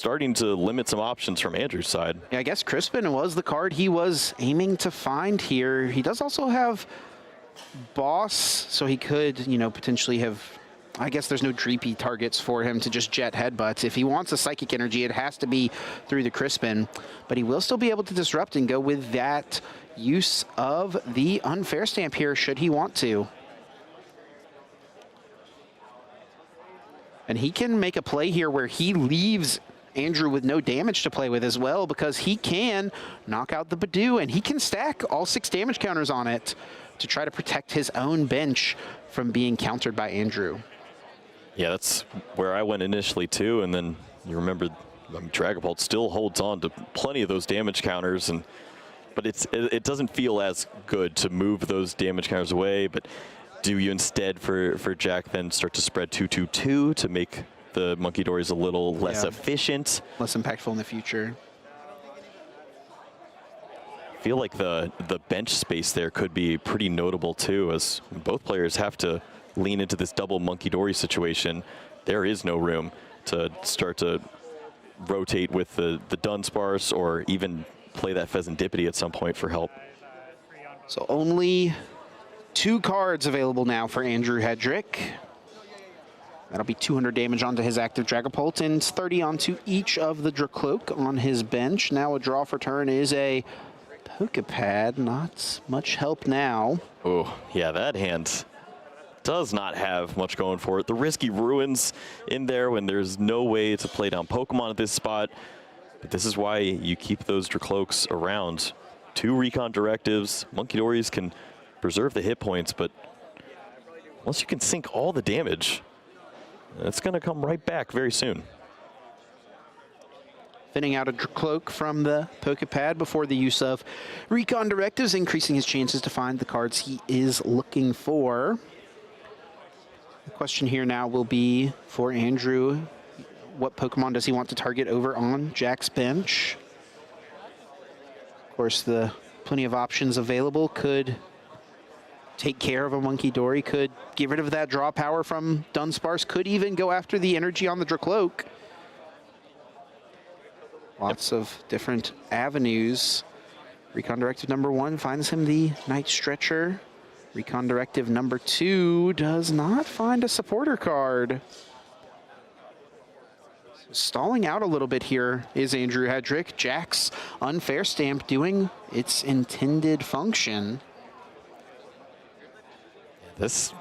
starting to limit some options from Andrew's side. Yeah, I guess Crispin was the card he was aiming to find here. He does also have Boss, so he could, you know, potentially have... I guess there's no Dreepy targets for him to just jet headbutts. If he wants a Psychic Energy, it has to be through the Crispin. But he will still be able to disrupt and go with that use of the Unfair Stamp here, should he want to. And he can make a play here where he leaves Andrew with no damage to play with as well, because he can knock out the Badoo and he can stack all 6 damage counters on it to try to protect his own bench from being countered by Andrew. Yeah, that's where I went initially too, and then you remember Dragapult still holds on to plenty of those damage counters, but it doesn't feel as good to move those damage counters away. But do you instead for Jack then start to spread 2/2/2 to make the Monkey Dories a little less efficient? Less impactful in the future. I feel like the bench space there could be pretty notable too, as both players have to lean into this double Monkey Dory situation. There is no room to start to rotate with the Dunsparce or even play that Pheasantipity at some point for help. So only 2 cards available now for Andrew Hedrick. That'll be 200 damage onto his active Dragapult and 30 onto each of the Dracloak on his bench. Now a draw for turn is a Pokepad. Not much help now. Oh, yeah, that hand does not have much going for it. The risky Ruins in there when there's no way to play down Pokemon at this spot. But this is why you keep those Dracloaks around. 2 Recon Directives. Monkey Dories can preserve the hit points, but once you can sink all the damage, it's going to come right back very soon. Thinning out a Dracloak from the Pokepad before the use of Recon Directives, increasing his chances to find the cards he is looking for. The question here now will be for Andrew, what Pokemon does he want to target over on Jack's bench? Of course, the plenty of options available could take care of a Monkey Dory, could get rid of that draw power from Dunsparce, could even go after the energy on the Dracloak. Lots of different avenues. Recon Directive number 1 finds him the Night Stretcher. Recon Directive number 2 does not find a supporter card. So stalling out a little bit here is Andrew Hedrick. Jack's Unfair Stamp doing its intended function. This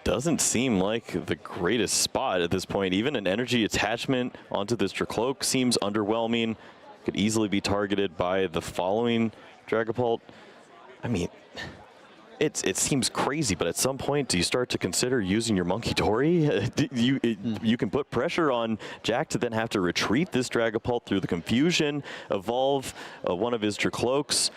doesn't seem like the greatest spot at this point. Even an energy attachment onto this Dracloak seems underwhelming. Could easily be targeted by the following Dragapult. I mean, it seems crazy, but at some point, do you start to consider using your Monkey Dory? You can put pressure on Jack to then have to retreat this Dragapult through the confusion, evolve one of his Dracloaks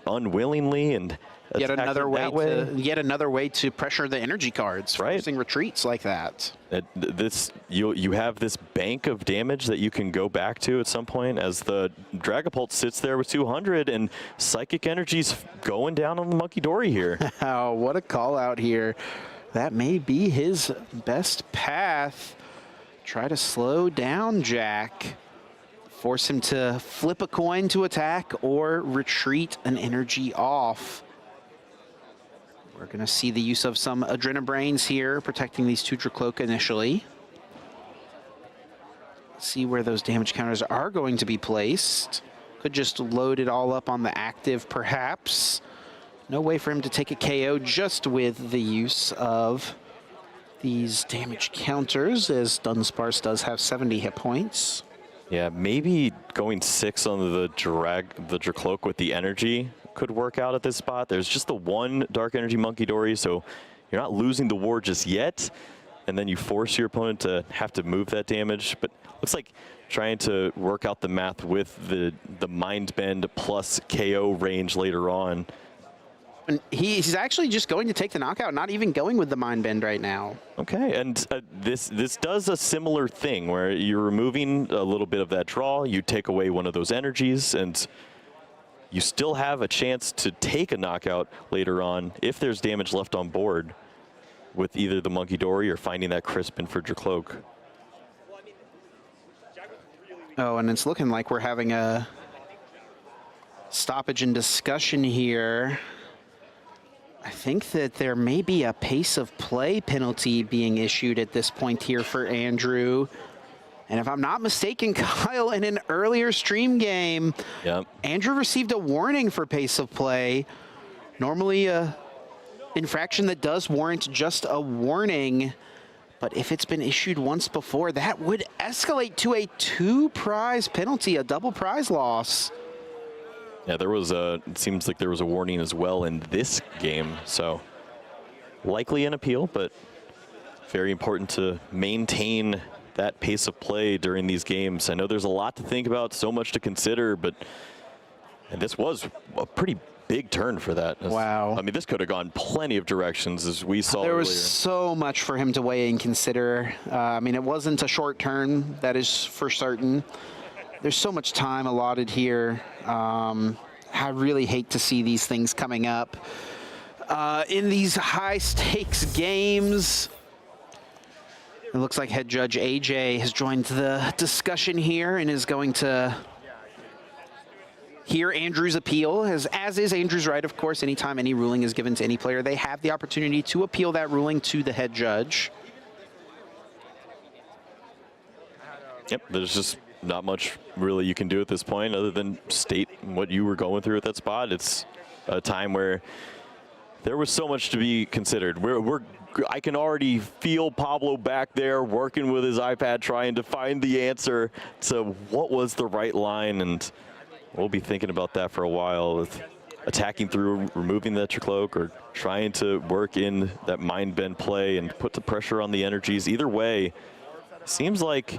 unwillingly, and yet another way to pressure the energy cards, right? Using retreats like that. You have this bank of damage that you can go back to at some point as the Dragapult sits there with 200 and Psychic Energy's going down on the Monkey Dory here. Oh, what a call out here. That may be his best path. Try to slow down Jack. Force him to flip a coin to attack or retreat an energy off. We're going to see the use of some Adrenabrains here, protecting these 2 Dracloak initially. See where those damage counters are going to be placed. Could just load it all up on the active, perhaps. No way for him to take a KO just with the use of these damage counters, as Dunsparce does have 70 hit points. Yeah, maybe going 6 on the Dracloak with the energy could work out at this spot. There's just the 1 Dark Energy Monkey Dory, so you're not losing the war just yet, and then you force your opponent to have to move that damage. But looks like trying to work out the math with the Mind Bend plus KO range later on. And he's actually just going to take the knockout, not even going with the Mind Bend right now. Okay, and this does a similar thing where you're removing a little bit of that draw, you take away one of those energies, and you still have a chance to take a knockout later on if there's damage left on board with either the Monkey Dory or finding that Crispin for Dracloak. Oh, and it's looking like we're having a stoppage in discussion here. I think that there may be a pace of play penalty being issued at this point here for Andrew. And if I'm not mistaken, Kyle, in an earlier stream game, Andrew received a warning for pace of play. Normally a infraction that does warrant just a warning. But if it's been issued once before, that would escalate to a 2-prize penalty, a double prize loss. Yeah, there was it seems like there was a warning as well in this game. So likely an appeal, but very important to maintain that pace of play during these games. I know there's a lot to think about, so much to consider, but and this was a pretty big turn for that. Wow. I mean, this could have gone plenty of directions, as we saw There earlier. was so much for him to weigh and consider. I mean, it wasn't a short turn, that is for certain. There's so much time allotted here. I really hate to see these things coming up. In these high-stakes games, it looks like head judge AJ has joined the discussion here and is going to hear Andrew's appeal, as is Andrew's right, of course. Anytime any ruling is given to any player, they have the opportunity to appeal that ruling to the head judge. Yep, there's just not much really you can do at this point other than state what you were going through at that spot. It's a time where there was so much to be considered. I can already feel Pablo back there working with his iPad trying to find the answer to what was the right line, and we'll be thinking about that for a while with attacking through, removing the Tricloak, or trying to work in that mind bend play and put the pressure on the energies. Either way, seems like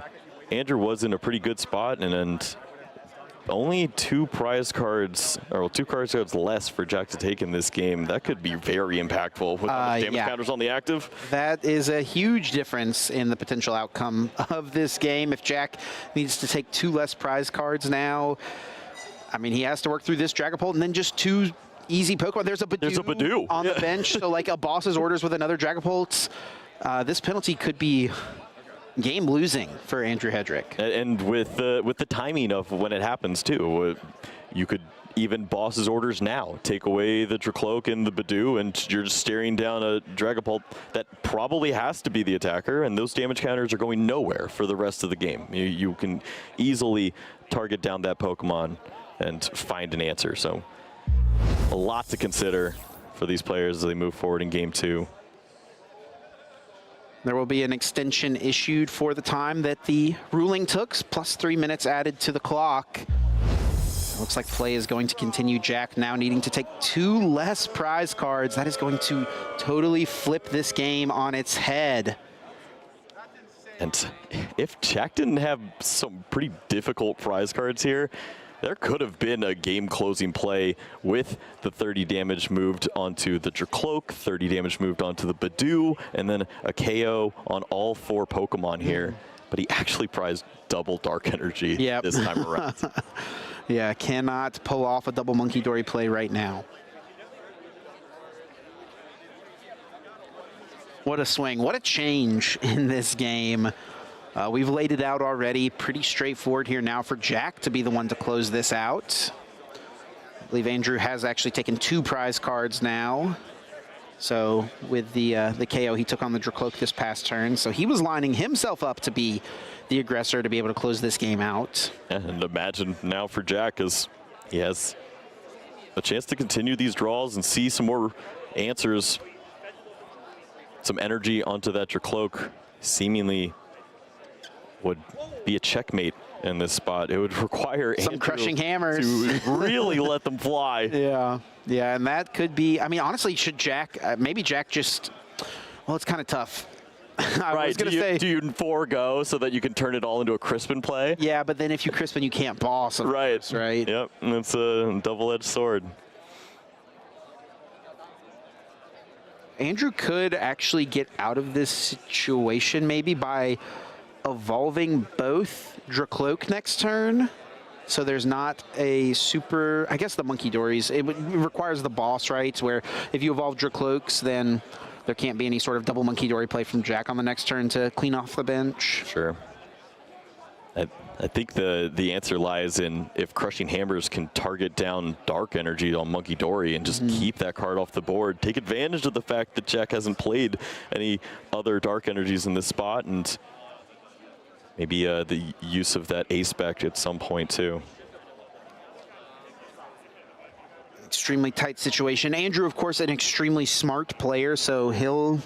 Andrew was in a pretty good spot, and only 2 prize cards, or 2 prize cards less for Jack to take in this game. That could be very impactful with damage counters on the active. That is a huge difference in the potential outcome of this game. If Jack needs to take 2 less prize cards now, I mean, he has to work through this Dragapult and then just 2 easy Pokemon. There's a Badoo on the bench, so like a boss's orders with another Dragapult. This penalty could be game losing for Andrew Hedrick. And with the timing of when it happens too, you could even boss's orders now take away the Tricloak and the Badoo, and you're just staring down a Dragapult that probably has to be the attacker, and those damage counters are going nowhere for the rest of the game. You can easily target down that Pokemon and find an answer. So a lot to consider for these players as they move forward in game 2. There will be an extension issued for the time that the ruling took, plus 3 minutes added to the clock. It looks like play is going to continue. Jack now needing to take 2 less prize cards. That is going to totally flip this game on its head. And if Jack didn't have some pretty difficult prize cards here, there could have been a game-closing play with the 30 damage moved onto the Tricloak, 30 damage moved onto the Badoo, and then a KO on all 4 Pokemon here. But he actually prized double Dark Energy this time around. Yeah, cannot pull off a double Monkey Dory play right now. What a swing. What a change in this game. We've laid it out already. Pretty straightforward here now for Jack to be the one to close this out. I believe Andrew has actually taken 2 prize cards now. So with the KO, he took on the Dracloak this past turn. So he was lining himself up to be the aggressor to be able to close this game out. Yeah, and imagine now for Jack, as he has a chance to continue these draws and see some more answers, some energy onto that Dracloak, seemingly would be a checkmate in this spot. It would require some Andrew crushing hammers to really let them fly. Yeah, and that could be, I mean, honestly, should Jack, maybe Jack just, well, it's kind of tough. I was going to say, do you forego so that you can turn it all into a Crispin play? Yeah, but then if you Crispin, you can't boss. Right. Course, right. Yep, and it's a double-edged sword. Andrew could actually get out of this situation maybe by evolving both Dracloak next turn. So there's not a super, I guess the Monkey Dories, it requires the boss, right? Where if you evolve Dracloaks, then there can't be any sort of double Monkey Dory play from Jack on the next turn to clean off the bench. Sure. I think the answer lies in if Crushing Hammers can target down Dark Energy on Monkey Dory and just keep that card off the board, take advantage of the fact that Jack hasn't played any other Dark Energies in this spot, and maybe the use of that A-Spec at some point too. Extremely tight situation. Andrew, of course, an extremely smart player, so he'll,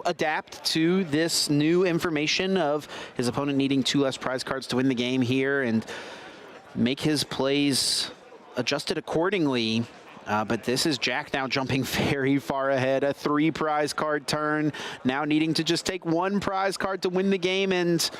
adapt to this new information of his opponent needing 2 less prize cards to win the game here and make his plays adjusted accordingly. But this is Jack now jumping very far ahead. A 3 prize card turn, now needing to just take 1 prize card to win the game, and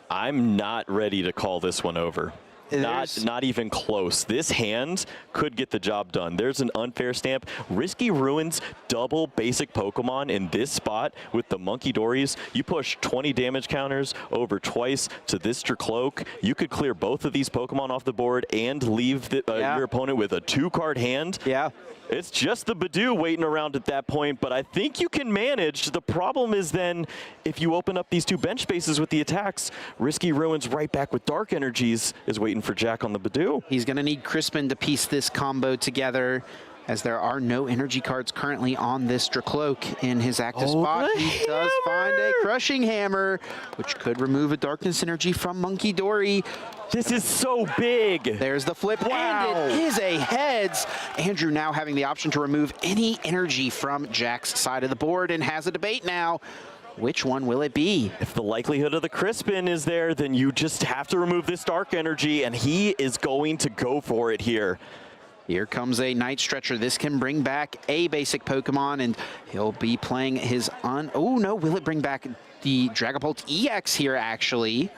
I'm not ready to call this one over. Not even close. This hand could get the job done. There's an unfair stamp. Risky Ruins double basic Pokemon in this spot with the Monkey Dories. You push 20 damage counters over twice to this Dracloak. You could clear both of these Pokemon off the board and leave your opponent with a 2-card hand. Yeah. It's just the Badoo waiting around at that point, but I think you can manage. The problem is then if you open up these 2 bench spaces with the attacks, Risky Ruins right back with Dark Energies is waiting for Jack on the Badoo. He's going to need Crispin to piece this combo together, as there are no energy cards currently on this Dracloak in his active spot. He does find a Crushing Hammer, which could remove a Darkness Energy from Monkey Dory. This is so big. There's the flip, and it is a heads. Andrew now having the option to remove any energy from Jack's side of the board, and has a debate now. Which one will it be? If the likelihood of the Crispin is there, then you just have to remove this Dark Energy, and he is going to go for it here. Here comes a Night Stretcher. This can bring back a basic Pokemon, and he'll be playing his oh no, will it bring back the Dragapult EX here, actually?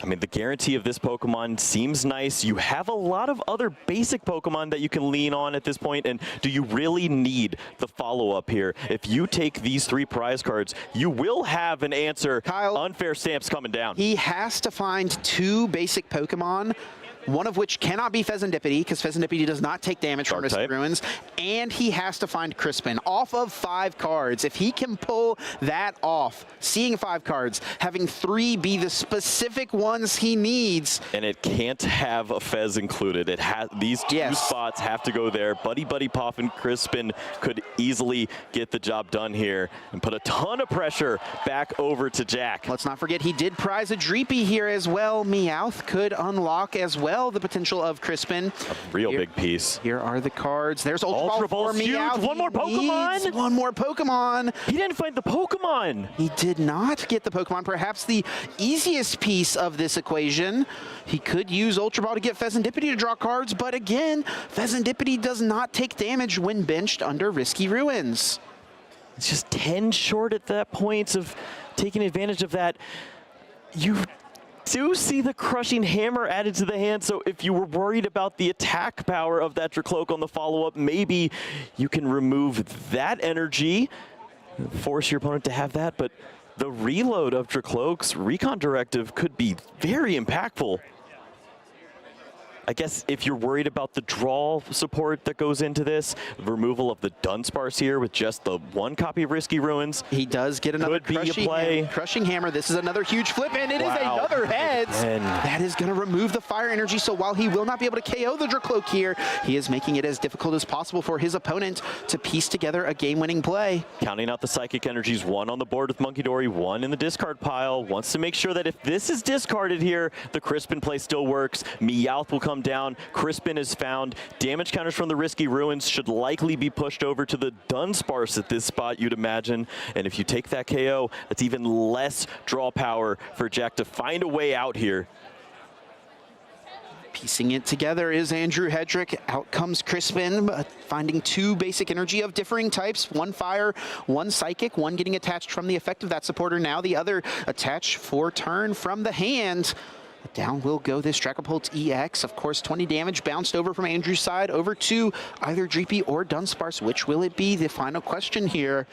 I mean, the guarantee of this Pokemon seems nice. You have a lot of other basic Pokemon that you can lean on at this point, and do you really need the follow-up here? If you take these 3 prize cards, you will have an answer. Kyle, unfair stamps coming down. He has to find 2 basic Pokemon, one of which cannot be Fezandipiti, because Fezandipiti does not take damage from Risky Ruins, and he has to find Crispin off of 5 cards. If he can pull that off, seeing 5 cards, having 3 be the specific ones he needs. And it can't have a Fez included. It has these 2 spots have to go there. Buddy Puff and Crispin could easily get the job done here and put a ton of pressure back over to Jack. Let's not forget he did prize a Dreepy here as well. Meowth could unlock as well the potential of Crispin. A real big piece. Here are the cards. There's Ultra Ball for Meowth. One more Pokemon? One more Pokemon. He didn't find the Pokemon. He did not get the Pokemon. Perhaps the easiest piece of this equation. He could use Ultra Ball to get Fezandipiti to draw cards, but again, Fezandipiti does not take damage when benched under Risky Ruins. It's just 10 short at that point of taking advantage of that. You do see the Crushing Hammer added to the hand, so if you were worried about the attack power of that Dracloak on the follow-up, maybe you can remove that energy, force your opponent to have that, but the reload of Dracloak's Recon Directive could be very impactful. I guess if you're worried about the draw support that goes into this, removal of the Dunsparce here with just the 1 copy of Risky Ruins. He does get another Crushing Hammer. This is another huge flip, and it is another heads. That is going to remove the fire energy, so while he will not be able to KO the Dracloak here, he is making it as difficult as possible for his opponent to piece together a game-winning play. Counting out the Psychic Energies, 1 on the board with Monkey Dory, 1 in the discard pile. Wants to make sure that if this is discarded here, the Crispin play still works. Meowth will come down. Crispin is found. Damage counters from the Risky Ruins should likely be pushed over to the Dunsparce at this spot, you'd imagine. And if you take that KO, that's even less draw power for Jack to find a way out here. Piecing it together is Andrew Hedrick. Out comes Crispin, finding 2 basic energy of differing types. 1 fire, 1 psychic, 1 getting attached from the effect of that supporter. Now the other attached for turn from the hand. Down will go this Dragapult EX. Of course, 20 damage bounced over from Andrew's side over to either Dreepy or Dunsparce. Which will it be? The final question here.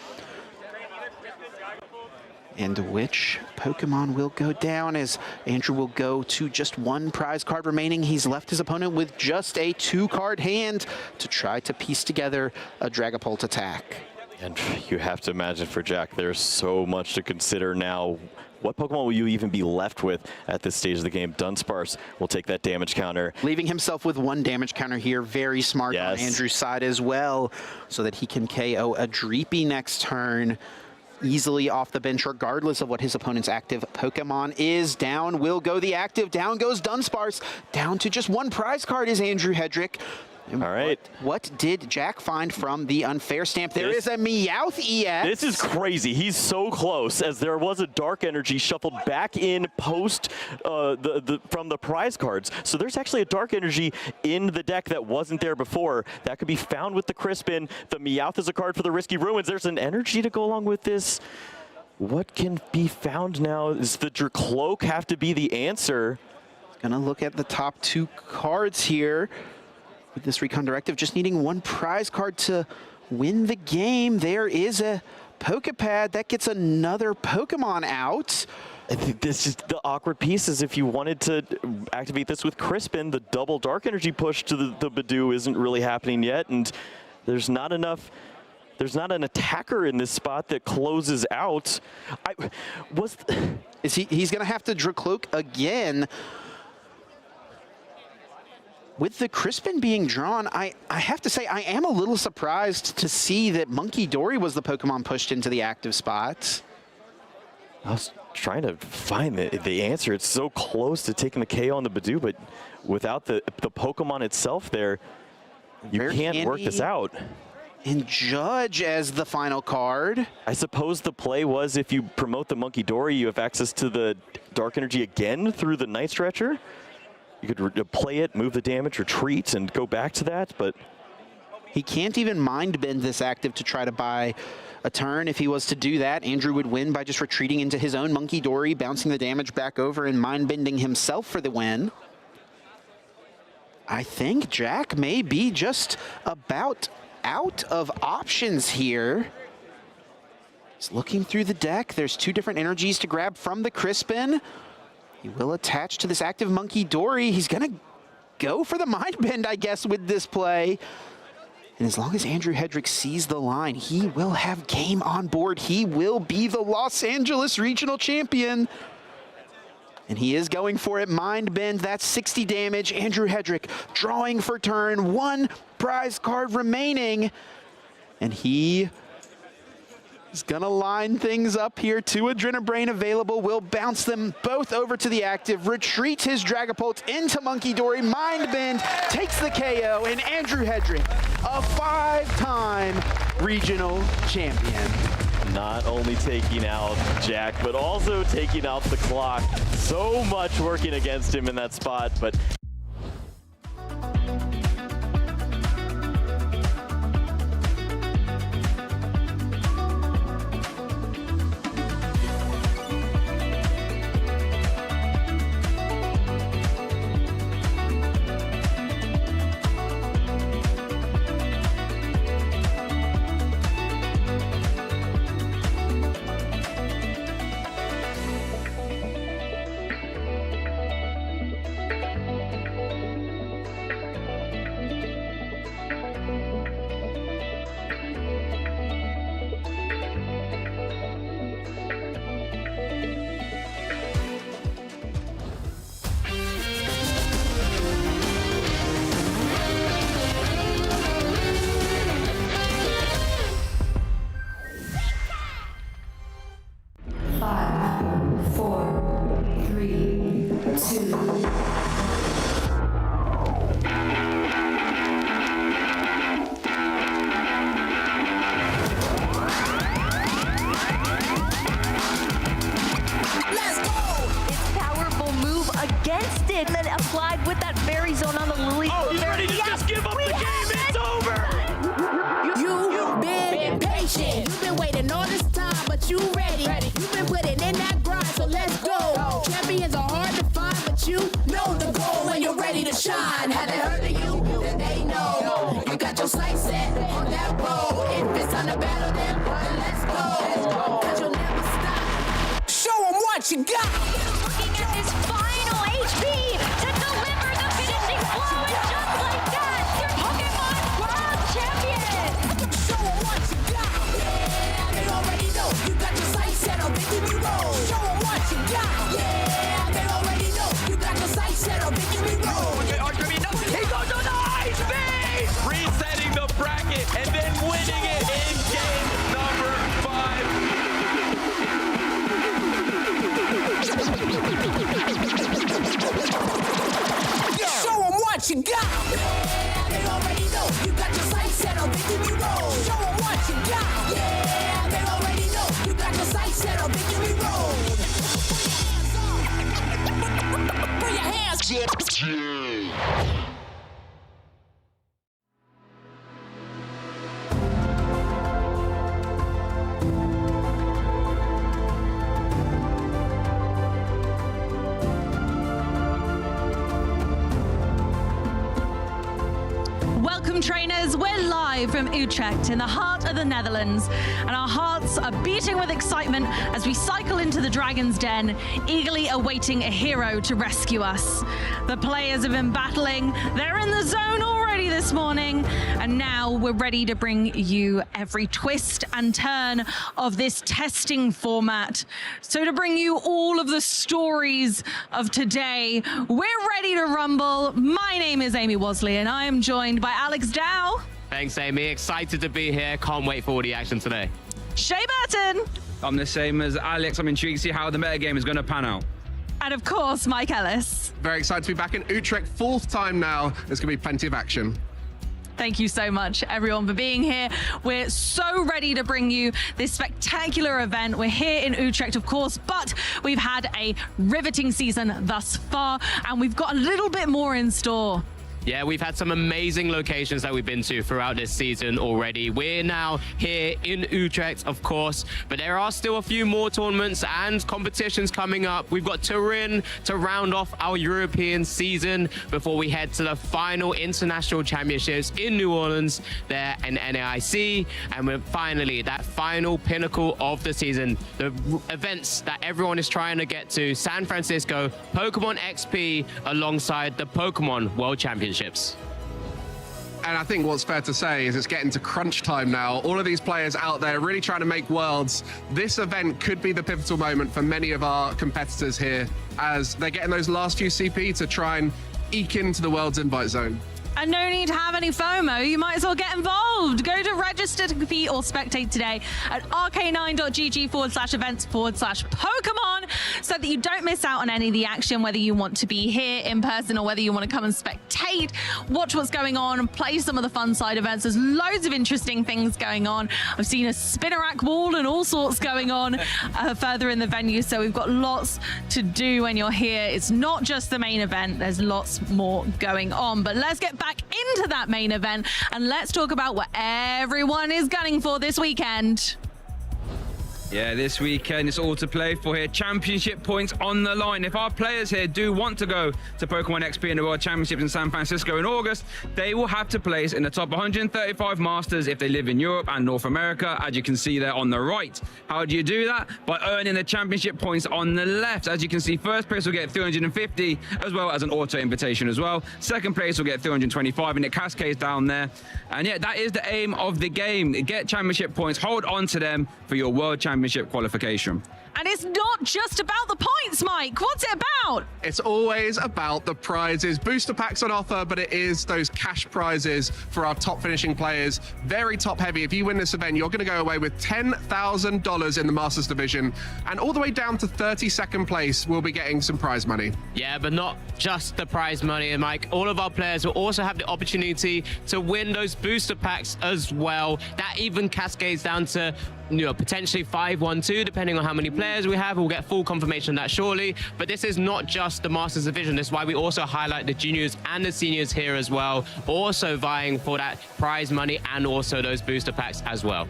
And which Pokemon will go down, as Andrew will go to just 1 prize card remaining. He's left his opponent with just a 2-card hand to try to piece together a Dragapult attack. And you have to imagine for Jack, there's so much to consider now. what Pokemon will you even be left with at this stage of the game? Dunsparce will take that damage counter. Leaving himself with 1 damage counter here. Very smart on Andrew's side as well, so that he can KO a Dreepy next turn. Easily off the bench, regardless of what his opponent's active Pokemon is. Down will go the active. Down goes Dunsparce. Down to just 1 prize card is Andrew Hedrick. All right. What did Jack find from the unfair stamp? There is a Meowth EX. This is crazy. He's so close, as there was a Dark Energy shuffled back in post from the prize cards. So there's actually a Dark Energy in the deck that wasn't there before. That could be found with the Crispin. The Meowth is a card for the Risky Ruins. There's an Energy to go along with this. What can be found now? Does the Dracloak have to be the answer? Gonna look at the top 2 cards here. With this Recon Directive, just needing 1 prize card to win the game. There is a Pokepad that gets another Pokemon out. I think this is the awkward piece, is if you wanted to activate this with Crispin, the double Dark Energy push to the Badoo isn't really happening yet, and there's not enough. There's not an attacker in this spot that closes out. He's going to have to Dracloak again. With the Crispin being drawn, I have to say I am a little surprised to see that Monkey Dory was the Pokemon pushed into the active spot. I was trying to find the answer. It's so close to taking the KO on the Badoo, but without the Pokemon itself there, you can't work this out. And Judge as the final card. I suppose the play was, if you promote the Monkey Dory, you have access to the Dark Energy again through the Night Stretcher. You could play it, move the damage, retreat, and go back to that, but he can't even mind bend this active to try to buy a turn. If he was to do that, Andrew would win by just retreating into his own Monkey Dory, bouncing the damage back over, and mind bending himself for the win. I think Jack may be just about out of options here. He's looking through the deck. There's 2 different energies to grab from the Crispin. He will attach to this active Monkey Dory. He's going to go for the Mind Bend, I guess, with this play. And as long as Andrew Hedrick sees the line, he will have game on board. He will be the Los Angeles Regional Champion. And he is going for it. Mind Bend, that's 60 damage. Andrew Hedrick drawing for turn. 1 prize card remaining. And he is gonna line things up here. 2 Adrenabrain available. Will bounce them both over to the active. Retreats his Dragapult into Monkey Dory. Mind Bend takes the KO. And Andrew Hedrick, a 5-time regional champion. Not only taking out Jack, but also taking out the clock. So much working against him in that spot, but And then applied with that Fairy Zone on the Lily. Oh, he's ready to just give up the game. It's over. You've been patient. You've been waiting all this time, but you ready. You've been putting in that grind, so let's go. Champions are hard to find, but you know the goal when you're ready to shine. Have they heard of you? Then they know. You got your sights set on that road. If it's on the battle, then let's go. Cause you'll never stop. Show them what you got. Looking at his final HP to deliver the finishing blow, and just like that, your Pokemon World Champion! Show them what you got. Yeah, they already know. You got your sights set on making you roll. Show them what you Welcome, trainers. We're live from Utrecht in the heart of the Netherlands, and our hearts are beating with excitement as we cycle into the Dragon's Den, eagerly awaiting a hero to rescue us. The players have been battling. They're in the zone already this morning, and now we're ready to bring you every twist and turn of this testing format. So to bring you all of the stories of today, we're ready to rumble. My name is Amy Wasley, and I am joined by Alex Dow. Thanks, Amy. Excited to be here. Can't wait for all the action today. Shay Burton. I'm the same as Alex. I'm intrigued to see how the metagame is going to pan out. And of course, Mike Ellis. Very excited to be back in Utrecht, fourth time now. There's going to be plenty of action. Thank you so much, everyone, for being here. We're so ready to bring you this spectacular event. We're here in Utrecht, of course, but we've had a riveting season thus far, and we've got a little bit more in store. Yeah, we've had some amazing locations that we've been to throughout this season already. We're now here in Utrecht, of course, but there are still a few more tournaments and competitions coming up. We've got Turin to round off our European season before we head to the final international championships in New Orleans there in NAIC. And we're finally that final pinnacle of the season, the events that everyone is trying to get to, San Francisco, Pokémon XP alongside the Pokémon World Championships. And I think what's fair to say is it's getting to crunch time now. All of these players out there really trying to make worlds. This event could be the pivotal moment for many of our competitors here as they're getting those last few CP to try and eke into the world's invite zone. And no need to have any FOMO. You might as well get involved. Go to register to compete or spectate today at rk9.gg/events/Pokemon so that you don't miss out on any of the action, whether you want to be here in person or whether you want to come and spectate, watch what's going on and play some of the fun side events. There's loads of interesting things going on. I've seen a spinnerack wall and all sorts going on further in the venue. So we've got lots to do when you're here. It's not just the main event. There's lots more going on. But let's get back into that main event and let's talk about what everyone is gunning for this weekend. Yeah, this weekend it's all to play for here. Championship points on the line. If our players here do want to go to Pokemon XP and the World Championships in San Francisco in August, they will have to place in the top 135 Masters if they live in Europe and North America, as you can see there on the right. How do you do that? By earning the championship points on the left. As you can see, first place will get 350, as well as an auto invitation as well. Second place will get 325, and it cascades down there. And yeah, that is the aim of the game. Get championship points, hold on to them for your World Championship qualification. And it's not just about the points, Mike. What's it about? It's always about the prizes. Booster packs on offer, but it is those cash prizes for our top finishing players. Very top heavy. If you win this event, you're going to go away with $10,000 in the Masters division. And all the way down to 32nd place, we'll be getting some prize money. Yeah, but not just the prize money, Mike. All of our players will also have the opportunity to win those booster packs as well. That even cascades down to potentially 5-1-2, depending on how many players we have. We'll get full confirmation of that shortly. But this is not just the Masters division. That's why we also highlight the juniors and the seniors here as well, also vying for that prize money and also those booster packs as well.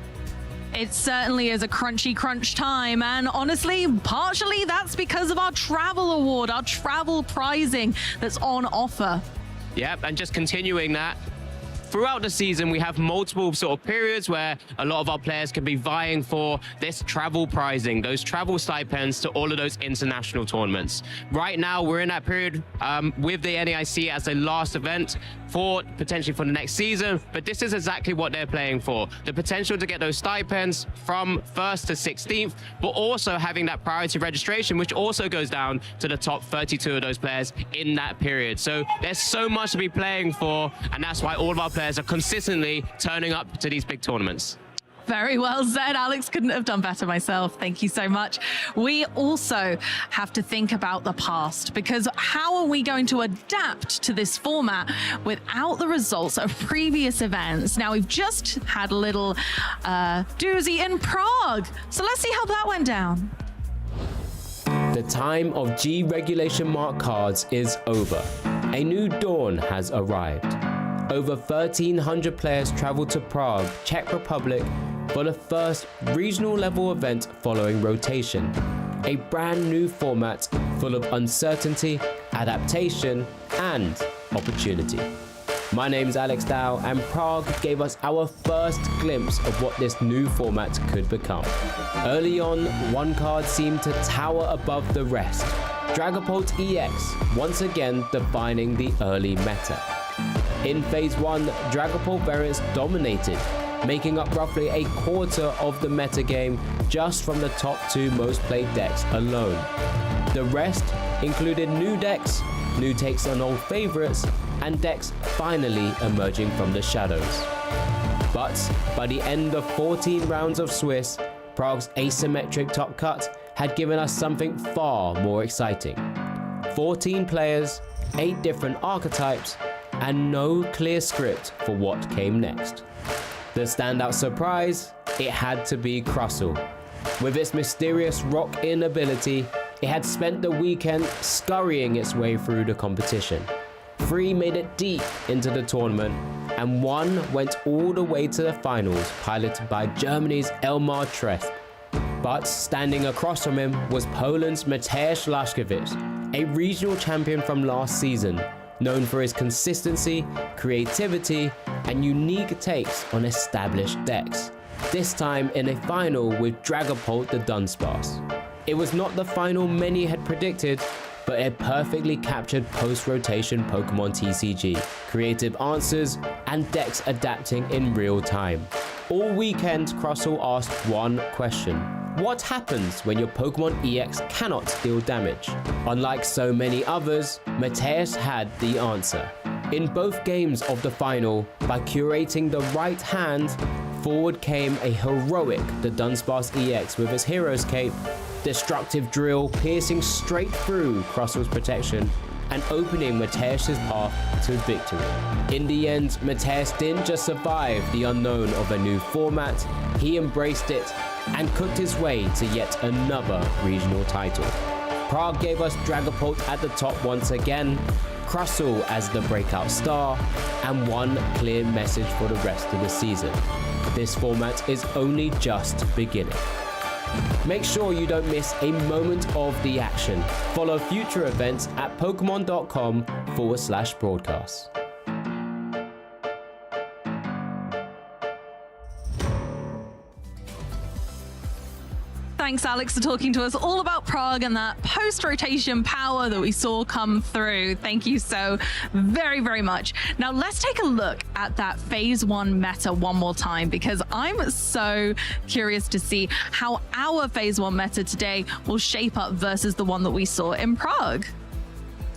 It certainly is a crunchy crunch time, and honestly, partially that's because of our travel award, our travel prizing that's on offer. Yep, and just continuing that, throughout the season, we have multiple sort of periods where a lot of our players can be vying for this travel prizing, those travel stipends to all of those international tournaments. Right now, we're in that period with the NAIC as a last event for potentially for the next season, but this is exactly what they're playing for. The potential to get those stipends from 1st to 16th, but also having that priority registration, which also goes down to the top 32 of those players in that period. So there's so much to be playing for, and that's why all of our players are consistently turning up to these big tournaments. Very well said, Alex. Couldn't have done better myself. Thank you so much. We also have to think about the past, because how are we going to adapt to this format without the results of previous events? Now, we've just had a little doozy in Prague. So let's see how that went down. The time of G regulation mark cards is over. A new dawn has arrived. Over 1,300 players traveled to Prague, Czech Republic, for the first regional level event following rotation. A brand new format full of uncertainty, adaptation, and opportunity. My name's Alex Dow, and Prague gave us our first glimpse of what this new format could become. Early on, one card seemed to tower above the rest. Dragapult EX, once again defining the early meta. In Phase 1, Dragapult variants dominated, making up roughly a quarter of the metagame just from the top 2 most played decks alone. The rest included new decks, new takes on old favorites, and decks finally emerging from the shadows. But by the end of 14 rounds of Swiss, Prague's asymmetric top cut had given us something far more exciting. 14 players, 8 different archetypes, and no clear script for what came next. The standout surprise, it had to be Crustle. With its mysterious rock-in ability, it had spent the weekend scurrying its way through the competition. 3 made it deep into the tournament, and 1 went all the way to the finals, piloted by Germany's Elmar Tresp. But standing across from him was Poland's Mateusz Laszkiewicz, a regional champion from last season, known for his consistency, creativity, and unique takes on established decks. This time in a final with Dragapult the Dunsparce. It was not the final many had predicted, but it perfectly captured post-rotation Pokémon TCG, creative answers, and decks adapting in real time. All weekend, Crustle asked one question: what happens when your Pokémon EX cannot deal damage? Unlike so many others, Mateusz had the answer. In both games of the final, by curating the right hand, forward came a heroic the Dunsparce EX with its Hero's Cape, destructive drill piercing straight through Crussell's protection and opening Mateusz's path to victory. In the end, Mateusz didn't just survive the unknown of a new format, he embraced it and cooked his way to yet another regional title. Prague gave us Dragapult at the top once again, Crustle as the breakout star, and one clear message for the rest of the season: this format is only just beginning. Make sure you don't miss a moment of the action. Follow future events at pokemon.com/broadcasts. Thanks, Alex, for talking to us all about Prague and that post-rotation power that we saw come through. Thank you so very, very much. Now, let's take a look at that Phase 1 meta one more time, because I'm so curious to see how our Phase 1 meta today will shape up versus the one that we saw in Prague.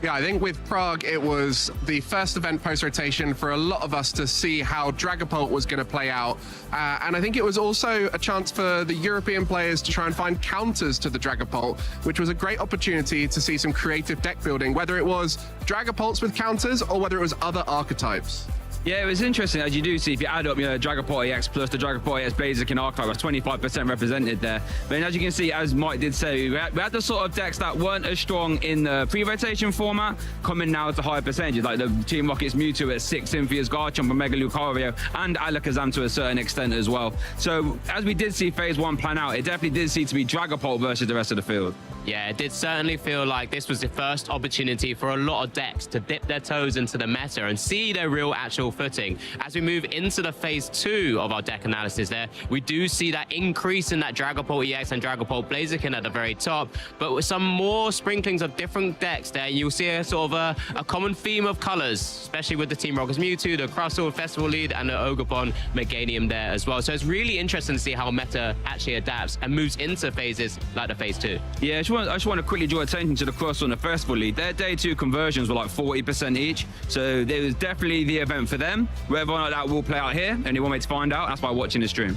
Yeah, I think with Prague, it was the first event post-rotation for a lot of us to see how Dragapult was going to play out. And I think it was also a chance for the European players to try and find counters to the Dragapult, which was a great opportunity to see some creative deck building, whether it was Dragapults with counters or whether it was other archetypes. Yeah, it was interesting, as you do see, if you add up, Dragapult EX plus the Dragapult EX Basic and Archetype, was 25% represented there. But as you can see, as Mike did say, we had the sort of decks that weren't as strong in the pre-rotation format, coming now to higher percentages, like the Team Rocket's Mewtwo at 6, Cynthia's Garchomp, Omega Lucario, and Alakazam to a certain extent as well. So, as we did see Phase 1 plan out, it definitely did seem to be Dragapult versus the rest of the field. Yeah, it did certainly feel like this was the first opportunity for a lot of decks to dip their toes into the meta and see their real actual footing. As we move into the Phase 2 of our deck analysis there, we do see that increase in that Dragapult EX and Dragapult Blaziken at the very top, but with some more sprinklings of different decks there, you'll see a sort of a common theme of colors, especially with the Team Rocket's Mewtwo, the Crustle Festival Lead, and the Ogopon Meganium there as well. So it's really interesting to see how meta actually adapts and moves into phases like the Phase 2. Yeah, I just want to quickly draw attention to the Crustle and the Festival League. Their day 2 conversions were like 40% each, so it was definitely the event for them. Whether or not that will play out here, only one way to find out, that's by watching the stream.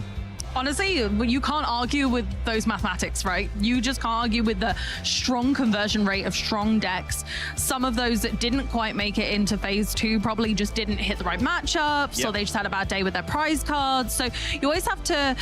Honestly, you can't argue with those mathematics, right? You just can't argue with the strong conversion rate of strong decks. Some of those that didn't quite make it into Phase 2 probably just didn't hit the right matchups, or they just had a bad day with their prize cards. So you always have to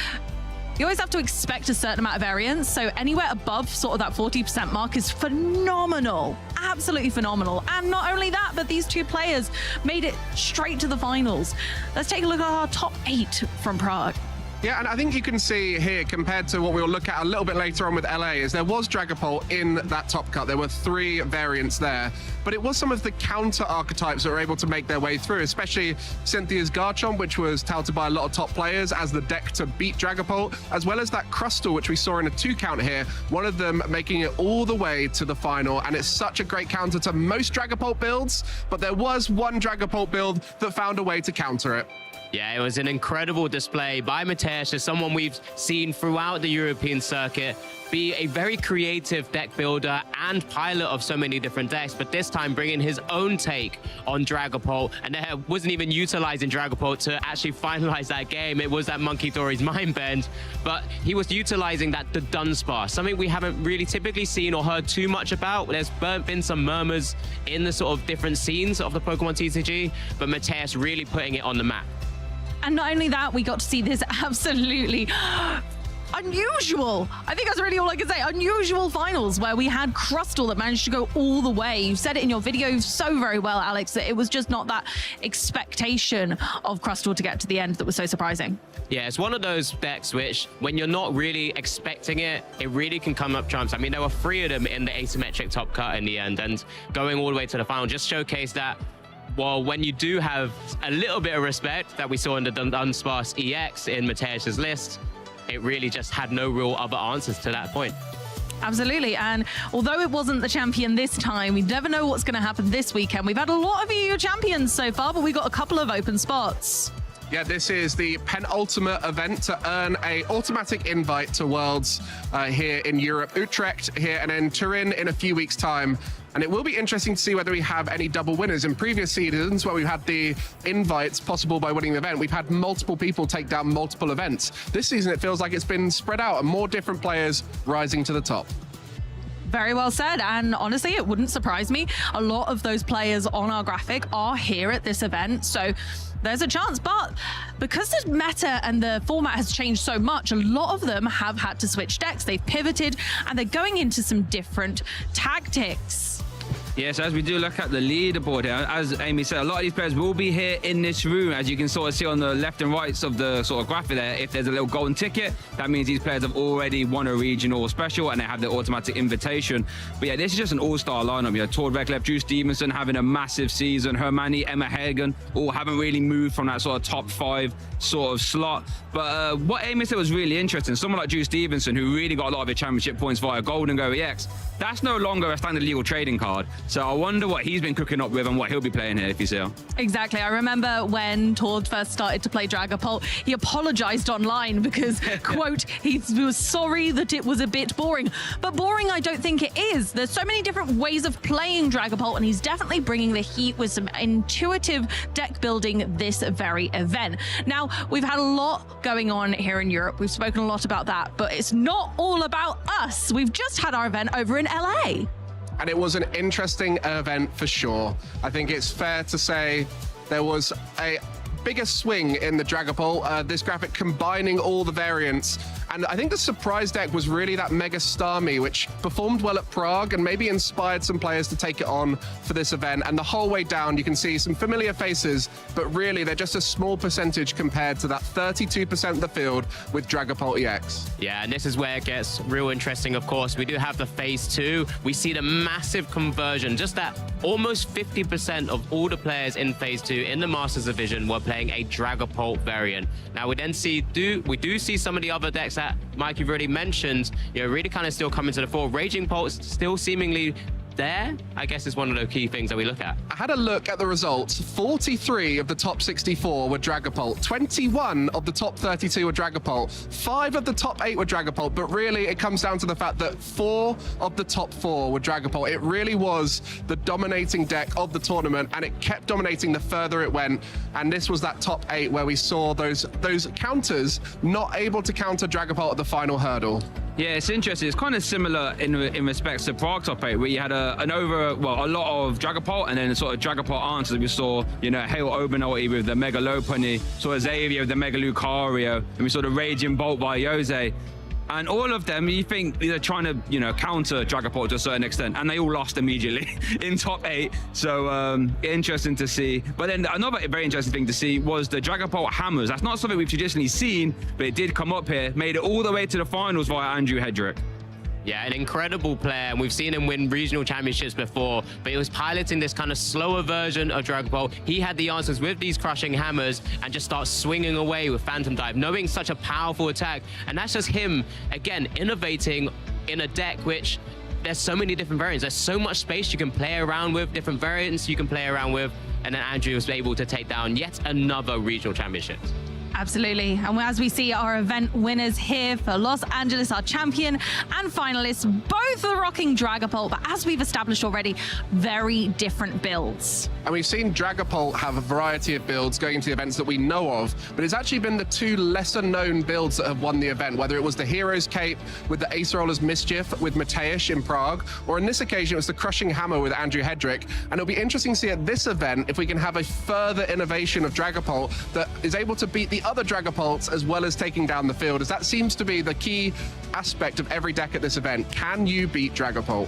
expect a certain amount of variance. So anywhere above sort of that 40% mark is phenomenal, absolutely phenomenal. And not only that, but these two players made it straight to the finals. Let's take a look at our top 8 from Prague. Yeah, and I think you can see here, compared to what we'll look at a little bit later on with LA, is there was Dragapult in that top cut. There were 3 variants there, but it was some of the counter archetypes that were able to make their way through, especially Cynthia's Garchomp, which was touted by a lot of top players as the deck to beat Dragapult, as well as that Crustle, which we saw in a 2 count here, one of them making it all the way to the final. And it's such a great counter to most Dragapult builds, but there was one Dragapult build that found a way to counter it. Yeah, it was an incredible display by Mateus, as someone we've seen throughout the European circuit be a very creative deck builder and pilot of so many different decks, but this time bringing his own take on Dragapult, and wasn't even utilizing Dragapult to actually finalize that game. It was that Monkey Dory's mind bend, but he was utilizing that the Dunsparce, something we haven't really typically seen or heard too much about. There's been some murmurs in the sort of different scenes of the Pokemon TCG, but Mateus really putting it on the map. And not only that, we got to see this absolutely unusual, I think that's really all I can say, unusual finals where we had Crustle that managed to go all the way. You said it in your video so very well, Alex, that it was just not that expectation of Crustle to get to the end that was so surprising. Yeah, it's one of those decks which, when you're not really expecting it, it really can come up trumps. I mean, there were 3 of them in the asymmetric top cut in the end, and going all the way to the final just showcased that, well, when you do have a little bit of respect that we saw in the Dunsparce EX in Mateus's list, it really just had no real other answers to that point. Absolutely, and although it wasn't the champion this time, we never know what's going to happen this weekend. We've had a lot of EU champions so far, but we got a couple of open spots. Yeah, this is the penultimate event to earn a automatic invite to Worlds here in Europe. Utrecht here, and then Turin in a few weeks' time. And it will be interesting to see whether we have any double winners. In previous seasons where we've had the invites possible by winning the event, we've had multiple people take down multiple events. This season, it feels like it's been spread out and more different players rising to the top. Very well said, and honestly, it wouldn't surprise me. A lot of those players on our graphic are here at this event, so there's a chance. But because the meta and the format has changed so much, a lot of them have had to switch decks. They've pivoted, and they're going into some different tactics. Yes, as we do look at the leaderboard here, as Amy said, a lot of these players will be here in this room, as you can sort of see on the left and right of the sort of graphic there. If there's a little golden ticket, that means these players have already won a regional special and they have the automatic invitation. But yeah, this is just an all-star lineup. You know, Tord Reklev, Drew Stevenson having a massive season, Hermione, Emma Hagen, all haven't really moved from that sort of top 5 sort of slot. But what Amy said was really interesting. Someone like Drew Stevenson, who really got a lot of his championship points via Golden Go EX, that's no longer a standard legal trading card. So I wonder what he's been cooking up with and what he'll be playing here, if you see him. Exactly. I remember when Tord first started to play Dragapult, he apologized online because, quote, he was sorry that it was a bit boring. But boring, I don't think it is. There's so many different ways of playing Dragapult, and he's definitely bringing the heat with some intuitive deck building this very event. Now, we've had a lot going on here in Europe. We've spoken a lot about that, but it's not all about us. We've just had our event over in LA. And it was an interesting event for sure. I think it's fair to say there was a bigger swing in the Dragapult, this graphic combining all the variants. And I think the surprise deck was really that Mega Starmie, which performed well at Prague and maybe inspired some players to take it on for this event. And the whole way down, you can see some familiar faces, but really they're just a small percentage compared to that 32% of the field with Dragapult EX. Yeah, and this is where it gets real interesting, of course. We do have the phase 2. We see the massive conversion, just that almost 50% of all the players in phase 2 in the Masters Division were playing a Dragapult variant. Now we then we do see some of the other decks that Mike, you've already mentioned, you know, really kind of still coming to the fore. Raging Pulse still seemingly there, I guess, is one of the key things that we look at. I had a look at the results. 43 of the top 64 were Dragapult. 21 of the top 32 were Dragapult. 5 of the top 8 were Dragapult, but really it comes down to the fact that 4 of the top 4 were Dragapult. It really was the dominating deck of the tournament, and it kept dominating the further it went. And this was that top 8 where we saw those counters not able to counter Dragapult at the final hurdle. Yeah, it's interesting. It's kind of similar in respects to Prague top 8, where you had a lot of Dragapult, and then sort of Dragapult answers. We saw, you know, Hale Obanoti with the Mega Lopunny, saw Xavier with the Mega Lucario, and we saw the Raging Bolt by Jose. And all of them, you think they're trying to, counter Dragapult to a certain extent, and they all lost immediately in top 8. So interesting to see. But then another very interesting thing to see was the Dragapult hammers. That's not something we've traditionally seen, but it did come up here, made it all the way to the finals via Andrew Hedrick. Yeah, an incredible player, and we've seen him win regional championships before, but he was piloting this kind of slower version of Dragapult. He had the answers with these crushing hammers and just starts swinging away with Phantom Dive, knowing such a powerful attack. And that's just him, again, innovating in a deck which there's so many different variants. There's so much space you can play around with, different variants you can play around with, and then Andrew was able to take down yet another regional championships. Absolutely. And as we see our event winners here for Los Angeles, our champion and finalists, both are rocking Dragapult, but as we've established already, very different builds. And we've seen Dragapult have a variety of builds going into the events that we know of, but it's actually been the 2 lesser known builds that have won the event, whether it was the Hero's Cape with the Ace Roller's Mischief with Mateusz in Prague, or in this occasion it was the Crushing Hammer with Andrew Hedrick. And it'll be interesting to see at this event if we can have a further innovation of Dragapult that is able to beat the other Dragapults as well as taking down the field, as that seems to be the key aspect of every deck at this event. Can you beat Dragapult?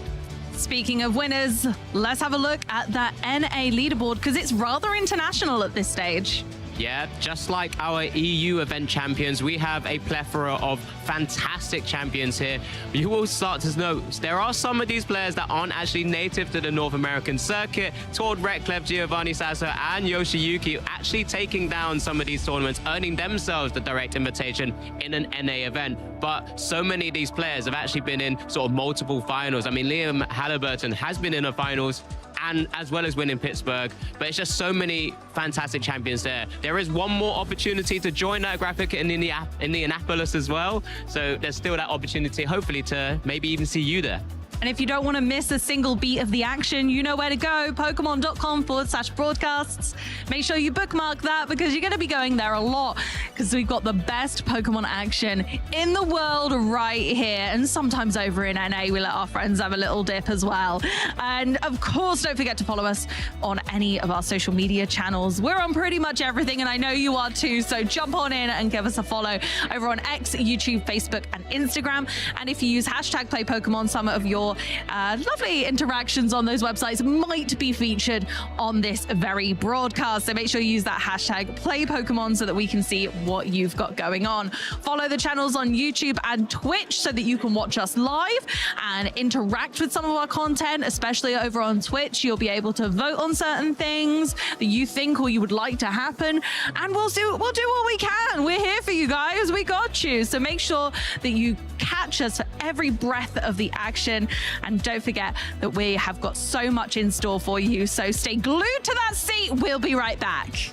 Speaking of winners, let's have a look at that NA leaderboard because it's rather international at this stage. Yeah, just like our EU event champions, we have a plethora of fantastic champions here. You will start to notice there are some of these players that aren't actually native to the North American circuit. Tord Reklev, Giovanni Sasso, and Yoshiyuki actually taking down some of these tournaments, earning themselves the direct invitation in an NA event. But so many of these players have actually been in sort of multiple finals. I mean, Liam Halliburton has been in the finals, and as well as winning Pittsburgh, but it's just so many fantastic champions there. There is one more opportunity to join that graphic in Indianapolis as well, so there's still that opportunity, hopefully, to maybe even see you there. And if you don't want to miss a single beat of the action, you know where to go, pokemon.com/broadcasts. Make sure you bookmark that because you're going to be going there a lot because we've got the best Pokemon action in the world right here. And sometimes over in NA, we let our friends have a little dip as well. And of course, don't forget to follow us on any of our social media channels. We're on pretty much everything, and I know you are too. So jump on in and give us a follow over on X, YouTube, Facebook, and Instagram. And if you use #PlayPokemon, some of your lovely interactions on those websites might be featured on this very broadcast. So make sure you use that #PlayPokemon so that we can see what you've got going on. Follow the channels on YouTube and Twitch so that you can watch us live and interact with some of our content, especially over on Twitch. You'll be able to vote on certain things that you think or you would like to happen, and we'll do what we can. We're here for you guys. We got you. So make sure that you catch us for every breath of the action. And don't forget that we have got so much in store for you. So stay glued to that seat. We'll be right back.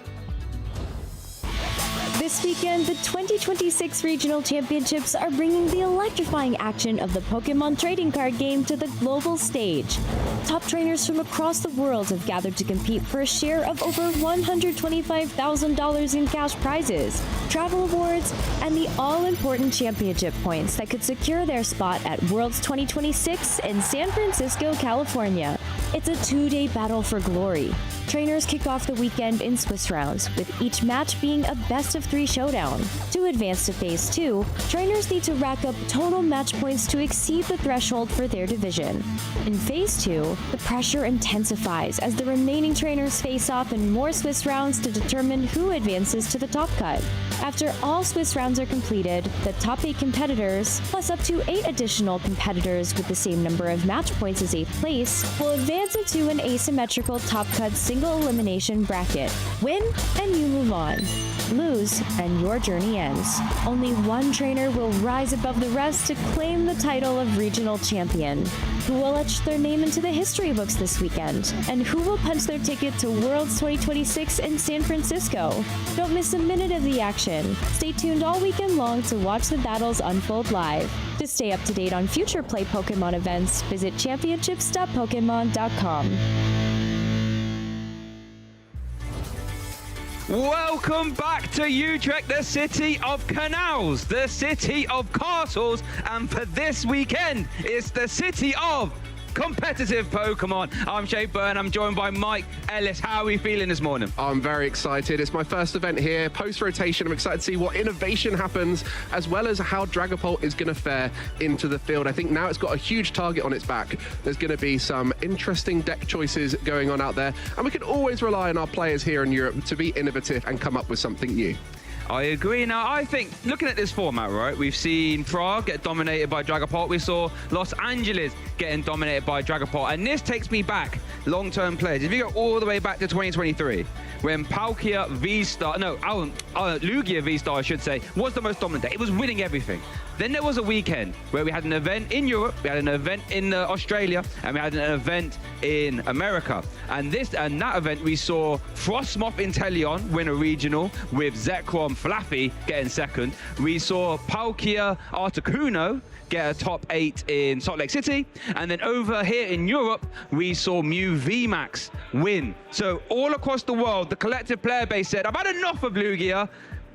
This weekend, the 2026 Regional Championships are bringing the electrifying action of the Pokemon trading card game to the global stage. Top trainers from across the world have gathered to compete for a share of over $125,000 in cash prizes, travel awards, and the all-important championship points that could secure their spot at Worlds 2026 in San Francisco, California. It's a 2-day battle for glory. Trainers kick off the weekend in Swiss rounds, with each match being a best-of-3 showdown. To advance to Phase 2, trainers need to rack up total match points to exceed the threshold for their division. In Phase 2, the pressure intensifies as the remaining trainers face off in more Swiss rounds to determine who advances to the top cut. After all Swiss rounds are completed, the top 8 competitors, plus up to 8 additional competitors with the same number of match points as 8th place, will advance into an asymmetrical top cut single elimination bracket. Win and you move on. Lose and your journey ends. Only one trainer will rise above the rest to claim the title of regional champion. Who will etch their name into the history books this weekend? And who will punch their ticket to Worlds 2026 in San Francisco? Don't miss a minute of the action. Stay tuned all weekend long to watch the battles unfold live. To stay up to date on future Play Pokemon events, visit championships.pokemon.com. Welcome back to Utrecht, the city of canals, the city of castles, and for this weekend, it's the city of competitive Pokemon. I'm Shay Byrne. I'm joined by Mike Ellis. How are we feeling this morning? I'm very excited. It's my first event here, post-rotation. I'm excited to see what innovation happens, as well as how Dragapult is going to fare into the field. I think now it's got a huge target on its back. There's going to be some interesting deck choices going on out there, and we can always rely on our players here in Europe to be innovative and come up with something new. I agree. Now, I think, looking at this format, right, we've seen Prague get dominated by Dragapult. We saw Los Angeles getting dominated by Dragapult. And this takes me back, long-term players. If you go all the way back to 2023, when Palkia V-Star, Lugia V-Star, I should say, was the most dominant deck. It was winning everything. Then there was a weekend where we had an event in Europe, we had an event in Australia, and we had an event in America. And that event, we saw Frostmoth Inteleon win a regional with Zekrom Flappy getting second. We saw Palkia Articuno get a top 8 in Salt Lake City. And then over here in Europe, we saw Mew VMAX win. So all across the world, the collective player base said, I've had enough of Lugia.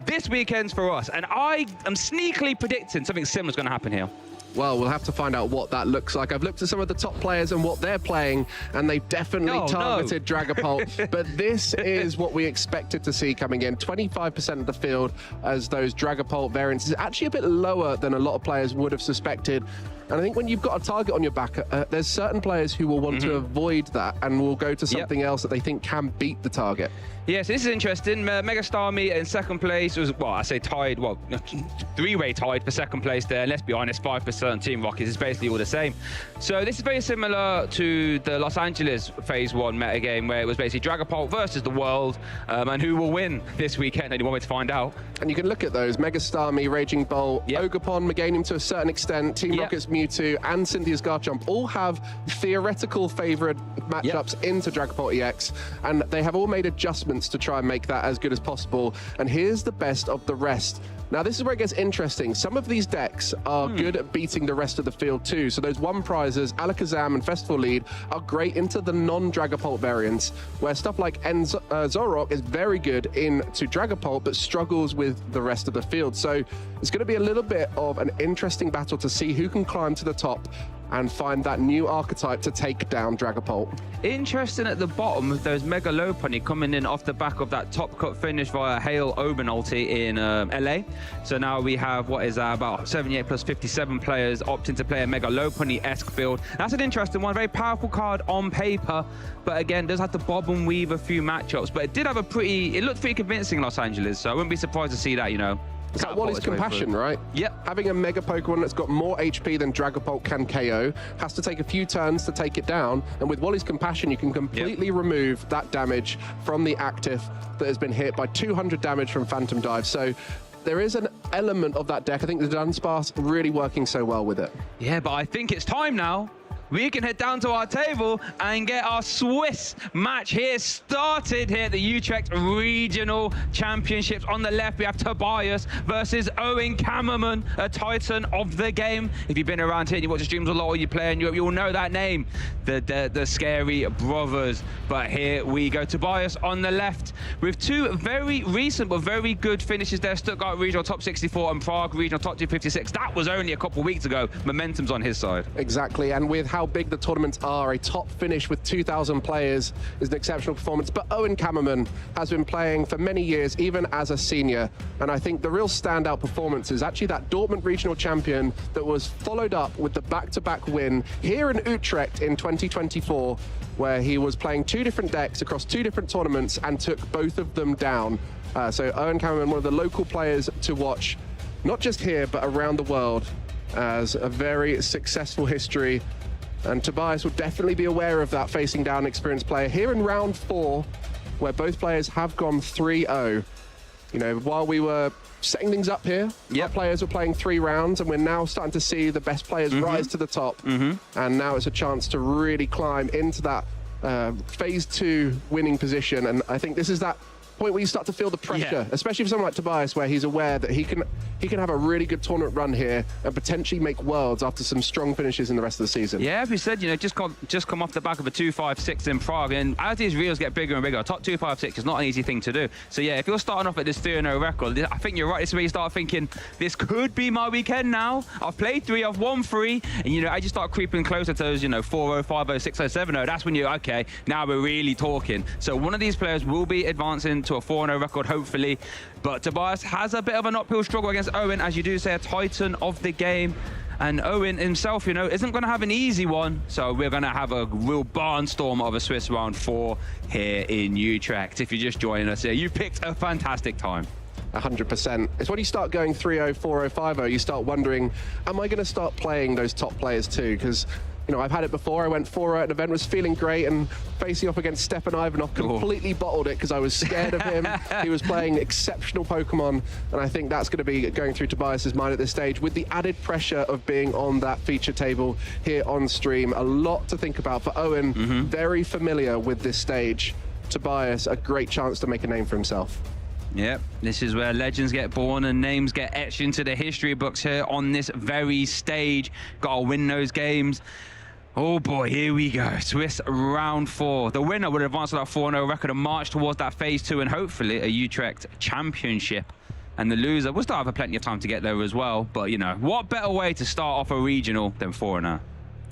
This weekend's for us. And I am sneakily predicting something similar is going to happen here. Well, we'll have to find out what that looks like. I've looked at some of the top players and what they're playing, and they've definitely targeted Dragapult. But this is what we expected to see coming in. 25% of the field as those Dragapult variants is actually a bit lower than a lot of players would have suspected. And I think when you've got a target on your back, there's certain players who will want to avoid that and will go to something else that they think can beat the target. Yes, this is interesting. Megastar Meter in second place was, well, I say tied, well, three-way tied for second place there. And let's be honest, 5% Team Rockets is basically all the same. So this is very similar to the Los Angeles Phase 1 metagame, where it was basically Dragapult versus the world, and who will win this weekend. And you want me to find out? And you can look at those. Megastar Me, Raging Bolt, Ogerpon, Meganium to a certain extent, Team Rocket's Mewtwo, and Cynthia's Garchomp all have theoretical favored matchups into Dragapult EX, and they have all made adjustments to try and make that as good as possible. And here's the best of the rest. Now, this is where it gets interesting. Some of these decks are good at beating the rest of the field too. So those one prizes, Alakazam and Festival Lead, are great into the non-Dragapult variants, where stuff like Zoroark is very good into Dragapult, but struggles with the rest of the field. So it's going to be a little bit of an interesting battle to see who can climb to the top and find that new archetype to take down Dragapult. Interesting at the bottom, there's Mega Lopunny coming in off the back of that top cut finish via Hale Oben ulti in LA. So now we have, what is that, about 78 plus 57 players opting to play a Mega Lopunny-esque build. That's an interesting one, very powerful card on paper, but again, does have to bob and weave a few matchups. But it did have it looked pretty convincing in Los Angeles, so I wouldn't be surprised to see that, you know. It's like Wally's Compassion, right? Yep. Having a Mega Pokemon that's got more HP than Dragapult can KO, has to take a few turns to take it down, and with Wally's Compassion, you can completely remove that damage from the active that has been hit by 200 damage from Phantom Dive. So there is an element of that deck. I think the Dunsparce really working so well with it. Yeah, but I think it's time now. We can head down to our table and get our Swiss match here started here at the Utrecht Regional Championships. On the left, we have Tobias versus Owen Kammerman, a titan of the game. If you've been around here and you watch the streams a lot or you play in Europe, you'll know that name, the Scary Brothers. But here we go. Tobias on the left with two very recent but very good finishes there. Stuttgart Regional Top 64 and Prague Regional Top 256. That was only a couple of weeks ago. Momentum's on his side. Exactly, and with how big the tournaments are, a top finish with 2,000 players is an exceptional performance. But Owen Kammerman has been playing for many years, even as a senior. And I think the real standout performance is actually that Dortmund Regional Champion that was followed up with the back-to-back win here in Utrecht in 2024, where he was playing two different decks across two different tournaments and took both of them down. So Owen Kammerman, one of the local players to watch, not just here, but around the world, as a very successful history. And Tobias will definitely be aware of that, facing down an experienced player here in round 4, where both players have gone 3-0. You know, while we were setting things up here, our players were playing 3 rounds, and we're now starting to see the best players rise to the top. And now it's a chance to really climb into that phase 2 winning position. And I think this is that point where you start to feel the pressure, especially for someone like Tobias, where he's aware that he can have a really good tournament run here and potentially make worlds after some strong finishes in the rest of the season. Yeah, as we said, you know, just come off the back of a 2.56 in Prague, and as these reels get bigger and bigger, a top 2.56 is not an easy thing to do. So yeah, if you're starting off at this 3-0 record, I think you're right. This is where you start thinking, this could be my weekend now. I've played 3, I've won 3, and you know, as you start creeping closer to those, you know, 4-0, 5-0, 6-0, 7-0, that's when you're okay. Now we're really talking. So one of these players will be advancing to a 4-0 record, hopefully. But Tobias has a bit of an uphill struggle against Owen, as you do say, a titan of the game. And Owen himself, you know, isn't going to have an easy one. So we're going to have a real barnstorm of a Swiss round 4 here in Utrecht. If you're just joining us here, you picked a fantastic time. 100%. It's when you start going 3-0, 4-0, 5-0, you start wondering, am I going to start playing those top players too? Because, you know, I've had it before. I went 4-0 at an event, was feeling great, and facing off against Stepan Ivanov, completely bottled it because I was scared of him. He was playing exceptional Pokemon, and I think that's going to be going through Tobias's mind at this stage, with the added pressure of being on that feature table here on stream. A lot to think about for Owen. Very familiar with this stage. Tobias, a great chance to make a name for himself. Yep, this is where legends get born and names get etched into the history books here on this very stage. Got to win those games. Oh boy, here we go. Swiss round 4. The winner would advance to that 4-0 record and march towards that phase 2 and hopefully a Utrecht Championship. And the loser will still have plenty of time to get there as well. But you know, what better way to start off a regional than 4-0?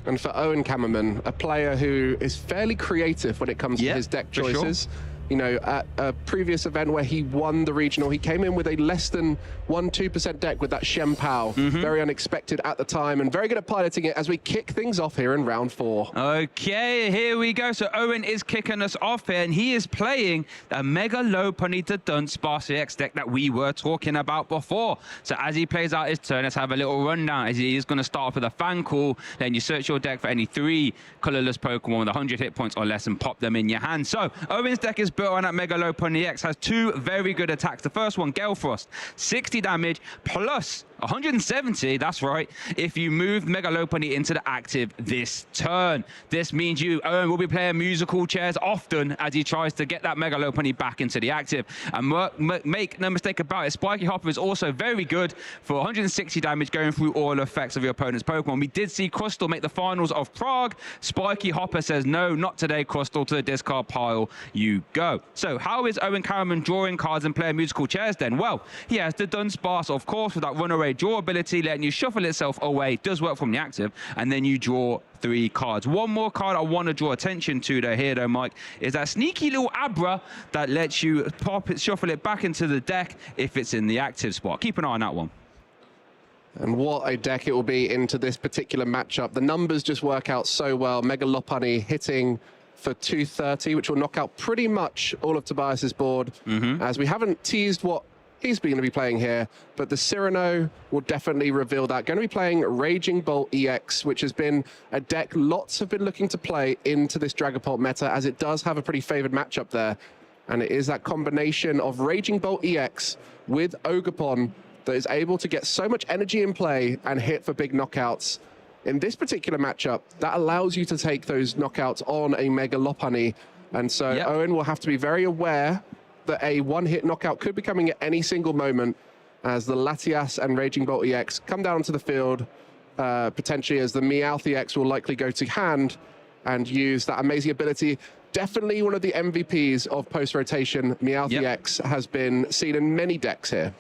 And for Owen Kammerman, a player who is fairly creative when it comes to his deck choices. Sure. You know, at a previous event where he won the regional, he came in with a less than 1-2% deck with that Shen Pao. Very unexpected at the time and very good at piloting it as we kick things off here in round 4. Okay, here we go. So Owen is kicking us off here, and he is playing the Mega Low Pony to Dunsparce EX deck that we were talking about before. So as he plays out his turn, let's have a little rundown. As he is going to start off with a Fan Call, then you search your deck for any 3 colorless Pokemon with 100 hit points or less and pop them in your hand. So Owen's deck is built on that Mega Low Pony X, has 2 very good attacks. The first one, Gale Frost, 60 damage plus 170, that's right, if you move Mega Lopunny into the active this turn. This means Owen will be playing musical chairs often as he tries to get that Mega Lopunny back into the active. And make no mistake about it, Spiky Hopper is also very good for 160 damage going through all effects of your opponent's Pokemon. We did see Crystal make the finals of Prague. Spiky Hopper says, no, not today, Crystal, to the discard pile you go. So how is Owen Kammerman drawing cards and playing musical chairs then? Well, he has the Dunsparce, of course, with that runaway draw ability, letting you shuffle itself away. It does work from the active, and then you draw 3 cards. One more card I want to draw attention to though, Mike, is that sneaky little Abra that lets you pop it, shuffle it back into the deck if it's in the active spot. Keep an eye on that one. And what a deck it will be into this particular matchup. The numbers just work out so well. Mega Lopunny hitting for 230, which will knock out pretty much all of Tobias's board, as we haven't teased what he's going to be playing here, but the Cyrano will definitely reveal that. Going to be playing Raging Bolt EX, which has been a deck lots have been looking to play into this Dragapult meta, as it does have a pretty favored matchup there. And it is that combination of Raging Bolt EX with Ogerpon that is able to get so much energy in play and hit for big knockouts. In this particular matchup, that allows you to take those knockouts on a Mega Lopunny. And so Owen will have to be very aware that a one-hit knockout could be coming at any single moment, as the Latias and Raging Bolt EX come down onto the field, potentially as the Meowth EX will likely go to hand and use that amazing ability. Definitely one of the MVPs of post-rotation. Meowth EX has been seen in many decks here.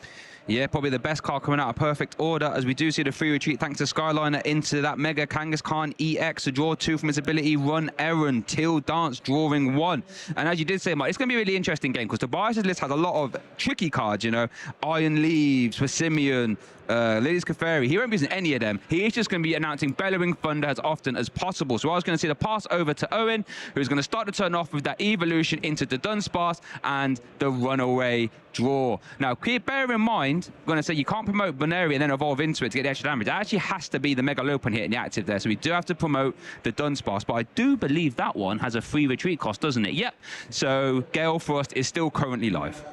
Yeah, probably the best card coming out of perfect order, as we do see the free retreat thanks to Skyliner into that Mega Kangaskhan EX to draw 2 from his ability Run Errand, Till Dance drawing 1. And as you did say, Mike, it's going to be a really interesting game because Tobias' list has a lot of tricky cards, you know, Iron Leaves for Simeon, Lili's Clefairy. He won't be using any of them. He is just going to be announcing Bellowing Thunder as often as possible. So I was going to see the pass over to Owen, who's going to start to turn off with that evolution into the Dunsparce and the runaway draw. Now, bear in mind, I'm going to say you can't promote Boneri and then evolve into it to get the extra damage. It actually has to be the Mega Lopunny hitting the active there. So we do have to promote the Dunsparce. But I do believe that one has a free retreat cost, doesn't it? Yep. So Gale Frost is still currently live.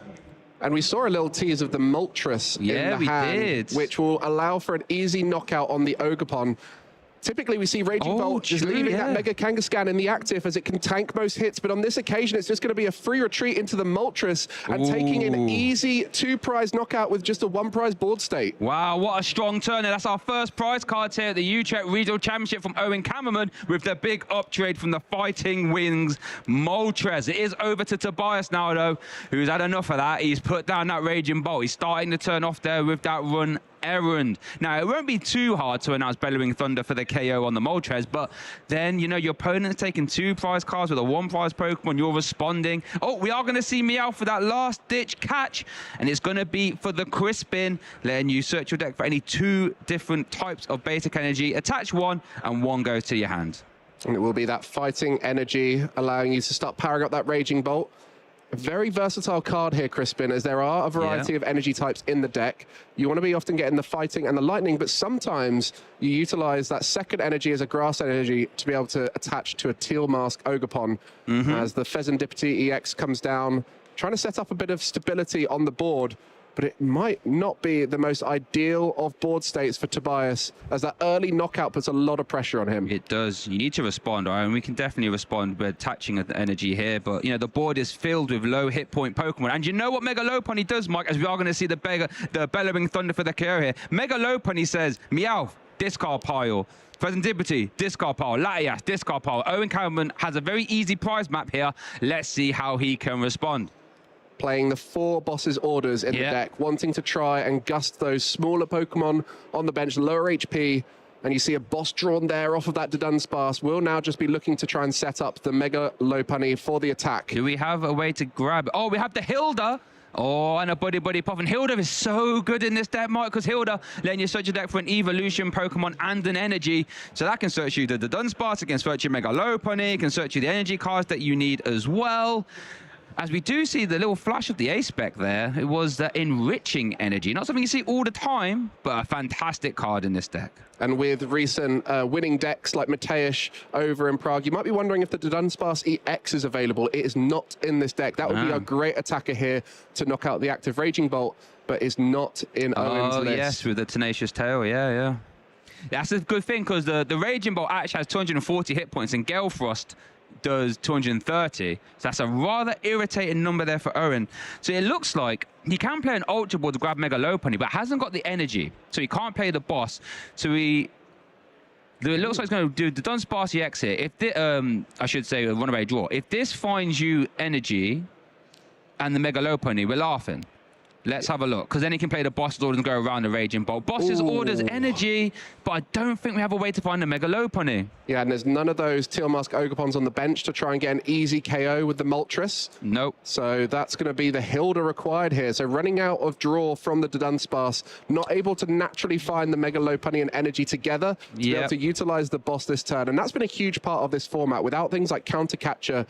And we saw a little tease of the Moltres in the hand, which will allow for an easy knockout on the Ogerpon. Typically, we see Raging Bolt just leaving that Mega Kangaskhan in the active as it can tank most hits, but on this occasion, it's just going to be a free retreat into the Moltres and taking an easy 2-prize knockout with just a 1-prize board state. Wow, what a strong turn. And that's our first prize cards here at the Utrecht Regional Championship from Owen Kammerman with the big uptrade from the Fighting Wings Moltres. It is over to Tobias now, though, who's had enough of that. He's put down that Raging Bolt. He's starting to turn off there with that run errand. Now, it won't be too hard to announce Bellowing Thunder for the KO on the Moltres, but then, you know, your opponent's taking 2 prize cards with a 1-prize Pokemon. You're responding. Oh, we are going to see Meowth for that last-ditch catch, and it's going to be for the Crispin, letting you search your deck for any 2 different types of basic energy. Attach 1, and 1 goes to your hand. And it will be that fighting energy, allowing you to start powering up that Raging Bolt. A very versatile card here, Crispin, as there are a variety of energy types in the deck. You want to be often getting the fighting and the lightning, but sometimes you utilize that second energy as a grass energy to be able to attach to a Teal Mask Ogerpon as the Pheasantipity EX comes down, trying to set up a bit of stability on the board. But it might not be the most ideal of board states for Tobias, as that early knockout puts a lot of pressure on him. It does. You need to respond, right? And we can definitely respond by attaching the energy here. But, you know, the board is filled with low hit point Pokemon. And you know what Mega Lopunny does, Mike, as we are going to see the Bellowing Thunder for the KO here. Mega Lopunny says, Meowth, discard pile. Pheasantipity, discard pile. Latias, discard pile. Owen Kammerman has a very easy prize map here. Let's see how he can respond. Playing the 4 bosses orders in the deck, wanting to try and gust those smaller Pokemon on the bench, lower HP, and you see a boss drawn there off of that Dudunsparce. We'll now just be looking to try and set up the Mega Lopunny for the attack. Do we have a way to grab? Oh, we have the Hilda. Oh, and a Buddy Puff. And Hilda is so good in this deck, Mike, because Hilda letting you search your deck for an evolution Pokemon and an energy. So that can search you the Dudunsparce, it can search your Mega Lopunny, it can search you the energy cards that you need as well. As we do see the little flash of the A-Spec there, it was the enriching energy. Not something you see all the time, but a fantastic card in this deck. And with recent winning decks like Mateusz over in Prague, you might be wondering if the Dudunsparce EX is available. It is not in this deck. That would be a great attacker here to knock out the active Raging Bolt, but is not in Owen's list. Oh, yes, with the Tenacious Tail, yeah. That's a good thing, because the Raging Bolt actually has 240 hit points, and Gale Frost does 230. So that's a rather irritating number there for Owen. So it looks like he can play an Ultra Ball to grab Mega Lopunny, but hasn't got the energy. So he can't play the boss. So it looks like he's going to do the Dudunsparce EX here. If I should say a runaway draw. If this finds you energy and the Mega Lopunny, we're laughing. Let's have a look, because then he can play the boss's orders and go around the Raging Bolt. Boss's orders energy, but I don't think we have a way to find the Mega Lopunny. Yeah, and there's none of those Teal Mask Ogerpons on the bench to try and get an easy KO with the Moltres. Nope. So that's going to be the Hilda required here. So running out of draw from the Dudunsparce, not able to naturally find the Mega Lopunny and energy together to be able to utilize the boss this turn. And that's been a huge part of this format. Without things like Counter Catcher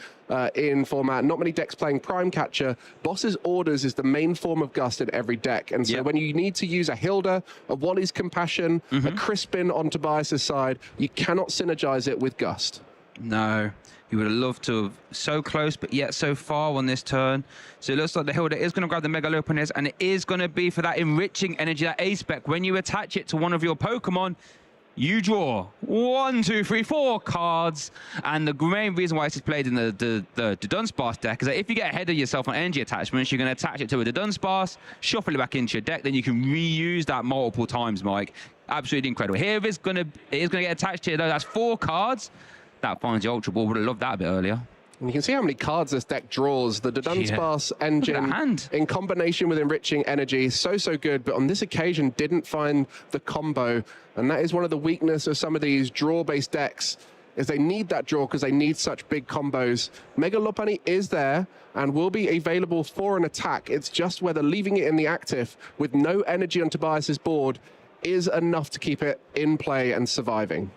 in format, not many decks playing Prime Catcher, boss's orders is the main form of Gust in every deck. And so when you need to use a Hilda, a Wally's Compassion, a Crispin on Tobias's side, you cannot synergize it with Gust. No, you would have loved to have so close, but yet so far on this turn. So it looks like the Hilda is going to grab the Mega Lopunny, and it is going to be for that enriching energy, that A-Spec. When you attach it to one of your Pokemon, you draw 1, 2, 3, 4 cards. And the main reason why this is played in the Dudunsparce deck is that if you get ahead of yourself on energy attachments, you're going to attach it to a Dudunsparce, shuffle it back into your deck, then you can reuse that multiple times, Mike. Absolutely incredible. Here it is going to get attached here, though. That's 4 cards. That finds the Ultra Ball. Would have loved that a bit earlier. And you can see how many cards this deck draws. The Dudunsparce engine in combination with enriching energy, so good, but on this occasion didn't find the combo. And that is one of the weaknesses of some of these draw-based decks, is they need that draw because they need such big combos. Mega Lopunny is there and will be available for an attack. It's just whether leaving it in the active with no energy on Tobias's board is enough to keep it in play and surviving.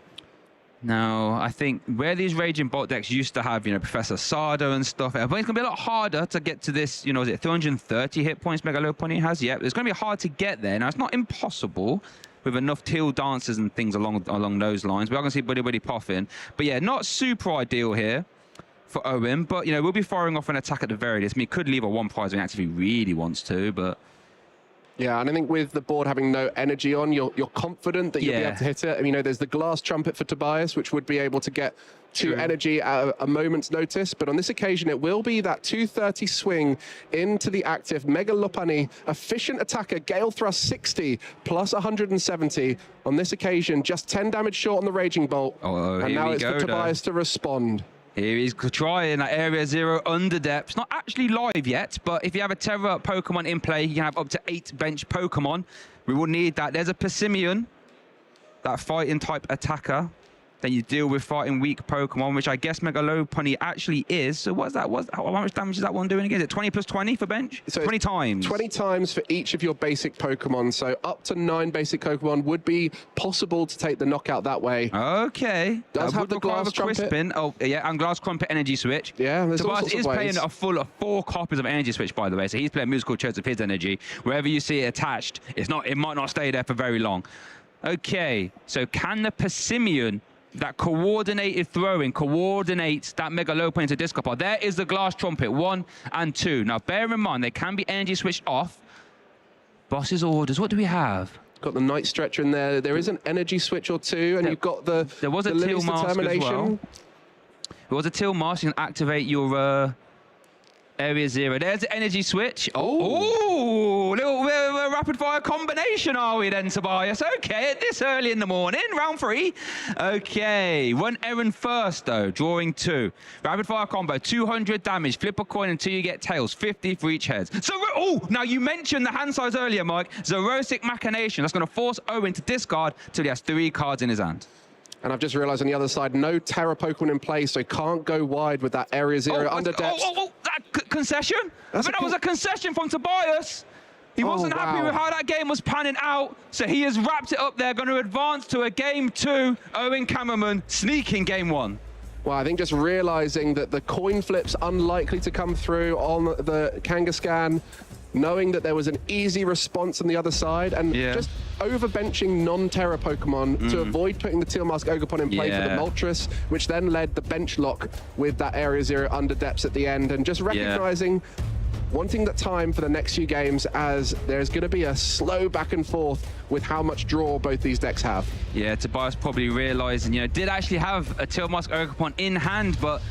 Now, I think where these Raging Bolt decks used to have, Professor Sardo and stuff, I think it's going to be a lot harder to get to this, is it 330 hit points Mega Lopunny has? Yeah, it's going to be hard to get there. Now, it's not impossible with enough Teal Dancers and things along those lines. We are going to see Buddy Puffin. But yeah, not super ideal here for Owen, but, we'll be firing off an attack at the very least. I mean, he could leave a 1 prize inactive if he really wants to, but... Yeah, and I think with the board having no energy on, you're confident that you'll be able to hit it. I mean, there's the glass trumpet for Tobias, which would be able to get to energy at a moment's notice. But on this occasion, it will be that 230 swing into the active Mega Lopunny, efficient attacker, Gale Thrust 60 plus 170. On this occasion, just 10 damage short on the Raging Bolt. And now it's for Tobias to respond. Here he's trying that Area 0 under depths. Not actually live yet, but if you have a Terra Pokemon in play, you can have up to 8 bench Pokemon. We will need that. There's a Persimmon, that fighting type attacker. Then you deal with fighting weak Pokemon, which I guess Mega Lopunny actually is. So what's that? How much damage is that one doing again? Is it 20 plus 20 for bench? So 20 times. 20 times for each of your basic Pokemon. So up to 9 basic Pokemon would be possible to take the knockout that way. Okay. Does have the glass trumpet. Crispin. Oh, yeah, and glass trumpet energy switch. Yeah, there's all sorts Tobias of is ways. playing a full of 4 copies of energy switch, by the way. So he's playing musical chairs of his energy. Wherever you see it attached, it might not stay there for very long. Okay, so can the Persimmon, that coordinated throwing, coordinates that Mega Lopunny into Disc Pod? There is the glass trumpet, 1 and 2. Now, bear in mind, they can be energy switched off. Boss's orders, what do we have? Got the Night Stretcher in there. There is an energy switch or 2, and you've got the There was a Teal Mask as well. There was a Teal Mask. You can activate your Area 0. There's the energy switch. Oh, little bit of a rapid fire combination, are we then, Tobias? Okay, this early in the morning, round 3. Okay, one errand first though, drawing 2. Rapid fire combo, 200 damage. Flip a coin until you get tails, 50 for each head. So, now you mentioned the hand size earlier, Mike. Zerosic Machination. That's going to force Owen to discard till he has 3 cards in his hand. And I've just realized on the other side, no Terra Pokemon in play, so he can't go wide with that Area 0 under depths. That concession? I think that was a concession from Tobias. He wasn't happy with how that game was panning out, so he has wrapped it up there, going to advance to a game 2. Owen Cameraman sneaking game 1. Well, I think just realizing that the coin flip's unlikely to come through on the Kangaskhan, knowing that there was an easy response on the other side, and just overbenching non-Terra Pokemon to avoid putting the Teal Mask Ogerpon in play for the Moltres, which then led the bench lock with that Area 0 under depths at the end, and just recognizing wanting that time for the next few games, as there's going to be a slow back and forth with how much draw both these decks have. Yeah, Tobias probably realizing, did actually have a Teal Mask Ogerpon in hand, but,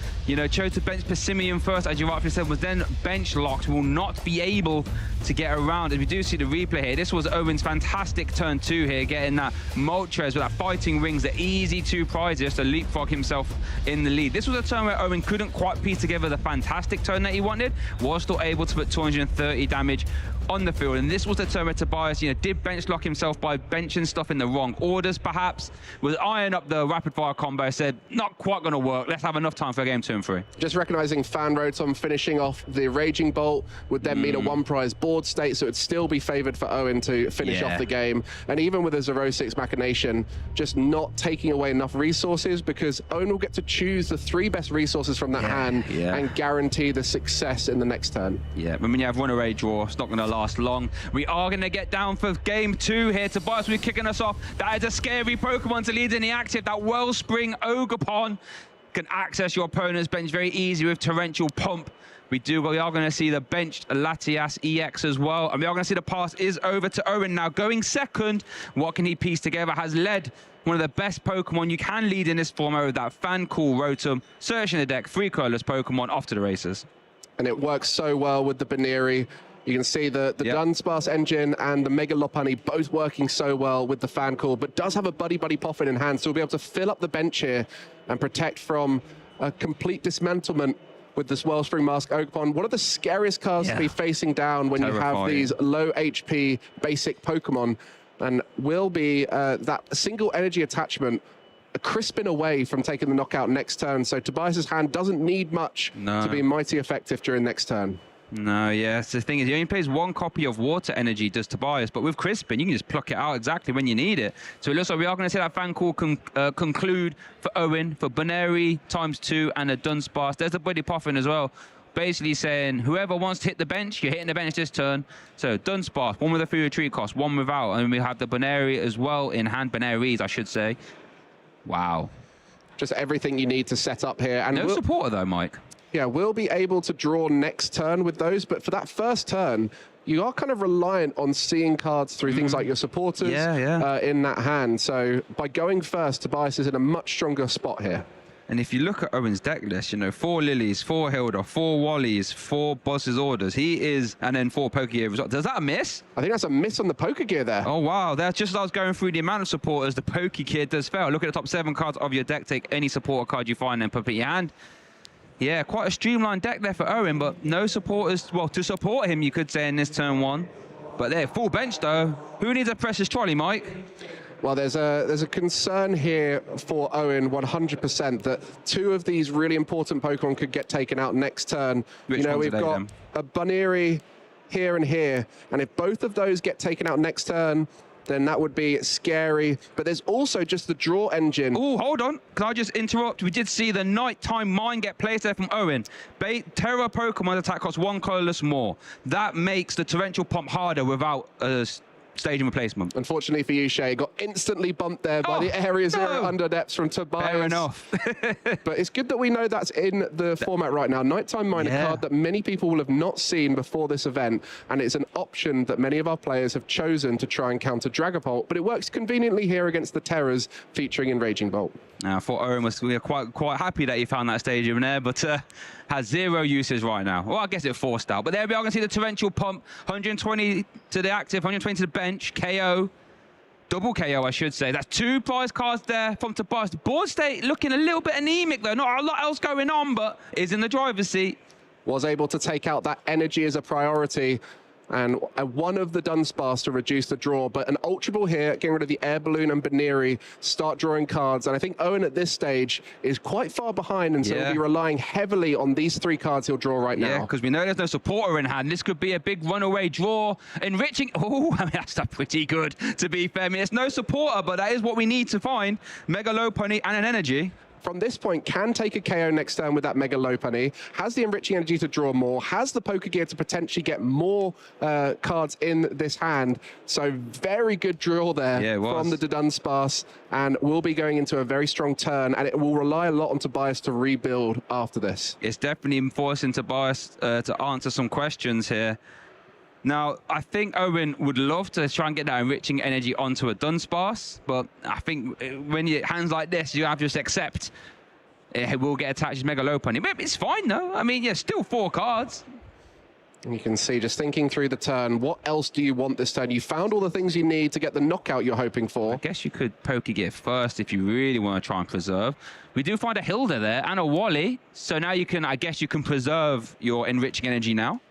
chose to bench Persimmon first, as you rightfully said, was then bench locked, will not be able to get around. As we do see the replay here, this was Owen's fantastic turn 2 here, getting that Moltres with that Fighting Rings, the easy 2 prizes to leapfrog himself in the lead. This was a turn where Owen couldn't quite piece together the fantastic turn that he wanted, was still able to put 230 damage on the field, and this was the turn where Tobias, did bench lock himself by benching stuff in the wrong orders, perhaps, was eyeing up the rapid fire combo, said, not quite going to work, let's have enough time for game 2 and 3. Just recognizing Fan Rotom finishing off the Raging Bolt would then mean a 1 prize board state, so it'd still be favored for Owen to finish off the game. And even with a Zerosic Machination, just not taking away enough resources, because Owen will get to choose the 3 best resources from that hand and guarantee the success in the next turn. Yeah, but when you have runaway draw, it's not going to last long. We are going to get down for game 2 here. Tobias will be kicking us off. That is a scary Pokemon to lead in the active. That Wellspring Ogerpon can access your opponent's bench very easy with Torrential Pump. We are going to see the benched Latias EX as well. And we are going to see the pass is over to Owen now. Going second, what can he piece together? Has led one of the best Pokemon you can lead in this format with that Fan Cool Rotom. Searching the deck, 3 colorless Pokemon off to the races. And it works so well with the Baneri. You can see the Dunsparce engine and the Mega Lopunny both working so well with the Fan Call, but does have a Buddy Poffin in hand, so we'll be able to fill up the bench here and protect from a complete dismantlement with this Wellspring Mask Ogerpon. One of the scariest cards to be facing down when you have these low HP basic Pokemon, and will be that single energy attachment a Crispin away from taking the knockout next turn. So Tobias's hand doesn't need much to be mighty effective during next turn. No, yes. The thing is, he only plays 1 copy of Water Energy, does Tobias, but with Crispin, you can just pluck it out exactly when you need it. So it looks like we are going to see that Fan Call conclude for Owen, for Baneri ×2 and a Dunsparce. There's the Buddy Poffin as well. Basically saying, whoever wants to hit the bench, you're hitting the bench this turn. So Dunsparce, 1 with a free retreat cost, 1 without. And we have the Baneri as well in hand, Baneris, I should say. Wow. Just everything you need to set up here. And no supporter though, Mike. Yeah, we'll be able to draw next turn with those, but for that first turn, you are kind of reliant on seeing cards through things like your supporters in that hand. So by going first, Tobias is in a much stronger spot here. And if you look at Owen's deck list, you know, 4 Lilies, 4 Hilda, 4 Wallies, 4 Boss's Orders. He is, and then 4 Pokegear results. Does that a miss? I think that's a miss on the Pokegear there. Oh, wow. That's just as I was going through the amount of supporters, the Pokegear does fail. Look at the top 7 cards of your deck. Take any supporter card you find and put it in your hand. Yeah, quite a streamlined deck there for Owen, but no supporters. Well, to support him, you could say, in this turn 1. But they're full bench, though. Who needs a precious trolley, Mike? Well, there's a concern here for Owen, 100%, that 2 of these really important Pokemon could get taken out next turn. Which you know, ones we've are they, got then? a Bunnery here and here, and if both of those get taken out next turn, then that would be scary. But there's also just the draw engine. Oh, hold on. Can I just interrupt? We did see the Nighttime Mine get placed there from Owen. Terra Pokemon attack costs 1 colorless more. That makes the Torrential Pump harder without a stadium replacement. Unfortunately for you, Shay, got instantly bumped there by the Area Zero Underdepths from Tobias. Fair enough. But it's good that we know that's in the format right now. Nighttime Mine, a card that many people will have not seen before this event, and it's an option that many of our players have chosen to try and counter Dragapult, but it works conveniently here against the Terras featuring in Raging Bolt. I thought Owen was quite happy that he found that stadium there, but has 0 uses right now. Well, I guess it forced out. But there we are going to see the Torrential Pump, 120 to the active, 120 to the bench, KO. Double KO, I should say. That's 2 prize cards there from Tobias. The board state looking a little bit anemic, though. Not a lot else going on, but is in the driver's seat. Was able to take out that energy as a priority, and one of the Dunsparce to reduce the draw, but an Ultra Ball here, getting rid of the Air Balloon and Baneri, start drawing cards, and I think Owen at this stage is quite far behind, and so he'll be relying heavily on these 3 cards he'll draw right now. Yeah, because we know there's no supporter in hand. This could be a big runaway draw, enriching. Oh, I mean, that's pretty good, to be fair. I mean, it's no supporter, but that is what we need to find. Mega Lopunny and an energy. From this point, can take a KO next turn with that Mega Lopunny, has the Enriching Energy to draw more, has the Pokegear to potentially get more cards in this hand. So very good draw there from the Dunsparce, and will be going into a very strong turn, and it will rely a lot on Tobias to rebuild after this. It's definitely forcing Tobias to answer some questions here. Now, I think Owen would love to try and get that Enriching Energy onto a Dunsparce, but I think when you hands like this, you have to just accept it will get attached to Mega Lopunny. But it's fine, though. I mean, yeah, still 4 cards. And you can see, just thinking through the turn, what else do you want this turn? You found all the things you need to get the knockout you're hoping for. I guess you could Pokegear first if you really want to try and preserve. We do find a Hilda there and a Wally, so now you can, I guess you can preserve your Enriching Energy now.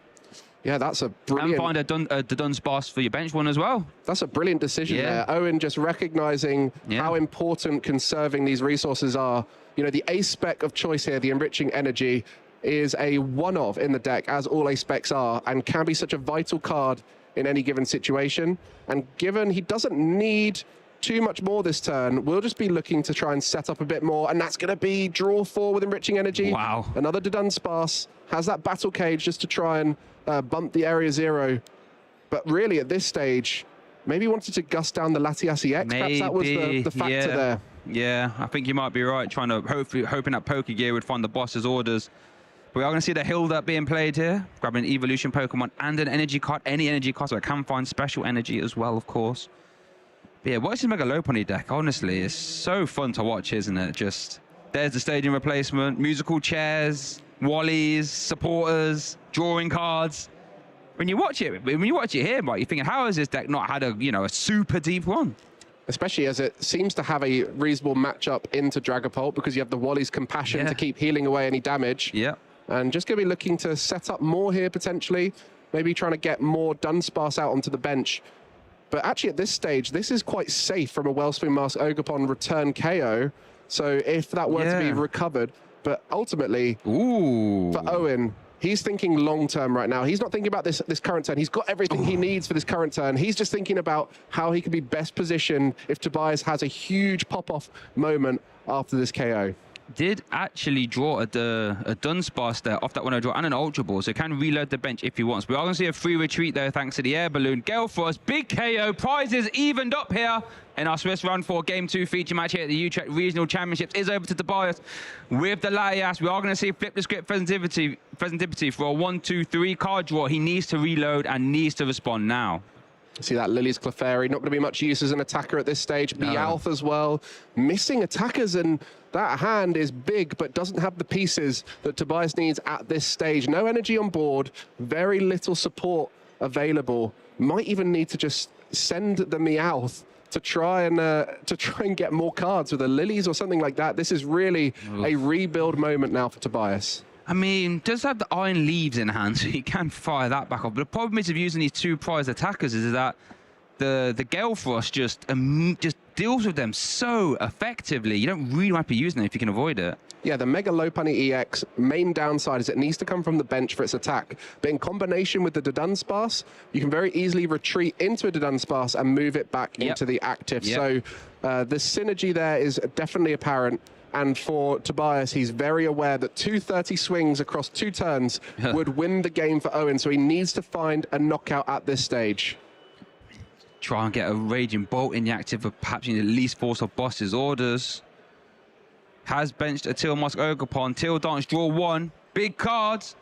Yeah, that's a brilliant... And find the Dunsparce for your bench one as well. That's a brilliant decision there. Owen just recognizing how important conserving these resources are. You know, the ace spec of choice here, the Enriching Energy, is a one-of in the deck, as all ace specs are, and can be such a vital card in any given situation. And given he doesn't need too much more this turn, we'll just be looking to try and set up a bit more, and that's going to be draw 4 with Enriching Energy. Wow. Another Dunsparce has that Battle Cage just to try and bump the Area Zero. But really, at this stage, maybe wanted to gust down the Latiasi X. Perhaps that was the factor there. Yeah, I think you might be right, trying to hoping that Pokegear would find the boss's orders. We are going to see the Hilda being played here, grabbing an Evolution Pokemon and an energy card, any energy card, so I can find special energy as well, of course. But yeah, watch this Mega Lopunny deck, honestly, it's so fun to watch, isn't it? Just, there's the stadium replacement, musical chairs, Wallies, supporters, drawing cards. When you watch it here, Mike, you're thinking, how has this deck not had a, you know, a super deep run? Especially as it seems to have a reasonable matchup into Dragapult, because you have the Wally's Compassion to keep healing away any damage. Yeah. And just going to be looking to set up more here, potentially. Maybe trying to get more Dunsparce out onto the bench. But actually, at this stage, this is quite safe from a Wellspring Mask Ogerpon return KO. So if that were to be recovered, but ultimately, for Owen, he's thinking long-term right now. He's not thinking about this current turn. He's got everything he needs for this current turn. He's just thinking about how he can be best positioned if Tobias has a huge pop-off moment after this KO. did actually draw a Dunsparce there off that 1-0 draw and an Ultra Ball, so can reload the bench if he wants. We are going to see a free retreat though, thanks to the Air Balloon. Gale Frost, big KO, prizes evened up here in our Swiss Run 4 Game 2 feature match here at the Utrecht Regional Championships. Is over to Tobias with the Latias. We are going to see flip the script presentivity for a 1-2-3 card draw. He needs to reload and needs to respond now. See that Lily's Clefairy, not going to be much use as an attacker at this stage. No. Meowth as well, missing attackers, and that hand is big, but doesn't have the pieces that Tobias needs at this stage. No energy on board, very little support available. Might even need to just send the Meowth to try and get more cards with the Lilies or something like that. This is really a rebuild moment now for Tobias. I mean, does have the Iron Leaves in hand, so he can fire that back off. But the problem is of using these two prized attackers is that the Gale Frost just deals with them so effectively. You don't really want to be using it if you can avoid it. Yeah, the Mega Lopunny EX, main downside is it needs to come from the bench for its attack. But in combination with the Dunsparce, you can very easily retreat into a Dunsparce and move it back into the active. So the synergy there is definitely apparent. And for Tobias, he's very aware that 230 swings across 2 turns would win the game for Owen. So he needs to find a knockout at this stage. Try and get a Raging Bolt in the active, or perhaps you need at least force off Boss's orders. Has benched a Tilmask Ogerpon. Till Dance, draw 1. Big cards.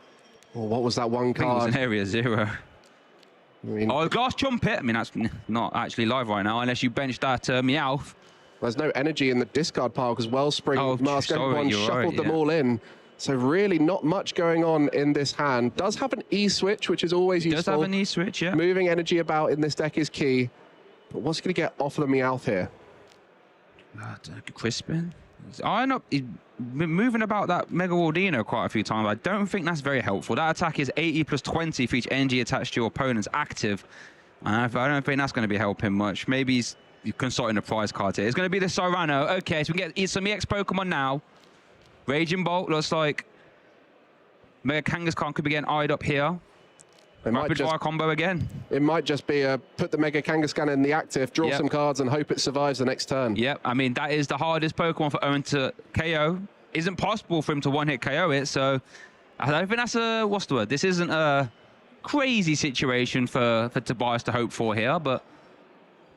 Well, what was that one card? I think it was an Area 0. I mean, oh, Glass Trumpet. I mean, that's not actually live right now, unless you bench that Meowth. There's no energy in the discard pile because Wellspring, Mask Ogerpon shuffled them all in. So really not much going on in this hand. Does have an E-switch, which is always useful. Does have an E-switch, yeah. Moving energy about in this deck is key. But what's he going to get off of the Meowth here? Crispin. He's been moving about that Mega Wardino quite a few times. I don't think that's very helpful. That attack is 80 plus 20 for each energy attached to your opponent's active. I don't think that's going to be helping much. Maybe he's consulting the prize card here. It's going to be the Cyrano. Okay, so we can get some EX Pokemon now. Raging Bolt looks like Mega Kangaskhan could be getting eyed up here. Rapid fire combo again. It might just be put the Mega Kangaskhan in the active, draw some cards, and hope it survives the next turn. Yep, I mean, that is the hardest Pokemon for Owen to KO. Isn't possible for him to one-hit KO it, so I don't think that's a, what's the word? This isn't a crazy situation for Tobias to hope for here, but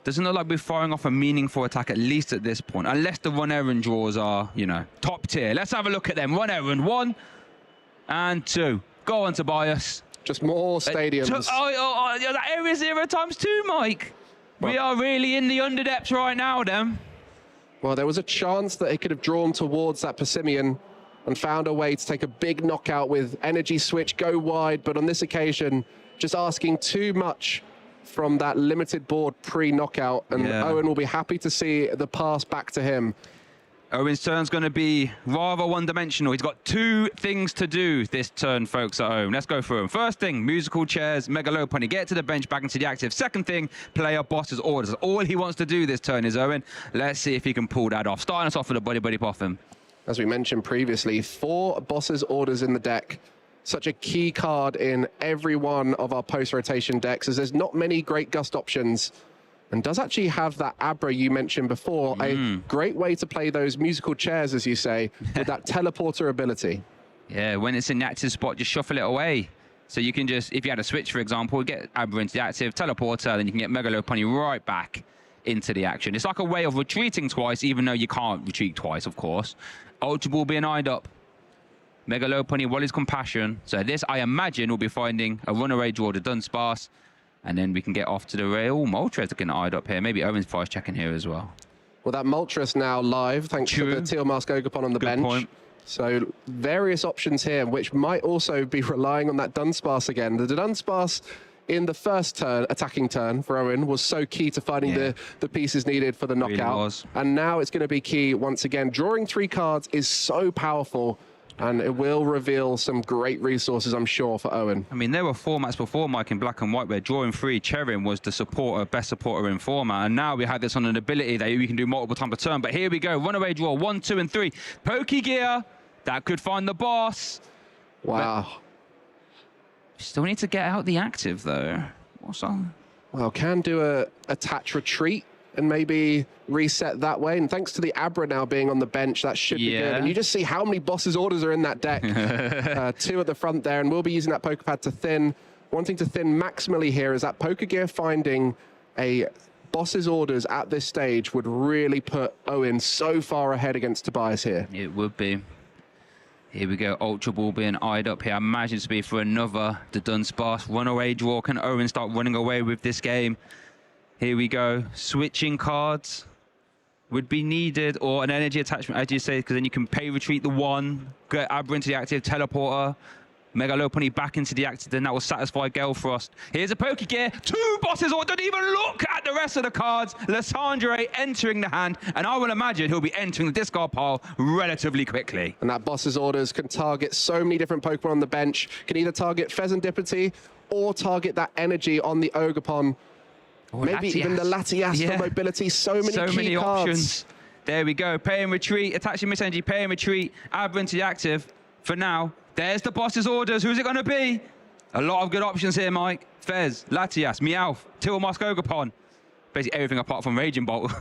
doesn't look like we're firing off a meaningful attack, at least at this point, unless the run errand draws are, you know, top tier. Let's have a look at them. Run errand, 1 and 2. Go on, Tobias. Just more stadiums. That Area 0 times 2, Mike. We are really in the underdepths right now, then. Well, there was a chance that he could have drawn towards that Persimmon and found a way to take a big knockout with energy switch, go wide, but on this occasion, just asking too much from that limited board pre-knockout, and Owen will be happy to see the pass back to him. Owen's turn's going to be rather one-dimensional. He's got 2 things to do this turn, folks, at home. Let's go through them. First thing, musical chairs, Mega Lopunny. Get to the bench, back into the active. Second thing, player Boss's orders. All he wants to do this turn is Owen. Let's see if he can pull that off. Starting us off with a Buddy Poffin. As we mentioned previously, 4 Boss's orders in the deck. Such a key card in every one of our post-rotation decks, as there's not many great gust options. And does actually have that Abra you mentioned before, a great way to play those musical chairs, as you say, with that teleporter ability. Yeah, when it's in the active spot, just shuffle it away. So you can just, if you had a switch, for example, get Abra into the active, teleporter, then you can get Mega Lopunny right back into the action. It's like a way of retreating twice, even though you can't retreat twice, of course. Ultra Ball being eyed up. Mega Lopunny, Wally's Compassion. So this, I imagine, will be finding a runaway draw to Dunsparce. And then we can get off to the rail. Moltres looking eyed up here. Maybe Owen's price checking here as well. Well, that Moltres now live, thanks to the Tilmask Ogerpon on the bench. Point. So various options here, which might also be relying on that Dunsparce again. The Dunsparce in the first turn, attacking turn for Owen, was so key to finding the pieces needed for the knockout. Really was. And now it's going to be key once again. Drawing 3 cards is so powerful. And it will reveal some great resources, I'm sure, for Owen. I mean, there were formats before, Mike, in black and white, where drawing 3 Cherin was the supporter, best supporter in format. And now we have this on an ability that we can do multiple times per turn. But here we go. Runaway draw, 1, 2, and 3. Pokegear, that could find the boss. Wow. But still need to get out the active, though. What's on? Well, can do a attach retreat and maybe reset that way. And thanks to the Abra now being on the bench, that should be good. And you just see how many boss's orders are in that deck. 2 at the front there, and we'll be using that poker pad to thin. Wanting to thin maximally here is that Poker Gear finding a boss's orders at this stage would really put Owen so far ahead against Tobias here. It would be. Here we go, Ultra Ball being eyed up here. I imagine to be for another the Dunsparce runaway draw. Can Owen start running away with this game? Here we go, switching cards would be needed, or an energy attachment, as you say, because then you can pay retreat the 1, get Abra into the active, teleporter, Mega Lopunny back into the active, then that will satisfy Gelfrost. Here's a Poké Gear, 2 bosses, or don't even look at the rest of the cards. Lysandre entering the hand, and I will imagine he'll be entering the discard pile relatively quickly. And that boss's orders can target so many different Pokemon on the bench, can either target Pheasantipity or target that energy on the Ogerpon. Or maybe Latias. even the Latias for mobility, so many cards. Options. There we go, pay and retreat, attaching Miss Energy, pay and retreat, Abra into the active. For now, there's the boss's orders. Who's it going to be? A lot of good options here, Mike. Fez, Latias, Meowth, Tilmask, Ogerpon. Basically everything apart from Raging Bolt.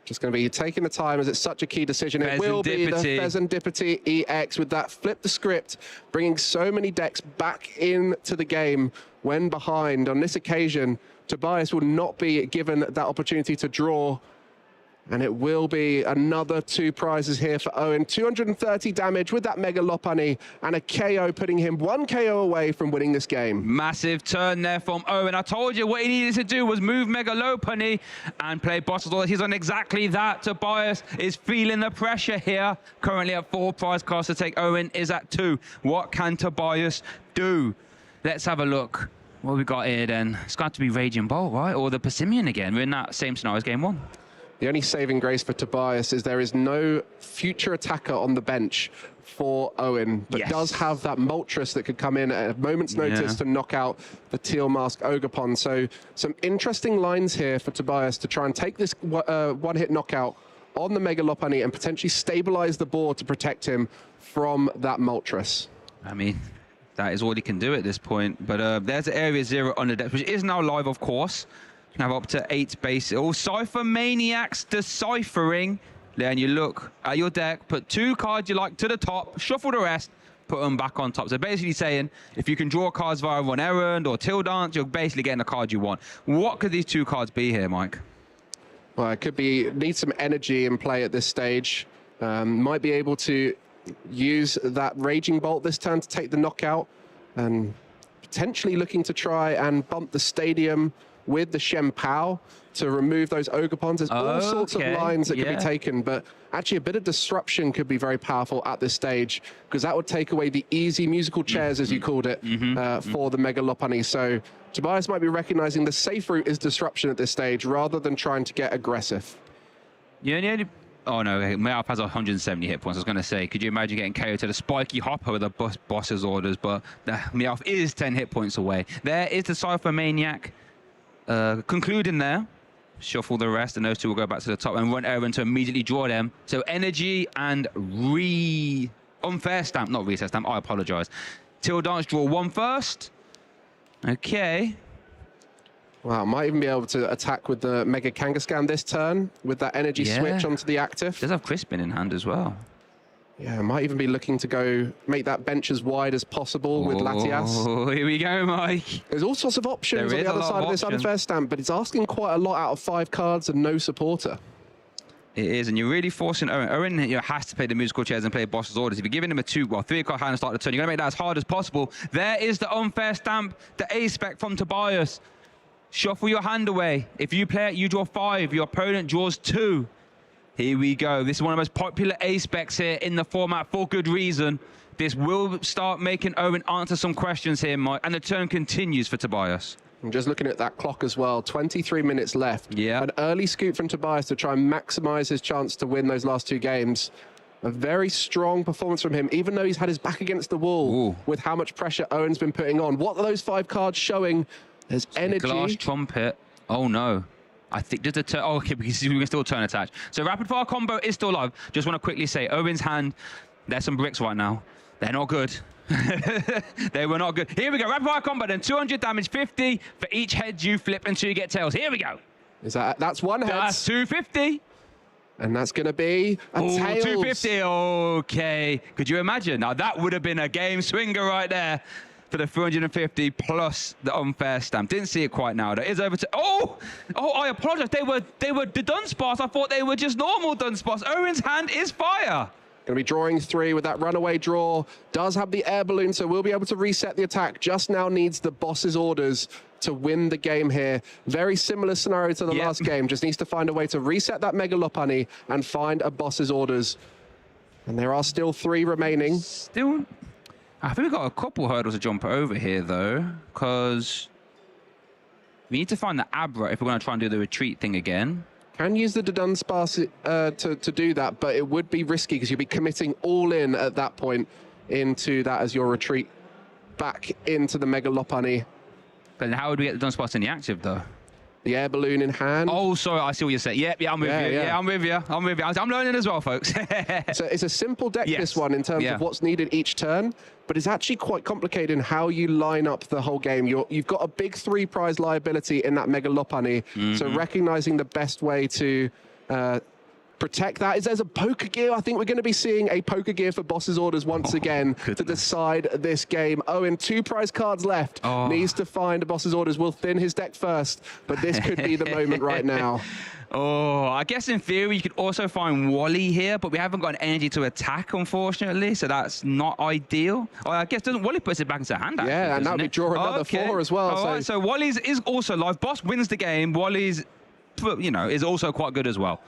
Just going to be taking the time as it's such a key decision. It will be the Pheasantipity EX with that flip the script, bringing so many decks back into the game when behind. On this occasion, Tobias will not be given that opportunity to draw. And it will be another 2 prizes here for Owen. 230 damage with that Mega Lopunny and a KO, putting him 1 KO away from winning this game. Massive turn there from Owen. I told you what he needed to do was move Mega Lopunny and play boss's orders. He's done exactly that. Tobias is feeling the pressure here. Currently at 4 prize cost to take. Owen is at 2. What can Tobias do? Let's have a look. What we got here then? It's got to be Raging Bolt, right? Or the Persimmon again. We're in that same scenario as game 1. The only saving grace for Tobias is there is no future attacker on the bench for Owen, but does have that Moltres that could come in at a moment's notice to knock out the Teal Mask Ogerpon. So some interesting lines here for Tobias to try and take this one-hit knockout on the Mega Lopunny and potentially stabilize the board to protect him from that Moltres. I mean, that is all he can do at this point. But there's Area 0 on the deck, which is now live, of course. You can have up to 8 bases. Oh, Cypher Maniacs deciphering. Then you look at your deck, put 2 cards you like to the top, shuffle the rest, put them back on top. So basically saying, if you can draw cards via Run Errand or Till Dance, you're basically getting the card you want. What could these 2 cards be here, Mike? Well, it could be, need some energy in play at this stage. Might be able to use that Raging Bolt this turn to take the knockout, and potentially looking to try and bump the Stadium with the Shen Pao to remove those Ogerpons. There's all sorts of lines that could be taken, but actually a bit of disruption could be very powerful at this stage, because that would take away the easy musical chairs, as you called it, for the Mega Lopunny. So Tobias might be recognizing the safe route is disruption at this stage, rather than trying to get aggressive. Oh no, Meowth has 170 hit points. I was going to say, could you imagine getting KO to the Spiky Hopper with the boss's orders? But Meowth is 10 hit points away. There is the Cypher Maniac. Concluding there, shuffle the rest, and those 2 will go back to the top and Run Errand to immediately draw them. So energy and unfair stamp, not reset stamp, I apologize. Till Dance, draw 1 first. Okay. Wow, might even be able to attack with the Mega Kangaskhan this turn with that energy switch onto the active. Does have Crispin in hand as well. Yeah, might even be looking to go make that bench as wide as possible with Latias. Oh, here we go, Mike. There's all sorts of options on the other side of this unfair stamp, but it's asking quite a lot out of 5 cards and no supporter. It is, and you're really forcing Owen. Owen has to play the musical chairs and play boss's orders. If you're giving him a 3 card hand to start the turn, you're going to make that as hard as possible. There is the unfair stamp, the A-spec from Tobias. Shuffle your hand away. If you play it, you draw 5. Your opponent draws 2. Here we go. This is one of the most popular A-specs here in the format for good reason. This will start making Owen answer some questions here, Mike, and the turn continues for Tobias. I'm just looking at that clock as well. 23 minutes left. Yeah. An early scoop from Tobias to try and maximize his chance to win those last 2 games. A very strong performance from him, even though he's had his back against the wall with how much pressure Owen's been putting on. What are those 5 cards showing? There's energy. Glass Trumpet. Oh, no. I think just a turn. Oh, okay, because we can still turn attach. So rapid fire combo is still live. Just want to quickly say, Owen's hand, there's some bricks right now. They're not good. They were not good. Here we go. Rapid fire combo then. 200 damage, 50 for each head you flip until you get tails. Here we go. That's one head. That's 250. And that's going to be a Ooh, tails. 250. Okay. Could you imagine? Now, that would have been a game swinger right there for the 350 plus the unfair stamp. Didn't see it quite now. That is over to... Oh, I apologize. They were the Dunsparce. I thought they were just normal Dunsparce. Owen's hand is fire. Going to be drawing 3 with that runaway draw. Does have the air balloon, so we'll be able to reset the attack. Just now needs the boss's orders to win the game here. Very similar scenario to the last game. Just needs to find a way to reset that Mega Lopunny and find a boss's orders. And there are still 3 remaining. Still... I think we've got a couple hurdles to jump over here, though, because we need to find the Abra if we're going to try and do the retreat thing again. Can use the Dunsparce to do that, but it would be risky because you'll be committing all in at that point into that as your retreat back into the Mega Lopunny. But how would we get the Dunsparce in the active, though? The air balloon in hand. Oh, sorry, I see what you're saying. Yeah, I'm with you. Yeah, I'm with you. I'm learning as well, folks. So it's a simple deck, this one, in terms of what's needed each turn, but it's actually quite complicated in how you line up the whole game. You've got a big 3 prize liability in that Mega Lopunny, so recognizing the best way to protect that is there's a poker gear. I think we're going to be seeing a poker gear for boss's orders once again to decide this game. Owen, 2 prize cards left. Needs to find a boss's orders. Will thin his deck first, but this could be the moment right now. Oh, I guess in theory you could also find Wally here, but we haven't got an energy to attack, unfortunately, so that's not ideal. Oh, I guess doesn't Wally puts it back into hand, actually, yeah, and that would be draw another 4 as well. All right, so Wally's is also live. Boss wins the game. Wally's, you know, is also quite good as well.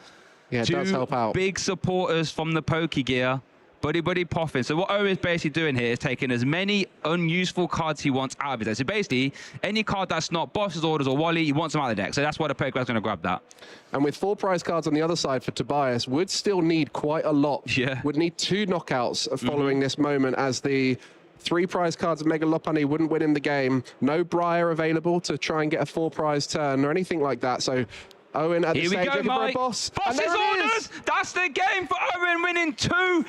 Yeah, it does help out. 2 big supporters from the Poke Gear. Buddy poffin. So what Owen's basically doing here is taking as many unuseful cards he wants out of his deck. So basically, any card that's not boss's orders or Wally, he wants them out of the deck. So that's why the Pokemon's going to grab that. And with 4 prize cards on the other side for Tobias, would still need quite a lot. Yeah. Would need 2 knockouts following this moment, as the 3 prize cards of Mega Lopunny wouldn't win in the game. No Briar available to try and get a 4 prize turn or anything like that. So Owen at the stage looking for a boss. Boss's orders! That's the game for Owen, winning 2-0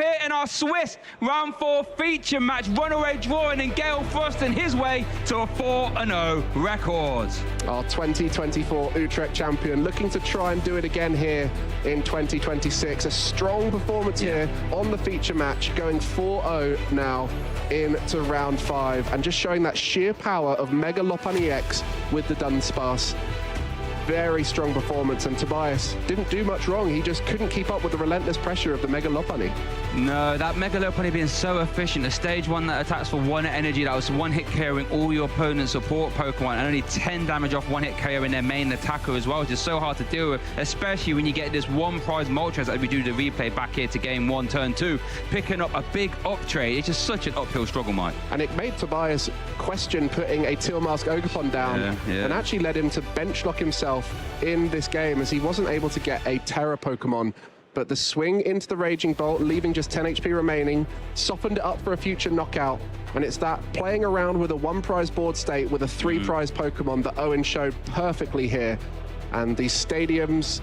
here in our Swiss round 4 feature match. Runaway drawing and Gale thrusting his way to a 4-0 record. Our 2024 Utrecht champion looking to try and do it again here in 2026. A strong performance here on the feature match, going 4-0 now into round 5 and just showing that sheer power of Mega Lopunny X with the Dunsparce. Very strong performance, and Tobias didn't do much wrong. He just couldn't keep up with the relentless pressure of the Mega Lopunny. No, that Mega Lopunny being so efficient. A stage 1 that attacks for 1 energy, that was 1-hit KOing all your opponent's support Pokemon, and only 10 damage off 1-hit KOing their main attacker as well, which is so hard to deal with, especially when you get this 1 prize Moltres as we do the replay back here to game 1, turn 2, picking up a big up trade. It's just such an uphill struggle, Mike. And it made Tobias question putting a Teal Mask Ogerpon down and actually led him to bench lock himself in this game, as he wasn't able to get a Terra Pokemon. But the swing into the Raging Bolt, leaving just 10 HP remaining, softened it up for a future knockout. And it's that playing around with a 1 prize board state with a 3 prize Pokemon that Owen showed perfectly here. And these stadiums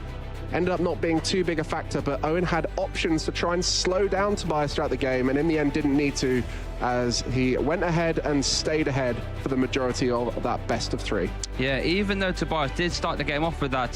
ended up not being too big a factor, but Owen had options to try and slow down Tobias throughout the game, and in the end didn't need to, as he went ahead and stayed ahead for the majority of that best of 3. Yeah, even though Tobias did start the game off with that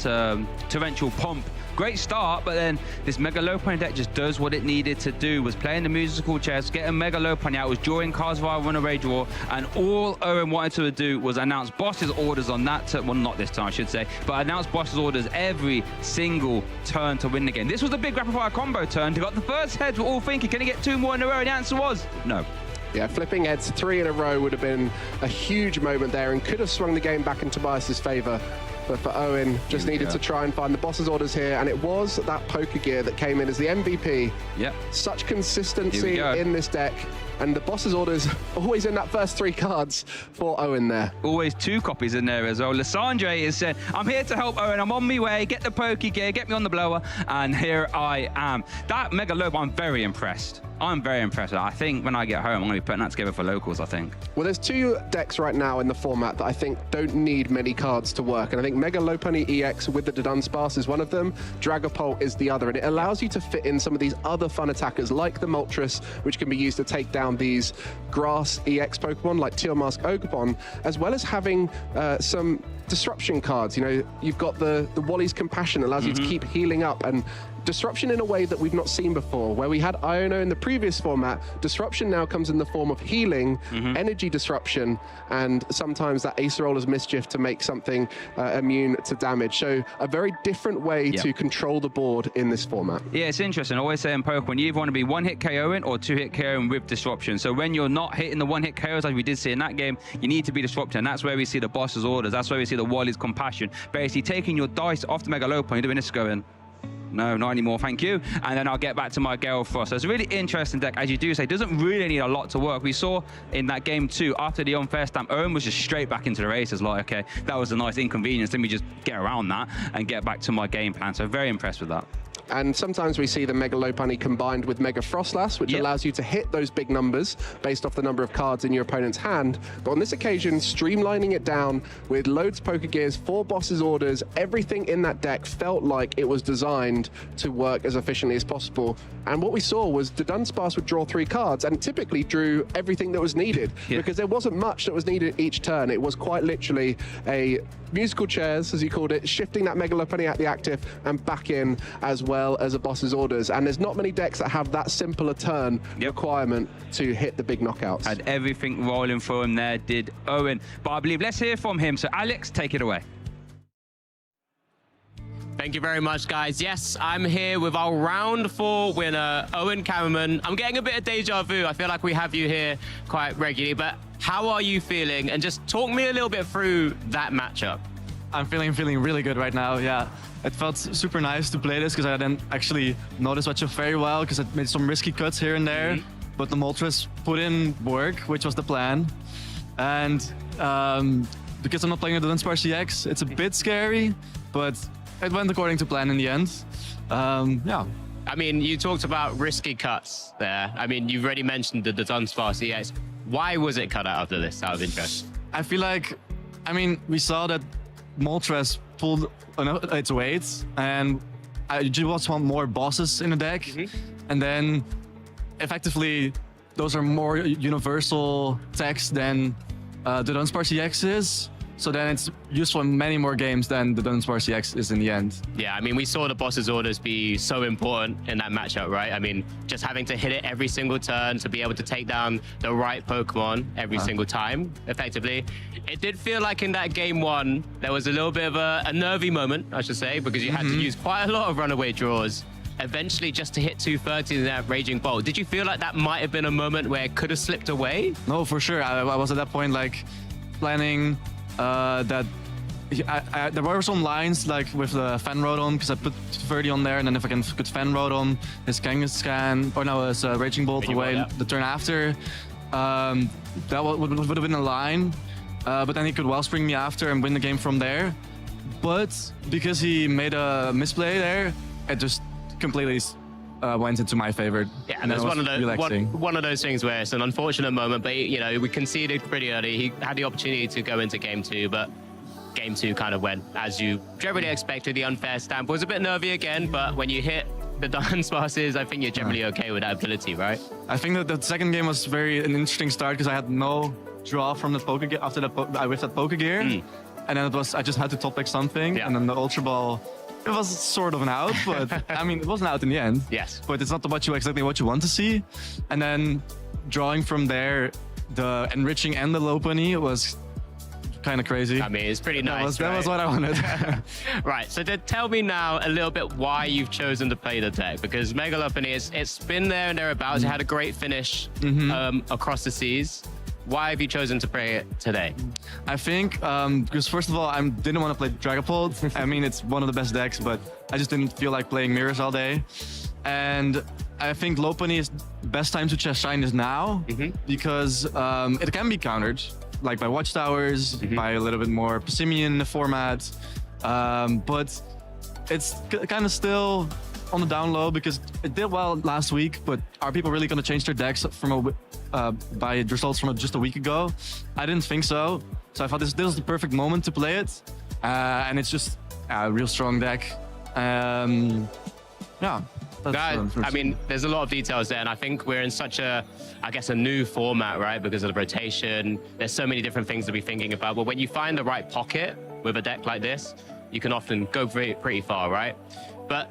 torrential pump, great start, but then this Mega Lopunny deck just does what it needed to do, was playing the musical chairs, getting Mega Lopunny out, was drawing cards via runaway draw, and all Owen wanted to do was announce boss's orders on that turn. Well, not this time, I should say, but announce boss's orders every single turn to win the game. This was the big rapid fire combo turn. He got the first head. We're all thinking, can he get 2 more in a row? And the answer was no. Yeah, flipping heads 3 in a row would have been a huge moment there and could have swung the game back in Tobias's favor. But for Owen, just needed to try and find the boss's orders here, and it was that Poker Gear that came in as the MVP. Yep. Such consistency in this deck, and the boss's orders always in that first 3 cards for Owen there. Always 2 copies in there as well. Lysandre has said, I'm here to help Owen, I'm on my way, get the Poker Gear, get me on the blower, and here I am. That Mega Lobe, I'm very impressed. I'm very impressed. I think when I get home, I'm going to be putting that together for locals, I think. Well, there's 2 decks right now in the format that I think don't need many cards to work. And I think Mega Lopunny EX with the Dunsparce is one of them. Dragapult is the other. And it allows you to fit in some of these other fun attackers like the Moltres, which can be used to take down around these grass EX Pokemon like Tealmask Ogerpon, as well as having some disruption cards. You know, you've got the Wally's Compassion that allows you to keep healing up, and disruption in a way that we've not seen before. Where we had Iono in the previous format, disruption now comes in the form of healing, energy disruption, and sometimes that Acerola's Mischief to make something immune to damage. So a very different way to control the board in this format. Yeah, it's interesting. I always say in Pokemon, you either want to be one-hit KOing or two-hit KOing with disruption. So when you're not hitting the one-hit KOs, like we did see in that game, you need to be disrupting. That's where we see the boss's orders. That's where we see the Wally's Compassion. Basically taking your dice off the Megalopon, you're doing this going, no, not anymore, thank you. And then I'll get back to my Gale Frost. So it's a really interesting deck, as you do say. It doesn't really need a lot to work. We saw in that game too, after the unfair stamp, Owen was just straight back into the races. Like, okay, that was a nice inconvenience. Let me just get around that and get back to my game plan. So very impressed with that. And sometimes we see the Mega Lopunny combined with Mega Frostlass, which allows you to hit those big numbers based off the number of cards in your opponent's hand. But on this occasion, streamlining it down with loads of Poké Gears, 4 bosses orders, everything in that deck felt like it was designed to work as efficiently as possible. And what we saw was the Dunsparce would draw 3 cards and typically drew everything that was needed because there wasn't much that was needed each turn. It was quite literally a musical chairs, as you called it, shifting that Mega Lopunny at the active and back in, as well as a boss's orders. And there's not many decks that have that simple a turn requirement to hit the big knockouts. Had everything rolling for him there, did Owen. But I believe let's hear from him. So Alex, take it away. Thank you very much, guys. Yes, I'm here with our round 4 winner, Owen Cameraman. I'm getting a bit of deja vu. I feel like we have you here quite regularly, but how are you feeling? And just talk me a little bit through that matchup. I'm feeling really good right now, yeah. It felt super nice to play this because I didn't actually know this matchup very well because I made some risky cuts here and there, but the Moltres put in work, which was the plan. And because I'm not playing with the Dunsparce CX, it's a bit scary, but it went according to plan in the end. Yeah. I mean, you talked about risky cuts there. I mean, you've already mentioned the Dunsparce EX. Why was it cut out after this, out of interest? I feel like, I mean, we saw that Moltres pulled its weight, and I just want more bosses in the deck. And then, effectively, those are more universal techs than the Dunsparce EX is. So then it's useful in many more games than the Dunsparce EX is in the end. Yeah, I mean, we saw the boss's orders be so important in that matchup, right? I mean, just having to hit it every single turn to be able to take down the right Pokemon every single time, effectively. It did feel like in that game 1, there was a little bit of a nervy moment, I should say, because you had to use quite a lot of runaway draws eventually just to hit 230 in that Raging Bolt. Did you feel like that might have been a moment where it could have slipped away? No, for sure. I was at that point like planning that there were some lines like with the Fenrodon, because I put 30 on there, and then if I could Fenrodon his Kangaskhan, or no, his Raging Bolt away the turn after, that would have been a line, but then he could Wellspring me after and win the game from there. But because he made a misplay there, it just completely went into my favor. Yeah, and that's one of those things where it's an unfortunate moment, but you know, we conceded pretty early. He had the opportunity to go into game 2, but game 2 kind of went as you generally expected. The unfair stamp was a bit nervy again, but when you hit the Dunsparces, I think you're generally okay with that ability, right? I think that the second game was an interesting start because I had no draw from the Poké Gear after I whiffed that Poké Gear, and then I just had to top deck something, and then the Ultra Ball. It was sort of an out, but I mean, it wasn't out in the end. Yes. But it's not exactly what you want to see. And then drawing from there, the enriching and the Lopunny was kind of crazy. I mean, it's pretty nice. That was what I wanted. Right, so tell me now a little bit why you've chosen to play the deck, because Mega Lopunny, it's been there and thereabouts. It had a great finish across the seas. Why have you chosen to play it today? I think because first of all, I didn't want to play Dragapult. I mean, it's one of the best decks, but I just didn't feel like playing Mirrors all day. And I think Lopunny is best time to chest shine is now, because it can be countered, like by Watchtowers, by a little bit more Pessimian format, but it's kind of still on the down low because it did well last week, but are people really going to change their decks from by results from just a week ago? I didn't think so. So I thought this was the perfect moment to play it. And it's just a real strong deck. Yeah. I mean, there's a lot of details there, and I think we're in such a, I guess, a new format, right? Because of the rotation, there's so many different things to be thinking about. But when you find the right pocket with a deck like this, you can often go pretty far, right? But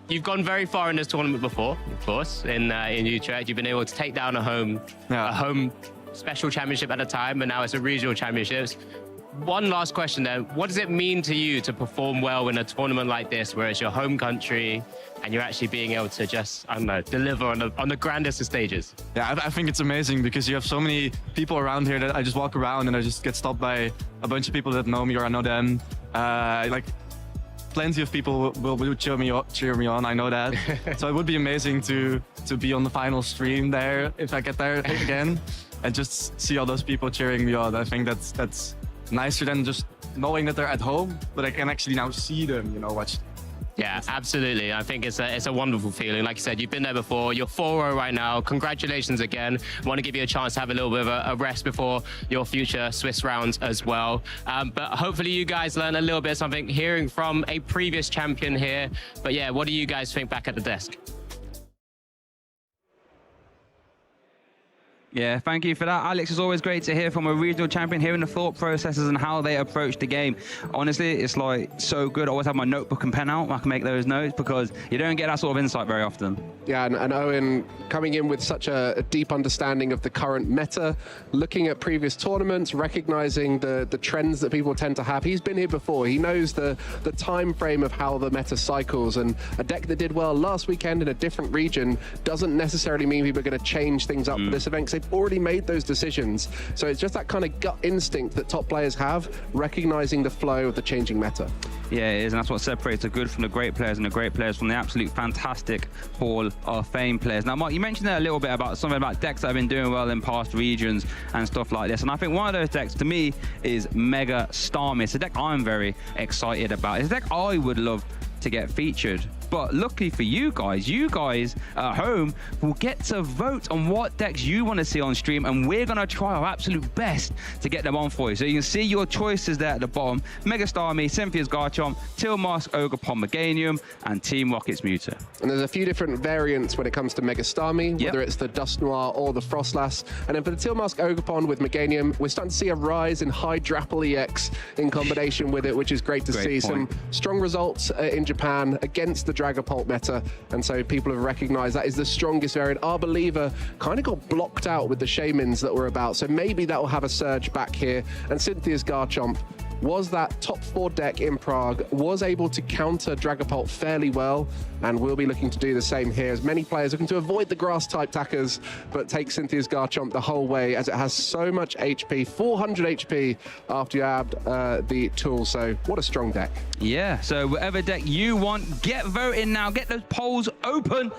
you've gone very far in this tournament before, of course, in Utrecht. You've been able to take down a home special championship at a time, and now it's a regional championships. One last question then. What does it mean to you to perform well in a tournament like this, where it's your home country and you're actually being able to just, I don't know, deliver on the grandest of stages? Yeah, I think it's amazing because you have so many people around here that I just walk around and I just get stopped by a bunch of people that know me or I know them. Like, plenty of people will cheer me on, I know that. So it would be amazing to be on the final stream there if I get there again and just see all those people cheering me on. I think that's nicer than just knowing that they're at home, but I can actually now see them, you know, watch. Yeah, absolutely. I think it's a wonderful feeling. Like you said, you've been there before. You're 4-0 right now. Congratulations again. I want to give you a chance to have a little bit of a rest before your future Swiss rounds as well. But hopefully you guys learn a little bit of something hearing from a previous champion here. But yeah, what do you guys think back at the desk? Yeah, thank you for that, Alex. It's always great to hear from a regional champion, hearing the thought processes and how they approach the game. Honestly, it's like so good. I always have my notebook and pen out. I can make those notes because you don't get that sort of insight very often. Yeah, and Owen coming in with such a deep understanding of the current meta, looking at previous tournaments, recognizing the trends that people tend to have. He's been here before. He knows the time frame of how the meta cycles, and a deck that did well last weekend in a different region doesn't necessarily mean people are going to change things up for this event, because they've already made those decisions. So it's just that kind of gut instinct that top players have, recognizing the flow of the changing meta. Yeah, it is, and that's what separates the good from the great players and the great players from the absolute fantastic Hall of Fame players. Now, Mark, you mentioned there a little bit about something about decks that have been doing well in past regions and stuff like this, and I think one of those decks to me is Mega Starmie. It's a deck I'm very excited about. It's a deck I would love to get featured. But luckily for you guys at home will get to vote on what decks you want to see on stream, and we're going to try our absolute best to get them on for you. So you can see your choices there at the bottom: Mega Starmie, Cynthia's Garchomp, Tilmask, Ogerpon, Meganium, and Team Rocket's Mewtwo. And there's a few different variants when it comes to Mega Starmie, whether it's the Dust Noir or the Frostlass. And then for the Tilmask Ogerpon with Meganium, we're starting to see a rise in Hydrapple EX in combination with it, which is great to see. Some strong results in Japan against the Dragapult meta, and so people have recognized that is the strongest variant. Arboliva kind of got blocked out with the Shamans that were about, so maybe that will have a surge back here. And Cynthia's Garchomp was that top 4 deck in Prague, was able to counter Dragapult fairly well, and will be looking to do the same here, as many players looking to avoid the grass type tackers, but take Cynthia's Garchomp the whole way, as it has so much HP, 400 HP after you add the tool. So what a strong deck. Yeah, so whatever deck you want, get voting now, get those polls open.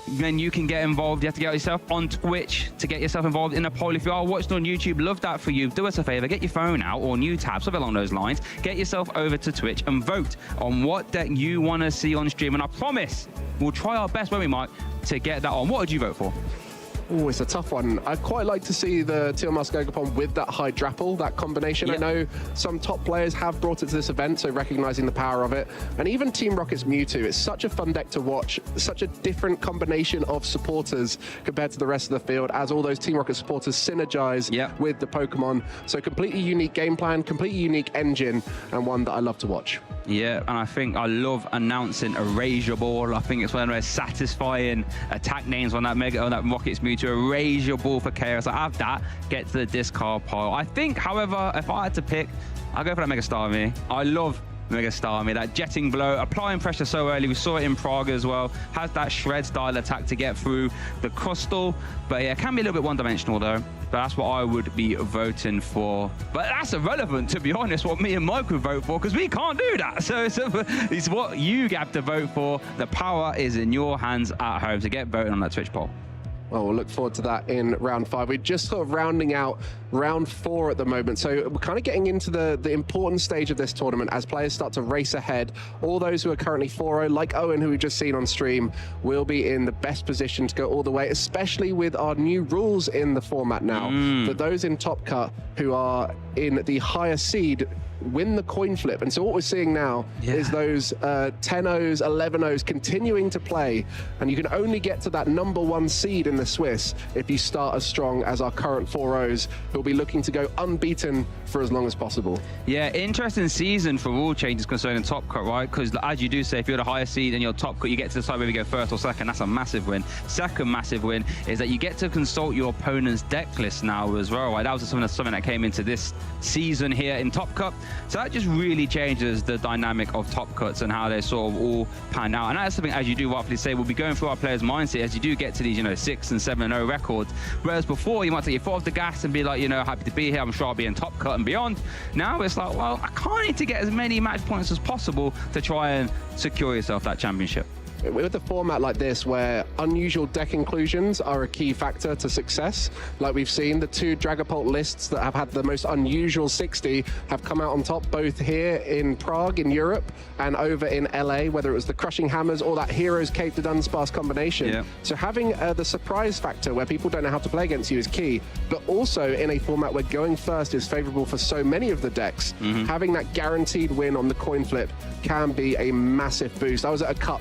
Then you can get involved. You have to get yourself on Twitch to get yourself involved in a poll. If you are watching on YouTube, love that for you. Do us a favor, get your phone out or new tab, something along those lines. Get yourself over to Twitch and vote on what deck you want to see on stream. And I promise we'll try our best, won't we, Mike, to get that on. What would you vote for? Oh, it's a tough one. I'd quite like to see the Tilmask Ogerpon with that Hydrapple, that combination. I know some top players have brought it to this event, so recognizing the power of it. And even Team Rocket's Mewtwo, it's such a fun deck to watch, such a different combination of supporters compared to the rest of the field, as all those Team Rocket supporters synergize with the Pokemon. So completely unique game plan, completely unique engine, and one that I love to watch. Yeah, and I think I love announcing Erasure Ball. I think it's one of those satisfying attack names on that Rocket's Mewtwo. Erasure Ball for Chaos. I have that. Get to the discard pile. I think, however, if I had to pick, I'll go for that Mega Starmie. I love Mega Starmie. That jetting blow, applying pressure so early. We saw it in Prague as well. Has that shred style attack to get through the crystal. But yeah, it can be a little bit one-dimensional though. But that's what I would be voting for. But that's irrelevant, to be honest, what me and Mike would vote for, because we can't do that. So it's what you have to vote for. The power is in your hands at home. So get voting on that Twitch poll. Well, we'll look forward to that in round 5. We're just sort of rounding out round 4 at the moment. So we're kind of getting into the important stage of this tournament as players start to race ahead. All those who are currently 4-0, like Owen, who we've just seen on stream, will be in the best position to go all the way, especially with our new rules in the format now. For those in Top Cut who are in the higher seed win the coin flip. And so what we're seeing now is those 10-0s, 11-0s continuing to play. And you can only get to that #1 seed in the Swiss if you start as strong as our current 4-0s, who will be looking to go unbeaten for as long as possible. Yeah, interesting season for rule changes concerning Top Cut, right? Because as you do say, if you're the higher seed and you're Top Cut, you get to decide whether you go first or second. That's a massive win. Second massive win is that you get to consult your opponent's deck list now as well, right? That was something that came into this season here in Top Cut. So that just really changes the dynamic of Top Cuts and how they sort of all pan out. And that's something, as you do rightfully say, we'll be going through our players' mindset as you do get to these, 6 and 7-0 records. Whereas before, you might take your foot off the gas and be like, happy to be here. I'm sure I'll be in Top Cut and beyond. Now it's like, well, I kind of need to get as many match points as possible to try and secure yourself that championship. With a format like this, where unusual deck inclusions are a key factor to success, like we've seen, the 2 Dragapult lists that have had the most unusual 60 have come out on top, both here in Prague in Europe and over in LA, whether it was the Crushing Hammers or that Heroes Cape to Dunsparce combination. Yeah. So having the surprise factor where people don't know how to play against you is key, but also in a format where going first is favorable for so many of the decks, having that guaranteed win on the coin flip can be a massive boost. I was at a cup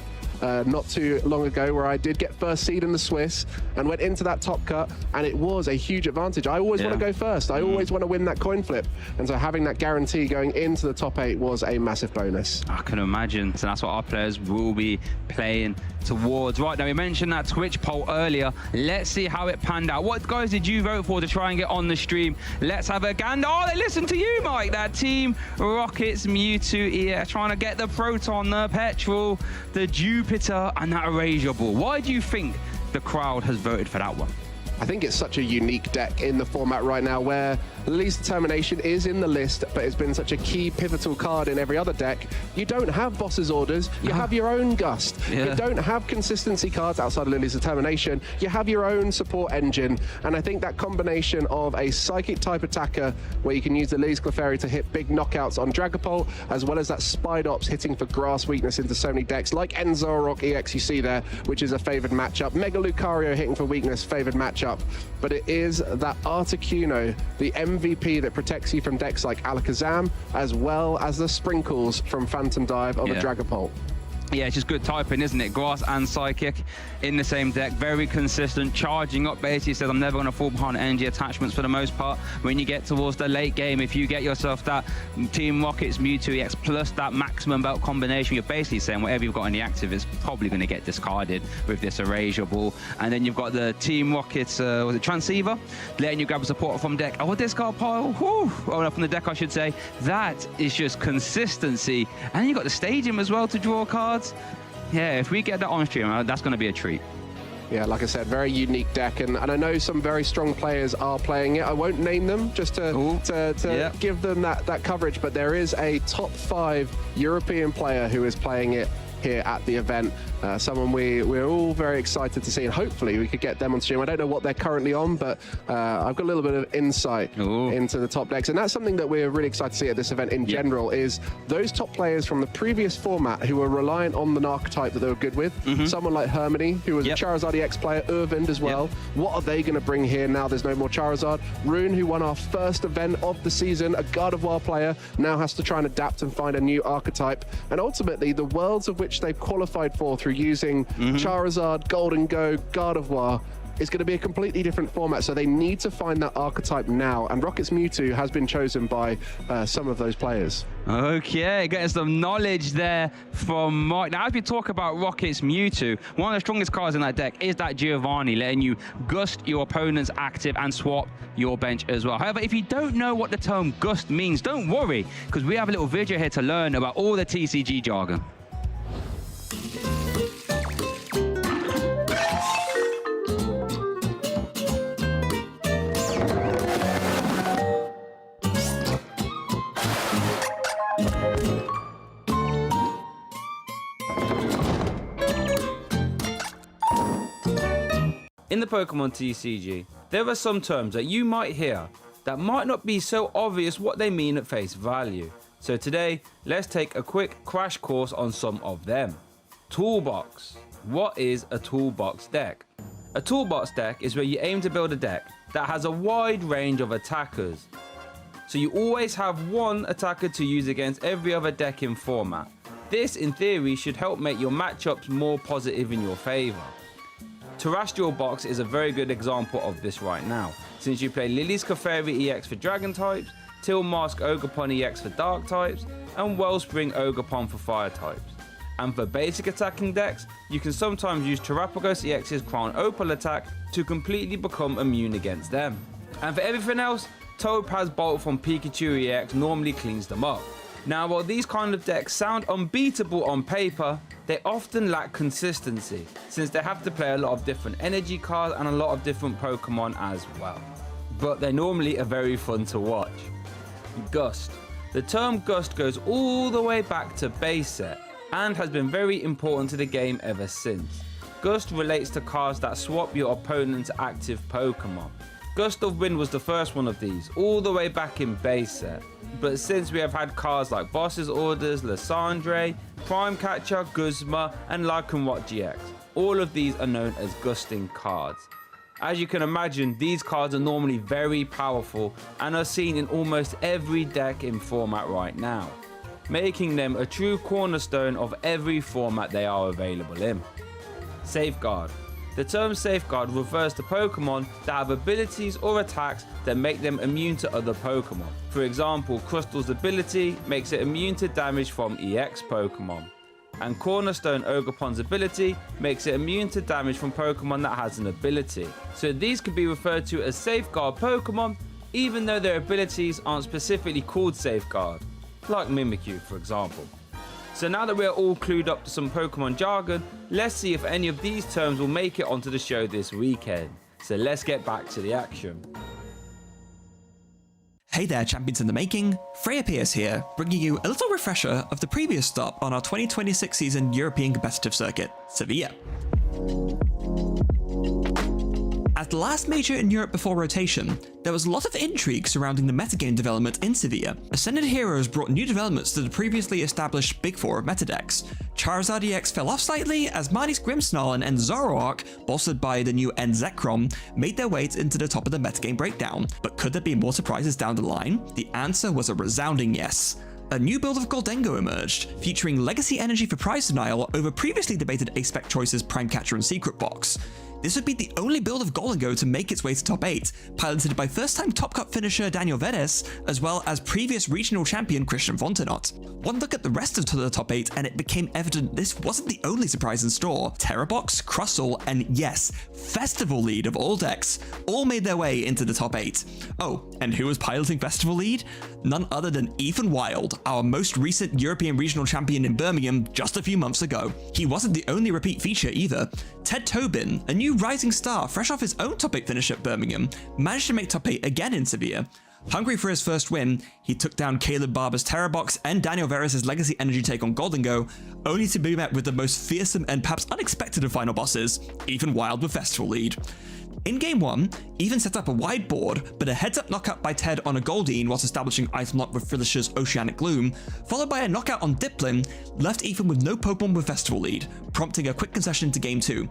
not too long ago where I did get first seed in the Swiss and went into that Top Cut, and it was a huge advantage. I always want to go first. I always want to win that coin flip, and so having that guarantee going into the top 8 was a massive bonus. I can imagine. So that's what our players will be playing towards. Right, now we mentioned that Twitch poll earlier. Let's see how it panned out. What guys did you vote for to try and get on the stream? Let's have a gander. Oh, they listened to you, Mike. That Team Rocket's Mewtwo, yeah, trying to get the Proton, the Petrol, the Jupiter, and that Erasure Ball. Why do you think the crowd has voted for that one? I think it's such a unique deck in the format right now where Lily's Determination is in the list, but it's been such a key pivotal card in every other deck. You don't have Boss's Orders, you have your own Gust. You don't have consistency cards outside of Lily's Determination, you have your own support engine, and I think that combination of a Psychic type attacker where you can use the Lily's Clefairy to hit big knockouts on Dragapult, as well as that Spidops hitting for grass weakness into so many decks like Enzorock EX you see there, which is a favored matchup, Mega Lucario hitting for weakness, favored matchup. But it is that Articuno, the MVP that protects you from decks like Alakazam, as well as the sprinkles from Phantom Dive of a Dragapult. Yeah, it's just good typing, isn't it? Grass and Psychic in the same deck, very consistent, charging up. Basically says I'm never going to fall behind energy attachments for the most part. When you get towards the late game, if you get yourself that Team Rocket's Mewtwo EX plus that maximum belt combination, you're basically saying whatever you've got in the active is probably going to get discarded with this Erasure Ball. And then you've got the Team Rocket's, was it Transceiver? Letting you grab a support from deck. Oh, discard pile. Whew. Oh, from the deck, I should say. That is just consistency. And then you've got the Stadium as well to draw cards. Yeah, if we get that on stream, that's going to be a treat. Yeah, like I said, very unique deck, and I know some very strong players are playing it. I won't name them just to give them that coverage, but there is a top 5 European player who is playing it here at the event. Someone we're all very excited to see, and hopefully we could get them on stream. I don't know what they're currently on, but I've got a little bit of insight into the top decks, and that's something that we're really excited to see at this event in general, is those top players from the previous format who were reliant on the archetype that they were good with. Someone like Hermione, who was a Charizard EX player, Urvind as well. What are they going to bring here now there's no more Charizard? Rune, who won our first event of the season, a Gardevoir player, now has to try and adapt and find a new archetype. And ultimately, the worlds of which they've qualified for through using Charizard, Golden Go, Gardevoir, is going to be a completely different format, so they need to find that archetype now, and Rocket's Mewtwo has been chosen by some of those players. Okay, getting some knowledge there from Mike. Now, as we talk about Rocket's Mewtwo, one of the strongest cards in that deck is that Giovanni, letting you gust your opponent's active and swap your bench as well. However, if you don't know what the term gust means, don't worry, because we have a little video here to learn about all the TCG jargon. In the Pokemon TCG, there are some terms that you might hear that might not be so obvious what they mean at face value. So today, let's take a quick crash course on some of them. Toolbox. What is a toolbox deck? A toolbox deck is where you aim to build a deck that has a wide range of attackers. so you always have one attacker to use against every other deck in format. This, in theory, should help make your matchups more positive in your favour. Terrestrial Box is a very good example of this right now, since you play Lily's Clefairy EX for Dragon types, Tilmask Ogerpon EX for Dark types, and Wellspring Ogerpon for Fire types. And for basic attacking decks, you can sometimes use Terrapagos EX's Crown Opal attack to completely become immune against them. And for everything else, Topaz Bolt from Pikachu EX normally cleans them up. Now, while these kind of decks sound unbeatable on paper, they often lack consistency, since they have to play a lot of different energy cards and a lot of different Pokemon as well. But they normally are very fun to watch. Gust. The term Gust goes all the way back to base set, and has been very important to the game ever since. Gust relates to cards that swap your opponent's active Pokemon. Gust of Wind was the first one of these, all the way back in base set. But since we have had cards like Boss's Orders, Lysandre, Prime Catcher, Guzma, and Lycanroc GX, all of these are known as Gusting cards. As you can imagine, these cards are normally very powerful and are seen in almost every deck in format right now, making them a true cornerstone of every format they are available in. Safeguard. The term Safeguard refers to Pokemon that have abilities or attacks that make them immune to other Pokemon. For example, Crystal's ability makes it immune to damage from EX Pokemon, and Cornerstone Ogerpon's ability makes it immune to damage from Pokemon that has an ability. So these could be referred to as Safeguard Pokemon, even though their abilities aren't specifically called Safeguard, like Mimikyu for example. So now that we're all clued up to some Pokemon jargon, let's see if any of these terms will make it onto the show this weekend. So let's get back to the action. Hey there, champions in the making, Freya Pierce here, bringing you a little refresher of the previous stop on our 2026 season European competitive circuit, Sevilla. As the last major in Europe before rotation, there was a lot of intrigue surrounding the metagame development in Sevilla. Ascended Heroes brought new developments to the previously established Big Four of metadecks. Charizard EX fell off slightly as Marnie's Grimmsnarl and Zoroark, bolstered by the new Zekrom, made their way into the top of the metagame breakdown. But could there be more surprises down the line? The answer was a resounding yes. A new build of Goldengo emerged, featuring Legacy Energy for prize denial over previously debated A-Spec choices Prime Catcher and Secret Box. This would be the only build of Goldengo to make its way to top 8, piloted by first-time Top Cup finisher Daniel Vedes, as well as previous regional champion Christian Fontenot. One look at the rest of the top 8 and it became evident this wasn't the only surprise in store. Terrabox, Crustle, and yes, Festival Lead of all decks, all made their way into the top 8. Oh, and who was piloting Festival Lead? None other than Ethan Wild, our most recent European regional champion in Birmingham just a few months ago. He wasn't the only repeat feature either. Ted Tobin, a new rising star fresh off his own top 8 finish at Birmingham, managed to make top 8 again in Sevilla. Hungry for his first win, he took down Caleb Barber's Terrabox and Daniel Veres' Legacy Energy take on Goldengo, only to be met with the most fearsome and perhaps unexpected of final bosses, Ethan Wild with Festival Lead. In Game 1, Ethan set up a wide board, but a heads-up knockout by Ted on a Goldeen whilst establishing item lock with Frilish's Oceanic Gloom, followed by a knockout on Dipplin, left Ethan with no Pokemon with Festival Lead, prompting a quick concession into Game 2.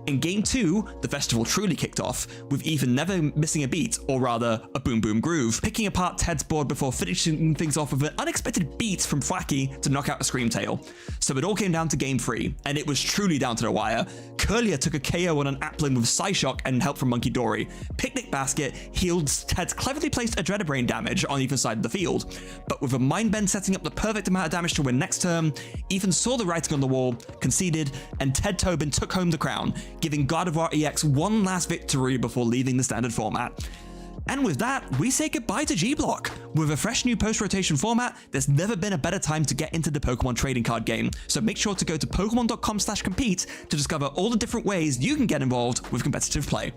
In Game 2, the festival truly kicked off, with Ethan never missing a beat, or rather, a boom boom groove, picking apart Ted's board before finishing things off with an unexpected beat from Flacky to knock out a Screamtail. So it all came down to Game 3, and it was truly down to the wire. Curlier took a KO on an Applin with Psyshock and help from Monkey Dory. Picnic Basket healed Ted's cleverly placed Adrenabrain damage on Ethan's side of the field, but with a Mind Bend setting up the perfect amount of damage to win next turn, Ethan saw the writing on the wall, conceded, and Ted Tobin took home the crown, giving Gardevoir EX one last victory before leaving the standard format. And with that, we say goodbye to G-Block. With a fresh new post-rotation format, there's never been a better time to get into the Pokemon trading card game, so make sure to go to pokemon.com/compete to discover all the different ways you can get involved with competitive play.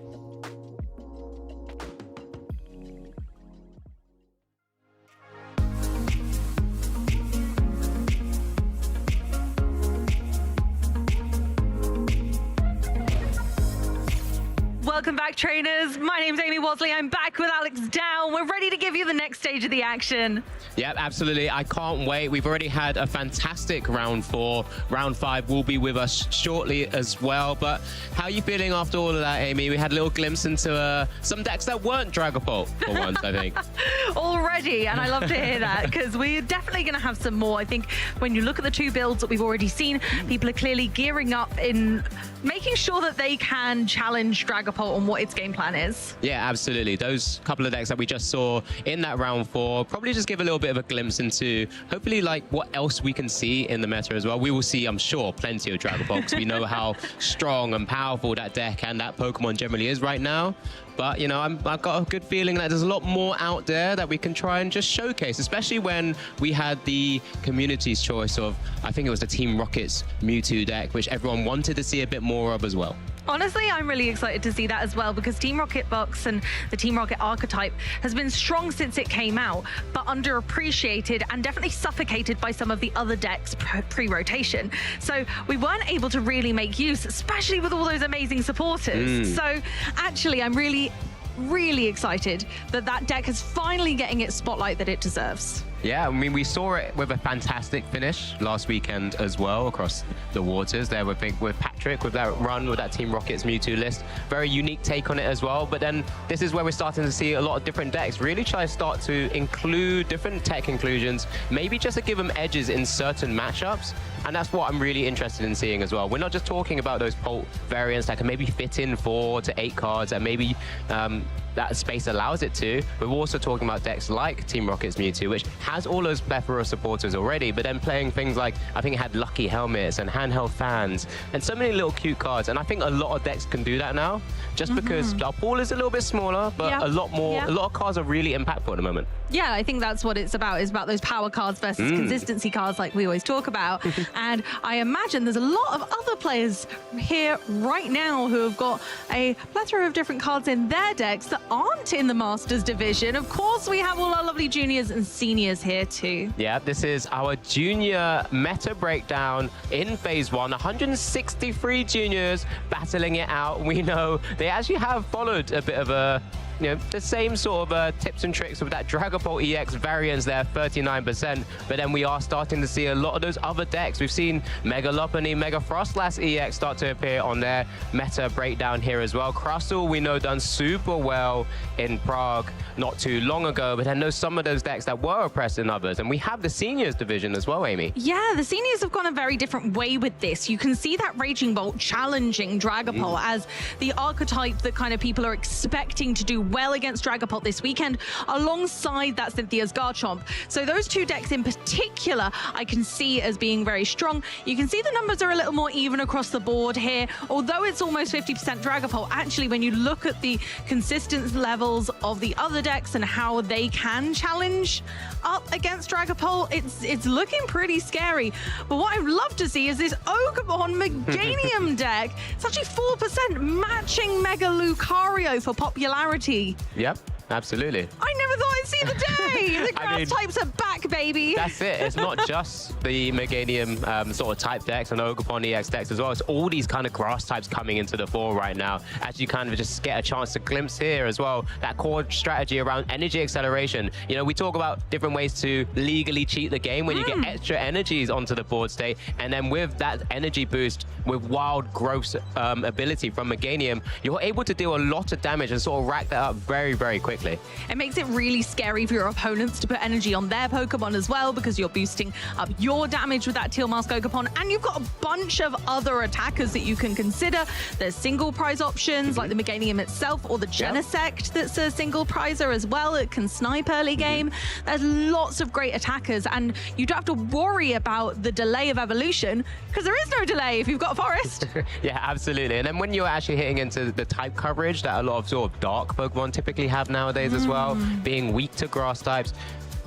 Welcome back, trainers. My name's Amy Wasley. I'm back with Alex Down. We're ready to give you the next stage of the action. Yep, absolutely. I can't wait. We've already had a fantastic round 4. Round 5 will be with us shortly as well. But how are you feeling after all of that, Amy? We had a little glimpse into some decks that weren't Dragapult for once, I think. Already, and I love to hear that because we're definitely going to have some more. I think when you look at the 2 builds that we've already seen, people are clearly gearing up in making sure that they can challenge Dragapult on what its game plan is. Yeah, absolutely. Those couple of decks that we just saw in that round 4 probably just give a little bit of a glimpse into hopefully like what else we can see in the meta as well. We will see, I'm sure, plenty of Dragapult because we know how strong and powerful that deck and that Pokemon generally is right now. But, you know, I've got a good feeling that there's a lot more out there that we can try and just showcase, especially when we had the community's choice of, I think it was the Team Rocket's Mewtwo deck, which everyone wanted to see a bit more of as well. Honestly, I'm really excited to see that as well because Team Rocket box and the Team Rocket archetype has been strong since it came out, but underappreciated and definitely suffocated by some of the other decks pre-rotation. So we weren't able to really make use, especially with all those amazing supporters. So actually, I'm really excited that that deck is finally getting its spotlight that it deserves. Yeah, I mean, we saw it with a fantastic finish last weekend as well across the waters there with Patrick, with that run with that Team Rocket's Mewtwo list. Very unique take on it as well. But then this is where we're starting to see a lot of different decks really try to start to include different tech inclusions, maybe just to give them edges in certain matchups. And that's what I'm really interested in seeing as well. We're not just talking about those Bolt variants that can maybe fit in 4 to 8 cards and maybe that space allows it to. We're also talking about decks like Team Rocket's Mewtwo, which has all those plethora of supporters already, but then playing things like, I think it had Lucky Helmets and Handheld Fans and so many little cute cards. And I think a lot of decks can do that now, just because our pool is a little bit smaller, but a lot of cards are really impactful at the moment. Yeah, I think that's what it's about. It's about those power cards versus consistency cards like we always talk about. And I imagine there's a lot of other players here right now who have got a plethora of different cards in their decks that aren't in the Masters division. Of course, we have all our lovely juniors and seniors here too. Yeah, this is our junior meta breakdown in phase 1. 163 juniors battling it out. We know they actually have followed a bit of a the same sort of tips and tricks with that Dragapult EX variance there, 39%. But then we are starting to see a lot of those other decks. We've seen Mega Lopunny, Mega Frostlass EX start to appear on their meta breakdown here as well. Crustle, we know, done super well in Prague not too long ago, but then there's some of those decks that were oppressed in others. And we have the seniors division as well, Amy. Yeah, the seniors have gone a very different way with this. You can see that Raging Bolt challenging Dragapult as the archetype that kind of people are expecting to do well against Dragapult this weekend, alongside that Cynthia's Garchomp. So those 2 decks in particular, I can see as being very strong. You can see the numbers are a little more even across the board here. Although it's almost 50% Dragapult, actually, when you look at the consistent levels of the other decks and how they can challenge up against Dragapult, it's looking pretty scary. But what I'd love to see is this Ogerpon Meganium deck. It's actually 4%, matching Mega Lucario for popularity. Yep, absolutely. I never thought I'd see the day. The grass types are back, baby. That's it. It's not just the Meganium sort of type decks and Ogerpon EX decks as well. It's all these kind of grass types coming into the fore right now, as you kind of just get a chance to glimpse here as well. That core strategy around energy acceleration. You know, we talk about different ways to legally cheat the game when you get extra energies onto the board state, and then with that energy boost, with wild growth ability from Meganium, you're able to deal a lot of damage and sort of rack that up very, very quickly. It makes it really scary for your opponents to put energy on their Pokemon as well, because you're boosting up your damage with that Teal Mask Ogerpon, and you've got a bunch of other attackers that you can consider. There's single prize options like the Meganium itself, or the Genesect that's a single prizer as well. It can snipe early game. There's lots of great attackers, and you don't have to worry about the delay of evolution, because there is no delay if you've got a Forest. Yeah, absolutely. And then when you're actually hitting into the type coverage that a lot of sort of dark Pokemon typically have nowadays as well, being weak to grass types,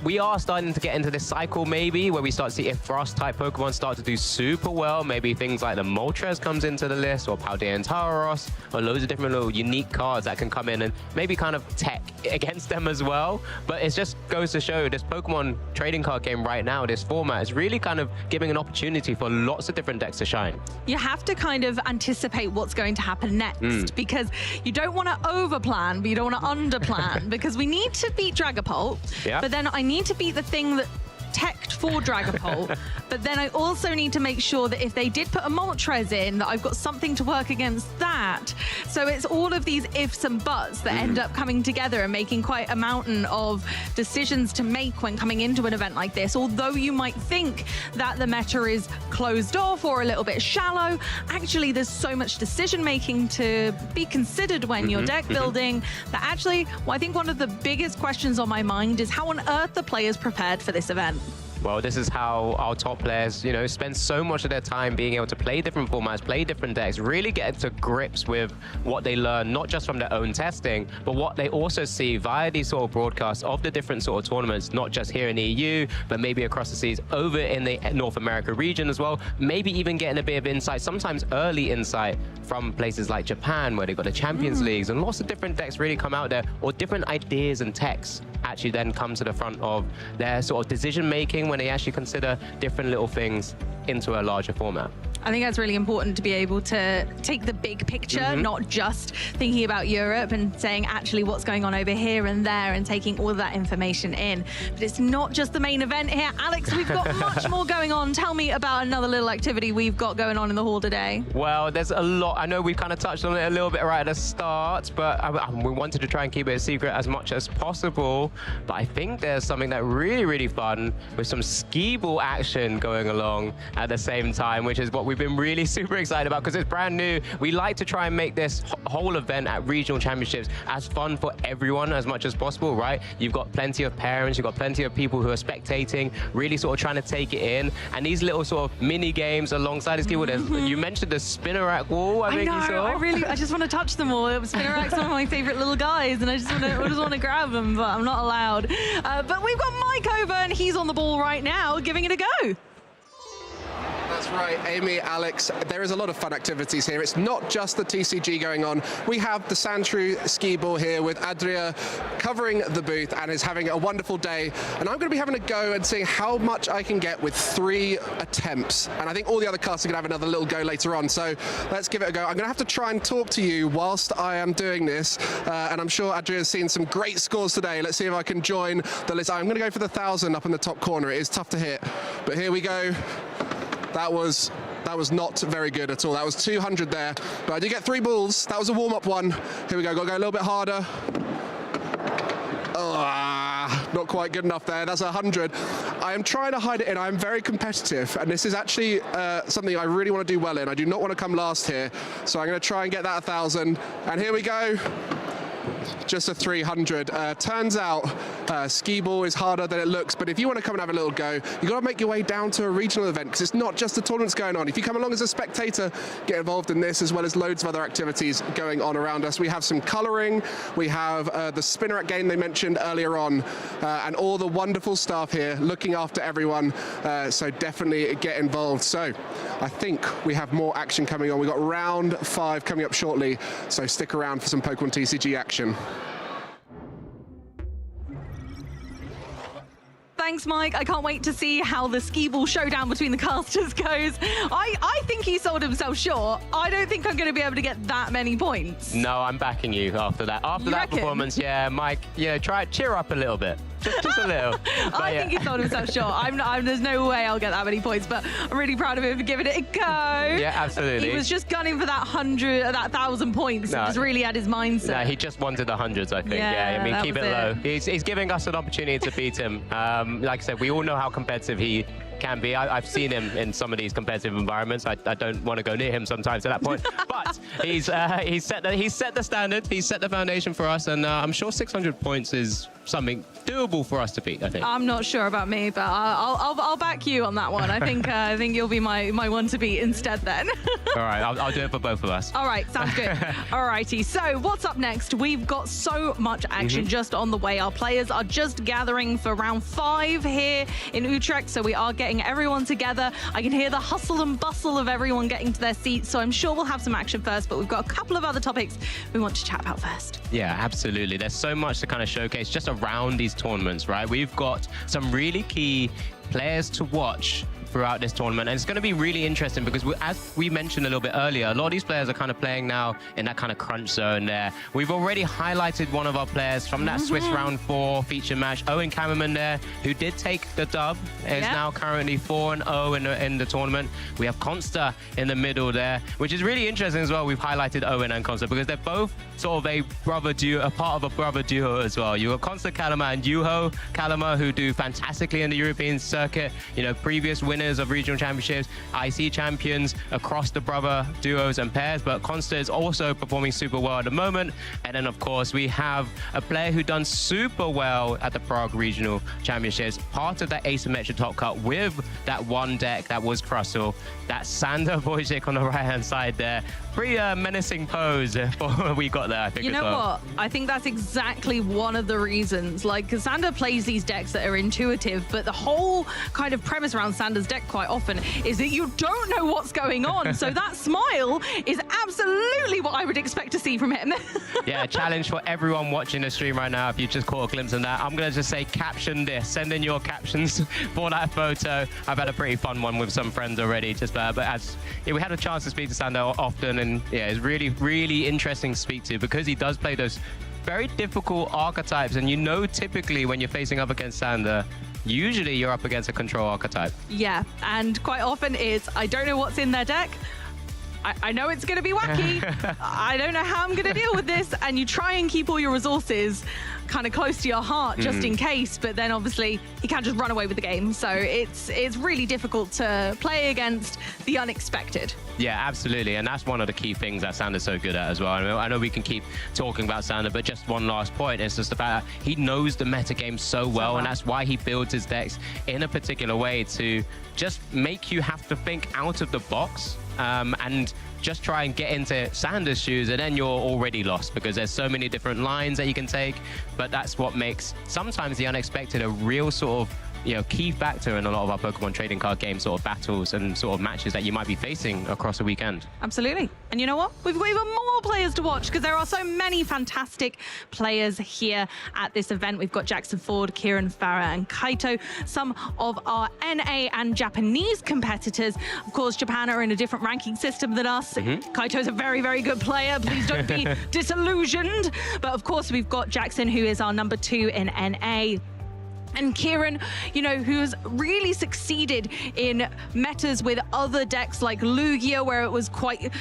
we are starting to get into this cycle maybe where we start to see if frost type Pokemon start to do super well. Maybe things like the Moltres comes into the list, or Paldean Tauros, or loads of different little unique cards that can come in and maybe kind of tech against them as well. But it just goes to show this Pokemon trading card game right now, this format is really kind of giving an opportunity for lots of different decks to shine. You have to kind of anticipate what's going to happen next because you don't want to overplan, but you don't want to underplan because we need to beat Dragapult, but then I need to beat the thing that teched for Dragapult, but then I also need to make sure that if they did put a Moltres in, that I've got something to work against that. So it's all of these ifs and buts that end up coming together and making quite a mountain of decisions to make when coming into an event like this. Although you might think that the meta is closed off or a little bit shallow, actually there's so much decision making to be considered when you're deck building that actually, well, I think one of the biggest questions on my mind is how on earth the players prepared for this event. Well, this is how our top players, you know, spend so much of their time being able to play different formats, play different decks, really get to grips with what they learn, not just from their own testing, but what they also see via these sort of broadcasts of the different sort of tournaments, not just here in the EU, but maybe across the seas over in the North America region as well. Maybe even getting a bit of insight, sometimes early insight from places like Japan, where they've got the Champions Leagues and lots of different decks really come out there, or different ideas and techs actually then come to the front of their sort of decision making when they actually consider different little things into a larger format. I think that's really important to be able to take the big picture, not just thinking about Europe and saying actually what's going on over here and there and taking all of that information in. But it's not just the main event here. Alex, we've got much more going on. Tell me about another little activity we've got going on in the hall today. Well, there's a lot. I know we've kind of touched on it a little bit right at the start, but we wanted to try and keep it a secret as much as possible. But I think there's something that really fun with some skee ball action going along at the same time, which is what we've been really super excited about because it's brand new. We like to try and make this whole event at regional championships as fun for everyone as much as possible, right? You've got plenty of parents, you've got plenty of people who are spectating, really sort of trying to take it in. And these little sort of mini games alongside this keyboard, you mentioned the spinner rack wall, I think you saw. I just want to touch them all. Spinner rack's one of my favorite little guys and I just want to grab them, but I'm not allowed. But we've got Mike over and he's on the ball right now, giving it a go. That's right, Amy, Alex. There is a lot of fun activities here. It's not just the TCG going on. We have the Sandshrew skee ball here with Adria covering the booth and is having a wonderful day. And I'm going to be having a go and seeing how much I can get with 3 attempts. And I think all the other casts are going to have another little go later on. So let's give it a go. I'm going to have to try and talk to you whilst I am doing this. And I'm sure Adria's seen some great scores today. Let's see if I can join the list. I'm going to go for the 1,000 up in the top corner. It is tough to hit. But here we go. That was not very good at all. That was 200 there. But I did get 3 balls. That was a warm-up one. Here we go. Got to go a little bit harder. Not quite good enough there. That's 100. I am trying to hide it in. I am very competitive, and this is actually something I really want to do well in. I do not want to come last here, so I'm going to try and get that 1,000. And here we go. Just a 300. Turns out skee ball is harder than it looks, but if you want to come and have a little go, you've got to make your way down to a regional event because it's not just the tournaments going on. If you come along as a spectator, get involved in this as well as loads of other activities going on around us. We have some colouring, we have the spinner rack game they mentioned earlier on, and all the wonderful staff here looking after everyone, so definitely get involved. So I think we have more action coming on. We've got round 5 coming up shortly, so stick around for some Pokemon TCG action. Thanks, Mike. I can't wait to see how the skee ball showdown between the casters goes. I think he sold himself short. I don't think I'm going to be able to get that many points. No, I'm backing you after that. After that performance, yeah, Mike, cheer up a little bit. Just a little. I think he sold himself short. There's no way I'll get that many points, but I'm really proud of him for giving it a go. Yeah, absolutely. He was just gunning for that 100,000 points. No, he just really had his mindset. No, he just wanted the hundreds, I think. Yeah, I mean, keep it low. He's giving us an opportunity to beat him. Like I said, we all know how competitive he can be. I've seen him in some of these competitive environments. I don't want to go near him sometimes at that point. But he's set the standard. He's set the foundation for us, and I'm sure 600 points is something doable for us to beat, I think. I'm not sure about me, but I'll back you on that one. I think you'll be my one to beat instead then. All right, I'll do it for both of us. All right, sounds good. All righty, so what's up next? We've got so much action just on the way. Our players are just gathering for round 5 here in Utrecht, so we are getting everyone together. I can hear the hustle and bustle of everyone getting to their seats, so I'm sure we'll have some action first, but we've got a couple of other topics we want to chat about first. Yeah, absolutely. There's so much to kind of showcase just around these tournaments, right? We've got some really key players to watch throughout this tournament, and it's going to be really interesting because as we mentioned a little bit earlier, a lot of these players are kind of playing now in that kind of crunch zone there. We've already highlighted one of our players from that Swiss round 4 feature match, Owen Kammerman there, who did take the dub, is now currently 4-0 in the tournament. We have Consta in the middle there, which is really interesting as well. We've highlighted Owen and Consta because they're both sort of a brother duo, a part of a brother duo as well. You have Consta Kalama and Juho Kalama, who do fantastically in the European circuit, you know, previous winners of regional championships, IC champions across the brother duos and pairs, but Consta is also performing super well at the moment. And then of course we have a player who done super well at the Prague Regional Championships, part of that asymmetric top cut with that one deck that was Krustle. That's Sander Wojcik on the right hand side there. Pretty menacing pose for we got there, I think. You know what? I think that's exactly one of the reasons. Like, Sander plays these decks that are intuitive, but the whole kind of premise around Sander's deck quite often is that you don't know what's going on. So that smile is absolutely what I would expect to see from him. Yeah, a challenge for everyone watching the stream right now. If you just caught a glimpse of that, I'm going to just say caption this. Send in your captions for that photo. I've had a pretty fun one with some friends already. But as we had a chance to speak to Sander often, and yeah, it's really, really interesting to speak to because he does play those very difficult archetypes. And you know, typically when you're facing up against Sander, usually you're up against a control archetype. Yeah, and quite often it's, I don't know what's in their deck. I know it's going to be wacky. I don't know how I'm going to deal with this. And you try and keep all your resources kind of close to your heart just in case. But then obviously he can't just run away with the game. So it's really difficult to play against the unexpected. Yeah, absolutely. And that's one of the key things that Sander's so good at as well. I know we can keep talking about Sander, but just one last point is just the fact that he knows the meta game so well. And that's why he builds his decks in a particular way to just make you have to think out of the box. And just try and get into Sander's shoes, and then you're already lost because there's so many different lines that you can take. But that's what makes sometimes the unexpected a real sort of, you know, key factor in a lot of our Pokemon trading card game sort of battles and sort of matches that you might be facing across a weekend. Absolutely. And you know what? We've got even more players to watch because there are so many fantastic players here at this event. We've got Jackson Ford, Kieran Farah and Kaito, some of our NA and Japanese competitors. Of course, Japan are in a different ranking system than us. Kaito's a very, very good player. Please don't be disillusioned. But of course, we've got Jackson, who is our number 2 in NA. And Kieran, you know, who has really succeeded in metas with other decks like Lugia, where it was quite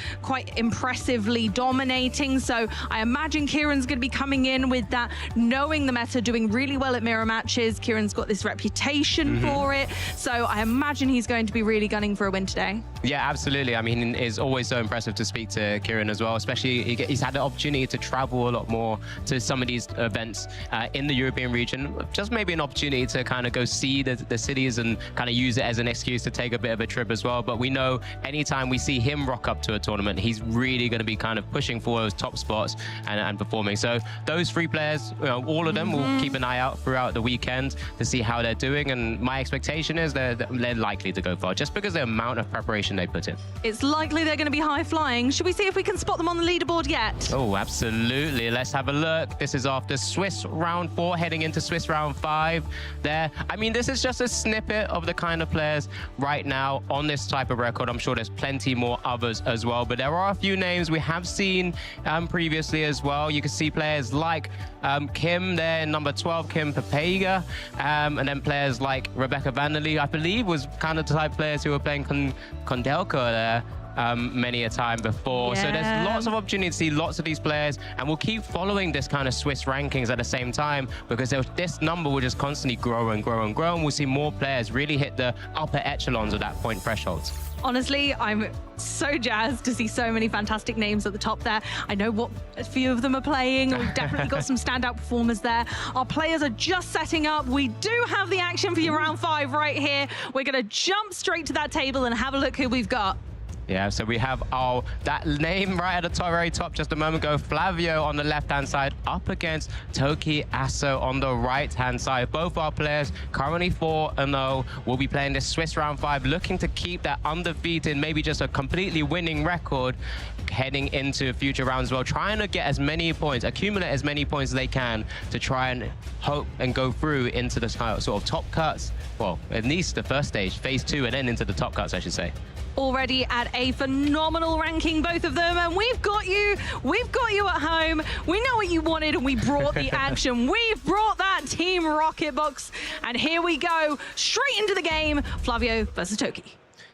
impressively dominating. So I imagine Kieran's going to be coming in with that, knowing the meta, doing really well at mirror matches. Kieran's got this reputation for it. So I imagine he's going to be really gunning for a win today. Yeah, absolutely. I mean, it's always so impressive to speak to Kieran as well, especially he's had the opportunity to travel a lot more to some of these events in the European region. Just maybe an opportunity to kind of go see the cities and kind of use it as an excuse to take a bit of a trip as well. But we know anytime we see him rock up to a tournament, he's really going to be kind of pushing for those top spots and performing. So those 3 players, you know, all of them, will keep an eye out throughout the weekend to see how they're doing. And my expectation is they're likely to go far just because of the amount of preparation they put in. It's likely they're going to be high flying. Should we see if we can spot them on the leaderboard yet? Oh, absolutely. Let's have a look. This is after Swiss round 4, heading into Swiss round 5. There, I mean, this is just a snippet of the kind of players right now on this type of record. I'm sure there's plenty more others as well, but there are a few names we have seen previously as well. You can see players like Kim there, number 12, Kim Papega, and then players like Rebecca Vanderlee, I believe, was kind of the type of players who were playing Kondelka there. many a time before. So there's lots of opportunity to see lots of these players, and we'll keep following this kind of Swiss rankings at the same time, because this number will just constantly grow and grow and grow, and we'll see more players really hit the upper echelons of that point thresholds. Honestly, I'm so jazzed to see so many fantastic names at the top there. I know what a few of them are playing. We've definitely got some standout performers there. Our players are just setting up. We do have the action for your round 5 right here. We're going to jump straight to that table and have a look who we've got. Yeah, so we have that name right at the top, very top just a moment ago. Flavio on the left-hand side up against Toki Asso on the right-hand side. Both our players currently 4-0. We'll be playing this Swiss round 5, looking to keep that undefeated, maybe just a completely winning record heading into future rounds as well, trying to get as many points, accumulate as many points as they can to try and hope and go through into the sort of top cuts. Well, at least the first stage, phase 2, and then into the top cuts, I should say. Already at a phenomenal ranking, both of them, and we've got you at home. We know what you wanted, and we brought the action. We've brought that Team Rocket box, and here we go, straight into the game. Flavio versus Toki.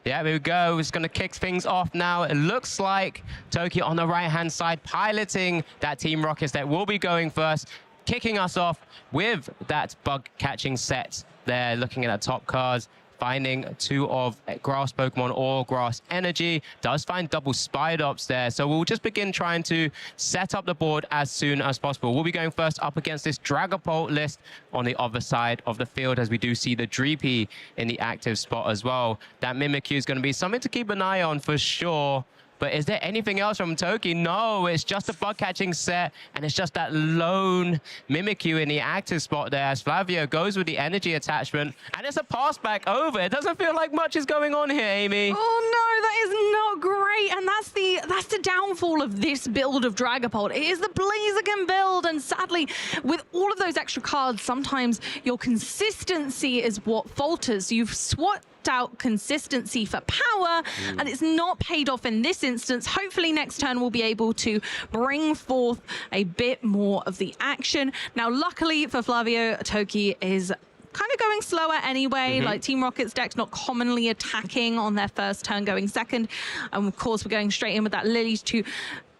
Yeah, here we go. It's going to kick things off now. It looks like Toki on the right-hand side, piloting that Team Rocket that will be going first, kicking us off with that bug-catching set there, looking at the top cards. Finding 2 of grass Pokemon or grass energy, does find double Spidops there. So we'll just begin trying to set up the board as soon as possible. We'll be going first up against this Dragapult list on the other side of the field, as we do see the Dreepy in the active spot as well. That Mimikyu is going to be something to keep an eye on for sure. But is there anything else from Toki? No, it's just a bug-catching set, and it's just that lone Mimikyu in the active spot there as Flavio goes with the energy attachment, and it's a pass back over. It doesn't feel like much is going on here, Amy. Oh no, that is not great, and that's the downfall of this build of Dragapult. It is the Blaziken build, and sadly, with all of those extra cards, sometimes your consistency is what falters. You've swapped out consistency for power, and it's not paid off in this instance. Hopefully next turn we'll be able to bring forth a bit more of the action. Now luckily for Flavio, Toki is kind of going slower anyway, like Team Rocket's deck's not commonly attacking on their first turn, going second, and of course we're going straight in with that Lilies to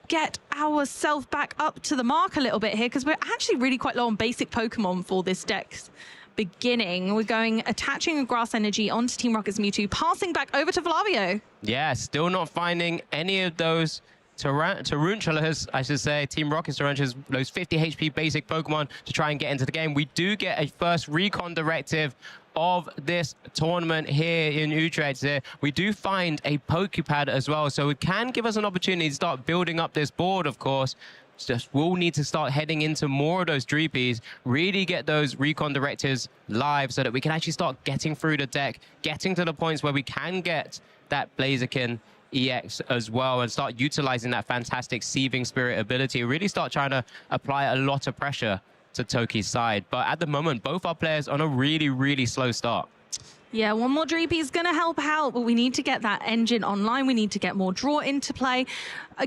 get ourselves back up to the mark a little bit here, because we're actually really quite low on basic Pokemon for this deck. Beginning, we're going attaching a grass energy onto Team Rocket's Mewtwo, passing back over to Flavio. Yeah, still not finding any of those Taruntulas, I should say, Team Rocket's Taruntulas, those 50 HP basic Pokemon to try and get into the game. We do get a first recon directive of this tournament here in Utrecht. We do find a Pokepad as well, so it can give us an opportunity to start building up this board, of course. Just we'll need to start heading into more of those Dreepies, really get those recon directives live so that we can actually start getting through the deck, getting to the points where we can get that Blaziken EX as well, and start utilizing that fantastic Seething Spirit ability, really start trying to apply a lot of pressure to Toki's side. But at the moment, both our players on a really, really slow start. Yeah, one more Dreepy is going to help out, but we need to get that engine online. We need to get more draw into play.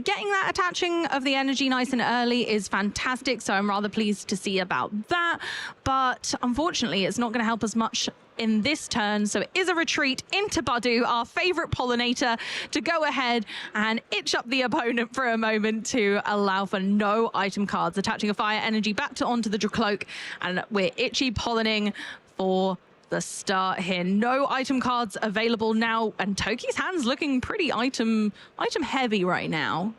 Getting that attaching of the energy nice and early is fantastic, so I'm rather pleased to see about that. But unfortunately, it's not going to help us much in this turn, so it is a retreat into Badu, our favorite pollinator, to go ahead and itch up the opponent for a moment to allow for no item cards. Attaching a fire energy back onto the Dracloak, and we're itchy pollinating for the start here. No item cards available now, and Toki's hand's looking pretty item heavy right now.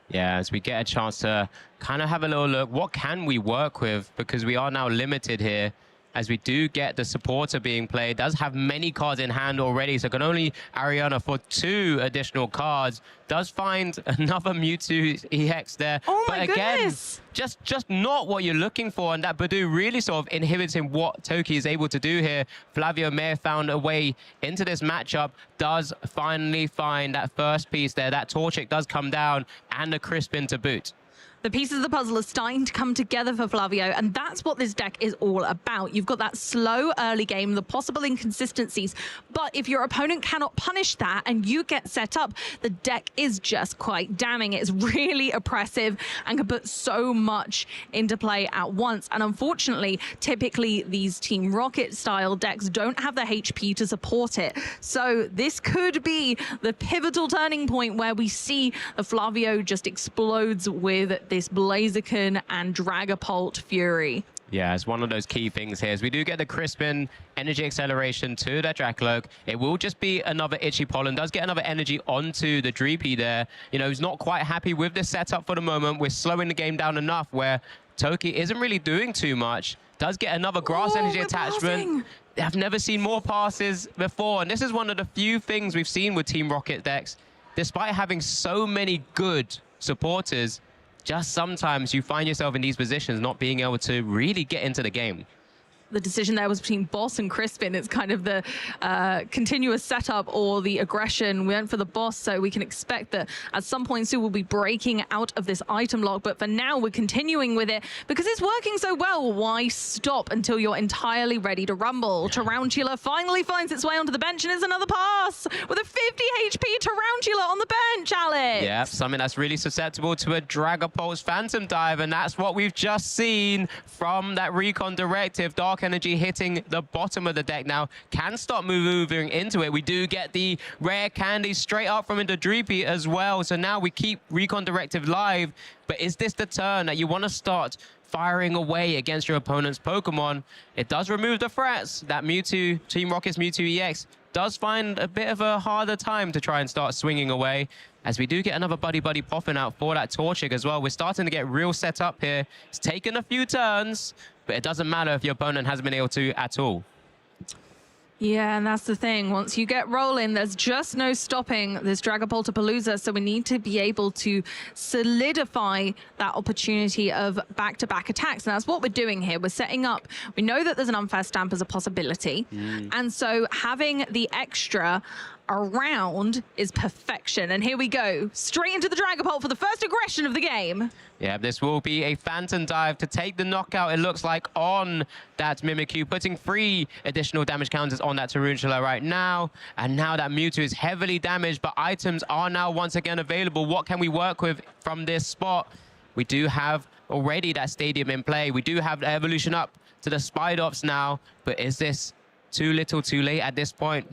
Yeah, as we get a chance to kind of have a little look, what can we work with? Because we are now limited here, as we do get the supporter being played, does have many cards in hand already, so can only Ariana for 2 additional cards. Does find another Mewtwo EX there. Oh my but again, goodness. just not what you're looking for, and that Badu really sort of inhibiting what Toki is able to do here. Flavio may have found a way into this matchup, does finally find that first piece there. That Torchic does come down, and the Crispin to boot. The pieces of the puzzle are starting to come together for Flavio, and that's what this deck is all about. You've got that slow early game, the possible inconsistencies, but if your opponent cannot punish that and you get set up, the deck is just quite damning. It's really oppressive and can put so much into play at once. And unfortunately, typically these Team Rocket style decks don't have the HP to support it. So this could be the pivotal turning point where we see the Flavio just explodes with this Blaziken and Dragapult Fury. Yeah, it's one of those key things here. As we do get the Crispin energy acceleration to that Dracloak, it will just be another Itchy Pollen. Does get another energy onto the Dreepy there. You know, he's not quite happy with this setup for the moment. We're slowing the game down enough where Toki isn't really doing too much. Does get another grass energy attachment. I've never seen more passes before, and this is one of the few things we've seen with Team Rocket decks. Despite having so many good supporters, just sometimes you find yourself in these positions not being able to really get into the game. The decision there was between Boss and Crispin. It's kind of the continuous setup or the aggression. We went for the Boss, so we can expect that at some point soon we'll be breaking out of this item lock. But for now, we're continuing with it because it's working so well. Why stop until you're entirely ready to rumble? Tarantula finally finds its way onto the bench, and it's another pass with a 50 HP Tarantula on the bench, Alex. Yeah, something that's really susceptible to a Dragapult's Phantom Dive, and that's what we've just seen from that Recon Directive. Dark Energy hitting the bottom of the deck now. Can stop moving into it. We do get the rare candy straight up from into Dreepy as well. So now we keep Recon Directive live. But is this the turn that you want to start firing away against your opponent's Pokemon? It does remove the threats. That Mewtwo, Team Rocket's Mewtwo EX, does find a bit of a harder time to try and start swinging away. As we do get another Buddy popping out for that Torchic as well. We're starting to get real set up here. It's taken a few turns, but it doesn't matter if your opponent hasn't been able to at all. Yeah, and that's the thing. Once you get rolling, there's just no stopping this Dragapultapalooza, so we need to be able to solidify that opportunity of back-to-back attacks, and that's what we're doing here. We're setting up. We know that there's an unfair stamp as a possibility, and so having the extra around is perfection. And here we go, straight into the Dragapult for the first aggression of the game. Yeah, this will be a Phantom Dive to take the knockout, it looks like, on that Mimikyu, putting 3 additional damage counters on that Tarantula right now. And now that Mewtwo is heavily damaged, but items are now once again available. What can we work with from this spot? We do have already that Stadium in play. We do have the evolution up to the Spidops now, but is this too little too late at this point?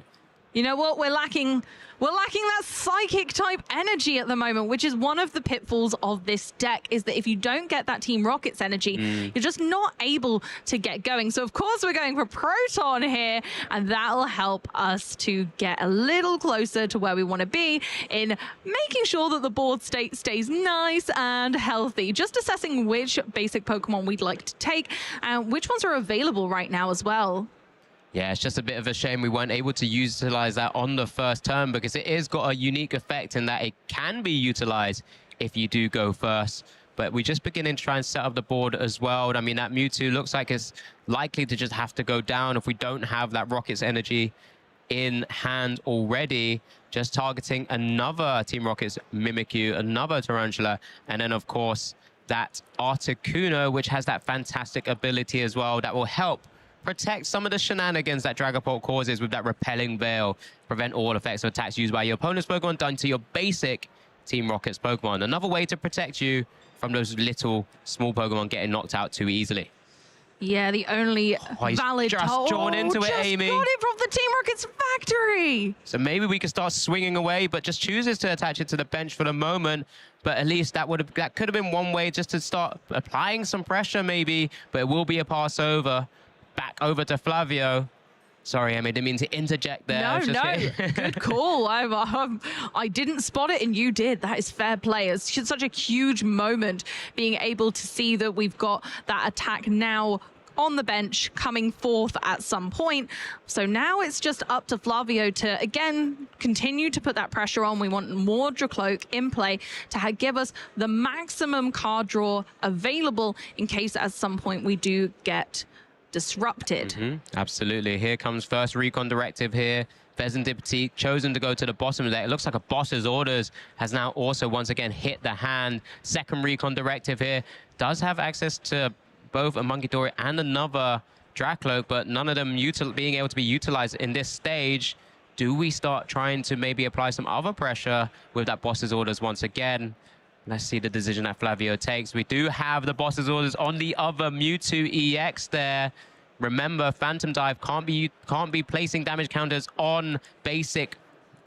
You know what? We're lacking that psychic type energy at the moment, which is one of the pitfalls of this deck, is that if you don't get that Team Rocket's energy, you're just not able to get going. So of course we're going for Proton here, and that'll help us to get a little closer to where we want to be in making sure that the board state stays nice and healthy. Just assessing which basic Pokemon we'd like to take and which ones are available right now as well. Yeah, it's just a bit of a shame we weren't able to utilize that on the first turn, because it is got a unique effect in that it can be utilized if you do go first. But we're just beginning to try and set up the board as well. I mean, that Mewtwo looks like it's likely to just have to go down if we don't have that Rocket's energy in hand already. Just targeting another Team Rocket's Mimikyu, another Tarantula, and then, of course, that Articuno, which has that fantastic ability as well that will help protect some of the shenanigans that Dragapult causes with that Repelling Veil, prevent all effects of attacks used by your opponent's Pokemon done to your basic Team Rocket's Pokemon. Another way to protect you from those little small Pokemon getting knocked out too easily. Yeah, the only valid just drawn into it, Amy. Got it from the Team Rocket's factory. So maybe we could start swinging away, but just chooses to attach it to the bench for the moment. But at least that could have been one way just to start applying some pressure maybe, but it will be a pass over. Back over to Flavio. Sorry, Emmy, didn't mean to interject there. No, good call. I didn't spot it and you did. That is fair play. It's just such a huge moment being able to see that we've got that attack now on the bench coming forth at some point. So now it's just up to Flavio to, again, continue to put that pressure on. We want more Dracloak in play to give us the maximum card draw available in case at some point we do get disrupted. Absolutely. Here comes first Recon Directive here. Vezendipty chosen to go to the bottom of the deck. It looks like a Boss's Orders has now also once again hit the hand. Second Recon Directive here. Does have access to both a Monkey Dory and another Dracloak, but none of them being able to be utilized in this stage. Do we start trying to maybe apply some other pressure with that Boss's Orders once again? Let's see the decision that Flavio takes. We do have the Boss's Orders on the other Mewtwo EX there. Remember, Phantom Dive can't be placing damage counters on basic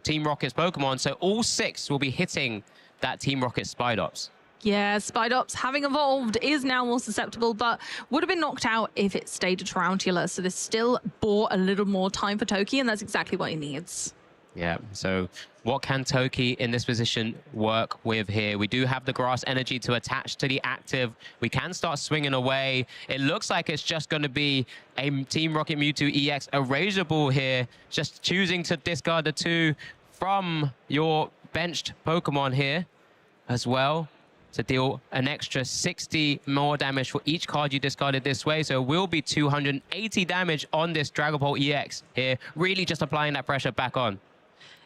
Team Rocket's Pokemon, so all 6 will be hitting that Team Rocket Spidops. Yeah, Spidops, having evolved, is now more susceptible, but would have been knocked out if it stayed a Tarantula. So this still bought a little more time for Toki, and that's exactly what he needs. Yeah, so what can Toki in this position work with here? We do have the Grass Energy to attach to the active. We can start swinging away. It looks like it's just going to be a Team Rocket Mewtwo EX erasable here, just choosing to discard the 2 from your benched Pokemon here as well, to deal an extra 60 more damage for each card you discarded this way. So it will be 280 damage on this Dragapult EX here, really just applying that pressure back on.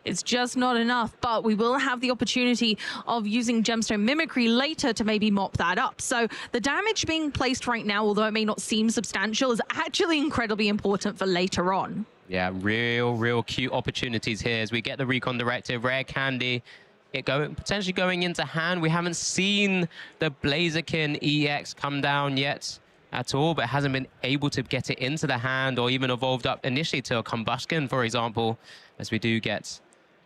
It's just not enough, but we will have the opportunity of using Gemstone Mimicry later to maybe mop that up. So the damage being placed right now, although it may not seem substantial, is actually incredibly important for later on. Yeah, real cute opportunities here as we get the Recon Directive, Rare Candy, potentially going into hand. We haven't seen the Blaziken EX come down yet at all, but hasn't been able to get it into the hand or even evolved up initially to a Combusken, for example, as we do get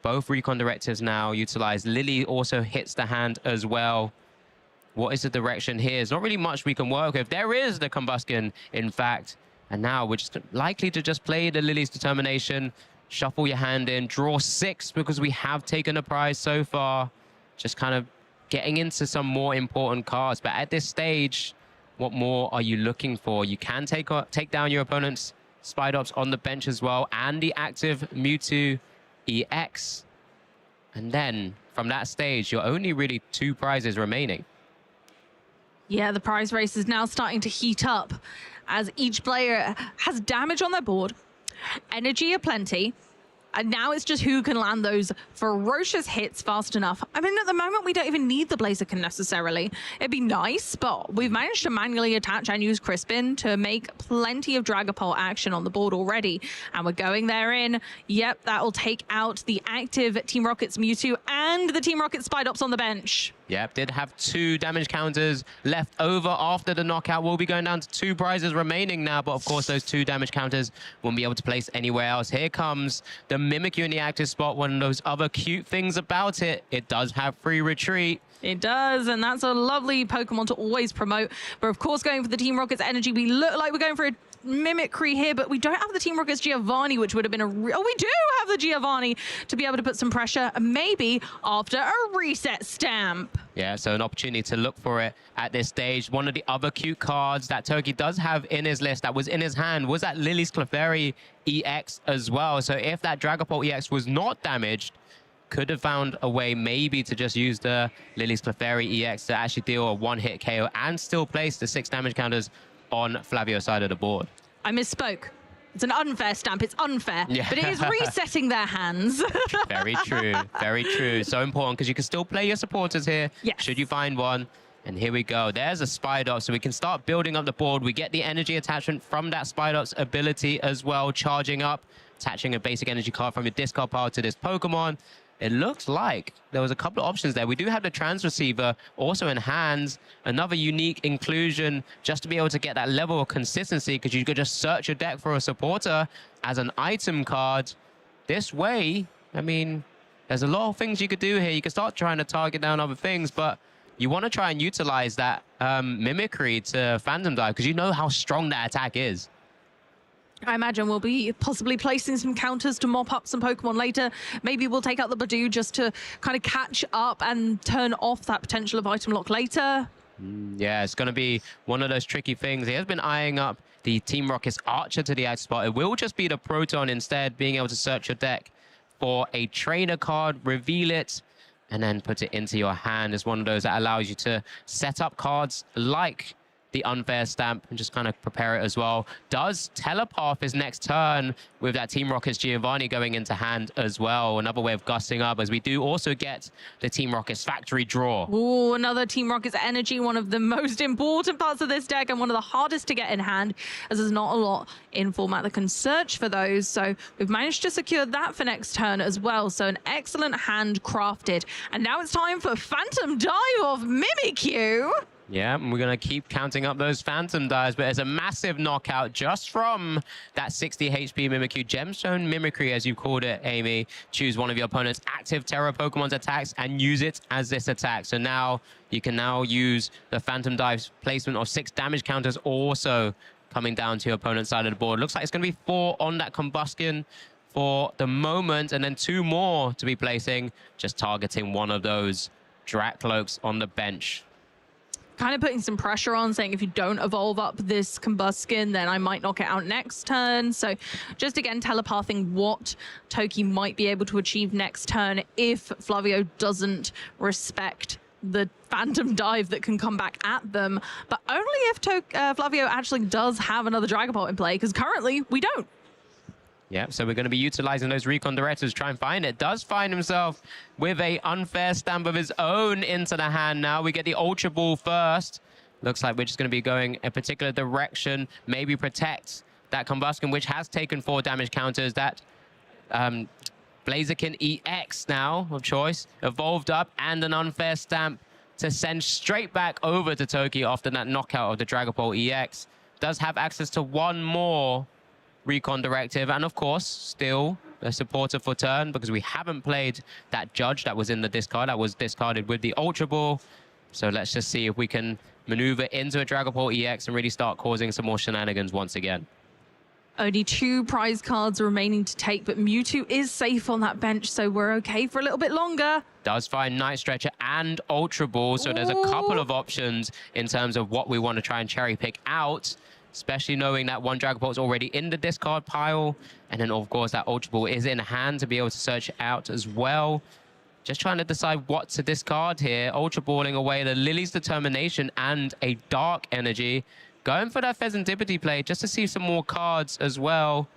both Recon Directives now utilized. Lily also hits the hand as well. What is the direction here? There's not really much we can work with. There is the Combusken, in fact, and now we're just likely to just play the Lily's Determination. Shuffle your hand in, draw 6 because we have taken a prize so far. Just kind of getting into some more important cards. But at this stage, what more are you looking for? You can take down your opponent's Spidops on the bench as well, and the active Mewtwo EX. And then from that stage, you're only really 2 prizes remaining. Yeah, the prize race is now starting to heat up as each player has damage on their board, energy aplenty, and now it's just who can land those ferocious hits fast enough. I mean, at the moment, we don't even need the Blaziken necessarily. It'd be nice, but we've managed to manually attach and use Crispin to make plenty of Dragapult action on the board already. And we're going there in. Yep, that will take out the active Team Rocket's Mewtwo and the Team Rocket Spidops on the bench. Yep, did have 2 damage counters left over after the knockout. We'll be going down to 2 prizes remaining now, but of course those 2 damage counters won't be able to place anywhere else. Here comes the Mimikyu in the active spot. One of those other cute things about it, it does have free retreat. It does, and that's a lovely Pokemon to always promote. But of course, going for the Team Rocket's energy, we look like we're going for a Mimicry here, but we don't have the Team Rocket's Giovanni, which would have been a we do have the Giovanni to be able to put some pressure, maybe after a reset stamp. Yeah, so an opportunity to look for it at this stage. One of the other cute cards that Toki does have in his list that was in his hand was that Lily's Clefairy EX as well. So if that Dragapult EX was not damaged, could have found a way maybe to just use the Lily's Clefairy EX to actually deal a 1-hit KO and still place the 6 damage counters on Flavio's side of the board. I misspoke. It's an unfair stamp. It's unfair, yeah. But it is resetting their hands. Very true. Very true. So important because you can still play your supporters here. Yes. Should you find one. And here we go. There's a Spidops, so we can start building up the board. We get the energy attachment from that Spidops ability as well, charging up, attaching a basic energy card from your discard pile to this Pokemon. It looks like there was a couple of options there. We do have the Trans Receiver also in hands, another unique inclusion just to be able to get that level of consistency because you could just search your deck for a supporter as an item card. This way, I mean, there's a lot of things you could do here. You could start trying to target down other things, but you want to try and utilize that Mimicry to Phantom Dive because you know how strong that attack is. I imagine we'll be possibly placing some counters to mop up some Pokemon later. Maybe we'll take out the Badoo just to kind of catch up and turn off that potential of item lock later. Yeah, it's going to be one of those tricky things. He has been eyeing up the Team Rocket's Archer to the active spot. It will just be the Proton instead, being able to search your deck for a trainer card, reveal it, and then put it into your hand. Is one of those that allows you to set up cards like the unfair stamp and just kind of prepare it as well. Does telepath his next turn with that Team Rocket's Giovanni going into hand as well. Another way of gusting up, as we do also get the Team Rocket's factory draw. Ooh, another Team Rocket's energy, one of the most important parts of this deck and one of the hardest to get in hand, as there's not a lot in format that can search for those. So we've managed to secure that for next turn as well. So an excellent hand crafted. And now it's time for Phantom Dive of Mimikyu. Yeah, and we're going to keep counting up those Phantom Dives, but there's a massive knockout just from that 60 HP Mimikyu. Gemstone Mimicry, as you called it, Amy. Choose one of your opponent's active Terra Pokemon's attacks and use it as this attack. So now you can now use the Phantom Dive's placement of 6 damage counters also coming down to your opponent's side of the board. Looks like it's going to be 4 on that Combustion for the moment, and then 2 more to be placing, just targeting one of those Dracloaks on the bench. Kind of putting some pressure on, saying if you don't evolve up this Combuskin, then I might knock it out next turn. So just again, telepathing what Toki might be able to achieve next turn if Flavio doesn't respect the Phantom Dive that can come back at them. But only if Flavio actually does have another Dragapult in play, because currently we don't. Yeah, so we're going to be utilizing those Recon Directors to try and find it. Does find himself with a unfair stamp of his own into the hand now. We get the Ultra Ball first. Looks like we're just going to be going a particular direction. Maybe protect that Combustion, which has taken 4 damage counters. That Blaziken EX now of choice. Evolved up and an unfair stamp to send straight back over to Toki after that knockout of the Dragapult EX. Does have access to 1 more Recon Directive, and of course still a supporter for turn, because we haven't played that Judge that was in the discard, that was discarded with the Ultra Ball. So let's just see if we can maneuver into a Dragapult EX and really start causing some more shenanigans once again. Only 2 prize cards remaining to take, but Mewtwo is safe on that bench, so we're okay for a little bit longer. Does find Night Stretcher and Ultra Ball, so there's a couple of options in terms of what we want to try and cherry pick out, especially knowing that 1 Dragapult is already in the discard pile. And then, of course, that Ultra Ball is in hand to be able to search it out as well. Just trying to decide what to discard here. Ultra Balling away the Lily's Determination and a Dark Energy. Going for that Pheasantipity play just to see some more cards as well.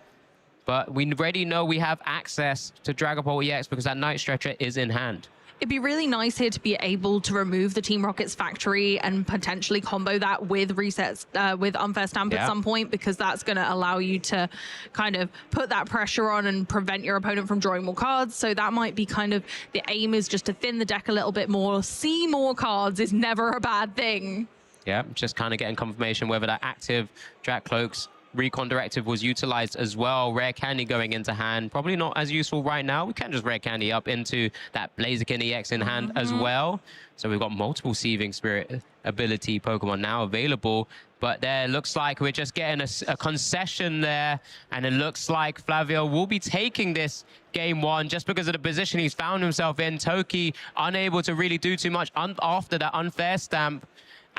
But we already know we have access to Dragapult EX because that Night Stretcher is in hand. It'd be really nice here to be able to remove the Team Rocket's factory and potentially combo that with resets, with Unfair Stamp at some point, because that's going to allow you to kind of put that pressure on and prevent your opponent from drawing more cards. So that might be kind of the aim, is just to thin the deck a little bit more. See more cards is never a bad thing. Yeah, just kind of getting confirmation whether that active Dracloak's Recon Directive was utilized as well. Rare Candy going into hand. Probably not as useful right now. We can just Rare Candy up into that Blaziken EX in hand as well. So we've got multiple Seething Spirit ability Pokemon now available. But there looks like we're just getting a concession there. And it looks like Flavio will be taking this game 1 just because of the position he's found himself in. Toki unable to really do too much after that Unfair Stamp.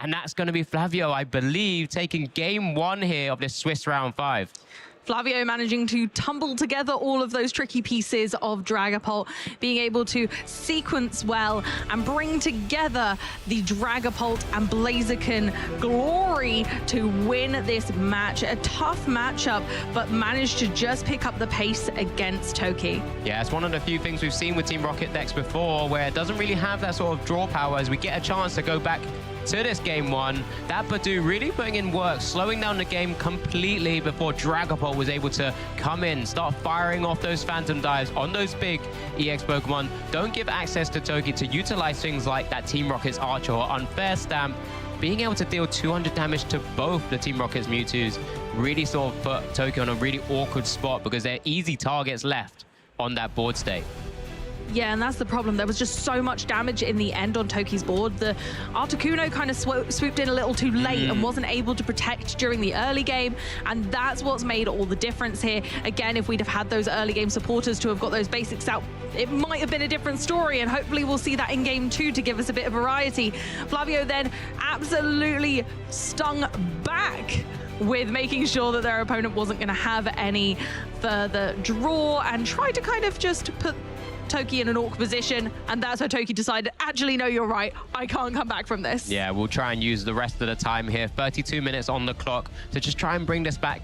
And that's going to be Flavio, I believe, taking game 1 here of this Swiss round 5. Flavio managing to tumble together all of those tricky pieces of Dragapult, being able to sequence well and bring together the Dragapult and Blaziken glory to win this match. A tough matchup, but managed to just pick up the pace against Toki. Yeah, it's one of the few things we've seen with Team Rocket decks before, where it doesn't really have that sort of draw power, as we get a chance to go back to this game 1. That Badu really putting in work, slowing down the game completely before Dragapult was able to come in, start firing off those Phantom Dives on those big EX Pokemon. Don't give access to Toki to utilize things like that Team Rocket's Archer or Unfair Stamp. Being able to deal 200 damage to both the Team Rocket's Mewtwo's really sort of put Toki on a really awkward spot, because they're easy targets left on that board state. Yeah, and that's the problem. There was just so much damage in the end on Toki's board. The Articuno kind of swooped in a little too late and wasn't able to protect during the early game, and that's what's made all the difference here. Again, if we'd have had those early game supporters to have got those basics out, it might have been a different story, and hopefully we'll see that in game 2 to give us a bit of variety. Flavio then absolutely stung back with making sure that their opponent wasn't going to have any further draw, and tried to kind of just put Toki in an awkward position, and that's where Toki decided, actually, no, you're right. I can't come back from this. Yeah, we'll try and use the rest of the time here. 32 minutes on the clock to just try and bring this back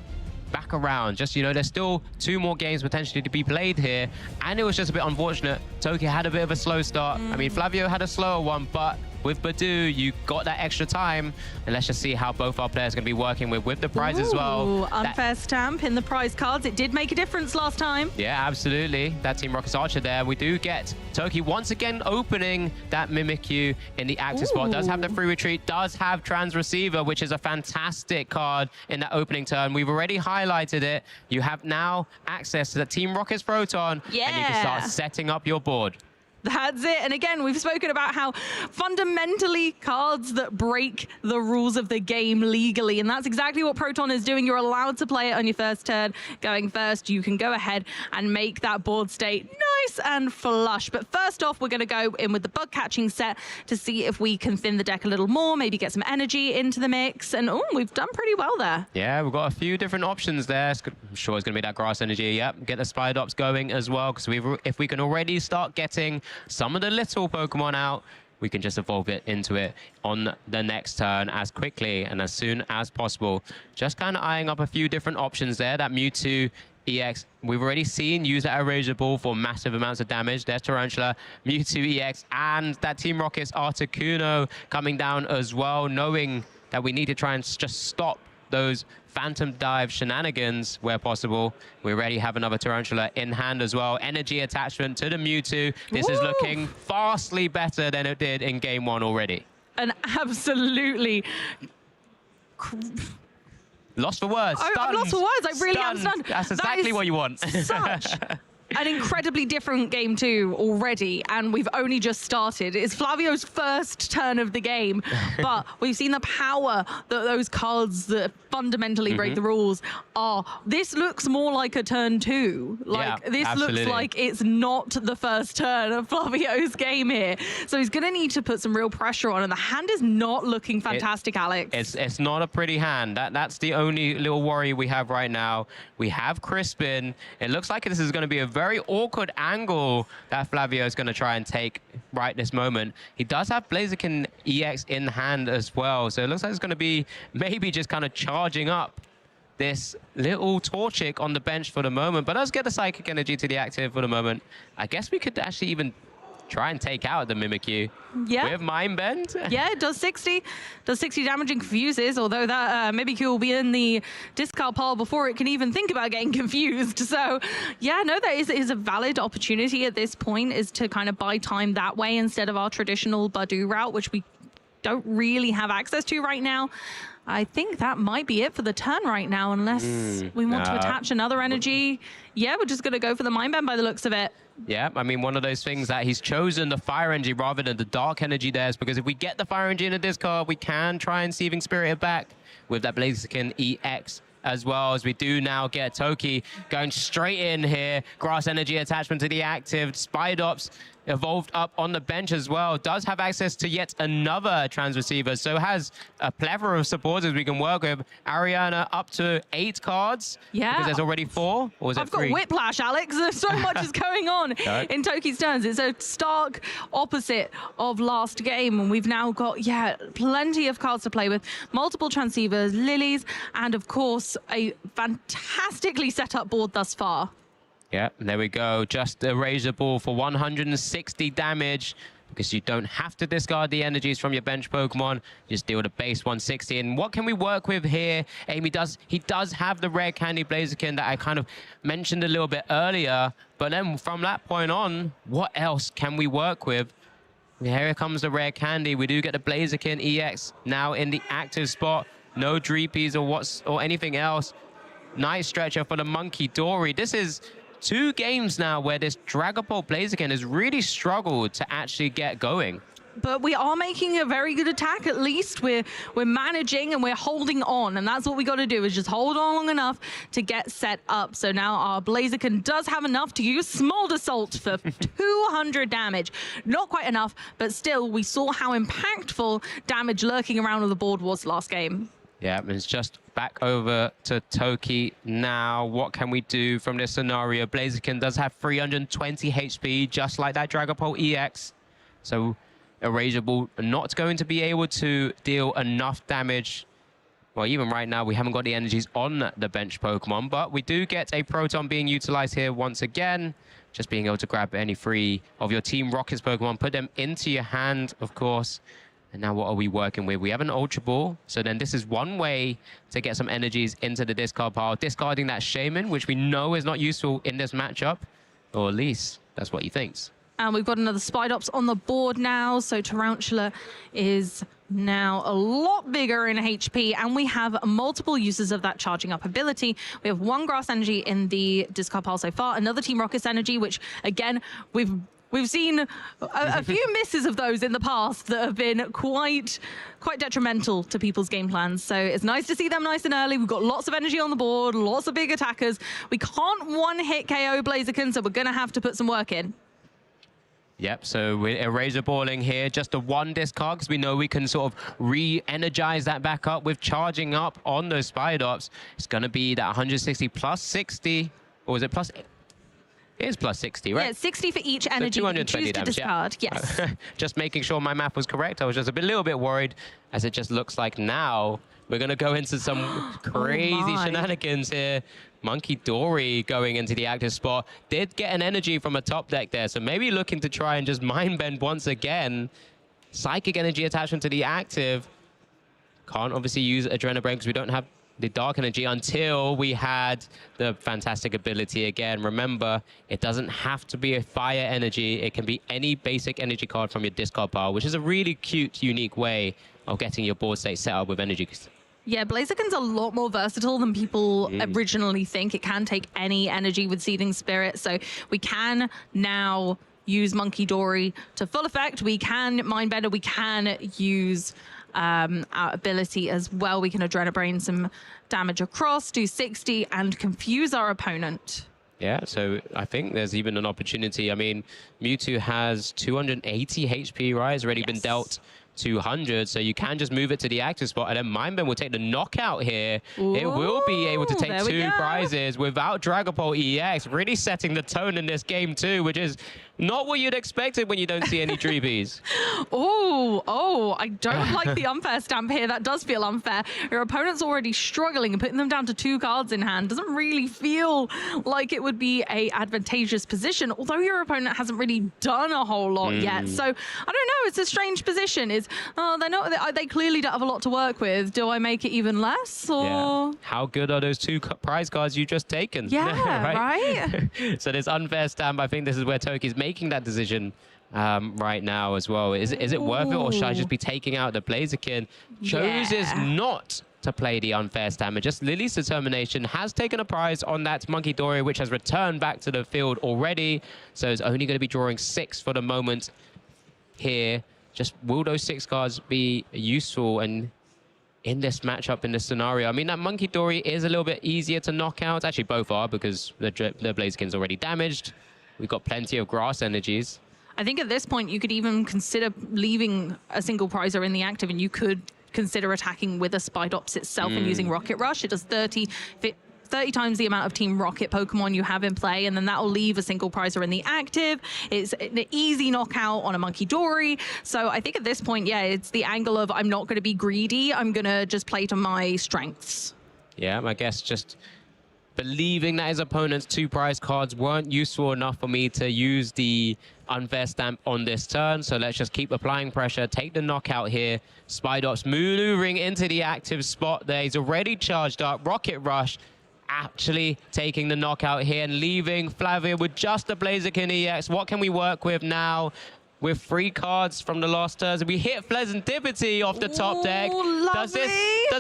around. Just, you know, there's still 2 more games potentially to be played here, and it was just a bit unfortunate. Toki had a bit of a slow start. I mean, Flavio had a slower one, but with Badu, you got that extra time, and let's just see how both our players are going to be working with the prize as well. Unfair stamp in the prize cards. It did make a difference last time. Yeah, absolutely. That Team Rocket's Archer there. We do get Toki once again opening that Mimikyu in the active spot. Does have the free retreat, does have Trans Receiver, which is a fantastic card in that opening turn. We've already highlighted it. You have now access to the Team Rocket's Proton, and you can start setting up your board. That's it. And again, we've spoken about how fundamentally cards that break the rules of the game legally. And that's exactly what Proton is doing. You're allowed to play it on your first turn. Going first, you can go ahead and make that board state nice and flush. But first off, we're going to go in with the bug catching set to see if we can thin the deck a little more, maybe get some energy into the mix. And we've done pretty well there. Yeah, we've got a few different options there. I'm sure it's going to be that grass energy. Yep, get the Spidops going as well, because if we can already start getting some of the little Pokemon out, we can just evolve it into it on the next turn as quickly and as soon as possible. Just kind of eyeing up a few different options there. That Mewtwo EX, we've already seen use that Erasure Ball for massive amounts of damage. There's Tarantula, Mewtwo EX, and that Team Rocket's Articuno coming down as well, knowing that we need to try and just stop those Phantom Dive shenanigans where possible. We already have another Tarantula in hand as well. Energy attachment to the Mewtwo. This is looking vastly better than it did in game 1 already. And absolutely... Lost for words. I'm lost for words. I really am stunned. That's exactly what you want. Such an incredibly different game 2 already, and we've only just started. It's Flavio's first turn of the game, but we've seen the power that those cards that fundamentally break the rules are. This looks more like a turn 2. This looks like it's not the first turn of Flavio's game here. So he's going to need to put some real pressure on, and the hand is not looking fantastic, Alex. It's not a pretty hand. That's the only little worry we have right now. We have Crispin. It looks like this is going to be a very awkward angle that Flavio is going to try and take right this moment. He does have Blaziken EX in hand as well, so it looks like it's going to be maybe just kind of charging up this little Torchic on the bench for the moment, but let's get the Psychic Energy to the active for the moment. I guess we could actually even try and take out the Mimikyu. Yeah. With Mind Bend. Yeah, it does 60. Does 60 damage and confuses, although that Mimikyu will be in the discard pile before it can even think about getting confused. So, yeah, no, that is a valid opportunity at this point, is to kind of buy time that way instead of our traditional Badu route, which we don't really have access to right now. I think that might be it for the turn right now, unless we want to attach another energy. Yeah, we're just going to go for the Mind Bend by the looks of it. Yeah, I mean, one of those things that he's chosen the Fire Energy rather than the Dark Energy there is because if we get the Fire Energy in a discard, we can try and Seething Spirit it back with that Blaziken EX, as well as we do now get Toki going straight in here. Grass Energy attachment to the active. Spidops evolved up on the bench as well. Does have access to yet another Trans Receiver, so has a plethora of supporters we can work with. Ariana up to 8 cards. Yeah. Because there's already 4, or is it 3? I've got Whiplash, Alex. There's so much is going on in Toki's turns. It's a stark opposite of last game, and we've now got, plenty of cards to play with. Multiple Transceivers, Lilies, and of course, a fantastically set up board thus far. Yeah, there we go. Just a Razor Ball for 160 damage because you don't have to discard the energies from your bench Pokemon. Just deal the base 160. And what can we work with here? He does have the Rare Candy Blaziken that I kind of mentioned a little bit earlier. But then from that point on, what else can we work with? Here comes the Rare Candy. We do get the Blaziken EX now in the active spot. No Dreepies or anything else. Nice stretcher for the Monkey Dory. This is 2 games now where this Dragapult Blaziken has really struggled to actually get going. But we are making a very good attack, at least. We're managing and we're holding on, and that's what we got to do, is just hold on long enough to get set up. So now our Blaziken does have enough to use Smolder Assault for 200 damage. Not quite enough, but still, we saw how impactful damage lurking around on the board was last game. Yeah, it's just back over to Toki now. What can we do from this scenario? Blaziken does have 320 HP, just like that Dragapult EX. So Erasable not going to be able to deal enough damage. Well, even right now, we haven't got the energies on the bench Pokemon, but we do get a Proton being utilized here once again. Just being able to grab any three of your Team Rocket's Pokemon, put them into your hand, of course. And now what are we working with? We have an Ultra Ball. So then this is one way to get some energies into the discard pile. Discarding that Shaman, which we know is not useful in this matchup. Or at least that's what he thinks. And we've got another Spidops on the board now. So Tarantula is now a lot bigger in HP. And we have multiple uses of that charging up ability. We have one Grass Energy in the discard pile so far. Another Team Rocket's Energy, which again, We've seen a few misses of those in the past that have been quite detrimental to people's game plans. So it's nice to see them nice and early. We've got lots of energy on the board, lots of big attackers. We can't one-hit KO Blaziken, so we're going to have to put some work in. Yep, so we're Eraser Balling here, just a one discard, because we know we can sort of re-energize that back up with charging up on those Spidops. It's going to be that 160 plus 60, or is it plus... It is plus 60, right? Yeah, 60 for each energy so you choose to discard, yeah. yes. Just making sure my math was correct. I was just a little bit worried, as it just looks like now we're going to go into some crazy shenanigans here. Monkey Dory going into the active spot. Did get an energy from a top deck there, so maybe looking to try and just mind bend once again. Psychic energy attachment to the active. Can't obviously use Adrenabrain because we don't have the dark energy until we had the fantastic ability again. Remember, it doesn't have to be a fire energy. It can be any basic energy card from your discard pile, which is a really cute, unique way of getting your board state set up with energy. Yeah, Blaziken's a lot more versatile than people originally think. It can take any energy with Seething Spirit, so we can now use Monkey Dory to full effect. We can Mind Bender. We can use our ability as well. We can Adrenabrain some damage across, do 60, and confuse our opponent. Yeah, so I think there's even an opportunity. I mean, Mewtwo has 280 HP, right? It's already been dealt 200, so you can just move it to the active spot, and then Mindbend will take the knockout here. Ooh, it will be able to take 2 prizes without Dragapult EX, really setting the tone in this game too, which is not what you'd expected when you don't see any Dreebies. I don't like the unfair stamp here. That does feel unfair. Your opponent's already struggling, and putting them down to 2 cards in hand doesn't really feel like it would be a advantageous position, although your opponent hasn't really done a whole lot yet. So I don't know, it's a strange position. They clearly don't have a lot to work with. Do I make it even less? Or? Yeah. How good are those 2 prize cards you just taken? Yeah, right? So this unfair stamp, I think this is where Toki's making that decision right now as well. Is it worth it, or should I just be taking out the Blaziken? Chooses not to play the unfair stamp, and just Lily's determination has taken a prize on that Monkey Dory, which has returned back to the field already. So it's only going to be drawing 6 for the moment here. Just will those 6 cards be useful and in this matchup, in this scenario? I mean, that Monkey Dory is a little bit easier to knock out. Actually, both are, because the Blaziken's already damaged. We've got plenty of grass energies. I think at this point, you could even consider leaving a single prizer in the active, and you could consider attacking with a Spidops itself and using Rocket Rush. It does 30 times the amount of Team Rocket Pokemon you have in play, and then that will leave a single prizer in the active. It's an easy knockout on a Monkey Dory. So I think at this point, yeah, it's the angle of I'm not going to be greedy. I'm going to just play to my strengths. Yeah, I guess just believing that his opponent's 2 prize cards weren't useful enough for me to use the unfair stamp on this turn. So let's just keep applying pressure, take the knockout here. Spidops maneuvering into the active spot there. He's already charged up. Rocket Rush actually taking the knockout here and leaving Flavia with just a Blaziken EX. What can we work with now? With 3 cards from the last turns. We hit Pleasantipity off the top deck. Does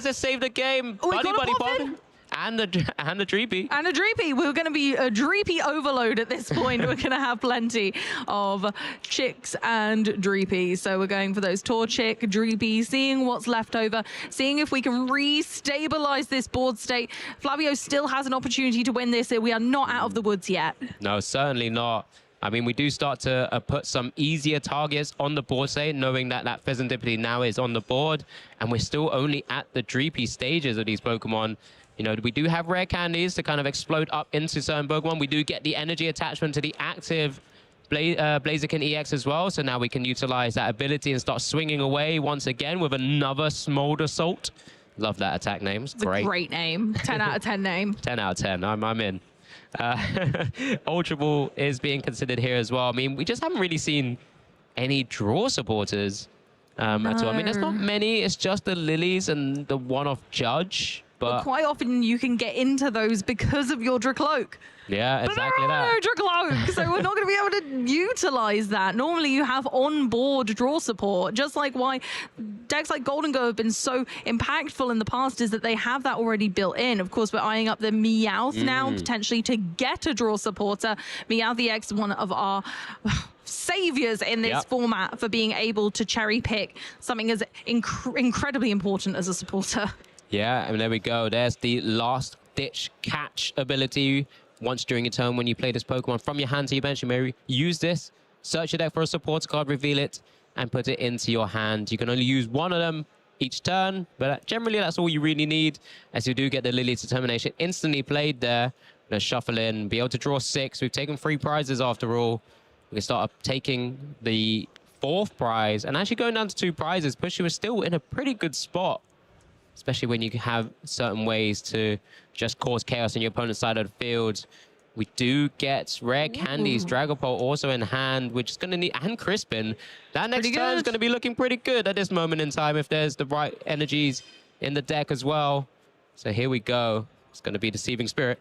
this save the game? Buddy Bobby. And a Dreepy. And a Dreepy. We're going to be a Dreepy overload at this point. We're going to have plenty of Chicks and Dreepy. So we're going for those Torchic, Dreepy, seeing what's left over, seeing if we can re-stabilize this board state. Flavio still has an opportunity to win this. We are not out of the woods yet. No, certainly not. I mean, we do start to put some easier targets on the board, say, knowing that that Pheasantipity now is on the board, and we're still only at the Dreepy stages of these Pokemon. You know, we do have rare candies to kind of explode up into certain Pokemon. We do get the energy attachment to the active Blaziken EX as well, so now we can utilize that ability and start swinging away once again with another Smolder Salt. Love that attack name. It's great. A great name. 10 out of 10 name. 10 out of 10. I'm in. Ultra Ball is being considered here as well. I mean, we just haven't really seen any draw supporters at all. I mean, there's not many. It's just the Lilies and the one-off Judge. But quite often you can get into those because of your Dracloak. Yeah, exactly that. Dracloak, so we're not going to be able to utilize that. Normally you have on-board draw support, just like why decks like Golden Go have been so impactful in the past is that they have that already built in. Of course, we're eyeing up the Meowth now, potentially to get a draw supporter. Meowth EX, one of our saviors in this format for being able to cherry pick something as incredibly important as a supporter. Yeah, and there we go. There's the last ditch catch ability. Once during your turn, when you play this Pokemon from your hand to your bench, you may use this, search your deck for a supporter card, reveal it, and put it into your hand. You can only use one of them each turn, but generally that's all you really need, as you do get the Lily's Determination instantly played there. Gonna shuffle in, be able to draw 6. We've taken 3 prizes after all. We can start taking the 4th prize, and actually going down to 2 prizes, push you is still in a pretty good spot, especially when you have certain ways to just cause chaos in your opponent's side of the field. We do get rare candies, Dragapult also in hand, which is going to need, and Crispin. That next turn is going to be looking pretty good at this moment in time if there's the right energies in the deck as well. So here we go. It's going to be Deceiving Spirit.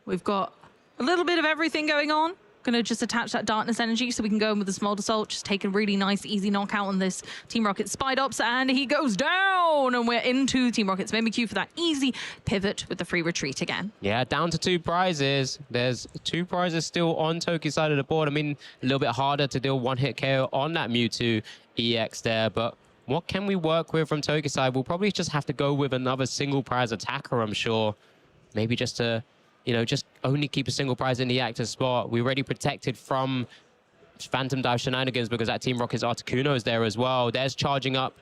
We've got a little bit of everything going on. Going to just attach that Darkness Energy so we can go in with the Smolder Salt, just take a really nice, easy knockout on this Team Rocket Spidops, and he goes down, and we're into Team Rocket's Mimikyu for that easy pivot with the free retreat again. Yeah, down to 2 prizes. There's 2 prizes still on Toki's side of the board. I mean, a little bit harder to deal one-hit KO on that Mewtwo EX there, but what can we work with from Toki's side? We'll probably just have to go with another single prize attacker, I'm sure. Maybe just to, you know, just only keep a single prize in the active spot. We're already protected from Phantom Dive shenanigans because that Team Rocket's Articuno is there as well. There's charging up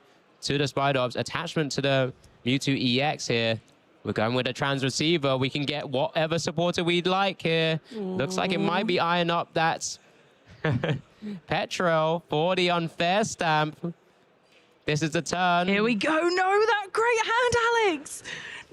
to the Spidops. Attachment to the Mewtwo EX here. We're going with a Trans Receiver. We can get whatever supporter we'd like here. Looks like it might be eyeing up that Petrel for the Unfair Stamp. This is the turn. Here we go. No, that great hand, Alex.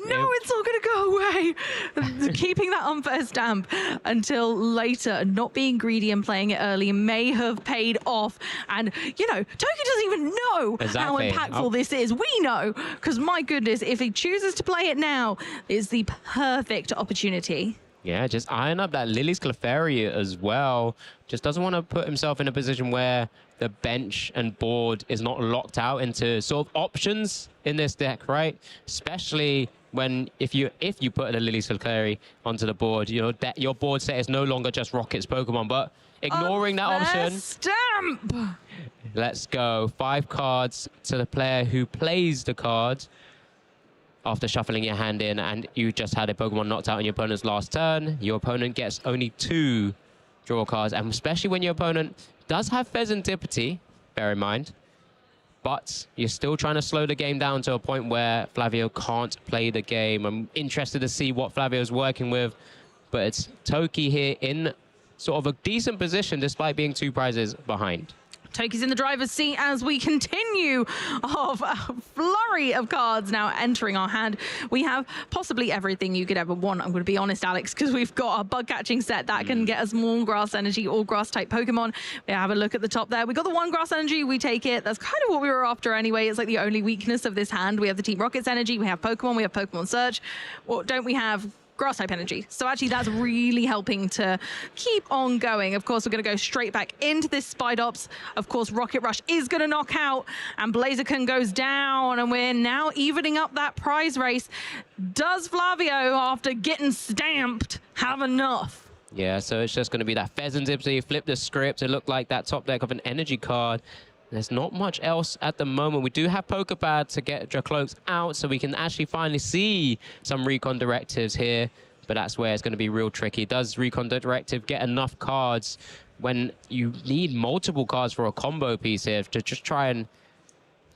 No, it's not going to go away. Keeping that Unfair Stamp until later, not being greedy and playing it early may have paid off. And, you know, Toki doesn't even know how impactful this is. We know, because my goodness, if he chooses to play it now, it's the perfect opportunity. Yeah, just eyeing up that Lily's Clefairy as well. Just doesn't want to put himself in a position where the bench and board is not locked out into sort of options in this deck, right? Especially when if you put a Lily's Clefairy onto the board, you know, that your board set is no longer just Rocket's Pokemon, but ignoring that option. Stamp! Let's go. 5 cards to the player who plays the card after shuffling your hand in, and you just had a Pokemon knocked out on your opponent's last turn. Your opponent gets only 2 draw cards, and especially when your opponent does have Pheasantipity, bear in mind, but you're still trying to slow the game down to a point where Flavio can't play the game. I'm interested to see what Flavio's working with, but it's Toki here in sort of a decent position despite being 2 prizes behind. Toki's in the driver's seat as we continue of a flurry of cards now entering our hand. We have possibly everything you could ever want. I'm going to be honest, Alex, because we've got a bug catching set that can get us more grass energy or grass type Pokemon. We have a look at the top there. We got the 1 grass energy. We take it. That's kind of what we were after anyway. It's like the only weakness of this hand. We have the Team Rocket's energy. We have Pokemon. We have Pokemon Search. Or don't we have grass type energy? So actually that's really helping to keep on going. Of course, we're going to go straight back into this Spidops. Of course, Rocket Rush is going to knock out, and Blaziken goes down, and we're now evening up that prize race. Does Flavio, after getting stamped, have enough? Yeah, so it's just going to be that Pheasantipity. Flip the script. It looked like that top deck of an energy card. There's not much else at the moment. We do have Pokepad to get Dracloaks out, so we can actually finally see some recon directives here. but that's where it's going to be real tricky. Does Recon Directive get enough cards when you need multiple cards for a combo piece here to just try and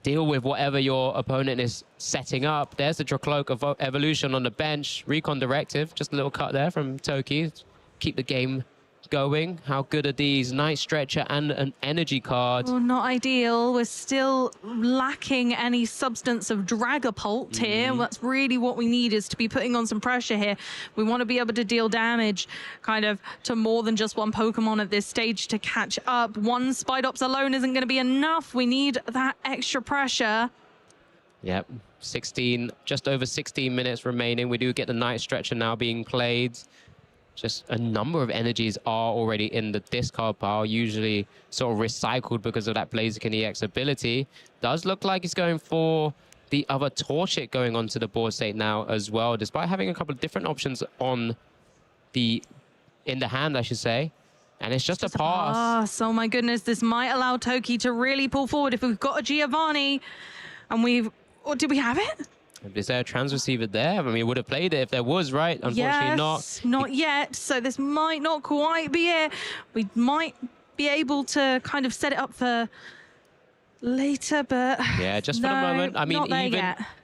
deal with whatever your opponent is setting up? There's the Dracloak of Evolution on the bench. Recon Directive, just a little cut there from Toki. Keep the game going. How good are these? Night Stretcher and an energy card. Well, not ideal. We're still lacking any substance of Dragapult here. That's really what we need, is to be putting on some pressure here. We want to be able to deal damage kind of to more than just one Pokemon at this stage to catch up. One Spidops alone isn't going to be enough. We need that extra pressure. Yep, 16, just over 16 minutes remaining. We do get the Night Stretcher now being played. Just a number of energies are already in the discard pile, usually sort of recycled because of that Blaziken EX ability. Does look like he's going for the other Torchic going onto the board state now as well, despite having a couple of different options in the hand, I should say. And it's just a pass. Oh my goodness, this might allow Toki to really pull forward. If we've got a Giovanni and or did we have it? Is there a trans receiver there? I mean, we would have played it if there was, right? Unfortunately, not yet. So this might not quite be it. We might be able to kind of set it up for later, but yeah, just for the moment. I mean,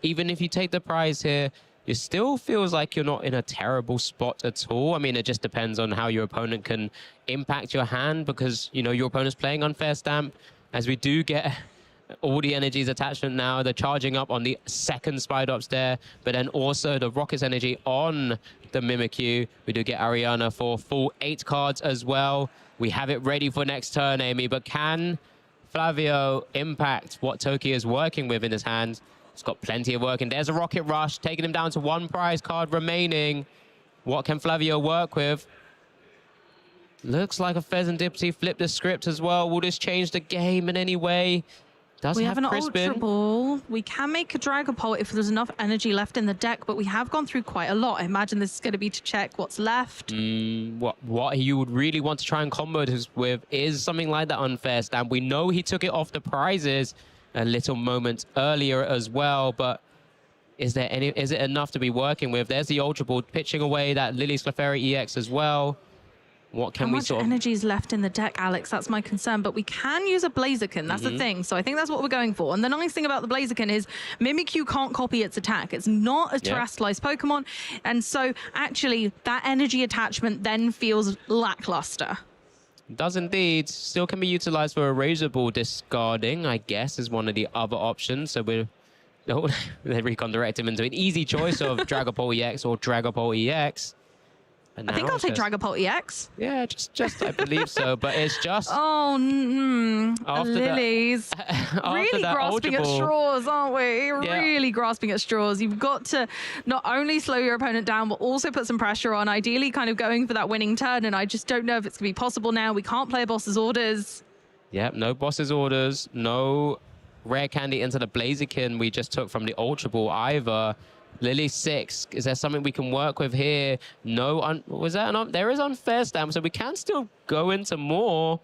even if you take the prize here, it still feels like you're not in a terrible spot at all. I mean, it just depends on how your opponent can impact your hand, because, you know, your opponent's playing Unfair Stamp, as we do get all the energies attachment now. They're charging up on the second Spidops there, but then also the Rocket's energy on the Mimikyu. We do get Ariana for full 8 cards as well. We have it ready for next turn, Amy, but can Flavio impact what Toki is working with in his hand? He's got plenty of work, and there's a Rocket Rush, taking him down to 1 prize card remaining. What can Flavio work with? Looks like a Pheasantipsy flipped the script as well. Will this change the game in any way? We have an Ultra Ball. We can make a Dragapult if there's enough energy left in the deck, but we have gone through quite a lot. I imagine this is going to be to check what's left. What you would really want to try and combo this with is something like that Unfair Stamp. We know he took it off the prizes a little moment earlier as well, but is it enough to be working with? There's the Ultra Ball pitching away that Lily's Clefairy EX as well. What can we sort of... How much energy is left in the deck, Alex? That's my concern. But we can use a Blaziken. That's the thing. So I think that's what we're going for. And the nice thing about the Blaziken is Mimikyu can't copy its attack. It's not a terrestrialized Pokemon. And so actually that energy attachment then feels lackluster. Does indeed. Still can be utilized for a Razor Ball discarding, I guess, is one of the other options. So they Recon direct him into an easy choice of Dragapult EX or Dragapult EX. I think I'll take Dragapult EX. Yeah, just I believe so, but it's just... Lilies. Really grasping at straws, aren't we? Yeah. Really grasping at straws. You've got to not only slow your opponent down, but also put some pressure on, ideally kind of going for that winning turn, and I just don't know if it's going to be possible now. We can't play a boss's orders. Yep, no boss's orders, no rare candy into the Blaziken we just took from the Ultra Ball either. Lily 6, is there something we can work with here? No, there is Unfair Stamp, so we can still go into more.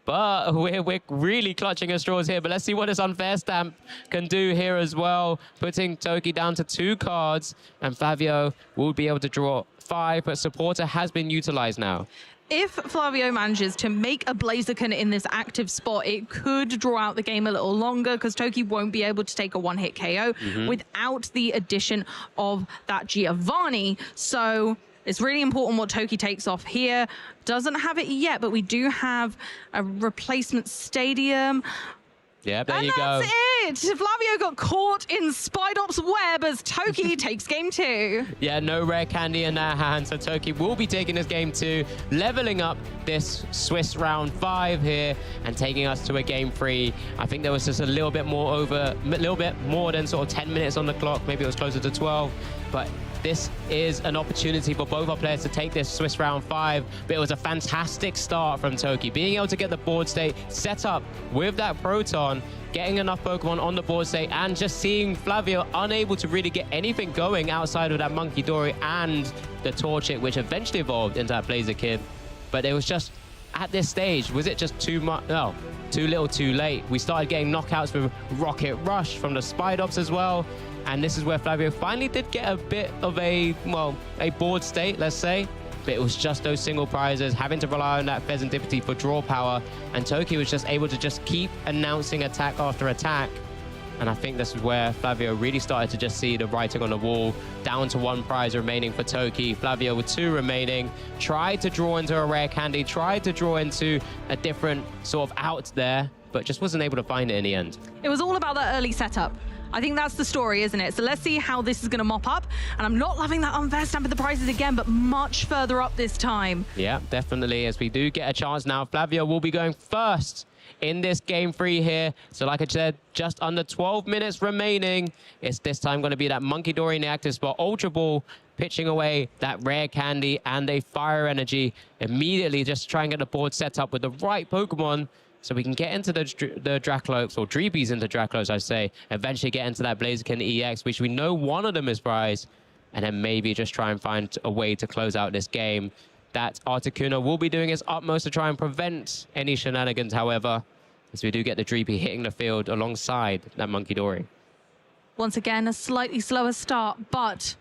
But we're really clutching at straws here. But let's see what this Unfair Stamp can do here as well. Putting Toki down to 2 cards, and Flavio will be able to draw 5, but Supporter has been utilized now. If Flavio manages to make a Blaziken in this active spot, it could draw out the game a little longer, because Toki won't be able to take a one-hit KO without the addition of that Giovanni. So it's really important what Toki takes off here. Doesn't have it yet, but we do have a replacement stadium. Yeah, there you go. And that's it! Flavio got caught in Spidops' web as Toki takes game 2. Yeah, no rare candy in their hands, so Toki will be taking this game 2, leveling up this Swiss round 5 here and taking us to a game 3. I think there was just a little bit more than sort of 10 minutes on the clock. Maybe it was closer to 12, but this is an opportunity for both our players to take this Swiss round 5, but it was a fantastic start from Toki. Being able to get the board state set up with that Proton, getting enough Pokemon on the board state, and just seeing Flavio unable to really get anything going outside of that Monkey Dory and the Torchic, which eventually evolved into that Blaziken. But it was just at this stage, was it just too much? No, too little, too late. We started getting knockouts with Rocket Rush from the Spidops as well. And this is where Flavio finally did get a bit of a board state, let's say. But it was just those single prizes, having to rely on that Pheasantipity for draw power. And Toki was just able to just keep announcing attack after attack. And I think this is where Flavio really started to just see the writing on the wall. Down to 1 prize remaining for Toki. Flavio with 2 remaining. Tried to draw into a rare candy. Tried to draw into a different sort of out there. But just wasn't able to find it in the end. It was all about that early setup. I think that's the story, isn't it? So let's see how this is going to mop up. And I'm not loving that unfair stamp of the prizes again, but much further up this time. Yeah, definitely. As we do get a chance now, Flavio will be going first in this game 3 here. So like I said, just under 12 minutes remaining. It's this time going to be that Monkey Dory in the active spot. Ultra Ball pitching away that rare candy and a fire energy. Immediately just try and get the board set up with the right Pokemon so we can get into the Dracloaks, or Dreepies into Dracloaks, I say. Eventually get into that Blaziken EX, which we know one of them is prize. And then maybe just try and find a way to close out this game. That Articuno will be doing his utmost to try and prevent any shenanigans, however, as we do get the Dreepy hitting the field alongside that Monkey Dory. Once again, a slightly slower start, but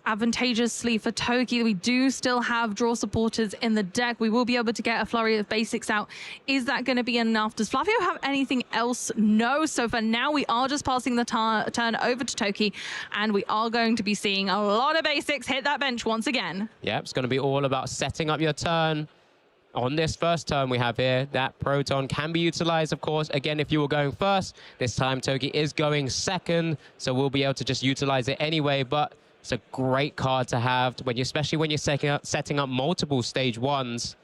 advantageously for Toki, we do still have draw supporters in the deck. We will be able to get a flurry of basics out. Is that going to be enough? Does Flavio have anything else? No. So for now, we are just passing the turn over to Toki, and we are going to be seeing a lot of basics hit that bench once again. Yeah, it's going to be all about setting up your turn. On this first turn we have here, that Proton can be utilized, of course. Again, if you were going first, this time Toki is going second, so we'll be able to just utilize it anyway. But it's a great card to have, especially when you're setting up multiple stage 1s.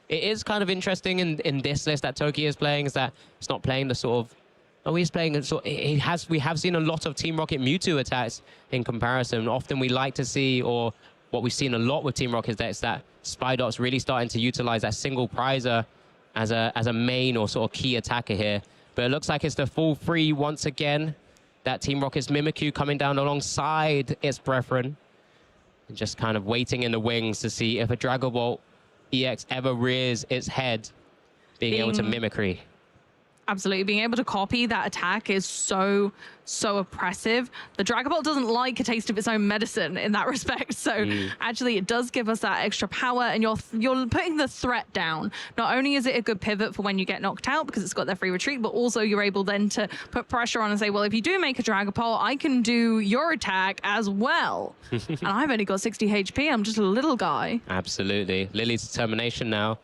It is kind of interesting in this list that Toki is playing, is that it's not playing the sort of... Oh, he's playing... we have seen a lot of Team Rocket Mewtwo attacks in comparison. Often we like to see, or what we've seen a lot with Team Rocket, is that Spidops really starting to utilize that single prizer as a main or sort of key attacker here. But it looks like it's the full 3 once again. That Team Rocket's Mimikyu coming down alongside its brethren. And just kind of waiting in the wings to see if a Dragon Ball EX ever rears its head, being able to mimicry. Absolutely. Being able to copy that attack is so oppressive. The Dragon Ball doesn't like a taste of its own medicine in that respect. So actually it does give us that extra power, and you're putting the threat down. Not only is it a good pivot for when you get knocked out because it's got their free retreat, but also you're able then to put pressure on and say, well, if you do make a Dragon Ball, I can do your attack as well. And I've only got 60 HP. I'm just a little guy. Absolutely. Lily's determination now.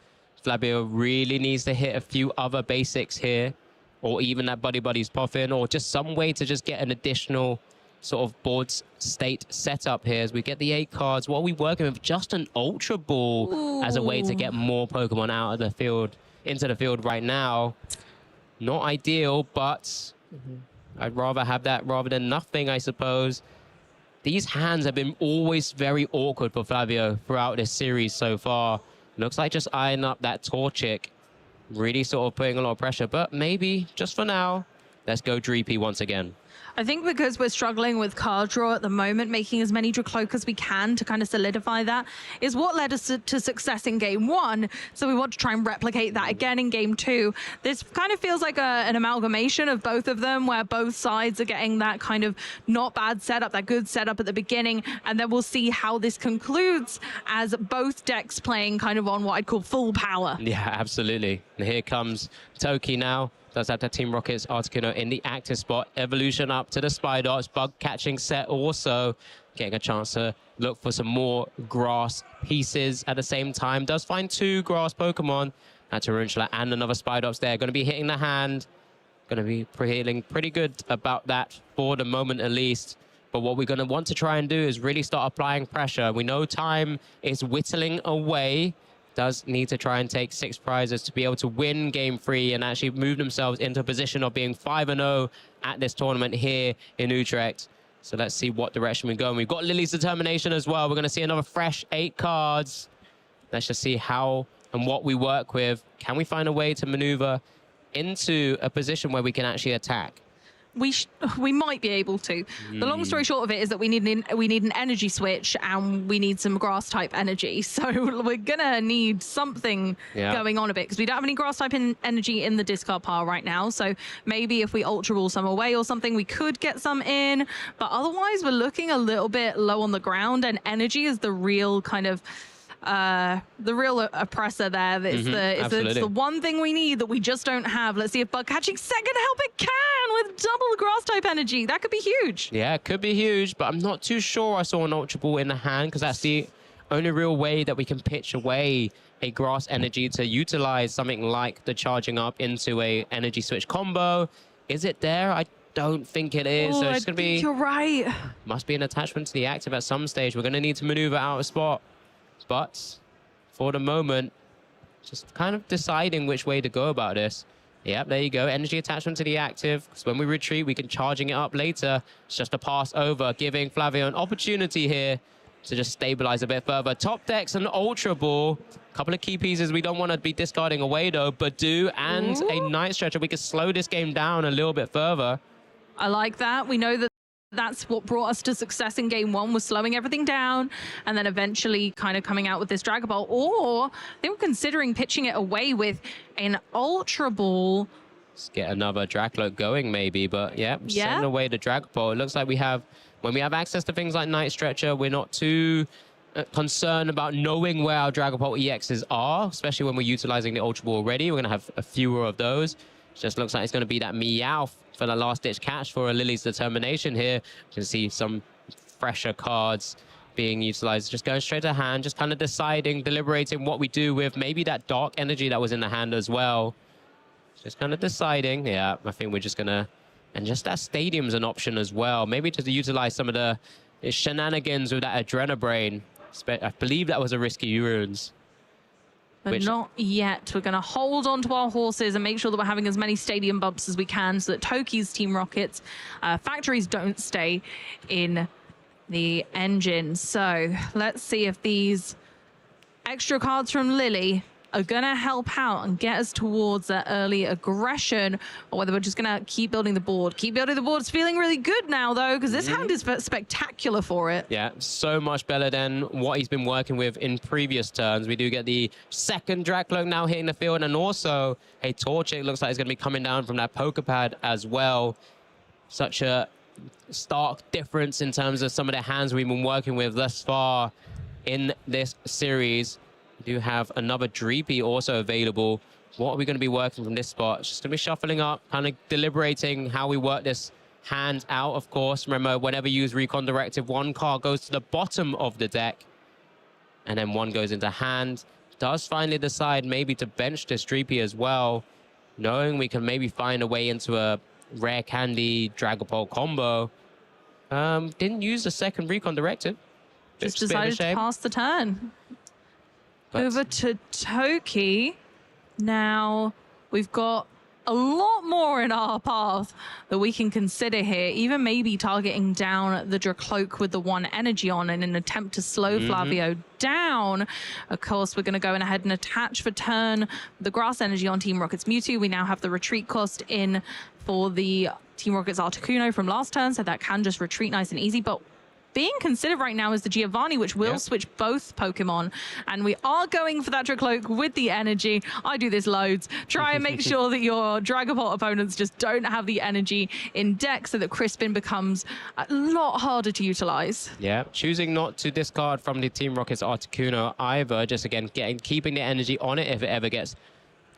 Flavio really needs to hit a few other basics here, or even that Buddy Buddy's Puffin, or just some way to just get an additional sort of board state setup here as we get the 8 cards. What are we working with? Just an Ultra Ball as a way to get more Pokemon out of the field, into the field right now. Not ideal, but I'd rather have that rather than nothing, I suppose. These hands have been always very awkward for Flavio throughout this series so far. Looks like just eyeing up that Torchic, really sort of putting a lot of pressure, but maybe just for now, let's go Dreepy once again. I think because we're struggling with card draw at the moment, making as many Dracloak as we can to kind of solidify that is what led us to success in game 1. So we want to try and replicate that again in game 2. This kind of feels like an amalgamation of both of them, where both sides are getting that kind of not bad setup, that good setup at the beginning. And then we'll see how this concludes as both decks playing kind of on what I'd call full power. Yeah, absolutely. And here comes Toki now. Does have that Team Rocket's Articuno in the active spot. Evolution up to the Spidops. Bug catching set also. Getting a chance to look for some more grass pieces at the same time. Does find 2 grass Pokemon. A Tarantula and another Spidops there. Going to be hitting the hand. Going to be feeling pretty good about that for the moment at least. But what we're going to want to try and do is really start applying pressure. We know time is whittling away. Does need to try and take 6 prizes to be able to win game 3 and actually move themselves into a position of being 5-0 at this tournament here in Utrecht. So let's see what direction we go. And we've got Lily's determination as well. We're going to see another fresh 8 cards. Let's just see how and what we work with. Can we find a way to maneuver into a position where we can actually attack? we might be able to. The long story short of it is that we need an energy switch, and we need some grass type energy. So we're gonna need something going on a bit, because we don't have any grass type energy in the discard pile right now. So maybe if we ultra ball some away or something, we could get some in. But otherwise, we're looking a little bit low on the ground, and energy is the real kind of oppressor there. It's the one thing we need that we just don't have. Let's see if bug catching second help it can with double grass type energy. That could be huge. Yeah, it could be huge, but I'm not too sure I saw an ultra ball in the hand, because that's the only real way that we can pitch away a grass energy to utilize something like the charging up into a energy switch combo. Is it there? I don't think it is. So it's gonna be, you're right. Must be an attachment to the active at some stage. We're gonna need to maneuver out of spot. But for the moment, just kind of deciding which way to go about this. Yep, there you go. Energy attachment to the active. Because when we retreat, we can charging it up later. It's just a pass over, giving Flavio an opportunity here to just stabilize a bit further. Top decks and Ultra Ball. A couple of key pieces we don't want to be discarding away, though. Badu and a Night Stretcher. We could slow this game down a little bit further. I like that. We know that that's what brought us to success in game one, was slowing everything down and then eventually kind of coming out with this Dragon Ball. Or they were considering pitching it away with an Ultra Ball. Let's get another Dracloak going maybe, but yeah, sending away the Dragon Ball. It looks like when we have access to things like Night Stretcher, we're not too concerned about knowing where our Dragon Ball EXs are, especially when we're utilizing the Ultra Ball already. We're going to have a fewer of those. Just looks like it's going to be that Meowth for the last-ditch catch for a Lily's Determination here. You can see some fresher cards being utilized, just going straight to hand, just kind of deciding, deliberating what we do with maybe that dark energy that was in the hand as well. Just kind of deciding. Yeah, I think we're just going to... And just that Stadium's an option as well. Maybe just to utilize some of the shenanigans with that Adrenabrain. I believe that was a risky runes. But not yet. We're going to hold on to our horses and make sure that we're having as many stadium bumps as we can, so that Toki's Team Rockets factories don't stay in the engine. So let's see if these extra cards from Lily are going to help out and get us towards that early aggression, or whether we're just going to keep building the board. Keep building the board. It's feeling really good now, though, because this hand is spectacular for it. Yeah, so much better than what he's been working with in previous turns. We do get the second Dracloak now hitting the field, and also a Torchic. It looks like it's going to be coming down from that Poképad as well. Such a stark difference in terms of some of the hands we've been working with thus far in this series. We do have another Dreepy also available. What are we going to be working from this spot? It's just going to be shuffling up, kind of deliberating how we work this hand out, of course. Remember, whenever you use Recon Directive, one card goes to the bottom of the deck, and then one goes into hand. Does finally decide maybe to bench this Dreepy as well, knowing we can maybe find a way into a Rare Candy Dragapult combo. Didn't use the second Recon Directive. Just decided to pass the turn. Over to Toki. Now we've got a lot more in our path that we can consider here, even maybe targeting down the Dracloak with the one energy on in an attempt to slow Flavio down. Of course, we're going to go ahead and attach for turn the grass energy on Team Rocket's Mewtwo. We now have the retreat cost in for the Team Rocket's Articuno from last turn, so that can just retreat nice and easy. But being considered right now is the Giovanni, which will switch both Pokemon. And we are going for that Dracloak with the energy. I do this loads. Try and make sure that your Dragapult opponents just don't have the energy in deck, so that Crispin becomes a lot harder to utilize. Yeah, choosing not to discard from the Team Rocket's Articuno either. Just again, keeping the energy on it if it ever gets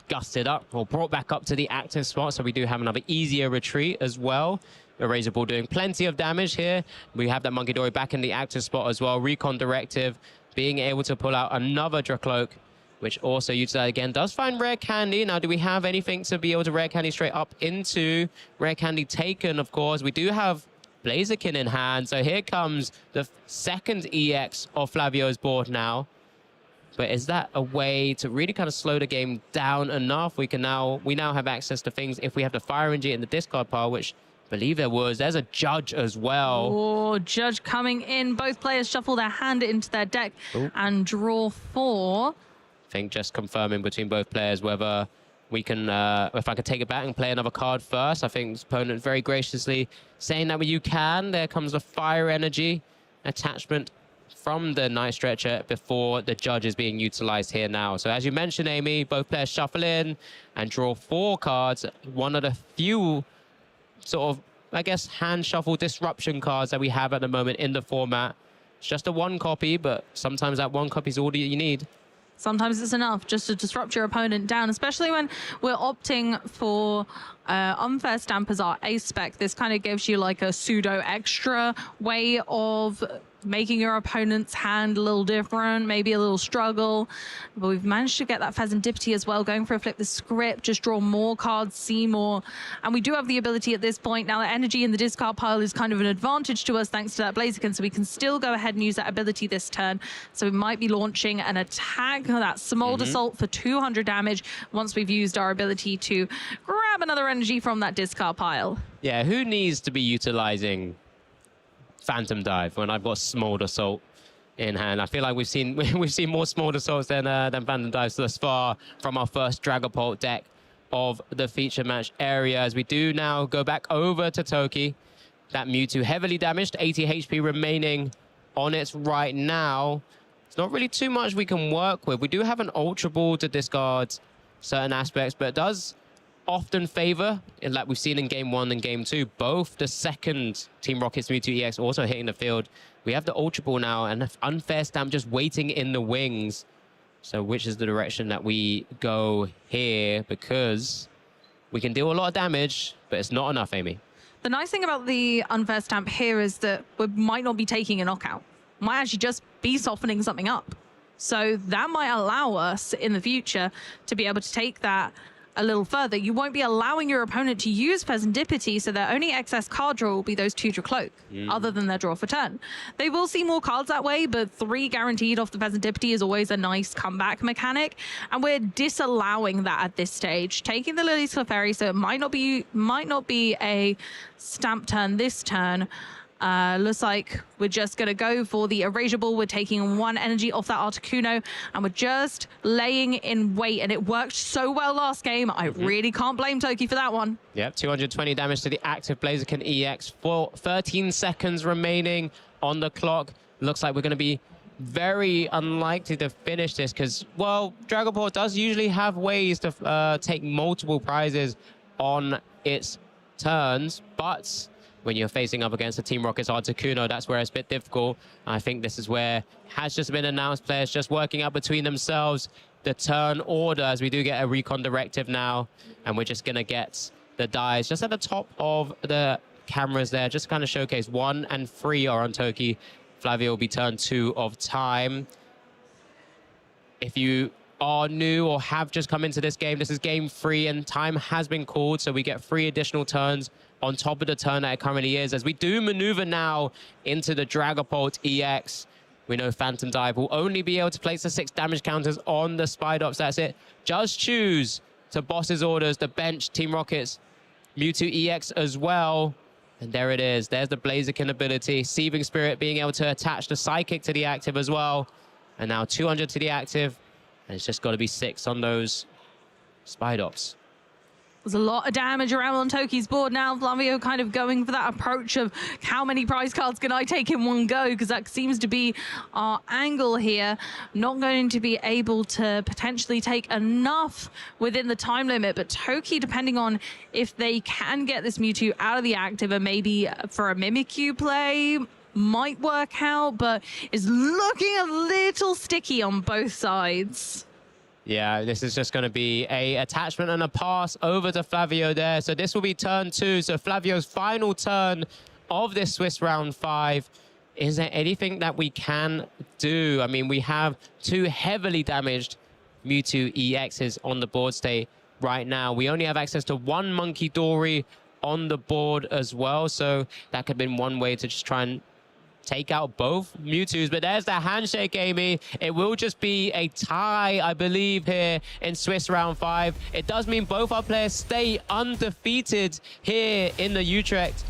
gusted up or brought back up to the active spot. So we do have another easier retreat as well. Eraser Ball doing plenty of damage here. We have that Monkey Dory back in the active spot as well. Recon Directive being able to pull out another Dracloak, which also utilized again. Does find Rare Candy. Now, do we have anything to be able to Rare Candy straight up into? Rare Candy taken, of course. We do have Blaziken in hand. So here comes the second EX of Flavio's board now. But is that a way to really kind of slow the game down enough? We now have access to things if we have the Fire Energy in the discard pile, which I believe there's a Judge as well. Oh, Judge coming in. Both players shuffle their hand into their deck and draw 4. I think just confirming between both players whether we can, if I could take it back and play another card first, I think this opponent very graciously saying that you can. There comes the Fire Energy attachment from the Night Stretcher before the Judge is being utilized here now. So as you mentioned, Amy, both players shuffle in and draw 4 cards. One of the few sort of, I guess, hand shuffle disruption cards that we have at the moment in the format. It's just a 1 copy, but sometimes that 1 copy is all that you need. Sometimes it's enough just to disrupt your opponent down, especially when we're opting for Unfair Stamp as our ace spec. This kind of gives you like a pseudo extra way of making your opponent's hand a little different, maybe a little struggle. But we've managed to get that Pheasantipity as well, going for a flip the script, just draw more cards, see more. And we do have the ability at this point, now that energy in the discard pile is kind of an advantage to us thanks to that Blaziken, so we can still go ahead and use that ability this turn. So we might be launching an attack, that Smolder Assault for 200 damage once we've used our ability to grab another energy from that discard pile. Yeah, who needs to be utilizing Phantom Dive when I've got Smolder Assault in hand? I feel like we've seen more Smolder Assaults than Phantom Dives thus far from our first Dragapult deck of the feature match area. As we do now go back over to Toki, that Mewtwo heavily damaged, 80 HP remaining on it right now. It's not really too much we can work with. We do have an Ultra Ball to discard certain aspects, but it does often favor, like we've seen in Game 1 and Game 2, both the second Team Rocket's Mewtwo EX also hitting the field. We have the Ultra Ball now and Unfair Stamp just waiting in the wings. So which is the direction that we go here? Because we can deal a lot of damage, but it's not enough, Amy. The nice thing about the Unfair Stamp here is that we might not be taking a knockout. Might actually just be softening something up. So that might allow us in the future to be able to take that a little further. You won't be allowing your opponent to use Pheasantipity, so their only excess card draw will be those 2 draw cloak, other than their draw for turn. They will see more cards that way, but 3 guaranteed off the Pheasantipity is always a nice comeback mechanic, and we're disallowing that at this stage. Taking the Lily's Clefairy, so it might not be a stamp turn this turn. Looks like we're just going to go for the Erasure Ball. We're taking 1 energy off that Articuno, and we're just laying in wait. And it worked so well last game. I really can't blame Toki for that one. Yep, 220 damage to the active Blaziken EX. 13 seconds remaining on the clock. Looks like we're going to be very unlikely to finish this because, well, Dragapult does usually have ways to take multiple prizes on its turns, but when you're facing up against the Team Rocket's Articuno, that's where it's a bit difficult. I think this is where has just been announced, players just working out between themselves the turn order, as we do get a recon directive now, and we're just going to get the dies just at the top of the cameras there, just kind of showcase 1 and 3 are on Toki. Flavio will be turn 2 of time. If you are new or have just come into this game, this is game 3 and time has been called, so we get 3 additional turns on top of the turn that it currently is. As we do maneuver now into the Dragapult EX, we know Phantom Dive will only be able to place the 6 damage counters on the Spidops. That's it. Just choose to boss's orders, the bench, Team Rocket's Mewtwo EX as well. And there it is. There's the Blaziken ability. Seething Spirit being able to attach the Psychic to the active as well. And now 200 to the active. And it's just got to be 6 on those Spidops. There's a lot of damage around on Toki's board now. Flavio kind of going for that approach of how many prize cards can I take in one go, because that seems to be our angle here. Not going to be able to potentially take enough within the time limit, but Toki, depending on if they can get this Mewtwo out of the active and maybe for a Mimikyu play, might work out, but is looking a little sticky on both sides. Yeah, this is just going to be a attachment and a pass over to Flavio there. So this will be turn 2. So Flavio's final turn of this Swiss round 5. Is there anything that we can do? I mean, we have 2 heavily damaged Mewtwo EXs on the board state right now. We only have access to 1 Monkey Dory on the board as well. So that could have been one way to just try and take out both Mewtwo's, but there's the handshake, Amy. It will just be a tie, I believe, here in Swiss round 5. It does mean both our players stay undefeated here in the Utrecht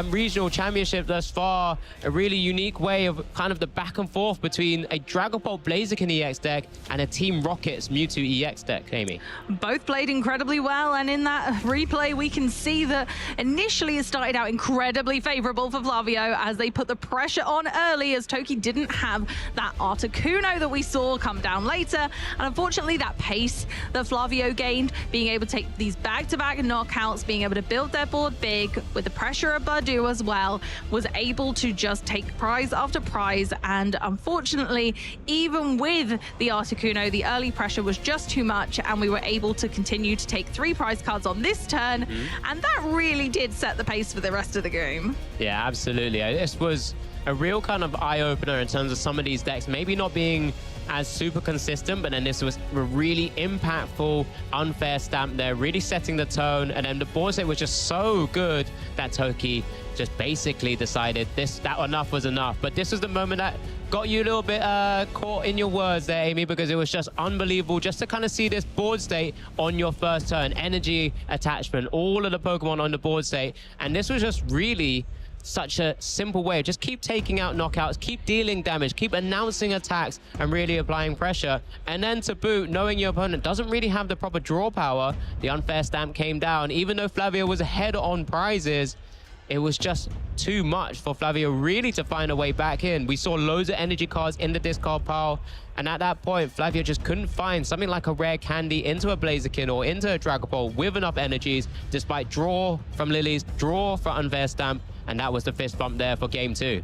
regional championship thus far. A really unique way of kind of the back and forth between a Dragapult Blaziken EX deck and a Team Rocket's Mewtwo EX deck, Amy. Both played incredibly well, and in that replay we can see that initially it started out incredibly favorable for Flavio as they put the pressure on early, as Toki didn't have that Articuno that we saw come down later. And unfortunately that pace that Flavio gained, being able to take these back-to-back knockouts, being able to build their board big with the pressure of Badu as well, was able to just take prize after prize. And unfortunately, even with the Articuno, the early pressure was just too much, and we were able to continue to take 3 prize cards on this turn, and that really did set the pace for the rest of the game. Yeah, absolutely. This was a real kind of eye-opener in terms of some of these decks maybe not being as super consistent, but then this was a really impactful unfair stamp there, really setting the tone. And then the board state was just so good that Toki just basically decided that enough was enough. But this was the moment that got you a little bit caught in your words there, Amy, because it was just unbelievable just to kind of see this board state on your first turn. Energy, attachment, all of the Pokemon on the board state. And this was just really such a simple way. Just keep taking out knockouts, keep dealing damage, keep announcing attacks and really applying pressure. And then to boot, knowing your opponent doesn't really have the proper draw power, the unfair stamp came down. Even though Flavio was ahead on prizes, it was just too much for Flavio really to find a way back in. We saw loads of energy cards in the discard pile, and at that point, Flavio just couldn't find something like a rare candy into a Blaziken or into a Dragapult with enough energies, despite draw from Lilies, draw for unfair stamp, and that was the fist bump there for game 2.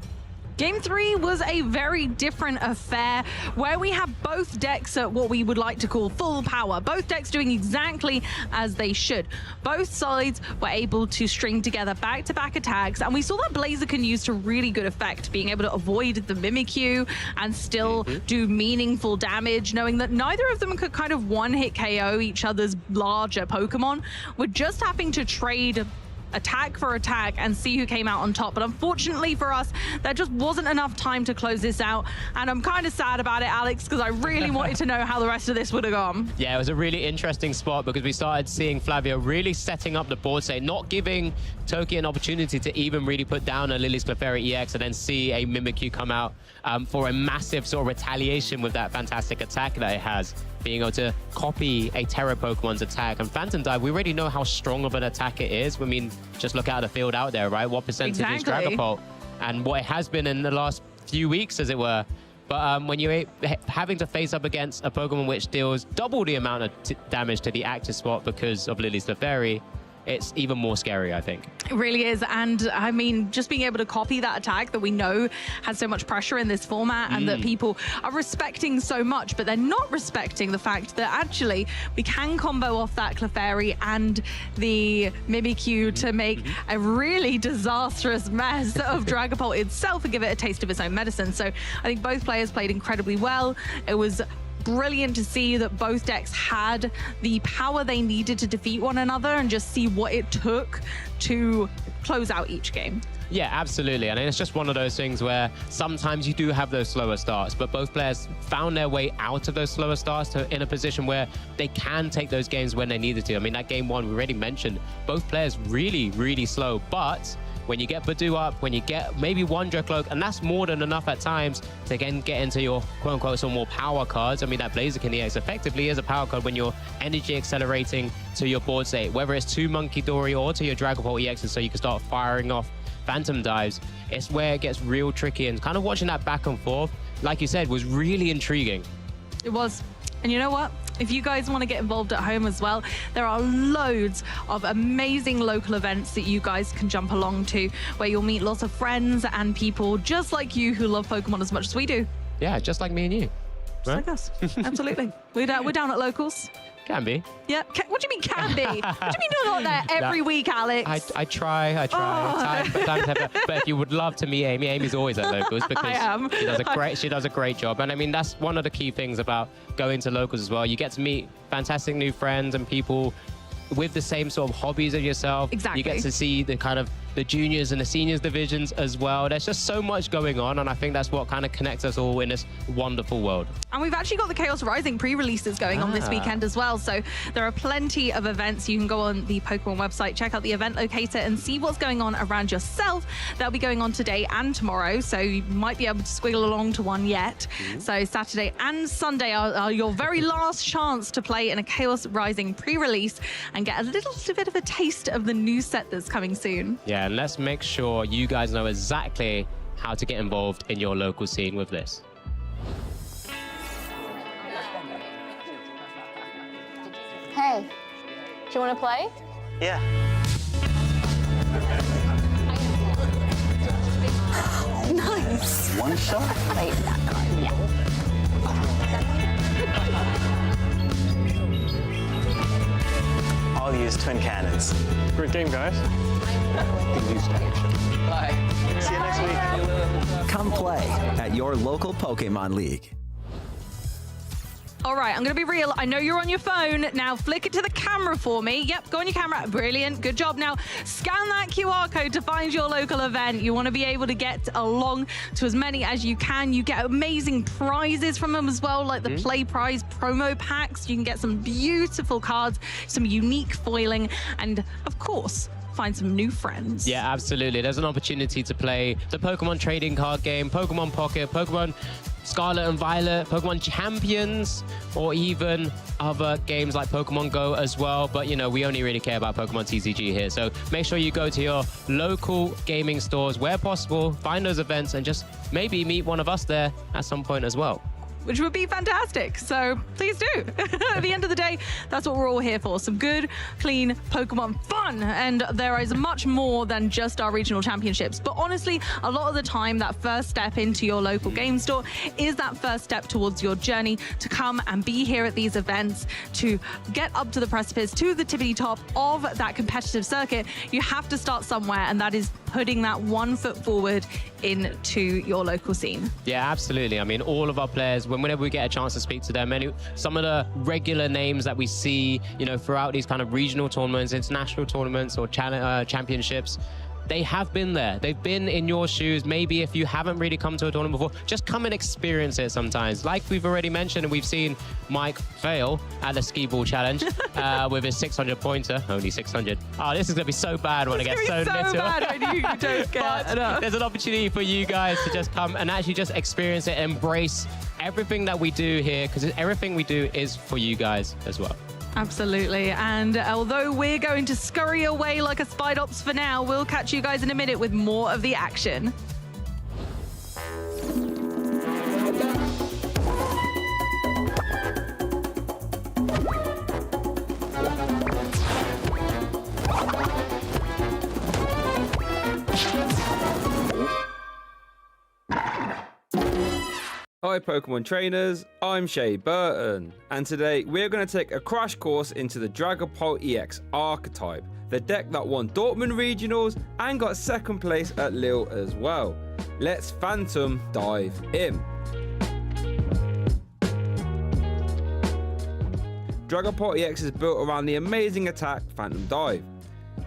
Game 3 was a very different affair where we have both decks at what we would like to call full power. Both decks doing exactly as they should. Both sides were able to string together back-to-back attacks, and we saw that Blaziken used to really good effect, being able to avoid the Mimikyu and still do meaningful damage, knowing that neither of them could kind of one-hit KO each other's larger Pokemon. We're just having to trade attack for attack and see who came out on top. But unfortunately for us, there just wasn't enough time to close this out, and I'm kind of sad about it, Alex, because I really wanted to know how the rest of this would have gone. Yeah, it was a really interesting spot because we started seeing Flavio really setting up the board state, not giving Toki an opportunity to even really put down a Lily's Clefairy EX, and then see a Mimikyu come out for a massive sort of retaliation with that fantastic attack that it has, being able to copy a Terra Pokemon's attack. And Phantom Dive, we already know how strong of an attack it is. I mean, just look at the field out there, right? What percentage is Dragapult? And what it has been in the last few weeks, as it were. But when you're having to face up against a Pokemon which deals double the amount of damage to the active spot because of Lily's Clefairy, it's even more scary, I think. It really is. And I mean, just being able to copy that attack that we know has so much pressure in this format and that people are respecting so much, but they're not respecting the fact that actually we can combo off that Clefairy and the Mimikyu to make a really disastrous mess of Dragapult itself and give it a taste of its own medicine. So I think both players played incredibly well. It was brilliant to see that both decks had the power they needed to defeat one another and just see what it took to close out each game. Yeah, absolutely. And it's just one of those things where sometimes you do have those slower starts, but both players found their way out of those slower starts to in a position where they can take those games when they needed to. I mean, that game 1, we already mentioned, both players really, really slow, but when you get Badu up, when you get maybe one Dracloak, and that's more than enough at times to again get into your quote-unquote some more power cards. I mean, that Blaziken EX effectively is a power card when you're energy accelerating to your board state, whether it's to Monkey Dory or to your Dragapult EXs, so you can start firing off Phantom Dives. It's where it gets real tricky, and kind of watching that back and forth, like you said, was really intriguing. It was. And you know what? If you guys want to get involved at home as well, there are loads of amazing local events that you guys can jump along to, where you'll meet lots of friends and people just like you who love Pokemon as much as we do. Yeah, just like me and you. Just like us. Absolutely. We're down at locals. Can be. Yeah. What do you mean can be? What do you mean you're not there every week, Alex? I try. Oh. But if you would love to meet Amy, Amy's always at locals because I am. she does a great job. And I mean, that's one of the key things about going to locals as well. You get to meet fantastic new friends and people with the same sort of hobbies as yourself. Exactly. You get to see the kind of the juniors and the seniors divisions as well. There's just so much going on, and I think that's what kind of connects us all in this wonderful world. And we've actually got the Chaos Rising pre-releases going on this weekend as well. So there are plenty of events. You can go on the Pokemon website, check out the event locator, and see what's going on around yourself. They'll be going on today and tomorrow, so you might be able to squiggle along to one yet. So Saturday and Sunday are your very last chance to play in a Chaos Rising pre-release and get a little bit of a taste of the new set that's coming soon. Yeah, and let's make sure you guys know exactly how to get involved in your local scene with this. Hey, do you want to play? Yeah. Nice. One shot? Wait, that card, yeah. I'll use twin cannons. Great game, guys. Bye. See you next week. Come play at your local Pokémon League. All right, I'm going to be real. I know you're on your phone. Now flick it to the camera for me. Yep, go on your camera. Brilliant. Good job. Now scan that QR code to find your local event. You want to be able to get along to as many as you can. You get amazing prizes from them as well, like the Play Prize promo packs. You can get some beautiful cards, some unique foiling, and of course, find some new friends. Yeah, absolutely. There's an opportunity to play the Pokemon trading card game, Pokemon Pocket, Pokemon Scarlet and Violet, Pokemon Champions, or even other games like Pokemon GO as well. But, you know, we only really care about Pokemon TCG here. So make sure you go to your local gaming stores where possible, find those events, and just maybe meet one of us there at some point as well. Which would be fantastic. So please do. At the end of the day, that's what we're all here for. Some good, clean Pokemon fun. And there is much more than just our regional championships. But honestly, a lot of the time, that first step into your local game store is that first step towards your journey to come and be here at these events, to get up to the precipice, to the tippity top of that competitive circuit. You have to start somewhere, and that is putting that one foot forward into your local scene. Yeah, absolutely. I mean, all of our players, whenever we get a chance to speak to them, some of the regular names that we see, you know, throughout these kind of regional tournaments, international tournaments, or championships, they have been there. They've been in your shoes. Maybe if you haven't really come to a tournament before, just come and experience it sometimes. Like we've already mentioned, and we've seen Mike fail at the skee ball challenge with his 600 pointer, only 600. Oh, this is gonna be so bad when I get so little. It's bad when you don't get enough. There's an opportunity for you guys to just come and actually just experience it, embrace everything that we do here, because everything we do is for you guys as well. Absolutely. And although we're going to scurry away like a Spidops for now, we'll catch you guys in a minute with more of the action. Hi Pokemon trainers, I'm Shay Burton, and today we're going to take a crash course into the Dragapult EX archetype, the deck that won Dortmund Regionals and got second place at Lille as well. Let's Phantom dive in. Dragapult EX is built around the amazing attack Phantom Dive,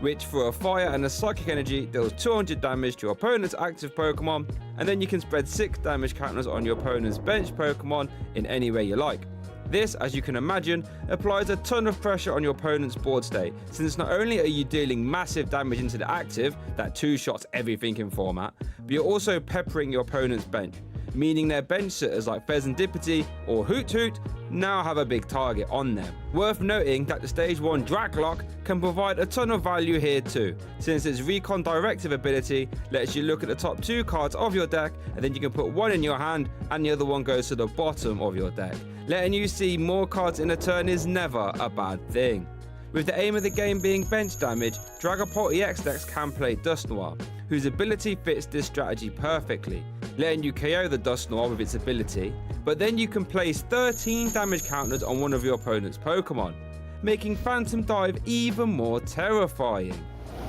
which for a fire and a psychic energy deals 200 damage to your opponent's active Pokemon, and then you can spread 6 damage counters on your opponent's bench Pokemon in any way you like. This, as you can imagine, applies a ton of pressure on your opponent's board state, since not only are you dealing massive damage into the active that 2-shots everything in format, but you're also peppering your opponent's bench, meaning their bench sitters like Fezandipity or Hoot Hoot now have a big target on them. Worth noting that the Stage 1 Draglock can provide a ton of value here too, since its Recon Directive ability lets you look at the top 2 cards of your deck, and then you can put one in your hand and the other one goes to the bottom of your deck. Letting you see more cards in a turn is never a bad thing. With the aim of the game being bench damage, Dragapult EX decks can play Dusknoir, whose ability fits this strategy perfectly, letting you KO the Dusknoir with its ability, but then you can place 13 damage counters on one of your opponent's Pokemon, making Phantom Dive even more terrifying.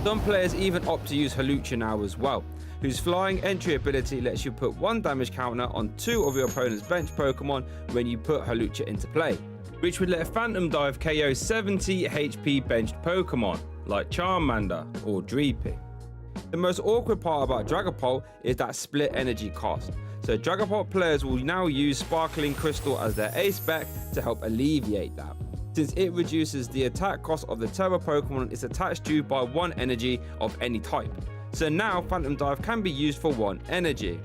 Some players even opt to use Hawlucha now as well, whose flying entry ability lets you put 1 damage counter on 2 of your opponent's bench Pokemon when you put Hawlucha into play, which would let Phantom Dive KO 70 HP benched Pokemon, like Charmander or Dreepy. The most awkward part about Dragapult is that split energy cost. So Dragapult players will now use Sparkling Crystal as their ace spec to help alleviate that, since it reduces the attack cost of the Turbo Pokemon it's attached to by 1 energy of any type. So now Phantom Dive can be used for 1 energy.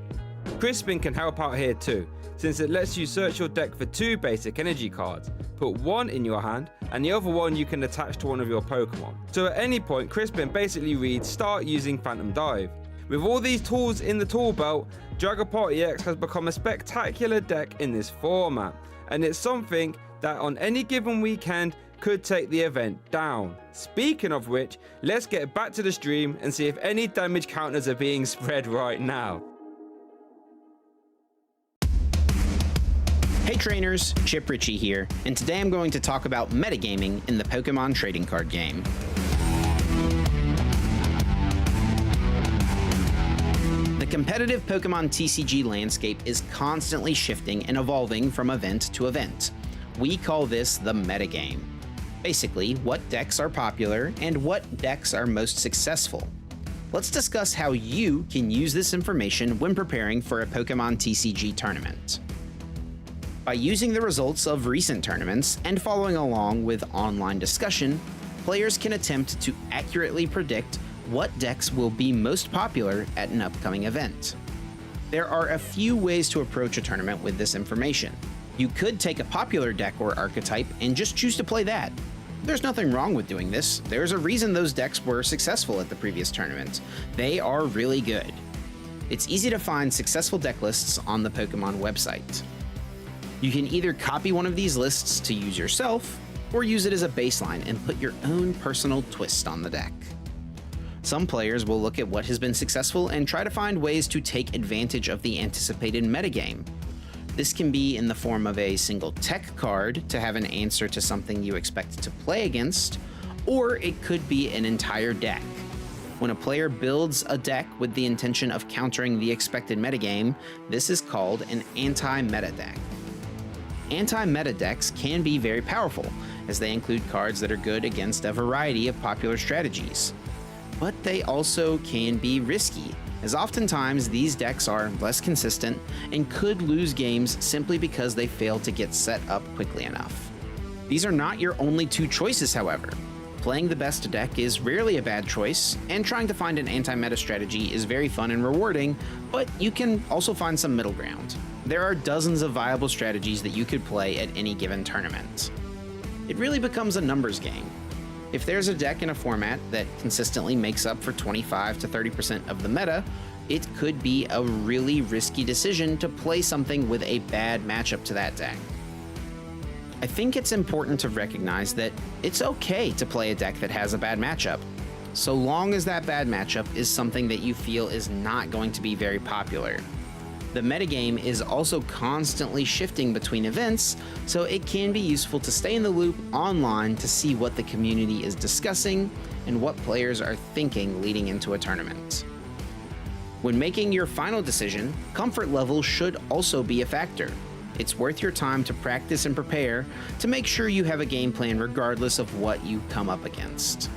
Crispin can help out here too, since it lets you search your deck for 2 basic energy cards, put 1 in your hand and the other 1 you can attach to one of your Pokemon. So at any point Crispin basically reads start using Phantom Dive. With all these tools in the tool belt, Dragapult EX has become a spectacular deck in this format, and it's something that on any given weekend could take the event down. Speaking of which, let's get back to the stream and see if any damage counters are being spread right now. Hey trainers, Chip Ritchie here, and today I'm going to talk about metagaming in the Pokemon trading card game. The competitive Pokemon TCG landscape is constantly shifting and evolving from event to event. We call this the metagame. Basically, what decks are popular and what decks are most successful. Let's discuss how you can use this information when preparing for a Pokemon TCG tournament. By using the results of recent tournaments and following along with online discussion, players can attempt to accurately predict what decks will be most popular at an upcoming event. There are a few ways to approach a tournament with this information. You could take a popular deck or archetype and just choose to play that. There's nothing wrong with doing this. There's a reason those decks were successful at the previous tournament. They are really good. It's easy to find successful deck lists on the Pokemon website. You can either copy one of these lists to use yourself, or use it as a baseline and put your own personal twist on the deck. Some players will look at what has been successful and try to find ways to take advantage of the anticipated metagame. This can be in the form of a single tech card to have an answer to something you expect to play against, or it could be an entire deck. When a player builds a deck with the intention of countering the expected metagame, this is called an anti-meta deck. Anti-meta decks can be very powerful, as they include cards that are good against a variety of popular strategies. But they also can be risky, as oftentimes these decks are less consistent and could lose games simply because they fail to get set up quickly enough. These are not your only 2 choices, however. Playing the best deck is rarely a bad choice, and trying to find an anti-meta strategy is very fun and rewarding, but you can also find some middle ground. There are dozens of viable strategies that you could play at any given tournament. It really becomes a numbers game. If there's a deck in a format that consistently makes up for 25 to 30% of the meta, it could be a really risky decision to play something with a bad matchup to that deck. I think it's important to recognize that it's okay to play a deck that has a bad matchup, so long as that bad matchup is something that you feel is not going to be very popular. The metagame is also constantly shifting between events, so it can be useful to stay in the loop online to see what the community is discussing and what players are thinking leading into a tournament. When making your final decision, comfort level should also be a factor. It's worth your time to practice and prepare to make sure you have a game plan regardless of what you come up against.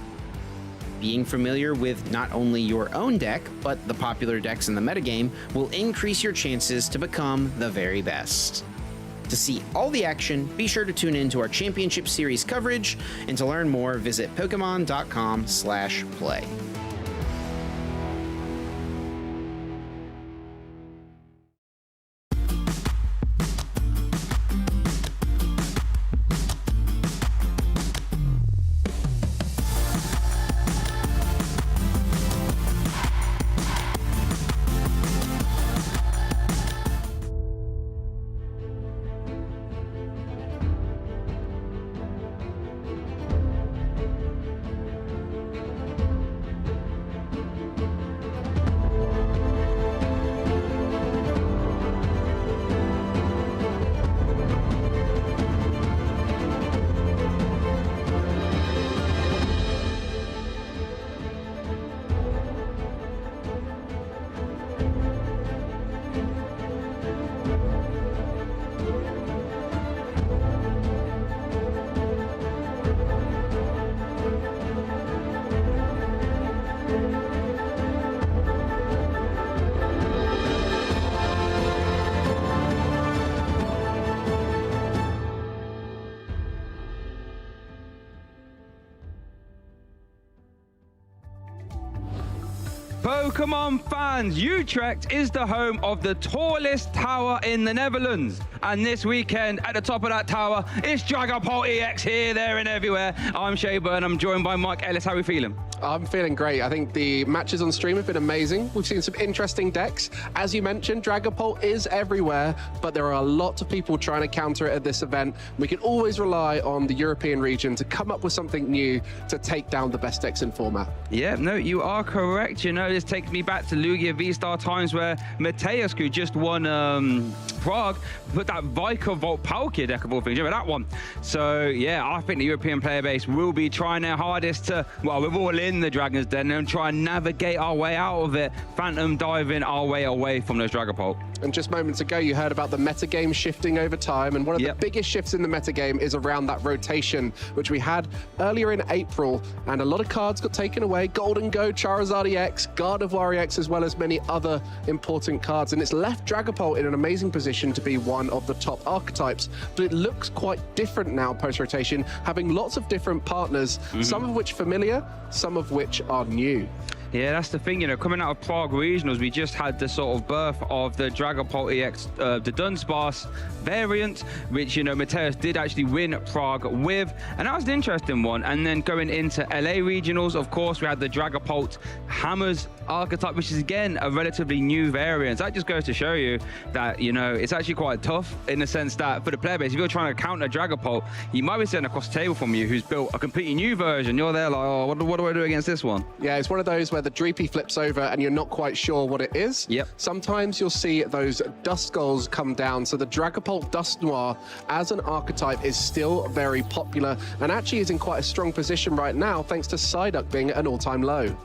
Being familiar with not only your own deck, but the popular decks in the metagame will increase your chances to become the very best. To see all the action, be sure to tune in to our Championship Series coverage, and to learn more, visit Pokemon.com/play. Pokemon fans, Utrecht is the home of the tallest tower in the Netherlands. And this weekend, at the top of that tower, it's Dragapult EX here, there, and everywhere. I'm Shay Byrne. I'm joined by Mike Ellis. How are we feeling? I'm feeling great. I think the matches on stream have been amazing. We've seen some interesting decks. As you mentioned, Dragapult is everywhere, but there are a lot of people trying to counter it at this event. We can always rely on the European region to come up with something new to take down the best decks in format. Yeah, no, you are correct. You know, this takes me back to Lugia V-Star times where Mateus, who just won Prague, put that Viker Volt Palkia deck of all things. Remember that one? So, yeah, I think the European player base will be trying their hardest to, well, we're all in the Dragon's Den and try and navigate our way out of it, phantom diving our way away from those Dragapult. And just moments ago, you heard about the metagame shifting over time, and one of the biggest shifts in the metagame is around that rotation, which we had earlier in April, and a lot of cards got taken away. Golden Go, Charizard EX, Gardevoir EX, as well as many other important cards, and it's left Dragapult in an amazing position to be one of the top archetypes. But it looks quite different now post-rotation, having lots of different partners, some of which familiar, some of which are new. Yeah, that's the thing, you know, coming out of Prague Regionals, we just had the sort of birth of the Dragapult EX, the Dunsparce variant, which, you know, Mateus did actually win Prague with, and that was an interesting one. And then going into LA Regionals, of course, we had the Dragapult Hammers archetype, which is, again, a relatively new variant. That just goes to show you that, you know, it's actually quite tough in the sense that for the player base, if you're trying to counter Dragapult, you might be sitting across the table from you who's built a completely new version. You're there like, oh, what do I do against this one? Yeah, it's one of those where the Dreepy flips over and you're not quite sure what it is. Yep. Sometimes you'll see those Dust Skulls come down. So the Dragapult Dust Noir as an archetype is still very popular and actually is in quite a strong position right now thanks to Psyduck being at an all-time low.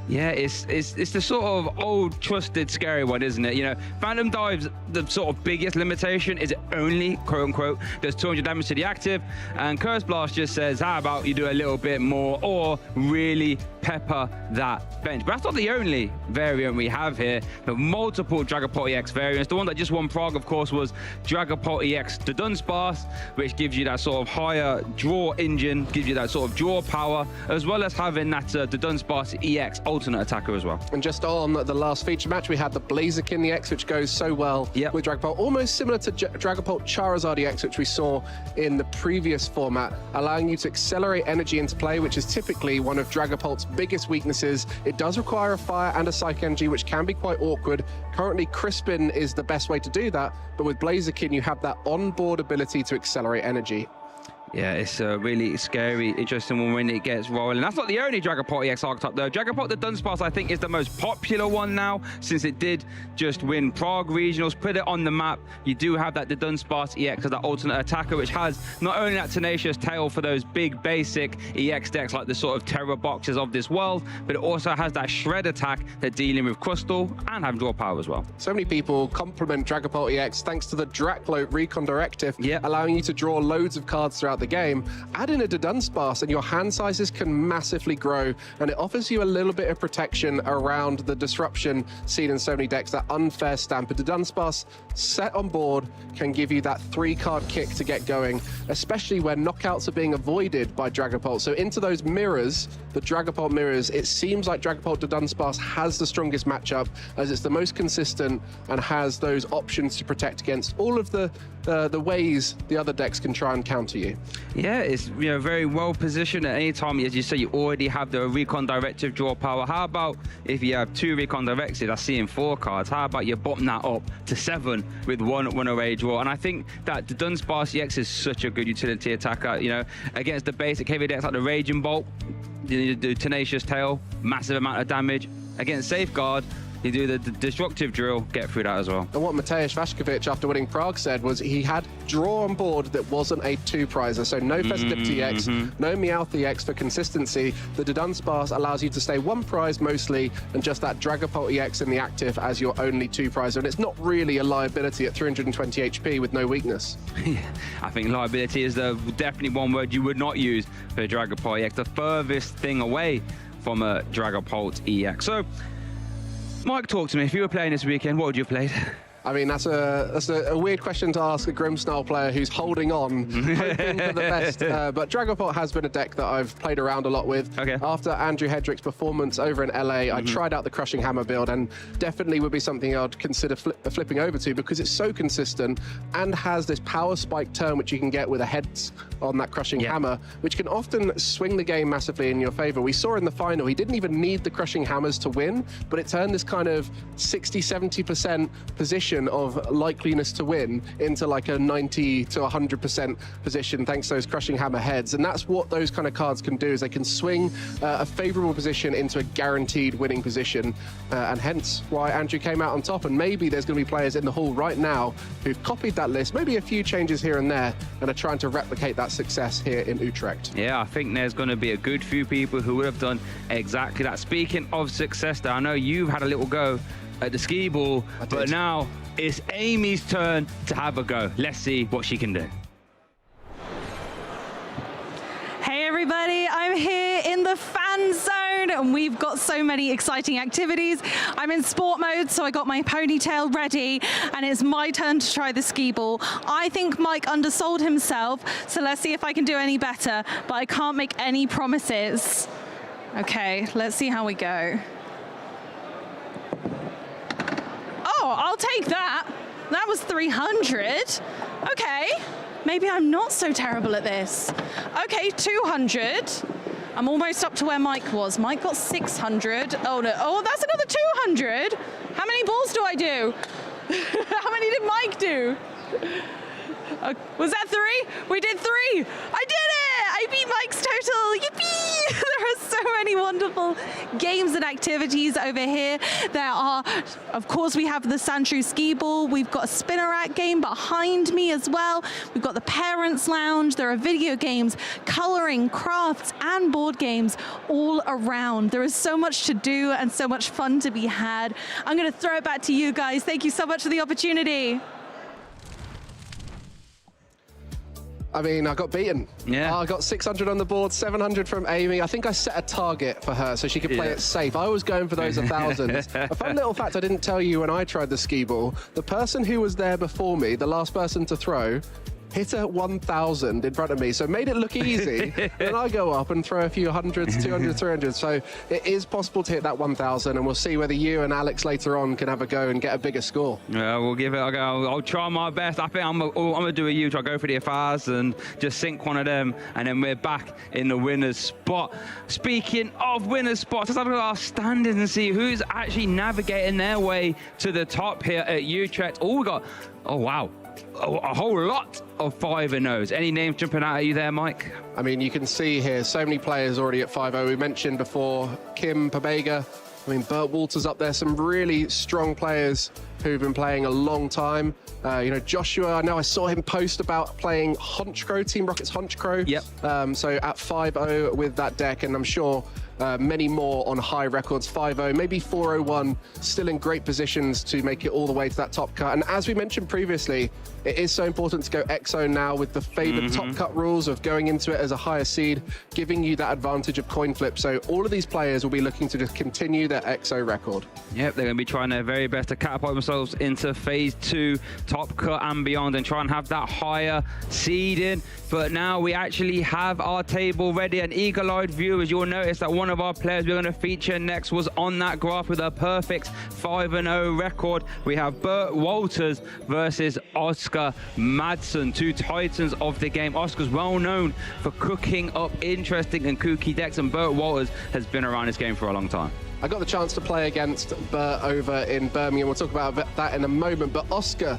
Yeah, it's the sort of old, trusted, scary one, isn't it? You know, Phantom Dive's the sort of biggest limitation is it only, quote-unquote, does 200 damage to the active, and Curse Blast just says, how about you do a little bit more or really pepper that bench? But that's not the only variant we have here. The multiple Dragapult EX variants. The one that just won Prague, of course, was Dragapult EX the Dunsparce, which gives you that sort of higher draw engine, gives you that sort of draw power, as well as having that the Dunsparce EX alternate attacker as well. And just on the last feature match, we had the Blaziken EX, which goes so well with Dragapult, almost similar to Dragapult Charizard EX, which we saw in the previous format, allowing you to accelerate energy into play, which is typically one of Dragapult's biggest weaknesses. It does require a fire and a psych energy, which can be quite awkward. Currently, Crispin is the best way to do that, but with Blaziken, you have that on-board ability to accelerate energy. Yeah, it's a really scary, interesting one when it gets rolling. That's not the only Dragapult EX archetype, though. Dragapult the Dunsparce, I think, is the most popular one now, since it did just win Prague Regionals, put it on the map. You do have that the Dunsparce EX as that alternate attacker, which has not only that tenacious tail for those big, basic EX decks like the sort of Terror Boxes of this world, but it also has that shred attack that dealing with Crystal and having draw power as well. So many people compliment Dragapult EX thanks to the Dracloak Recon Directive, allowing you to draw loads of cards throughout the game. Add in a Dunsparce and your hand sizes can massively grow, and it offers you a little bit of protection around the disruption seen in so many decks, that unfair stamp. A Dunsparce set on board can give you that 3-card kick to get going, especially when knockouts are being avoided by Dragapult. So into those mirrors, the Dragapult mirrors, it seems like Dragapult Dunsparce has the strongest matchup as it's the most consistent and has those options to protect against all of the ways the other decks can try and counter you. Yeah, it's, you know, very well positioned at any time. As you say, you already have the Recon Directive draw power. How about if you have 2 Recon Directives, that's seeing 4 cards? How about you bottom that up to 7 with 1 away draw? And I think that the Dunsparce EX is such a good utility attacker, you know, against the basic heavy decks like the Raging Bolt, you do Tenacious Tail, massive amount of damage. Against Safeguard, you do the destructive drill, get through that as well. And what Mateusz Vashkovic, after winning Prague, said was he had draw on board that wasn't a 2-prizer. So no Festivity EX, no Meowth EX for consistency. The Dunsparce allows you to stay 1 prize mostly, and just that Dragapult EX in the active as your only 2-prizer. And it's not really a liability at 320 HP with no weakness. I think liability is definitely one word you would not use for Dragapult EX, the furthest thing away from a Dragapult EX. So, Mike, talk to me. If you were playing this weekend, what would you have played? I mean, that's a weird question to ask a Grimmsnarl player who's holding on, hoping for the best. But Dragapult has been a deck that I've played around a lot with. Okay. After Andrew Hedrick's performance over in LA, I tried out the Crushing Hammer build, and definitely would be something I'd consider flipping over to, because it's so consistent and has this power spike turn which you can get with a heads on that Crushing Hammer, which can often swing the game massively in your favor. We saw in the final, he didn't even need the Crushing Hammers to win, but it turned this kind of 60-70% position of likeliness to win into like a 90 to 100% position thanks to those Crushing Hammer heads. And that's what those kind of cards can do, is they can swing a favorable position into a guaranteed winning position, and hence why Andrew came out on top. And maybe there's going to be players in the hall right now who've copied that list, maybe a few changes here and there, and are trying to replicate that success here in Utrecht. Yeah, I think there's going to be a good few people who would have done exactly that. Speaking of success, I know you've had a little go at the skee ball, but now it's Amy's turn to have a go. Let's see what she can do. Hey everybody, I'm here in the fan zone and we've got so many exciting activities. I'm in sport mode, so I got my ponytail ready and it's my turn to try the skee ball. I think Mike undersold himself, so let's see if I can do any better, but I can't make any promises. Okay, let's see how we go. Oh, I'll take that. That was 300. Okay, maybe I'm not so terrible at this. Okay, 200. I'm almost up to where Mike was. Mike got 600. Oh no, oh, that's another 200. How many balls do I do? How many did Mike do? Was that 3? We did 3. I did it! I beat Mike's total. Yippee! There are so many wonderful games and activities over here. There are, of course, we have the Sandshrew skee ball. We've got a Spinnerack game behind me as well. We've got the Parents Lounge. There are video games, coloring, crafts, and board games all around. There is so much to do and so much fun to be had. I'm going to throw it back to you guys. Thank you so much for the opportunity. I mean, I got beaten. Yeah. I got 600 on the board, 700 from Amy. I think I set a target for her so she could play it safe. I was going for those 1,000s. A fun little fact I didn't tell you when I tried the skee ball, the person who was there before me, the last person to throw, hit a 1,000 in front of me, so made it look easy. Then I go up and throw a few hundreds, 200, 300. So it is possible to hit that 1,000, and we'll see whether you and Alex later on can have a go and get a bigger score. Yeah, we'll give it a go. I'll try my best. I think I'm gonna do a huge. I'll go for the affairs and just sink one of them, and then we're back in the winner's spot. Speaking of winner's spots, let's have a look at our standings and see who's actually navigating their way to the top here at Utrecht. Oh, we got, oh wow, a whole lot of 5-0s. Any names jumping out at you there, Mike? I mean, you can see here so many players already at 5-0. We mentioned before Kim Pabega. I mean, Bert Walters up there, some really strong players who've been playing a long time. You know, Joshua, I know I saw him post about playing Honchkrow, Team Rocket's Honchkrow. Yep. So at 5-0 with that deck, and I'm sure many more on high records, 5-0, maybe 4-0-1, still in great positions to make it all the way to that top cut. And as we mentioned previously, it is so important to go XO now with the favored top cut rules of going into it as a higher seed, giving you that advantage of coin flip. So all of these players will be looking to just continue their XO record. Yep, they're going to be trying their very best to catapult themselves into phase 2, top cut and beyond, and try and have that higher seeding. But now we actually have our table ready, and eagle-eyed viewers, you'll notice that one of our players we're going to feature next was on that graph with a perfect 5-0 record. We have Bert Walters versus Oscar Madsen, two titans of the game. Oscar's well known for cooking up interesting and kooky decks, and Bert Walters has been around this game for a long time. I got the chance to play against Bert over in Birmingham. We'll talk about that in a moment. But Oscar,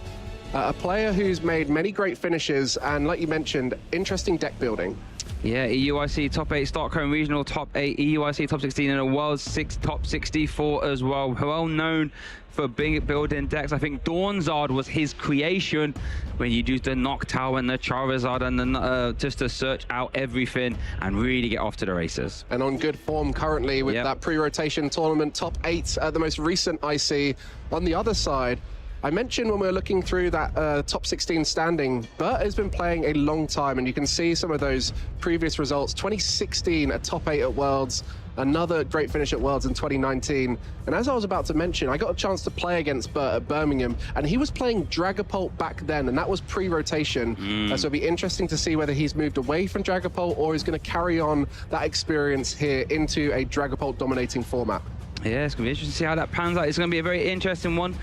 a player who's made many great finishes and, like you mentioned, interesting deck building. Yeah, EUIC top 8 Stockholm Regional top 8, EUIC top 16 and a World top 64 as well. Well known for building decks. I think Dawnzard was his creation when you used the Noctowl and the Charizard and then just to search out everything and really get off to the races. And on good form currently with that pre-rotation tournament, top 8 at the most recent IC. On the other side, I mentioned when we were looking through that top 16 standing, Bert has been playing a long time, and you can see some of those previous results. 2016, a top 8 at Worlds, another great finish at Worlds in 2019. And as I was about to mention, I got a chance to play against Bert at Birmingham, and he was playing Dragapult back then, and that was pre-rotation. So it'll be interesting to see whether he's moved away from Dragapult or is going to carry on that experience here into a Dragapult dominating format. Yeah, it's going to be interesting to see how that pans out. It's going to be a very interesting one.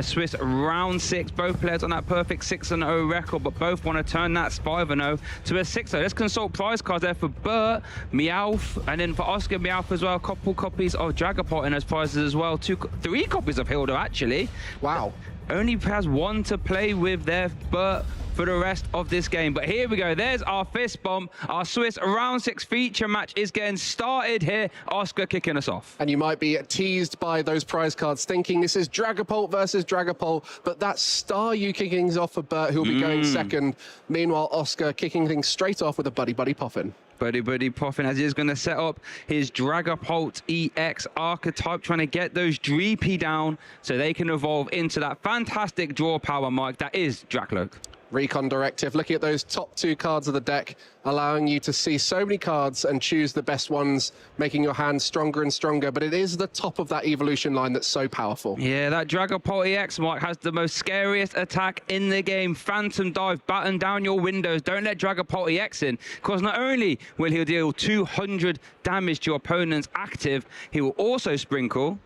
Swiss round 6, both players on that perfect 6-0 record, but both want to turn that 5-0 to a 6-0. Let's consult prize cards there for Bert, Meowth, and then for Oscar, Meowth as well. A couple copies of Dragapult in those prizes as well. 3 copies of Hilda, actually. Wow. Only has 1 to play with there, Bert, for the rest of this game. But here we go. There's our fist bump. Our Swiss round 6 feature match is getting started here. Oscar kicking us off. And you might be teased by those prize cards thinking this is Dragapult versus Dragapult, but that's Staryu kicking things off for Bert, who'll be going second. Meanwhile, Oscar kicking things straight off with a Buddy Buddy Poffin. Buddy Poffin, as he's going to set up his Dragapult EX archetype, trying to get those Dreepy down so they can evolve into that fantastic draw power, Mike, that is Dracloak. Recon Directive, looking at those top 2 cards of the deck, allowing you to see so many cards and choose the best ones, making your hand stronger and stronger, but it is the top of that evolution line that's so powerful. Yeah, that Dragapult EX, Mike, has the most scariest attack in the game. Phantom Dive, batten down your windows. Don't let Dragapult EX in, because not only will he deal 200 damage to your opponent's active, he will also sprinkle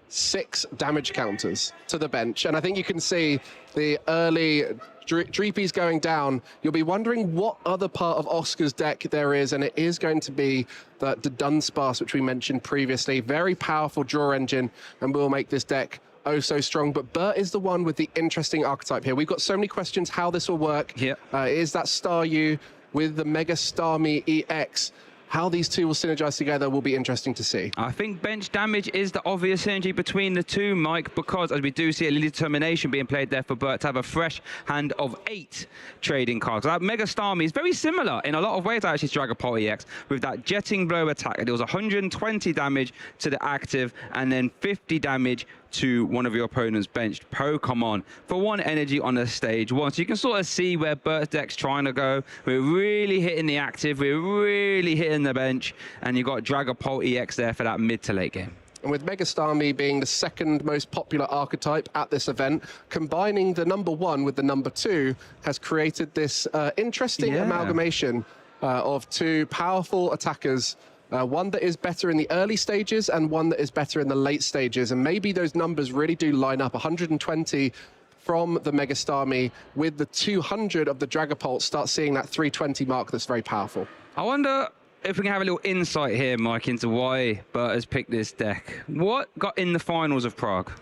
6 damage counters to the bench. And I think you can see the early Dreepy's going down. You'll be wondering what other part of Oscar's deck there is, and it is going to be the Dunsparce, which we mentioned previously. Very powerful draw engine, and will make this deck oh so strong. But Bert is the one with the interesting archetype here. We've got so many questions how this will work. Is that Staryu with the Mega Starmie EX? How these two will synergize together will be interesting to see. I think bench damage is the obvious synergy between the two, Mike, because as we do see a Lily Determination being played there for Bert to have a fresh hand of 8 trading cards. That Mega Starmie is very similar in a lot of ways actually to Dragapult EX, with that Jetting Blow attack. It was 120 damage to the active and then 50 damage to one of your opponent's benched Pokemon for 1 energy on the stage 1. So you can sort of see where Bert's deck's trying to go. We're really hitting the active, we're really hitting the bench, and you've got Dragapult EX there for that mid to late game. And with Mega Starmie being the 2nd most popular archetype at this event, combining the number 1 with the number 2 has created this interesting amalgamation of 2 powerful attackers. One that is better in the early stages and one that is better in the late stages. And maybe those numbers really do line up. 120 from the Mega Starmie with the 200 of the Dragapult. Start seeing that 320 mark that's very powerful. I wonder if we can have a little insight here, Mike, into why Bert has picked this deck. What got in the finals of Prague?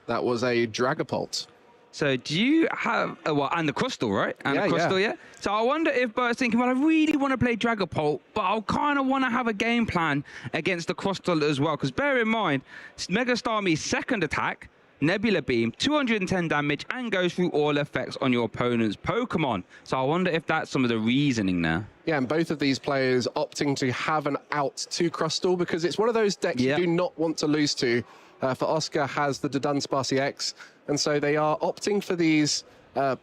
That was a Dragapult. So do you have, well, and the Crystal, right? And the Crystal, yeah. So I wonder if Bert's thinking, well, I really want to play Dragapult, but I'll kind of want to have a game plan against the Crystal as well. Because bear in mind, Mega Starmie's 2nd attack, Nebula Beam, 210 damage, and goes through all effects on your opponent's Pokemon. So I wonder if that's some of the reasoning there. Yeah, and both of these players opting to have an out to Crystal because it's one of those decks you do not want to lose to. For Oscar has the Dunsparce EX, and so they are opting for these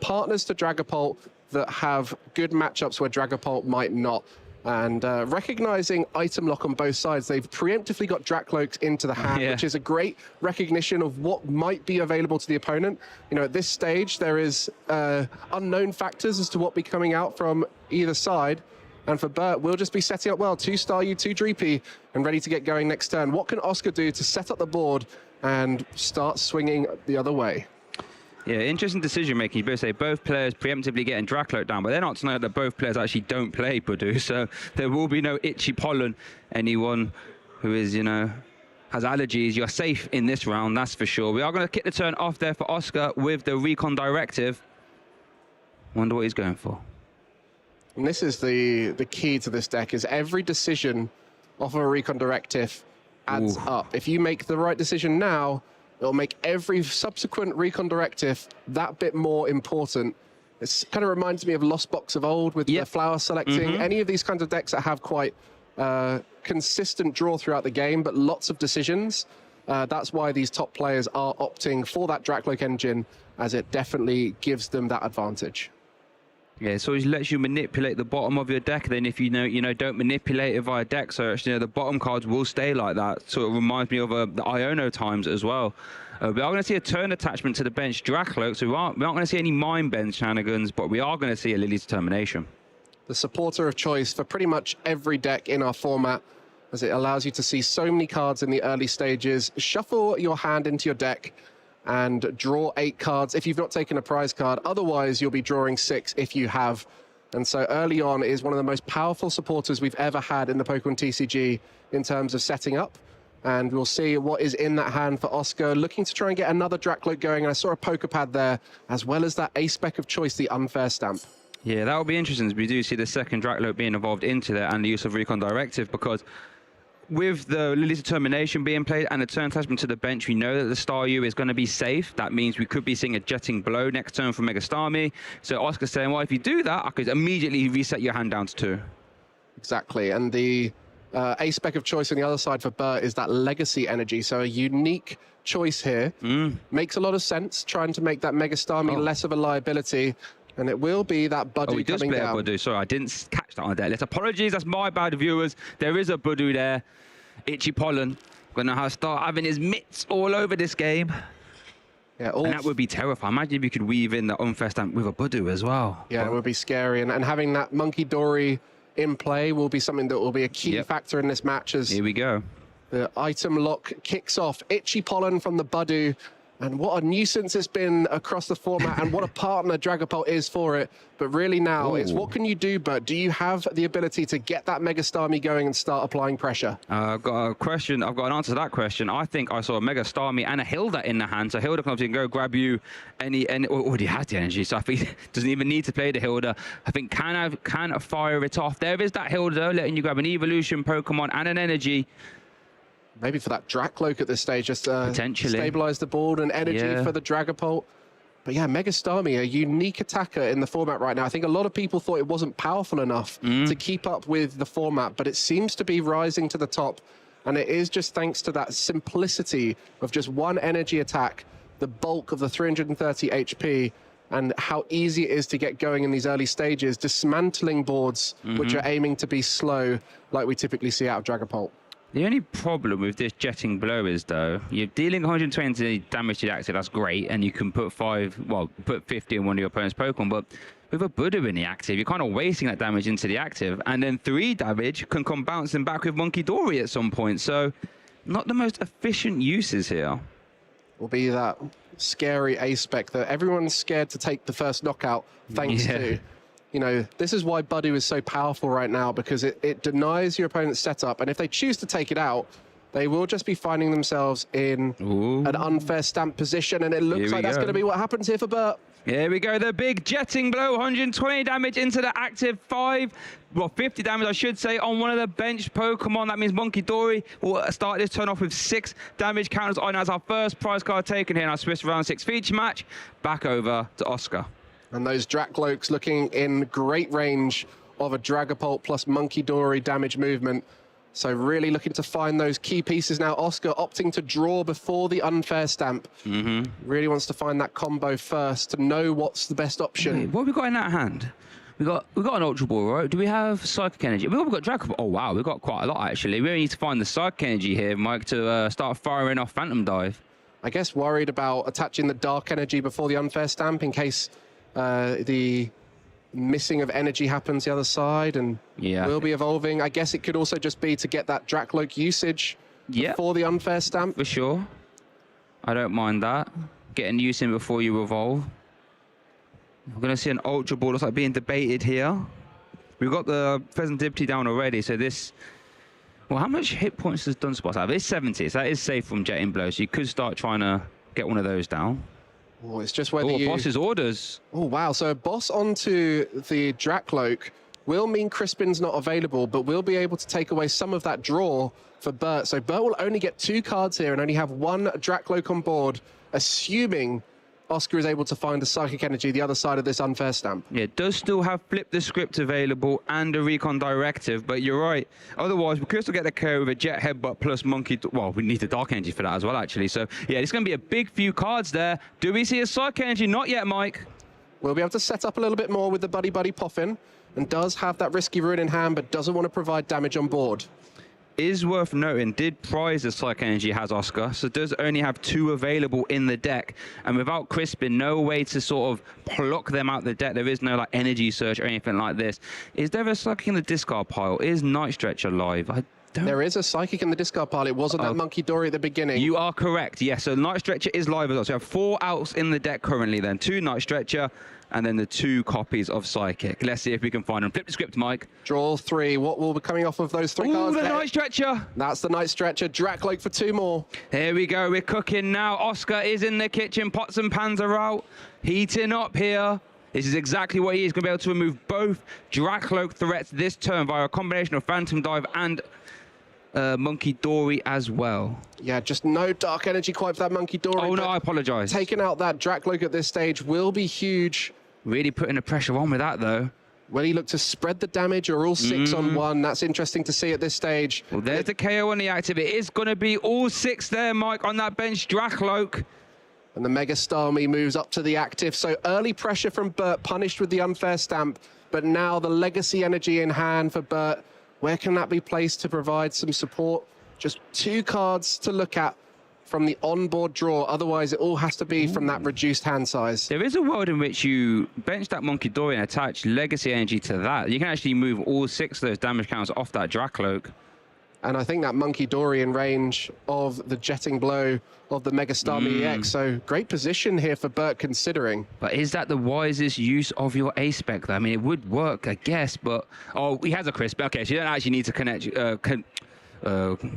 partners to Dragapult that have good matchups where Dragapult might not. And recognizing item lock on both sides, they've preemptively got Dracloaks into the hand, which is a great recognition of what might be available to the opponent. You know, at this stage, there is unknown factors as to what be coming out from either side. And for Bert, we'll just be setting up well. 2 Staryu, 2 Dreepy, and ready to get going next turn. What can Oscar do to set up the board and start swinging the other way? Yeah, interesting decision making. You both say both players preemptively getting Dracloak down, but they're not to know that both players actually don't play Budu, so there will be no itchy pollen. Anyone who is, you know, has allergies, you're safe in this round, that's for sure. We are going to kick the turn off there for Oscar with the Recon Directive. Wonder what he's going for. And this is the key to this deck, is every decision off of a Recon Directive adds up. If you make the right decision now, it'll make every subsequent Recon Directive that bit more important. It kind of reminds me of Lost Box of old with the flower selecting. Any of these kinds of decks that have quite consistent draw throughout the game, but lots of decisions. That's why these top players are opting for that Dracloak engine, as it definitely gives them that advantage. Yeah, so it lets you manipulate the bottom of your deck. Then if you don't manipulate it via deck search, the bottom cards will stay like that. So it reminds me of the Iono times as well. We are going to see a turn attachment to the bench Dracloak, so we aren't going to see any Mind Bend shenanigans, but we are going to see a Lily's Determination. The supporter of choice for pretty much every deck in our format, as it allows you to see so many cards in the early stages. Shuffle your hand into your deck and draw 8 cards if you've not taken a prize card. Otherwise, you'll be drawing 6 if you have. And so early on is one of the most powerful supporters we've ever had in the Pokemon TCG in terms of setting up. And we'll see what is in that hand for Oscar, looking to try and get another Dracloak going. And I saw a Poképad there, as well as that A-Spec of choice, the Unfair Stamp. Yeah, that will be interesting, as we do see the second Dracloak being involved into there and the use of Recon Directive, because with the Lily's Determination being played and the turn attachment to the bench, we know that the Staryu is going to be safe. That means we could be seeing a Jetting Blow next turn from Mega Starmie. So Oscar's saying, well, if you do that, I could immediately reset your hand down to 2. Exactly, and the A-Spec of choice on the other side for Bert is that Legacy Energy. So a unique choice here. Makes a lot of sense, trying to make that Mega Starmie less of a liability. And it will be that Budu coming down. Oh, he does play a Budu. Sorry, I didn't catch that on the deck list. Apologies, that's my bad, viewers. There is a Budu there. Itchy Pollen. Gonna have to start having his mitts all over this game. Yeah, and that would be terrifying. Imagine if you could weave in the Unfair Stamp with a Budu as well. Yeah, it would be scary. And having that Monkey Dory in play will be something that will be a key factor in this match. As here we go. The item lock kicks off. Itchy Pollen from the Budu. And what a nuisance it's been across the format, and what a partner Dragapult is for it. But really now, it's what can you do, Bert? Do you have the ability to get that Mega Starmie going and start applying pressure? I've got a question. I've got an answer to that question. I think I saw a Mega Starmie and a Hilda in the hand. So Hilda can obviously go grab you already has the energy. So I think doesn't even need to play the Hilda. I think can fire it off. There is that Hilda letting you grab an Evolution Pokemon and an energy. Maybe for that Dracloak at this stage, just potentially stabilize the board and energy for the Dragapult. But yeah, Mega Starmie, a unique attacker in the format right now. I think a lot of people thought it wasn't powerful enough to keep up with the format, but it seems to be rising to the top. And it is just thanks to that simplicity of just one energy attack, the bulk of the 330 HP, and how easy it is to get going in these early stages, dismantling boards which are aiming to be slow, like we typically see out of Dragapult. The only problem with this Jetting Blow is, though, you're dealing 120 damage to the active. That's great, and you can put 50 in one of your opponent's Pokemon. But with a Budu in the active, you're kind of wasting that damage into the active, and then 3 damage can come bouncing back with Monkey Dory at some point. So, not the most efficient uses here. Will be that scary A-Spec that everyone's scared to take the first knockout thanks to. You know, this is why Budu is so powerful right now, because it denies your opponent's setup. And if they choose to take it out, they will just be finding themselves in an Unfair Stamp position. And it looks like that's going to be what happens here for Bert. Here we go, the big Jetting Blow, 120 damage into the active 50 damage, I should say, on one of the bench Pokemon. That means Monkey Dory will start this turn off with 6 damage counters on as our first prize card taken here in our Swiss Round 6 feature match. Back over to Oscar. And those Dracloaks looking in great range of a Dragapult plus Monkey Dory damage movement. So really looking to find those key pieces now. Oscar opting to draw before the Unfair Stamp. Really wants to find that combo first to know what's the best option. Wait, what have we got in that hand? We got an Ultra Ball, right? Do we have Psychic Energy? We've got Dragapult. Oh, wow, we've got quite a lot, actually. We only need to find the Psychic Energy here, Mike, to start firing off Phantom Dive. I guess worried about attaching the Dark Energy before the Unfair Stamp in case the missing of energy happens the other side, and will be evolving. I guess it could also just be to get that Dracloak usage before the Unfair Stamp. For sure. I don't mind that. Getting use in before you evolve. We're going to see an Ultra Ball. Looks like being debated here. We've got the Pheasant Dipty down already, so this... Well, how much hit points does Dunsparce have? It's 70, so that is safe from Jetting Blow, so you could start trying to get one of those down. Oh, it's just whether you... boss's orders. Oh, wow. So a boss onto the Dracloak will mean Crispin's not available, but we'll be able to take away some of that draw for Bert. So Bert will only get 2 cards here and only have 1 Dracloak on board, assuming Oscar is able to find a Psychic Energy the other side of this Unfair Stamp. Yeah, it does still have Flip the Script available and a Recon Directive, but you're right. Otherwise, we could still get the KO with a Jet Headbutt plus Monkey... Well, we need the Dark Energy for that as well, actually. So, yeah, it's going to be a big few cards there. Do we see a Psychic Energy? Not yet, Mike. will be able to set up a little bit more with the Buddy Buddy Poffin, and does have that risky rune in hand, but doesn't want to provide damage on board. Is worth noting, did prize the Psychic Energy has Oscar, so does only have 2 available in the deck, and without Crispin, no way to sort of pluck them out the deck. There is no like energy search or anything like this. Is there a Psychic in the discard pile? Is Night Stretcher live? There is a Psychic in the discard pile. It wasn't that Monkey Dory at the beginning. You are correct, yes. So Night Stretcher is live as well. So you have 4 outs in the deck currently then. 2 Night Stretcher, and then the 2 copies of Psychic. Let's see if we can find them. Flip the script, Mike. Draw 3. What will be coming off of those 3 cards? The Night Stretcher. That's the Night Stretcher. Dracloak for 2 more. Here we go. We're cooking now. Oscar is in the kitchen. Pots and pans are out. Heating up here. This is exactly what he is going to be able to remove both Dracloak threats this turn via a combination of Phantom Dive and Monkey Dory as well. Yeah, just no Dark Energy quite for that Monkey Dory. Oh, no, I apologise. Taking out that Dracloak at this stage will be huge. Really putting the pressure on with that, though. Will he look to spread the damage or all 6 on 1? That's interesting to see at this stage. Well, there's the KO on the active. It is going to be all 6 there, Mike, on that bench. Dracloak. And the Mega Starmie moves up to the active. So early pressure from Bert, punished with the unfair stamp. But now the Legacy Energy in hand for Bert. Where can that be placed to provide some support? Just 2 cards to look at from the onboard draw. Otherwise, it all has to be from that reduced hand size. There is a world in which you bench that Monkey Dory and attach Legacy Energy to that. You can actually move all 6 of those damage counters off that Dracloak. And I think that Monkey Dory in range of the jetting blow of the Mega Starmie EX. So great position here for Bert considering. But is that the wisest use of your A-Spec though? I mean, it would work, I guess, but... Oh, he has a crisp. Okay, so you don't actually need to connect...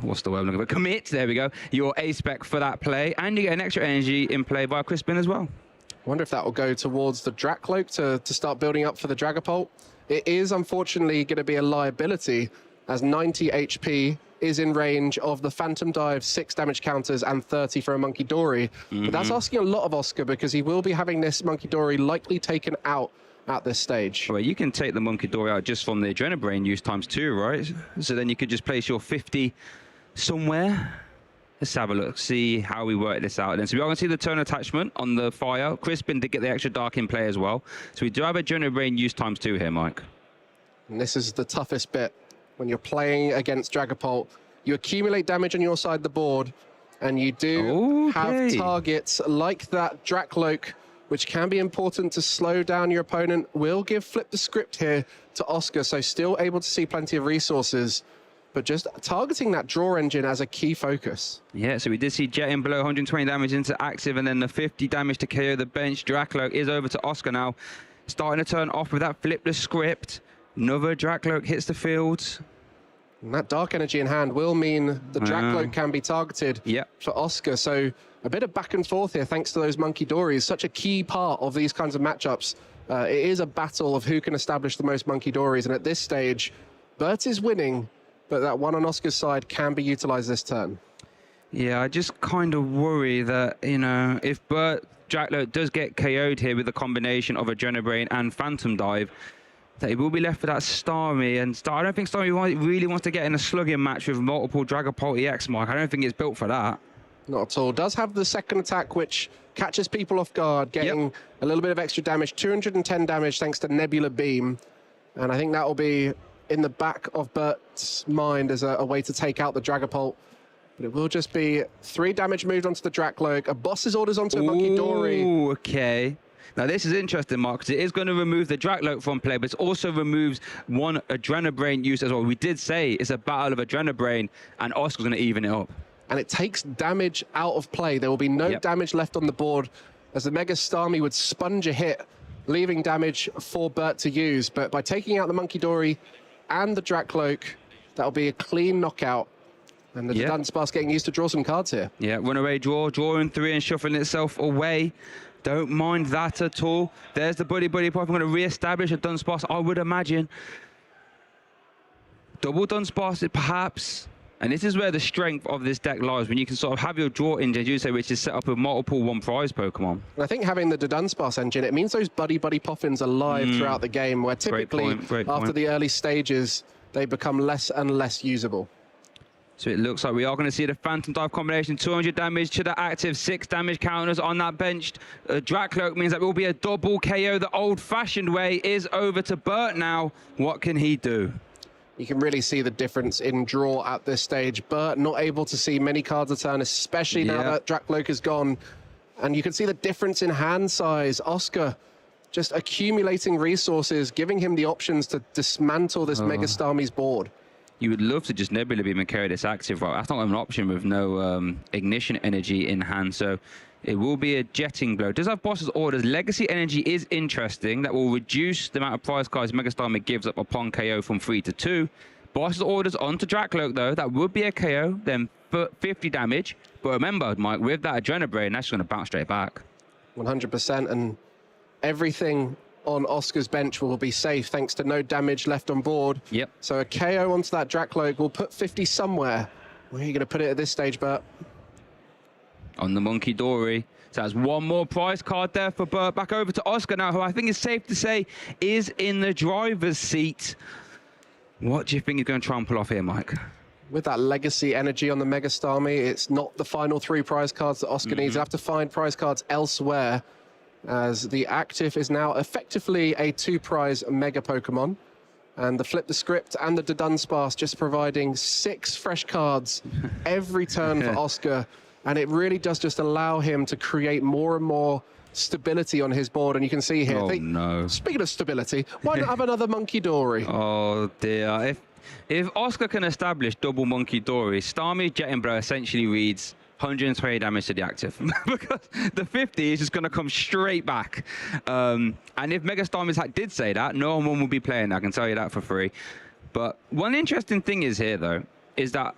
what's the word I'm looking for? Commit, there we go, your A-Spec for that play, and you get an extra energy in play via Crispin as well. I wonder if that will go towards the Dracloak to start building up for the Dragapult. It is unfortunately going to be a liability, as 90 HP is in range of the Phantom Dive, 6 damage counters, and 30 for a Monkey Dory. But that's asking a lot of Oscar, because he will be having this Monkey Dory likely taken out at this stage. Well, you can take the Monkey Dory out just from the Adrenabrain use ×2, right? So then you could just place your 50 somewhere. Let's have a look, see how we work this out. Then, so we are going to see the turn attachment on the fire. Crispin did get the extra dark in play as well. So we do have Adrenabrain use ×2 here, Mike. And this is the toughest bit. When you're playing against Dragapult, you accumulate damage on your side of the board, and you do have targets like that Dracloak, which can be important to slow down your opponent. Will give flip the script here to Oscar, so still able to see plenty of resources, but just targeting that draw engine as a key focus. Yeah, so we did see jetting below 120 damage into active, and then the 50 damage to KO the bench. Dracloak is over to Oscar now, starting to turn off with that flip the script. Another Dracloak hits the field. And that Dark Energy in hand will mean the Dracloak can be targeted for Oscar. So a bit of back and forth here, thanks to those Monkey Dories. Such a key part of these kinds of matchups. It is a battle of who can establish the most Monkey Dories. And at this stage, Bert is winning, but that one on Oscar's side can be utilized this turn. Yeah, I just kind of worry that, you know, if Bert Dracloak does get KO'd here with a combination of Adrenabrain and Phantom Dive, that he will be left with that Starmie, and I don't think Starmie really wants to get in a slugging match with multiple Dragapult EX, Mike. I don't think it's built for that. Not at all. Does have the second attack, which catches people off guard, getting a little bit of extra damage. 210 damage thanks to Nebula Beam. And I think that will be in the back of Bert's mind as a way to take out the Dragapult. But it will just be 3 damage moved onto the Dracloak, a boss's orders onto a Monkey Dory. Ooh, okay. Now, this is interesting, Mark, because it is going to remove the Dracloak from play, but it also removes one Adrenabrain use as well. We did say it's a battle of Adrenabrain, and Oscar's going to even it up. And it takes damage out of play. There will be no damage left on the board, as the Mega Starmie would sponge a hit, leaving damage for Bert to use. But by taking out the Monkey Dory and the Dracloak, that'll be a clean knockout. And the Dunsparce getting used to draw some cards here. Yeah, runaway draw, drawing 3 and shuffling itself away. Don't mind that at all. There's the Buddy Buddy Pop. I'm going to re-establish a Dunsparce, I would imagine. Double Dunsparce, perhaps. And this is where the strength of this deck lies, when you can sort of have your draw engine, as you say, which is set up with multiple one-prize Pokemon. And I think having the Dunsparce engine, it means those Buddy Buddy Poffins are live throughout the game, where typically, after the early stages, they become less and less usable. So it looks like we are going to see the Phantom Dive combination. 200 damage to the active, 6 damage counters on that benched. Dracloak means that will be a double KO. The old-fashioned way is over to Bert now. What can he do? You can really see the difference in draw at this stage. Bert not able to see many cards a turn, especially now that Dracloak is gone. And you can see the difference in hand size. Oscar just accumulating resources, giving him the options to dismantle this Mega Starmie's board. You would love to just Nebula Beam and carry this active, right? That's not an option with no ignition energy in hand, so it will be a jetting blow. Does have Boss's Orders. Legacy energy is interesting. That will reduce the amount of prize cards Mega Starmie gives up upon KO from 3 to 2. Boss's Orders onto Dracloak, though. That would be a KO, then 50 damage. But remember, Mike, with that Adrenabrain, that's going to bounce straight back. 100%, and everything on Oscar's bench will be safe thanks to no damage left on board. Yep. So a KO onto that Dracloak will put 50 somewhere. Where are you going to put it at this stage, Bert? On the Monkey Dory. So that's one more prize card there for Bert. Back over to Oscar now, who I think is safe to say is in the driver's seat. What do you think he's going to try and pull off here, Mike? With that legacy energy on the Mega Starmie, it's not the final 3 prize cards that Oscar needs. He'll have to find prize cards elsewhere, as the active is now effectively a 2-prize Mega Pokemon. And the Flip the Script and the Dudunsparce just providing 6 fresh cards every turn for Oscar. And it really does just allow him to create more and more stability on his board. And you can see here, no. Speaking of stability, why not have another Monkey Dory? Oh, dear. If Oscar can establish double Monkey Dory, Starmie Jetting Blow essentially reads 120 damage to the active because the 50 is just going to come straight back. And if Mega Starmie's Hack did say that, no one will be playing that. I can tell you that for free. But one interesting thing is here, though, is that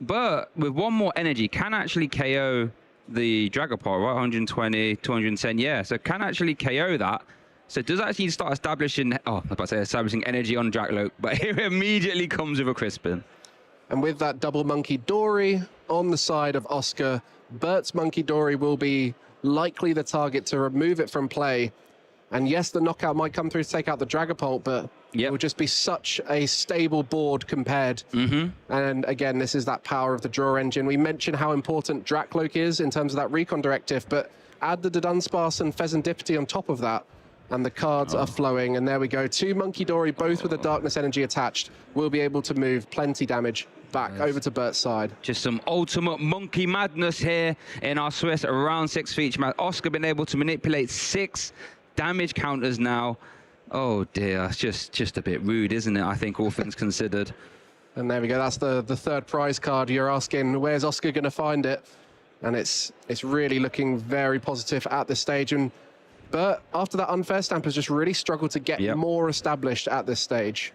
Bert, with one more energy, can actually KO the Dragapult, right? 120, 210, yeah. So can actually KO that. So it does actually start establishing, I was about to say establishing energy on Dracloak, but it immediately comes with a Crispin. And with that double Monkey Dory on the side of Oscar, Bert's Monkey Dory will be likely the target to remove it from play. And yes, the knockout might come through to take out the Dragapult, but it will just be such a stable board compared. And again, this is that power of the draw engine. We mentioned how important Dracloak is in terms of that recon directive, but add the Dudunsparce and Pheasantipity on top of that, and the cards are flowing. And there we go. 2 Monkey Dory, both with the Darkness Energy attached, will be able to move plenty damage back over to Bert's side. Just some ultimate monkey madness here in our Swiss round 6 feature match. Oscar been able to manipulate 6 damage counters now. Oh dear, it's just a bit rude, isn't it? I think, all things considered. And there we go. That's the 3rd prize card. You're asking, where's Oscar going to find it? And it's really looking very positive at this stage. And Bert, after that unfair stamp, has just really struggled to get more established at this stage.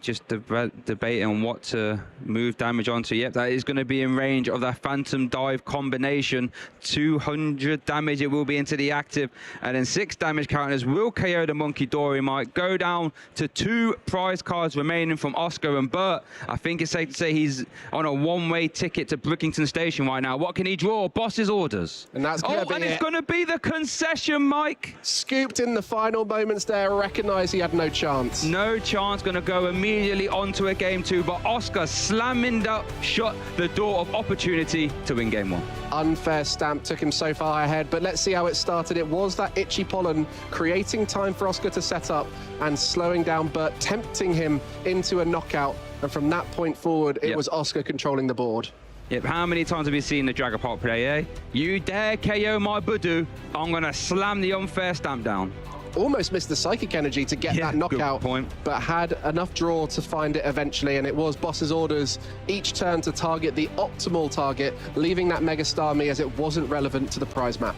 Just debating on what to move damage onto. Yep, that is going to be in range of that Phantom Dive combination. 200 damage it will be into the active, and then 6 damage counters will KO the Monkey Dory. Might go down to 2 prize cards remaining from Oscar and Bert. I think it's safe to say he's on a one-way ticket to Brookington Station right now. What can he draw? Boss's Orders. And that's going to be it's going to be the concession, Mike. Scooped in the final moments there, recognized he had no chance. No chance, going to go immediately onto a game 2, but Oscar slamming shut the door of opportunity to win game 1. Unfair stamp took him so far ahead, but let's see how it started. It was that Itchy Pollen creating time for Oscar to set up and slowing down Bert, tempting him into a knockout. And from that point forward, it was Oscar controlling the board. Yep, how many times have you seen the Dragapult play, eh? You dare KO my Budu, I'm going to slam the unfair stamp down. Almost missed the Psychic Energy to get that knockout, but had enough draw to find it eventually, and it was Boss's Orders each turn to target the optimal target, leaving that Mega Starmie as it wasn't relevant to the prize map.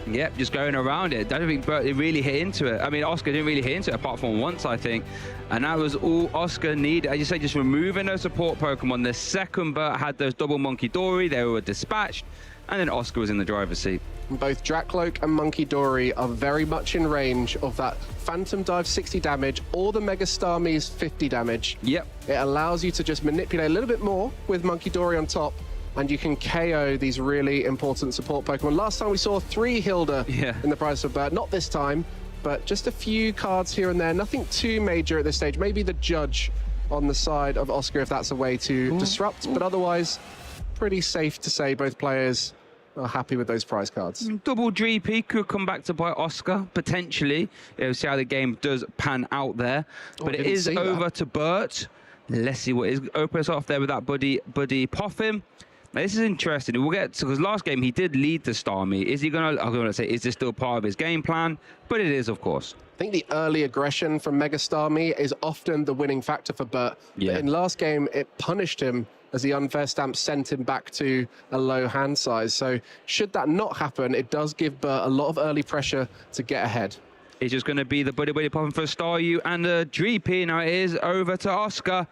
Yep, just going around it. I don't think Bert really hit into it. I mean, Oscar didn't really hit into it apart from once, I think. And that was all Oscar needed. As you say, just removing those support Pokemon. The second Bert had those double Monkey Dory, they were dispatched, and then Oscar was in the driver's seat. Both Dracloak and Monkey Dory are very much in range of that Phantom Dive 60 damage or the Mega Starmie's 50 damage. Yep. It allows you to just manipulate a little bit more with Monkey Dory on top, and you can KO these really important support Pokemon. Last time we saw 3 Hilda in the prize for Bert. Not this time, but just a few cards here and there. Nothing too major at this stage. Maybe the Judge on the side of Oscar if that's a way to disrupt, but otherwise, pretty safe to say both players are happy with those prize cards. Double GP could come back to bite Oscar, potentially. We'll see how the game does pan out there. But it is over to Bert. Let's see what is open us off there with that Buddy Poffin. Now, this is interesting. We'll get to, because last game he did lead the Starmie. Is he going to, I'm going to say, is this still part of his game plan? But it is, of course. I think the early aggression from Mega Starmie is often the winning factor for Bert. Yeah. But in last game, it punished him as the unfair stamp sent him back to a low hand size. So should that not happen, it does give Bert a lot of early pressure to get ahead. It's just going to be the Buddy Poffin for Staryu and the GP. Now it is over to Oscar.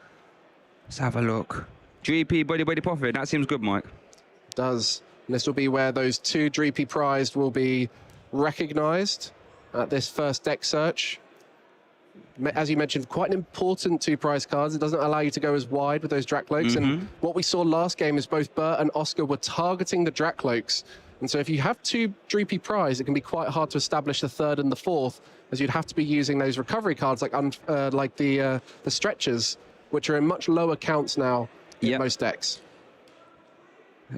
Let's have a look. GP Buddy Poffin. That seems good, Mike. It does. And this will be where those two GP prized will be recognized at this first deck search. As you mentioned, quite an important two prize cards. It doesn't allow you to go as wide with those Drakloaks. And what we saw last game is both Bert and Oscar were targeting the Drakloaks. And so if you have two GP prize, it can be quite hard to establish the third and the fourth, as you'd have to be using those recovery cards like the stretchers, which are in much lower counts now in most decks.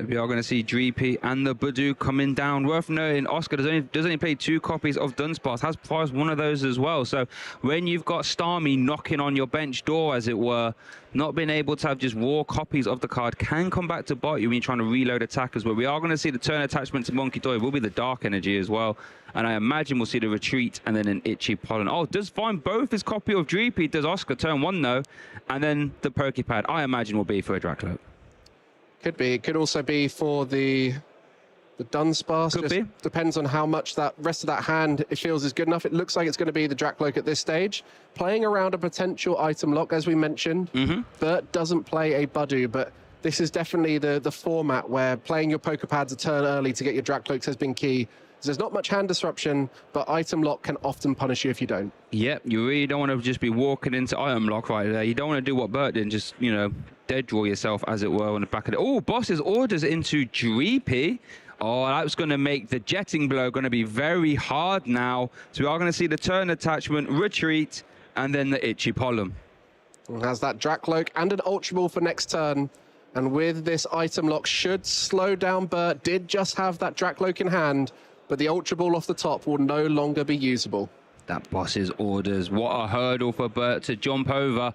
We are going to see Dreepy and the Budu coming down. Worth noting, Oscar does only play 2 copies of Dunsparce, has prized one of those as well. So when you've got Starmie knocking on your bench door, as it were, not being able to have just raw copies of the card can come back to bite you when you're trying to reload attackers. But we are going to see the turn attachment to Monkey Toy will be the Dark Energy as well. And I imagine we'll see the Retreat and then an Itchy Pollen. Oh, does find both his copy of Dreepy, does Oscar turn 1 though. And then the Pokepad, I imagine, will be for a Drakloak. Could be. It could also be for the Dunsparce. Could be. Depends on how much that rest of that hand it feels is good enough. It looks like it's going to be the Drakloak at this stage. Playing around a potential item lock, as we mentioned. Bert doesn't play a Budu, but this is definitely the format where playing your Pokepads a turn early to get your Drakloaks has been key. There's not much hand disruption, but item lock can often punish you if you don't. Yep, you really don't want to just be walking into item lock right there. You don't want to do what Bert did and just, you know, dead draw yourself, as it were, on the back of it. Oh, Boss's orders into Dreepy. Oh, that's going to make the jetting blow going to be very hard now. So we are going to see the turn attachment, retreat, and then the Itchy Pollen. And has that Drakloak and an Ultra Ball for next turn. And with this item lock, should slow down Bert. Did just have that Drakloak in hand, but the Ultra Ball off the top will no longer be usable. That Boss's orders. What a hurdle for Bert to jump over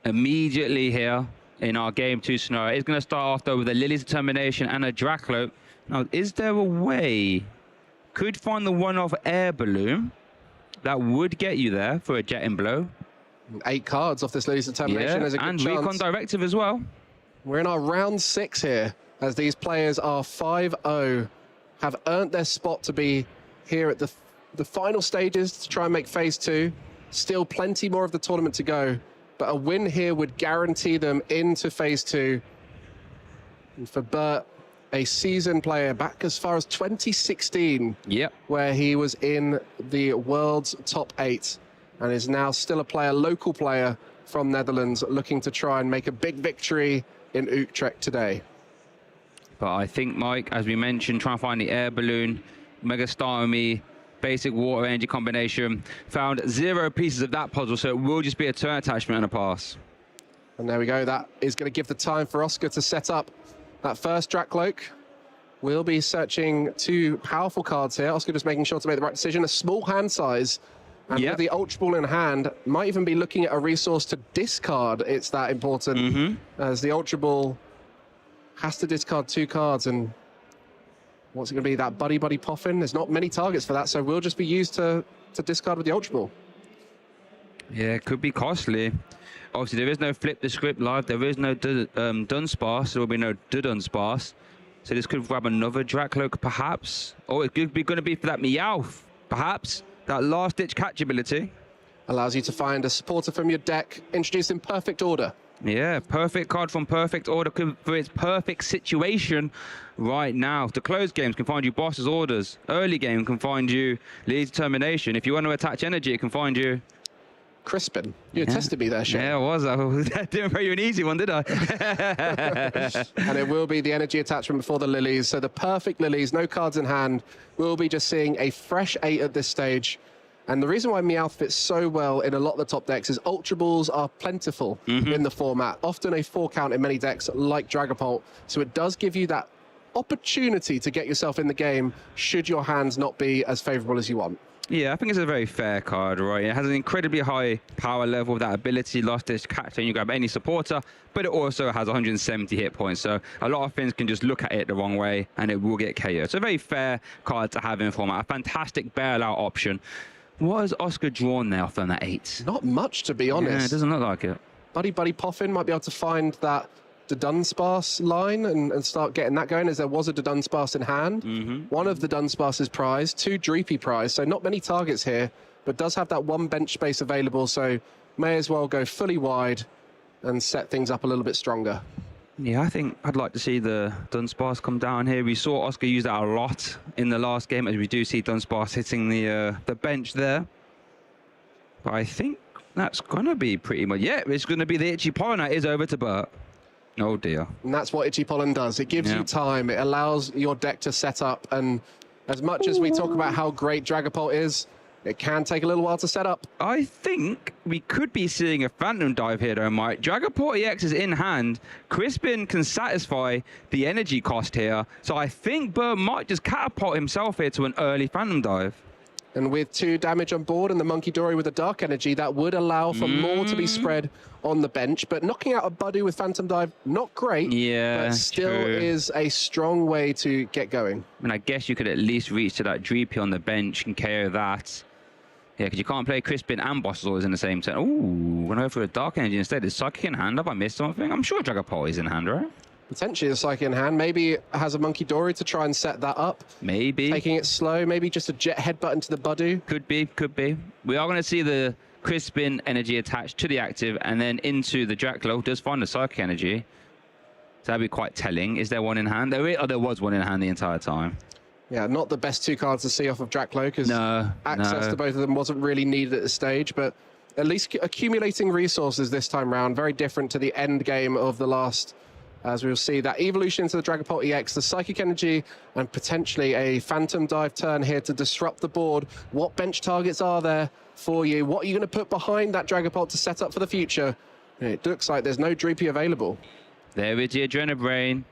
immediately here in our Game 2 scenario. It's going to start off, though, with a Lily's Determination and a Drakloak. Now, is there a way? Could find the one-off Air Balloon. That would get you there for a Jetting Blow. 8 cards off this Lily's Determination. There's a good and chance. Recon Directive as well. We're in our round 6 here, as these players are 5-0. Have earned their spot to be here at the final stages to try and make phase 2. Still plenty more of the tournament to go, but a win here would guarantee them into phase 2. And for Bert, a seasoned player back as far as 2016, where he was in the world's top 8, and is now still a player, local player from Netherlands, looking to try and make a big victory in Utrecht today. But I think, Mike, as we mentioned, trying to find the Air Balloon, Mega Starmie, basic water energy combination, found 0 pieces of that puzzle, so it will just be a turn attachment and a pass. And there we go. That is going to give the time for Oscar to set up that first Drakloak. We'll be searching 2 powerful cards here. Oscar just making sure to make the right decision. A small hand size. And with the Ultra Ball in hand, might even be looking at a resource to discard. It's that important, as the Ultra Ball has to discard 2 cards. And what's it going to be? That Buddy Poffin? There's not many targets for that, so we'll just be used to discard with the Ultra Ball. Yeah, it could be costly. Obviously, there is no Flip the Script live. There is no Dunsparce. There will be no Dunsparce. So this could grab another Drakloak, perhaps. Or it could be going to be for that Meowth, perhaps. That last-ditch catch ability. Allows you to find a supporter from your deck, introduced in perfect order. Yeah, perfect card from perfect order for its perfect situation right now. The closed games can find you Boss's Orders. Early game can find you Lee's Determination. If you want to attach energy, it can find you Crispin. You tested me there, Shane. Yeah, I was. I didn't throw you an easy one, did I? And it will be the energy attachment before the Lilies. So the perfect Lilies, no cards in hand. We'll be just seeing a fresh 8 at this stage. And the reason why Meowth fits so well in a lot of the top decks is Ultra Balls are plentiful in the format, often a 4-count in many decks like Dragapult. So it does give you that opportunity to get yourself in the game should your hands not be as favorable as you want. Yeah, I think it's a very fair card, right? It has an incredibly high power level with that ability, Last Ditch Catch, and you grab any supporter, but it also has 170 hit points. So a lot of things can just look at it the wrong way and it will get KO. It's a very fair card to have in format. A fantastic bailout option. What has Oscar drawn there off on that 8? Not much, to be honest. Yeah, it doesn't look like it. Buddy Poffin might be able to find that Dunsparce line and start getting that going, as there was a Dunsparce in hand. One of the Dunsparce's prize, 2 Dreepy prize, so not many targets here, but does have that 1 bench space available, so may as well go fully wide and set things up a little bit stronger. Yeah, I think I'd like to see the Dunsparce come down here. We saw Oscar use that a lot in the last game, as we do see Dunsparce hitting the bench there. But I think that's going to be pretty much... Yeah, it's going to be the Itchy Pollen. It is over to Bert. Oh, dear. And that's what Itchy Pollen does. It gives you time. It allows your deck to set up. And as much as we talk about how great Dragapult is, it can take a little while to set up. I think we could be seeing a Phantom Dive here, though, Mike. Dragapult EX is in hand. Crispin can satisfy the energy cost here. So I think Bert might just catapult himself here to an early Phantom Dive. And with 2 damage on board and the Monkey Dory with a Dark Energy, that would allow for more to be spread on the bench. But knocking out a Budu with Phantom Dive, not great, but still is a strong way to get going. I mean, I guess you could at least reach to that Dreepy on the bench and KO that. Yeah, because you can't play Crispin and Bossasaurus in the same turn. Ooh, gonna go for a Dark Energy instead. Is Psychic in hand? Have I missed something? I'm sure Dragapult is in hand, right? Potentially the Psychic in hand. Maybe it has a Monkey Dory to try and set that up. Maybe. Taking it slow. Maybe just a Jet Headbutt into the Budu. Could be, could be. We are going to see the Crispin energy attached to the active and then into the Draclo. Does find the Psychic energy. So that'd be quite telling. Is there one in hand? There was one in hand the entire time. Yeah, not the best 2 cards to see off of Draclo, because access to both of them wasn't really needed at this stage, but at least accumulating resources this time round, very different to the end game of the last, as we'll see that evolution into the Dragapult EX, the Psychic Energy, and potentially a Phantom Dive turn here to disrupt the board. What bench targets are there for you? What are you going to put behind that Dragapult to set up for the future? It looks like there's no Dreepy available. There is the Adrenabrain.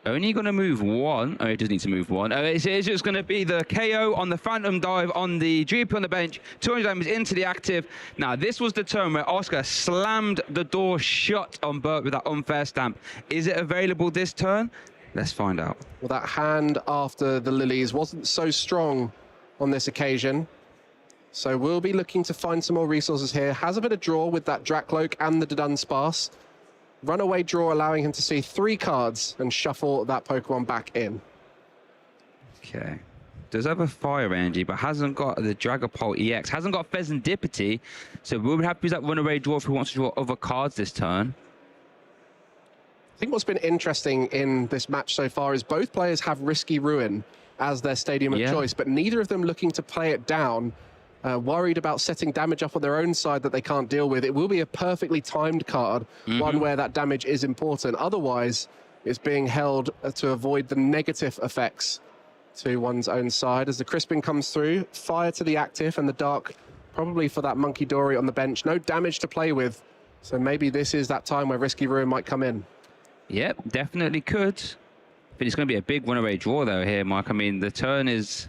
Only going to move 1. Oh, it does need to move 1. Oh, it's just going to be the KO on the Phantom Dive on the Dreepy on the bench. 200 damage into the active. Now, this was the turn where Oscar slammed the door shut on Bert with that unfair stamp. Is it available this turn? Let's find out. Well, that hand after the Lilies wasn't so strong on this occasion. So we'll be looking to find some more resources here. Has a bit of draw with that Dracloak and the Dunsparce. Runaway draw allowing him to see 3 cards and shuffle that Pokemon back in. Okay. Does have a Fire Energy, but hasn't got the Dragapult EX. Hasn't got Pheasantipity. So we would have to use that runaway draw if he wants to draw other cards this turn. I think what's been interesting in this match so far is both players have Risky Ruin as their stadium of choice, but neither of them looking to play it down. Worried about setting damage up on their own side that they can't deal with. It will be a perfectly timed card, one where that damage is important. Otherwise, it's being held to avoid the negative effects to one's own side. As the Crispin comes through, fire to the active and the Dark, probably for that Monkey Dory on the bench. No damage to play with, so maybe this is that time where Risky Ruin might come in. Yep, definitely could. But it's going to be a big runaway draw, though, here, Mike. I mean, the turn is...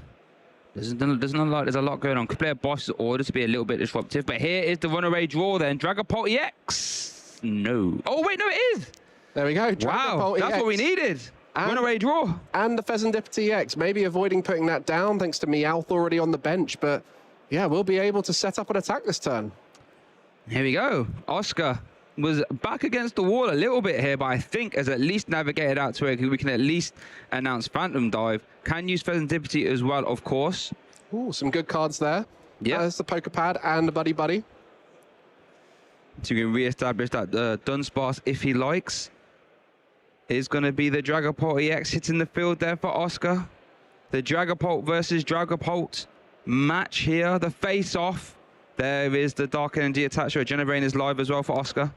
There's a lot going on. Could play a boss's order to be a little bit disruptive. But here is the runaway draw then. Dragapult EX. No. Oh, wait, no, it is. There we go. Wow, that's what we needed. Runaway draw. And the Pheasantipity EX. Maybe avoiding putting that down thanks to Meowth already on the bench. But yeah, we'll be able to set up an attack this turn. Here we go. Oscar was back against the wall a little bit here, but I think has at least navigated out to where we can at least announce Phantom Dive. Can use Pheasantipity as well, of course. Ooh, some good cards there. Yeah. There's the Pokepad and the Buddy. So you can re-establish that Dunsparce if he likes. Is going to be the Dragapult EX hitting the field there for Oscar. The Dragapult versus Dragapult match here. The face-off. There is the Dark Energy attached. Regenerate is live as well for Oscar.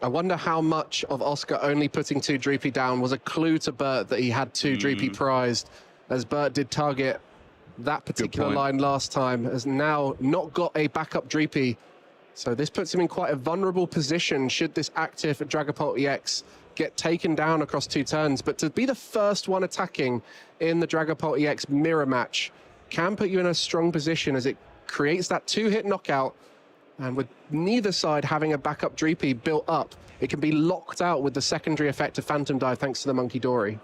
I wonder how much of Oscar only putting 2 Dreepy down was a clue to Bert that he had 2 Dreepy prized, as Bert did target that particular line last time, has now not got a backup Dreepy. So this puts him in quite a vulnerable position should this active Dragapult EX get taken down across 2 turns. But to be the first one attacking in the Dragapult EX mirror match can put you in a strong position as it creates that 2-hit knockout. And with neither side having a backup Dreepy built up, it can be locked out with the secondary effect of Phantom Dive thanks to the Monkey Dory.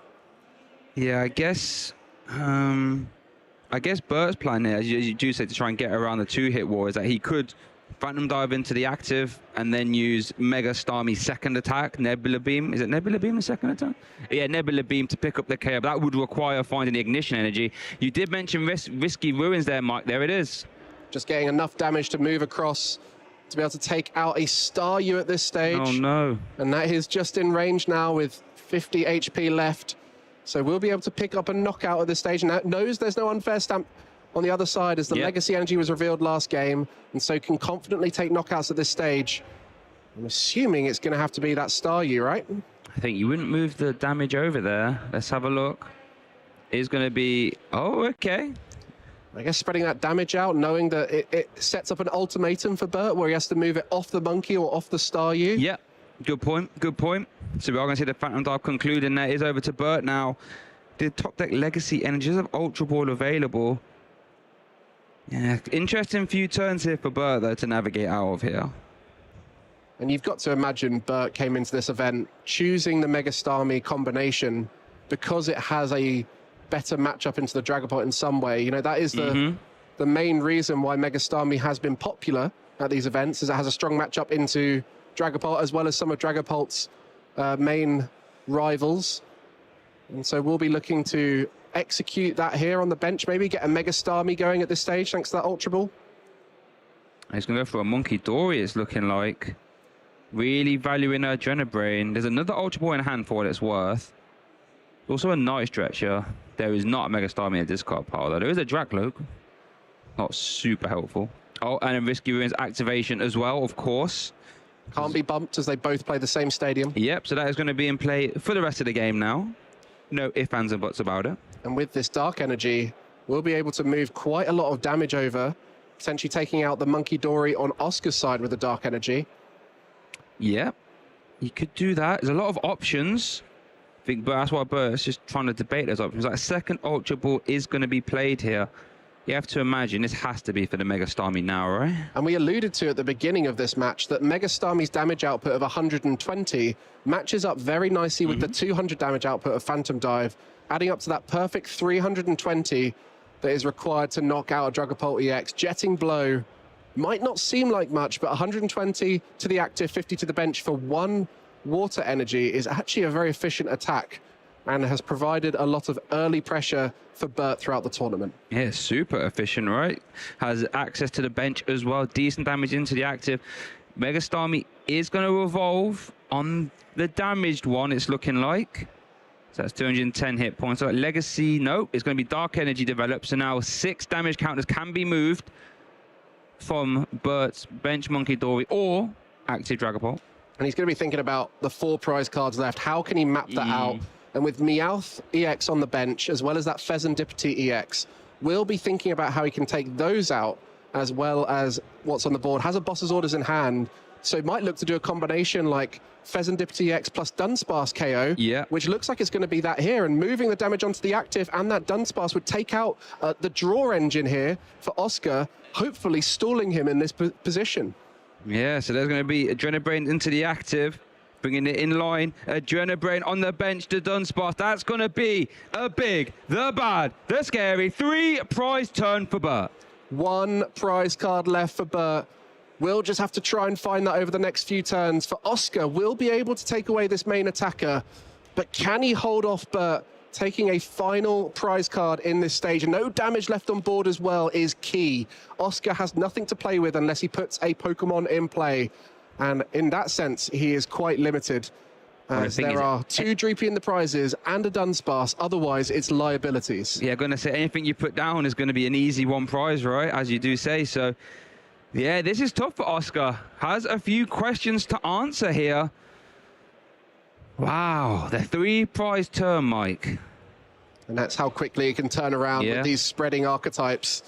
Yeah, I guess Bert's plan here, as you do say, to try and get around the 2-hit war, is that he could Phantom Dive into the active and then use Mega Starmie's second attack, Nebula Beam. Is it Nebula Beam the second attack? Yeah, Nebula Beam to pick up the KO. That would require finding the ignition energy. You did mention Risky Ruins there, Mike. There it is. Just getting enough damage to move across to be able to take out a Staryu at this stage. Oh, no. And that is just in range now with 50 HP left. So we'll be able to pick up a knockout at this stage. And that knows there's no unfair stamp on the other side as the Legacy Energy was revealed last game. And so can confidently take knockouts at this stage. I'm assuming it's going to have to be that Staryu, right? I think you wouldn't move the damage over there. Let's have a look. It's going to be... Oh, okay. I guess spreading that damage out, knowing that it sets up an ultimatum for Bert where he has to move it off the Monkey or off the Staryu. Yeah, good point, good point. So we are going to see the Phantom Dive concluding. That is over to Bert now. The top deck Legacy Energies of Ultra Ball available. Yeah, interesting few turns here for Bert, though, to navigate out of here. And you've got to imagine Bert came into this event choosing the Mega Starmie combination because it has a better matchup into the Dragapult in some way. You know, that is the main reason why Mega Starmie has been popular at these events, is it has a strong matchup into Dragapult as well as some of Dragapult's main rivals. And so we'll be looking to execute that here on the bench, maybe get a Mega Starmie going at this stage thanks to that Ultra Ball. He's going to go for a Monkey Dory, it's looking like. Really valuing her Adrenabrain. There's another Ultra Ball in hand for what it's worth. Also a Night Stretcher. There is not a Mega Starmie in the discard pile, though. There is a Dracloak. Not super helpful. Oh, and a Risky Ruins activation as well, of course. Can't be bumped as they both play the same stadium. Yep, so that is going to be in play for the rest of the game now. No ifs, ands, and buts about it. And with this Dark Energy, we'll be able to move quite a lot of damage over, potentially taking out the Monkey Dory on Oscar's side with the Dark Energy. Yep, you could do that. There's a lot of options. But that's why Bert's just trying to debate those options. Like, a second Ultra Ball is going to be played here. You have to imagine this has to be for the Mega Starmie now, right? And we alluded to at the beginning of this match that Mega Starmie's damage output of 120 matches up very nicely with the 200 damage output of Phantom Dive, adding up to that perfect 320 that is required to knock out a Dragapult EX. Jetting Blow might not seem like much, but 120 to the active, 50 to the bench for one Water Energy is actually a very efficient attack and has provided a lot of early pressure for Bert throughout the tournament. Yeah, super efficient, right? Has access to the bench as well. Decent damage into the active. Mega Starmie is going to evolve on the damaged one, it's looking like. So that's 210 hit points. So Legacy, no, it's going to be Dark Energy developed. So now 6 damage counters can be moved from Bert's bench Monkey Dory or active Dragapult. And he's going to be thinking about the 4 prize cards left. How can he map that out? And with Meowth EX on the bench, as well as that Pheasantipity EX, we'll be thinking about how he can take those out, as well as what's on the board. Has a Boss's Orders in hand, so he might look to do a combination like Pheasantipity EX plus Dunsparce KO, which looks like it's going to be that here. And moving the damage onto the active and that Dunsparce would take out the draw engine here for Oscar, hopefully stalling him in this position. Yeah, so there's going to be Adrenabrain into the active, bringing it in line. Adrenabrain on the bench to Dunsparce. That's going to be a big, the bad, the scary 3 prize turn for Bert. 1 prize card left for Bert. We'll just have to try and find that over the next few turns. For Oscar, we'll be able to take away this main attacker, but can he hold off Bert? Taking a final prize card in this stage, and no damage left on board as well, is key. Oscar has nothing to play with unless he puts a Pokemon in play, and in that sense, he is quite limited. As there are 2 Dreepy in the prizes and a Dunsparce, otherwise it's liabilities. Yeah, going to say anything you put down is going to be an easy 1 prize, right? As you do say. So, yeah, this is tough for Oscar. Has a few questions to answer here. Wow, the 3 prize turn, Mike. And that's how quickly it can turn around with these spreading archetypes.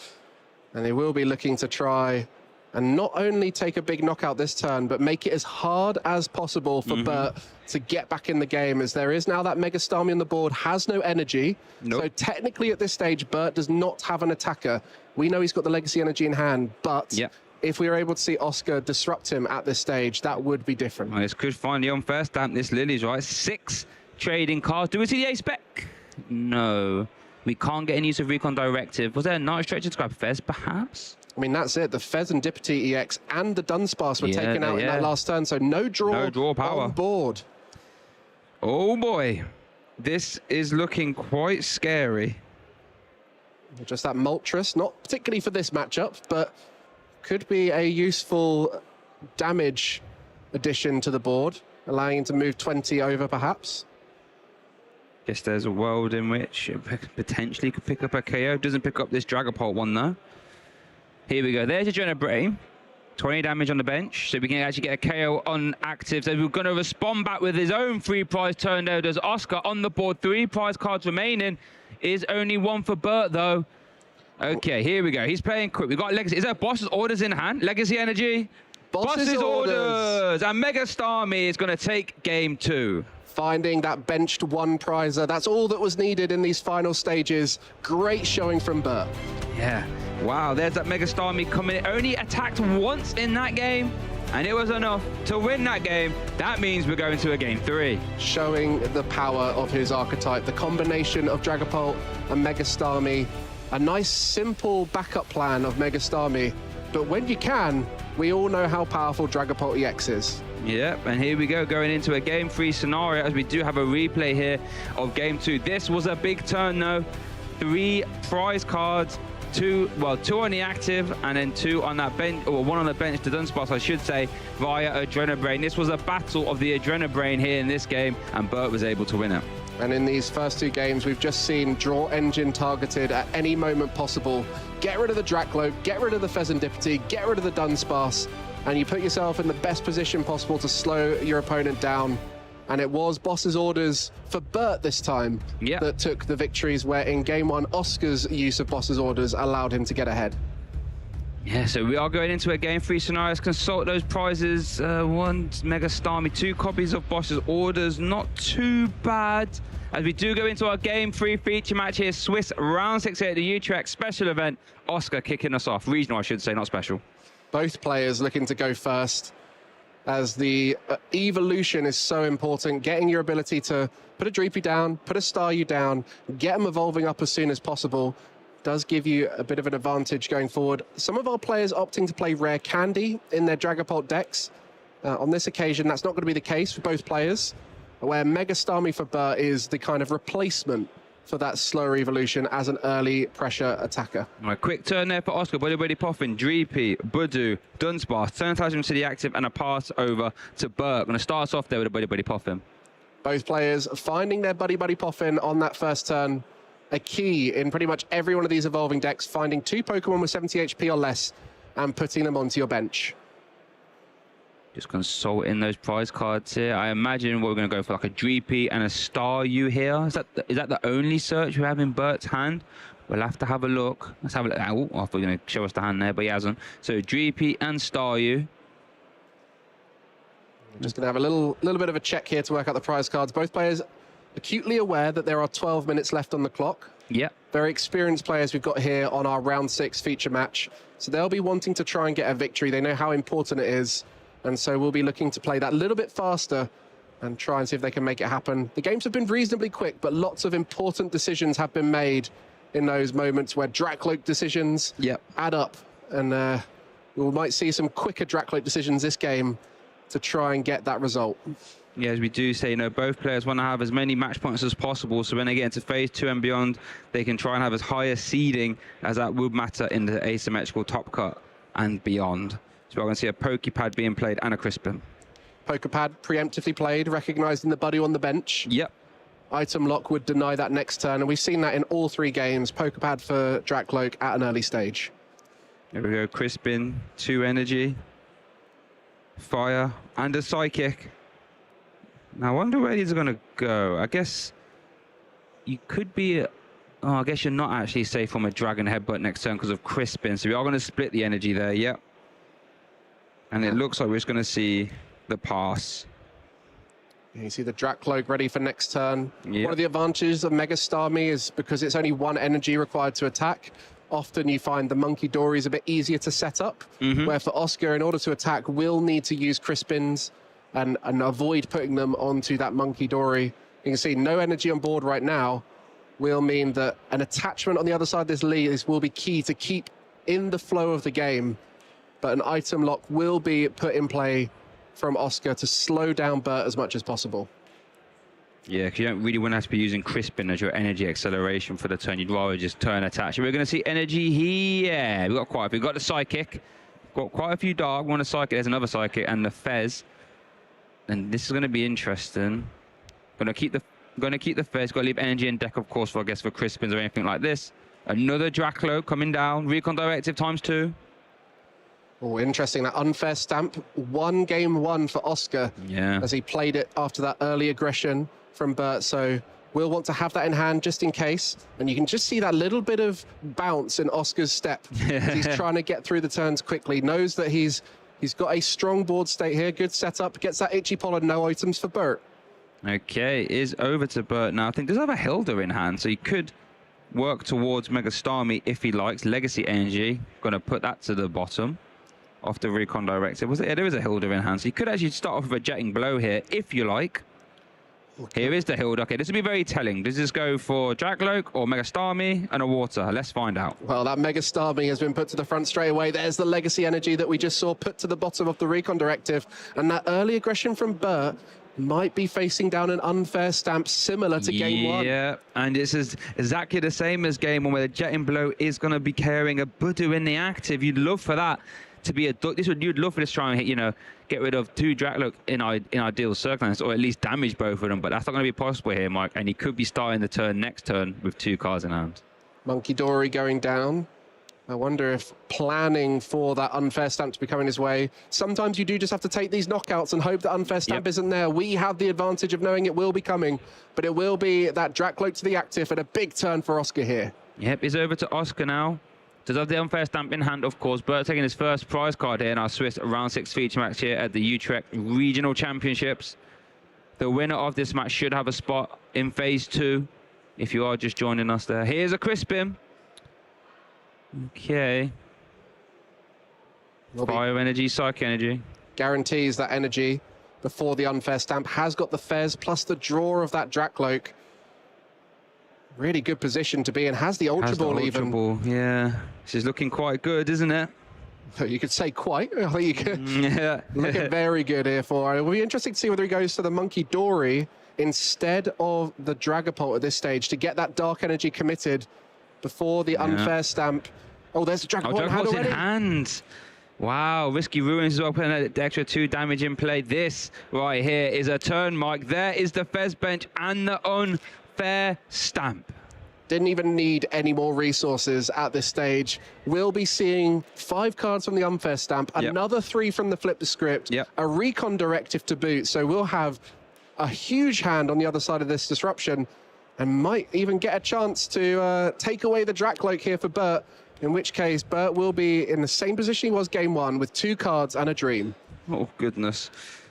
And they will be looking to try and not only take a big knockout this turn, but make it as hard as possible for Bert to get back in the game, as there is now that Mega Starmie on the board, has no energy. So technically at this stage, Bert does not have an attacker. We know he's got the Legacy Energy in hand, but if we were able to see Oscar disrupt him at this stage, that would be different. Well, this could finally on first stamp this Lily's, right? 6 trading cards. Do we see the A-Spec? No. We can't get any use of Recon Directive. Was there a nice stretch to grab Fez, perhaps? I mean, that's it. The Fez and Dippity EX and the Dunsparce were taken out in that last turn, so no draw power on board. Oh boy, this is looking quite scary. Just that Moltres, not particularly for this matchup, but could be a useful damage addition to the board, allowing him to move 20 over perhaps. Guess there's a world in which it potentially could pick up a KO. Doesn't pick up this Dragapult one though. Here we go. There's Adrena Brain. 20 damage on the bench, so we can actually get a KO on active. So we're going to respond back with his own 3 prize turn there. There's Oscar on the board. 3 prize cards remaining. Is only 1 for Bert though. Okay, here we go. He's playing quick. We've got Legacy. Is that Boss's orders in hand? Legacy Energy. Boss's orders. And Mega Starmie is going to take game 2. Finding that benched 1 prizer. That's all that was needed in these final stages. Great showing from Bert. Yeah. Wow, there's that Mega Starmie coming in. Only attacked once in that game, and it was enough to win that game. That means we're going to a game 3. Showing the power of his archetype. The combination of Dragapult and Mega Starmie. A nice, simple backup plan of Mega Starmie. But when you can, we all know how powerful Dragapult EX is. Yep, and here we go, going into a game 3 scenario, as we do have a replay here of game 2. This was a big turn though. 3 prize cards, 2 on the active, and then 2 on that bench, or 1 on the bench to Dunsparce, I should say, via Adrena Brain. This was a battle of the Adrena Brain here in this game, and Bert was able to win it. And in these first 2 games, we've just seen Draw Engine targeted at any moment possible. Get rid of the Dracloak, get rid of the Pheasantipity, get rid of the Dunsparce, and you put yourself in the best position possible to slow your opponent down. And it was Boss's orders for Bert this time that took the victories, where in game 1, Oscar's use of Boss's orders allowed him to get ahead. Yeah, so we are going into a game 3 scenario. Let's consult those prizes. 1 Mega Starmie, 2 copies of Boss's orders. Not too bad. As we do go into our game 3 feature match here, Swiss round 6 here at the Utrecht special event. Oscar kicking us off. Regional, I should say, not special. Both players looking to go first, as the evolution is so important. Getting your ability to put a Dreepy down, put a Staryu down, get them evolving up as soon as possible does give you a bit of an advantage going forward. Some of our players opting to play Rare Candy in their Dragapult decks. On this occasion, that's not going to be the case for both players, where Mega Starmie for Bert is the kind of replacement for that slower evolution as an early pressure attacker. All right, quick turn there for Oscar. Buddy Poffin, Dreepy, Budu, Dunsparce, turn him to the active, and a pass over to Bert. Going to start us off there with a Buddy Poffin. Both players finding their Buddy Poffin on that first turn. A key in pretty much every one of these evolving decks, finding 2 Pokemon with 70 HP or less and putting them onto your bench. Just consulting those prize cards here. I imagine we're going to go for like a Dreepy and a Staryu here. Is that the only search we have in Bert's hand? We'll have to have a look. Let's have a look. Oh, I thought you were going to show us the hand there, but he hasn't. So Dreepy and Staryu. Just going to have a little bit of a check here to work out the prize cards. Both players acutely aware that there are 12 minutes left on the clock. Yep. Very experienced players we've got here on our round 6 feature match. So they'll be wanting to try and get a victory. They know how important it is. And so we'll be looking to play that a little bit faster and try and see if they can make it happen. The games have been reasonably quick, but lots of important decisions have been made in those moments where Dracloak decisions add up. And we might see some quicker Dracloak decisions this game to try and get that result. Yeah, as we do say, both players want to have as many match points as possible, so when they get into phase 2 and beyond, they can try and have as high a seeding as that would matter in the asymmetrical top cut and beyond. So we're going to see a Pokepad being played and a Crispin. Pokepad preemptively played, recognising the Buddy on the bench. Yep. Item lock would deny that next turn, and we've seen that in all 3 games. Pokepad for Dracloak at an early stage. There we go, Crispin, 2 energy, fire, and a Psychic. Now, I wonder where these are going to go. I guess you could be Oh, I guess you're not actually safe from a Dragon Headbutt next turn because of Crispin. So we are going to split the energy there, yep. And it looks like we're just going to see the pass. You see the Dracloak ready for next turn. Yep. One of the advantages of Mega Starmie is because it's only one energy required to attack. Often you find the Monkey Dory is a bit easier to set up, where for Oscar, in order to attack, will need to use Crispins and avoid putting them onto that Monkey Dory. You can see no energy on board right now will mean that an attachment on the other side of this lead will be key to keep in the flow of the game. But an item lock will be put in play from Oscar to slow down Bert as much as possible. Yeah, because you don't really want to have to be using Crispin as your energy acceleration for the turn. You'd rather just turn attach. We're going to see energy here. We've got quite a few. We've got the Psychic. Got quite a few Dark. One a Psychic. There's another Psychic. And the Fez. And this is going to be interesting. Going to keep the Fez. Got to leave energy in deck, of course, for, I guess, for Crispins or anything like this. Another Draclo coming down. Recon Directive ×2. Oh, interesting. That unfair stamp. Game one for Oscar. Yeah. As he played it after that early aggression from Bert. So we'll want to have that in hand just in case. And you can just see that little bit of bounce in Oscar's step. As he's trying to get through the turns quickly. Knows that he's got a strong board state here. Good setup. Gets that Itchy Pollen. No items for Bert. Okay, is over to Bert now. I think does have a Hilda in hand, so he could work towards Mega Starmie if he likes. Legacy Energy, going to put that to the bottom of the Recon Directive. Yeah, there is a Hilda in hand, so you could actually start off with a Jetting Blow here if you like. Okay. Here is the Hilda. Okay, this will be very telling. Does this go for Dracloak or Mega Starmie and a Water? Let's find out. Well, that Mega Starmie has been put to the front straight away. There's the Legacy Energy that we just saw put to the bottom of the Recon Directive. And that early aggression from Bert might be facing down an unfair stamp similar to game one. Yeah, and it's exactly the same as game one, where the Jetting Blow is going to be carrying a Budu in the active. You'd love for that to be a duck. You'd love for this try and, you know, get rid of two Dracloak in ideal circumstances, or at least damage both of them. But that's not going to be possible here, Mike. And he could be starting the turn next turn with 2 cards in hand. Monkey Dory going down. I wonder if planning for that unfair stamp to be coming his way. Sometimes you do just have to take these knockouts and hope that unfair stamp isn't there. We have the advantage of knowing it will be coming, but it will be that Dracloak to the active and a big turn for Oscar here. Yep, it's over to Oscar now. Does have the unfair stamp in hand, of course. Bert taking his first prize card here in our Swiss round 6 feature match here at the Utrecht Regional Championships. The winner of this match should have a spot in phase 2 if you are just joining us there. Here's a Crispin. Okay. Fire energy, Psych energy. Guarantees that energy before the unfair stamp. Has got the Fez plus the draw of that Dracloak. Really good position to be in. Has the Ultra Ball even. Ultra Ball, yeah. This is looking quite good, isn't it? You could say quite. I think you could. Yeah. Looking very good here for. It will be interesting to see whether he goes to the Monkey Dory instead of the Dragapult at this stage to get that Dark Energy committed before the unfair stamp. Oh, there's the Dragapult in hand already. In hand. Wow, Risky Ruins as well, putting the extra 2 damage in play. This right here is a turn, Mike. There is the Fez bench and the unfair stamp. Didn't even need any more resources at this stage. We'll be seeing 5 cards from the unfair stamp, another 3 from the flip the script, a Recon Directive to boot. So we'll have a huge hand on the other side of this disruption and might even get a chance to take away the Dracloak here for Bert, in which case Bert will be in the same position he was game 1 with 2 cards and a dream. Oh, goodness.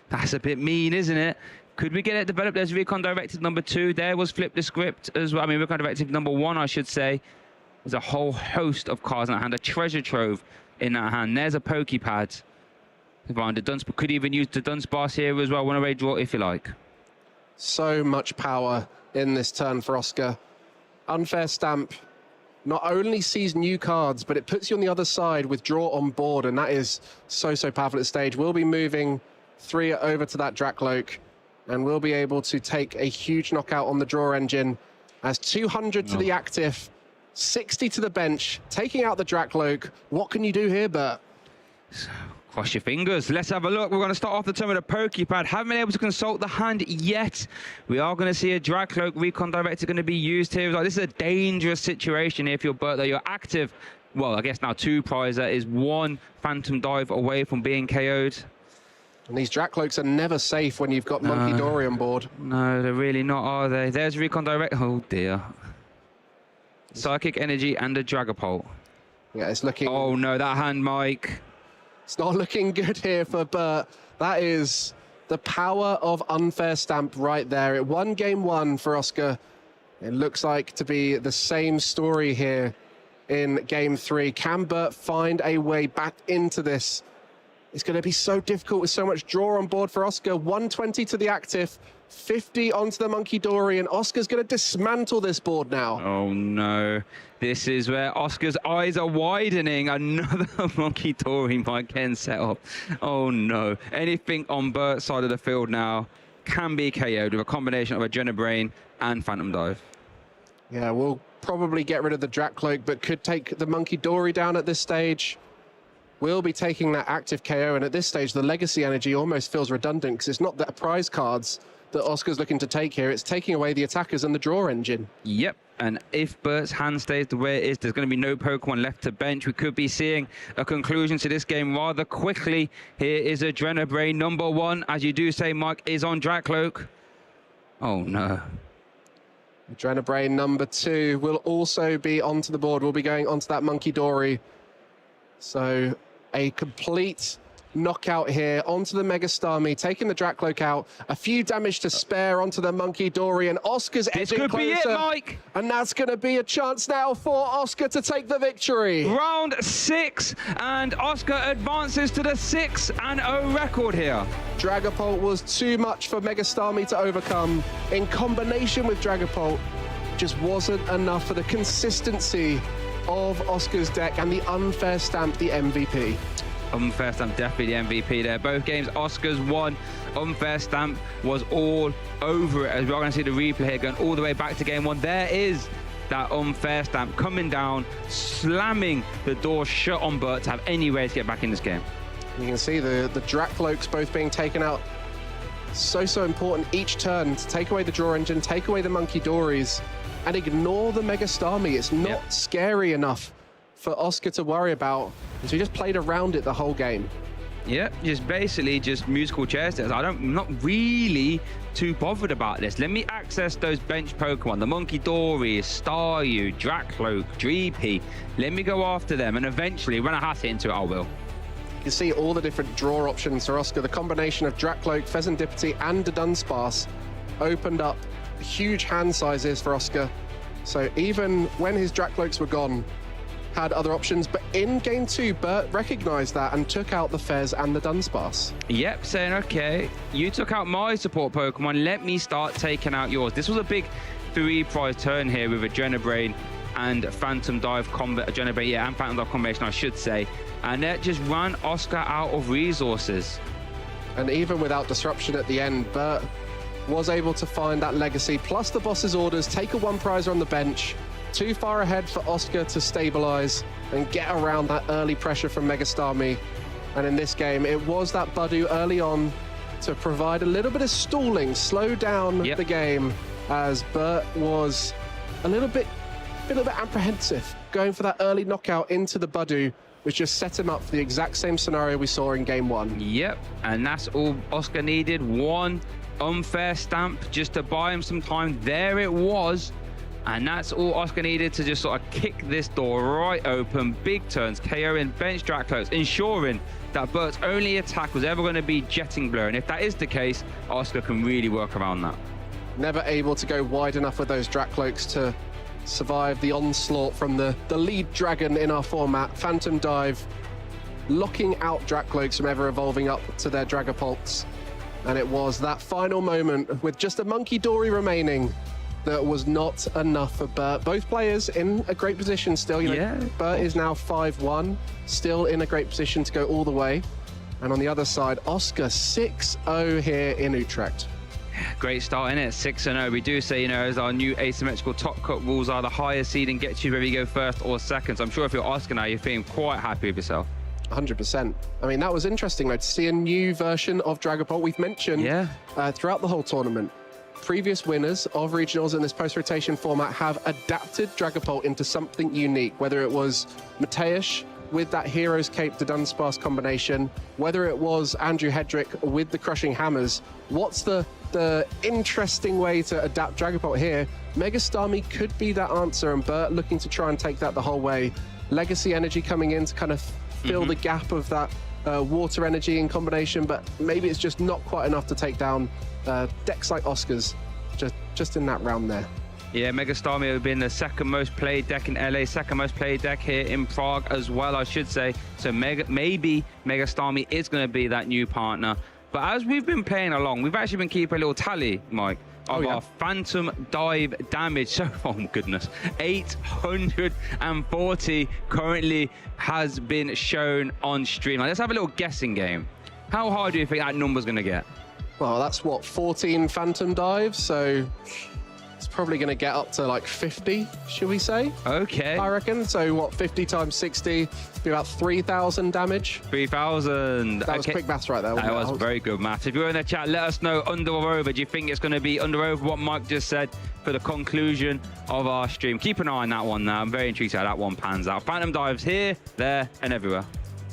That's a bit mean, isn't it? Could we get it developed as Recon Directive number 2? There was Flip the Script as well. I mean, Recon Directive number 1, I should say. There's a whole host of cards in that hand, a treasure trove in that hand. There's a Pokepad. Could even use the Dunsparce here as well. One away draw if you like. So much power in this turn for Oscar. Unfair stamp not only sees new cards, but it puts you on the other side with draw on board, and that is so powerful at this stage. We'll be moving 3 over to that Dracloak, and we'll be able to take a huge knockout on the draw engine as 200 to the active, 60 to the bench, taking out the Dracloak. What can you do here, Bert? Cross your fingers. Let's have a look. We're going to start off the turn with a Pokepad. Haven't been able to consult the hand yet. We are going to see a Dracloak Recon Director going to be used here. Like, this is a dangerous situation here if you're Bert, though. You're active. Well, I guess now 2 prizer is 1 Phantom Dive away from being KO'd. And these Dracloaks are never safe when you've got Monkey Dory on board. No, they're really not, are they? There's Recon Direct. Oh, dear. Psychic Energy and a Dragapult. Yeah, it's looking... Oh no, that hand, Mike. It's not looking good here for Bert. That is the power of Unfair Stamp right there. It won game 1 for Oscar. It looks like to be the same story here in game 3. Can Bert find a way back into this? It's going to be so difficult with so much draw on board for Oscar. 120 to the active, 50 onto the Monkey Dory, and Oscar's going to dismantle this board now. Oh no, this is where Oscar's eyes are widening. Another Monkey Dory Mike Ken set up. Oh no, anything on Bert's side of the field now can be KO'd with a combination of Adrenaline Brain and Phantom Dive. Yeah, we'll probably get rid of the Drat Cloak, but could take the Monkey Dory down at this stage. We'll be taking that active KO, and at this stage, the Legacy Energy almost feels redundant because it's not the prize cards that Oscar's looking to take here. It's taking away the attackers and the draw engine. Yep, and if Bert's hand stays the way it is, there's going to be no Pokemon left to bench. We could be seeing a conclusion to this game rather quickly. Here is Adrenaline Brain number 1, as you do say, Mike, is on Drat Cloak. Oh no. Adrenaline Brain number 2 will also be onto the board. We'll be going onto that Monkey Dory. So a complete knockout here onto the Mega Starmie, taking the Drat Cloak out. A few damage to spare onto the Monkey Dory, and Oscar's edging closer. This could be it, Mike. And that's going to be a chance now for Oscar to take the victory. Round 6, and Oscar advances to the 6-0 record here. Dragapult was too much for Mega Starmie to overcome. In combination with Dragapult, just wasn't enough for the consistency of Oscar's deck, and the Unfair Stamp, the MVP. Unfair Stamp, definitely the MVP there. Both games, Oscar's won. Unfair Stamp was all over it, as we're going to see the replay here going all the way back to game 1. There is that Unfair Stamp coming down, slamming the door shut on Bert to have any way to get back in this game. You can see the Drat Cloaks both being taken out. So important each turn to take away the draw engine, take away the Monkey Dories, and ignore the Mega Starmie. It's not scary enough for Oscar to worry about. So he just played around it the whole game. Yeah, just basically just musical chairs. I'm not really too bothered about this. Let me access those bench Pokemon, the Monkey Dory, Staryu, Dracloak, Dreepy. Let me go after them, and eventually, when I have to hit into it, I will. You can see all the different draw options for Oscar. The combination of Dracloak, Pheasantipity, and the Dunsparce opened up huge hand sizes for Oscar. So even when his Dracloaks were gone, had other options, but in game 2, Bert recognized that and took out the Fez and the Dunsparce. Yep, saying, okay, you took out my support Pokemon, let me start taking out yours. This was a big 3-prize turn here with Adrenaline Brain and Phantom Dive combat, Adrenaline Brain, and Phantom Dive combination, I should say. And that just ran Oscar out of resources. And even without disruption at the end, Bert was able to find that Legacy, plus the boss's orders, take a 1-prizer on the bench. Too far ahead for Oscar to stabilize and get around that early pressure from Mega Starmie. And in this game, it was that Budu early on to provide a little bit of stalling, slow down the game, as Bert was a little bit apprehensive going for that early knockout into the Budu, which just set him up for the exact same scenario we saw in game 1. Yep, and that's all Oscar needed. One Unfair Stamp just to buy him some time. There it was. And that's all Oscar needed to just sort of kick this door right open. Big turns, KOing bench Dracloaks, ensuring that Bert's only attack was ever going to be Jetting Blow. And if that is the case, Oscar can really work around that. Never able to go wide enough with those Dracloaks to survive the onslaught from the lead dragon in our format, Phantom Dive, locking out Dracloaks from ever evolving up to their Dragapults. And it was that final moment with just a Monkey Dory remaining that was not enough for Bert. Both players in a great position still. You know, Bert is now 5-1, still in a great position to go all the way. And on the other side, Oscar 6-0 here in Utrecht. Great start, innit? 6-0. We do say, you know, as our new asymmetrical top cut rules are, the higher seed and gets you whether you go first or second. So I'm sure if you're Oscar now, you're feeling quite happy with yourself. 100%. I mean, that was interesting, though, to see a new version of Dragapult. We've mentioned throughout the whole tournament, previous winners of regionals in this post-rotation format have adapted Dragapult into something unique, whether it was Mateusz with that Hero's Cape to Dunsparce combination, whether it was Andrew Hedrick with the Crushing Hammers. What's the the interesting way to adapt Dragapult here. Mega Starmie could be that answer, and Bert looking to try and take that the whole way. Legacy Energy coming in to kind of fill the gap of that water energy in combination, but maybe it's just not quite enough to take down decks like Oscar's just in that round there. Yeah, Mega Starmie have been the second most played deck in LA, second most played deck here in Prague as well, I should say. So maybe Mega Starmie is going to be that new partner. But as we've been playing along, we've actually been keeping a little tally, Mike, of our Phantom Dive damage. So, oh my goodness, 840 currently has been shown on stream. Now, let's have a little guessing game. How hard do you think that number's going to get? Well, that's what, 14 Phantom Dives, so it's probably going to get up to like 50, should we say? Okay. I reckon. So what, 50 times 60, be about 3,000 damage. 3,000. That was quick maths right there. That was very good maths. If you're in the chat, let us know under or over. Do you think it's going to be under or over what Mike just said for the conclusion of our stream? Keep an eye on that one now. I'm very intrigued how that one pans out. Phantom Dives here, there, and everywhere.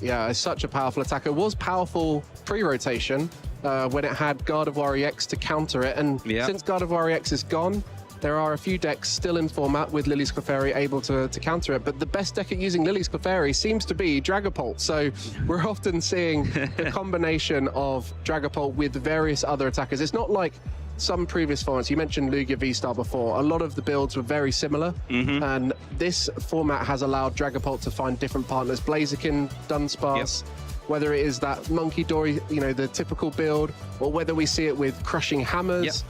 Yeah, it's such a powerful attacker. It was powerful pre-rotation when it had Gardevoir EX to counter it. And since Gardevoir EX is gone, there are a few decks still in format with Lily's Clefairy able to counter it, but the best deck at using Lily's Clefairy seems to be Dragapult. So we're often seeing the combination of Dragapult with various other attackers. It's not like some previous formats. You mentioned Lugia V-Star before. A lot of the builds were very similar, and this format has allowed Dragapult to find different partners. Blaziken, Dunsparce, whether it is that Monkey Dory, you know, the typical build, or whether we see it with Crushing Hammers.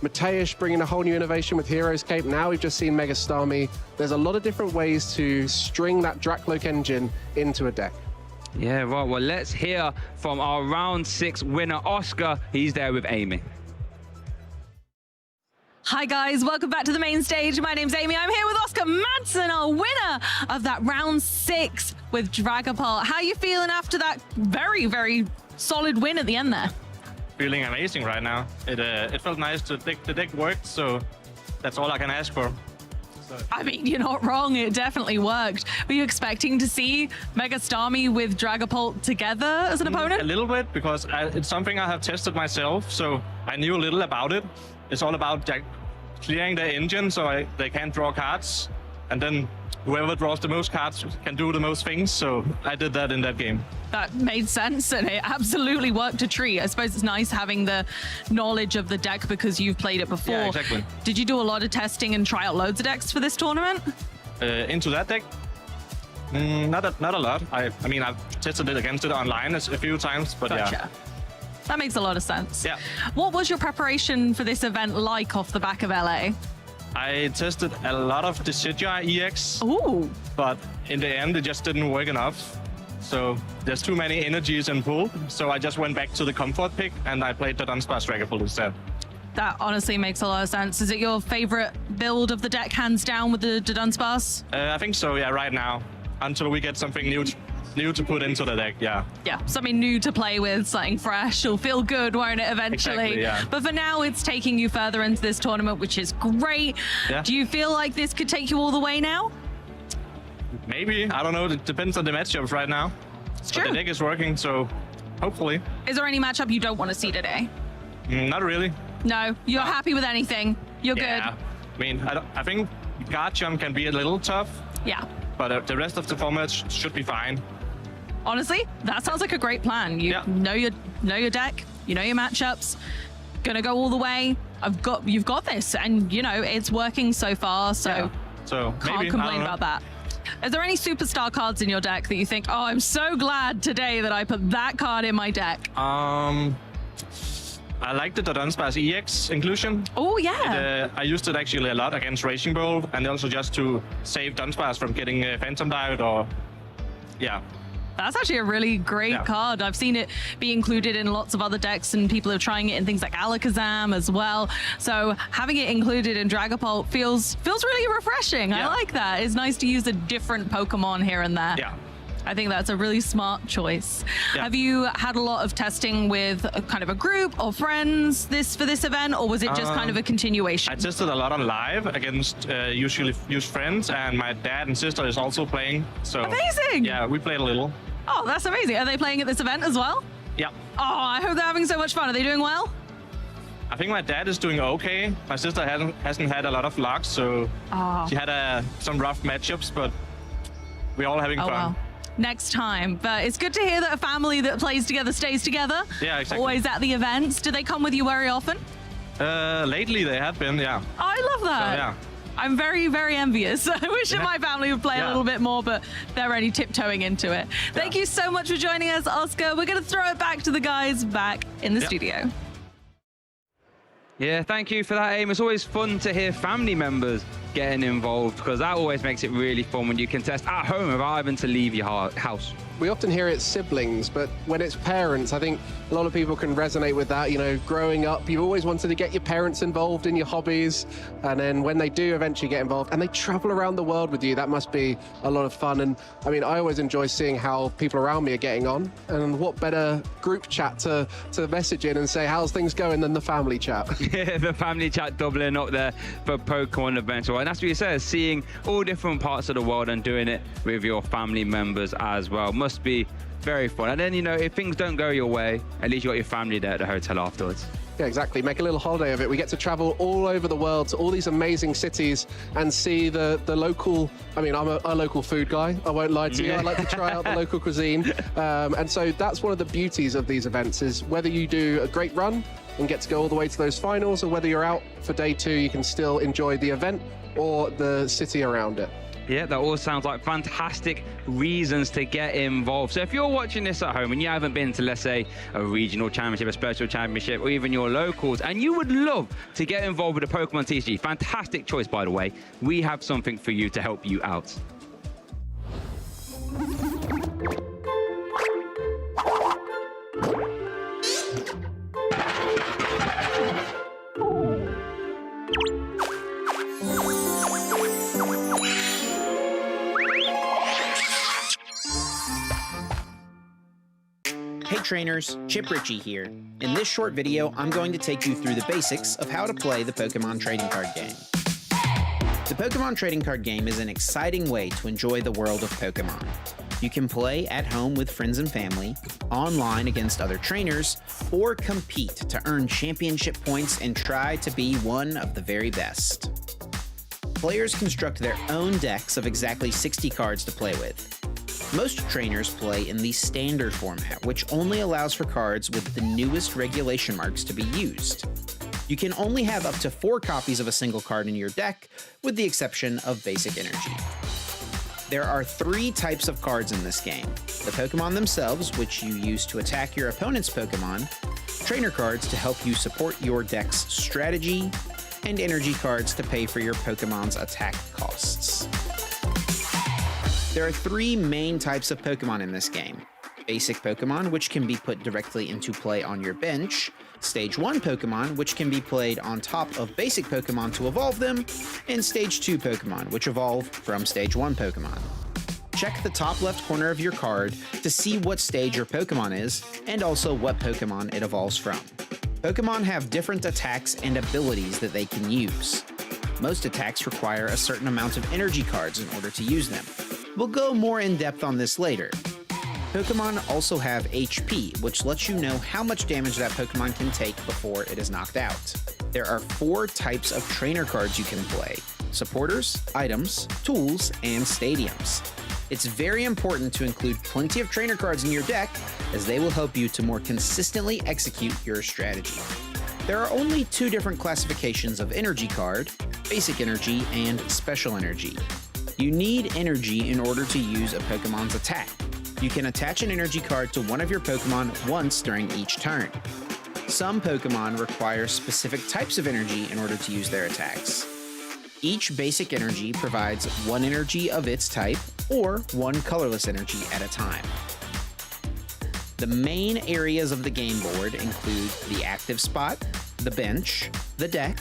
Mateusz bringing a whole new innovation with Hero's Cape. Now we've just seen Mega Starmie. There's a lot of different ways to string that Dracloak engine into a deck. Yeah, right. Well, let's hear from our round 6 winner, Oscar. He's there with Amy. Hi guys, welcome back to the main stage. My name's Amy. I'm here with Oscar Madsen, our winner of that round 6 with Dragapult. How are you feeling after that very, very solid win at the end there? Feeling amazing right now. It felt nice to think the deck worked, so that's all I can ask for. So. I mean, you're not wrong. It definitely worked. Were you expecting to see Mega Starmie with Dragapult together as an opponent? A little bit, because it's something I have tested myself, so I knew a little about it. It's all about clearing their engine so they can't draw cards, and then whoever draws the most cards can do the most things, so I did that in that game. That made sense, and it absolutely worked a treat. I suppose it's nice having the knowledge of the deck because you've played it before. Yeah, exactly. Did you do a lot of testing and try out loads of decks for this tournament? Into that deck? Not a lot. I mean, I've tested it against it online a few times, but Gotcha. That makes a lot of sense. Yeah. What was your preparation for this event like off the back of LA? I tested a lot of Decidueye EX, but in the end, it just didn't work enough. So there's too many energies in pool, so I just went back to the comfort pick and I played the Dunsparce Dragapult instead. That honestly makes a lot of sense. Is it your favorite build of the deck, hands down, with the Dunsparce? I think so, yeah, right now. Until we get something new to put into the deck, yeah. Yeah, something new to play with, something fresh. It'll feel good, won't it, eventually? Exactly, yeah. But for now, it's taking you further into this tournament, which is great. Yeah. Do you feel like this could take you all the way now? Maybe, I don't know. It depends on the matchups right now. It's true. But the deck is working, so hopefully. Is there any matchup you don't want to see today? Not really. No, you're happy with anything. You're good. I mean, I think Garchomp can be a little tough. Yeah. But the rest of the formats should be fine. Honestly, that sounds like a great plan. You know your deck, you know your matchups, gonna go all the way. You've got this, and you know it's working so far. So can't maybe, complain about that. Is there any superstar cards in your deck that you think, oh, I'm so glad today that I put that card in my deck? I like the Dunsparce EX inclusion. Oh, yeah. I used it actually a lot against Raging Bull, and also just to save Dunsparce from getting Phantom Dive or... Yeah. That's actually a really great card. I've seen it be included in lots of other decks, and people are trying it in things like Alakazam as well. So having it included in Dragapult feels really refreshing. I like that. It's nice to use a different Pokemon here and there. Yeah. I think that's a really smart choice. Have you had a lot of testing with a kind of a group or friends for this event, or was it just kind of a continuation? I tested a lot on live against usually used friends, and my dad and sister is also playing. So amazing! Yeah, we played a little. Oh, that's amazing. Are they playing at this event as well? Yeah. Oh, I hope they're having so much fun. Are they doing well? I think my dad is doing okay. My sister hasn't had a lot of luck, so she had some rough matchups, but we're all having fun. Well. Next time. But it's good to hear that a family that plays together stays together. Yeah, exactly. Always at the events. Do they come with you very often? Lately they have been, yeah. Oh, I love that. So, yeah. I'm very, very envious. I wish that my family would play a little bit more, but they're only tiptoeing into it. Thank you so much for joining us, Oscar. We're going to throw it back to the guys back in the studio. Yeah, thank you for that, Aim. It's always fun to hear family members getting involved, because that always makes it really fun when you can test at home without having to leave your house. We often hear it's siblings, but when it's parents, I think a lot of people can resonate with that. You know, growing up, you've always wanted to get your parents involved in your hobbies, and then when they do eventually get involved and they travel around the world with you, that must be a lot of fun. And I mean, I always enjoy seeing how people around me are getting on, and what better group chat to message in and say how's things going than the family chat. Yeah, the family chat doubling up there for Pokemon events. And that's what you said, seeing all different parts of the world and doing it with your family members as well must be very fun. And then, you know, if things don't go your way, at least you got your family there at the hotel afterwards. Yeah, exactly. Make a little holiday of it. We get to travel all over the world to all these amazing cities and see the local. I mean, I'm a local food guy. I won't lie to you. I like to try out the local cuisine. And so that's one of the beauties of these events, is whether you do a great run and get to go all the way to those finals, or whether you're out for day 2, you can still enjoy the event or the city around it. Yeah, that all sounds like fantastic reasons to get involved. So if you're watching this at home and you haven't been to, let's say, a regional championship, a special championship, or even your locals, and you would love to get involved with the Pokemon TCG, fantastic choice, by the way, we have something for you to help you out. Hey trainers, Chip Ritchie here. In this short video, I'm going to take you through the basics of how to play the Pokemon trading card game. The Pokemon trading card game is an exciting way to enjoy the world of Pokemon. You can play at home with friends and family, online against other trainers, or compete to earn championship points and try to be one of the very best. Players construct their own decks of exactly 60 cards to play with. Most trainers play in the standard format, which only allows for cards with the newest regulation marks to be used. You can only have up to 4 copies of a single card in your deck, with the exception of basic energy. There are 3 types of cards in this game: the Pokemon themselves, which you use to attack your opponent's Pokemon, trainer cards to help you support your deck's strategy, and energy cards to pay for your Pokemon's attack costs. There are 3 main types of Pokemon in this game: basic Pokemon, which can be put directly into play on your bench, Stage 1 Pokemon, which can be played on top of basic Pokemon to evolve them, and Stage 2 Pokemon, which evolve from Stage 1 Pokemon. Check the top left corner of your card to see what stage your Pokemon is, and also what Pokemon it evolves from. Pokemon have different attacks and abilities that they can use. Most attacks require a certain amount of energy cards in order to use them. We'll go more in depth on this later. Pokemon also have HP, which lets you know how much damage that Pokemon can take before it is knocked out. There are 4 types of trainer cards you can play: supporters, items, tools, and stadiums. It's very important to include plenty of trainer cards in your deck, as they will help you to more consistently execute your strategy. There are only 2 different classifications of energy card: basic energy and special energy. You need energy in order to use a Pokemon's attack. You can attach an energy card to one of your Pokemon once during each turn. Some Pokemon require specific types of energy in order to use their attacks. Each basic energy provides 1 energy of its type, or 1 colorless energy at a time. The main areas of the game board include the active spot, the bench, the deck,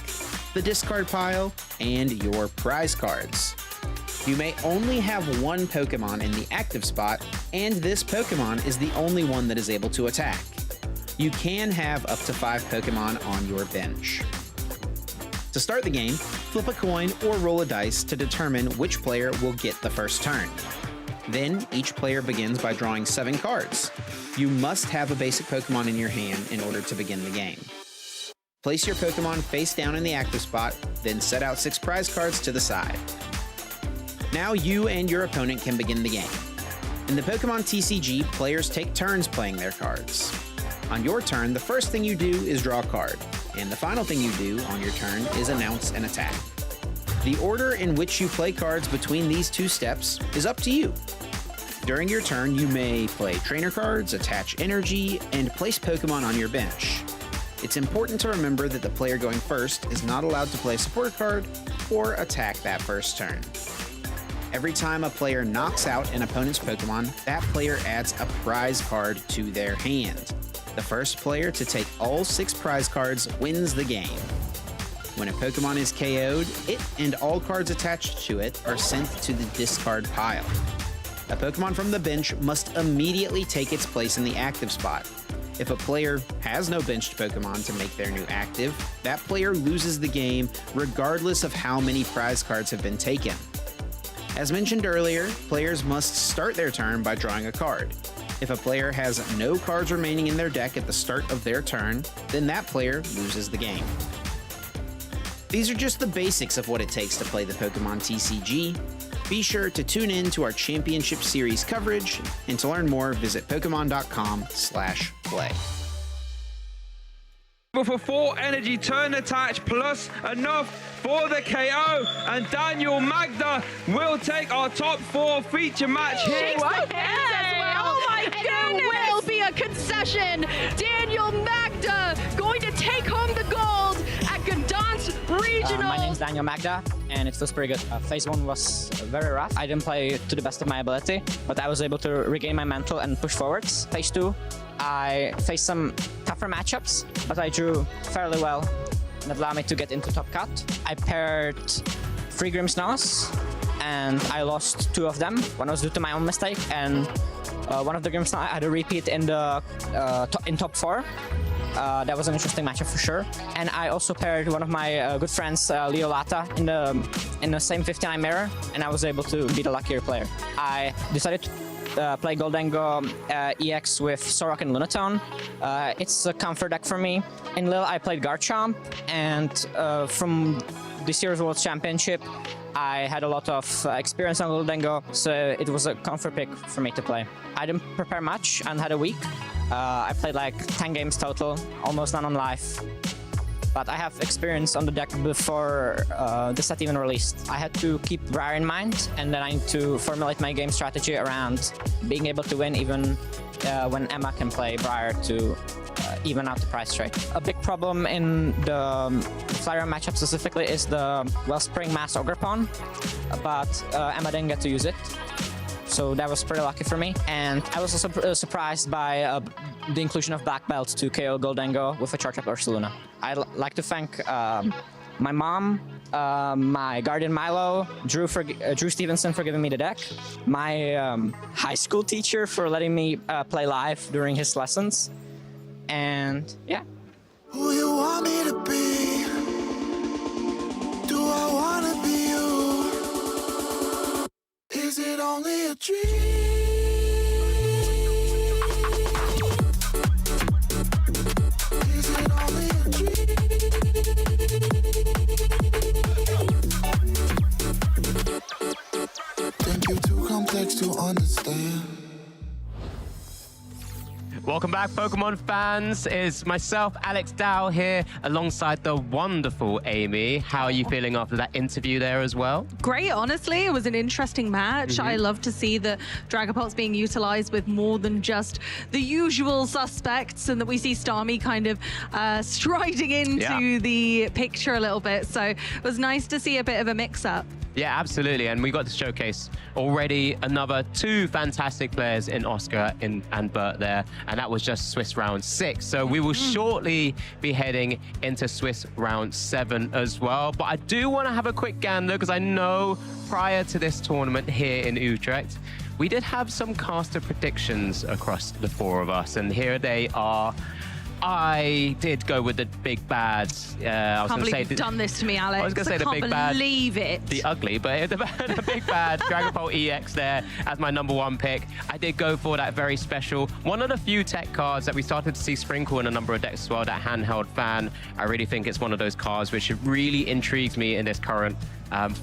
the discard pile, and your prize cards. You may only have 1 Pokemon in the active spot, and this Pokemon is the only one that is able to attack. You can have up to 5 Pokemon on your bench. To start the game, flip a coin or roll a dice to determine which player will get the first turn. Then, each player begins by drawing 7 cards. You must have a basic Pokemon in your hand in order to begin the game. Place your Pokemon face down in the active spot, then set out 6 prize cards to the side. Now you and your opponent can begin the game. In the Pokemon TCG, players take turns playing their cards. On your turn, the first thing you do is draw a card, and the final thing you do on your turn is announce an attack. The order in which you play cards between these 2 steps is up to you. During your turn, you may play trainer cards, attach energy, and place Pokemon on your bench. It's important to remember that the player going first is not allowed to play a support card or attack that first turn. Every time a player knocks out an opponent's Pokemon, that player adds a prize card to their hand. The first player to take all 6 prize cards wins the game. When a Pokemon is KO'd, it and all cards attached to it are sent to the discard pile. A Pokemon from the bench must immediately take its place in the active spot. If a player has no benched Pokemon to make their new active, that player loses the game regardless of how many prize cards have been taken. As mentioned earlier, players must start their turn by drawing a card. If a player has no cards remaining in their deck at the start of their turn, then that player loses the game. These are just the basics of what it takes to play the Pokemon TCG. Be sure to tune in to our Championship Series coverage, and to learn more, visit Pokemon.com/play. For 4 energy turn attach plus enough for the KO, and Daniel Magda will take our top 4 feature match here. Oh my goodness! There will be a concession. Daniel Magda going to take home the gold at Gdansk Regional. My name is Daniel Magda, and it feels pretty good. Phase 1 was very rough. I didn't play to the best of my ability, but I was able to regain my mantle and push forwards. Phase 2, I faced some tougher matchups, but I drew fairly well and it allowed me to get into top cut. I paired 3 Grimmsnaws, and I lost 2 of them. One was due to my own mistake, and one of the Grimmsnaw I had a repeat in the in top 4. That was an interesting matchup for sure. And I also paired one of my good friends, Leo Lata, in the same 59 mirror, and I was able to be the luckier player. I decided to play Goldengo EX with Sorok and Lunatone. It's a comfort deck for me. In Lille, I played Garchomp, and from this year's World Championship, I had a lot of experience on Goldengo, so it was a comfort pick for me to play. I didn't prepare much and had a week. I played like 10 games total, almost none on live. But I have experience on the deck before the set even released. I had to keep Briar in mind, and then I need to formulate my game strategy around being able to win even when Emma can play Briar to even out the price trade. A big problem in the Flyron matchup specifically is the Wellspring Mass Ogerpon, but Emma didn't get to use it. So that was pretty lucky for me. And I was also surprised by the inclusion of Black Belt to KO Goldengo with a charge up Ursaluna. I'd like to thank my mom, my guardian Milo, Drew Stevenson for giving me the deck, my high school teacher for letting me play live during his lessons, and yeah. Who you want me to be? Do I wanna be you? Is it only a dream? Is it only a dream? Think you're too complex to understand. Welcome back, Pokemon fans. It's myself, Alex Dow, here alongside the wonderful Amy. How are you feeling after that interview there as well? Great, honestly. It was an interesting match. I love to see the Dragapults being utilized with more than just the usual suspects, and that we see Starmie kind of striding into the picture a little bit. So it was nice to see a bit of a mix-up. Yeah, absolutely. And we got to showcase already another 2 fantastic players in Oscar and Bert there. And that was just Swiss round 6. So we will shortly be heading into Swiss round 7 as well. But I do want to have a quick gander, because I know prior to this tournament here in Utrecht, we did have some caster predictions across the 4 of us. And here they are. I did go with the big bad. I was Can't going to say believe you've done this to me, Alex. I was going to say the big bad. Can't believe it. The ugly, but the big bad Dragapult EX there as my #1 pick. I did go for that very special, one of the few tech cards that we started to see sprinkle in a number of decks as well, that handheld fan. I really think it's one of those cards which really intrigues me in this current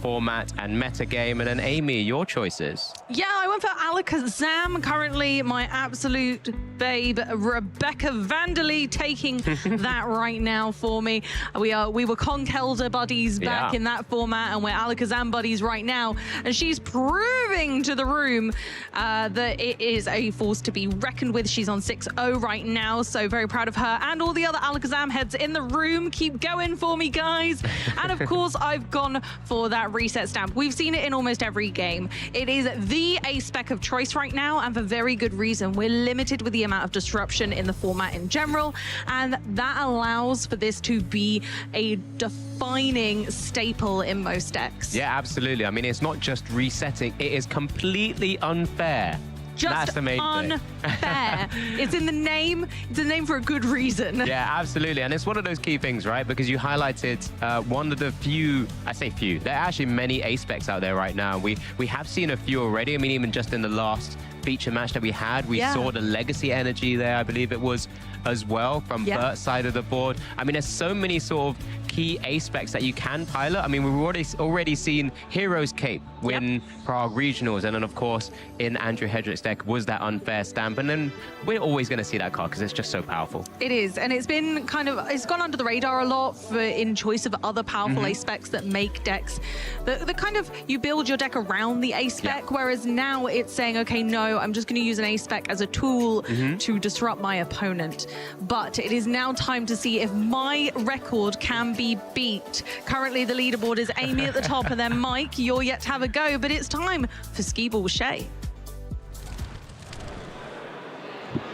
format and meta game. And then Amy, your choices. Yeah, I went for Alakazam, currently my absolute babe. Rebecca Vanderlee taking that right now for me. We were Conkelder buddies back in that format, and we're Alakazam buddies right now. And she's proving to the room that it is a force to be reckoned with. She's on 6-0 right now, so very proud of her. And all the other Alakazam heads in the room, keep going for me, guys. And of course, I've gone for that reset stamp. We've seen it in almost every game. It is the ace spec of choice right now, and for very good reason. We're limited with the amount of disruption in the format in general, and that allows for this to be a defining staple in most decks. Yeah, absolutely. I mean, it's not just resetting, it is completely unfair. Just unfair. It's in the name. It's a name for a good reason. Yeah, absolutely. And it's one of those key things, right? Because you highlighted one of the few, I say few, there are actually many ace specs out there right now. We have seen a few already. I mean, even just in the last feature match that we had, we saw the legacy energy there, I believe it was, as well, from Bert's side of the board. I mean, there's so many sort of key ace specs that you can pilot. I mean, we've already seen Heroes Cape win Prague Regionals, and then of course in Andrew Hedrick's deck was that unfair stamp, and then we're always going to see that card because it's just so powerful. It is, and it's been it's gone under the radar a lot in choice of other powerful ace specs that make decks the kind of, you build your deck around the ace spec, whereas now it's saying, okay, no, I'm just going to use an ace spec as a tool to disrupt my opponent. But it is now time to see if my record can be beat. Currently the leaderboard is Amy at the top, and then Mike, you're yet to have a go, but it's time for Skee-Ball Shay.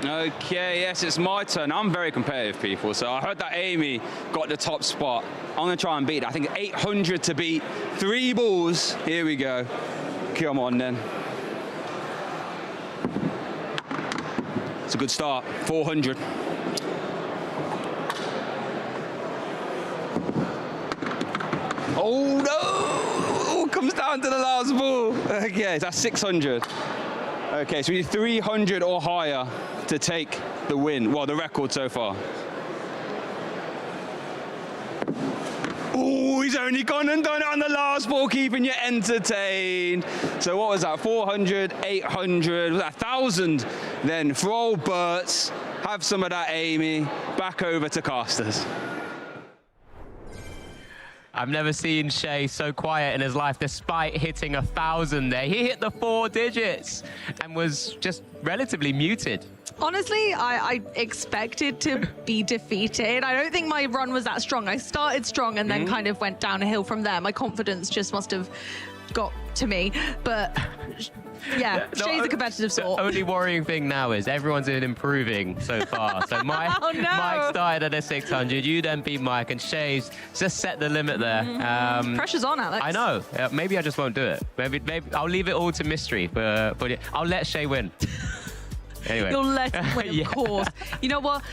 Okay, yes, it's my turn. I'm very competitive, people. So I heard that Amy got the top spot. I'm going to try and beat it. I think 800 to beat 3 balls. Here we go. Come on, then. It's a good start. 400. Oh, no! It comes down to the last ball. Okay, that's 600. Okay, so we need 300 or higher to take the win. Well, the record so far. Oh, he's only gone and done it on the last ball, keeping you entertained. So what was that? 400, 800, was that 1,000? Then for old Bert's, have some of that, Amy. Back over to casters. I've never seen Shay so quiet in his life, despite hitting 1,000 there. He hit the 4 digits and was just relatively muted. Honestly, I expected to be defeated. I don't think my run was that strong. I started strong and then kind of went downhill from there. My confidence just must have got to me. But yeah, Shay's a competitive sort. The only worrying thing now is everyone's been improving so far. So Mike started at a 600, you then beat Mike, and Shay's just set the limit there. Pressure's on, Alex. I know. Maybe I just won't do it. Maybe I'll leave it all to mystery, but I'll let Shay win. Anyway. You'll let him win, of course. You know what?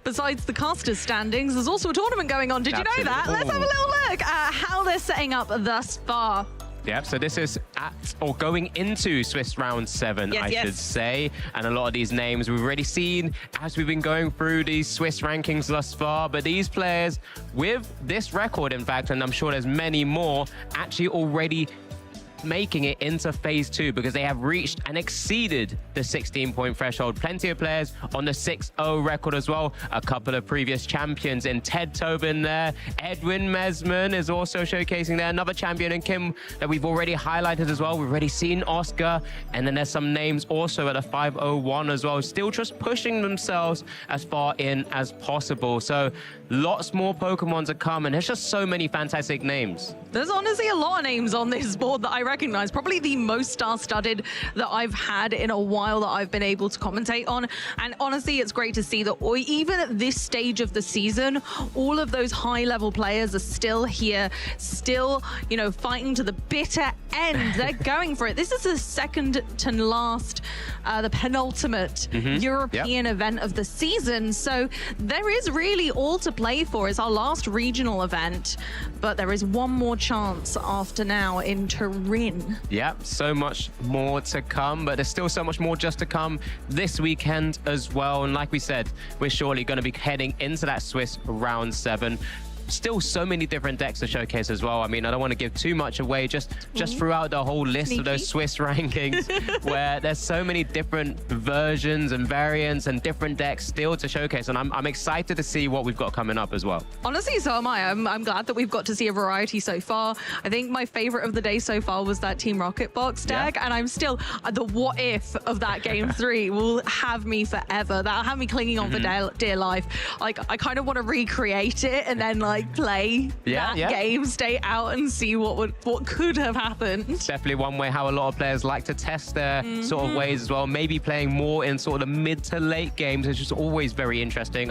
Besides the casters standings, there's also a tournament going on. Did you know that? Let's have a little look at how they're setting up thus far. Yeah, so this is going into Swiss round 7, I should say. And a lot of these names we've already seen as we've been going through these Swiss rankings thus far. But these players with this record, in fact, and I'm sure there's many more, actually already making it into phase 2 because they have reached and exceeded the 16-point threshold. Plenty of players on the 6-0 record as well. A couple of previous champions in Ted Tobin there. Edwin Mesman is also showcasing there. Another champion in Kim that we've already highlighted as well. We've already seen Oscar. And then there's some names also at a 501 as well. Still just pushing themselves as far in as possible. So lots more Pokemon to come. And there's just so many fantastic names. There's honestly a lot of names on this board that I recognize, probably the most star-studded that I've had in a while that I've been able to commentate on. And honestly, it's great to see that even at this stage of the season, all of those high-level players are still here, still, you know, fighting to the bitter end. They're going for it. This is the second to last, the penultimate European event of the season. So there is really all to play for. It's our last regional event, but there is one more chance after now in Turin. Yep, so much more to come, but there's still so much more just to come this weekend as well. And like we said, we're surely going to be heading into that Swiss round 7. Still so many different decks to showcase as well. I mean, I don't want to give too much away just throughout the whole list of those Swiss rankings where there's so many different versions and variants and different decks still to showcase, and I'm excited to see what we've got coming up as well. Honestly, so am I. I'm glad that we've got to see a variety so far. I think my favorite of the day so far was that Team Rocket box deck, and I'm still, the what if of that game 3 will have me forever. That'll have me clinging on for dear life. Like, I kind of want to recreate it and then like play that game, stay out and see what could have happened. Definitely one way how a lot of players like to test their sort of ways as well. Maybe playing more in sort of the mid to late games, which is always very interesting.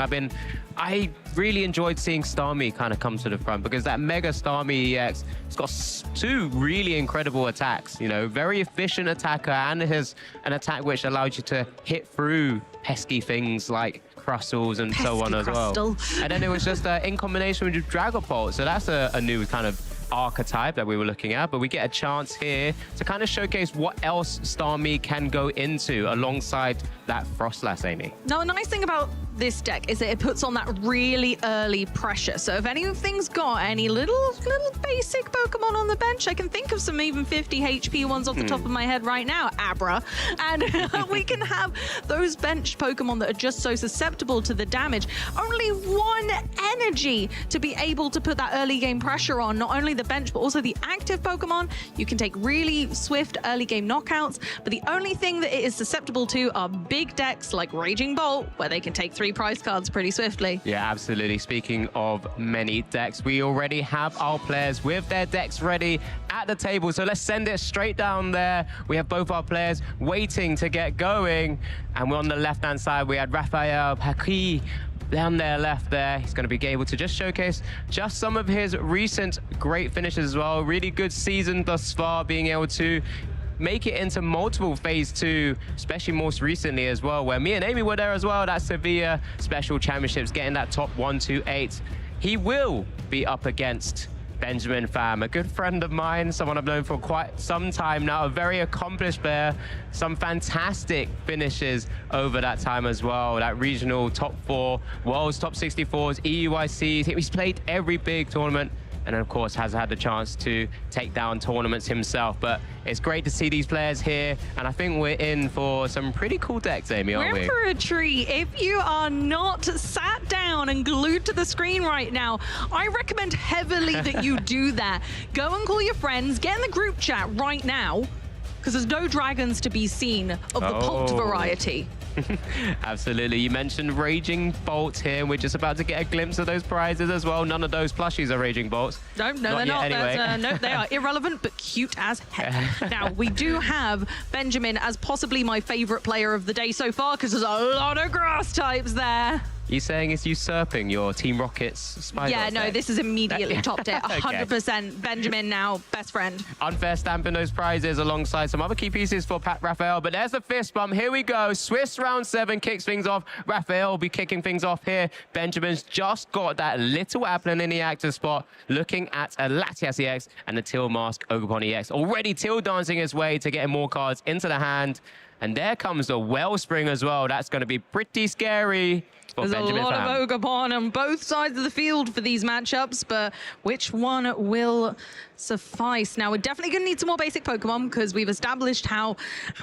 I really enjoyed seeing Starmie kind of come to the front because that Mega Starmie EX has got 2 really incredible attacks. You know, very efficient attacker and has an attack which allows you to hit through pesky things like Crustals and so on as well. And then it was just in combination with Dragapult. So that's a new kind of archetype that we were looking at, but we get a chance here to kind of showcase what else Starmie can go into alongside that Frostlass, Amy. Now, a nice thing about this deck is that it puts on that really early pressure. So if anything's got any little basic Pokemon on the bench, I can think of some even 50 HP ones off the top of my head right now, Abra, and we can have those bench Pokemon that are just so susceptible to the damage. Only 1 energy to be able to put that early game pressure on, not only the bench, but also the active Pokemon. You can take really swift early game knockouts, but the only thing that it is susceptible to are big decks like Raging Bolt, where they can take 3 prize cards pretty swiftly. Yeah, absolutely. Speaking of many decks, we already have our players with their decks ready at the table. So let's send it straight down there. We have both our players waiting to get going. And we're on the left-hand side. We had Raphael Paqui down there, left there. He's going to be able to just showcase just some of his recent great finishes as well. Really good season thus far, being able to make it into multiple phase 2, especially most recently as well, where me and Amy were there as well. That Sevilla Special Championships, getting that top 128. He will be up against Benjamin Pham, a good friend of mine, someone I've known for quite some time now, a very accomplished player, some fantastic finishes over that time as well. That regional top 4, world's top 64s, EUICs. He's played every big tournament, and of course has had the chance to take down tournaments himself. But it's great to see these players here, and I think we're in for some pretty cool decks, Amy, aren't we? We're in for a treat. If you are not sat down and glued to the screen right now, I recommend heavily that you do that. Go and call your friends, get in the group chat right now, because there's no dragons to be seen of the Pult variety. Absolutely. You mentioned Raging Bolts here. We're just about to get a glimpse of those prizes as well. None of those plushies are Raging Bolts. No, they're not. Anyway. No, they are irrelevant, but cute as heck. Now, we do have Benjamin as possibly my favorite player of the day so far, because there's a lot of grass types there. You saying it's usurping your Team Rocket's Spybox Yeah, no, deck? This is immediately topped it. 100%. Okay. Benjamin now, best friend. Unfair stamping those prizes alongside some other key pieces for Pat Raphael. But there's the fist bump. Here we go. Swiss round 7 kicks things off. Raphael will be kicking things off here. Benjamin's just got that little Applin in the active spot, looking at a Latias EX and a Teal Mask Ogerpon EX. Already Teal dancing his way to getting more cards into the hand. And there comes the Wellspring as well. That's going to be pretty scary. There's a lot of Ogerpon on both sides of the field for these matchups, but which one will suffice? Now, we're definitely going to need some more basic Pokemon, because we've established how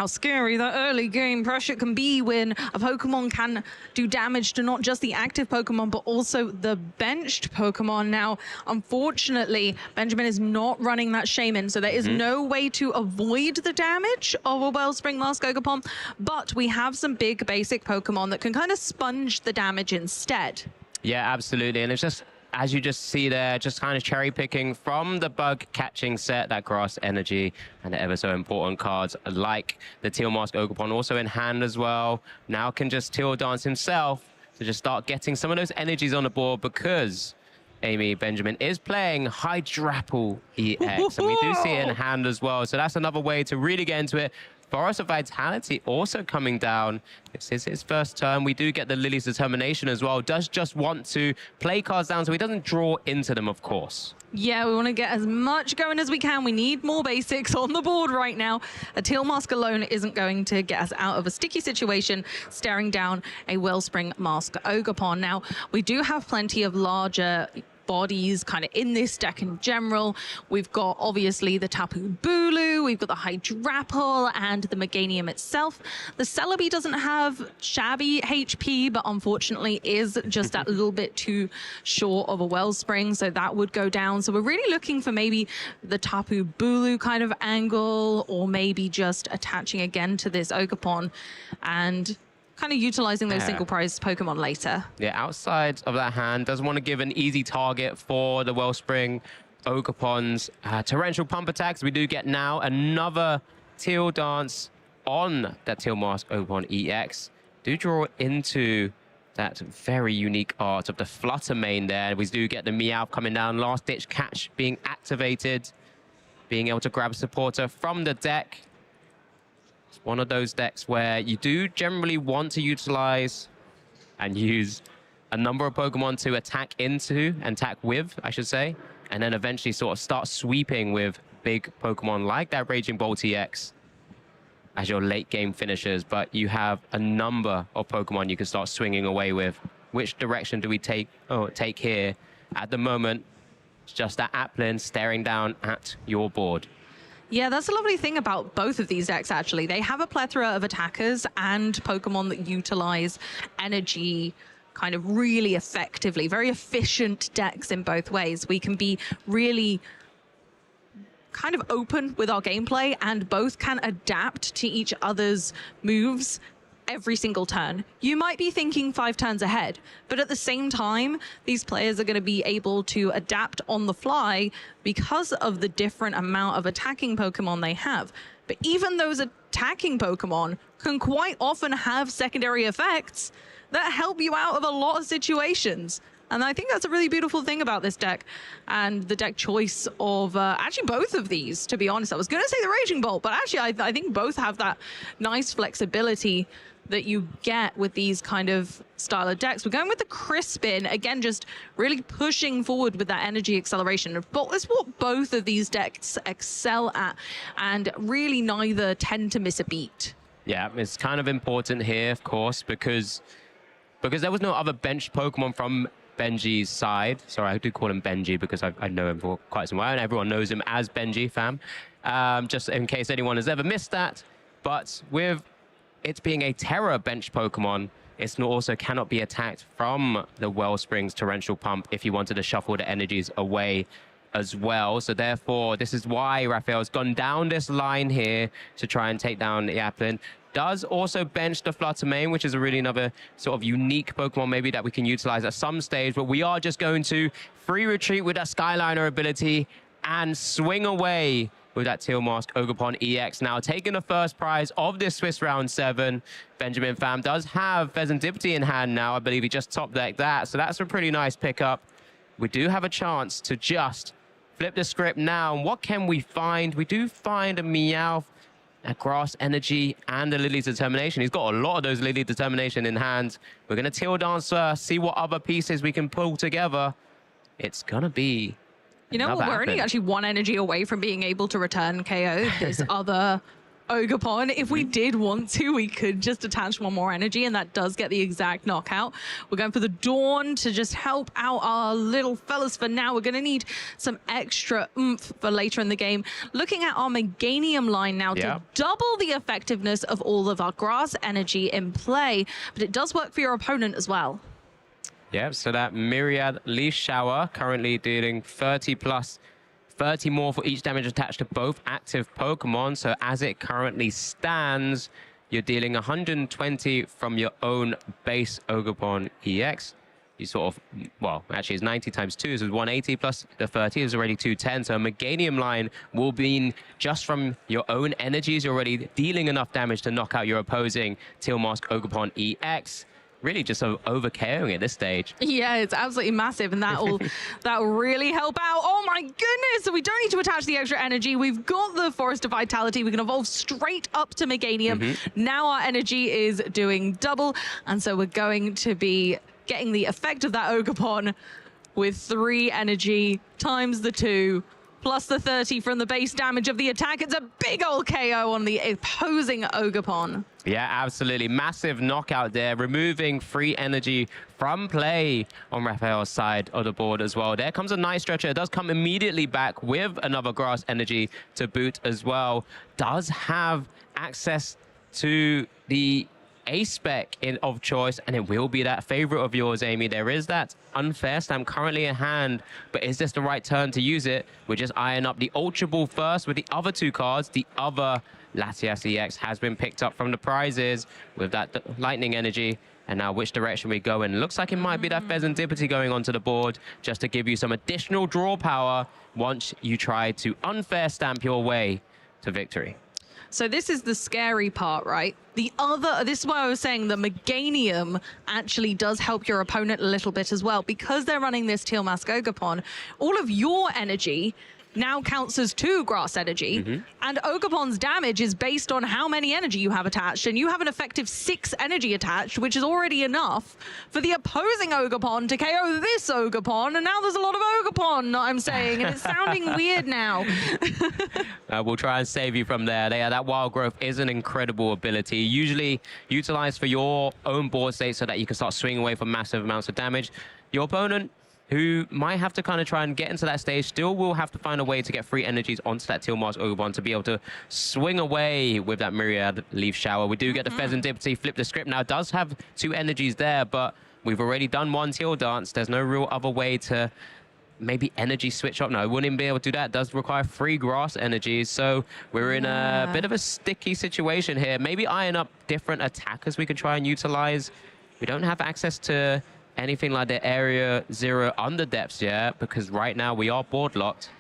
scary the early game pressure can be when a Pokemon can do damage to not just the active Pokemon, but also the benched Pokemon. Now, unfortunately, Benjamin is not running that Shaman, so there is no way to avoid the damage of a Wellspring Mask Ogerpon, but we have some big basic Pokemon that can kind of sponge the damage instead. Yeah, absolutely. And it's just as you just see there, just kind of cherry picking from the bug catching set, that grass energy, and the ever so important cards like the Teal Mask Ogerpon also in hand as well. Now can just Teal Dance himself to just start getting some of those energies on the board, because Amy Benjamin is playing Hydrapple EX, and we do see it in hand as well. So that's another way to really get into it. Forest of Vitality also coming down. This is his first turn. We do get the Lily's Determination as well. Does just want to play cards down so he doesn't draw into them, of course. Yeah, we want to get as much going as we can. We need more basics on the board right now. A Teal Mask alone isn't going to get us out of a sticky situation, staring down a Wellspring Mask Ogerpon. Now, we do have plenty of larger bodies kind of in this deck in general. We've got obviously the Tapu Bulu, we've got the Hydrapple and the Meganium itself. The Celebi doesn't have shabby HP, but unfortunately is just that little bit too short of a Wellspring, so that would go down. So we're really looking for maybe the Tapu Bulu kind of angle, or maybe just attaching again to this Ogerpon and kind of utilizing those single prize Pokemon later. Yeah, outside of that hand, doesn't want to give an easy target for the Wellspring Ogerpon's torrential pump attacks. We do get now another Teal Dance on that Teal Mask Ogerpon EX. Do draw into that very unique art of the Flutter Mane there. We do get the Meowth coming down, last ditch catch being activated, being able to grab a supporter from the deck. One of those decks where you do generally want to utilize and use a number of Pokemon to attack into and attack with, I should say, and then eventually sort of start sweeping with big Pokemon like that Raging Bolt EX as your late game finishers. But you have a number of Pokemon you can start swinging away with. Which direction do we take here? At the moment, it's just that Applin staring down at your board. Yeah, that's a lovely thing about both of these decks, actually. They have a plethora of attackers and Pokemon that utilize energy kind of really effectively. Very efficient decks in both ways. We can be really kind of open with our gameplay, and both can adapt to each other's moves every single turn. You might be thinking 5 turns ahead, but at the same time, these players are going to be able to adapt on the fly because of the different amount of attacking Pokemon they have. But even those attacking Pokemon can quite often have secondary effects that help you out of a lot of situations. And I think that's a really beautiful thing about this deck and the deck choice of actually both of these, to be honest. I was going to say the Raging Bolt, but actually I think both have that nice flexibility that you get with these kind of style of decks. We're going with the Crispin, again, just really pushing forward with that energy acceleration. But it's what both of these decks excel at, and really neither tend to miss a beat. Yeah, it's kind of important here, of course, because there was no other benched Pokemon from Benji's side. Sorry, I do call him Benji because I know him for quite some while, and everyone knows him as Benji, fam. Just in case anyone has ever missed that. But with it being a Terra bench Pokemon, it also cannot be attacked from the Wellspring's Torrential Pump if you wanted to shuffle the energies away as well. So therefore, this is why Raphael's gone down this line here to try and take down the Applin. Does also bench the Flutter Mane, which is a really another sort of unique Pokemon maybe that we can utilize at some stage. But we are just going to free retreat with that Skyliner ability and swing away with that Teal Mask Ogerpon EX. Now taking the first prize of this Swiss Round 7. Benjamin Pham does have Pheasantipity in hand now. I believe he just top decked that. So that's a pretty nice pickup. We do have a chance to just flip the script now. And what can we find? We do find a Meowth, a Grass Energy, and a Lily's Determination. He's got a lot of those Lily Determination in hand. We're going to Teal Dance first, see what other pieces we can pull together. It's going to be... You know what? We're only actually 1 energy away from being able to return KO this other Ogerpon. If we did want to, we could just attach 1 more energy, and that does get the exact knockout. We're going for the Dawn to just help out our little fellas for now. We're going to need some extra oomph for later in the game. Looking at our Meganium line now to double the effectiveness of all of our Grass Energy in play, but it does work for your opponent as well. Yeah, so that Myriad Leaf Shower currently dealing 30 more for each damage attached to both active Pokemon. So as it currently stands, you're dealing 120 from your own base Ogerpon EX. you sort of, well, actually it's 90 times 2, so it's 180 plus the 30 is already 210. So a Meganium line will be just from your own energies, you're already dealing enough damage to knock out your opposing Teal Mask Ogerpon EX. Really just over KOing at this stage. Yeah, it's absolutely massive, and that'll really help out. Oh my goodness! So we don't need to attach the extra energy. We've got the Forest of Vitality. We can evolve straight up to Meganium. Now our energy is doing double, and so we're going to be getting the effect of that Ogerpon with 3 energy times the 2. Plus the 30 from the base damage of the attack. It's a big old KO on the opposing Ogerpon. Yeah, absolutely. Massive knockout there, removing free energy from play on Raphael's side of the board as well. There comes a nice stretcher. It does come immediately back with another grass energy to boot as well. Does have access to the A-spec of choice, and it will be that favorite of yours, Amy. There is that unfair stamp currently in hand, but is this the right turn to use it? We're just eyeing up the Ultra Ball first with the other 2 cards. The other Latias EX has been picked up from the prizes with that lightning energy. And now which direction we go in? Looks like it might be that Pheasantipity going onto the board just to give you some additional draw power once you try to unfair stamp your way to victory. So this is the scary part, right? This is why I was saying the Meganium actually does help your opponent a little bit as well, because they're running this Teal Mask Ogerpon. All of your energy now counts as 2 grass energy, and Ogerpon's damage is based on how many energy you have attached, and you have an effective 6 energy attached, which is already enough for the opposing Ogerpon to KO this Ogerpon, and now there's a lot of Ogerpon, I'm saying, and it's sounding weird now. We'll try and save you from there. That Wild Growth is an incredible ability, usually utilized for your own board state so that you can start swinging away from massive amounts of damage. Your opponent, who might have to kind of try and get into that stage, still will have to find a way to get free energies onto that Teal Mask Ogerpon to be able to swing away with that Myriad Leaf Shower. We do get the Pheasantipity, flip the script now. Does have 2 energies there, but we've already done 1 Teal Dance. There's no real other way to maybe energy switch up. No, I wouldn't even be able to do that. It does require 3 grass energies, so we're in a bit of a sticky situation here. Maybe eyeing up different attackers we could try and utilize. We don't have access to anything like the Area 0 under depths yet, because right now we are board locked.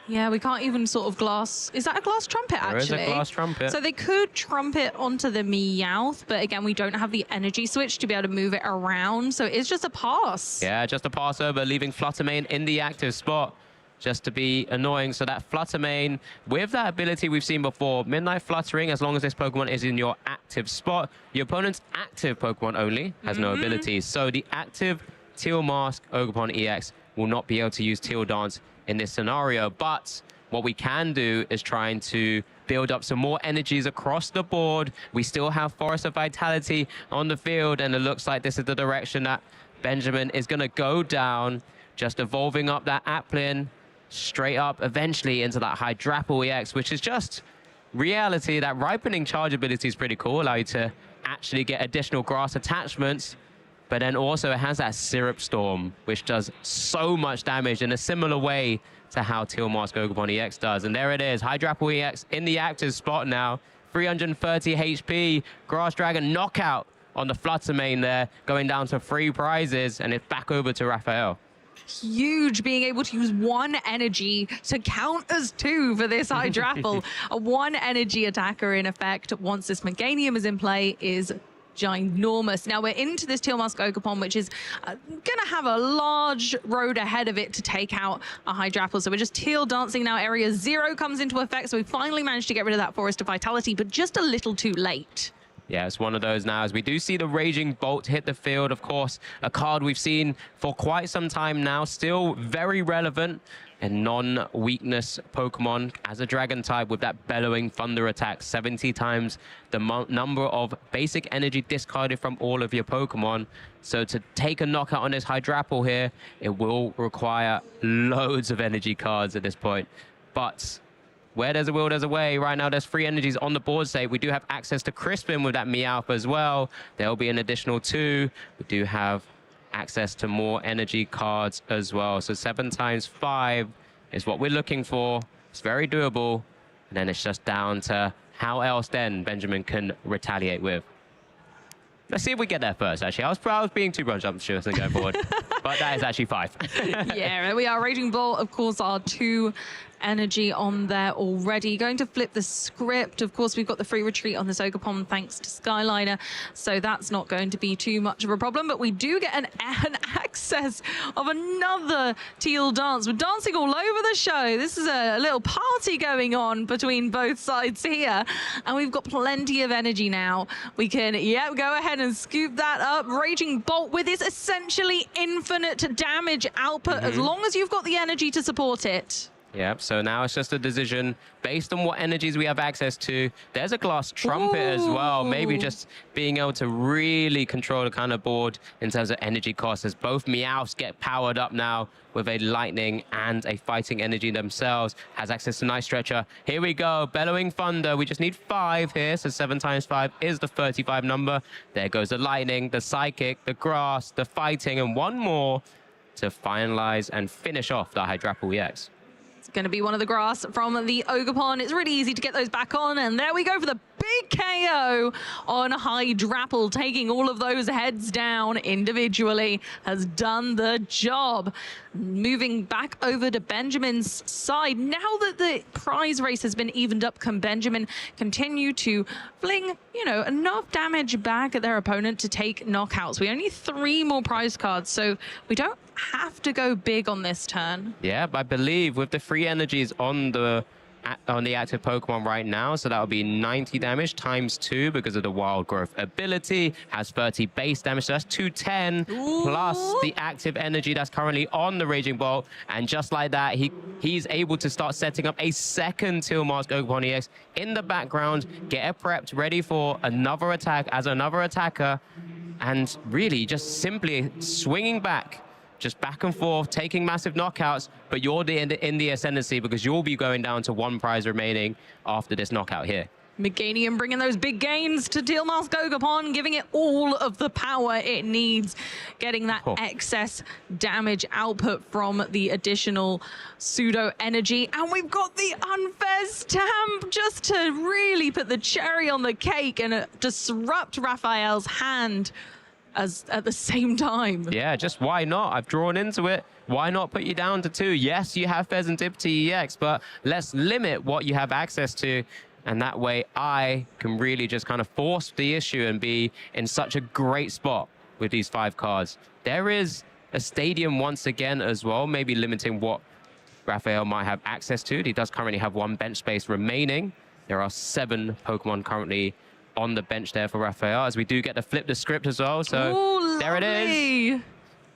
Yeah, we can't even sort of glass... Is that a glass trumpet, actually? There is a glass trumpet. So they could trumpet onto the Meowth, but again, we don't have the energy switch to be able to move it around, so it's just a pass. Yeah, just a pass over, leaving Fluttermane in the active spot, just to be annoying. So that Fluttermane, with that ability we've seen before, Midnight Fluttering, as long as this Pokemon is in your active spot, your opponent's active Pokemon only has no abilities. So the active Teal Mask Ogerpon EX will not be able to use Teal Dance in this scenario. But what we can do is trying to build up some more energies across the board. We still have Forest of Vitality on the field, and it looks like this is the direction that Benjamin is going to go down, just evolving up that Applin straight up eventually into that Hydrapple EX, which is just reality. That Ripening Charge ability is pretty cool, allow you to actually get additional grass attachments, but then also it has that Syrup Storm, which does so much damage in a similar way to how Teal Mask Ogerpon EX does. And there it is, Hydrapple EX in the active spot now, 330 HP, Grass Dragon knockout on the Fluttermane there, going down to 3 prizes, and it's back over to Raphael. Huge, being able to use 1 energy to count as 2 for this Hydrapple. A 1 energy attacker in effect once this Meganium is in play is ginormous. Now we're into this Teal Mask Ogerpon, which is going to have a large road ahead of it to take out a Hydrapple. So we're just Teal Dancing now. Area 0 comes into effect, so we finally managed to get rid of that Forest of Vitality, but just a little too late. Yeah, it's one of those now, as we do see the Raging Bolt hit the field. Of course, a card we've seen for quite some time now, still very relevant and non-weakness Pokemon as a Dragon type with that Bellowing Thunder attack, 70 times the number of basic energy discarded from all of your Pokemon. So to take a knockout on this Hydrapple here, it will require loads of energy cards at this point. But where there's a will, there's a way. Right now, there's 3 energies on the board state. We do have access to Crispin with that Meowth as well. There'll be an additional 2. We do have access to more energy cards as well. So 7 times 5 is what we're looking for. It's very doable. And then it's just down to how else then Benjamin can retaliate with. Let's see if we get there first, actually. I was being too presumptuous and going forward. But that is actually 5. Yeah, we are. Raging Bolt, of course, our 2 energy on there already. Going to flip the script. Of course, we've got the free retreat on this Ogerpon thanks to Skyliner, so that's not going to be too much of a problem. But we do get an access of another teal dance. We're dancing all over the show. This is a little party going on between both sides here, and we've got plenty of energy now. We can, go ahead and scoop that up. Raging Bolt with its essentially infinite damage output as long as you've got the energy to support it. Yep, so now it's just a decision based on what energies we have access to. There's a glass trumpet as well. Maybe just being able to really control the kind of board in terms of energy costs as both Meowths get powered up now with a lightning and a fighting energy themselves. Has access to Night Stretcher. Here we go, Bellowing Thunder. We just need 5 here, so 7 times 5 is the 35 number. There goes the lightning, the psychic, the grass, the fighting, and one more to finalize and finish off the Hydrapple EX. Going to be one of the grass from the Ogerpon. It's really easy to get those back on, and there we go for the big KO on Hydrapple, taking all of those heads down individually. Has done the job. Moving back over to Benjamin's side. Now that the prize race has been evened up, can Benjamin continue to fling, enough damage back at their opponent to take knockouts? We only 3 more prize cards, so we don't have to go big on this turn. Yeah, I believe with the free energies on the active Pokemon right now, so that will be 90 damage times 2 because of the Wild Growth ability. Has 30 base damage, so that's 210 plus the active energy that's currently on the Raging Bolt. And just like that, he's able to start setting up a second Teal Mask Ogerpon EX in the background, get it prepped, ready for another attack as another attacker, and really just simply swinging back. Just back and forth, taking massive knockouts, but you're in the ascendancy because you'll be going down to 1 prize remaining after this knockout here. Meganium bringing those big gains to Teal Mask Ogerpon, giving it all of the power it needs, getting that excess damage output from the additional pseudo energy. And we've got the unfair stamp just to really put the cherry on the cake and disrupt Raphael's hand at the same time. Yeah, just why not? I've drawn into it. Why not put you down to 2? Yes, you have Pheasantipity EX, but let's limit what you have access to. And that way I can really just kind of force the issue and be in such a great spot with these 5 cards. There is a stadium once again as well, maybe limiting what Raphael might have access to. He does currently have 1 bench space remaining. There are 7 Pokemon currently on the bench there for Raphael, as we do get to flip the script as well. So there it is.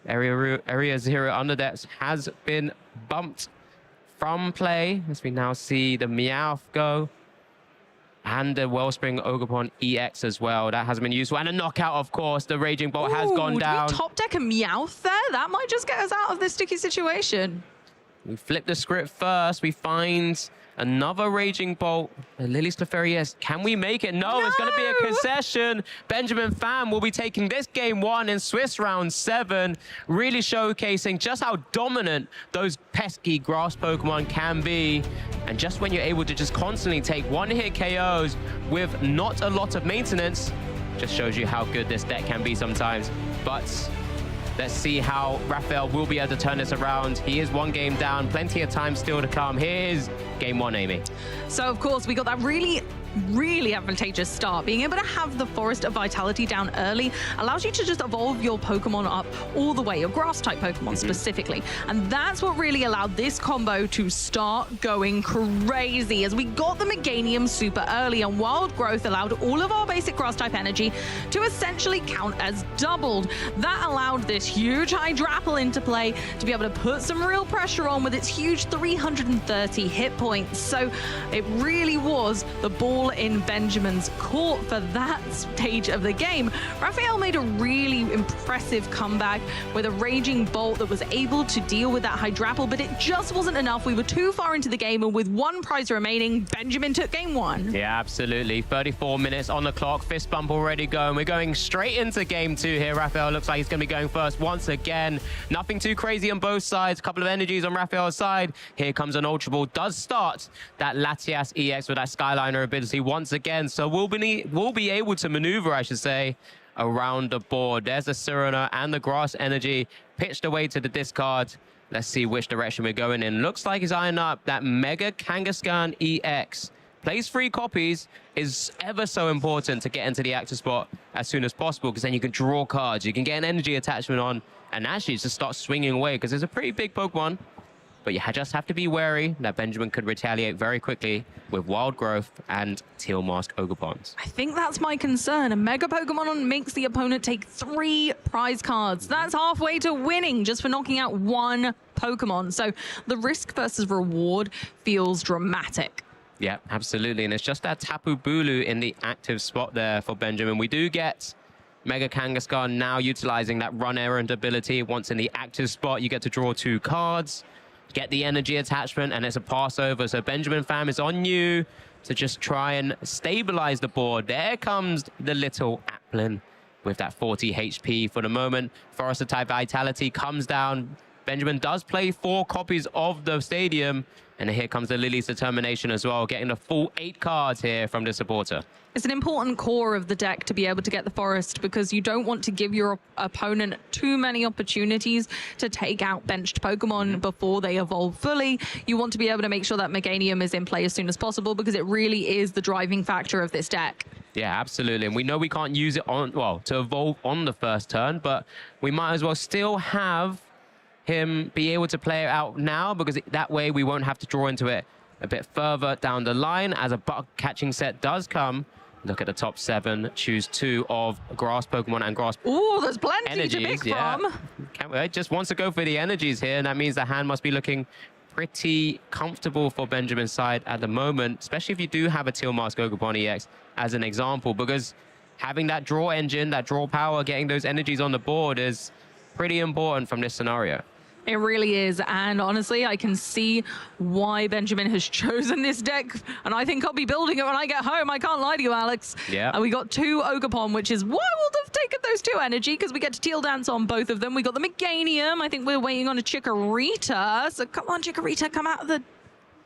Area 0 Underdepths has been bumped from play, as we now see the Meowth go. And the Wellspring Ogerpon EX as well. That hasn't been useful. And a knockout, of course. The Raging Bolt has gone down. Do we top deck a Meowth there? That might just get us out of this sticky situation. We flip the script first. We find another Raging Bolt. And Lily's Clefairy, can we make it? No, it's going to be a concession. Benjamin Pham will be taking this game 1 in Swiss round 7, really showcasing just how dominant those pesky grass Pokemon can be. And just when you're able to just constantly take 1-hit KOs with not a lot of maintenance, just shows you how good this deck can be sometimes. But let's see how Raphael will be able to turn this around. He is 1 game down, plenty of time still to come. Here's game 1, Amy. So, of course, we got that really advantageous start. Being able to have the Forest of Vitality down early allows you to just evolve your Pokemon up all the way, your grass-type Pokemon specifically. And that's what really allowed this combo to start going crazy, as we got the Meganium super early, and Wild Growth allowed all of our basic grass-type energy to essentially count as doubled. That allowed this huge Hydrapple into play to be able to put some real pressure on with its huge 330 hit points. So it really was the ball in Benjamin's court for that stage of the game. Raphael made a really impressive comeback with a Raging Bolt that was able to deal with that Hydrapple, but it just wasn't enough. We were too far into the game, and with 1 prize remaining, Benjamin took game 1. Yeah, absolutely. 34 minutes on the clock. Fist bump already going. We're going straight into game 2 here. Raphael looks like he's going to be going first once again. Nothing too crazy on both sides. A couple of energies on Raphael's side. Here comes an Ultra Ball. Does start that Latias EX with that Skyliner ability once again, so we'll be able to maneuver, I should say, around the board. There's the Cyrano and the Grass Energy pitched away to the discard. Let's see which direction we're going in. Looks like he's eyeing up that Mega Kangaskhan EX. Plays 3 copies is ever so important to get into the active spot as soon as possible, because then you can draw cards, you can get an energy attachment on, and actually just start swinging away, because it's a pretty big Pokemon. But you just have to be wary that Benjamin could retaliate very quickly with Wild Growth and Teal Mask Ogerpons. I think that's my concern. A Mega Pokemon makes the opponent take 3 prize cards. That's halfway to winning just for knocking out 1 Pokemon. So the risk versus reward feels dramatic. Yeah, absolutely. And it's just that Tapu Bulu in the active spot there for Benjamin. We do get Mega Kangaskhan now utilizing that run errand ability. Once in the active spot, you get to draw 2 cards, get the energy attachment, and it's a pass over. So Benjamin fam is on you to just try and stabilize the board. There comes the little Applin with that 40 HP for the moment. Forester type Vitality comes down. Benjamin does play 4 copies of the stadium. And here comes the Lily's Determination as well, getting the full 8 cards here from the supporter. It's an important core of the deck to be able to get the Forest, because you don't want to give your opponent too many opportunities to take out benched Pokemon before they evolve fully. You want to be able to make sure that Meganium is in play as soon as possible, because it really is the driving factor of this deck. Yeah, absolutely. And we know we can't use it on, well, to evolve on the first turn, but we might as well still have him be able to play it out now, because that way we won't have to draw into it a bit further down the line as a bug catching set does come. Look at the top 7, choose 2 of grass Pokemon and grass. Oh, there's plenty energies, to pick yeah. from. Can't wait. Just wants to go for the energies here, and that means the hand must be looking pretty comfortable for Benjamin's side at the moment, especially if you do have a Teal Mask Ogerpon EX as an example, because having that draw engine, that draw power, getting those energies on the board is pretty important from this scenario. It really is, and honestly, I can see why Benjamin has chosen this deck, and I think I'll be building it when I get home. I can't lie to you, Alex. Yeah. And we got 2 Ogerpon, which is why we'll have taken those 2 energy, because we get to Teal Dance on both of them. We got the Meganium. I think we're waiting on a Chikorita, so come on, Chikorita, come out of the...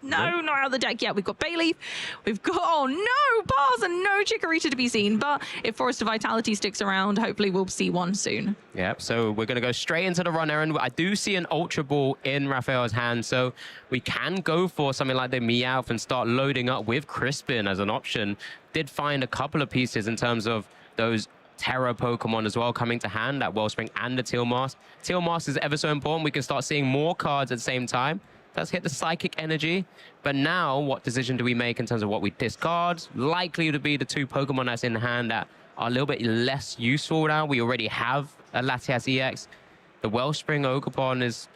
No, not out of the deck yet. We've got Bayleaf. We've got, oh no, bars and no Chikorita to be seen. But if Forester Vitality sticks around, hopefully we'll see one soon. Yep, so we're going to go straight into the run errand. I do see an Ultra Ball in Raphael's hand, so we can go for something like the Meowth and start loading up with Crispin as an option. Did find a couple of pieces in terms of those Terra Pokemon as well coming to hand, that Wellspring and the Teal Mask. Teal Mask is ever so important. We can start seeing more cards at the same time. Let's hit the Psychic Energy. But now, what decision do we make in terms of what we discard? Likely to be the 2 Pokemon that's in hand that are a little bit less useful now. We already have a Latias EX. The Wellspring Ogerpon is,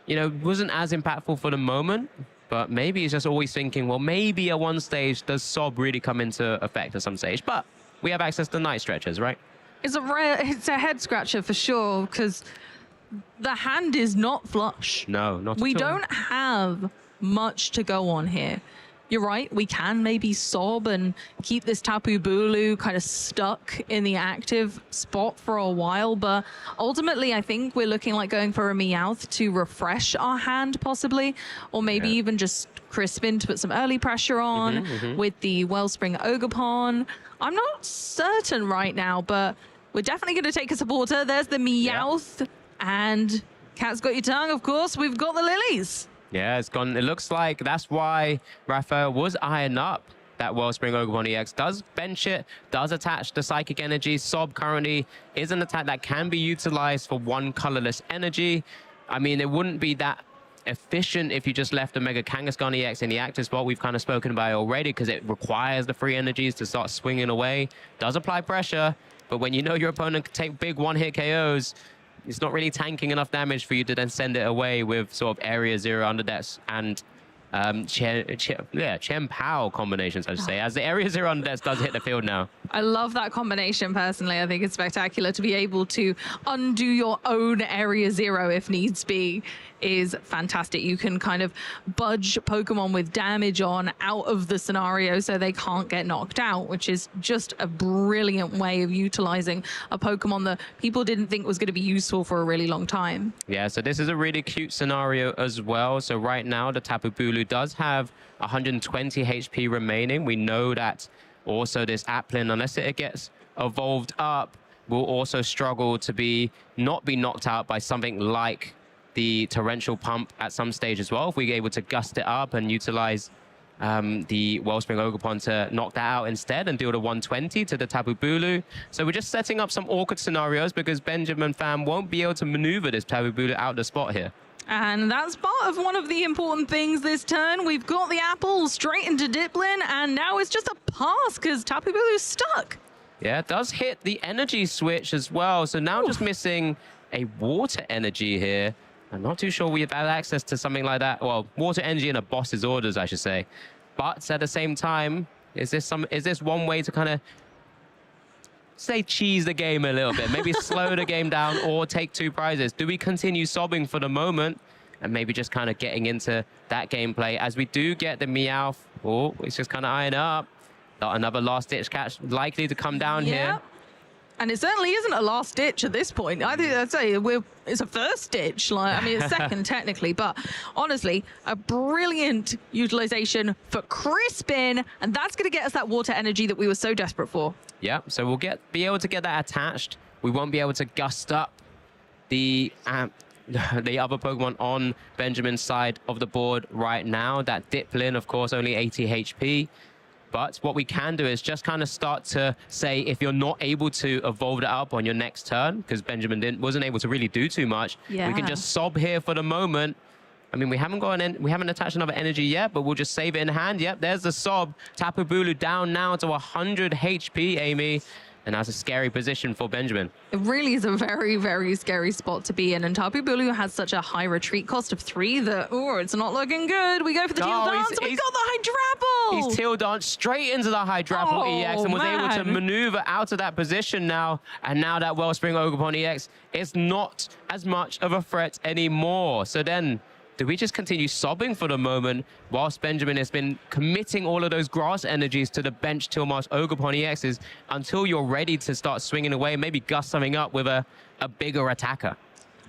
you know, wasn't as impactful for the moment, but maybe he's just always thinking, well, maybe at one stage does Sob really come into effect at some stage. But we have access to Night Stretchers, right? It's a head scratcher for sure, because the hand is not flush. No, not at all. We don't have much to go on here. You're right, we can maybe sob and keep this Tapu Bulu kind of stuck in the active spot for a while, but ultimately I think we're looking like going for a Meowth to refresh our hand possibly, or maybe even just Crispin to put some early pressure on with the Wellspring Ogerpon. I'm not certain right now, but we're definitely going to take a supporter. There's the Meowth. And Cat's got your tongue, of course. We've got the Lilies. Yeah, it's gone. It looks like that's why Raphael was eyeing up that Wellspring Ogerpon EX. Does bench it, does attach the Psychic Energy. Sob currently is an attack that can be utilized for 1 colorless energy. I mean, it wouldn't be that efficient if you just left a Mega Kangaskhan EX in the active spot. We've kind of spoken about it already, because it requires the free energies to start swinging away. Does apply pressure, but when you know your opponent can take big 1-hit KOs, it's not really tanking enough damage for you to then send it away with sort of Area 0 Underdepths and Chen Pao combinations, I should say, as the Area 0 Underdepths does hit the field now. I love that combination personally. I think it's spectacular to be able to undo your own Area 0 if needs be. Is fantastic. You can kind of budge Pokemon with damage on out of the scenario so they can't get knocked out, which is just a brilliant way of utilizing a Pokemon that people didn't think was going to be useful for a really long time. Yeah, so this is a really cute scenario as well. So right now, the Tapu Bulu does have 120 HP remaining. We know that also this Applin, unless it gets evolved up, will also struggle to not be knocked out by something like the Torrential Pump at some stage as well. If we're able to gust it up and utilize the Wellspring Ogerpon to knock that out instead and deal the 120 to the Tapu Bulu. So we're just setting up some awkward scenarios because Benjamin Pham won't be able to maneuver this Tapu Bulu out the spot here. And that's part of one of the important things this turn. We've got the apple straight into Diplin, and now it's just a pass because Tapu Bulu's stuck. Yeah, it does hit the energy switch as well. So now just missing a water energy here. I'm not too sure we've had access to something like that. Well, water energy in a boss's orders, I should say. But at the same time, is this one way to kind of say cheese the game a little bit? Maybe slow the game down or take 2 prizes. Do we continue sobbing for the moment and maybe just kind of getting into that gameplay as we do get the Meowth? Oh, it's just kind of eyeing up. Not another last-ditch catch likely to come down here. And it certainly isn't a last ditch at this point. I think I'd say it's a first ditch. Like, I mean, it's second technically, but honestly, a brilliant utilization for Crispin, and that's going to get us that water energy that we were so desperate for. Yeah, so we'll be able to get that attached. We won't be able to gust up the other Pokemon on Benjamin's side of the board right now. That Diplin, of course, only 80 HP. But what we can do is just kind of start to say, if you're not able to evolve it up on your next turn, because Benjamin wasn't able to really do too much, we can just sob here for the moment. I mean, we haven't attached another energy yet, but we'll just save it in hand. Yep, there's the sob. Tapu Bulu down now to 100 HP, Amy. And that's a scary position for Benjamin. It really is a very, very scary spot to be in. And Tapu Bulu has such a high retreat cost of 3 that, it's not looking good. We go for the Teal Dance, and we got the Hydrapple! He's Teal Dance straight into the Hydrapple EX and was able to maneuver out of that position now. And now that Wellspring Ogerpon EX is not as much of a threat anymore. So then, do we just continue sobbing for the moment whilst Benjamin has been committing all of those grass energies to the bench Tilmar's Ogerpon EXs until you're ready to start swinging away, maybe gust something up with a bigger attacker?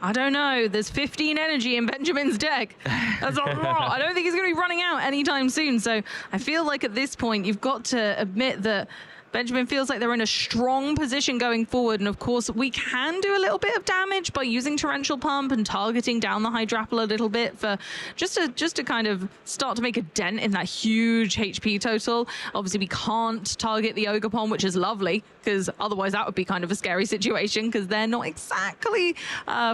I don't know. There's 15 energy in Benjamin's deck. That's a lot. I don't think he's going to be running out anytime soon. So I feel like at this point, you've got to admit that Benjamin feels like they're in a strong position going forward. And of course, we can do a little bit of damage by using Torrential Pump and targeting down the Hydrapple a little bit for just to kind of start to make a dent in that huge HP total. Obviously, we can't target the Ogerpon, which is lovely, because otherwise that would be kind of a scary situation because they're not exactly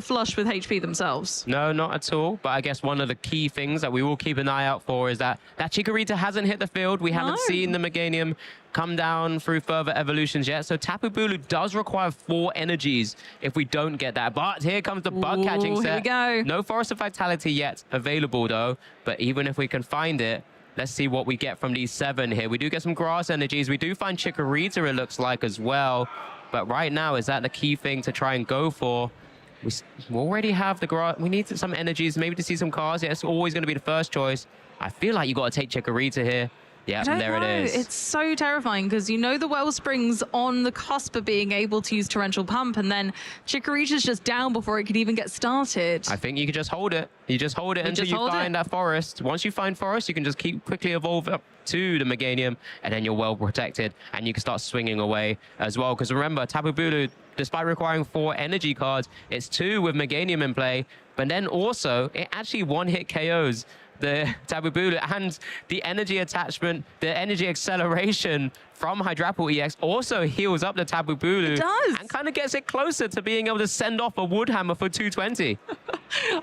flush with HP themselves. No, not at all. But I guess one of the key things that we will keep an eye out for is that Chikorita hasn't hit the field. We haven't seen the Meganium come down through further evolutions yet. So Tapu Bulu does require 4 energies if we don't get that. But here comes the bug catching set. Here we go. No Forest of Vitality yet available though. But even if we can find it, let's see what we get from these 7 here. We do get some grass energies. We do find Chikorita, it looks like, as well. But right now, is that the key thing to try and go for? We already have the grass. We need some energies, maybe to see some cars. Yeah, it's always going to be the first choice. I feel like you got to take Chikorita here. Yeah, there it is. It's so terrifying because you know the Wellspring's on the cusp of being able to use Torrential Pump, and then Chikorita's just down before it could even get started. I think you can just hold it. You just hold it until you find that forest. Once you find forest, you can just keep quickly evolve up to the Meganium, and then you're well protected, and you can start swinging away as well. Because remember, Tapu Bulu, despite requiring 4 energy cards, it's 2 with Meganium in play, but then also it actually one-hit KOs the Tapu Bulu, and the energy attachment, the energy acceleration from Hydrapple EX also heals up the Tapu Bulu. It does. And kind of gets it closer to being able to send off a Wood Hammer for 220.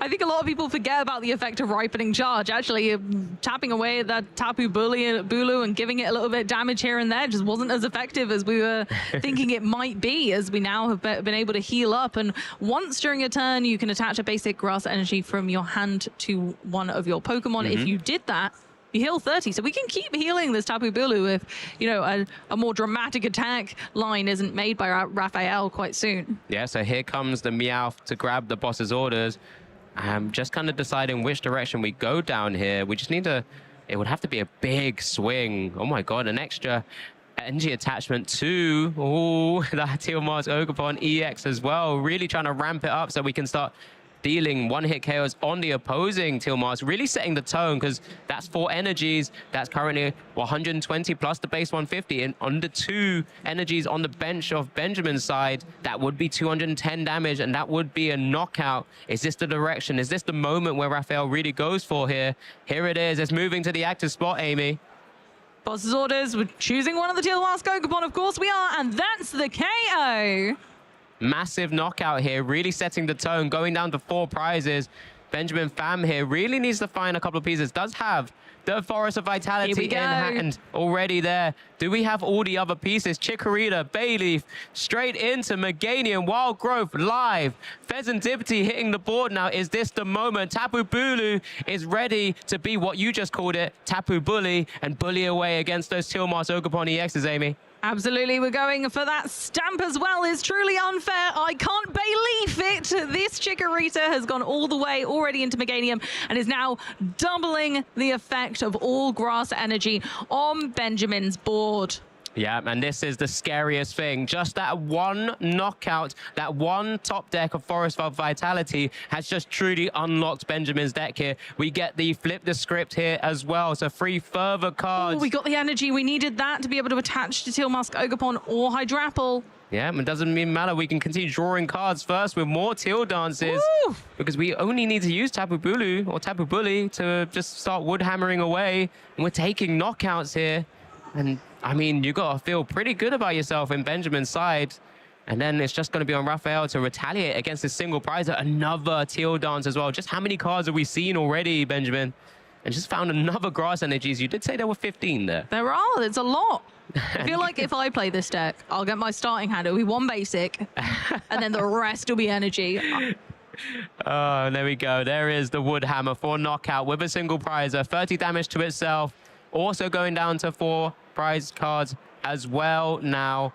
I think a lot of people forget about the effect of Ripening Charge. Actually, tapping away at that Tapu Bulu and giving it a little bit of damage here and there just wasn't as effective as we were thinking it might be, as we now have been able to heal up. And once during a turn, you can attach a basic grass energy from your hand to one of your Pokemon. If you did that, you heal 30. So we can keep healing this Tapu Bulu if, you know, a more dramatic attack line isn't made by Raphael quite soon. Yeah, so here comes the Meowth to grab the boss's orders. Just kind of deciding which direction we go down here. We just need to, it would have to be a big swing. Oh my God, an extra energy attachment to, that Tilmar's Ogerpon EX as well. Really trying to ramp it up so we can start dealing one-hit KOs on the opposing Teal Mask, really setting the tone, because that's 4 energies. That's currently 120 plus the base 150, and under 2 energies on the bench of Benjamin's side, that would be 210 damage, and that would be a knockout. Is this the direction? Is this the moment where Raphael really goes for here? Here it is. It's moving to the active spot, Amy. Boss's orders, we're choosing one of the Teal Mask Pokemon, of course we are, and that's the KO. Massive knockout here, really setting the tone, going down to 4 prizes. Benjamin Pham here really needs to find a couple of pieces. Does have the Forest of Vitality in hand already there. Do we have all the other pieces? Chikorita, Bayleaf, straight into Meganium, Wild Growth, live. Pheasantipity hitting the board now. Is this the moment? Tapu Bulu is ready to be what you just called it, Tapu Bully, and bully away against those Teal Mask Ogerpon EXs, Amy. Absolutely, we're going for that stamp as well. Is truly unfair. I can't believe it. This Chikorita has gone all the way already into Meganium and is now doubling the effect of all grass energy on Benjamin's board. Yeah, and this is the scariest thing. Just that one knockout, that one top deck of Forest of Vitality has just truly unlocked Benjamin's deck here. We get the flip the script here as well, so 3 further cards. Oh, we got the energy. We needed that to be able to attach to Teal Mask Ogerpon or Hydrapple. Yeah, it doesn't even matter. We can continue drawing cards first with more Teal Dances. Woo! Because we only need to use Tapu Bulu or Tapu Bully to just start wood hammering away. And we're taking knockouts here. And I mean, you got to feel pretty good about yourself in Benjamin's side. And then it's just going to be on Raphael to retaliate against this single prize. Another Teal Dance as well. Just how many cards have we seen already, Benjamin? And just found another Grass Energies. You did say there were 15 there. There are. It's a lot. I feel like if I play this deck, I'll get my starting hand. It'll be 1 basic, and then the rest will be energy. Oh, there we go. There is the Wood Hammer for knockout with a single prizer. 30 damage to itself. Also going down to 4 prize cards as well now.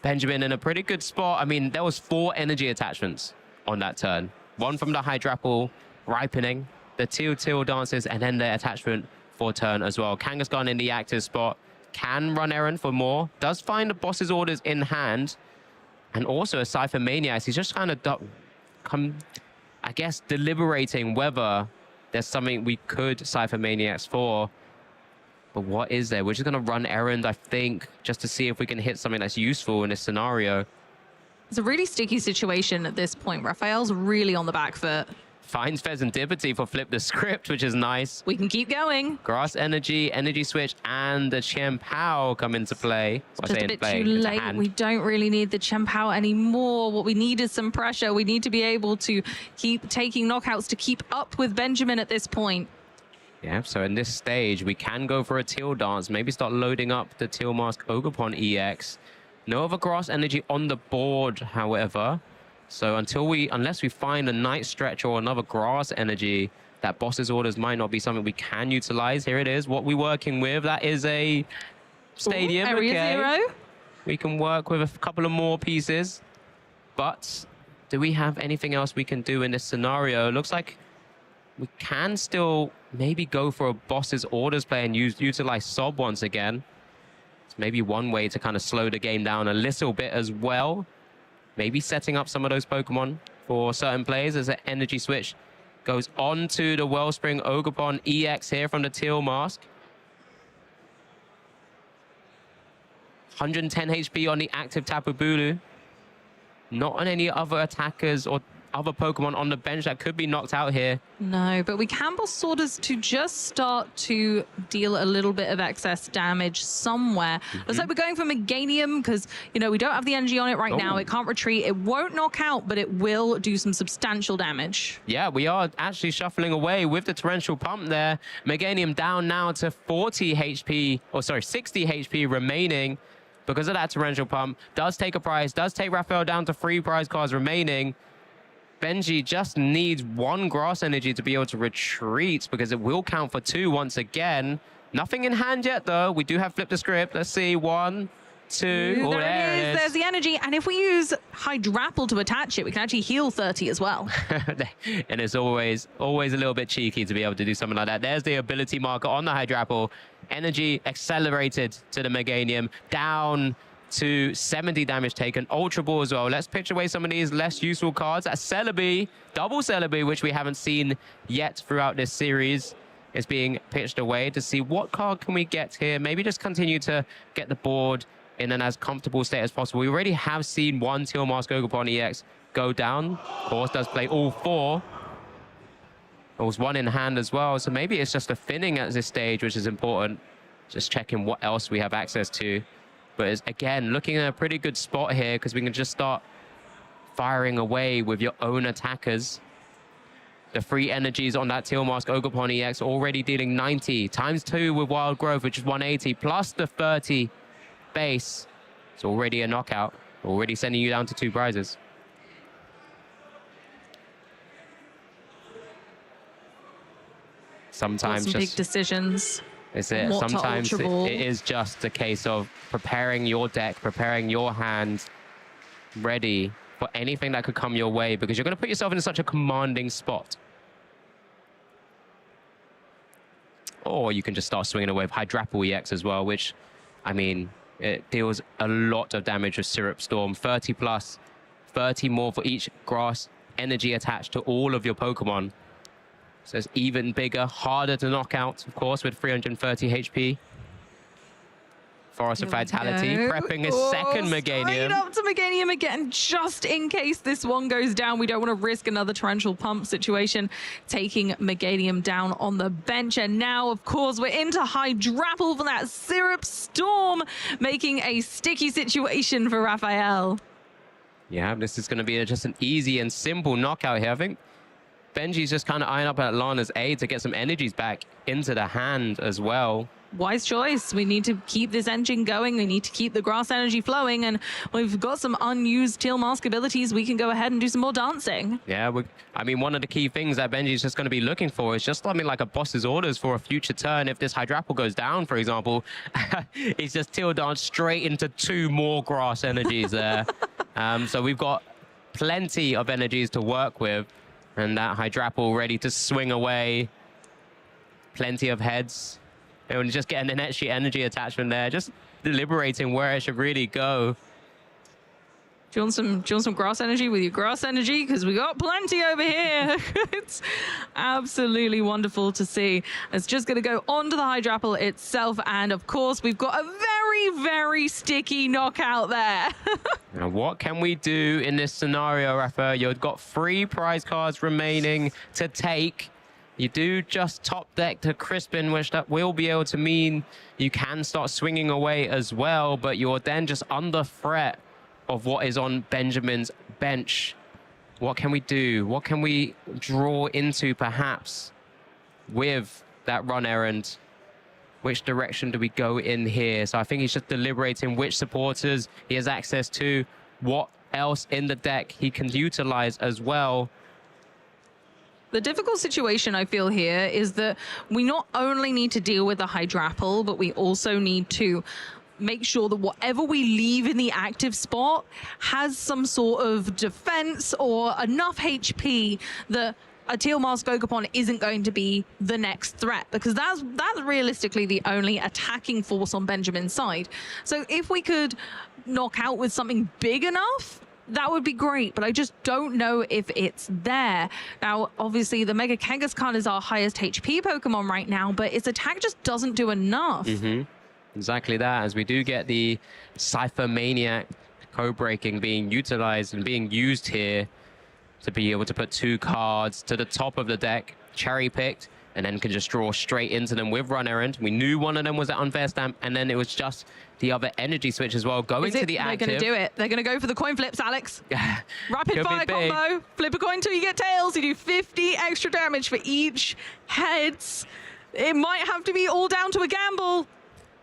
Benjamin in a pretty good spot. I mean, there was 4 energy attachments on that turn. 1 from the Hydrapple ripening, the Teal Dances, and then the attachment for turn as well. Kangaskhan in the active spot. Can run errand for more. Does find the boss's orders in hand. And also a Cypher Maniacs. He's just kind of, I guess, deliberating whether there's something we could Cypher Maniacs for. But what is there? We're just going to run errand, I think, just to see if we can hit something that's useful in this scenario. It's a really sticky situation at this point. Raphael's really on the back foot. Finds Pheasantipity for flip the script, which is nice. We can keep going. Grass Energy, Energy Switch, and the Chien-Pao come into play. It's just a bit too late. We don't really need the Chien-Pao anymore. What we need is some pressure. We need to be able to keep taking knockouts to keep up with Benjamin at this point. Yeah, so in this stage, we can go for a Teal Dance. Maybe start loading up the Teal Mask Ogerpon EX. No other Grass Energy on the board, however. So unless we find a Night Stretch or another Grass Energy, that boss's orders might not be something we can utilize. Here it is. What we're working with, that is a stadium. Area 0. We can work with a couple of more pieces. But do we have anything else we can do in this scenario? Looks like we can still maybe go for a boss's orders play and utilize Sob once again. It's maybe one way to kind of slow the game down a little bit as well. Maybe setting up some of those Pokemon for certain players as an energy switch goes on to the Wellspring Ogerpon EX here from the Teal Mask. 110 HP on the active Tapu Bulu. Not on any other attackers or other Pokemon on the bench that could be knocked out here. No, but we can boss orders to just start to deal a little bit of excess damage somewhere. Looks like we're going for Meganium because, you know, we don't have the energy on it right now. It can't retreat. It won't knock out, but it will do some substantial damage. Yeah, we are actually shuffling away with the Torrential Pump there. Meganium down now to 40 HP, or sorry, 60 HP remaining because of that Torrential Pump. Does take a prize, does take Raphael down to 3 prize cards remaining. Benji just needs 1 Grass Energy to be able to retreat because it will count for 2 once again. Nothing in hand yet, though. We do have flip the script. Let's see. 1, 2. Oh, there it is. There's the energy. And if we use Hydrapple to attach it, we can actually heal 30 as well. And it's always a little bit cheeky to be able to do something like that. There's the ability marker on the Hydrapple. Energy accelerated to the Meganium. Down to 70 damage taken. Ultra Ball as well. Let's pitch away some of these less useful cards. That Celebi, double Celebi, which we haven't seen yet throughout this series, is being pitched away to see what card can we get here. Maybe just continue to get the board in an as comfortable state as possible. We already have seen one Teal Mask Ogerpon EX go down. Of course, does play all 4. There was one in hand as well, so maybe it's just a thinning at this stage, which is important. Just checking what else we have access to. But it's, again, looking at a pretty good spot here because we can just start firing away with your own attackers. The free energies on that Teal Mask Ogerpon EX already dealing 90 times 2 with Wild Growth, which is 180, plus the 30 base. It's already a knockout, already sending you down to 2 prizes. Sometimes some just big decisions. Is it? What to Sometimes Ultra Ball. it is just a case of preparing your deck, preparing your hand, ready for anything that could come your way, because you're going to put yourself in such a commanding spot. Or you can just start swinging away with Hydrapple EX as well, which, I mean, it deals a lot of damage with Syrup Storm. 30 plus, 30 more for each grass energy attached to all of your Pokemon. So it's even bigger, harder to knock out, of course, with 330 HP. Forest of Vitality, prepping his second Meganium. Straight up to Meganium again, just in case this one goes down. We don't want to risk another torrential pump situation, taking Meganium down on the bench. And now, of course, we're into Hydrapple for that Syrup Storm, making a sticky situation for Raphael. Yeah, this is going to be just an easy and simple knockout here. I think Benji's just kind of eyeing up at Lana's A to get some energies back into the hand as well. Wise choice. We need to keep this engine going. We need to keep the grass energy flowing. And we've got some unused Teal Mask abilities. We can go ahead and do some more dancing. Yeah, I mean, one of the key things that Benji's just going to be looking for is just something like a boss's orders for a future turn. If this Hydrapple goes down, for example, it's just Teal Dance straight into 2 more grass energies there. So we've got plenty of energies to work with. And that Hydrapple ready to swing away. Plenty of heads. And just getting an extra energy attachment there. Just deliberating where it should really go. Do you want some grass energy with your grass energy? Because we got plenty over here. It's absolutely wonderful to see. It's just going to go onto the Hydrapple itself. And of course, we've got a very, very sticky knockout there. Now, what can we do in this scenario, Rafa? You've got 3 prize cards remaining to take. You do just top deck to Crispin, which that will be able to mean you can start swinging away as well, but you're then just under threat of what is on Benjamin's bench. What can we do? What can we draw into, perhaps, with that run errand? Which direction do we go in here? So I think he's just deliberating which supporters he has access to, what else in the deck he can utilize as well. The difficult situation I feel here is that we not only need to deal with the Hydrapple, but we also need to make sure that whatever we leave in the active spot has some sort of defense or enough HP that a Teal Mask Ogerpon isn't going to be the next threat, because that's realistically the only attacking force on Benjamin's side. So if we could knock out with something big enough, that would be great, but I just don't know if it's there. Now, obviously, the Mega Kangaskhan is our highest HP Pokemon right now, but its attack just doesn't do enough. Exactly that, as we do get the Cypher Maniac code-breaking being utilized and being used here to be able to put 2 cards to the top of the deck, cherry-picked, and then can just draw straight into them with Run Errand. We knew one of them was at Unfair Stamp, and then it was just the other energy switch as well, going to the active. They're going to do it. They're going to go for the coin flips, Alex. Rapid fire combo. Flip a coin till you get tails. You do 50 extra damage for each heads. It might have to be all down to a gamble.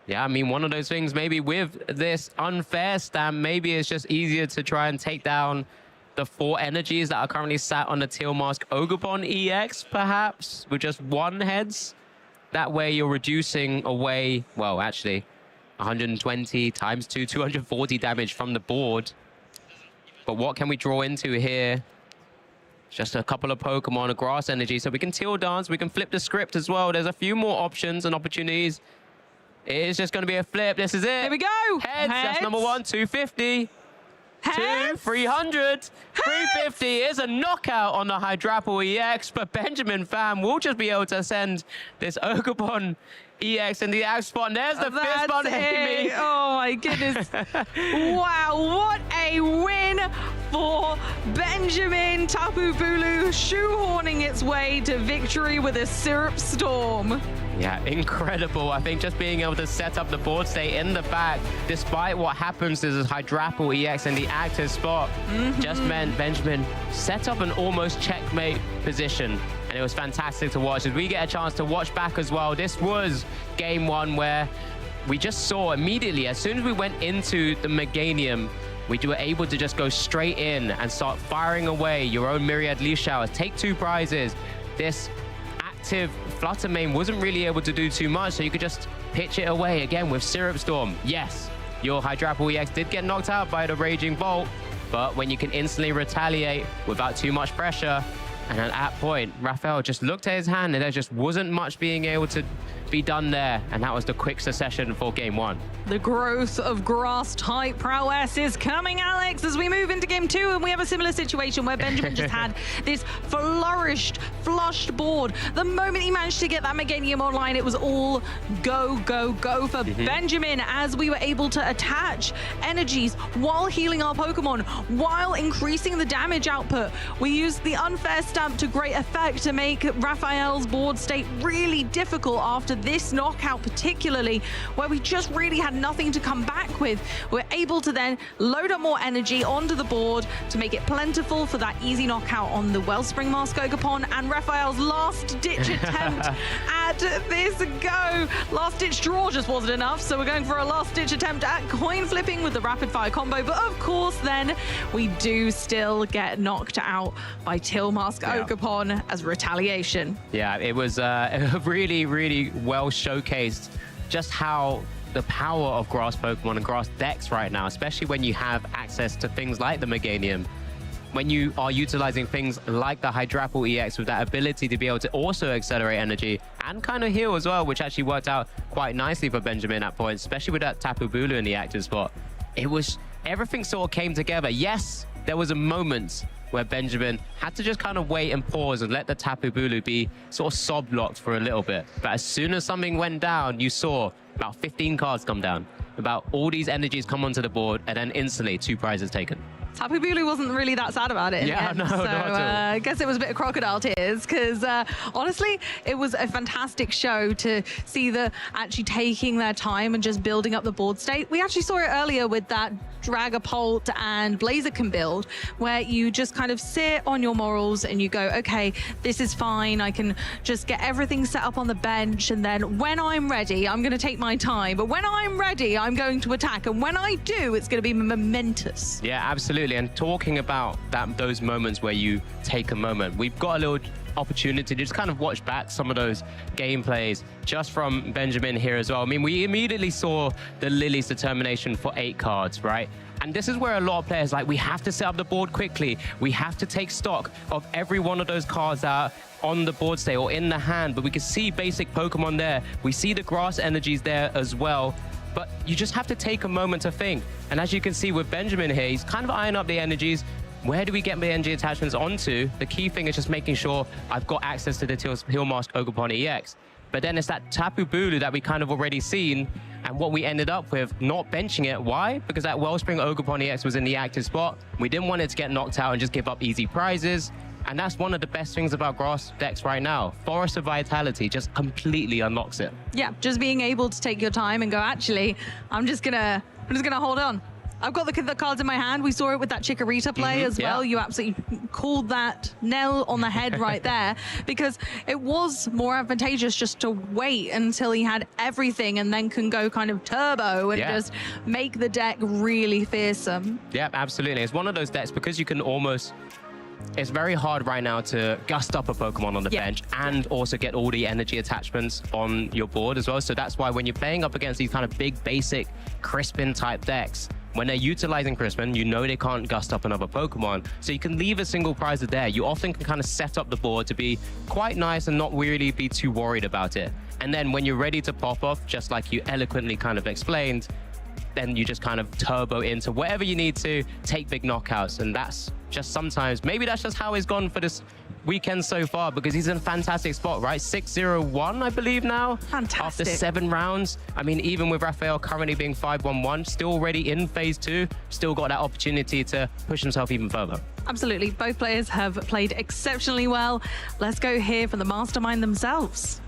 Yeah, I mean, one of those things, maybe with this Unfair Stamp, maybe it's just easier to try and take down the 4 energies that are currently sat on the Teal Mask Ogerpon EX, perhaps, with just 1 heads. That way you're reducing away, well, actually, 120 times 2, 240 damage from the board. But what can we draw into here? Just a couple of Pokemon, a grass energy, so we can Teal Dance, we can flip the script as well. There's a few more options and opportunities. It is just going to be a flip. This is it. Here we go. Heads. That's number 1, 250. Heads. 2, 300, 350 is a knockout on the Hydrapple EX, but Benjamin fam will just be able to send this Ogerpon EX in the axe spot. And there's the fist bump, Amy. Oh my goodness. Wow, what a win for Benjamin. Tapu Bulu shoehorning its way to victory with a syrup storm. Yeah, incredible. I think just being able to set up the board state in the back, despite what happens to this Hydrapple EX in the active spot, just meant Benjamin set up an almost checkmate position. And it was fantastic to watch. As we get a chance to watch back as well, this was game 1 where we just saw immediately, as soon as we went into the Meganium, we were able to just go straight in and start firing away your own Myriad Leaf Showers, take 2 prizes. This active Flutter Mane wasn't really able to do too much, so you could just pitch it away again with Syrup Storm. Yes, your Hydrapple EX did get knocked out by the Raging Bolt, but when you can instantly retaliate without too much pressure, and at that point, Raphael just looked at his hand and there just wasn't much being able to be done there, and that was the quick succession for game 1. The growth of grass-type prowess is coming, Alex, as we move into game 2, and we have a similar situation where Benjamin just had this flushed board. The moment he managed to get that Meganium online, it was all go, go, go for Benjamin, as we were able to attach energies while healing our Pokemon, while increasing the damage output. We used the Unfair Stamp to great effect to make Raphael's board state really difficult after this knockout, particularly where we just really had nothing to come back with. We're able to then load up more energy onto the board to make it plentiful for that easy knockout on the Wellspring Mask Ogerpon, and Raphael's last-ditch attempt at this go. Last-ditch draw just wasn't enough, so we're going for a last-ditch attempt at coin flipping with the rapid-fire combo, but of course then we do still get knocked out by Mask Ogerpon as retaliation. Yeah, it was really, really well showcased just how the power of grass Pokemon and grass decks right now, especially when you have access to things like the Meganium, when you are utilizing things like the Hydrapple EX with that ability to be able to also accelerate energy and kind of heal as well, which actually worked out quite nicely for Benjamin at points, especially with that Tapu Bulu in the active spot. It was, everything sort of came together. Yes, there was a moment where Benjamin had to just kind of wait and pause and let the Tapu Bulu be sort of sob-locked for a little bit. But as soon as something went down, you saw about 15 cards come down, about all these energies come onto the board, and then instantly 2 prizes taken. Tapu Bulu wasn't really that sad about it. Yeah, no, so, not at all. I guess it was a bit of crocodile tears, because honestly, it was a fantastic show to see the actually taking their time and just building up the board state. We actually saw it earlier with that Dragapult and Blaziken build, where you just kind of sit on your morals and you go, okay, this is fine. I can just get everything set up on the bench, and then when I'm ready, I'm going to take my time. But when I'm ready, I'm going to attack. And when I do, it's going to be momentous. Yeah, absolutely. And talking about those moments where you take a moment, we've got a little opportunity to just kind of watch back some of those gameplays just from Benjamin here as well. I mean, we immediately saw the Lily's determination for 8 cards, right? And this is where a lot of players, like, we have to set up the board quickly. We have to take stock of every one of those cards out on the board state or in the hand. But we can see basic Pokemon there. We see the grass energies there as well. But you just have to take a moment to think. And as you can see with Benjamin here, he's kind of eyeing up the energies. Where do we get the energy attachments onto? The key thing is just making sure I've got access to the Heal Mask Ogerpon EX. But then it's that Tapu Bulu that we kind of already seen, and what we ended up with, not benching it. Why? Because that Wellspring Ogerpon EX was in the active spot. We didn't want it to get knocked out and just give up easy prizes. And that's one of the best things about grass decks right now. Forest of Vitality just completely unlocks it. Yeah, just being able to take your time and go, actually, I'm just gonna hold on. I've got the cards in my hand. We saw it with that Chikorita play as well. You absolutely called that nail on the head right there, because it was more advantageous just to wait until he had everything and then can go kind of turbo and just make the deck really fearsome. Yeah, absolutely. It's one of those decks because you can almost... It's very hard right now to gust up a Pokemon on the bench and also get all the energy attachments on your board as well. So that's why when you're playing up against these kind of big, basic, Crispin type decks, when they're utilizing Crispin, you know they can't gust up another Pokemon, so you can leave a single prizer there. You often can kind of set up the board to be quite nice and not really be too worried about it. And then when you're ready to pop off, just like you eloquently kind of explained, then you just kind of turbo into whatever you need to, take big knockouts. And that's just sometimes, maybe that's just how he's gone for this weekend so far, because he's in a fantastic spot, right? 6-0-1, I believe now. Fantastic. After 7 rounds. I mean, even with Raphael currently being 5-1-1, still already in phase 2, still got that opportunity to push himself even further. Absolutely. Both players have played exceptionally well. Let's go hear from the mastermind themselves.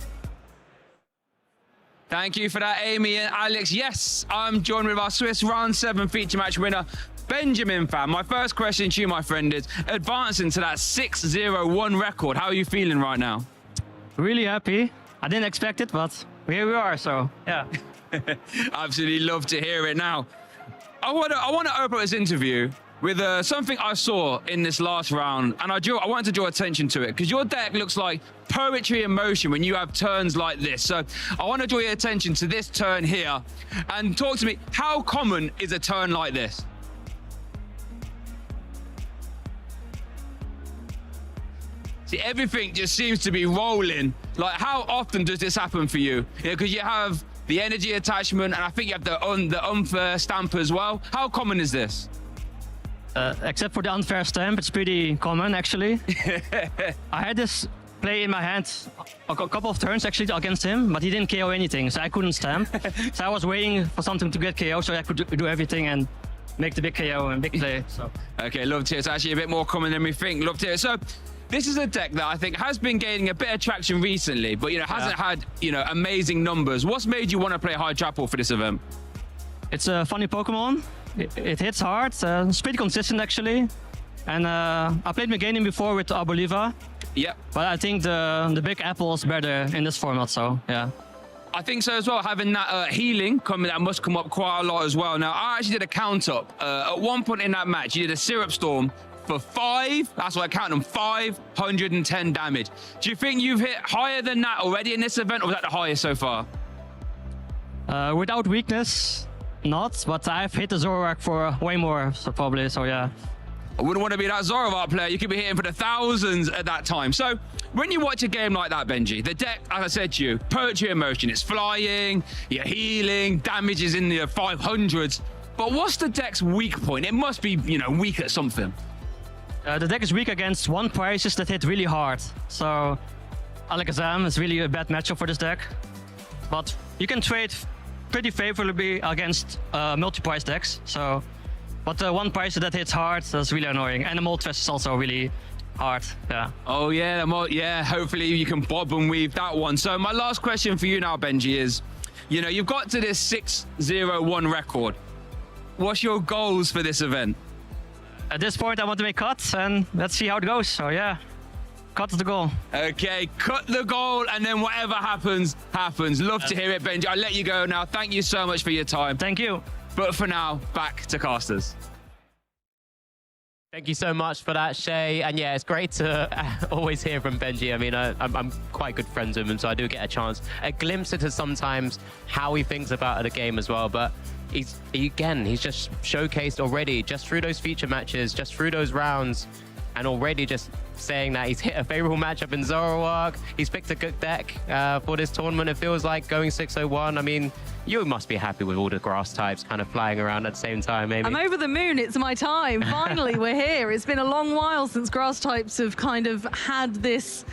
Thank you for that, Amy and Alex. Yes, I'm joined with our Swiss Round 7 feature match winner, Benjamin Fan. My first question to you, my friend, is advancing to that 6-0-1 record. How are you feeling right now? Really happy. I didn't expect it, but here we are, so yeah. Absolutely love to hear it. Now, I want to open this interview with something I saw in this last round, and I wanted to draw attention to it, because your deck looks like poetry in motion when you have turns like this. So I want to draw your attention to this turn here, and talk to me, how common is a turn like this? See, everything just seems to be rolling. Like, how often does this happen for you? Because you have the energy attachment, and I think you have the unfair stamp as well. How common is this? Except for the unfair stamp, it's pretty common, actually. I had this play in my hand a couple of turns, actually, against him, but he didn't KO anything, so I couldn't stamp. So I was waiting for something to get KO so I could do everything and make the big KO and big play. So. Okay, love to hear. It's actually a bit more common than we think. Love to hear. So this is a deck that I think has been gaining a bit of traction recently, but hasn't had amazing numbers. What's made you want to play High Chapel for this event? It's a funny Pokemon. It hits hard. It's pretty consistent, actually. And I played Meganium before with Arboliva. Yep. But I think the Big Apple is better in this format, so yeah. I think so as well. Having that healing that must come up quite a lot as well. Now, I actually did a count up. At one point in that match, you did a Syrup Storm for 5, that's what I count them, 510 damage. Do you think you've hit higher than that already in this event, or was that the highest so far? Without weakness, not, but I've hit the Zoroark for way more, so probably, so yeah. I wouldn't want to be that Zoroark player. You could be hitting for the thousands at that time. So when you watch a game like that, Benji, the deck, as I said to you, poetry in motion. It's flying, you're healing, damage is in the 500s. But what's the deck's weak point? It must be, weak at something. The deck is weak against one prices that hit really hard. So Alakazam is really a bad matchup for this deck. But you can trade pretty favorably against multi-price decks. So, but one price that hits hard, that's really annoying. And the Moltres is also really hard, yeah. Oh yeah, hopefully you can bob and weave that one. So my last question for you now, Benji, is, you've got to this 6-0-1 record. What's your goals for this event? At this point, I want to make cuts, and let's see how it goes. So yeah, cut the goal. Okay, cut the goal, and then whatever happens, happens. Love to hear it, Benji. I'll let you go now. Thank you so much for your time. Thank you. But for now, back to casters. Thank you so much for that, Shay. And yeah, it's great to always hear from Benji. I mean, I'm quite good friends with him, so I do get a glimpse into sometimes how he thinks about the game as well. But he's just showcased already, just through those feature matches, just through those rounds, and already just saying that he's hit a favorable matchup in Zoroark. He's picked a good deck for this tournament. It feels like going 6-0-1. I mean, you must be happy with all the grass types kind of flying around at the same time, maybe. I'm over the moon. It's my time. Finally, we're here. It's been a long while since grass types have kind of had this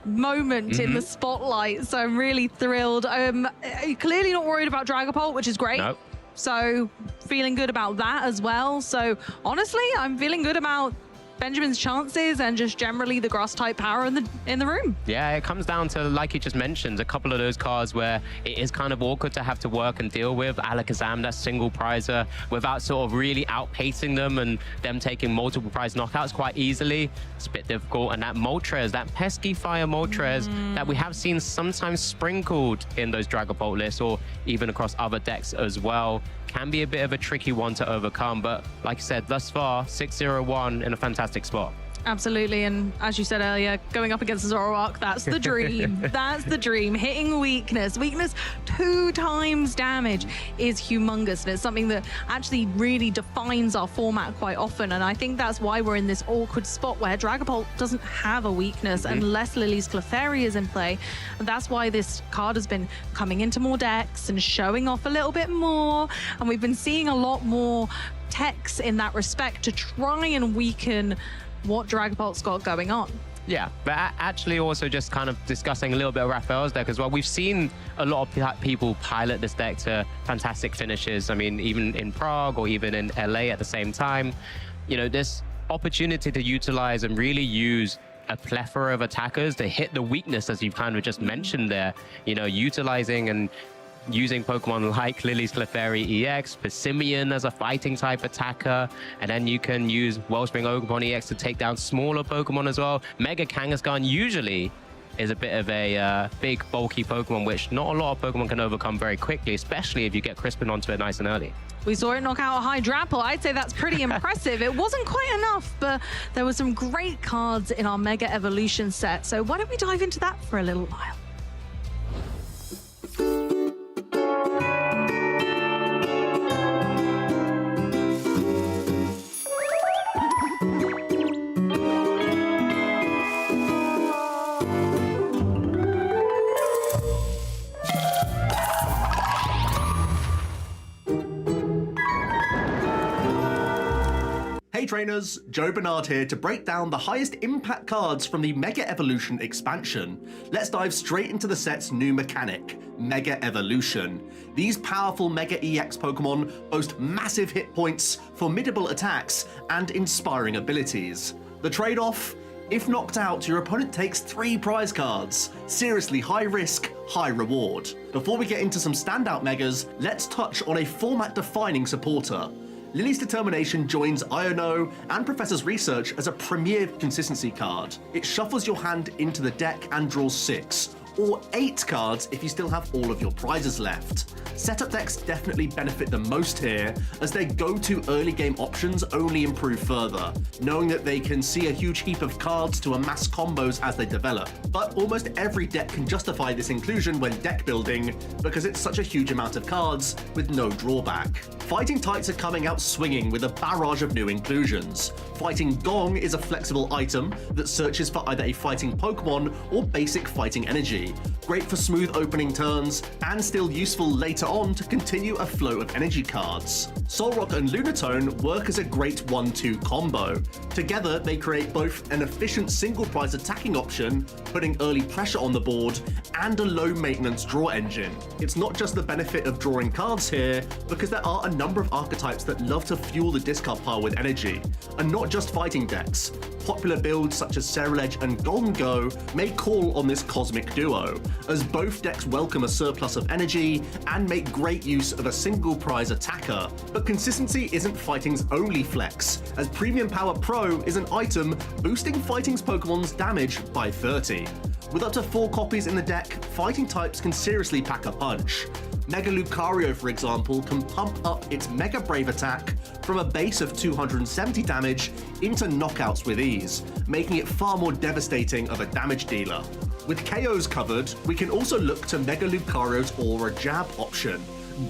moment in the spotlight, so I'm really thrilled. Clearly not worried about Dragapult, which is great. Nope. So feeling good about that as well. So honestly, I'm feeling good about Benjamin's chances and just generally the grass type power in the room. Yeah, it comes down to, like you just mentioned, a couple of those cards where it is kind of awkward to have to work and deal with. Alakazam, that single prizer, without sort of really outpacing them and them taking multiple prize knockouts quite easily. It's a bit difficult. And that Moltres, that pesky fire Moltres that we have seen sometimes sprinkled in those Dragapult lists or even across other decks as well, can be a bit of a tricky one to overcome. But like I said, thus far, 6-0-1 in a fantastic spot. Absolutely, and as you said earlier, going up against Zoroark, that's the dream. That's the dream. Hitting weakness 2 times damage is humongous, and it's something that actually really defines our format quite often, and I think that's why we're in this awkward spot where Dragapult doesn't have a weakness unless Lily's Clefairy is in play, and that's why this card has been coming into more decks and showing off a little bit more, and we've been seeing a lot more techs in that respect to try and weaken what Dragapult's got going on. Yeah, but actually also just kind of discussing a little bit of Raphael's deck as well. We've seen a lot of people pilot this deck to fantastic finishes. I mean, even in Prague or even in LA at the same time. You know, this opportunity to utilize and really use a plethora of attackers to hit the weakness, as you've kind of just mentioned there, you know, utilizing and using Pokemon like Lily's Clefairy EX, Persimmon as a fighting type attacker, and then you can use Wellspring Ogerpon EX to take down smaller Pokemon as well. Mega Kangaskhan usually is a bit of a big, bulky Pokemon, which not a lot of Pokemon can overcome very quickly, especially if you get Crispin onto it nice and early. We saw it knock out a Hydrapple. I'd say that's pretty impressive. It wasn't quite enough, but there were some great cards in our Mega Evolution set. So why don't we dive into that for a little while? Hey trainers, Joe Bernard here to break down the highest impact cards from the Mega Evolution expansion. Let's dive straight into the set's new mechanic, Mega Evolution. These powerful Mega EX Pokemon boast massive hit points, formidable attacks, and inspiring abilities. The trade-off? If knocked out, your opponent takes 3 prize cards. Seriously high risk, high reward. Before we get into some standout Megas, let's touch on a format-defining supporter. Lily's Determination joins Iono and Professor's Research as a premier consistency card. It shuffles your hand into the deck and draws 6, or 8 cards if you still have all of your prizes left. Setup decks definitely benefit the most here, as their go-to early game options only improve further, knowing that they can see a huge heap of cards to amass combos as they develop. But almost every deck can justify this inclusion when deck building, because it's such a huge amount of cards with no drawback. Fighting types are coming out swinging with a barrage of new inclusions. Fighting Gong is a flexible item that searches for either a fighting Pokemon or basic fighting energy. Great for smooth opening turns, and still useful later on to continue a flow of energy cards. Solrock and Lunatone work as a great 1-2 combo. Together, they create both an efficient single prize attacking option, putting early pressure on the board, and a low maintenance draw engine. It's not just the benefit of drawing cards here, because there are a number of archetypes that love to fuel the discard pile with energy, and not just fighting decks. Popular builds such as Ceruledge and Go may call on this cosmic duo, as both decks welcome a surplus of energy and make great use of a single prize attacker. But consistency isn't fighting's only flex, as Premium Power Pro is an item boosting fighting's Pokemon's damage by 30. With up to 4 copies in the deck, fighting types can seriously pack a punch. Mega Lucario, for example, can pump up its Mega Brave attack from a base of 270 damage into knockouts with ease, making it far more devastating of a damage dealer. With KOs covered, we can also look to Mega Lucario's Aura Jab option,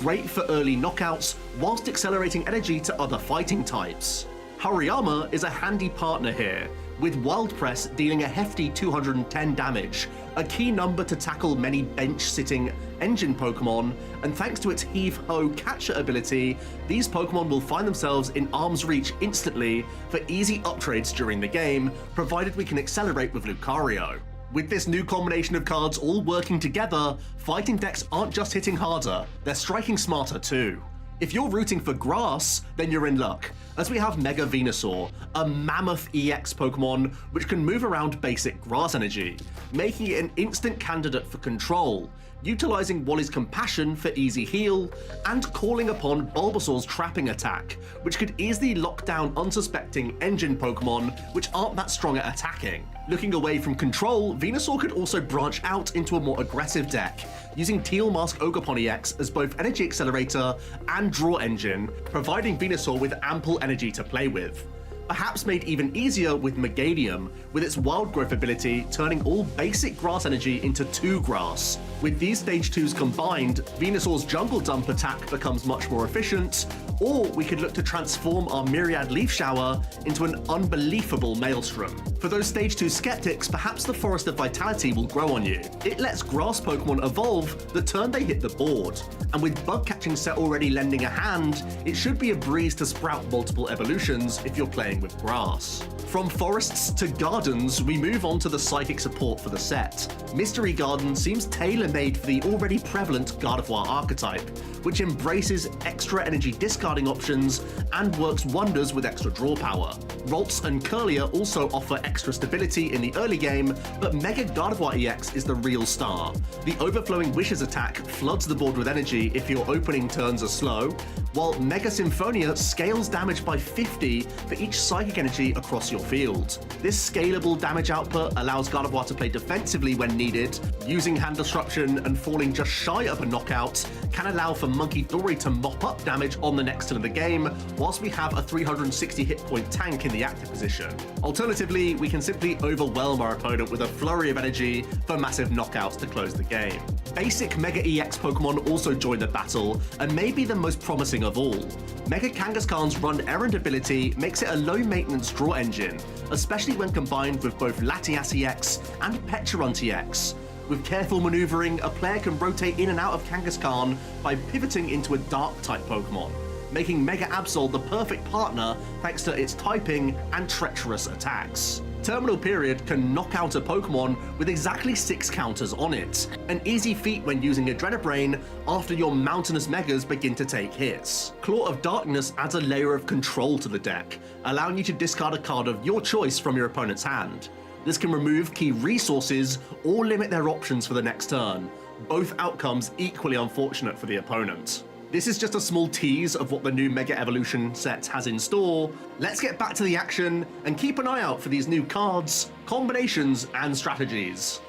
great for early knockouts whilst accelerating energy to other fighting types. Hariyama is a handy partner here, with Wild Press dealing a hefty 210 damage, a key number to tackle many bench-sitting engine Pokemon, and thanks to its Heave-Ho catcher ability, these Pokemon will find themselves in arm's reach instantly for easy uptrades during the game, provided we can accelerate with Lucario. With this new combination of cards all working together, fighting decks aren't just hitting harder, they're striking smarter too. If you're rooting for grass, then you're in luck, as we have Mega Venusaur, a mammoth EX Pokemon which can move around basic grass energy, making it an instant candidate for control, utilizing Wally's Compassion for easy heal, and calling upon Bulbasaur's trapping attack, which could easily lock down unsuspecting engine Pokemon which aren't that strong at attacking. Looking away from control, Venusaur could also branch out into a more aggressive deck, using Teal Mask Ogerpon EX as both energy accelerator and draw engine, providing Venusaur with ample energy to play with. perhaps made even easier with Meganium, with its wild growth ability turning all basic grass energy into 2 grass. With these stage 2s combined, Venusaur's Jungle Dump attack becomes much more efficient, or we could look to transform our Myriad Leaf Shower into an unbelievable Maelstrom. For those stage 2 skeptics, perhaps the Forest of Vitality will grow on you. It lets grass Pokemon evolve the turn they hit the board, and with Bug Catching set already lending a hand, it should be a breeze to sprout multiple evolutions if you're playing with grass. From forests to gardens, we move on to the psychic support for the set. Mystery Garden seems tailor-made for the already prevalent Gardevoir archetype, which embraces extra energy discarding options and works wonders with extra draw power. Ralts and Curlier also offer extra stability in the early game, but Mega Gardevoir EX is the real star. The Overflowing Wishes attack floods the board with energy if your opening turns are slow, while Mega Symphonia scales damage by 50 for each psychic energy across your field. This scalable damage output allows Gardevoir to play defensively when needed. Using hand disruption and falling just shy of a knockout can allow for Monkey Dory to mop up damage on the next turn of the game, whilst we have a 360 hit point tank in the active position. Alternatively, we can simply overwhelm our opponent with a flurry of energy for massive knockouts to close the game. Basic Mega EX Pokemon also join the battle, and may be the most promising of all. Mega Kangaskhan's Run Errand ability makes it a low-maintenance draw engine, especially when combined with both Latias EX and Pecharunt EX. With careful maneuvering, a player can rotate in and out of Kangaskhan by pivoting into a Dark-type Pokemon, making Mega Absol the perfect partner thanks to its typing and treacherous attacks. Terminal Period can knock out a Pokemon with exactly 6 counters on it, an easy feat when using Adrenabrain after your mountainous Megas begin to take hits. Claw of Darkness adds a layer of control to the deck, allowing you to discard a card of your choice from your opponent's hand. This can remove key resources or limit their options for the next turn, both outcomes equally unfortunate for the opponent. This is just a small tease of what the new Mega Evolution set has in store. Let's get back to the action and keep an eye out for these new cards, combinations, and strategies.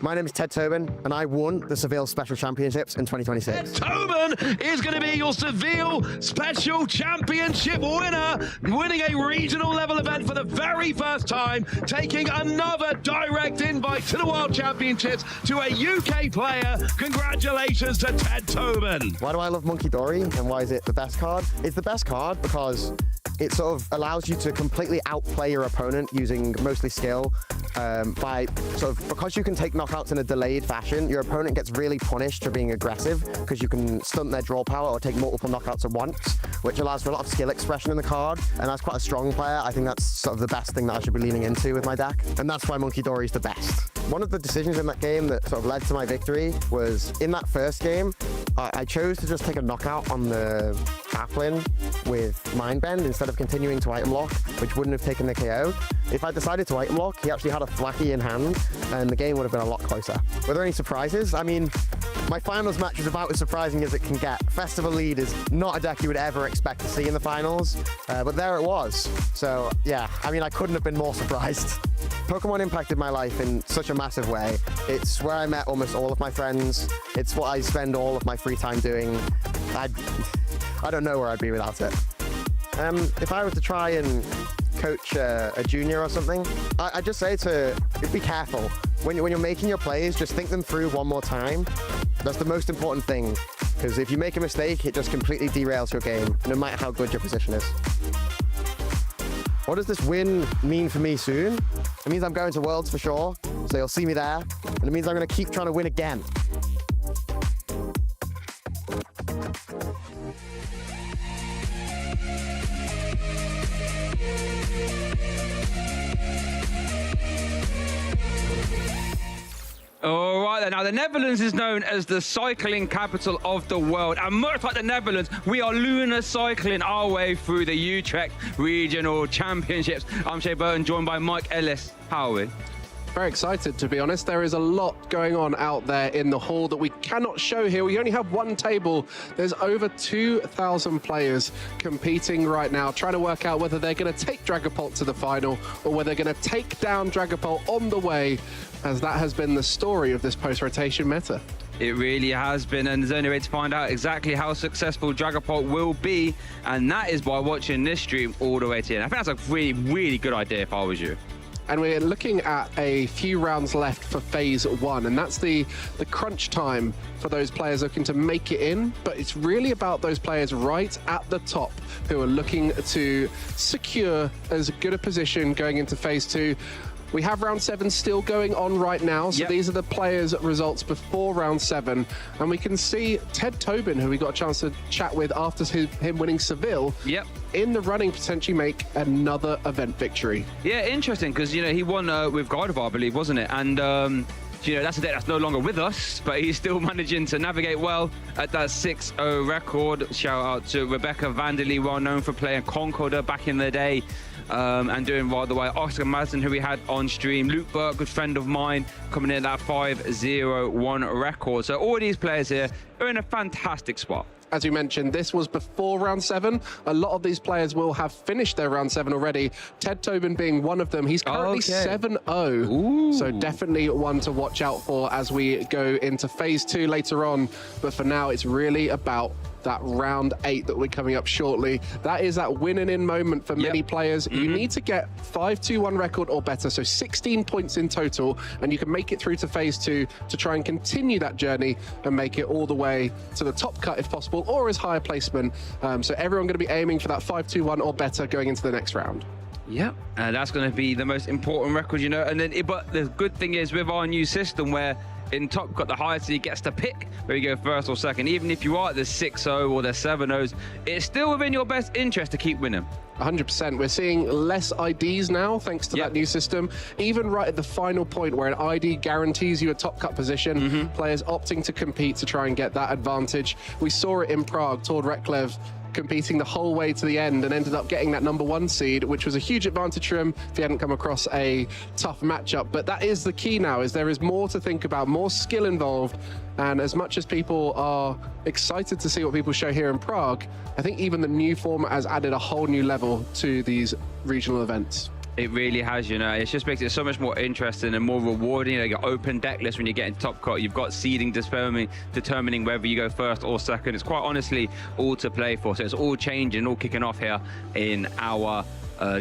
My name is Ted Tobin, and I won the Seville Special Championships in 2026. Tobin is going to be your Seville Special Championship winner, winning a regional level event for the very first time, taking another direct invite to the World Championships to a UK player. Congratulations to Ted Tobin. Why do I love Monkey Dory, and why is it the best card? It's the best card because it sort of allows you to completely outplay your opponent using mostly skill. Because you can take knockouts in a delayed fashion, your opponent gets really punished for being aggressive because you can stunt their draw power or take multiple knockouts at once, which allows for a lot of skill expression in the card. And as quite a strong player, I think that's sort of the best thing that I should be leaning into with my deck. And that's why Monkey Dory is the best. One of the decisions in that game that sort of led to my victory was in that first game, I chose to just take a knockout on the Applin with Mind Bend instead of continuing to item lock, which wouldn't have taken the KO. If I decided to item lock, he actually had a Thwackey in hand, and the game would have been a lot closer. Were there any surprises? I mean, my finals match was about as surprising as it can get. Festival Lead is not a deck you would ever expect to see in the finals, but there it was. So yeah, I mean, I couldn't have been more surprised. Pokemon impacted my life in such a massive way. It's where I met almost all of my friends. It's what I spend all of my free time doing. I don't know where I'd be without it. If I were to try and coach a junior or something, I'd just say to be careful. When you're making your plays, just think them through one more time. That's the most important thing, because if you make a mistake, it just completely derails your game, no matter how good your position is. What does this win mean for me soon? It means I'm going to Worlds for sure, so you'll see me there, and it means I'm going to keep trying to win again. All right, then. Now, the Netherlands is known as the cycling capital of the world. And much like the Netherlands, we are lunar cycling our way through the Utrecht Regional Championships. I'm Shea Burton, joined by Mike Ellis. How are we? Very excited, to be honest. There is a lot going on out there in the hall that we cannot show here. We only have one table. There's over 2,000 players competing right now, trying to work out whether they're going to take Dragapult to the final or whether they're going to take down Dragapult on the way, as that has been the story of this post-rotation meta. It really has been, and there's only way to find out exactly how successful Dragapult will be, and that is by watching this stream all the way to the end. I think that's a really, really good idea if I was you. And we're looking at a few rounds left for phase 1, and that's the crunch time for those players looking to make it in. But it's really about those players right at the top who are looking to secure as good a position going into phase 2. We have round 7 still going on right now, so these are the players' results before round 7, and we can see Ted Tobin, who we got a chance to chat with after him winning Seville, in the running potentially make another event victory. Yeah, interesting, because he won with Gardevoir, I believe, wasn't it? And that's a deck that's no longer with us, but he's still managing to navigate well at that 6-0 record. Shout out to Rebecca Vanderlee, well known for playing Concorder back in the day. And doing well the way. Oscar Madsen, who we had on stream. Luke Burke, good friend of mine, coming in at that 5-0-1 record. So all these players here are in a fantastic spot. As you mentioned, this was before round 7. A lot of these players will have finished their round 7 already. Ted Tobin being one of them. He's currently 7-0. So definitely one to watch out for as we go into phase 2 later on. But for now, it's really about that round 8 that we're coming up shortly. That is that winning in moment for many players. You need to get 5-2-1 record or better, so 16 points in total, and you can make it through to phase 2 to try and continue that journey and make it all the way to the top cut if possible, or as high a placement. So everyone going to be aiming for that 5-2-1 or better going into the next round. Yeah, and that's going to be the most important record, and then but the good thing is with our new system where in Top Cut, the highest he gets to pick where you go first or second. Even if you are at the 6-0 or the 7-0s, it's still within your best interest to keep winning. 100%. We're seeing less IDs now, thanks to that new system. Even right at the final point where an ID guarantees you a top cut position, players opting to compete to try and get that advantage. We saw it in Prague. Tord Reklev competing the whole way to the end and ended up getting that #1 seed, which was a huge advantage for him if he hadn't come across a tough matchup. But that is the key now, is there is more to think about, more skill involved. And as much as people are excited to see what people show here in Prague, I think even the new format has added a whole new level to these regional events. It really has, it just makes it so much more interesting and more rewarding. You got open deck lists when you get into Top Cut. You've got seeding determining whether you go first or second. It's quite honestly all to play for. So it's all changing, all kicking off here in our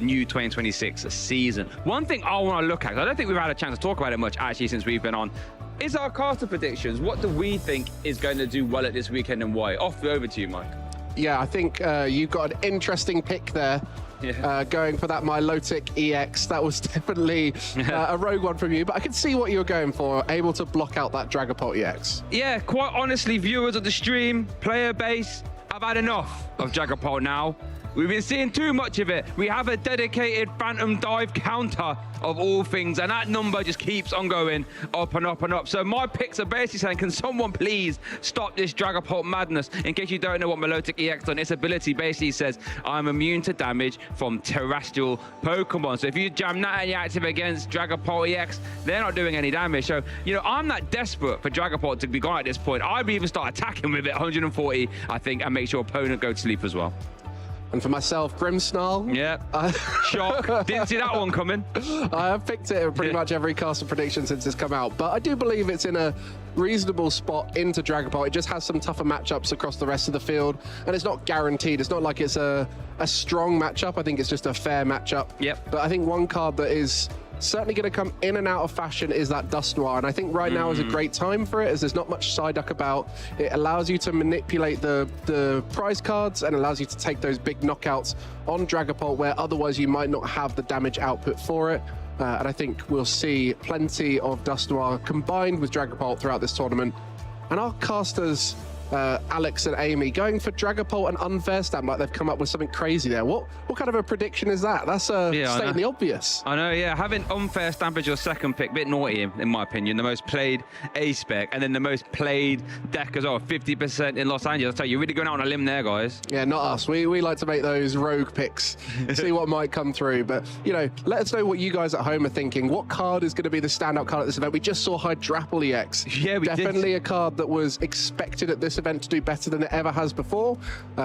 new 2026 season. One thing I want to look at, I don't think we've had a chance to talk about it much actually since we've been on, is our caster predictions. What do we think is going to do well at this weekend and why? Over to you, Mike. Yeah, I think you've got an interesting pick there. Going for that Milotic EX. That was definitely a rogue one from you, but I could see what you were going for, able to block out that Dragapult EX. Yeah, quite honestly, viewers of the stream, player base, I've had enough of Dragapult now. We've been seeing too much of it. We have a dedicated Phantom Dive counter of all things, and that number just keeps on going up and up and up. So my picks are basically saying, can someone please stop this Dragapult madness? In case you don't know what Milotic EX done, its ability basically says, I'm immune to damage from terrestrial Pokemon. So if you jam that and you're active against Dragapult EX, they're not doing any damage. So, I'm not desperate for Dragapult to be gone at this point. I'd even start attacking with it 140, I think, and make sure opponent go to sleep as well. And for myself, Grimmsnarl. Yeah. Shock. Didn't see that one coming. I have picked it in pretty much every caster prediction since it's come out, but I do believe it's in a reasonable spot into Dragapult. It just has some tougher matchups across the rest of the field, and it's not guaranteed. It's not like it's a strong matchup. I think it's just a fair matchup. Yep. But I think one card that is certainly going to come in and out of fashion is that Dusknoir, and I think right now is a great time for it, as there's not much Psyduck about. It allows you to manipulate the prize cards and allows you to take those big knockouts on Dragapult where otherwise you might not have the damage output for it. And I think we'll see plenty of Dusknoir combined with Dragapult throughout this tournament. And our casters Alex and Amy, going for Dragapult and Unfair Stamp, like they've come up with something crazy there. What kind of a prediction is that? That's stating the obvious. I know, yeah. Having Unfair Stamp as your second pick, bit naughty in my opinion. The most played A-Spec, and then the most played deck as well, 50% in Los Angeles. I tell you, you're really going out on a limb there, guys. Yeah, not us. We like to make those rogue picks, see what might come through. But, you know, let us know what you guys at home are thinking. What card is going to be the standout card at this event? We just saw Hydrapple EX. Yeah, we Definitely did. a card that was expected at this event to do better than it ever has before.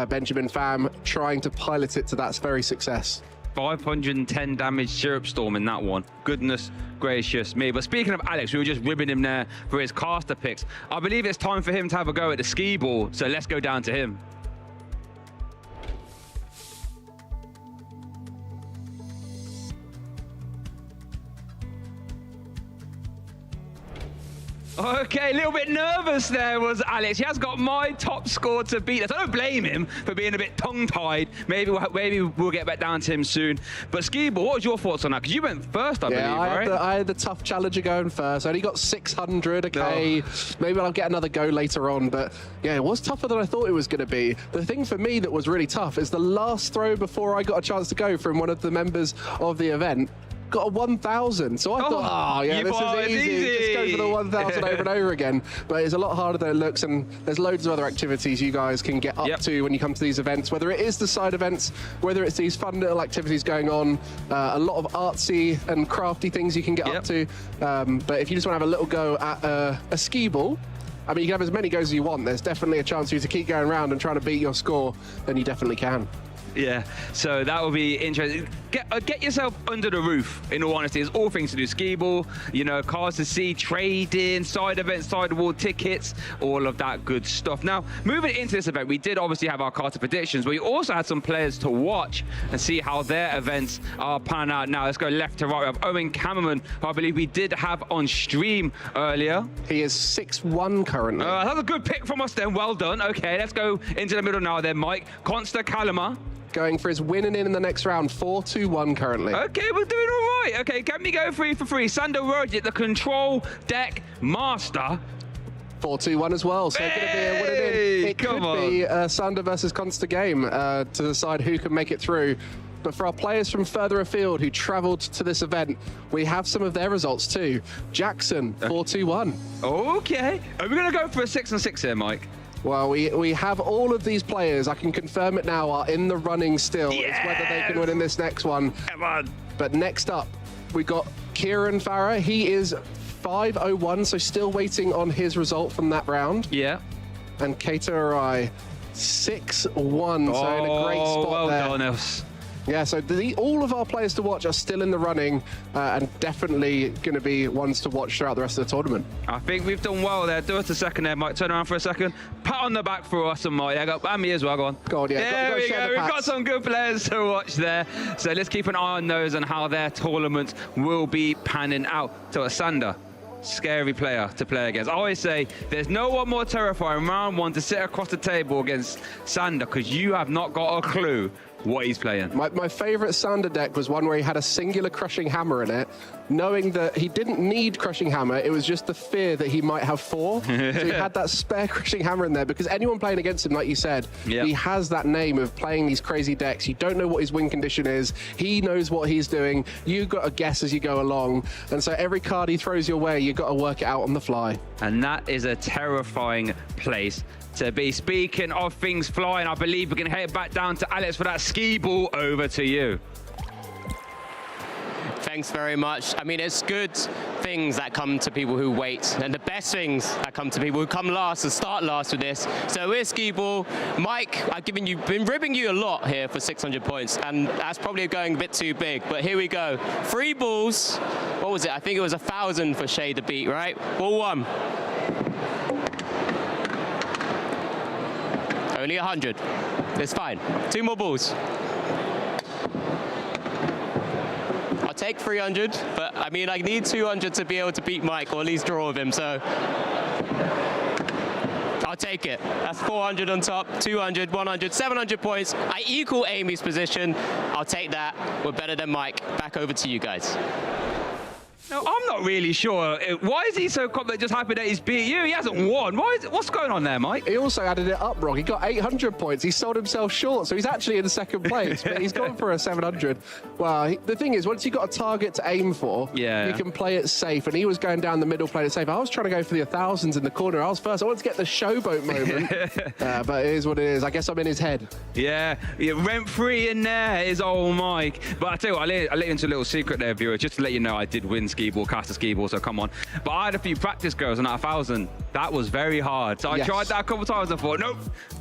Benjamin Pham trying to pilot it to that very success. 510 damage Syrup Storm in that one. Goodness gracious me. But speaking of Alex, we were just ribbing him there for his caster picks. I believe it's time for him to have a go at the skee ball, so let's go down to him. Okay, a little bit nervous there was Alex. He has got my top score to beat us. I don't blame him for being a bit tongue-tied. Maybe we'll get back down to him soon. But Skeeball, what was your thoughts on that? Because you went first, I believe, right? I had the tough challenger going first. I only got 600, okay. Maybe I'll get another go later on. But yeah, it was tougher than I thought it was going to be. The thing for me that was really tough is the last throw before I got a chance to go from one of the members of the event. Got a 1,000, so I thought, this is easy. Just go for the 1,000 over and over again. But it's a lot harder than it looks, and there's loads of other activities you guys can get up to when you come to these events, whether it is the side events, whether it's these fun little activities going on, a lot of artsy and crafty things you can get up to. But if you just want to have a little go at a skee ball, I mean, you can have as many goes as you want. There's definitely a chance for you to keep going around and trying to beat your score, then you definitely can. Yeah, so that will be interesting. Get yourself under the roof, in all honesty. There's all things to do. Skee ball, you know, cars to see, trading, side events, side wall tickets, all of that good stuff. Now, moving into this event, we did obviously have our cards predictions, but we also had some players to watch and see how their events are panning out. Now, let's go left to right. We have Owen Cammerman, who I believe we did have on stream earlier. He is 6-1 currently. That's a good pick from us then. Well done. Okay, let's go into the middle now then, Mike. Consta Kalama. Going for his winning in the next round, 4-2-1 currently. Okay, we're doing all right. Okay, can we go 3 for 3? Sander Rogic, the control deck master. 4-2-1 as well, so it's going to be a winning in. It could be a Sander versus Consta game to decide who can make it through. But for our players from further afield who travelled to this event, we have some of their results too. Jackson, 4-2-1. Okay. Are we going to go for a 6-6 here, Mike? Well, we have all of these players, I can confirm it now, are in the running still. Yes! It's whether they can win in this next one. Come on. But next up, we got Kieran Farah. He is 5-0-1, so still waiting on his result from that round. Yeah. And Keita Arai, 6-1, so in a great spot there. Well done, us. Yeah, so all of our players to watch are still in the running and definitely going to be ones to watch throughout the rest of the tournament. I think we've done well there. Do us a second there, Mike. Turn around for a second. Pat on the back for us and Mike. And me as well, go on. God, yeah. There we go. We've got some good players to watch there. So let's keep an eye on those and how their tournament will be panning out. So Sander, scary player to play against. I always say there's no one more terrifying round one to sit across the table against Sander, because you have not got a clue what he's playing. My favourite Sander deck was one where he had a singular Crushing Hammer in it, knowing that he didn't need Crushing Hammer, it was just the fear that he might have 4. So he had that spare Crushing Hammer in there, because anyone playing against him, like you said, he has that name of playing these crazy decks. You don't know what his win condition is. He knows what he's doing. You've got to guess as you go along. And so every card he throws your way, you've got to work it out on the fly. And that is a terrifying place to be. Speaking of things flying, I believe we can head back down to Alex for that skee ball. Over to you. Thanks very much. I mean, it's good things that come to people who wait, and the best things that come to people who come last and start last with this. So we're skee ball. Mike, I've been ribbing you a lot here for 600 points, and that's probably going a bit too big, but here we go. 3 balls. What was it? I think it was 1,000 for Shay to beat, right? Ball 1. Only 100. It's fine. 2 more balls. I'll take 300, but I mean, I need 200 to be able to beat Mike, or at least draw with him, so I'll take it. That's 400 on top, 200, 100, 700 points. I equal Amy's position. I'll take that. We're better than Mike. Back over to you guys. No, I'm not really sure. Why is he so confident just happy that he's beat you? He hasn't won. What's going on there, Mike? He also added it up wrong. He got 800 points. He sold himself short, so he's actually in second place, but he's gone for a 700. Well, the thing is, once you've got a target to aim for, you can play it safe, and he was going down the middle playing it safe. I was trying to go for the 1000s in the corner. I was first. I wanted to get the showboat moment, but it is what it is. I guess I'm in his head. Yeah, rent-free in there is old Mike. But I tell you what, I let you into a little secret there, viewers, just to let you know I did win skee ball, cast a skee ball, so come on. But I had a few practice goes on that 1000. That was very hard. So I tried that a couple of times. I thought, nope,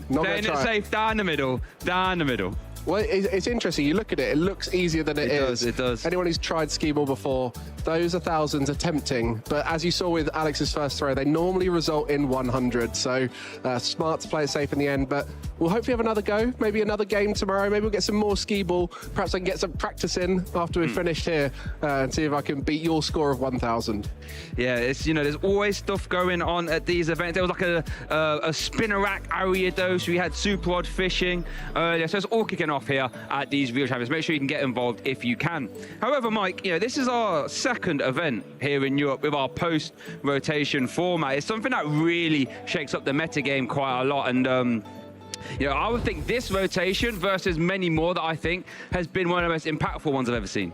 playing it safe, down the middle, down the middle. Well, it's interesting. You look at it, it looks easier than it is. It does. Anyone who's tried skee ball before, those 1000s are tempting. But as you saw with Alex's first throw, they normally result in 100. So smart to play it safe in the end. But we'll hopefully have another go. Maybe another game tomorrow. Maybe we'll get some more skee ball. Perhaps I can get some practice in after we've finished here and see if I can beat your score of 1000. Yeah, it's, you know, there's always stuff going on at these events. There was like a Spinnerack Ariados. We had Super Odd Fishing earlier. So it's all kicking off here at these Real Champions. Make sure you can get involved if you can. However, Mike, you know, this is our second event here in Europe with our post-rotation format. It's something that really shakes up the meta game quite a lot, and you know, I would think this rotation versus many more that I think has been one of the most impactful ones I've ever seen.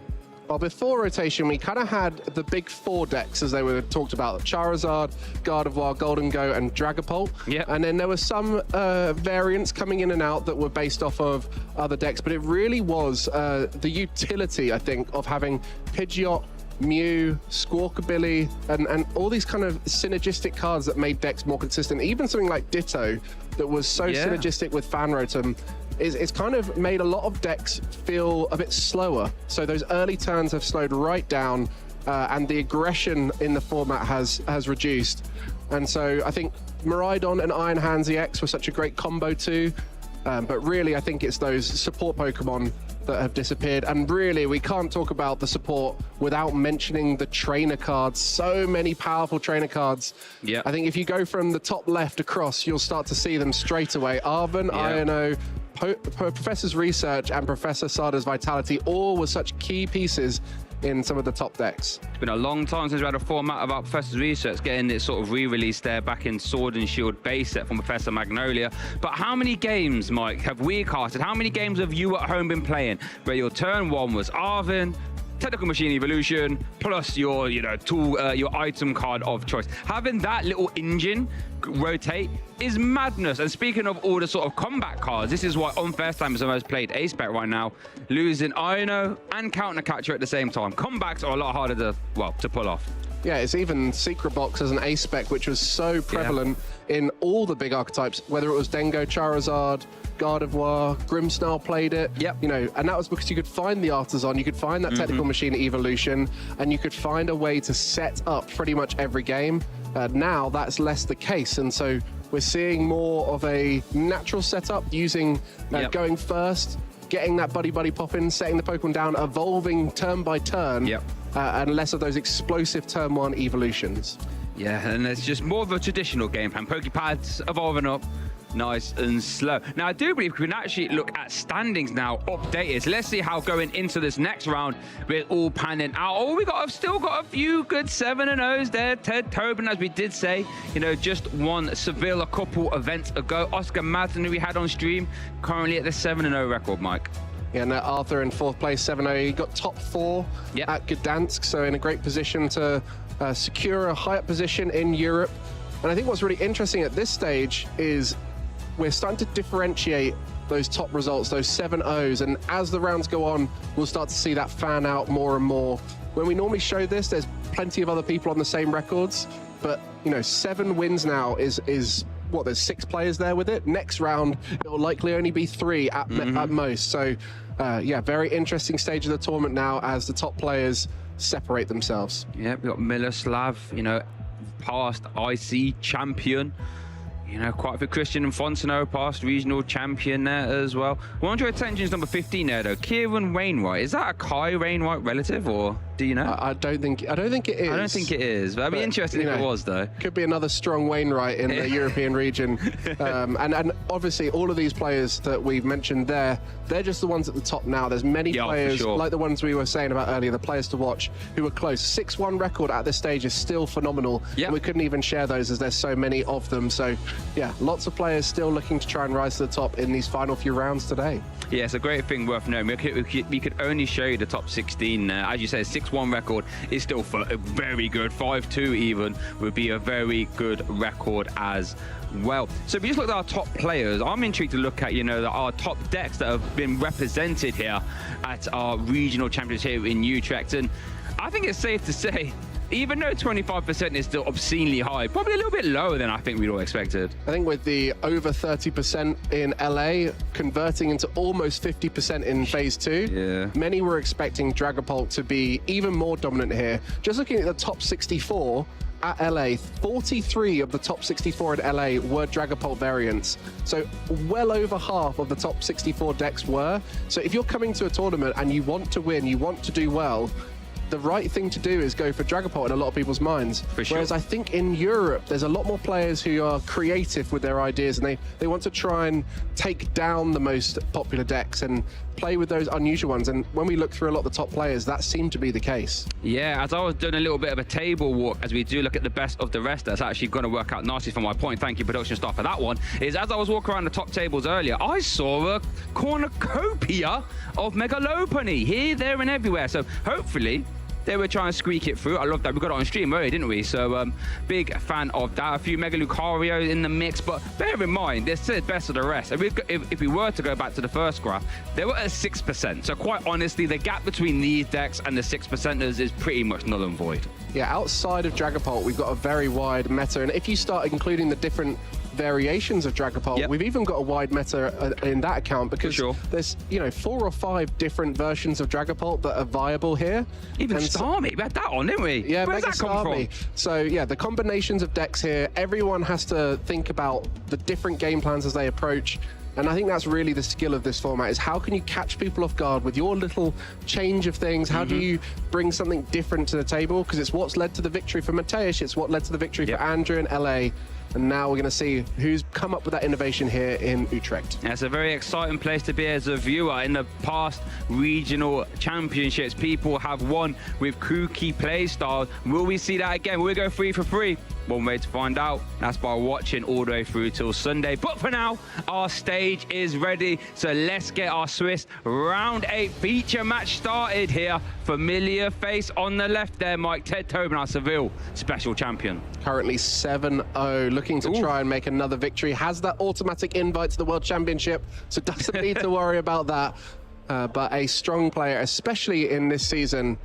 Well, before rotation, we kind of had the big 4 decks, as they were talked about: Charizard, Gardevoir, Golden Go, and Dragapult. Yeah. And then there were some variants coming in and out that were based off of other decks, but it really was the utility, I think, of having Pidgeot, Mew, Squawkabilly, and all these kind of synergistic cards that made decks more consistent. Even something like Ditto that was so synergistic with Fanrotom. It's kind of made a lot of decks feel a bit slower. So those early turns have slowed right down, and the aggression in the format has reduced. And so I think Miraidon and Iron Hands EX were such a great combo too. But really, I think it's those support Pokemon that have disappeared. And really, we can't talk about the support without mentioning the trainer cards. So many powerful trainer cards. Yeah. I think if you go from the top left across, you'll start to see them straight away. Arven, Iono, Professor's Research, and Professor Sada's Vitality all were such key pieces in some of the top decks. It's been a long time since we had a format about Professor's Research, getting it sort of re-released there back in Sword and Shield base set from Professor Magnolia. But how many games, Mike, have we casted? How many games have you at home been playing where your turn 1 was Arven, Technical Machine Evolution, plus your, you know, tool, your item card of choice? Having that little engine rotate is madness. And speaking of all the sort of combat cards, this is why On First Time is the most played ace bet right now, losing Iono and Counter Catcher at the same time. Comebacks are a lot harder to pull off. Yeah, it's even Secret Box as an ace spec, which was so prevalent in all the big archetypes, whether it was Dengo, Charizard, Gardevoir, Grimmsnarl played it. You know, and that was because you could find the Artisan, you could find that Technical Machine Evolution, and you could find a way to set up pretty much every game. Now that's less the case, and so we're seeing more of a natural setup using going first, getting that buddy pop in, setting the Pokemon down, evolving turn by turn, and less of those explosive turn 1 evolutions. Yeah, and it's just more of a traditional game plan. Pokepads evolving up nice and slow. Now, I do believe we can actually look at standings now updated. So let's see how going into this next round we're all panning out. Oh, we've still got a few good 7-0s there. Ted Tobin, as we did say, you know, just won Seville a couple events ago. Oscar Madsen, who we had on stream, currently at the 7-0 record, Mike. Yeah, and Arthur in 4th place, 7-0. He got top 4 at Gdansk, so in a great position to secure a higher position in Europe. And I think what's really interesting at this stage is we're starting to differentiate those top results, those 7-0s, and as the rounds go on, we'll start to see that fan out more and more. When we normally show this, there's plenty of other people on the same records, but, you know, 7 wins now is what, there's 6 players there with it. Next round, it will likely only be 3 at most. So, yeah, very interesting stage of the tournament now as the top players separate themselves. Yeah, we've got Miloslav, you know, past IC champion. You know, quite a bit. Christian and Fontenot, past regional champion there as well. 100 attention is number 15 there, though. Kieran Wainwright. Is that a Kai Wainwright relative, or? Do you know? I don't think it is. I don't think it is. But I'd be interested if it was, though. Could be another strong Wainwright in the European region. And obviously, all of these players that we've mentioned there, they're just the ones at the top now. There's many players, like the ones we were saying about earlier, the players to watch, who are close. 6-1 record at this stage is still phenomenal. And we couldn't even share those as there's so many of them. So, yeah, lots of players still looking to try and rise to the top in these final few rounds today. Yeah, it's a great thing worth knowing. We could only show you the top 16. As you said, 6-1 record is still very good. 5-2 even would be a very good record as well. So if we just look at our top players, I'm intrigued to look at, our top decks that have been represented here at our regional championship here in Utrecht. And I think it's safe to say, even though 25% is still obscenely high, probably a little bit lower than I think we'd all expected. I think with the over 30% in LA converting into almost 50% in phase 2, many were expecting Dragapult to be even more dominant here. Just looking at the top 64 at LA, 43 of the top 64 in LA were Dragapult variants. So well over half of the top 64 decks were. So if you're coming to a tournament and you want to win, you want to do well, the right thing to do is go for Dragapult in a lot of people's minds. Whereas I think in Europe, there's a lot more players who are creative with their ideas, and they want to try and take down the most popular decks and play with those unusual ones. And when we look through a lot of the top players, that seemed to be the case. Yeah, as I was doing a little bit of a table walk, as we do look at the best of the rest, that's actually going to work out nicely for my point. Thank you, production staff, for that one. Is as I was walking around the top tables earlier, I saw a cornucopia of Megalopony here, there, and everywhere. So hopefully, they were trying to squeak it through. I love that. We got it on stream earlier, didn't we? So big fan of that. A few Mega Lucario in the mix, but bear in mind, they're still the best of the rest. If we were to go back to the first graph, they were at 6%. So quite honestly, the gap between these decks and the 6%ers is pretty much null and void. Yeah, outside of Dragapult, we've got a very wide meta. And if you start including the different variations of Dragapult, we've even got a wide meta in that account, because there's 4 or 5 different versions of Dragapult that are viable here. Even Starmie, we had that on, didn't we? Yeah, where's that come from? So yeah, the combinations of decks here, everyone has to think about the different game plans as they approach. And I think that's really the skill of this format, is how can you catch people off guard with your little change of things? How do you bring something different to the table? Because it's what's led to the victory for Mateusz, it's what led to the victory for Andrew in LA. And now we're going to see who's come up with that innovation here in Utrecht. It's a very exciting place to be as a viewer. In the past regional championships, people have won with kooky play styles. Will we see that again? Will we go 3 for 3? One way to find out, that's by watching all the way through till Sunday. But for now, our stage is ready. So let's get our Swiss round 8 feature match started here. Familiar face on the left there, Mike. Ted Tobin, our Seville special champion. Currently 7-0, looking to try and make another victory. Has that automatic invite to the World Championship, so doesn't need to worry about that. But a strong player, especially in this season.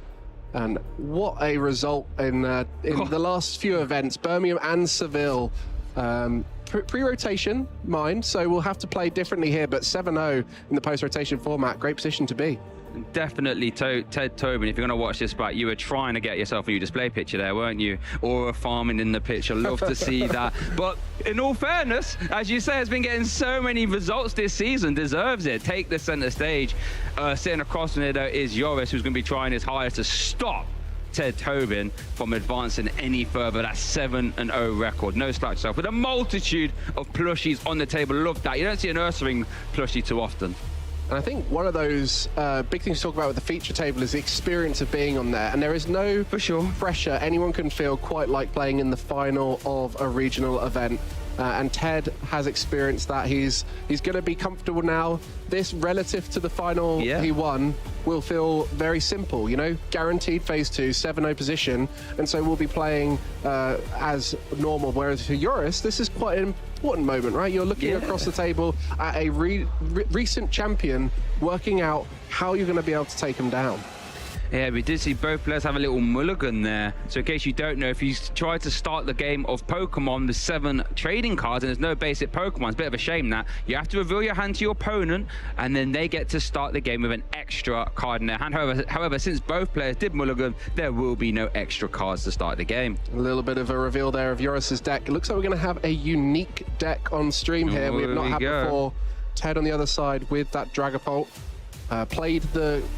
And what a result in the last few events, Birmingham and Seville. Pre-rotation, mind, so we'll have to play differently here, but 7-0 in the post-rotation format, great position to be. Definitely, Ted Tobin, if you're going to watch this back, you were trying to get yourself a new display picture there, weren't you? Or farming in the picture. Love to see that. But in all fairness, as you say, has been getting so many results this season, deserves it. Take the center stage. Sitting across from there, though, is Joris, who's going to be trying his hardest to stop Ted Tobin from advancing any further. That 7-0 record. No slack yourself. With a multitude of plushies on the table. Love that. You don't see an Ursaring plushie too often. And I think one of those big things to talk about with the feature table is the experience of being on there. And there is no pressure anyone can feel quite like playing in the final of a regional event. And Ted has experienced that. He's going to be comfortable now. This, relative to the final he won, will feel very simple, guaranteed phase 2, 7-0 position. And so we'll be playing as normal. Whereas for Joris, this is quite an important moment, right? You're looking across the table at a recent champion, working out how you're going to be able to take him down. Yeah, we did see both players have a little mulligan there. So in case you don't know, if you try to start the game of Pokemon, the 7 trading cards, and there's no basic Pokemon, it's a bit of a shame that you have to reveal your hand to your opponent, and then they get to start the game with an extra card in their hand. However, since both players did mulligan, there will be no extra cards to start the game. A little bit of a reveal there of Joris's deck. It looks like we're going to have a unique deck on stream here. We have not had before. Ted on the other side with that Dragapult. played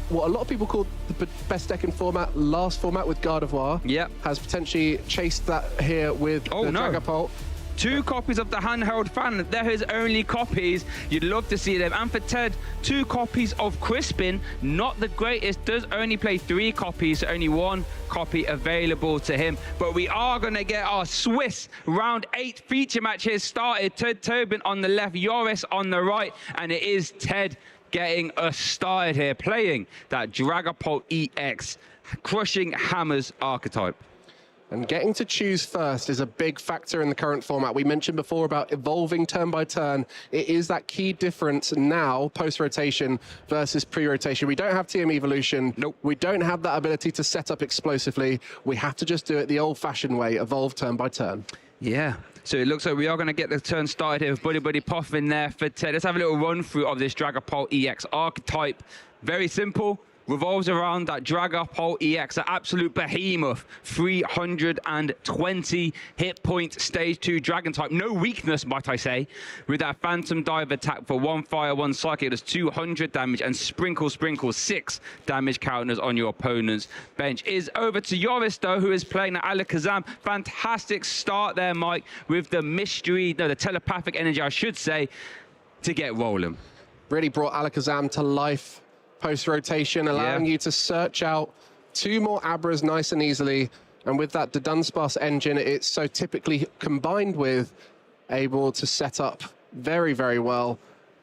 what a lot of people call the best deck in format, last format with Gardevoir. Yep. Has potentially chased that here with the Dragapult. 2 copies of the handheld fan. They're his only copies. You'd love to see them. And for Ted, 2 copies of Crispin. Not the greatest. Does only play 3 copies. So only 1 copy available to him. But we are going to get our Swiss round 8 feature match here started. Ted Tobin on the left, Joris on the right. And it is Ted getting us started here, playing that Dragapult EX, crushing hammers archetype. And getting to choose first is a big factor in the current format. We mentioned before about evolving turn by turn. It is that key difference now, post-rotation versus pre-rotation. We don't have TM evolution. Nope. We don't have that ability to set up explosively. We have to just do it the old-fashioned way, evolve turn by turn. Yeah. So it looks like we are going to get the turn started here with Buddy Buddy Puff in there for Ted. Let's have a little run through of this Dragapult EX archetype. Very simple. Revolves around that Dragapult EX, an absolute behemoth, 320 hit point, stage 2 dragon type. No weakness, might I say, with that Phantom Dive attack for 1 fire, 1 psychic. It does 200 damage and sprinkle 6 damage counters on your opponent's bench. Is over to Joris, though, who is playing the Alakazam. Fantastic start there, Mike, with the the telepathic energy, I should say, to get rolling. Really brought Alakazam to life post-rotation, allowing you to search out 2 more Abras nice and easily. And with that Dunsparce engine, it's so typically combined with able to set up very, very well.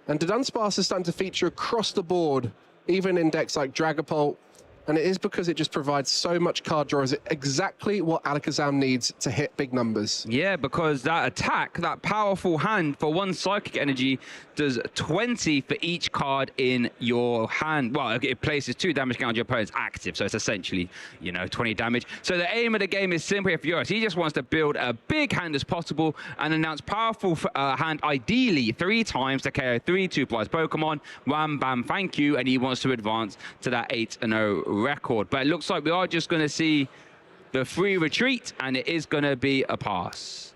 And Dunsparce is starting to feature across the board, even in decks like Dragapult. And it is because it just provides so much card draw. Is it exactly what Alakazam needs to hit big numbers? Yeah, because that attack, that powerful hand for 1 psychic energy does 20 for each card in your hand. Well, it places 2 damage count on your opponent's active, so it's essentially, 20 damage. So the aim of the game is simply for Joris. He just wants to build a big hand as possible and announce powerful hand, ideally 3 times to KO 3 2+ Pokemon. Wham, bam, thank you. And he wants to advance to that 8-0 record. But it looks like we are just going to see the free retreat, and it is going to be a pass.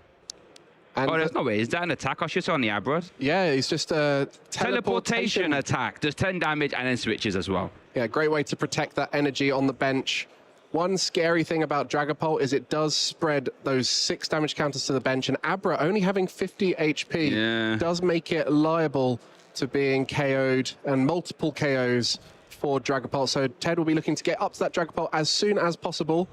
And there's no way. Is that an attack? I should say on the Abrod. Yeah, it's just a teleportation attack. Does 10 damage and then switches as well. Yeah, great way to protect that energy on the bench. One scary thing about Dragapult is it does spread those 6 damage counters to the bench, and Abra only having 50 HP does make it liable to being KO'd and multiple KOs for Dragapult. So Ted will be looking to get up to that Dragapult as soon as possible.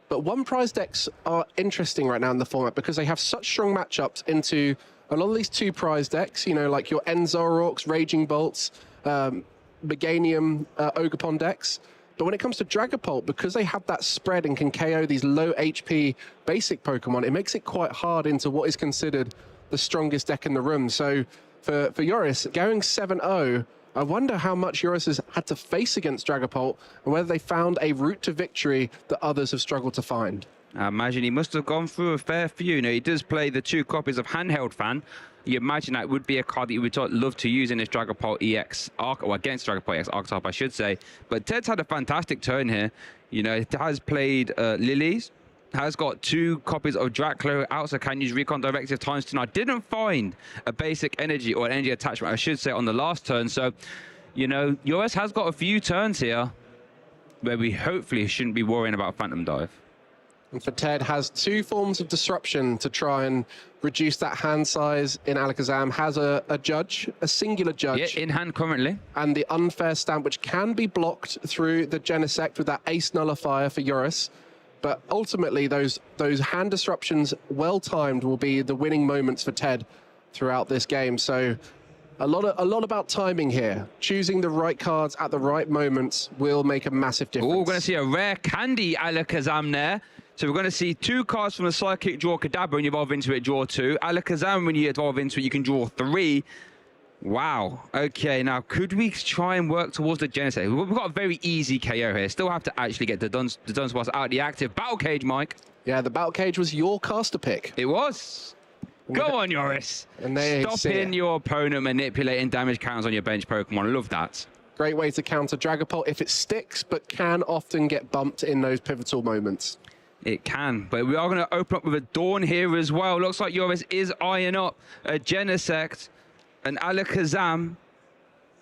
But 1 prize decks are interesting right now in the format because they have such strong matchups into a lot of these 2 prize decks, like your Enzoroarks, Raging Bolts, Meganium, Ogerpon decks. But when it comes to Dragapult, because they have that spread and can KO these low HP basic Pokemon, it makes it quite hard into what is considered the strongest deck in the room. So for Joris, going 7-0, I wonder how much Joris has had to face against Dragapult and whether they found a route to victory that others have struggled to find. I imagine he must have gone through a fair few. He does play the 2 copies of Handheld Fan. You imagine that would be a card that you would love to use in this Dragapult EX or against Dragapult EX archetype, I should say. But Ted's had a fantastic turn here. It has played Lilies, has got 2 copies of Draclo out, so can use Recon Directive ×2. I didn't find a basic energy or an energy attachment, I should say, on the last turn. So, Joris has got a few turns here where we hopefully shouldn't be worrying about Phantom Dive. And for Ted, has 2 forms of disruption to try and reduce that hand size in Alakazam. Has a judge, a singular judge. Yeah, in hand currently. And the unfair stamp, which can be blocked through the Genesect with that Ace Nullifier for Joris. But ultimately, those hand disruptions, well-timed, will be the winning moments for Ted throughout this game. So a lot about timing here. Choosing the right cards at the right moments will make a massive difference. Oh, we're going to see a rare candy Alakazam there. So we're going to see 2 cards from the Psychic, draw Kadabra, and you evolve into it, draw 2. Alakazam, when you evolve into it, you can draw 3. Wow. Okay, now could we try and work towards the Genesect? We've got a very easy KO here. Still have to actually get the Dunsparce out of the active. Battle Cage, Mike. Yeah, the Battle Cage was your caster pick. It was. Go on, Joris. Stopping your opponent manipulating damage counts on your bench Pokemon. I love that. Great way to counter Dragapult if it sticks, but can often get bumped in those pivotal moments. It can, but we are going to open up with a Dawn here as well. Looks like Joris is eyeing up a Genesect, an Alakazam,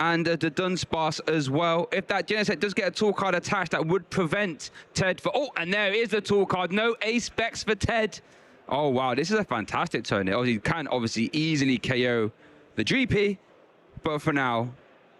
and the Dunsparce as well. If that Genesect does get a tool card attached, that would prevent Ted for... Oh, and there is the tool card. No ace specs for Ted. Oh, wow. This is a fantastic turn. You can obviously easily KO the GP, but for now,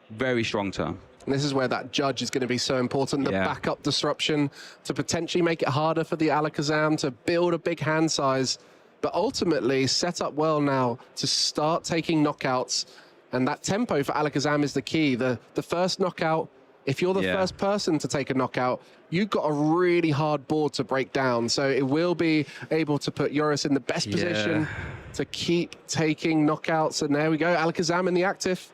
very strong turn. And this is where that judge is going to be so important, the backup disruption to potentially make it harder for the Alakazam to build a big hand size, but ultimately set up well now to start taking knockouts. And that tempo for Alakazam is the key. The first knockout, if you're the first person to take a knockout, you've got a really hard board to break down. So it will be able to put Joris in the best position to keep taking knockouts. And there we go, Alakazam in the active.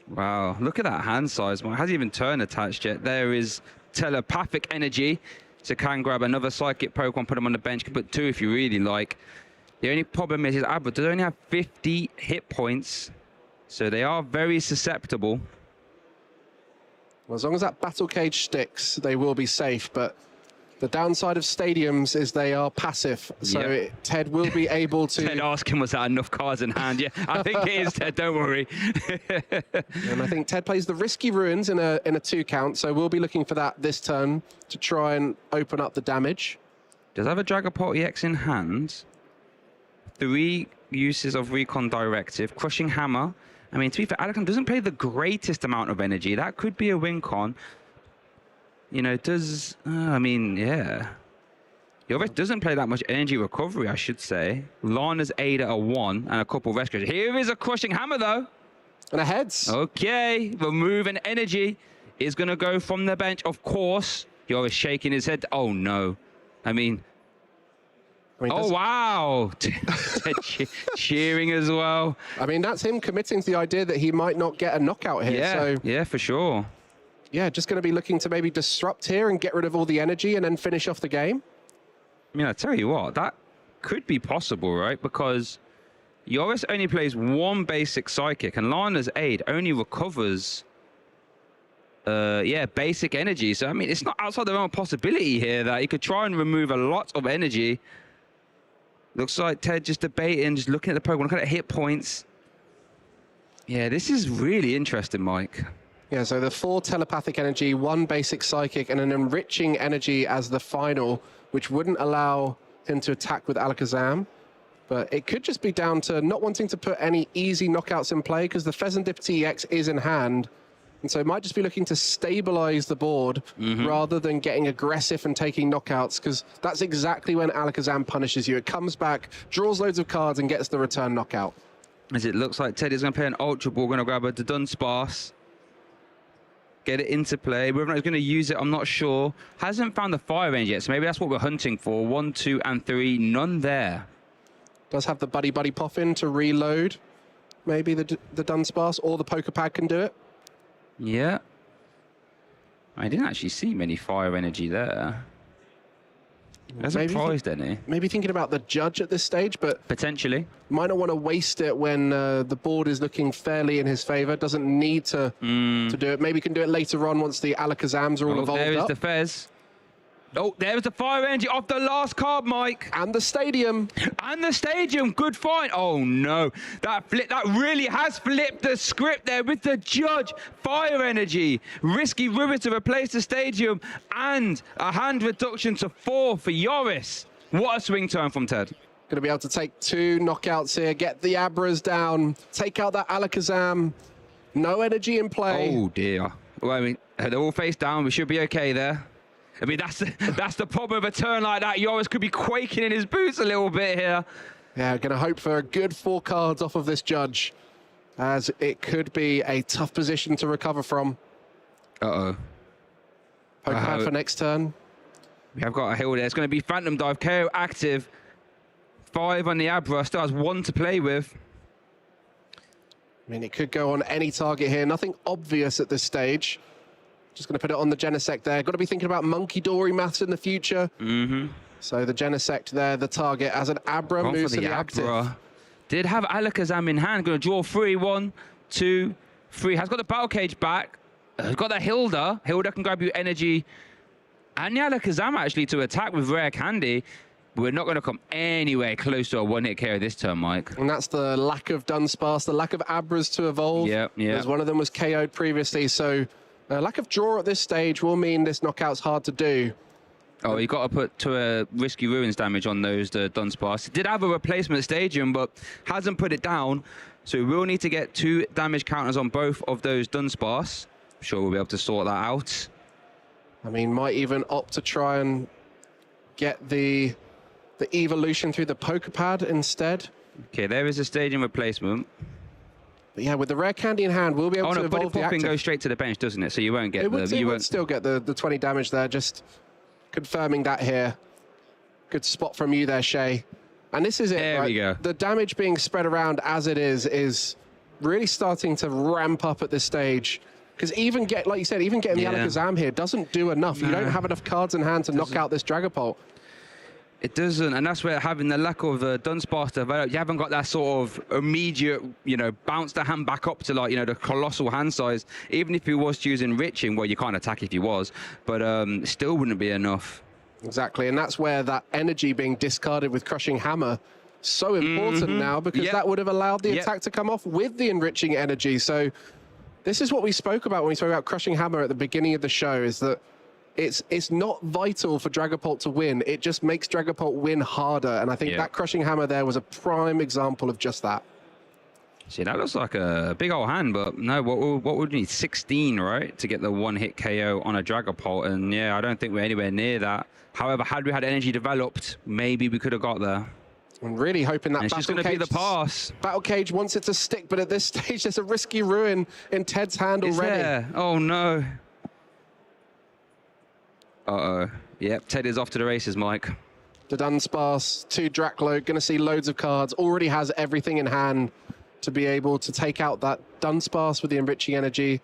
Wow, look at that hand size. Well, it hasn't even turn attached yet. There is telepathic energy. So can grab another psychic Pokemon, put them on the bench, can put 2 if you really like. The only problem is Abra does only have 50 hit points. So they are very susceptible. Well, as long as that battle cage sticks, they will be safe. But the downside of stadiums is they are passive. So Ted will be able to... Ted asking, was that enough cards in hand? Yeah, I think it is, Ted, don't worry. And I think Ted plays the risky ruins in a 2 count. So we'll be looking for that this turn to try and open up the damage. Does have a Dragapult EX in hand. 3 uses of Recon Directive. Crushing Hammer. I mean, to be fair, Alakazam doesn't play the greatest amount of energy. That could be a win con. You know, does... I mean, yeah. Yoris doesn't play that much energy recovery, I should say. Lana's aid at a 1 and a couple of rescues. Here is a Crushing Hammer, though. And a heads. Okay. Remove an energy is going to go from the bench, of course. Yoris shaking his head. Oh, no. I mean... oh, wow. Cheering as well. I mean, that's him committing to the idea that he might not get a knockout here. Yeah, so, yeah, for sure. Yeah, just going to be looking to maybe disrupt here and get rid of all the energy and then finish off the game. I mean, I tell you what, that could be possible, right? Because Yoris only plays 1 basic Psychic, and Lana's aid only recovers... basic energy. So, I mean, it's not outside the realm of possibility here that he could try and remove a lot of energy. Looks like Ted just debating, just looking at the Pokemon, looking at hit points. Yeah, this is really interesting, Mike. Yeah, so the 4 telepathic energy, 1 basic psychic, and an enriching energy as the final, which wouldn't allow him to attack with Alakazam. But it could just be down to not wanting to put any easy knockouts in play because the Pheasantdip EX is in hand. And so it might just be looking to stabilize the board rather than getting aggressive and taking knockouts, because that's exactly when Alakazam punishes you. It comes back, draws loads of cards, and gets the return knockout. As it looks like Ted is going to play an Ultra Ball, going to grab a Dunsparce, get it into play. Whether or not he's going to use it, I'm not sure. Hasn't found the Fire Range yet, so maybe that's what we're hunting for. 1, 2, and 3, none there. Does have the Buddy Poffin to reload. Maybe the Dunsparce or the Poképad can do it. Yeah. I didn't actually see many fire energy there. Hasn't prized any. Maybe thinking about the judge at this stage, but... potentially. Might not want to waste it when the board is looking fairly in his favor. Doesn't need to do it. Maybe can do it later on once the Alakazams are all evolved there is up. the Fez. Oh, there's the fire energy off the last card, Mike. And the stadium. And the stadium. Good find. Oh, no. That really has flipped the script there with the judge. Fire energy. Risky Ruin to replace the stadium. And a hand reduction to 4 for Yoris. What a swing turn from Ted. Going to be able to take 2 knockouts here. Get the Abras down. Take out that Alakazam. No energy in play. Oh, dear. Well, I mean, they're all face down. We should be okay there. I mean, that's the problem of a turn like that. Yoris could be quaking in his boots a little bit here. Yeah, going to hope for a good 4 cards off of this judge, as it could be a tough position to recover from. Uh-oh. Pokemon for next turn. We have got a hill there. It's going to be Phantom Dive, KO active. 5 on the Abra, still has 1 to play with. I mean, it could go on any target here. Nothing obvious at this stage. Just going to put it on the Genesect there. Got to be thinking about Monkey Dory maths in the future. So the Genesect there, the target, as an Abra moves to the active. Did have Alakazam in hand. Going to draw 3. 1, 2, 3. Has got the Battle Cage back. Has got the Hilda. Hilda can grab you energy and the Alakazam actually to attack with Rare Candy. We're not going to come anywhere close to a one-hit KO this turn, Mike. And that's the lack of Dunsparce, the lack of Abras to evolve. Yeah. Because one of them was KO'd previously, so lack of draw at this stage will mean this knockout's hard to do. Oh, you got to put to a risky ruins damage on those Dunsparce. He did have a replacement stadium, but hasn't put it down. So we will need to get 2 damage counters on both of those Dunsparce. I'm sure we'll be able to sort that out. I mean, might even opt to try and get the evolution through the Poképad instead. Okay, there is a stadium replacement. But yeah, with the rare candy in hand, we'll be able to evolve the Body Popping active. goes straight to the bench, doesn't it? So you won't get You would still get the 20 damage there, just confirming that here. Good spot from you there, Shay. And this is it, There right? we go. The damage being spread around as it is really starting to ramp up at this stage. Because even like you said, even getting the Alakazam here doesn't do enough. You don't have enough cards in hand to knock out this Dragapult. It doesn't, and that's where having the lack of Dunsparce developed, you haven't got that sort of immediate, bounce the hand back up to the colossal hand size. Even if he was to use enriching, well, you can't attack if he was, but still wouldn't be enough. Exactly, and that's where that energy being discarded with Crushing Hammer so important now, because that would have allowed the attack to come off with the enriching energy. So this is what we spoke about when we spoke about Crushing Hammer at the beginning of the show, is that it's not vital for Dragapult to win. It just makes Dragapult win harder. And I think that Crushing Hammer there was a prime example of just that. See, that looks like a big old hand, but no, what would we need? 16, right? To get the one-hit KO on a Dragapult. And yeah, I don't think we're anywhere near that. However, had we had energy developed, maybe we could have got there. I'm really hoping that it's just going to be the pass. Battle Cage wants it to stick, but at this stage, there's a risky ruin in Ted's hand already. There? Oh, no. Uh-oh. Yep, Ted is off to the races, Mike. The Dunsparce, 2 Draclo, going to see loads of cards. Already has everything in hand to be able to take out that Dunsparce with the enriching energy.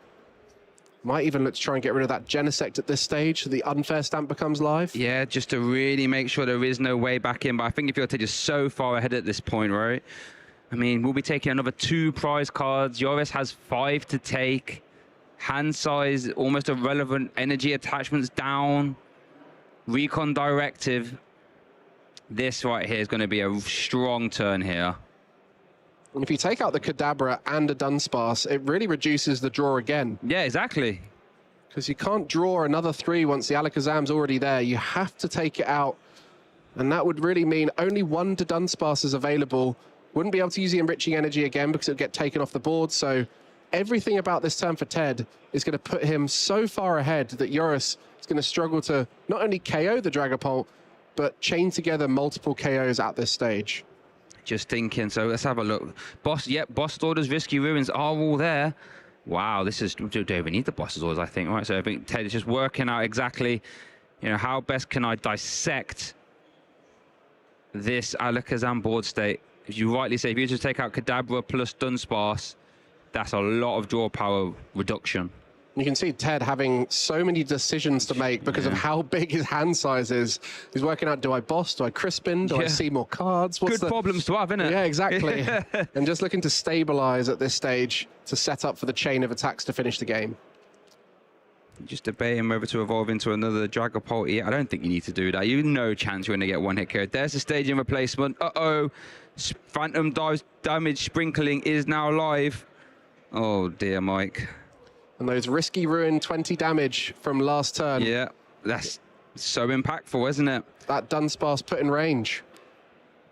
Might even look to try and get rid of that Genesect at this stage so the unfair stamp becomes live. Yeah, just to really make sure there is no way back in. But I think if you're just so far ahead at this point, right? I mean, we'll be taking another 2 prize cards. Joris has 5 to take. Hand size, almost irrelevant. Energy attachments down. Recon directive. This right here is going to be a strong turn here. And if you take out the Kadabra and a Dunsparce, it really reduces the draw again. Yeah, exactly. Because you can't draw another 3 once the Alakazam's already there. You have to take it out. And that would really mean only 1 to Dunsparce is available. Wouldn't be able to use the enriching energy again because it would get taken off the board. So everything about this turn for Ted is going to put him so far ahead that Joris is going to struggle to not only KO the Dragapult, but chain together multiple KOs at this stage. Just thinking, so let's have a look. Boss orders, risky ruins are all there. Wow, this is, do we need the boss's orders, I think, right? So I think Ted is just working out exactly, how best can I dissect this Alakazam board state. As you rightly say, if you just take out Kadabra plus Dunsparce, that's a lot of draw power reduction. You can see Ted having so many decisions to make because of how big his hand size is. He's working out, do I boss? Do I Crispin? Do I see more cards? Good problems to have, isn't it? Yeah, exactly. And just looking to stabilize at this stage to set up for the chain of attacks to finish the game. Just debating whether to evolve into another Dragapult. Yeah, I don't think you need to do that. You have no chance you're going to get one hit KO. There's a stadium replacement. Uh-oh. Phantom damage sprinkling is now live. Oh, dear, Mike. And those risky ruin 20 damage from last turn. Yeah, that's so impactful, isn't it? That Dunsparce put in range.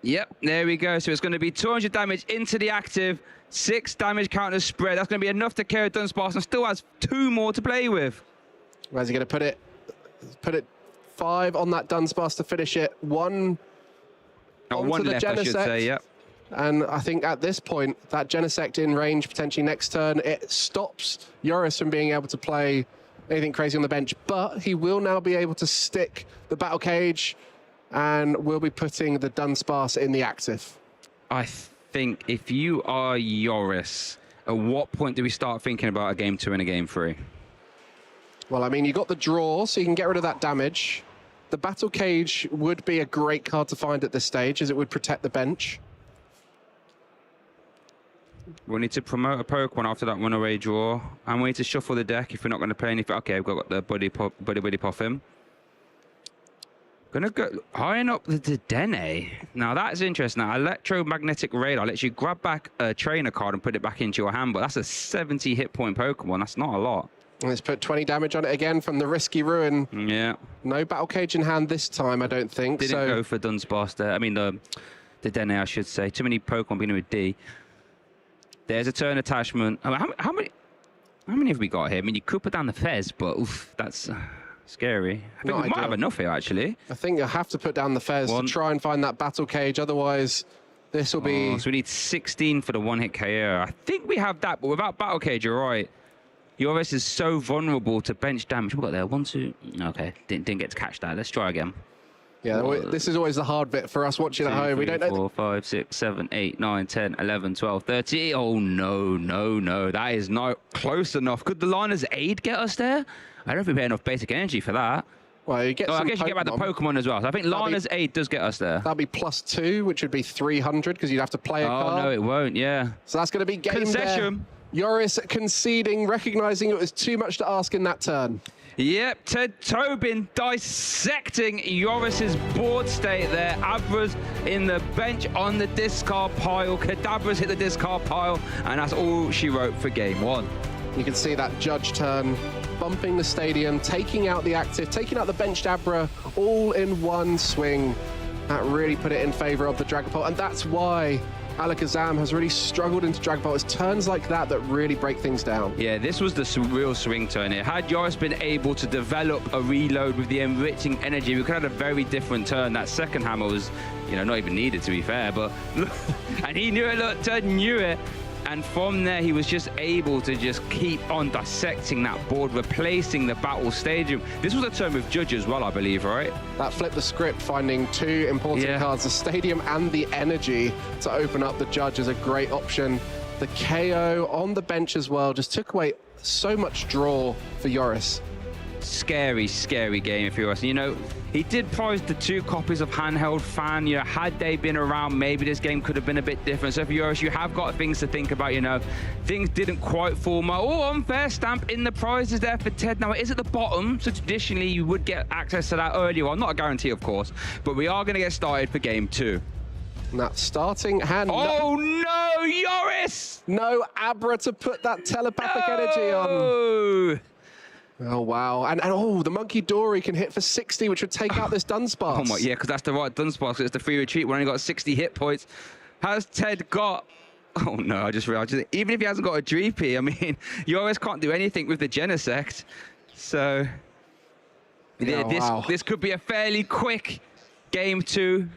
Yep, there we go. So it's going to be 200 damage into the active, 6 damage counters spread. That's going to be enough to carry Dunsparce and still has 2 more to play with. Where's he going to put it? Put it 5 on that Dunsparce to finish it. 1 one left, I should say, yep. And I think at this point, that Genesect in range potentially next turn, it stops Joris from being able to play anything crazy on the bench. But he will now be able to stick the Battle Cage and will be putting the Dunsparce in the active. I think if you are Joris, at what point do we start thinking about a game 2 and a game 3? Well, I mean, you got the draw, so you can get rid of that damage. The Battle Cage would be a great card to find at this stage, as it would protect the bench. We'll need to promote a Pokemon after that runaway draw. And we need to shuffle the deck if we're not going to play anything. Okay, we've got the Buddy Puff him. Gonna go eyeing up the Dedenne. Now that's interesting. Now, electromagnetic radar lets you grab back a trainer card and put it back into your hand, but that's a 70 hit point Pokemon. That's not a lot. Let's put 20 damage on it again from the Risky Ruin. Yeah. No Battle Cage in hand this time, I don't think. Didn't go for Dunsparce there. I mean, the Dedenne, I should say. Too many Pokemon beginning with D. There's a turn attachment. I mean, how many have we got here? I mean, you could put down the Fez, but oof, that's scary. I think we might have enough here, actually. I think you have to put down the Fez to try and find that Battle Cage. Otherwise, this will be... So we need 16 for the one-hit KO. I think we have that, but without Battle Cage, you're right. Yoris is so vulnerable to bench damage. What got there? 1, 2... Okay, didn't get to catch that. Let's try again. Yeah, this is always the hard bit for us watching at home. 3, we don't know... 4, 5, 6, 7, 8, 9, 10, 11, 12, 13. Oh, no. That is not close enough. Could the Liner's Aid get us there? I don't think we have enough basic energy for that. Well, you get I guess you get back the Pokemon as well. So I think Liner's Aid does get us there. That'll be +2, which would be 300, because you'd have to play a card. Oh, no, it won't, yeah. So that's going to be game concession. There. Yoris conceding, recognizing it was too much to ask in that turn. Yep, Ted Tobin dissecting Yoris's board state there. Abra's in the bench on the discard pile. Kadabra's hit the discard pile, and that's all she wrote for game 1. You can see that judge turn, bumping the stadium, taking out the active, taking out the benched Abra, all in one swing. That really put it in favor of the Dragapult, and that's why Alakazam has really struggled into Dragapult. It's turns like that that really break things down. Yeah, this was the real swing turn here. Had Yoris been able to develop a reload with the enriching energy, we could have had a very different turn. That second hammer was, not even needed, to be fair, but and he knew it, look, Ted knew it. And from there, he was just able to just keep on dissecting that board, replacing the battle stadium. This was a turn with Judge as well, I believe, right? That flipped the script, finding 2 important cards, the stadium and the energy to open up the Judge is a great option. The KO on the bench as well just took away so much draw for Yoris. Scary game if you're us. He did prize the 2 copies of Handheld Fan. Had they been around, maybe this game could have been a bit different. So for Yoris, you have got things to think about. Things didn't quite fall. Unfair stamp in the prizes there for Ted. Now it is at the bottom, so traditionally you would get access to that earlier on. Not a guarantee, of course, but we are going to get started for game 2. That starting hand. Oh no, Yoris! No Abra to put that telepathic energy on. Oh, wow. And oh, the Monkey Dory can hit for 60, which would take out this Dunsparce. Oh, my, yeah, because that's the right Dunsparce. It's the free retreat. We only got 60 hit points. Has Ted got... Oh, no, I just realized. Even if he hasn't got a Dreepy, I mean, Yoris can't do anything with the Genesect. So, this could be a fairly quick game 2.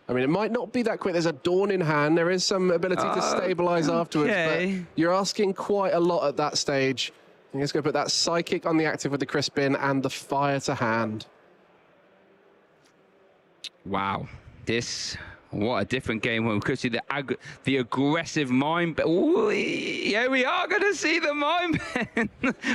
I mean, it might not be that quick. There's a Dawn in hand. There is some ability to stabilize afterwards. But you're asking quite a lot at that stage. I'm just going to put that Psychic on the active with the Crispin and the Fire to hand. Wow. What a different game when we could see the aggressive Mind Bend. Ooh, yeah, we are going to see the Mind Bend.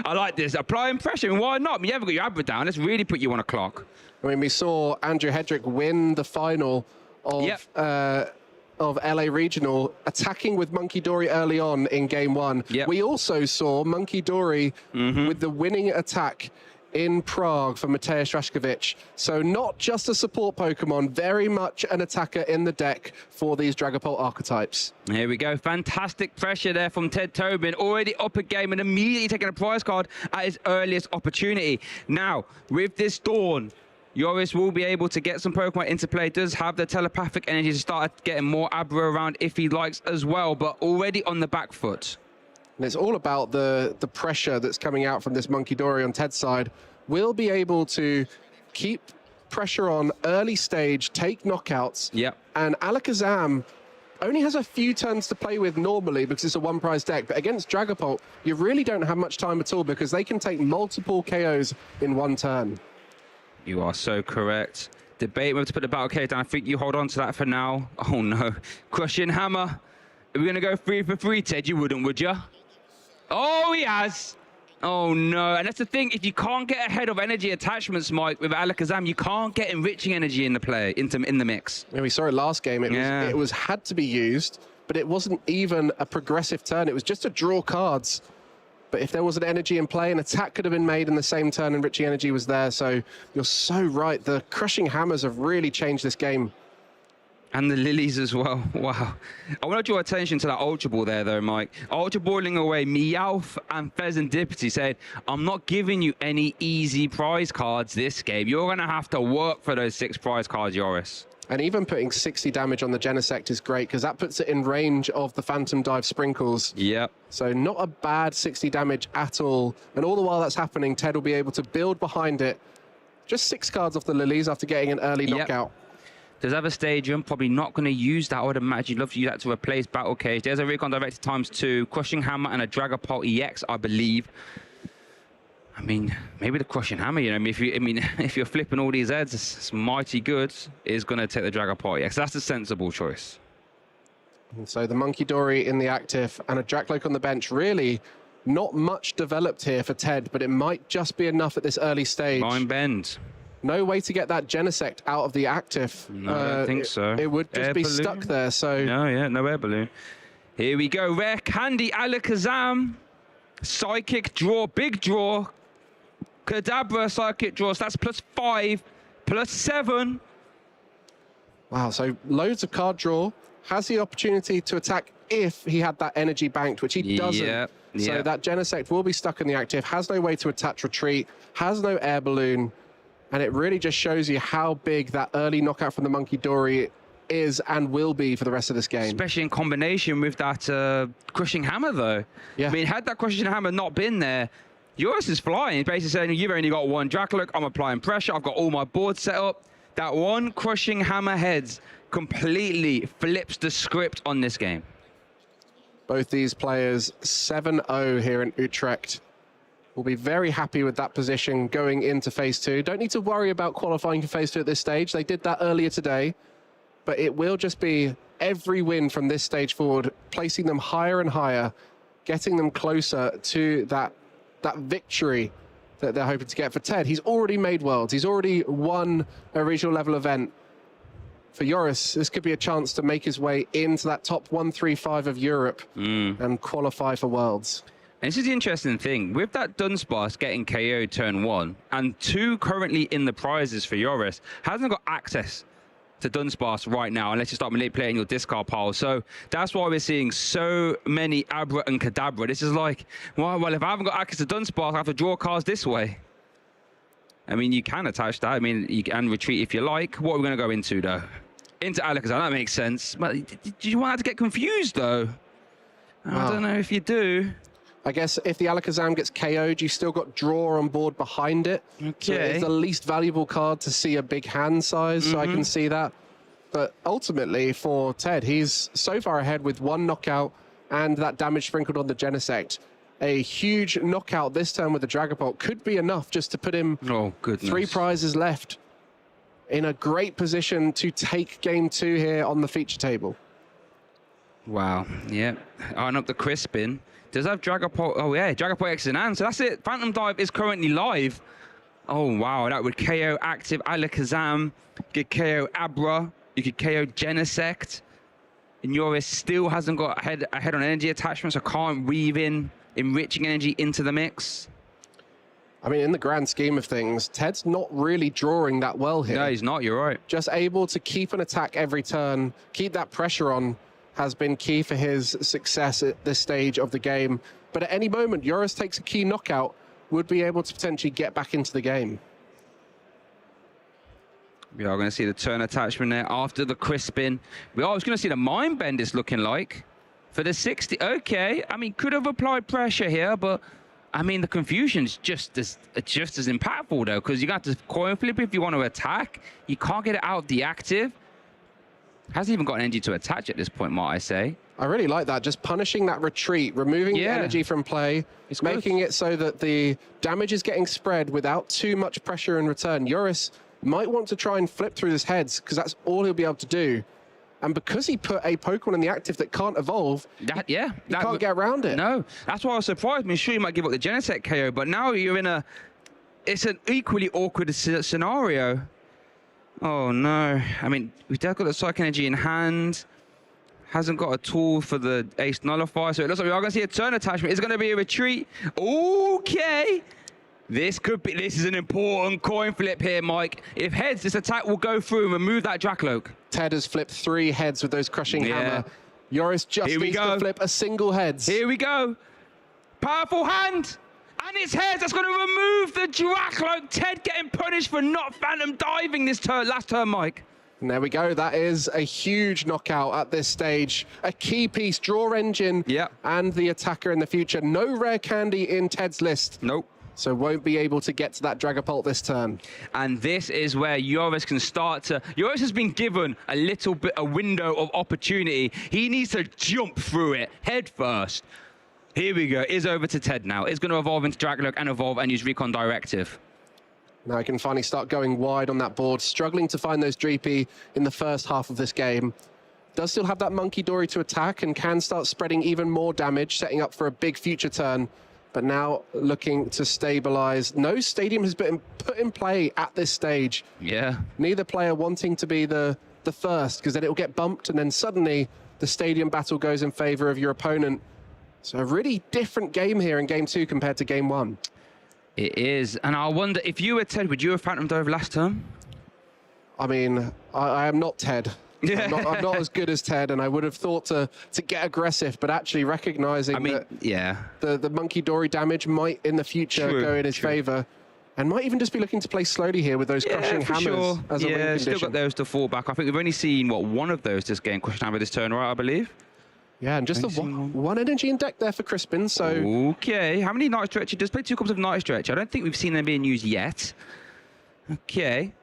I like this. Applying pressure. And why not? You haven't got your Abra down. Let's really put you on a clock. I mean, we saw Andrew Hedrick win the final of LA Regional, attacking with Monkey Dory early on in game 1. We also saw Monkey Dory with the winning attack in Prague for Mateusz Rashkovic. So not just a support Pokemon, very much an attacker in the deck for these Dragapult archetypes. Here we go. Fantastic pressure there from Ted Tobin. Already up a game and immediately taking a prize card at his earliest opportunity. Now, with this Dawn, Yoris will be able to get some Pokemon into play. Does have the telepathic energy to start getting more Abra around if he likes as well, but already on the back foot. And it's all about the pressure that's coming out from this Monkey Dory on Ted's side. We'll be able to keep pressure on early stage, take knockouts. And Alakazam only has a few turns to play with normally because it's a one-prize deck, but against Dragapult, you really don't have much time at all because they can take multiple KOs in one turn. You are so correct. Debate whether to put the Battle Cage down. I think you hold on to that for now. Oh, no. Crushing Hammer. Are we going to go 3 for 3, Ted? You wouldn't, would you? Oh, he has. Oh, no. And that's the thing. If you can't get ahead of energy attachments, Mike, with Alakazam, you can't get enriching energy in the play, in the mix. Yeah, we saw it last game. It was had to be used, but it wasn't even a progressive turn. It was just to draw cards. But if there was an energy in play, an attack could have been made in the same turn and Richie Energy was there. So you're so right. The Crushing Hammers have really changed this game. And the lilies as well. Wow. I want to draw attention to that Ultra Ball there, though, Mike. Ultra Balling away, Meowth and Pheasantipity said, I'm not giving you any easy prize cards this game. You're going to have to work for those 6 prize cards, Joris. And even putting 60 damage on the Genesect is great because that puts it in range of the Phantom Dive Sprinkles. Yep. So not a bad 60 damage at all. And all the while that's happening, Ted will be able to build behind it. Just 6 cards off the lilies after getting an early knockout. There's other Stadium, probably not going to use that. I would imagine you'd love to use that to replace Battle Cage. There's a Recon Directed ×2, Crushing Hammer and a Dragapult EX, I believe. I mean, maybe the Crushing Hammer, you know, if you're flipping all these heads, it's mighty good, is going to take the Dragapult EX. That's a sensible choice. And so the Monkey Dory in the active and a Dracloak on the bench. Really not much developed here for Ted, but it might just be enough at this early stage. Line bend. No way to get that Genesect out of the active. No, I don't think so. It would just be stuck there, so... No, yeah, no air balloon. Here we go. Rare Candy Alakazam. Psychic draw, big draw. Kadabra Psychic draw, so that's +5, +7. Wow, so loads of card draw. Has the opportunity to attack if he had that energy banked, which he doesn't. So that Genesect will be stuck in the active, has no way to attach retreat, has no air balloon. And it really just shows you how big that early knockout from the Monkey Dory is and will be for the rest of this game. Especially in combination with that Crushing Hammer, though. Yeah. I mean, had that Crushing Hammer not been there, yours is flying. He's basically saying, you've only got 1 Dracloak, I'm applying pressure, I've got all my boards set up. That one Crushing Hammer heads completely flips the script on this game. Both these players 7-0 here in Utrecht. Will be very happy with that position going into phase 2. Don't need to worry about qualifying for phase 2 at this stage. They did that earlier today, but it will just be every win from this stage forward, placing them higher and higher, getting them closer to that victory that they're hoping to get. For Ted, he's already made Worlds. He's already won a regional level event. For Joris, this could be a chance to make his way into that top 135 of Europe and qualify for Worlds. And this is the interesting thing. With that Dunsparce getting KO turn 1 and 2 currently in the prizes for Joris, hasn't got access to Dunsparce right now unless you start manipulating your discard pile. So that's why we're seeing so many Abra and Kadabra. This is like, well, if I haven't got access to Dunsparce, I have to draw cards this way. I mean, you can attach that. I mean, you can retreat if you like. What are we going to go into, though? Into Alakazam, that makes sense. But do you want that to get confused, though? I don't know if you do. I guess if the Alakazam gets KO'd, you've still got draw on board behind it. Okay. So it's the least valuable card to see a big hand size, so I can see that. But ultimately, for Ted, he's so far ahead with 1 knockout and that damage sprinkled on the Genesect. A huge knockout this turn with the Dragapult could be enough just to put him 3 prizes left in a great position to take game 2 here on the feature table. Wow, yeah. Eyeing up the Crispin. Does have Dragapult? Oh, yeah, Dragapult X in hand. So that's it. Phantom Dive is currently live. Oh, wow. That would KO active Alakazam. You could KO Abra. You could KO Genesect. And Joris still hasn't got ahead on energy attachments, so can't weave in enriching energy into the mix. I mean, in the grand scheme of things, Ted's not really drawing that well here. No, he's not. You're right. Just able to keep an attack every turn, keep that pressure on, has been key for his success at this stage of the game. But at any moment, Joris takes a key knockout, would be able to potentially get back into the game. We are going to see the turn attachment there after the Crispin. We are going to see the Mind Bend is looking like for the 60. Okay, I mean, could have applied pressure here, but I mean, the confusion's just as impactful though, because you got to coin flip if you want to attack. You can't get it out of the active. Hasn't even got an energy to attach at this point, might I say. I really like that. Just punishing that retreat, removing the energy from play, making it so that the damage is getting spread without too much pressure in return. Joris might want to try and flip through his heads because that's all he'll be able to do. And because he put a Pokemon in the active that can't evolve, he can't get around it. No, that's why I was surprised. I mean, sure, you might give up the Genesect KO, but now you're in it's an equally awkward scenario. Oh, no. I mean, we've got the Psych Energy in hand. Hasn't got a tool for the ace nullifier, so it looks like we are going to see a turn attachment. It's going to be a retreat. Okay. This is an important coin flip here, Mike. If heads, this attack will go through and remove that Dracloak. Ted has flipped 3 heads with those crushing hammer. Joris just needs to flip a single heads. Here we go. Powerful hand. And it's heads. That's going to remove the Dracloak. Ted getting punished for not phantom diving this last turn, Mike. And there we go. That is a huge knockout at this stage. A key piece, draw engine, and the attacker in the future. No rare candy in Ted's list. Nope. So won't be able to get to that Dragapult this turn. And this is where Joris can start to... Joris has been given a little bit, a window of opportunity. He needs to jump through it head first. Here we go. Is over to Ted now. It's going to evolve into Dracloak and evolve and use Recon Directive. Now I can finally start going wide on that board, struggling to find those Dreepy in the first half of this game. Does still have that Monkey Dory to attack and can start spreading even more damage, setting up for a big future turn. But now looking to stabilize. No stadium has been put in play at this stage. Yeah. Neither player wanting to be the first, because then it will get bumped and then suddenly the stadium battle goes in favor of your opponent. So a really different game here in game 2 compared to game 1. It is, and I wonder if you were Ted, would you have phantom dove last turn? I mean, I am not Ted. Yeah. I'm not as good as Ted, and I would have thought to get aggressive, but actually recognizing that the Monkey Dory damage might in the future go in his favor, and might even just be looking to play slowly here with those crushing hammers as a win condition. Still got those to fall back. I think we've only seen one of those just getting crushing hammer this turn, right? I believe. Yeah, and just the one energy in deck there for Crispin, so... Okay, how many Night Stretch? He does play 2 copies of Night Stretch. I don't think we've seen them being used yet. Okay.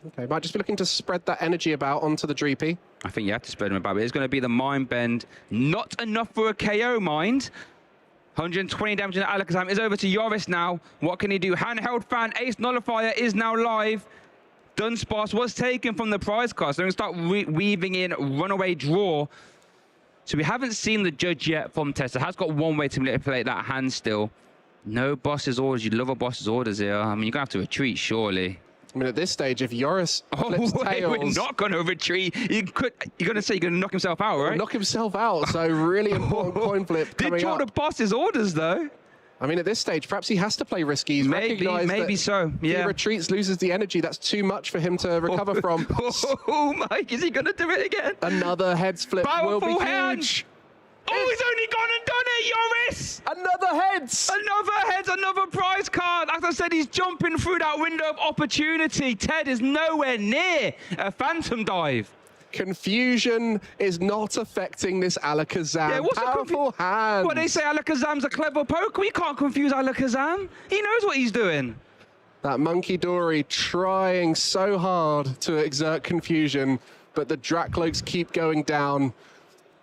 Okay, might just be looking to spread that energy about onto the Dreepy. I think you have to spread them about, but it's going to be the Mind Bend. Not enough for a KO, mind. 120 damage in Alakazam is over to Joris now. What can he do? Handheld Fan, Ace Nullifier is now live. Dunsparce was taken from the prize card, so they're going to start weaving in Runaway Draw. So we haven't seen the judge yet from Tessa. Has got one way to manipulate that hand still. No boss's orders. You'd love a boss's orders here. I mean, you're going to have to retreat, surely. I mean, at this stage, if Joris flips tails... we're not going to retreat. You're going to say you're going to knock himself out, right? Knock himself out. So really important coin flip coming up. Did draw the boss's orders, though. I mean, at this stage, perhaps he has to play risky. He's maybe so. Yeah. If he retreats, loses the energy. That's too much for him to recover from. Oh, Mike, is he going to do it again? Another heads flip will be huge. Oh, he's only gone and done it, Joris! Another heads! Another heads, another prize card. As I said, he's jumping through that window of opportunity. Ted is nowhere near a phantom dive. Confusion is not affecting this Alakazam. Yeah, what's powerful hand. What they say, Alakazam's a clever poke. We can't confuse Alakazam. He knows what he's doing. That Monkey Dory trying so hard to exert confusion, but the Dracloaks keep going down.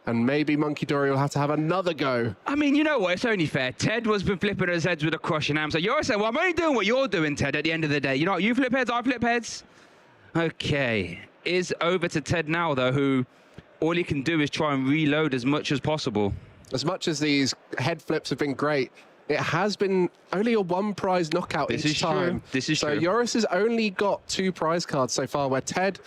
And maybe Monkey Dory will have to have another go. I mean, you know what? It's only fair. Ted was been flipping his heads with a crushing ham. So you're saying, well, I'm only doing what you're doing, Ted, at the end of the day. You know, you flip heads, I flip heads. Okay. Is over to Ted now, though, who all he can do is try and reload as much as possible. As much as these head flips have been great, it has been only a 1 prize knockout each time. This is true. So Joris has only got 2 prize cards so far, where Ted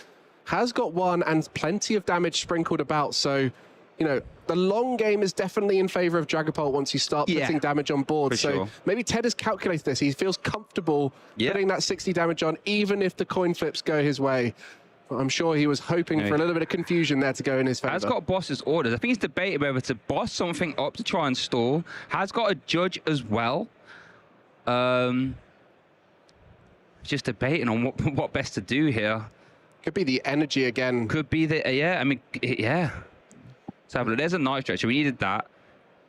has got 1 and plenty of damage sprinkled about. So, you know, the long game is definitely in favor of Dragapult once you start putting damage on board. So maybe Ted has calculated this. He feels comfortable putting that 60 damage on, even if the coin flips go his way. But I'm sure he was hoping for a little bit of confusion there to go in his favor. Has got boss's orders. I think he's debating whether to boss something up to try and stall. Has got a judge as well. Just debating on what best to do here. Could be the energy again. Could be the, I mean, yeah. So there's a Night Stretcher. We needed that.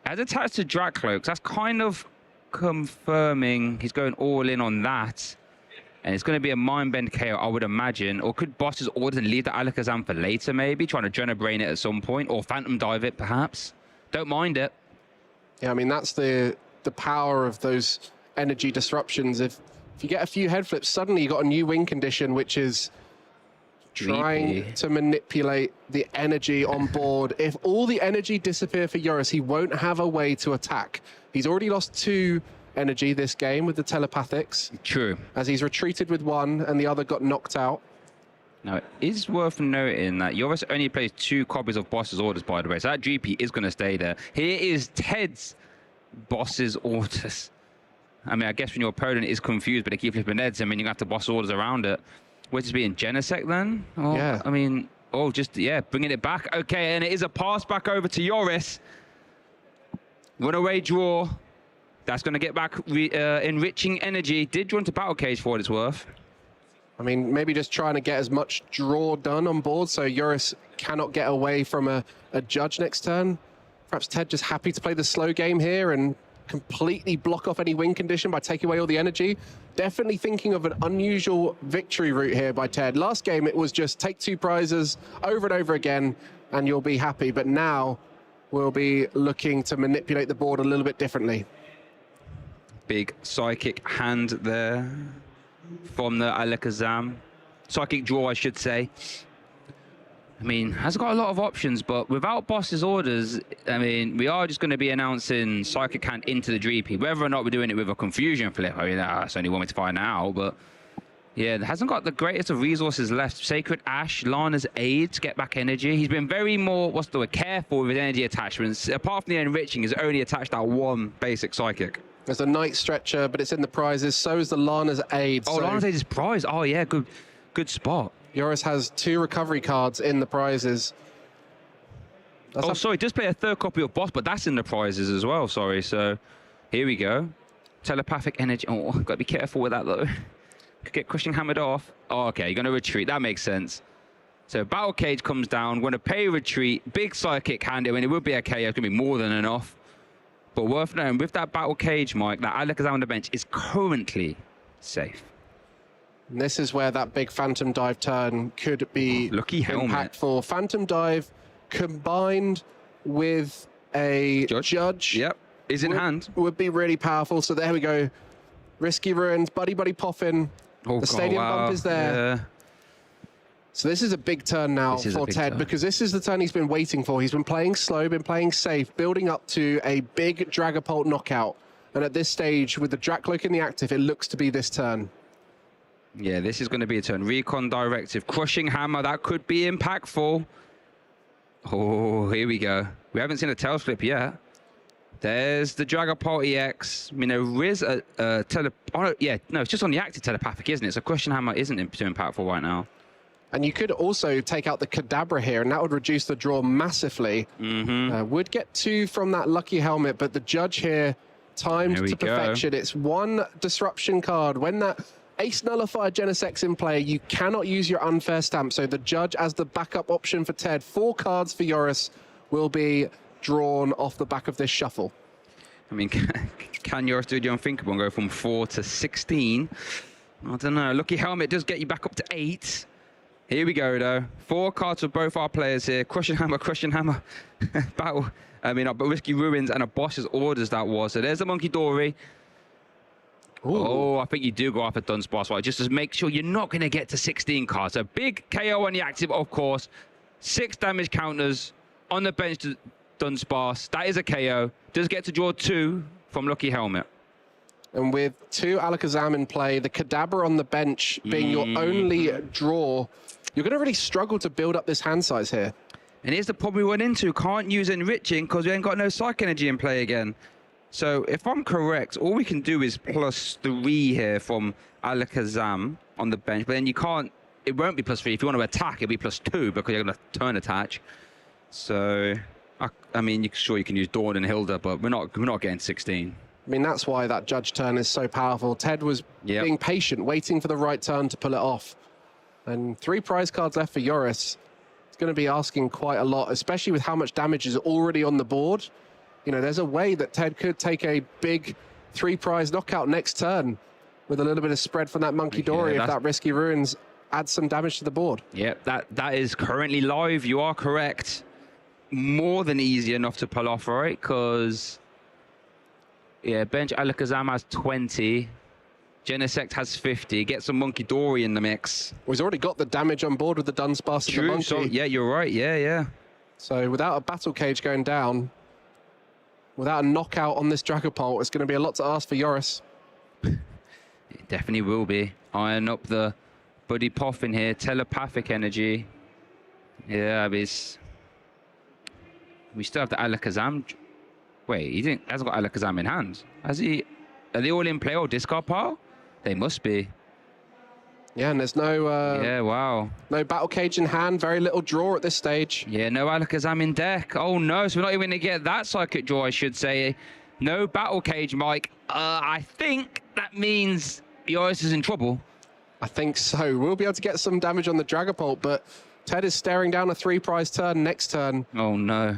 As attached to Dracloaks, that's kind of confirming he's going all in on that. And it's going to be a Mind Bend KO, I would imagine. Or could boss his orders and leave the Alakazam for later, maybe? Trying to Adrena Brain it at some point. Or Phantom Dive it, perhaps. Don't mind it. Yeah, I mean, that's the power of those energy disruptions. If you get a few head flips, suddenly you got a new win condition, which is trying to manipulate the energy on board. If all the energy disappear for Joris, he won't have a way to attack. He's already lost 2 energy this game with the telepathics. True. As he's retreated with 1 and the other got knocked out. Now, it is worth noting that Yoris only plays 2 copies of Boss's Orders, by the way, so that GP is going to stay there. Here is Ted's Boss's Orders. I mean, I guess when your opponent is confused, but they keep flipping heads, I mean, you have to Boss Orders around it. Would this be in Genesect then? Oh, yeah. I mean, bringing it back. Okay, and it is a pass back over to Yoris. Runaway draw. That's going to get back enriching energy. Did draw into Battle Cage for what it's worth. I mean, maybe just trying to get as much draw done on board so Yoris cannot get away from a judge next turn. Perhaps Ted just happy to play the slow game here and completely block off any win condition by taking away all the energy. Definitely thinking of an unusual victory route here by Ted. Last game, it was just take 2 prizes over and over again and you'll be happy. But now we'll be looking to manipulate the board a little bit differently. Big psychic hand there from the Alakazam. Psychic draw, I should say. I mean, has got a lot of options, but without Boss's Orders, I mean, we are just going to be announcing Psychic Hand into the GP. Whether or not we're doing it with a Confusion Flip, I mean, that's only one way to find out, but yeah, it hasn't got the greatest of resources left. Sacred Ash, Lana's Aid to get back energy. He's been very more, careful with his energy attachments. Apart from the enriching, he's only attached that 1 basic Psychic. There's a Night Stretcher, but it's in the prizes. So is the Lana's Aid. Oh, Lana's Aid is prize. Oh, yeah, good spot. Yoris has 2 recovery cards in the prizes. Sorry, it does play a 3rd copy of Boss, but that's in the prizes as well, sorry. So, here we go. Telepathic Energy. Oh, got to be careful with that, though. Could get Crushing Hammered off. Oh, okay, you're going to retreat. That makes sense. So, Battle Cage comes down. Going to pay retreat. Big Psychic Hand. I mean, it would be a KO. It's going to be more than enough. But worth knowing, with that Battle Cage, Mike, that Alakazam on the bench is currently safe. And this is where that big Phantom Dive turn could be impactful. Phantom Dive combined with a Judge. Yep, is in hand. Would be really powerful. So there we go. Risky Ruins, Buddy Poppin'. The Stadium Bump is there. Yeah. So this is a big turn now for Ted because this is the turn he's been waiting for. He's been playing slow, been playing safe, building up to a big Dragapult knockout. And at this stage, with the Dracloak in the active, it looks to be this turn. Yeah, this is going to be a turn. Recon Directive, Crushing Hammer, that could be impactful. Oh, here we go. We haven't seen a tail flip yet. There's the Dragapult EX. I mean, there is a it's just on the active telepathic, isn't it? So Crushing Hammer isn't too impactful right now. And you could also take out the Kadabra here, and that would reduce the draw massively. Would get 2 from that Lucky Helmet, but the Judge here timed to perfection. It's 1 disruption card. When that Ace Nullifier Genesect's in play, you cannot use your Unfair Stamp. So the Judge as the backup option for Ted. 4 cards for Yoris will be drawn off the back of this shuffle. I mean, can Yoris do the unthinkable and go from 4 to 16? I don't know. Lucky Helmet does get you back up to 8. Here we go, though. 4 cards for both our players here. Crushing Hammer. Battle. I mean, but Risky Ruins and a Boss's Orders that was. So there's the Monkey Dory. Ooh. Oh, I think you do go after Dunsparce, right? Just to make sure you're not going to get to 16 cards. A big KO on the active, of course. 6 damage counters on the bench to Dunsparce. That is a KO. Does get to draw 2 from Lucky Helmet. And with 2 Alakazam in play, the Kadabra on the bench being your only draw, you're going to really struggle to build up this hand size here. And here's the problem we went into. Can't use Enriching because we ain't got no Psych Energy in play again. So if I'm correct, all we can do is +3 here from Alakazam on the bench. But then you can't, it won't be +3. If you want to attack, it'll be +2 because you're going to turn attach. So, I mean, sure you can use Dawn and Hilda, but we're not getting 16. I mean, that's why that Judge turn is so powerful. Ted was being patient, waiting for the right turn to pull it off. And 3 prize cards left for Yoris. It's going to be asking quite a lot, especially with how much damage is already on the board. You know, there's a way that Ted could take a big 3 prize knockout next turn with a little bit of spread from that Monkey Dory if that Risky Ruins adds some damage to the board. Yeah, that is currently live. You are correct. More than easy enough to pull off, right? Because, yeah, bench Alakazam has 20. Genesect has 50. Get some Monkey Dory in the mix. Well, he's already got the damage on board with the Dunsparce and the Monkey. So, yeah, you're right. Yeah. So without a Battle Cage going down, without a knockout on this Dragapult, it's going to be a lot to ask for Yoris. It definitely will be. Iron up the Buddy Poffin here, telepathic energy. Yeah, we still have the Alakazam. Wait, he hasn't got Alakazam in hand. Has he? Are they all in play or discard pile? They must be. Yeah, and there's no... yeah, wow. No Battle Cage in hand, very little draw at this stage. Yeah, no Alakazam in deck. Oh no, so we're not even going to get that Psychic draw, I should say. No Battle Cage, Mike. I think that means Yoris is in trouble. I think so. We'll be able to get some damage on the Dragapult, but Ted is staring down a 3-prize turn next turn. Oh no.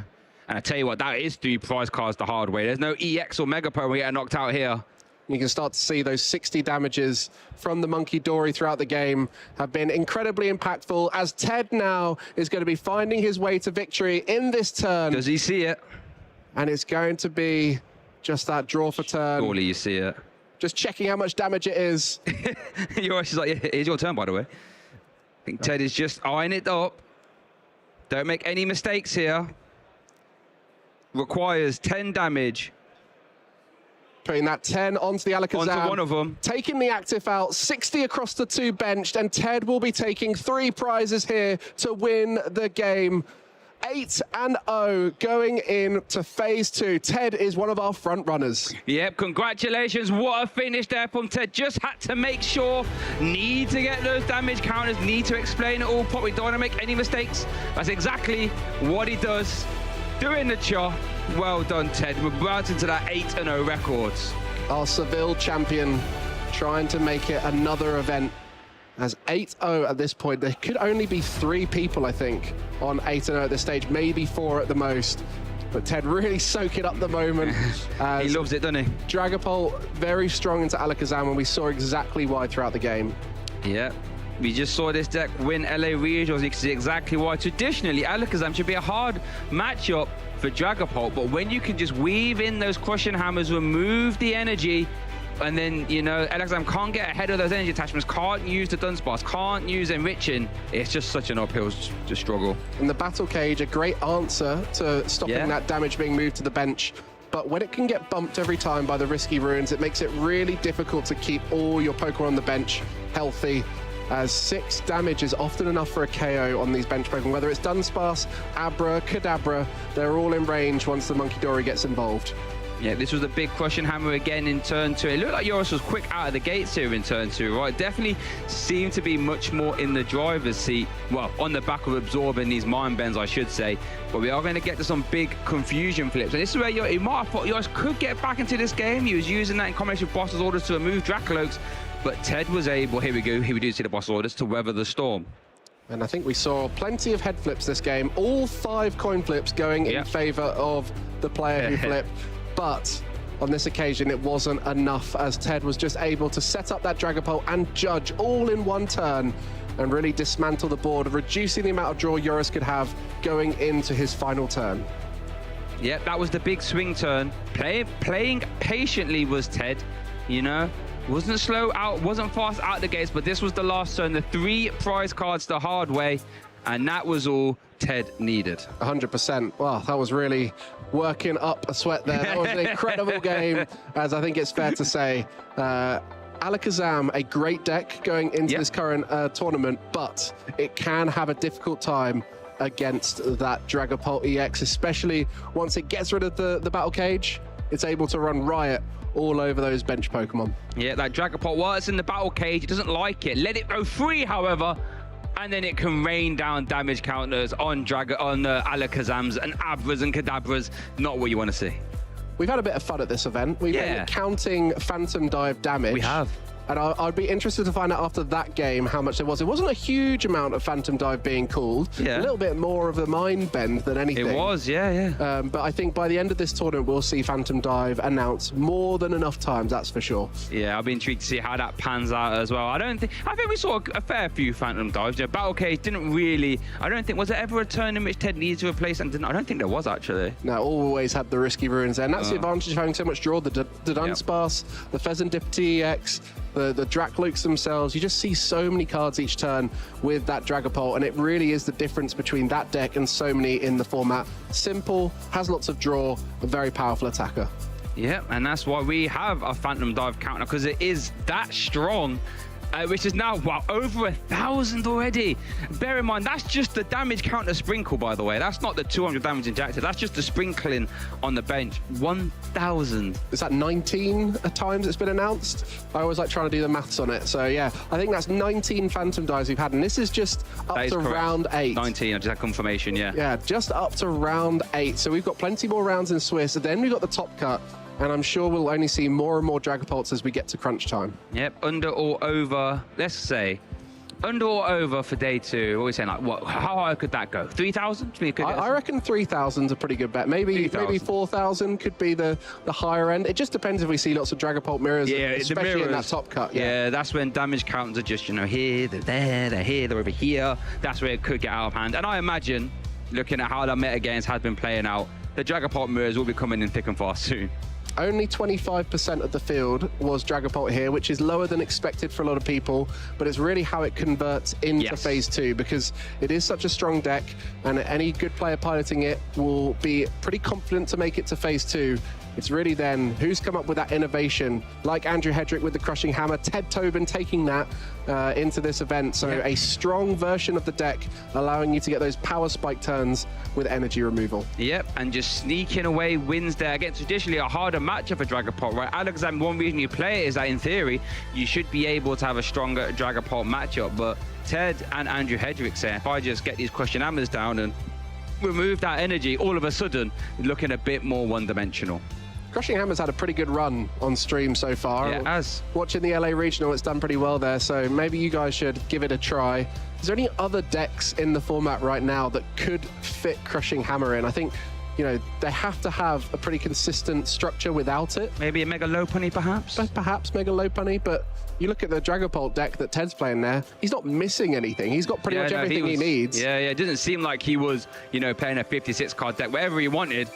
And I tell you what, that is 3 prize cards the hard way. There's no EX or Mega Poe when we get knocked out here. You can start to see those 60 damages from the Monkey Dory throughout the game have been incredibly impactful, as Ted now is going to be finding his way to victory in this turn. Does he see it? And it's going to be just that draw for turn. Surely you see it. Just checking how much damage it is. Yoris is like, yeah, here's your turn, by the way. I think Ted is just eyeing it up. Don't make any mistakes here. Requires 10 damage. Putting that 10 onto the Alakazam. Onto one of them. Taking the active out, 60 across the 2 benched, and Ted will be taking 3 prizes here to win the game. 8-0 going into phase 2. Ted is one of our front runners. Yep, congratulations. What a finish there from Ted. Just had to make sure, need to get those damage counters, need to explain it all properly. Don't want to make any mistakes. That's exactly what he does. Doing the chop. Well done, Ted. We're right into that 8-0 records. Our Seville champion trying to make it another event. As 8-0 at this point, there could only be 3 people, I think, on 8-0 at this stage, maybe 4 at the most. But Ted really soaking up the moment. He loves it, doesn't he? Dragapult very strong into Alakazam, and we saw exactly why throughout the game. Yeah. We just saw this deck win LA Regionals. You can see exactly why. Traditionally, Alakazam should be a hard matchup for Dragapult, but when you can just weave in those crushing hammers, remove the energy, and then, you know, Alakazam can't get ahead of those energy attachments, can't use the Dunsparce, can't use Enriching. It's just such an uphill struggle. And the Battle Cage, a great answer to stopping that damage being moved to the bench. But when it can get bumped every time by the risky runes, it makes it really difficult to keep all your Pokemon on the bench healthy, as 6 damage is often enough for a KO on these bench Pokemon. Whether it's Dunsparce, Abra, Kadabra, they're all in range once the Monkey Dory gets involved. Yeah, this was a big crushing hammer again in turn 2. It looked like Yoris was quick out of the gates here in turn 2, right? Definitely seemed to be much more in the driver's seat. Well, on the back of absorbing these mind bends, I should say. But we are going to get to some big confusion flips. And this is where you might have thought Yoris could get back into this game. He was using that in combination with Boss's orders to remove Dracoloaks. But Ted was able, here we go, here we do see the boss orders, to weather the storm. And I think we saw plenty of head flips this game. All 5 coin flips going in favor of the player who flipped. But on this occasion, it wasn't enough, as Ted was just able to set up that Dragapult and judge all in one turn and really dismantle the board, reducing the amount of draw Yoris could have going into his final turn. Yeah, that was the big swing turn. Playing patiently was Ted, you know. Wasn't slow out, wasn't fast out the gates, but this was the last turn, the 3 prize cards the hard way, and that was all Ted needed. 100%. Wow, that was really working up a sweat there. That was an incredible game, as I think it's fair to say. Alakazam, a great deck going into this current tournament, but it can have a difficult time against that Dragapult EX, especially once it gets rid of the Battle Cage. It's able to run riot all over those bench Pokemon. Yeah, that Dragapult, while it's in the Battle Cage, it doesn't like it. Let it go free, however, and then it can rain down damage counters on Alakazams and Abras and Kadabras. Not what you want to see. We've had a bit of fun at this event. We've been counting Phantom Dive damage. We have. And I'd be interested to find out after that game how much it was. It wasn't a huge amount of Phantom Dive being called. Yeah. A little bit more of the mind bend than anything. It was, yeah. But I think by the end of this tournament, we'll see Phantom Dive announced more than enough times, that's for sure. Yeah, I'll be intrigued to see how that pans out as well. I think we saw a fair few Phantom Dives. You know, Battle Cage didn't really, was there ever a turn in which Ted needed to replace? And I don't think there was, actually. No, always had the risky ruins there. And that's the advantage of having so much draw. The Dunsparce, the Pheasantdip EX, the Dracloaks themselves. You just see so many cards each turn with that Dragapult, and it really is the difference between that deck and so many in the format. Simple, has lots of draw, a very powerful attacker. Yeah, and that's why we have a Phantom Dive counter, because it is that strong. which is now, wow, over 1,000 already. Bear in mind, that's just the damage counter sprinkle, by the way. That's not the 200 damage injected. That's just the sprinkling on the bench. 1,000. Is that 19 times it's been announced? I always like trying to do the maths on it. So yeah, I think that's 19 Phantom Dives we've had, and this is just up to round 8. 19, I just had confirmation, yeah. Yeah, just up to round 8. So we've got plenty more rounds in Swiss, and then we've got the top cut. And I'm sure we'll only see more and more Dragapults as we get to crunch time. Yep, under or over, let's say, under or over for day 2. What are we saying? Like, what? How high could that go? 3,000? I reckon 3,000's a pretty good bet. Maybe 4,000 could be the higher end. It just depends if we see lots of Dragapult mirrors, especially in that top cut. Yeah, that's when damage counters are just, you know, here, they're there, they're here, they're over here. That's where it could get out of hand. And I imagine, looking at how the meta games has been playing out, the Dragapult mirrors will be coming in thick and fast soon. Only 25% of the field was Dragapult here, which is lower than expected for a lot of people, but it's really how it converts into phase 2, because it is such a strong deck, and any good player piloting it will be pretty confident to make it to phase 2. It's really then who's come up with that innovation, like Andrew Hedrick with the Crushing Hammer, Ted Tobin taking that into this event. So a strong version of the deck, allowing you to get those power spike turns with energy removal. Yep, and just sneaking away wins there against traditionally a harder matchup for Dragapult, right? Alexander, one reason you play it is that in theory, you should be able to have a stronger Dragapult matchup. But Ted and Andrew Hedrick say, if I just get these Crushing Hammers down and remove that energy, all of a sudden, looking a bit more one-dimensional. Crushing Hammer's had a pretty good run on stream so far. Yeah, it has. Watching the LA Regional, it's done pretty well there, so maybe you guys should give it a try. Is there any other decks in the format right now that could fit Crushing Hammer in? I think, you know, they have to have a pretty consistent structure without it. Maybe a Mega Lopunny, perhaps? Perhaps Mega Lopunny, but you look at the Dragapult deck that Ted's playing there, he's not missing anything. He's got pretty much everything he needs. Yeah, it didn't seem like he was, you know, playing a 56 card deck. Whatever he wanted,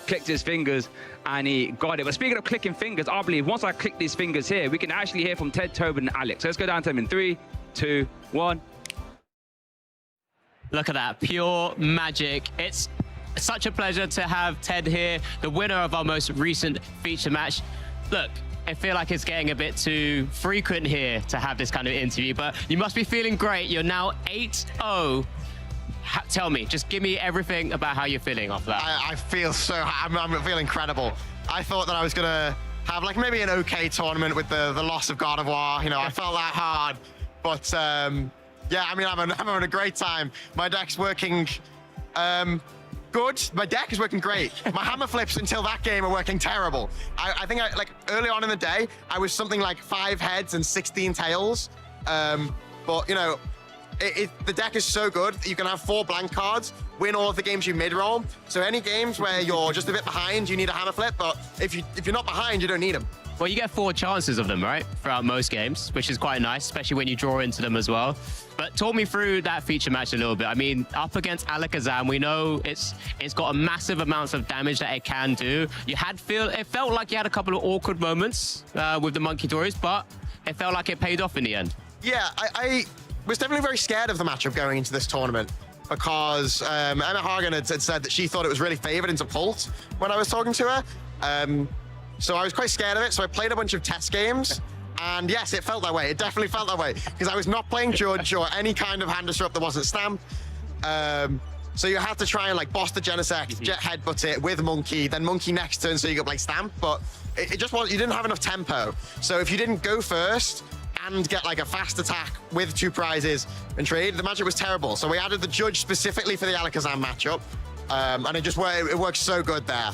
clicked his fingers and he got it. But speaking of clicking fingers, I believe once I click these fingers here, we can actually hear from Ted, Tobin, and Alex. So let's go down to them in 3, 2, 1. Look at that, pure magic. It's such a pleasure to have Ted here, the winner of our most recent feature match. Look, I feel like it's getting a bit too frequent here to have this kind of interview, but you must be feeling great. You're now 8-0. Tell me, just give me everything about how you're feeling off that. I feel I'm feeling incredible. I thought that I was gonna have like maybe an okay tournament with the loss of God of War. You know, I felt that hard, but yeah, I mean, I'm having a great time. My deck's working good. My deck is working great. My hammer flips until that game are working terrible. I think like early on in the day, I was something like 5 heads and 16 tails. But you know, the deck is so good that you can have 4 blank cards, win all of the games you mid-roll. So any games where you're just a bit behind, you need a hammer flip. But if you're not behind, you don't need them. Well, you get 4 chances of them, right? Throughout most games, which is quite nice, especially when you draw into them as well. But talk me through that feature match a little bit. I mean, up against Alakazam, we know it's got a massive amounts of damage that it can do. It felt like you had a couple of awkward moments with the Monkey Tories, but it felt like it paid off in the end. Yeah, I was definitely very scared of the matchup going into this tournament because Emma Hagen had said that she thought it was really favored into Pult when I was talking to her. So I was quite scared of it. So I played a bunch of test games. And yes, it felt that way. It definitely felt that way because I was not playing Judge or any kind of hand disrupt that wasn't stamped. So you had to try and like boss the Genesect, jet headbutt it with Monkey, then Monkey next turn so you could play Stamp. But it just was, you didn't have enough tempo. So if you didn't go first and get like a fast attack with 2 prizes and trade, the matchup was terrible. So we added the Judge specifically for the Alakazam matchup. And it worked so good there.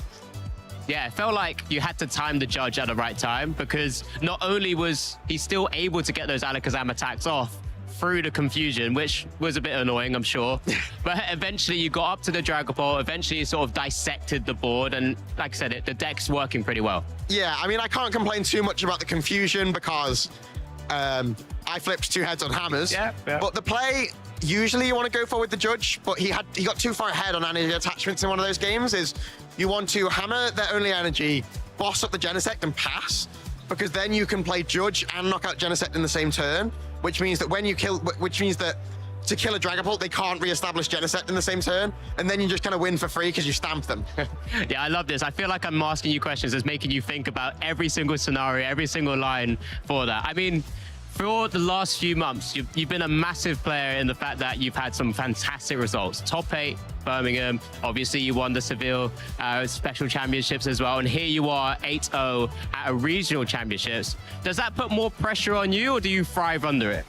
Yeah, it felt like you had to time the Judge at the right time because not only was he still able to get those Alakazam attacks off through the confusion, which was a bit annoying, I'm sure, but eventually you got up to the Dragapult, eventually you sort of dissected the board, and like I said, the deck's working pretty well. Yeah, I mean, I can't complain too much about the confusion because I flipped 2 heads on hammers, but the play usually you want to go for with the Judge, but he got too far ahead on energy attachments in one of those games. Is you want to hammer their only energy, boss up the Genesect and pass, because then you can play Judge and knock out Genesect in the same turn, which means that to kill a Dragapult, they can't re-establish Genesect in the same turn, and then you just kind of win for free because you stamp them. Yeah, I love this. I feel like I'm asking you questions that's making you think about every single scenario, every single line for that. I mean, For the last few months, you've been a massive player in the fact that you've had some fantastic results. Top 8, Birmingham. Obviously, you won the Seville Special Championships as well. And here you are, 8-0 at a regional championships. Does that put more pressure on you, or do you thrive under it?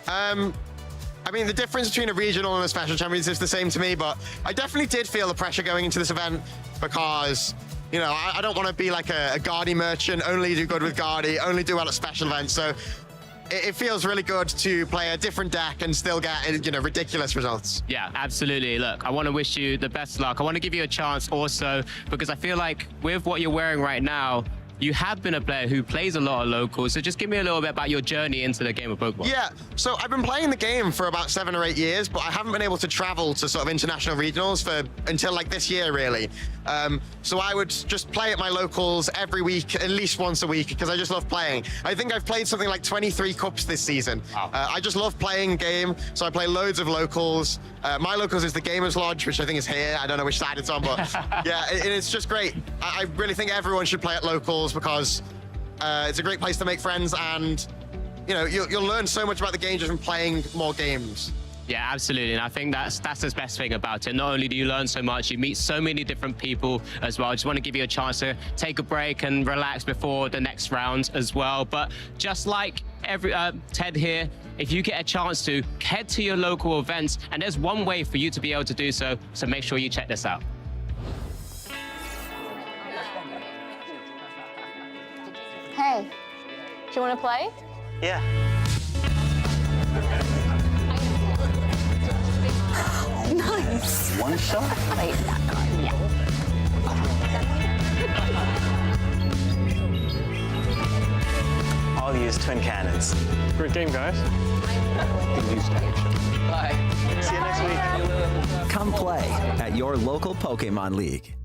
I mean, the difference between a regional and a special championship is the same to me, but I definitely did feel the pressure going into this event because, you know, I don't want to be like a Guardi merchant, only do good with Guardi, only do well at special events. So it feels really good to play a different deck and still get, you know, ridiculous results. Yeah, absolutely. Look, I want to wish you the best luck. I want to give you a chance also because I feel like with what you're wearing right now, you have been a player who plays a lot of locals, so just give me a little bit about your journey into the game of Pokemon. Yeah, so I've been playing the game for about 7 or 8 years, but I haven't been able to travel to sort of international regionals until like this year, really. So I would just play at my locals every week, at least once a week, because I just love playing. I think I've played something like 23 cups this season. Wow. I just love playing game, so I play loads of locals. My locals is the Gamers Lodge, which I think is here. I don't know which side it's on, but yeah, it's just great. I really think everyone should play at locals because it's a great place to make friends, and you know you'll learn so much about the game just from playing more games. Yeah, absolutely, and I think that's the best thing about it. Not only do you learn so much, you meet so many different people as well. I just want to give you a chance to take a break and relax before the next round as well. But just like Ted here, if you get a chance to head to your local events, and there's one way for you to be able to do so, so make sure you check this out. Hey, do you want to play? Yeah. Nice. One shot? Wait, that card, yeah. I'll use twin cannons. Great game, guys. Bye. See you next week. Come play at your local Pokémon League.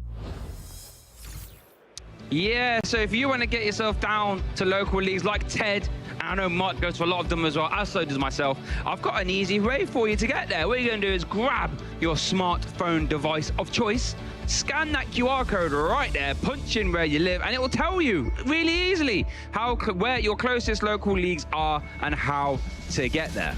Yeah, so if you want to get yourself down to local leagues like Ted, and I know Mark goes to a lot of them as well, as so does myself, I've got an easy way for you to get there. What you're going to do is grab your smartphone device of choice, scan that QR code right there, punch in where you live, and it will tell you really easily where your closest local leagues are and how to get there.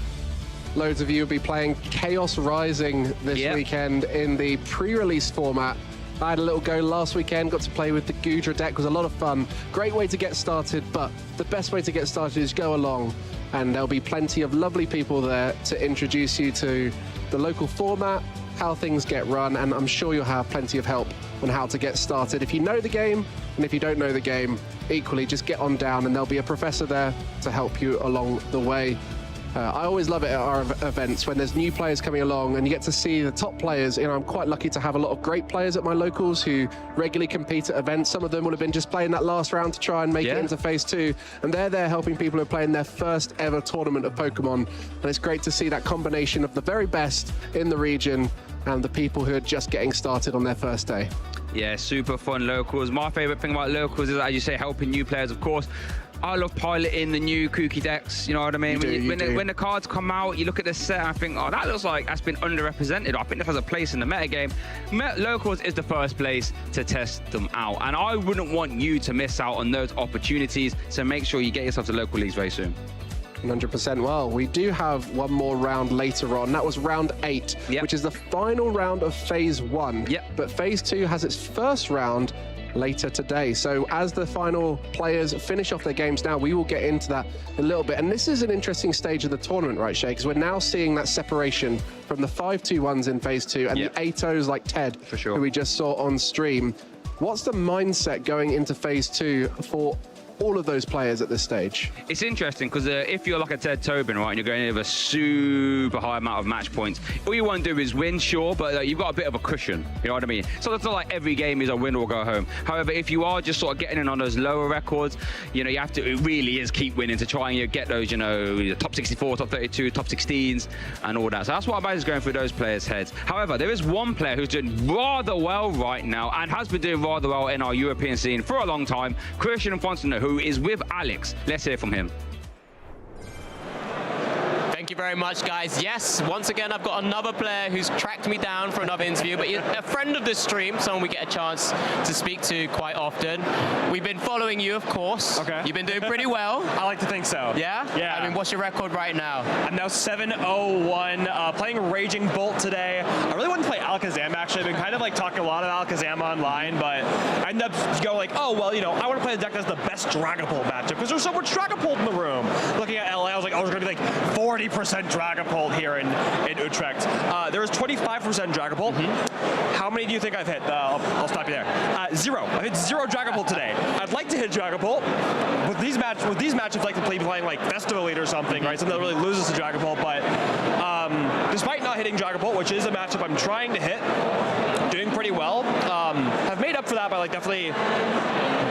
Loads of you will be playing Chaos Rising this weekend in the pre-release format. I had a little go last weekend, got to play with the Gudra deck, was a lot of fun. Great way to get started, but the best way to get started is go along, and there'll be plenty of lovely people there to introduce you to the local format, how things get run, and I'm sure you'll have plenty of help on how to get started. If you know the game, and if you don't know the game, equally, just get on down and there'll be a professor there to help you along the way. I always love it at our events when there's new players coming along and you get to see the top players. You know, I'm quite lucky to have a lot of great players at my locals who regularly compete at events. Some of them will have been just playing that last round to try and make it into phase 2, and they're there helping people who are playing their first ever tournament of Pokemon. And it's great to see that combination of the very best in the region and the people who are just getting started on their first day. Yeah, super fun locals. My favorite thing about locals is, as you say, helping new players, of course. I love piloting the new kooky decks, you know what I mean? When the cards come out, you look at the set and I think, oh, that looks like that's been underrepresented. I think this has a place in the metagame. Locals is the first place to test them out. And I wouldn't want you to miss out on those opportunities. So make sure you get yourself to local leagues very soon. 100%. Well, we do have one more round later on. That was round 8, which is the final round of phase 1. But phase 2 has its first round later today. So as the final players finish off their games now, we will get into that a little bit. And this is an interesting stage of the tournament, right, Shay? Because we're now seeing that separation from the 5-2-1s in phase 2 and the 8-0s like Ted, who we just saw on stream. What's the mindset going into phase 2 for all of those players at this stage? It's interesting because if you're like a Ted Tobin, right, and you're going in with a super high amount of match points, all you want to do is win, sure, but you've got a bit of a cushion, you know what I mean? So it's not like every game is a win or go home. However, if you are just sort of getting in on those lower records, you know, you have to, it really is keep winning to try and get those, you know, top 64, top 32, top 16s and all that. So that's what is going through those players' heads. However, there is one player who's doing rather well right now and has been doing rather well in our European scene for a long time, Christian Fontenot, who is with Alex. Let's hear from him. Thank Thank you very much, guys. Yes, once again, I've got another player who's tracked me down for another interview, but he's a friend of the stream, someone we get a chance to speak to quite often. We've been following you, of course. Okay. You've been doing pretty well. I like to think so. Yeah? Yeah. I mean, what's your record right now? I'm now 7-0-1, playing Raging Bolt today. I really want to play Alakazam, actually. I've been kind of like talking a lot of Alakazam online, but I ended up going like, oh, well, you know, I want to play the deck that's the best Dragapult matchup, because there's so much Dragapult in the room. Looking at LA, I was like, oh, there's going to be like 40% Dragapult here in Utrecht. There is 25% Dragapult. How many do you think I've hit? I'll stop you there. 0. I hit 0 Dragapult today. I'd like to hit Dragapult. With these matchups, I'd like to play playing like Festival Lead or something, right? Something that really loses to Dragapult, but despite not hitting Dragapult, which is a matchup I'm trying to hit, doing pretty well. Have made up for that by like definitely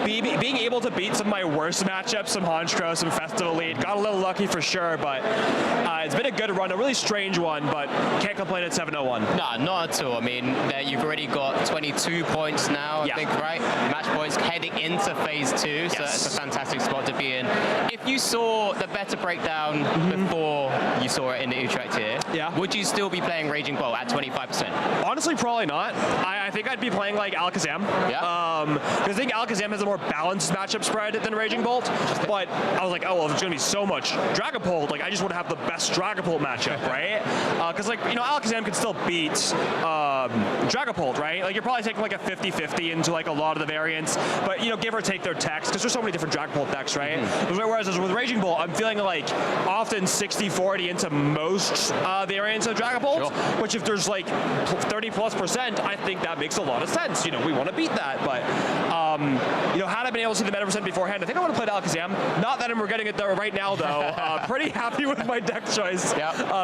being able to beat some of my worst matchups, some Honchkrow, some Festival Lead. Got a little lucky for sure, but it's been a good run, a really strange one, but can't complain at 7-0-1. No, not at all. I mean, you've already got 22 points now, I think, right? Match points heading into phase 2, so that's a fantastic spot to be in. If you saw the better breakdown before you saw it in the Utrecht here, would you still be playing Raging Bolt at 25%? Honestly, probably not. I think I'd be playing like Alakazam. Because I think Alakazam has a more balanced matchup spread than Raging Bolt. But I was like, oh, well, if it's going to be so much Dragapult, like I just want to have the best Dragapult matchup, right? Because like, you know, Alakazam can still beat Dragapult, right? Like you're probably taking like a 50-50 into like a lot of the variants, but you know, give or take their techs, because there's so many different Dragapult decks, right? Whereas with Raging Bolt, I'm feeling like often 60-40 into most variants of Dragapult, which if there's like 30+%, I think that makes a lot of sense. You know, we want to beat that, but you know, had I been able to see the meta percent beforehand, I think I would have played Alakazam. Not that I'm regretting it though right now, though. Pretty happy with my deck choice,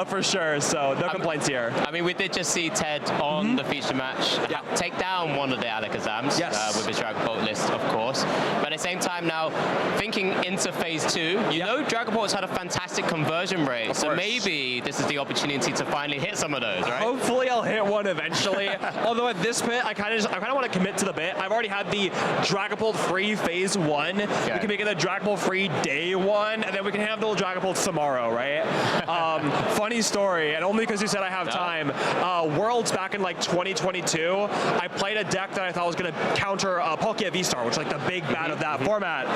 for sure. So no complaints here. I mean, we did just see Ted on the feature match take down one of the Alakazams with his Dragapult list, of course. But at the same time now, thinking into phase 2, you know Dragapult's had a fantastic conversion rate, so maybe this is the opportunity to finally hit some of those, right? Hopefully I'll hit one eventually. Although at this bit, I kind of want to commit to the bit. I've already had the Dragapult free phase 1. We can make it a Dragapult free day 1, and then we can handle Dragapult tomorrow, right? Funny story, and only because you said I have time. Worlds back in like 2022, I played a deck that I thought was going to counter Palkia V-Star, which is like the big bad of that format.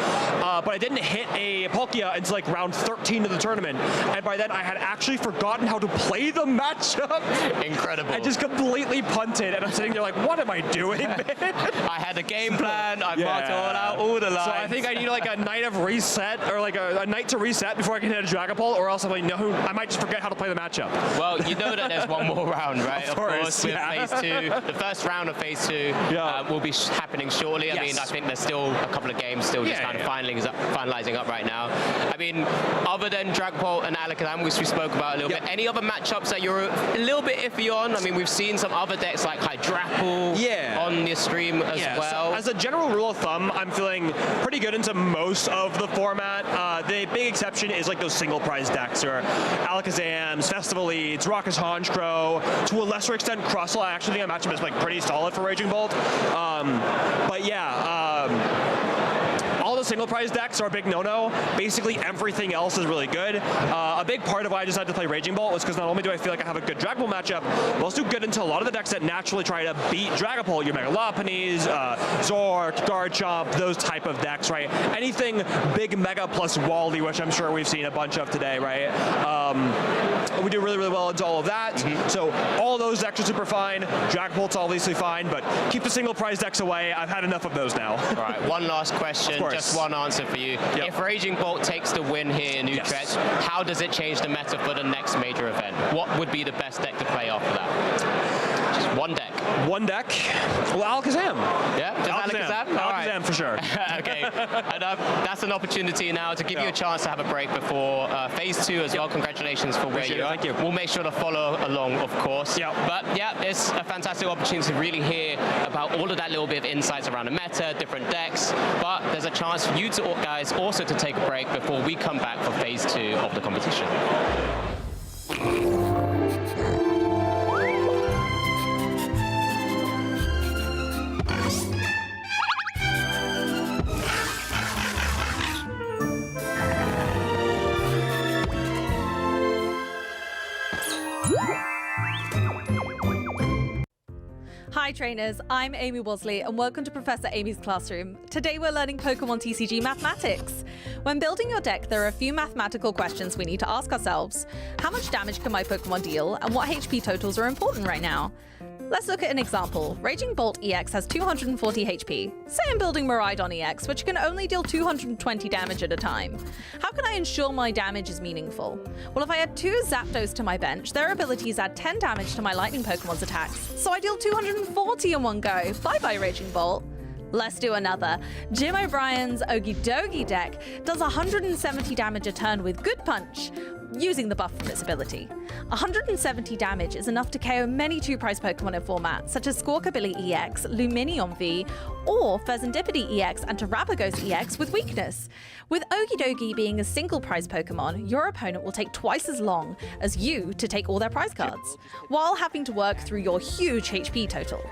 But I didn't hit a Palkia until like round 13 of the tournament, and by then I had actually forgotten how to play the matchup. Incredible. I just completely punted, and I'm sitting there like, what am I doing, man? I had a game plan, I marked it all out, all the lines. So I think I need like a night of reset, or like a night to reset before I can hit a Dragapult, or else I might just forget how to play the matchup. Well, you know that there's one more round, right? Of course, with phase 2. The first round of phase 2 will be happening shortly. I mean, I think there's still a couple of games still just kind of finalizing up right now. I mean, other than Dragapult and Alakazam, which we spoke about a little bit, any other matchups that you're a little bit iffy on? I mean, we've seen some other decks like Hydrapple on the stream as well. So as a general rule of thumb, I'm feeling pretty good into most of the format. The big exception is like those single prize decks, or Alakazam's, Festival Leads, Rockus Honchkrow, to a lesser extent Crustle. I actually think that matchup is like pretty solid for Raging Bolt. But all the single prize decks are a big no-no. Basically everything else is really good. A big part of why I decided to play Raging Bolt was because not only do I feel like I have a good Dragapult matchup, but also good into a lot of the decks that naturally try to beat Dragapult. Your Mega Lopunny, Zork, Garchomp, those type of decks, right? Anything big Mega plus Wally, which I'm sure we've seen a bunch of today, right? We do really, really well into all of that. So all those decks are super fine. Dragapult's obviously fine, but keep the single prize decks away. I've had enough of those now. All right, one last question, just one answer for you. If Raging Bolt takes the win here in Utrecht, how does it change the meta for the next major event? What would be the best deck to play after that? Just one deck. One deck? Well, Alakazam. Yeah? Just Alakazam? Alakazam for sure. Okay. And that's an opportunity now to give you a chance to have a break before phase 2 as well. Congratulations for where you are. Thank you. We'll make sure to follow along, of course. But yeah, it's a fantastic opportunity to really hear about all of that little bit of insights around the meta, different decks. But there's a chance for you guys also to take a break before we come back for phase 2 of the competition. Hi trainers, I'm Amy Wosley and welcome to Professor Amy's Classroom. Today we're learning Pokémon TCG mathematics. When building your deck, there are a few mathematical questions we need to ask ourselves. How much damage can my Pokémon deal, and what HP totals are important right now? Let's look at an example. Raging Bolt EX has 240 HP. Say I'm building Miraidon EX, which can only deal 220 damage at a time. How can I ensure my damage is meaningful? Well, if I add 2 Zapdos to my bench, their abilities add 10 damage to my Lightning Pokemon's attacks, so I deal 240 in one go. Bye-bye, Raging Bolt. Let's do another. Jim O'Brien's Okie Dokie deck does 170 damage a turn with Good Punch, using the buff from its ability. 170 damage is enough to KO many 2-prize Pokemon in format, such as Squawkabilly EX, Luminion V, or Fezandipity EX and Terrapagos EX with weakness. With Okie Dokie being a single-prize Pokemon, your opponent will take twice as long as you to take all their prize cards, while having to work through your huge HP total.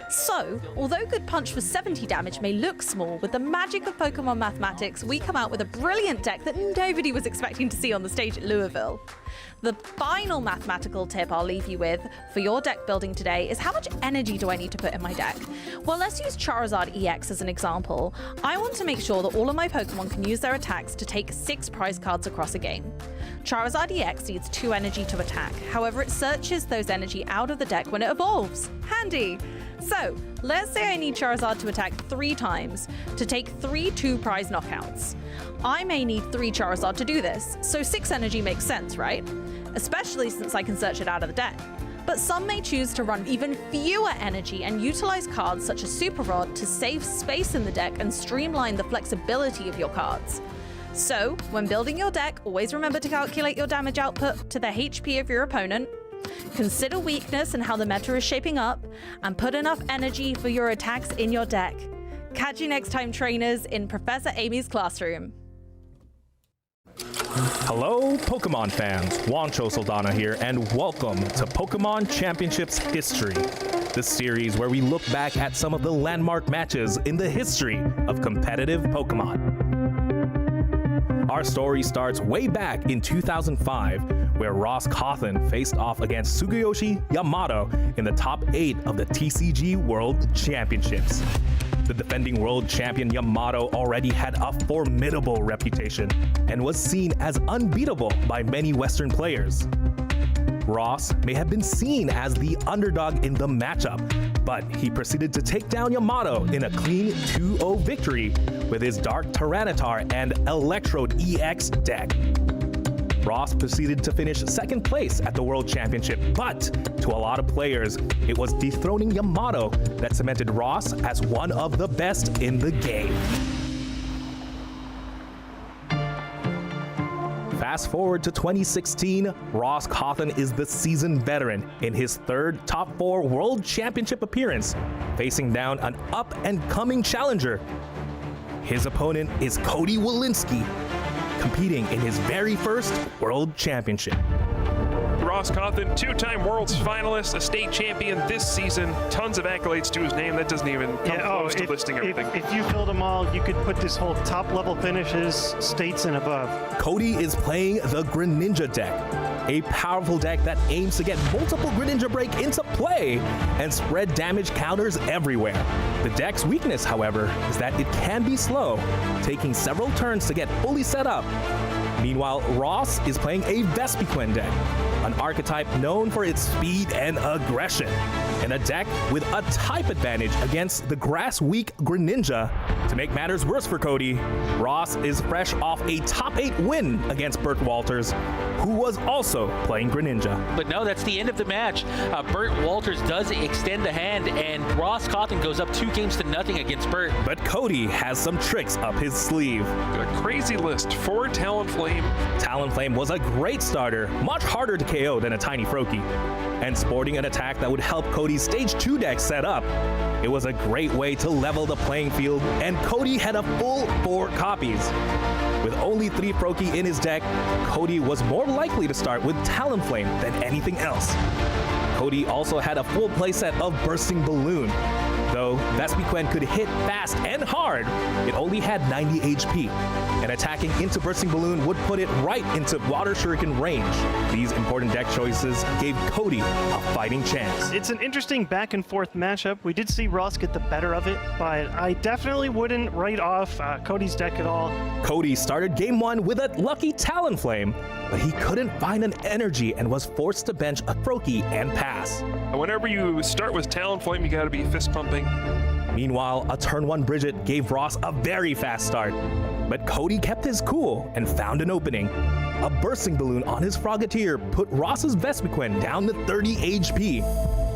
So, although Good Punch for 70 damage may look small, with the magic of Pokemon mathematics, we come out with a brilliant deck that nobody was expecting to see on the stage at Louisville. The final mathematical tip I'll leave you with for your deck building today is how much energy do I need to put in my deck? Well, let's use Charizard EX as an example. I want to make sure that all of my Pokemon can use their attacks to take 6 prize cards across a game. Charizard EX needs 2 energy to attack, however it searches those energy out of the deck when it evolves. Handy! So, let's say I need Charizard to attack 3 times to take 3 2-prize knockouts. I may need 3 Charizard to do this, so 6 energy makes sense, right? Especially since I can search it out of the deck. But some may choose to run even fewer energy and utilize cards such as Super Rod to save space in the deck and streamline the flexibility of your cards. So, when building your deck, always remember to calculate your damage output to the HP of your opponent, consider weakness and how the meta is shaping up, and put enough energy for your attacks in your deck. Catch you next time, trainers, in Professor Amy's Classroom. Hello, Pokemon fans. Juancho Saldana here, and welcome to Pokemon Championships History, the series where we look back at some of the landmark matches in the history of competitive Pokemon. Our story starts way back in 2005, where Ross Cawthon faced off against Sugiyoshi Yamato in the top 8 of the TCG World Championships. The defending world champion Yamato already had a formidable reputation and was seen as unbeatable by many Western players. Ross may have been seen as the underdog in the matchup, but he proceeded to take down Yamato in a clean 2-0 victory with his Dark Tyranitar and Electrode EX deck. Ross proceeded to finish 2nd place at the World Championship, but to a lot of players, it was dethroning Yamato that cemented Ross as one of the best in the game. Fast forward to 2016, Ross Cawthon is the seasoned veteran in his 3rd top 4 World Championship appearance, facing down an up-and-coming challenger. His opponent is Cody Walensky, competing in his very first World Championship. Ross Cawthon, 2-time Worlds finalist, a state champion this season. Tons of accolades to his name. That doesn't even come close to listing everything. If you filled them all, you could put this whole top-level finishes, states and above. Cody is playing the Greninja deck, a powerful deck that aims to get multiple Greninja Break into play and spread damage counters everywhere. The deck's weakness, however, is that it can be slow, taking several turns to get fully set up. Meanwhile, Ross is playing a Vespiquen deck, an archetype known for its speed and aggression, and a deck with a type advantage against the grass-weak Greninja. To make matters worse for Cody, Ross is fresh off a top 8 win against Burt Walters, who was also playing Greninja. But no, that's the end of the match. Burt Walters does extend the hand, and Ross Cawthon goes up 2-0 against Burt. But Cody has some tricks up his sleeve. A crazy list for Talonflame. Talonflame was a great starter, much harder to KO than a Tiny Froakie, and sporting an attack that would help Cody's Stage 2 deck set up. It was a great way to level the playing field, and Cody had a full 4 copies. With only 3 Froakie in his deck, Cody was more likely to start with Talonflame than anything else. Cody also had a full playset of Bursting Balloon. Though Vespiquen could hit fast and hard, it only had 90 HP, and attacking into Bursting Balloon would put it right into Water Shuriken range. These important deck choices gave Cody a fighting chance. It's an interesting back and forth matchup. We did see Ross get the better of it, but I definitely wouldn't write off Cody's deck at all. Cody started game 1 with a lucky Talonflame, but he couldn't find an energy and was forced to bench a Froakie and pass. Whenever you start with Talonflame, you gotta be fist pumping. Meanwhile, a turn 1 Bridget gave Ross a very fast start, but Cody kept his cool and found an opening. A Bursting Balloon on his Frogatier put Ross's Vespiquen down to 30 HP,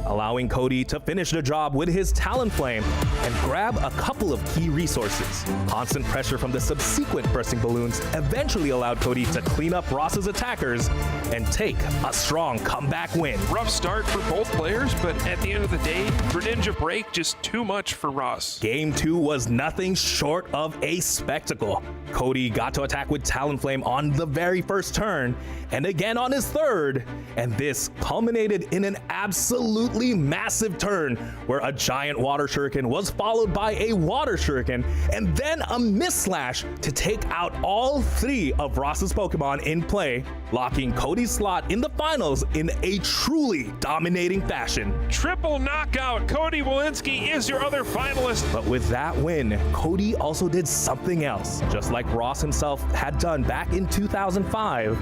allowing Cody to finish the job with his Talonflame and grab a couple of key resources. Constant pressure from the subsequent Bursting Balloons eventually allowed Cody to clean up Ross's attackers and take a strong comeback win. Rough start for both players, but at the end of the day, Greninja Break just too much for Ross. Game 2 was nothing short of a spectacle. Cody got to attack with Talonflame on the very first turn, and again on his third, and this culminated in an absolutely massive turn where a giant Water Shuriken was followed by a Water Shuriken, and then a Mist Slash to take out all 3 of Ross's Pokemon in play, locking Cody's slot in the finals in a truly dominating fashion. Triple knockout, Cody Walensky is your other finalist. But with that win, Cody also did something else. Just like Ross himself had done back in 2005,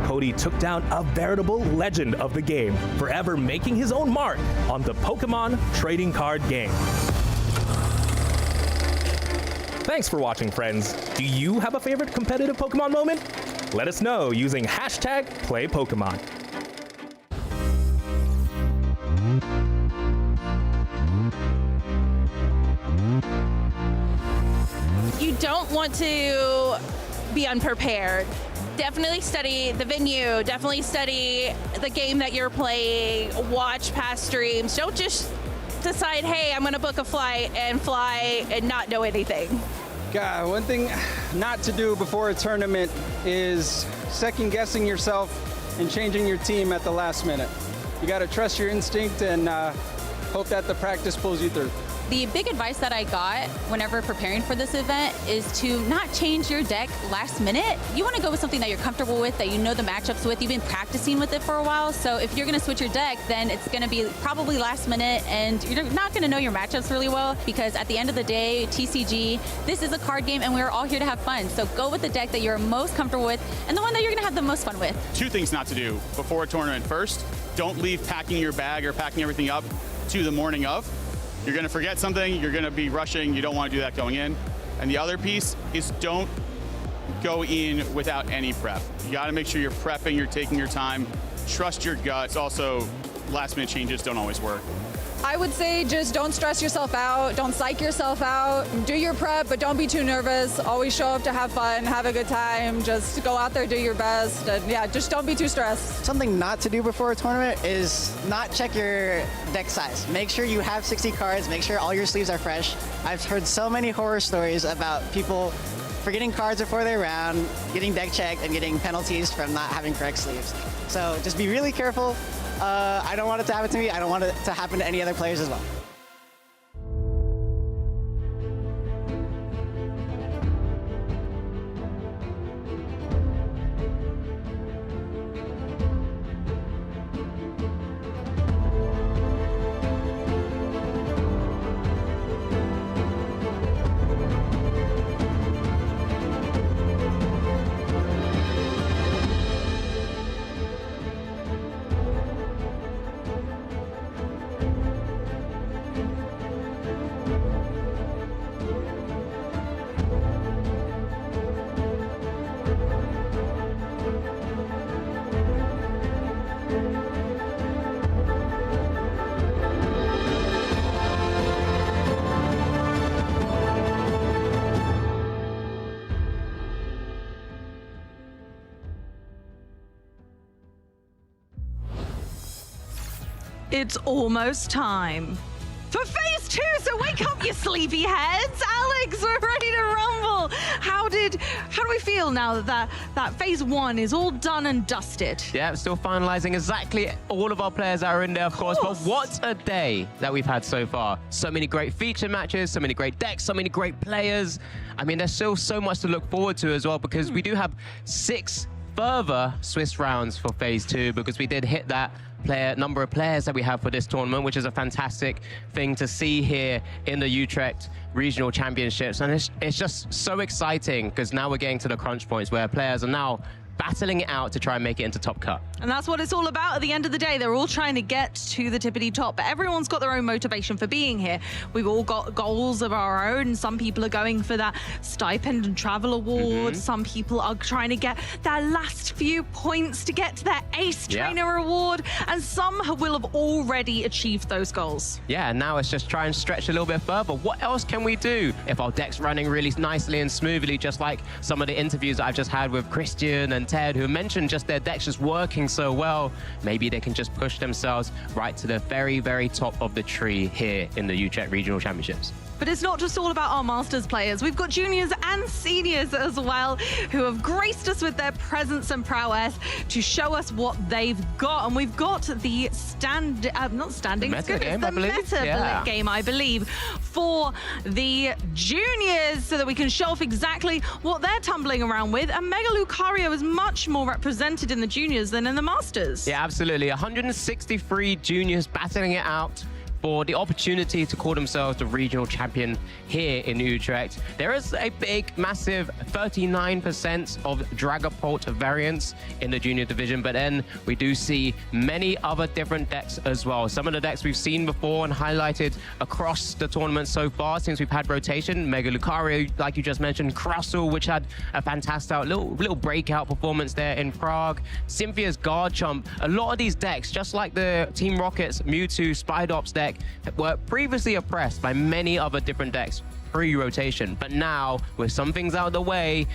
Cody took down a veritable legend of the game, forever making his own mark on the Pokemon trading card game. Thanks for watching, friends. Do you have a favorite competitive Pokemon moment? Let us know using #PlayPokemon. You don't want to be unprepared. Definitely study the venue, definitely study the game that you're playing, watch past streams. Don't just decide, hey, I'm gonna book a flight and fly and not know anything. God, one thing not to do before a tournament is second guessing yourself and changing your team at the last minute. You gotta trust your instinct and hope that the practice pulls you through. The big advice that I got whenever preparing for this event is to not change your deck last minute. You want to go with something that you're comfortable with, that you know the matchups with, you've been practicing with it for a while. So if you're going to switch your deck, then it's going to be probably last minute and you're not going to know your matchups really well, because at the end of the day, TCG, this is a card game and we're all here to have fun. So go with the deck that you're most comfortable with and the one that you're going to have the most fun with. 2 things not to do before a tournament. First, don't leave packing your bag or packing everything up to the morning of. You're going to forget something, you're going to be rushing, you don't want to do that going in. And the other piece is don't go in without any prep. You got to make sure you're prepping, you're taking your time, trust your guts. Also, last minute changes don't always work. I would say just don't stress yourself out, don't psych yourself out, do your prep, but don't be too nervous. Always show up to have fun, have a good time, just go out there, do your best, and yeah, just don't be too stressed. Something not to do before a tournament is not check your deck size. Make sure you have 60 cards, make sure all your sleeves are fresh. I've heard so many horror stories about people forgetting cards before their round, getting deck checked, and getting penalties from not having correct sleeves. So just be really careful. I don't want it to happen to me. I don't want it to happen to any other players as well. It's almost time. for phase 2. So wake up, you sleepy heads. Alex, we're ready to rumble. How do we feel now that phase 1 is all done and dusted? Yeah, still finalizing exactly all of our players that are in there, of course. But what a day that we've had so far. So many great feature matches, so many great decks, so many great players. I mean, there's still so much to look forward to as well, because we do have 6 further Swiss rounds for phase 2, because we did hit that number of players that we have for this tournament, which is a fantastic thing to see here in the Utrecht Regional Championships. And it's just so exciting, because now we're getting to the crunch points where players are now battling it out to try and make it into top cut. And that's what it's all about at the end of the day. They're all trying to get to the tippity top, but everyone's got their own motivation for being here. We've all got goals of our own. Some people are going for that stipend and travel award. Some people are trying to get their last few points to get to their ace trainer award. And some will have already achieved those goals. Yeah, and now it's just try and stretch a little bit further. What else can we do if our deck's running really nicely and smoothly, just like some of the interviews that I've just had with Christian and Ted, who mentioned just their decks just working so well. Maybe they can just push themselves right to the very, very top of the tree here in the Utrecht Regional Championships. But it's not just all about our Masters players. We've got juniors and seniors as well, who have graced us with their presence and prowess to show us what they've got. And we've got the meta game, I believe, for the juniors, so that we can show off exactly what they're tumbling around with. And Mega Lucario is much more represented in the juniors than in the Masters. Yeah, absolutely. 163 juniors battling it out for the opportunity to call themselves the regional champion here in Utrecht. There is a big, massive 39% of Dragapult variants in the junior division, but then we do see many other different decks as well. Some of the decks we've seen before and highlighted across the tournament so far since we've had rotation. Mega Lucario, like you just mentioned, Crustle, which had a fantastic little breakout performance there in Prague. Cynthia's Garchomp. A lot of these decks, just like the Team Rocket's Mewtwo Spidops deck, were previously oppressed by many other different decks pre-rotation. But now, with some things out of the way,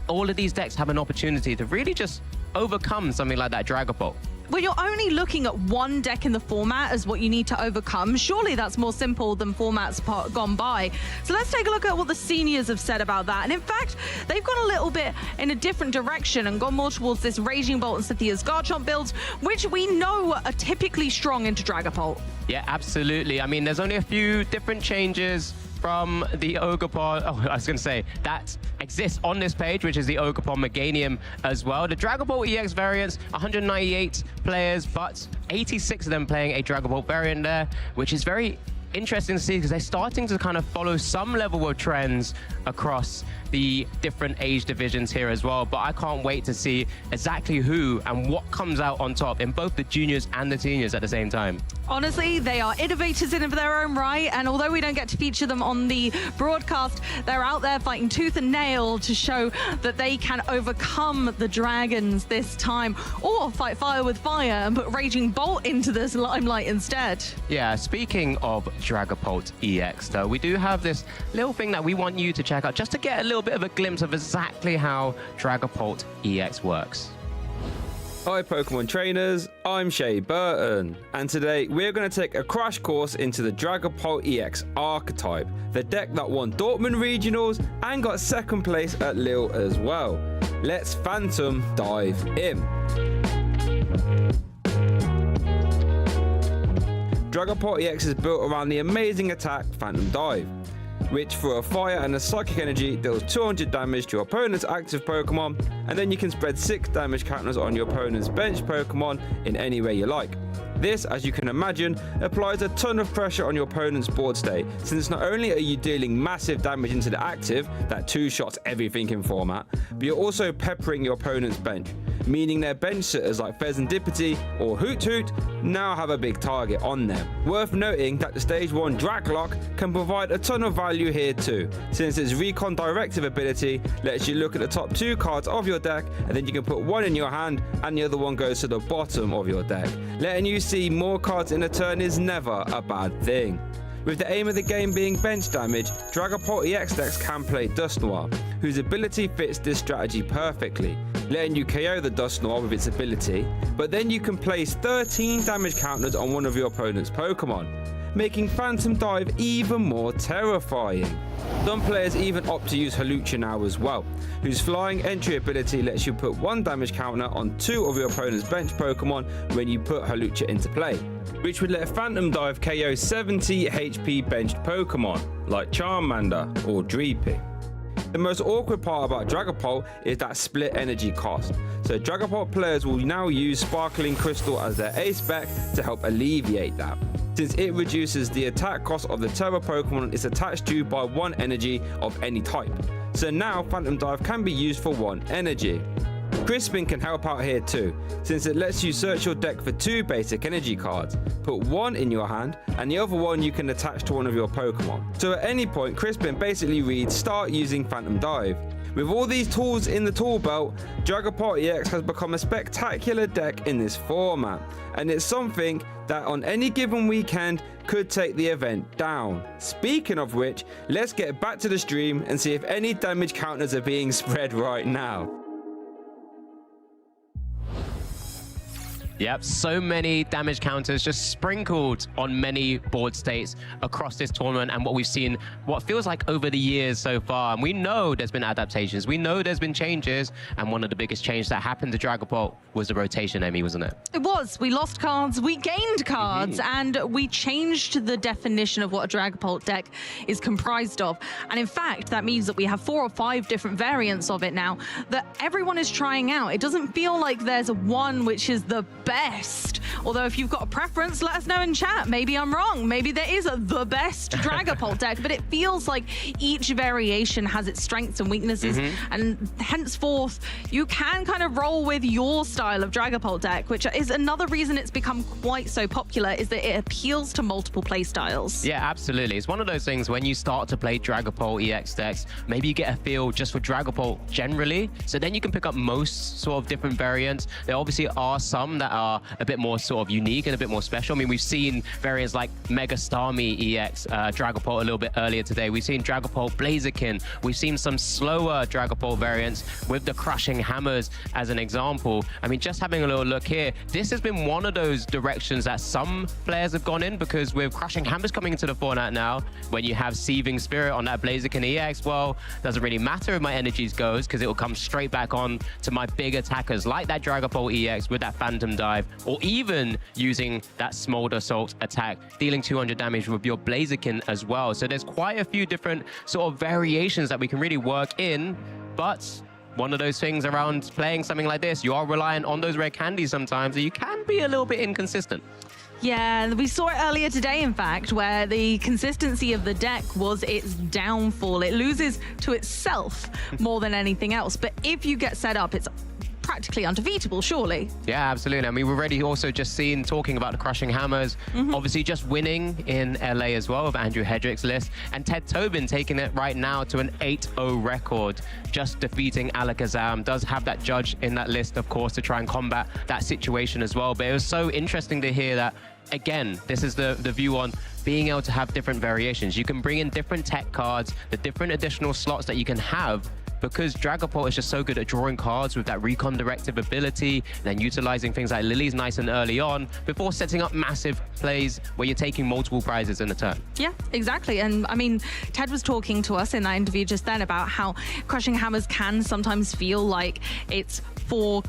all of these decks have an opportunity to really just overcome something like that Dragapult. When you're only looking at one deck in the format as what you need to overcome, surely that's more simple than formats gone by. So let's take a look at what the seniors have said about that. And in fact, they've gone a little bit in a different direction and gone more towards this Raging Bolt and Cynthia's Garchomp builds, which we know are typically strong into Dragapult. Yeah, absolutely. I mean, there's only a few different changes from the Ogerpon, I was going to say, that exists on this page, which is the Ogerpon Meganium as well. The Dragapult EX variants, 198 players, but 86 of them playing a Dragapult variant there, which is very interesting to see, because they're starting to kind of follow some level of trends across the different age divisions here as well. But I can't wait to see exactly who and what comes out on top in both the juniors and the seniors at the same time. Honestly, they are innovators in their own right, and although we don't get to feature them on the broadcast, they're out there fighting tooth and nail to show that they can overcome the dragons this time, or fight fire with fire and put Raging Bolt into this limelight instead. Yeah, speaking of Dragapult EX, though, we do have this little thing that we want you to check out, just to get a little bit of a glimpse of exactly how Dragapult EX works. Hi Pokemon trainers, I'm Shay Burton, and today we're going to take a crash course into the Dragapult EX archetype, the deck that won Dortmund Regionals and got second place at Lille as well. Let's Phantom dive in. Dragapult EX is built around the amazing attack Phantom Dive, which for a fire and a psychic energy deals 200 damage to your opponent's active Pokemon, and then you can spread 6 damage counters on your opponent's bench Pokemon in any way you like. This, as you can imagine, applies a ton of pressure on your opponent's board state, since not only are you dealing massive damage into the active, that 2-shots everything in format, but you're also peppering your opponent's bench, meaning their bench sitters like Fezandipity or Hoot Hoot now have a big target on them. Worth noting that the Stage 1 Draglock can provide a ton of value here too, since its Recon Directive ability lets you look at the top 2 cards of your deck, and then you can put one in your hand and the other one goes to the bottom of your deck. Letting you see more cards in a turn is never a bad thing. With the aim of the game being bench damage, Dragapult EX decks can play Dusknoir, whose ability fits this strategy perfectly, letting you KO the Dusknoir with its ability, but then you can place 13 damage counters on one of your opponent's Pokemon, making Phantom Dive even more terrifying. Some players even opt to use Hawlucha now as well, whose flying entry ability lets you put 1 damage counter on 2 of your opponent's bench Pokemon when you put Hawlucha into play, which would let Phantom Dive KO 70 HP benched Pokemon, like Charmander or Dreepy. The most awkward part about Dragapult is that split energy cost, so Dragapult players will now use Sparkling Crystal as their ace spec to help alleviate that, since it reduces the attack cost of the Turbo Pokemon it's attached to by 1 energy of any type. So now Phantom Dive can be used for 1 energy. Crispin can help out here too, since it lets you search your deck for 2 basic energy cards, put 1 in your hand and the other 1 you can attach to one of your Pokemon. So at any point Crispin basically reads start using Phantom Dive. With all these tools in the tool belt, Dragapult EX has become a spectacular deck in this format, and it's something that on any given weekend could take the event down. Speaking of which, let's get back to the stream and see if any damage counters are being spread right now. Yep, so many damage counters just sprinkled on many board states across this tournament, and what we've seen, what feels like over the years so far. And we know there's been adaptations, we know there's been changes, and one of the biggest changes that happened to Dragapult was the rotation, Amy, wasn't it? It was. We lost cards, we gained cards, and we changed the definition of what a Dragapult deck is comprised of. And in fact, that means that we have 4 or 5 different variants of it now that everyone is trying out. It doesn't feel like there's one which is the best. Although if you've got a preference, let us know in chat. Maybe I'm wrong. Maybe there is the best Dragapult deck, but it feels like each variation has its strengths and weaknesses, and henceforth you can kind of roll with your style of Dragapult deck, which is another reason it's become quite so popular, is that it appeals to multiple play styles. Yeah, absolutely. It's one of those things when you start to play Dragapult EX decks, maybe you get a feel just for Dragapult generally, so then you can pick up most sort of different variants. There obviously are some that are a bit more sort of unique and a bit more special. I mean, we've seen variants like Mega Starmie EX Dragapult a little bit earlier today. We've seen Dragapult Blaziken. We've seen some slower Dragapult variants with the Crushing Hammers as an example. I mean, just having a little look here, this has been one of those directions that some players have gone in, because with Crushing Hammers coming into the format now, when you have Seething Spirit on that Blaziken EX, well, doesn't really matter if my energies goes, because it will come straight back on to my big attackers like that Dragapult EX with that Phantom Dive, or even using that Smolder Assault attack, dealing 200 damage with your Blaziken as well. So there's quite a few different sort of variations that we can really work in, but one of those things around playing something like this, you are reliant on those rare candies sometimes, and you can be a little bit inconsistent. Yeah, we saw it earlier today, in fact, where the consistency of the deck was its downfall. It loses to itself more than anything else. But if you get set up, it's practically undefeatable, surely. Yeah, absolutely. I mean, we've already also just seen, talking about the Crushing Hammers, obviously just winning in LA as well with Andrew Hedrick's list, and Ted Tobin taking it right now to an 8-0 record, just defeating Alakazam. Does have that judge in that list, of course, to try and combat that situation as well. But it was so interesting to hear that, again, this is the view on being able to have different variations. You can bring in different tech cards, the different additional slots that you can have, because Dragapult is just so good at drawing cards with that Recon Directive ability, and then utilizing things like Lilies nice and early on before setting up massive plays where you're taking multiple prizes in a turn. Yeah, exactly. And I mean, Ted was talking to us in that interview just then about how Crushing Hammers can sometimes feel like it's for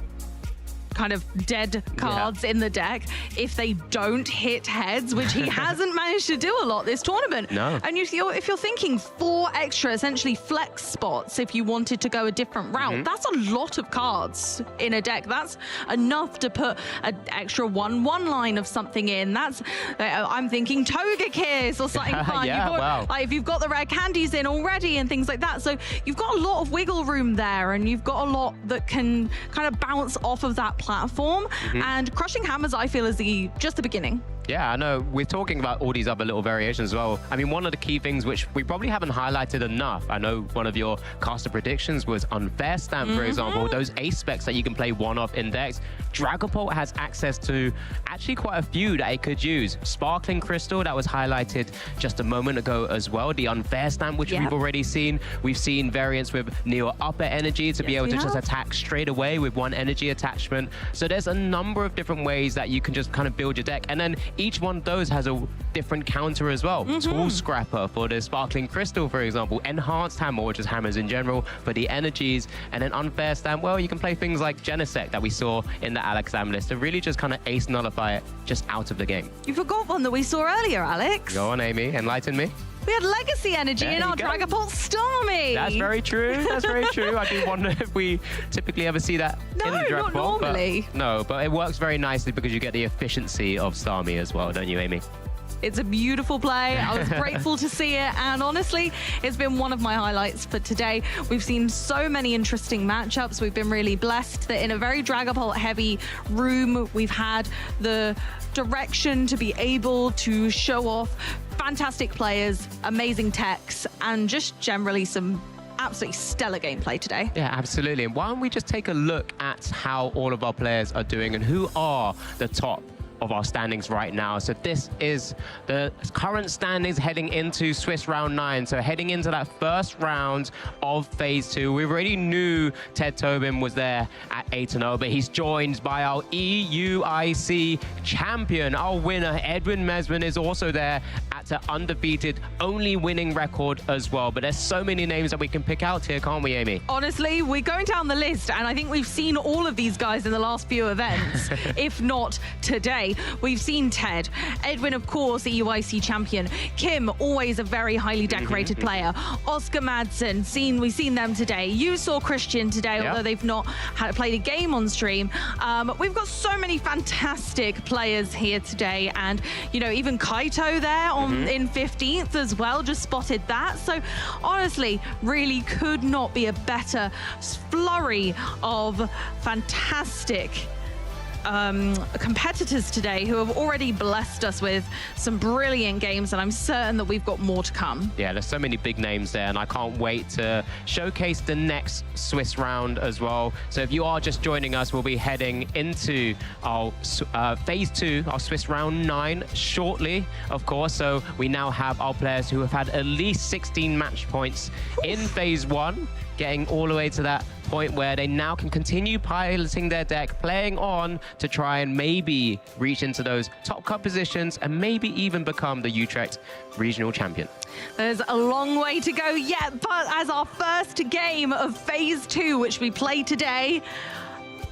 kind of dead cards in the deck if they don't hit heads, which he hasn't managed to do a lot this tournament. No. And if you're thinking 4 extra essentially flex spots if you wanted to go a different route, that's a lot of cards in a deck. That's enough to put an extra 1/1 line of something in. That's I'm thinking Togekiss or something fun. Like if you've got the rare candies in already and things like that. So you've got a lot of wiggle room there, and you've got a lot that can kind of bounce off of that platform. And Crushing Hammers, I feel, is just the beginning. Yeah, I know. We're talking about all these other little variations as well. I mean, one of the key things which we probably haven't highlighted enough, I know one of your caster predictions was Unfair Stamp, for example, those ace specs that you can play one-off in decks. Dragapult has access to actually quite a few that it could use. Sparkling Crystal, that was highlighted just a moment ago as well. The Unfair Stamp, which we've already seen. We've seen variants with Neo Upper Energy to be able to just attack straight away with 1 energy attachment. So there's a number of different ways that you can just kind of build your deck. And then each one of those has a different counter as well. Tool Scrapper for the Sparkling Crystal, for example. Enhanced Hammer, which is hammers in general, for the energies. And then Unfair Stand, well, you can play things like Genesect that we saw in the Alakazam list to really just kind of ace nullify it just out of the game. You forgot one that we saw earlier, Alex. Go on, Amy, enlighten me. We had Legacy Energy in our Dragapult Stormy. That's very true. That's very true. I do wonder if we typically ever see that in the Dragapult. Not normally. No, but it works very nicely because you get the efficiency of Starmie as well, don't you, Amy? It's a beautiful play. I was grateful to see it, and honestly, it's been one of my highlights for today. We've seen so many interesting matchups. We've been really blessed that in a very Dragapult-heavy room, we've had the direction to be able to show off fantastic players, amazing techs, and just generally some absolutely stellar gameplay today. Yeah, absolutely. And why don't we just take a look at how all of our players are doing and who are the top of our standings right now. So this is the current standings heading into Swiss round 9. So heading into that first round of phase 2. We already knew Ted Tobin was there at 8-0, but he's joined by our EUIC champion. Our winner, Edwin Mesman, is also there at an undefeated, only winning record as well. But there's so many names that we can pick out here, can't we, Amy? Honestly, we're going down the list, and I think we've seen all of these guys in the last few events, if not today. We've seen Ted, Edwin, of course, the UIC champion, Kim, always a very highly decorated player, Oscar Madsen, we've seen them today. You saw Christian today, although they've not played a game on stream. We've got so many fantastic players here today, and you know, even Kaito there in 15th as well, just spotted that. So honestly, really could not be a better flurry of fantastic competitors today who have already blessed us with some brilliant games, and I'm certain that we've got more to come. Yeah, there's so many big names there, and I can't wait to showcase the next Swiss round as well. So if you are just joining us, we'll be heading into our phase 2, our Swiss round 9 shortly, of course. So we now have our players who have had at least 16 match points in phase 1, getting all the way to that point where they now can continue piloting their deck, playing on to try and maybe reach into those top cut positions and maybe even become the Utrecht Regional Champion. There's a long way to go yet, but as our first game of phase 2, which we play today,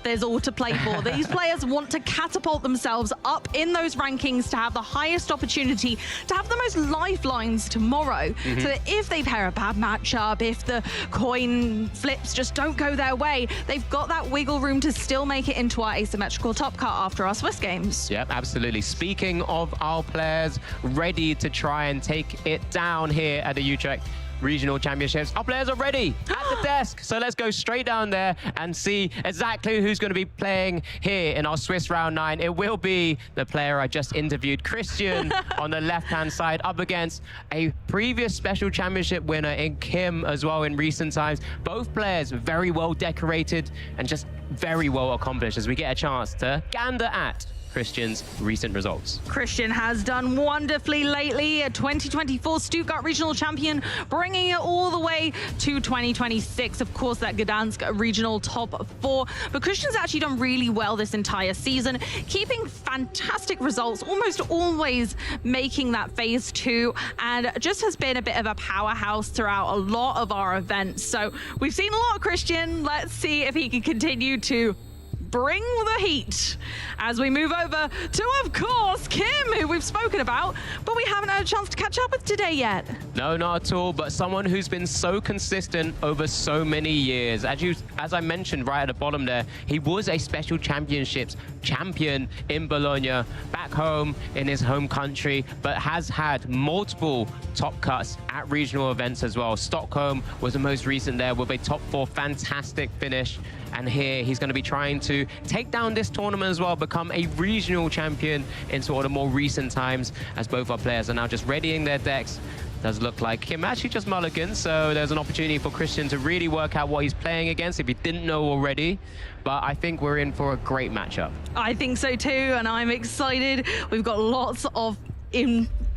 there's all to play for. These players want to catapult themselves up in those rankings to have the highest opportunity, to have the most lifelines tomorrow, so that if they pair a bad matchup, if the coin flips just don't go their way, they've got that wiggle room to still make it into our asymmetrical top cut after our Swiss games. Yep, absolutely. Speaking of our players ready to try and take it down here at the Utrecht Regional Championships, our players are ready at the desk. So let's go straight down there and see exactly who's going to be playing here in our Swiss round 9. It will be the player I just interviewed, Christian, on the left-hand side, up against a previous special championship winner in Kim as well in recent times. Both players very well decorated and just very well accomplished as we get a chance to gander at Christian's recent results. Christian has done wonderfully lately, a 2024 Stuttgart Regional Champion, bringing it all the way to 2026. Of course, that Gdansk Regional top 4. But Christian's actually done really well this entire season, keeping fantastic results, almost always making that phase 2, and just has been a bit of a powerhouse throughout a lot of our events. So we've seen a lot of Christian. Let's see if he can continue to bring the heat as we move over to, of course, Kim, who we've spoken about, but we haven't had a chance to catch up with today yet. No, not at all, but someone who's been so consistent over so many years. As I mentioned right at the bottom there, he was a special championships champion in Bologna, back home in his home country, but has had multiple top cuts at regional events as well. Stockholm was the most recent there with a top 4 fantastic finish. And here he's going to be trying to take down this tournament as well, become a regional champion in sort of the more recent times, as both our players are now just readying their decks. Does look like Kim actually just mulliganed, so there's an opportunity for Christian to really work out what he's playing against if he didn't know already. But I think we're in for a great matchup. I think so too, and I'm excited. We've got lots of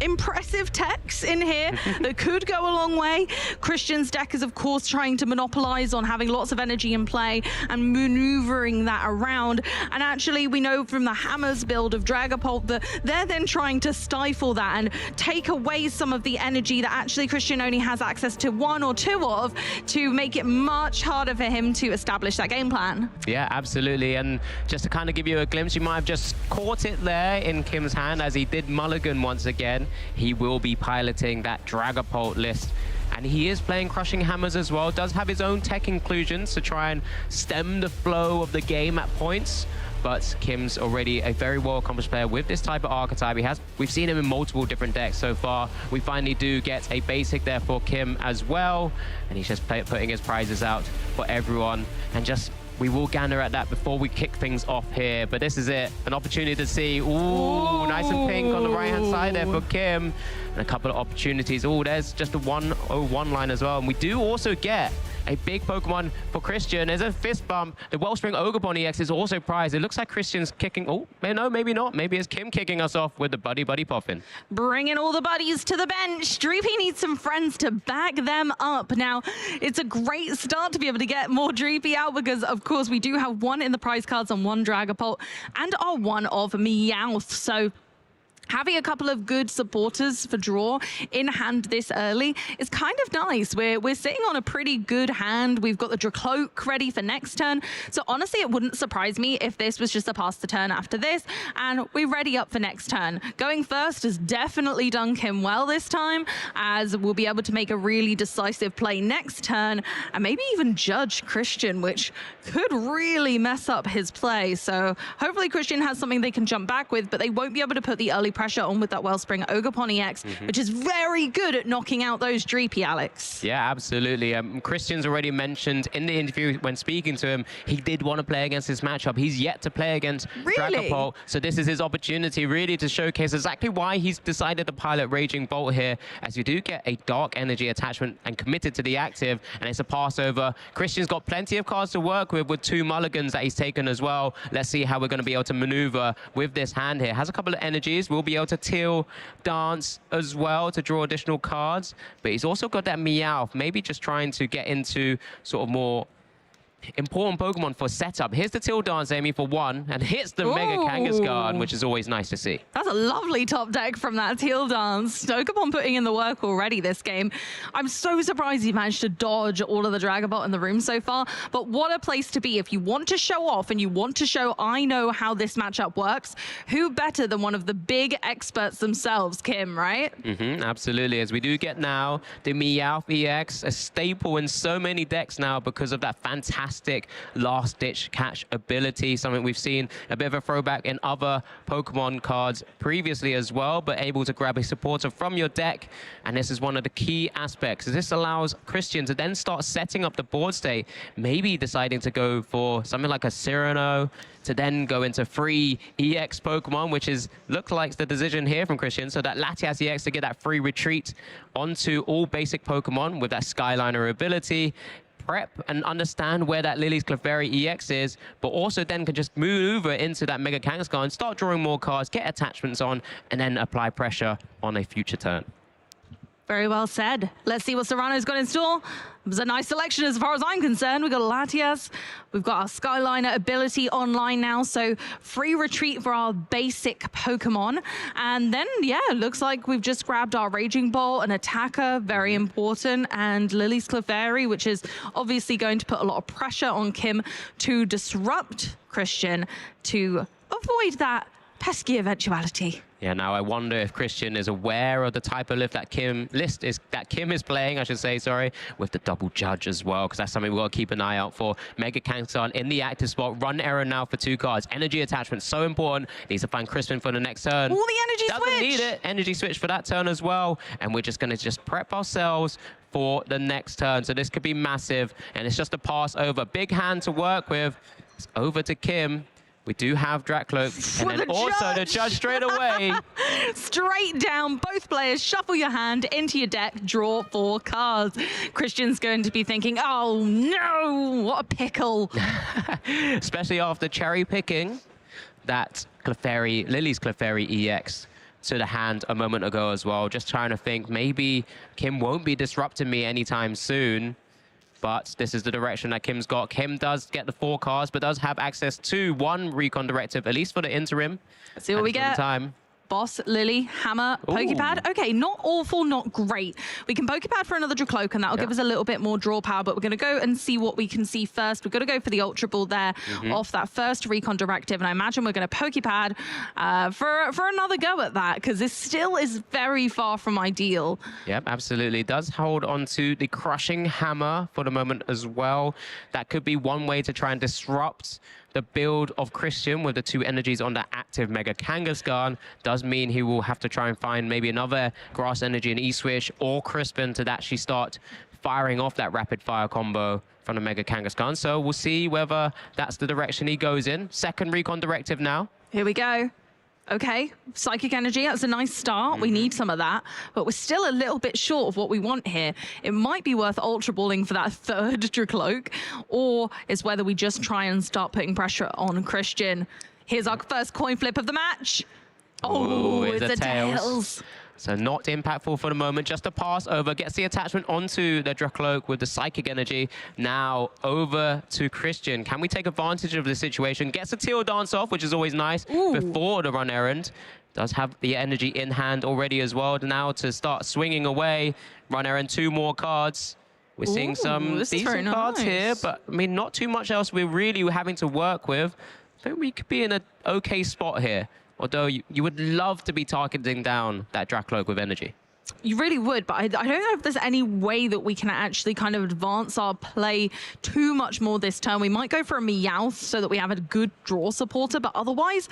impressive techs in here that could go a long way. Christian's deck is, of course, trying to monopolize on having lots of energy in play and maneuvering that around. And actually, we know from the Hammers build of Dragapult that they're then trying to stifle that and take away some of the energy that actually Christian only has access to one or two of, to make it much harder for him to establish that game plan. Yeah, absolutely. And just to kind of give you a glimpse, you might have just caught it there in Kim's hand as he did mulligan once again. He will be piloting that Dragapult list. And he is playing Crushing Hammers as well. Does have his own tech inclusions to try and stem the flow of the game at points. But Kim's already a very well-accomplished player with this type of archetype. We've seen him in multiple different decks so far. We finally do get a basic there for Kim as well. And he's just putting his prizes out for everyone. And just, we will gander at that before we kick things off here. But this is it, an opportunity to see, ooh, nice and pink on the right-hand side there for Kim. And a couple of opportunities. Oh, there's just a 101 line as well. And we do also get a big Pokemon for Christian. There's a fist bump. The Wellspring Ogerpon EX is also prized. It looks like Christian's kicking. Oh, no, maybe not. Maybe it's Kim kicking us off with the Buddy Poffin. Bringing all the buddies to the bench. Dreepy needs some friends to back them up. Now, it's a great start to be able to get more Dreepy out because, of course, we do have one in the prize cards and one Dragapult and our one of Meowth. So having a couple of good supporters for draw in hand this early is kind of nice. We're sitting on a pretty good hand. We've got the Dracloak ready for next turn. So honestly, it wouldn't surprise me if this was just a pass the turn after this, and we're ready up for next turn. Going first has definitely done Kim well this time, as we'll be able to make a really decisive play next turn, and maybe even judge Christian, which could really mess up his play. So hopefully Christian has something they can jump back with, but they won't be able to put the early pressure on with that Wellspring Ogerpon EX, which is very good at knocking out those Dreepy, Alex. Yeah, absolutely. Christian's already mentioned in the interview when speaking to him, he did want to play against this matchup. He's yet to play against Dragapult, so this is his opportunity really to showcase exactly why he's decided to pilot Raging Bolt here, as you do get a Dark Energy attachment and committed to the active, and it's a pass over. Christian's got plenty of cards to work with 2 mulligans that he's taken as well. Let's see how we're going to be able to maneuver with this hand here. Has a couple of energies. We'll be able to Teal Dance as well to draw additional cards, but he's also got that Meowth, maybe just trying to get into sort of more important Pokemon for setup. Here's the Teal Dance, Amy, for 1, and hits the Mega Kangaskhan, which is always nice to see. That's a lovely top deck from that Teal Dance. Dokapon putting in the work already this game. I'm so surprised he managed to dodge all of the Dragapult in the room so far, but what a place to be. If you want to show off and you want to show I know how this matchup works, who better than one of the big experts themselves, Kim, right? Absolutely, as we do get now the Meowth EX, a staple in so many decks now because of that fantastic last-ditch catch ability, something we've seen a bit of a throwback in other Pokemon cards previously as well, but able to grab a supporter from your deck. And this is one of the key aspects. This allows Christian to then start setting up the board state, maybe deciding to go for something like a Cyrano, to then go into free EX Pokemon, which looks like the decision here from Christian. So that Latias EX to get that free retreat onto all basic Pokemon with that Skyliner ability. Prep and understand where that Lily's Clefairy EX is, but also then can just move over into that Mega Kangaskhan, start drawing more cards, get attachments on, and then apply pressure on a future turn. Very well said. Let's see what Serrano's got in store. It was a nice selection as far as I'm concerned. We've got Latias. We've got our Skyliner ability online now, so free retreat for our basic Pokemon. And then, yeah, it looks like we've just grabbed our Raging Bolt, an attacker, very important, and Lily's Clefairy, which is obviously going to put a lot of pressure on Kim to disrupt Christian to avoid that pesky eventuality. Yeah, now I wonder if Christian is aware of the type of list that Kim is playing, I should say, sorry, with the double judge as well, because that's something we've got to keep an eye out for. Mega Kangaskhan in the active spot, run error now for 2 cards. Energy attachment, so important. Needs to find Christian for the next turn. All the energy switch! Doesn't need it. Energy switch for that turn as well. And we're just going to prep ourselves for the next turn. So this could be massive, and it's just a pass over. Big hand to work with. It's over to Kim. We do have Dracloak, and then also the judge straight away. Straight down, both players, shuffle your hand into your deck, draw 4 cards. Christian's going to be thinking, oh no, what a pickle. Especially after cherry picking that Lily's Clefairy EX to the hand a moment ago as well. Just trying to think, maybe Kim won't be disrupting me anytime soon. But this is the direction that Kim's got. Kim does get the 4 cards, but does have access to 1 recon directive, at least for the interim. Let's see what we get. Time. Boss, Lily, Hammer, Pokepad. Okay, not awful, not great. We can Pokepad for another Dracloak, and that'll give us a little bit more draw power, but we're going to go and see what we can see first. We're going to go for the Ultra Ball there off that first Recon Directive, and I imagine we're going to Pokepad for another go at that, because this still is very far from ideal. Yep, absolutely. Does hold on to the Crushing Hammer for the moment as well. That could be one way to try and disrupt the build of Christian with the 2 energies on the active Mega Kangaskhan. Does mean he will have to try and find maybe another Grass Energy and E-Swish or Crispin to actually start firing off that rapid fire combo from the Mega Kangaskhan. So we'll see whether that's the direction he goes in. Second Recon Directive now. Here we go. Okay, Psychic Energy, that's a nice start. We need some of that, but we're still a little bit short of what we want here. It might be worth Ultra Balling for that 3rd Dracloak, or it's whether we just try and start putting pressure on Christian. Here's our first coin flip of the match. Oh, it's a tails. So not impactful for the moment, just a pass over, gets the attachment onto the Dracloak with the Psychic Energy. Now over to Christian. Can we take advantage of the situation? Gets a Teal Dance off, which is always nice, before the run errand. Does have the energy in hand already as well. Now to start swinging away. Run errand, 2 more cards. We're seeing some decent cards here, but I mean, not too much else we're really having to work with. I think we could be in an okay spot here. Although you would love to be targeting down that Dracloak with energy. You really would, but I don't know if there's any way that we can actually kind of advance our play too much more this turn. We might go for a Meowth so that we have a good draw supporter, but otherwise,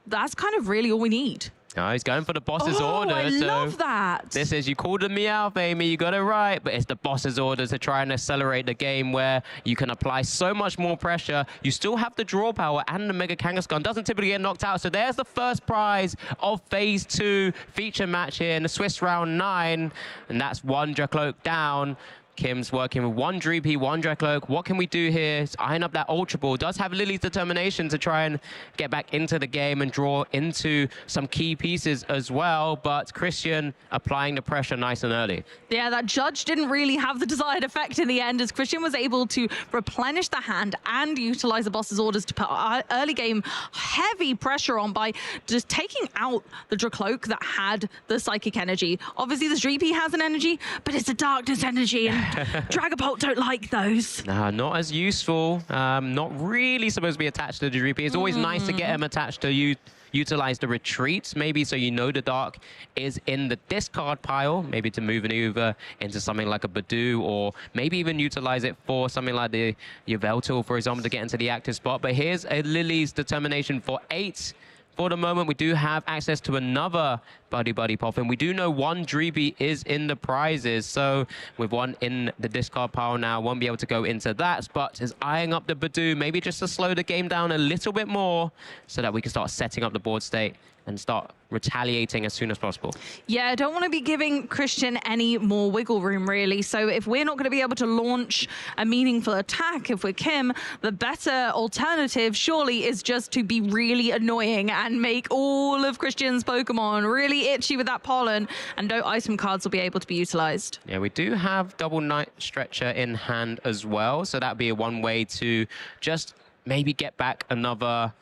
that's kind of really all we need. No, he's going for the boss's order. I love that. This is, you called me out, Amy, you got it right, but it's the boss's order to try and accelerate the game where you can apply so much more pressure. You still have the draw power, and the Mega Kangaskhan doesn't typically get knocked out. So there's the first prize of Phase 2 feature match here in the Swiss Round 9, and that's 1 Dracloak down. Kim's working with 1 Dreepy, 1 Dracloak. What can we do here? It's eyeing up that Ultra Ball. Does have Lily's determination to try and get back into the game and draw into some key pieces as well. But Christian applying the pressure nice and early. Yeah, that Judge didn't really have the desired effect in the end, as Christian was able to replenish the hand and utilize the boss's orders to put early game heavy pressure on by just taking out the Dracloak that had the Psychic Energy. Obviously, the Dreepy has an energy, but it's a Darkness Energy, and Dragapult don't like those. Nah, not as useful. Not really supposed to be attached to the Dreepy. It's always nice to get him attached to you. Utilize the retreats, maybe, so you know the Dark is in the discard pile, maybe to move it over into something like a Badoo, or maybe even utilize it for something like the Yveltal, for example, to get into the active spot. But here's a Lily's determination for 8. For the moment, we do have access to another Buddy Poffin. We do know 1 Dreepy is in the prizes, so with 1 in the discard pile now, won't be able to go into that, but is eyeing up the Badoo, maybe just to slow the game down a little bit more so that we can start setting up the board state and start retaliating as soon as possible. Yeah, I don't want to be giving Christian any more wiggle room, really. So if we're not going to be able to launch a meaningful attack, if we're Kim, the better alternative surely is just to be really annoying and make all of Christian's Pokemon really itchy with that pollen, and no item cards will be able to be utilized. Yeah, we do have double Night Stretcher in hand as well, so that'd be one way to just maybe get back another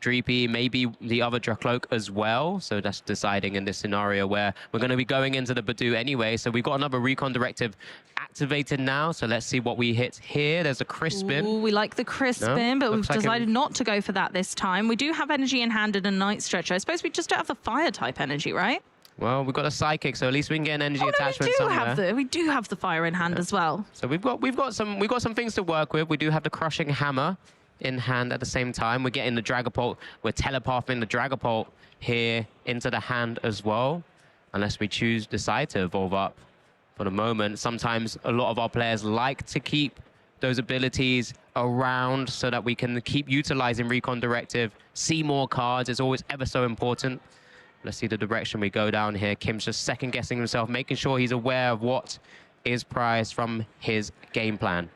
Dreepy, maybe the other Dracloak as well. So that's deciding in this scenario where we're going to be going into the Badoo anyway. So we've got another Recon Directive activated now. So let's see what we hit here. There's a Crispin. Ooh, we like the Crispin, but we've decided not to go for that this time. We do have energy in hand and a Night Stretcher. I suppose we just don't have the Fire type energy, right? Well, we've got a Psychic, so at least we can get an energy attachment somewhere. We do have the Fire in hand as well. So we've got some things to work with. We do have the Crushing Hammer in hand at the same time. We're getting the Dragapult. We're telepathing the Dragapult here into the hand as well, unless we decide to evolve up. For the moment, sometimes a lot of our players like to keep those abilities around so that we can keep utilizing Recon Directive, see more cards. It's always ever so important. Let's see the direction we go down here. Kim's just second guessing himself, making sure he's aware of what is prized from his game plan.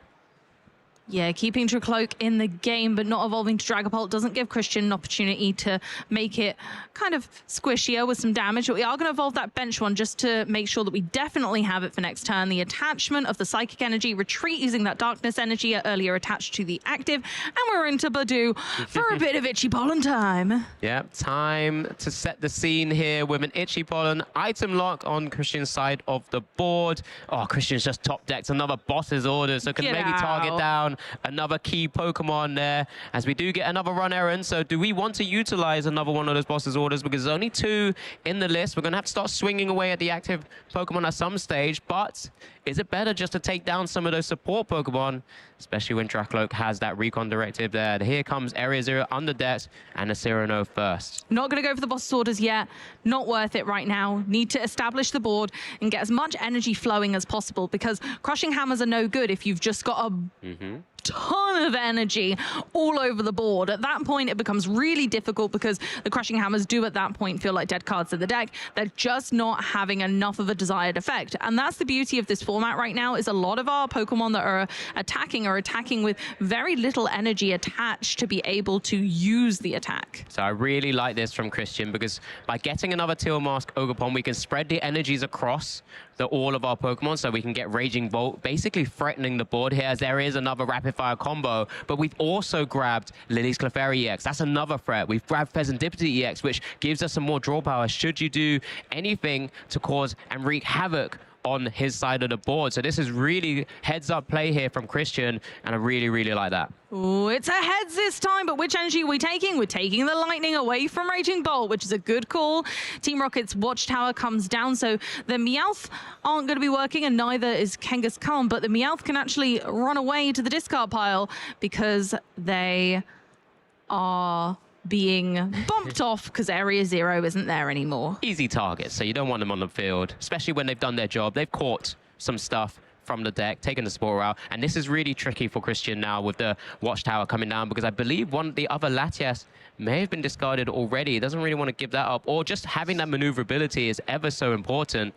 Yeah, keeping Dracloak in the game, but not evolving to Dragapult doesn't give Christian an opportunity to make it kind of squishier with some damage. But we are going to evolve that bench one just to make sure that we definitely have it for next turn. The attachment of the Psychic Energy, retreat using that Darkness Energy earlier attached to the active, and we're into Badoo for a bit of Itchy Pollen time. Yeah, time to set the scene here with an Itchy Pollen item lock on Christian's side of the board. Oh, Christian's just top decked another boss's order, so can Get maybe target out. down another key Pokemon there, as we do get another run errand. So do we want to utilize another one of those boss's orders? Because there's only 2 in the list. We're going to have to start swinging away at the active Pokemon at some stage, but is it better just to take down some of those support Pokemon, especially when Dracloak has that recon directive there? Here comes Area Zero under deck and a Cyrano first. Not going to go for the boss's orders yet. Not worth it right now. Need to establish the board and get as much energy flowing as possible, because Crushing Hammers are no good if you've just got a ton of energy all over the board. At that point, it becomes really difficult because the Crushing Hammers do at that point feel like dead cards in the deck. They're just not having enough of a desired effect. And that's the beauty of this format right now, is a lot of our Pokemon that are attacking with very little energy attached to be able to use the attack. So I really like this from Christian, because by getting another Teal Mask Ogerpon, we can spread the energies across all of our Pokemon, so we can get Raging Bolt, basically threatening the board here, as there is another rapid fire combo. But we've also grabbed Lily's Clefairy EX. That's another threat. We've grabbed Pheasantipity EX, which gives us some more draw power should you do anything to cause and wreak havoc on his side of the board. So this is really heads up play here from Christian, and I really, really like that. Ooh, it's a heads this time, but which energy are we taking? We're taking the Lightning away from Raging Bolt, which is a good call. Team Rocket's Watchtower comes down, so the Meowth aren't going to be working, and neither is Kangaskhan, but the Meowth can actually run away to the discard pile because they are being bumped off because Area Zero isn't there anymore. Easy targets, so you don't want them on the field, especially when they've done their job. They've caught some stuff from the deck, taken the Spore out, and this is really tricky for Christian now with the Watchtower coming down, because I believe the other Latias may have been discarded already. He doesn't really want to give that up, or just having that maneuverability is ever so important.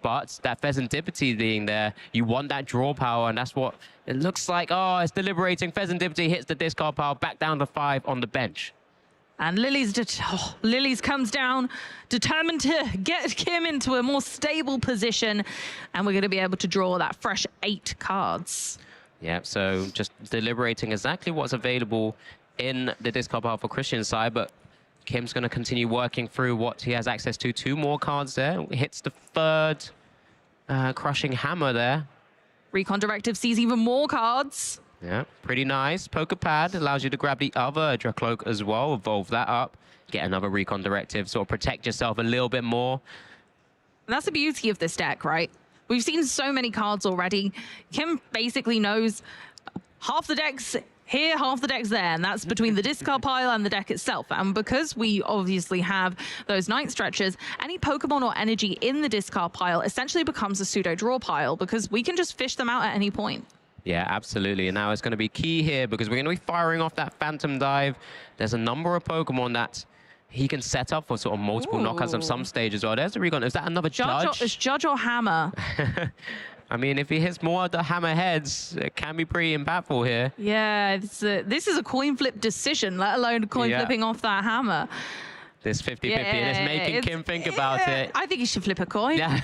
But that Pheasantipity being there, you want that draw power, and that's what it looks like. Oh, it's deliberating. Pheasantipity hits the discard pile, back down to 5 on the bench. And Lily's comes down, determined to get Kim into a more stable position, and we're going to be able to draw that fresh 8 cards. Yeah, so just deliberating exactly what's available in the discard pile for Christian's side, but Kim's going to continue working through what he has access to. 2 more cards there. Hits the 3rd Crushing Hammer there. Recon Directive sees even more cards. Yeah, pretty nice. Poker Pad allows you to grab the other Dracloak as well, evolve that up, get another Recon Directive, sort of protect yourself a little bit more. And that's the beauty of this deck, right? We've seen so many cards already. Kim basically knows half the deck's here, half the deck's there, and that's between the discard pile and the deck itself. And because we obviously have those night stretchers, any Pokemon or energy in the discard pile essentially becomes a pseudo draw pile, because we can just fish them out at any point. Yeah, absolutely. And now it's going to be key here, because we're going to be firing off that Phantom Dive. There's a number of Pokemon that he can set up for sort of multiple knockouts at some stage as well. There's a Recon. Is that another Judge? It's Judge or Hammer. I mean, if he hits more of the Hammer heads, it can be pretty impactful here. Yeah, this is a coin flip decision, let alone coin flipping off that Hammer. This 50-50, and it's making Kim think about it. I think he should flip a coin. Yeah.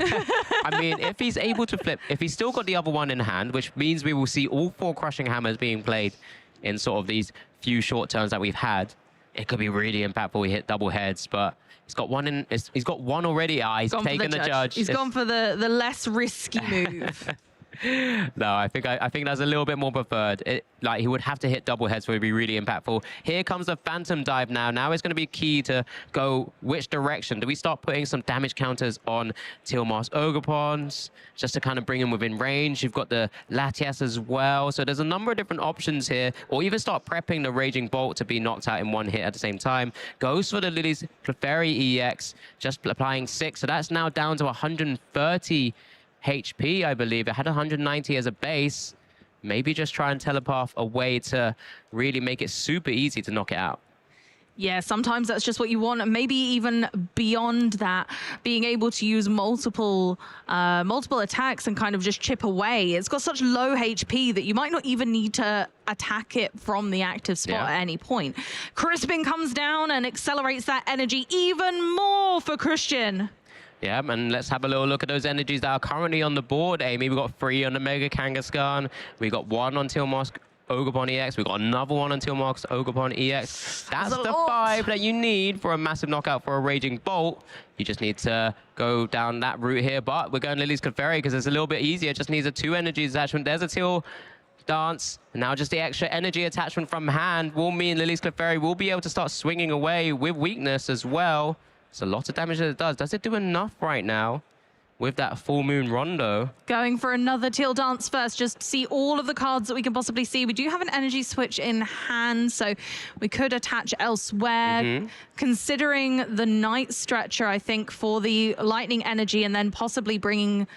I mean, if he's able to flip, if he's still got the other one in hand, which means we will see all 4 Crushing Hammers being played in sort of these few short turns that we've had, it could be really impactful. He hit double heads, but he's got one in. He's got one already. He's taken the Judge. He's gone for the less risky move. No, I think that's a little bit more preferred. Like, he would have to hit double heads for it to be really impactful. Here comes the Phantom Dive now. Now it's going to be key to go which direction. Do we start putting some damage counters on Teal Mask Ogerpons just to kind of bring him within range? You've got the Latias as well. So there's a number of different options here. Or even start prepping the Raging Bolt to be knocked out in one hit at the same time. Goes for the Lily's Clefairy EX, just applying 6. So that's now down to 130 HP, I believe. It had 190 as a base. Maybe just try and telepath a way to really make it super easy to knock it out. Yeah, sometimes that's just what you want, and maybe even beyond that, being able to use multiple attacks and kind of just chip away. It's got such low HP that you might not even need to attack it from the active spot at any point. Crispin comes down and accelerates that energy even more for Christian. Yeah, and let's have a little look at those energies that are currently on the board, Amy. We've got 3 on the Mega Kangaskhan. We got 1 on Tilmosk Ogerpon EX. We've got another 1 on Tilmosk Ogerpon EX. That's the 5 that you need for a massive knockout for a Raging Bolt. You just need to go down that route here, but we're going Lily's Clefairy because it's a little bit easier. It just needs a 2 energy attachment. There's a Til Dance. And now just the extra energy attachment from hand will mean Lily's Clefairy will be able to start swinging away with weakness as well. It's a lot of damage that it does. Does it do enough right now with that Full Moon Rondo? Going for another Til Dance first, just see all of the cards that we can possibly see. We do have an energy switch in hand, so we could attach elsewhere. Considering the Night Stretcher, I think, for the lightning energy, and then possibly bringing...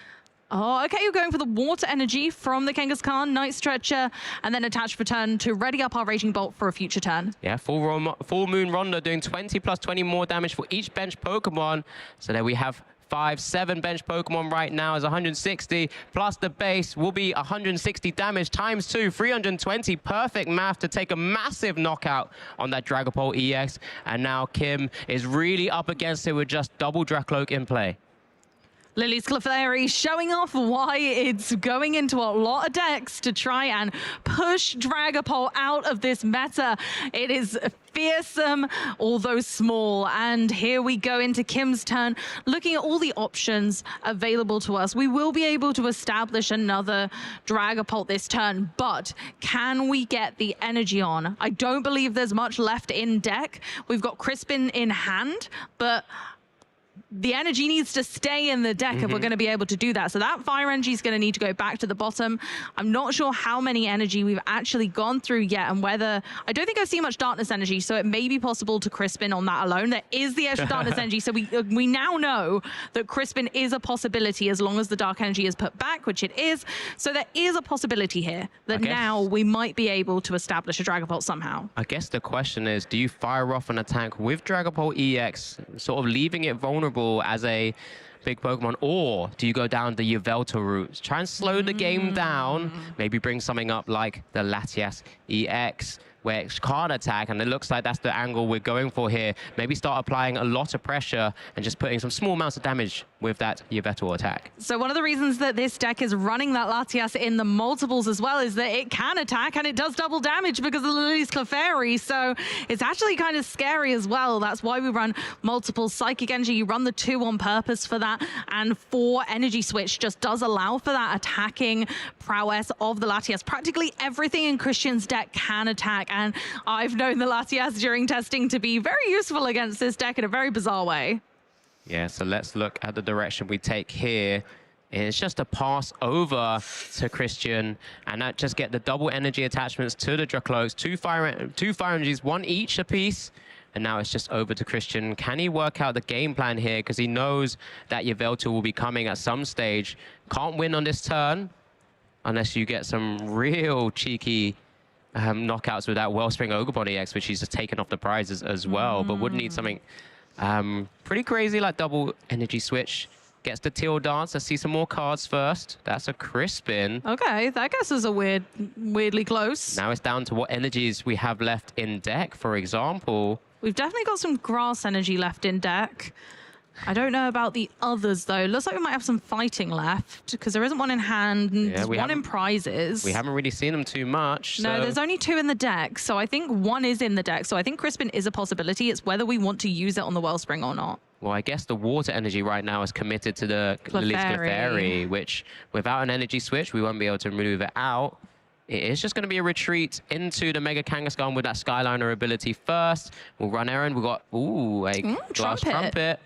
Oh, okay, you're going for the water energy from the Kangaskhan, Night Stretcher, and then attach for turn to ready up our Raging Bolt for a future turn. Yeah, Full Moon Rondo doing 20 plus 20 more damage for each bench Pokemon. So there we have 7 bench Pokemon right now is 160, plus the base will be 160 damage times 2, 320. Perfect math to take a massive knockout on that Dragapult EX. And now Kim is really up against it with just double Dracloak in play. Lily's Clefairy showing off why it's going into a lot of decks to try and push Dragapult out of this meta. It is fearsome, although small. And here we go into Kim's turn, looking at all the options available to us. We will be able to establish another Dragapult this turn, but can we get the energy on? I don't believe there's much left in deck. We've got Crispin in hand, but the energy needs to stay in the deck if we're going to be able to do that. So that fire energy is going to need to go back to the bottom. I'm not sure how many energy we've actually gone through yet, and whether... I don't think I've seen much darkness energy, so it may be possible to Crispin on that alone. There is the extra darkness energy, so we now know that Crispin is a possibility as long as the dark energy is put back, which it is. So there is a possibility here that now we might be able to establish a Dragapult somehow. I guess the question is, do you fire off an attack with Dragapult EX, sort of leaving it vulnerable as a big Pokemon, or do you go down the Yveltal route? Try and slow the game down, maybe bring something up like the Latias EX, where it can't attack, and it looks like that's the angle we're going for here. Maybe start applying a lot of pressure and just putting some small amounts of damage with that Yveltal attack. So one of the reasons that this deck is running that Latias in the multiples as well is that it can attack and it does double damage because of the Lily's Clefairy. So it's actually kind of scary as well. That's why we run multiple Psychic Energy. You run the 2 on purpose for that, and 4 Energy Switch just does allow for that attacking prowess of the Latias. Practically everything in Christian's deck can attack, and I've known the Latias during testing to be very useful against this deck in a very bizarre way. Yeah, so let's look at the direction we take here. It's just a pass over to Christian, and that just get the double energy attachments to the Dracloaks, 2 fire energies, 1 each apiece. And now it's just over to Christian. Can he work out the game plan here? Because he knows that Yveltal will be coming at some stage. Can't win on this turn unless you get some real cheeky knockouts with that Wellspring Ogerpon EX, which he's just taken off the prizes as well, but would need something pretty crazy like double energy switch. Gets the Til Dance. Let's see some more cards first. That's a Crispin. Okay, that guess is a weirdly close. Now it's down to what energies we have left in deck, for example. We've definitely got some grass energy left in deck. I don't know about the others, though. Looks like we might have some fighting left, because there isn't one in hand, and there's 1 in prizes. We haven't really seen them too much. No, there's only 2 in the deck, so I think 1 is in the deck. So I think Crispin is a possibility. It's whether we want to use it on the Wellspring or not. Well, I guess the water energy right now is committed to the Lily's Clefairy, which without an energy switch, we won't be able to move it out. It is just going to be a retreat into the Mega Kangaskhan with that Skyliner ability first. We'll run errand. We've got, a Glass Trumpet.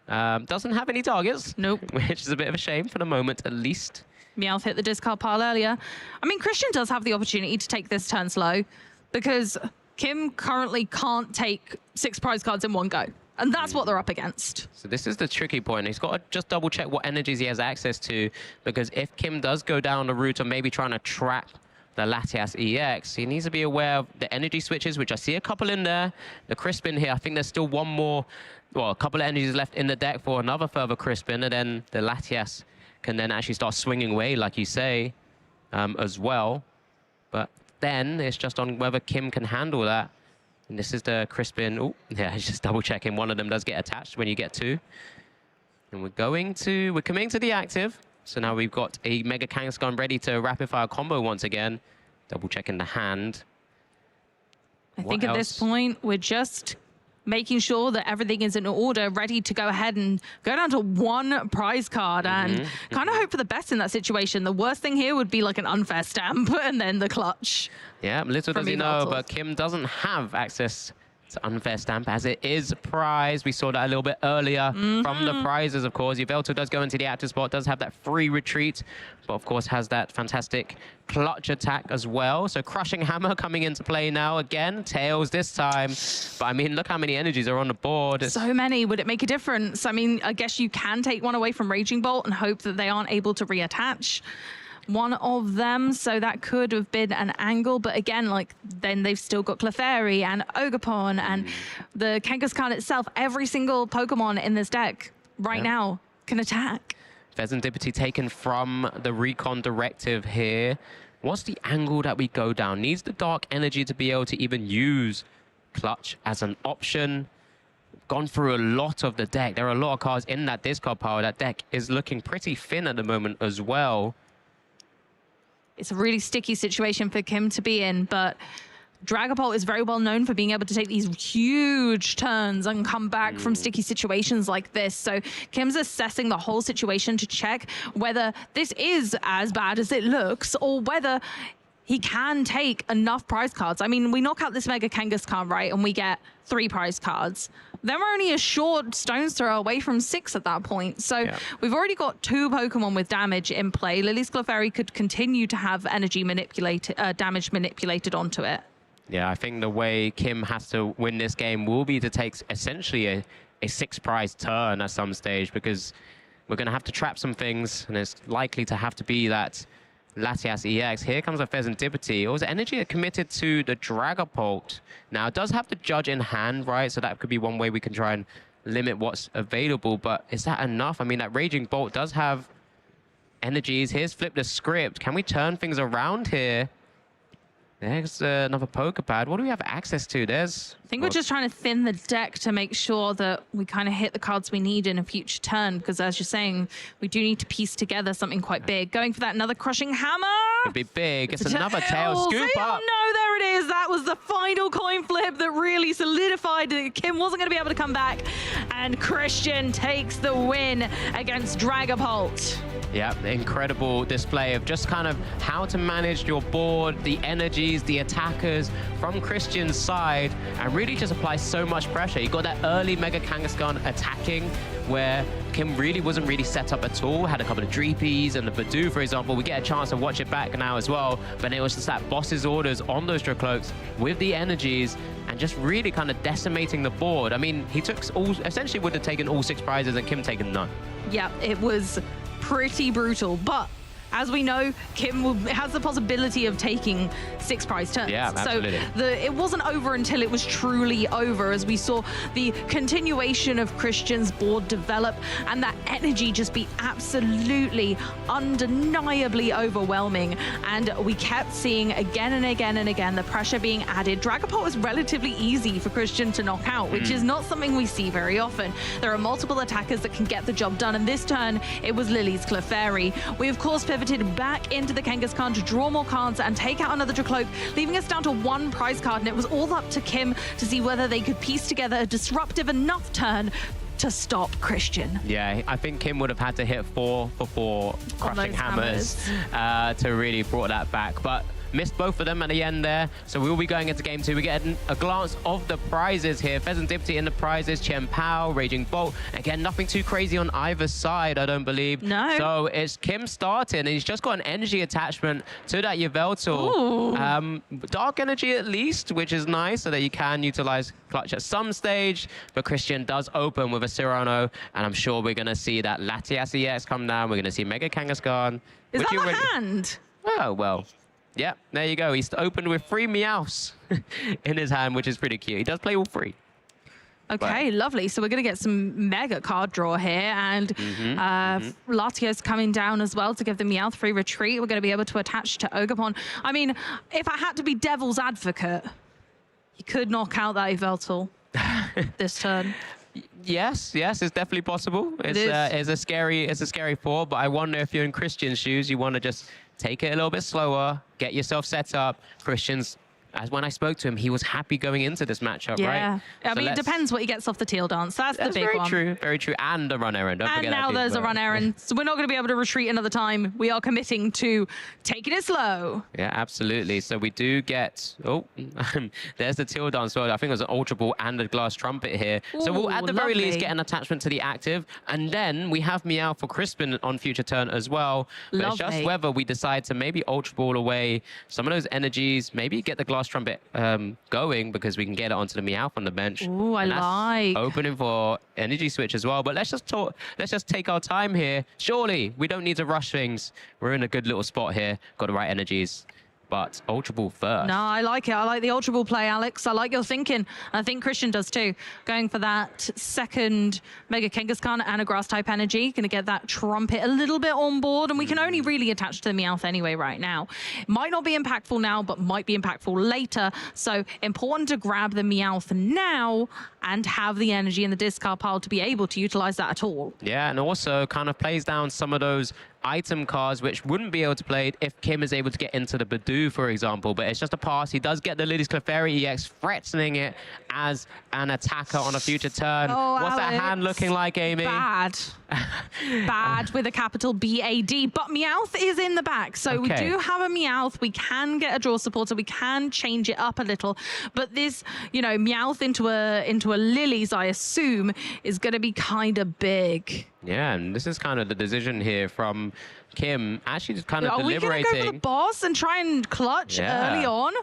Doesn't have any targets. Nope. Which is a bit of a shame for the moment, at least. Meowth hit the discard pile earlier. I mean, Christian does have the opportunity to take this turn slow, because Kim currently can't take 6 prize cards in one go. And that's what they're up against. So this is the tricky point. He's got to just double check what energies he has access to, because if Kim does go down the route of maybe trying to trap the Latias EX. He needs to be aware of the energy switches, which I see a couple in there. The Crispin here, I think there's still one more, well, a couple of energies left in the deck for another further Crispin, and then the Latias can then actually start swinging away, like you say, as well. But then it's just on whether Kim can handle that. And this is the Crispin. Oh, yeah, he's just double checking. One of them does get attached when you get two. And we're coming to the active. So now we've got a Mega Kangaskhan ready to rapid fire combo once again. Double checking the hand. I think at this point, we're just making sure that everything is in order, ready to go ahead and go down to one prize card and kind of hope for the best in that situation. The worst thing here would be like an unfair stamp and then the clutch. Yeah, little does he know, but Kim doesn't have access to unfair stamp as it is prize. We saw that a little bit earlier from the prizes, of course. Yveltal does go into the active spot, does have that free retreat, but of course has that fantastic clutch attack as well. So Crushing Hammer coming into play now again. Tails this time. But I mean, look how many energies are on the board. So many. Would it make a difference? I mean, I guess you can take one away from Raging Bolt and hope that they aren't able to reattach one of them, so that could have been an angle, but again, like, then they've still got Clefairy and Ogerpon and the Kangaskhan itself. Every single Pokemon in this deck right now can attack. Pheasantipity taken from the Recon Directive here. What's the angle that we go down? Needs the Dark Energy to be able to even use Clutch as an option. Gone through a lot of the deck. There are a lot of cards in that discard pile. That deck is looking pretty thin at the moment as well. It's a really sticky situation for Kim to be in, but Dragapult is very well known for being able to take these huge turns and come back from sticky situations like this. So Kim's assessing the whole situation to check whether this is as bad as it looks or whether he can take enough prize cards. I mean, we knock out this Mega Kangaskhan, right, and we get 3 prize cards. Then we're only a short stone's throw away from 6 at that point. So we've already got 2 Pokemon with damage in play. Lily's Clefairy could continue to have energy manipulated, damage manipulated onto it. Yeah, I think the way Kim has to win this game will be to take essentially a 6 prize turn at some stage, because we're going to have to trap some things, and it's likely to have to be that Latias EX. Here comes a Pheasantipity. It was energy committed to the Dragapult. Now, it does have the Judge in hand, right? So that could be one way we can try and limit what's available. But is that enough? I mean, that Raging Bolt does have energies. Here's Flip the Script. Can we turn things around here? There's another Pokepad. What do we have access to? I think we're just trying to thin the deck to make sure that we kind of hit the cards we need in a future turn, because as you're saying, we do need to piece together something quite big. Going for that another Crushing Hammer. It'd be big. It's another tail scoop up. No, there it is. That was the final coin flip that really solidified that Kim wasn't going to be able to come back. And Christian takes the win against Dragapult. Yeah, incredible display of just kind of how to manage your board, the energies, the attackers from Christian's side, and really just apply so much pressure. You got that early Mega Kangaskhan attacking where Kim really wasn't set up at all. Had a couple of Dreepies and the Badoo, for example. We get a chance to watch it back now as well, but it was just that boss's orders on those Dracloaks with the energies and just really kind of decimating the board. I mean, he took essentially would have taken all 6 prizes and Kim taken none. Yeah, it was pretty brutal, but as we know, Kim has the possibility of taking 6 prize turns. Yeah, absolutely. So it wasn't over until it was truly over, as we saw the continuation of Christian's board develop and that energy just be absolutely, undeniably overwhelming. And we kept seeing again and again and again the pressure being added. Dragapult was relatively easy for Christian to knock out, which is not something we see very often. There are multiple attackers that can get the job done, and this turn it was Lily's Clefairy. We of course pivoted back into the Kangaskhan to draw more cards and take out another Dracloak, leaving us down to 1 prize card, and it was all up to Kim to see whether they could piece together a disruptive enough turn to stop Christian. Yeah, I think Kim would have had to hit 4 for 4 Crushing Hammers to really brought that back, but missed both of them at the end there. So we will be going into game 2. We get a glance of the prizes here. Pheasantipity in the prizes, Chen Pao, Raging Bolt. Again, nothing too crazy on either side, I don't believe. No. So it's Kim starting, and he's just got an energy attachment to that Yveltal. Dark energy at least, which is nice, so that you can utilize Clutch at some stage. But Christian does open with a Cyrano, and I'm sure we're going to see that Latias EX come down. We're going to see Mega Kangaskhan. Is that the hand? Oh, well. Yeah, there you go. He's opened with 3 Meowths in his hand, which is pretty cute. He does play all 3. Okay, lovely. So we're going to get some mega card draw here, and Latios coming down as well to give the Meowth free retreat. We're going to be able to attach to Ogerpon. I mean, if I had to be devil's advocate, you could knock out that Yveltal this turn. Yes, it's definitely possible. It's a scary thought, but I wonder if you're in Christian's shoes, you want to just take it a little bit slower, get yourself set up. Christian's, as when I spoke to him, he was happy going into this matchup, right? Yeah, I So mean, it depends what he gets off the teal dance. That's the big one. Very true. And a run errand. Don't And forget now that there's a run errand. So we're not going to be able to retreat another time. We are committing to taking it slow. Yeah, absolutely. So we do get, there's the teal dance. Well, I think there's an Ultra Ball and a glass trumpet here. So we'll at the very least get an attachment to the active. And then we have Meow for Crispin on future turn as well. But it's just whether we decide to maybe Ultra Ball away some of those energies, maybe get the glass trumpet going, because we can get it onto the Meowth on the bench. Ooh, I like. Opening for energy switch as well. But let's just take our time here. Surely we don't need to rush things. We're in a good little spot here. Got the right energies. But Ultra Ball first. No, I like it. I like the Ultra Ball play, Alex. I like your thinking. I think Christian does too. Going for that second Mega Kangaskhan and a grass type energy. Going to get that trumpet a little bit on board. And we can only really attach to the Meowth anyway right now. It might not be impactful now, but might be impactful later. So important to grab the Meowth now and have the energy in the discard pile to be able to utilize that at all. Yeah, and also kind of plays down some of those item cards which wouldn't be able to play it if Kim is able to get into the Badoo, for example. But it's just a pass. He does get the Lily's Clefairy EX, threatening it as an attacker on a future turn. Oh, what's that hand looking like, Amy? Bad. Bad with a capital B-A-D. But Meowth is in the back. So we do have a Meowth. We can get a draw supporter. We can change it up a little. But this, Meowth into a Lily's, I assume, is going to be kind of big. Yeah, and this is kind of the decision here from Kim, actually just kind of deliberating. Are we going to go for the boss and try and clutch early on?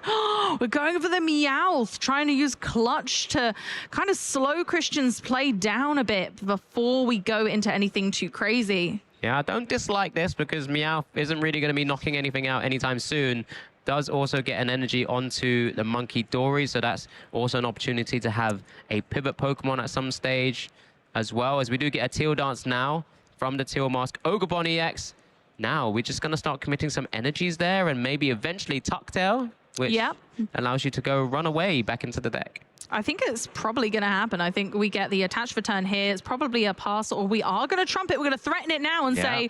We're going for the Meowth, trying to use clutch to kind of slow Christian's play down a bit before we go into anything too crazy. Yeah, I don't dislike this because Meowth isn't really going to be knocking anything out anytime soon. Does also get an energy onto the Monkey Dory, so that's also an opportunity to have a pivot Pokemon at some stage, as well as we do get a Teal Dance now from the Teal Mask. Ogerpon EX. Now we're just going to start committing some energies there and maybe eventually Tucktail, which allows you to go run away back into the deck. I think it's probably going to happen. I think we get the attach for turn here. It's probably a pass, or we are going to trumpet. We're going to threaten it now and say,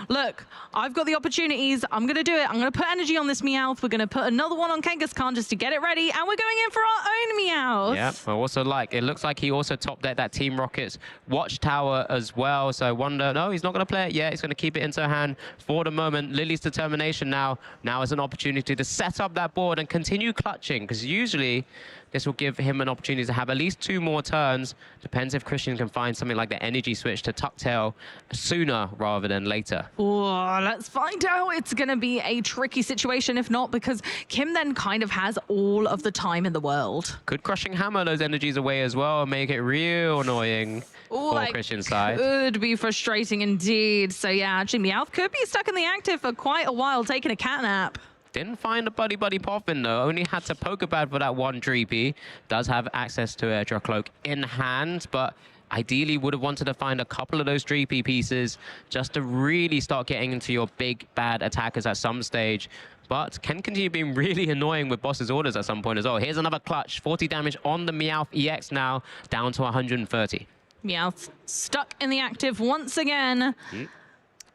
look, I've got the opportunities. I'm going to do it. I'm going to put energy on this Meowth. We're going to put another one on Kangaskhan just to get it ready. And we're going in for our own Meowth. Yeah, I also it looks like he also top decked that Team Rocket's Watchtower as well. So I wonder, no, he's not going to play it yet. He's going to keep it into hand for the moment. Lily's determination now is an opportunity to set up that board and continue clutching, because usually this will give him an opportunity to have at least 2 more turns. Depends if Christian can find something like the energy switch to Tucktail sooner rather than later. Oh, let's find out. It's going to be a tricky situation, if not, because Kim then kind of has all of the time in the world. Could Crushing Hammer those energies away as well and make it real annoying for Christian's side? Could be frustrating indeed. So yeah, actually Meowth could be stuck in the active for quite a while, taking a cat nap. Didn't find a Buddy Poffin though, only had to Pokebad for that 1 Dreepy. Does have access to a Dracloak in hand, but ideally would have wanted to find a couple of those Dreepy pieces just to really start getting into your big bad attackers at some stage. But can continue being really annoying with Boss's orders at some point as well. Here's another clutch, 40 damage on the Meowth EX now, down to 130. Meowth stuck in the active once again.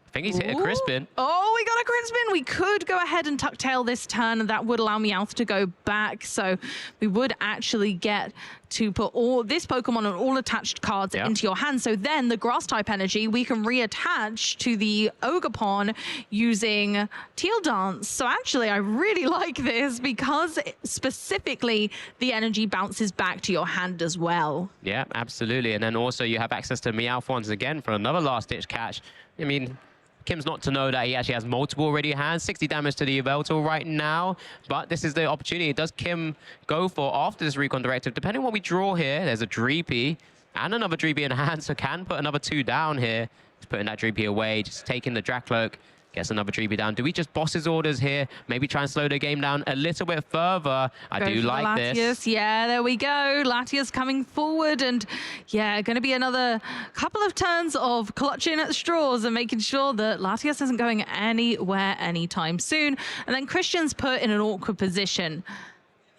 I think he's hit a Crispin. Oh, we got a Crispin. We could go ahead and Tucktail this turn, and that would allow Meowth to go back. So we would actually get to put all this Pokemon and all attached cards into your hand. So then the grass type energy we can reattach to the Ogerpon using Teal Dance. So actually I really like this because specifically the energy bounces back to your hand as well. Yeah, absolutely. And then also you have access to Meowth once again for another last ditch catch. I mean, Kim's not to know that he actually has multiple already in hand. 60 damage to the Yveltal right now, but this is the opportunity. Does Kim go for after this Recon Directive? Depending on what we draw here, there's a Dreepy and another Dreepy in hand, so can put another 2 down here. He's putting that Dreepy away, just taking the Dracloak. Gets another Treeby down. Do we just boss his orders here? Maybe try and slow the game down a little bit further. I do like this. Yeah, there we go. Latias coming forward, and yeah, going to be another couple of turns of clutching at straws and making sure that Latias isn't going anywhere anytime soon. And then Christian's put in an awkward position.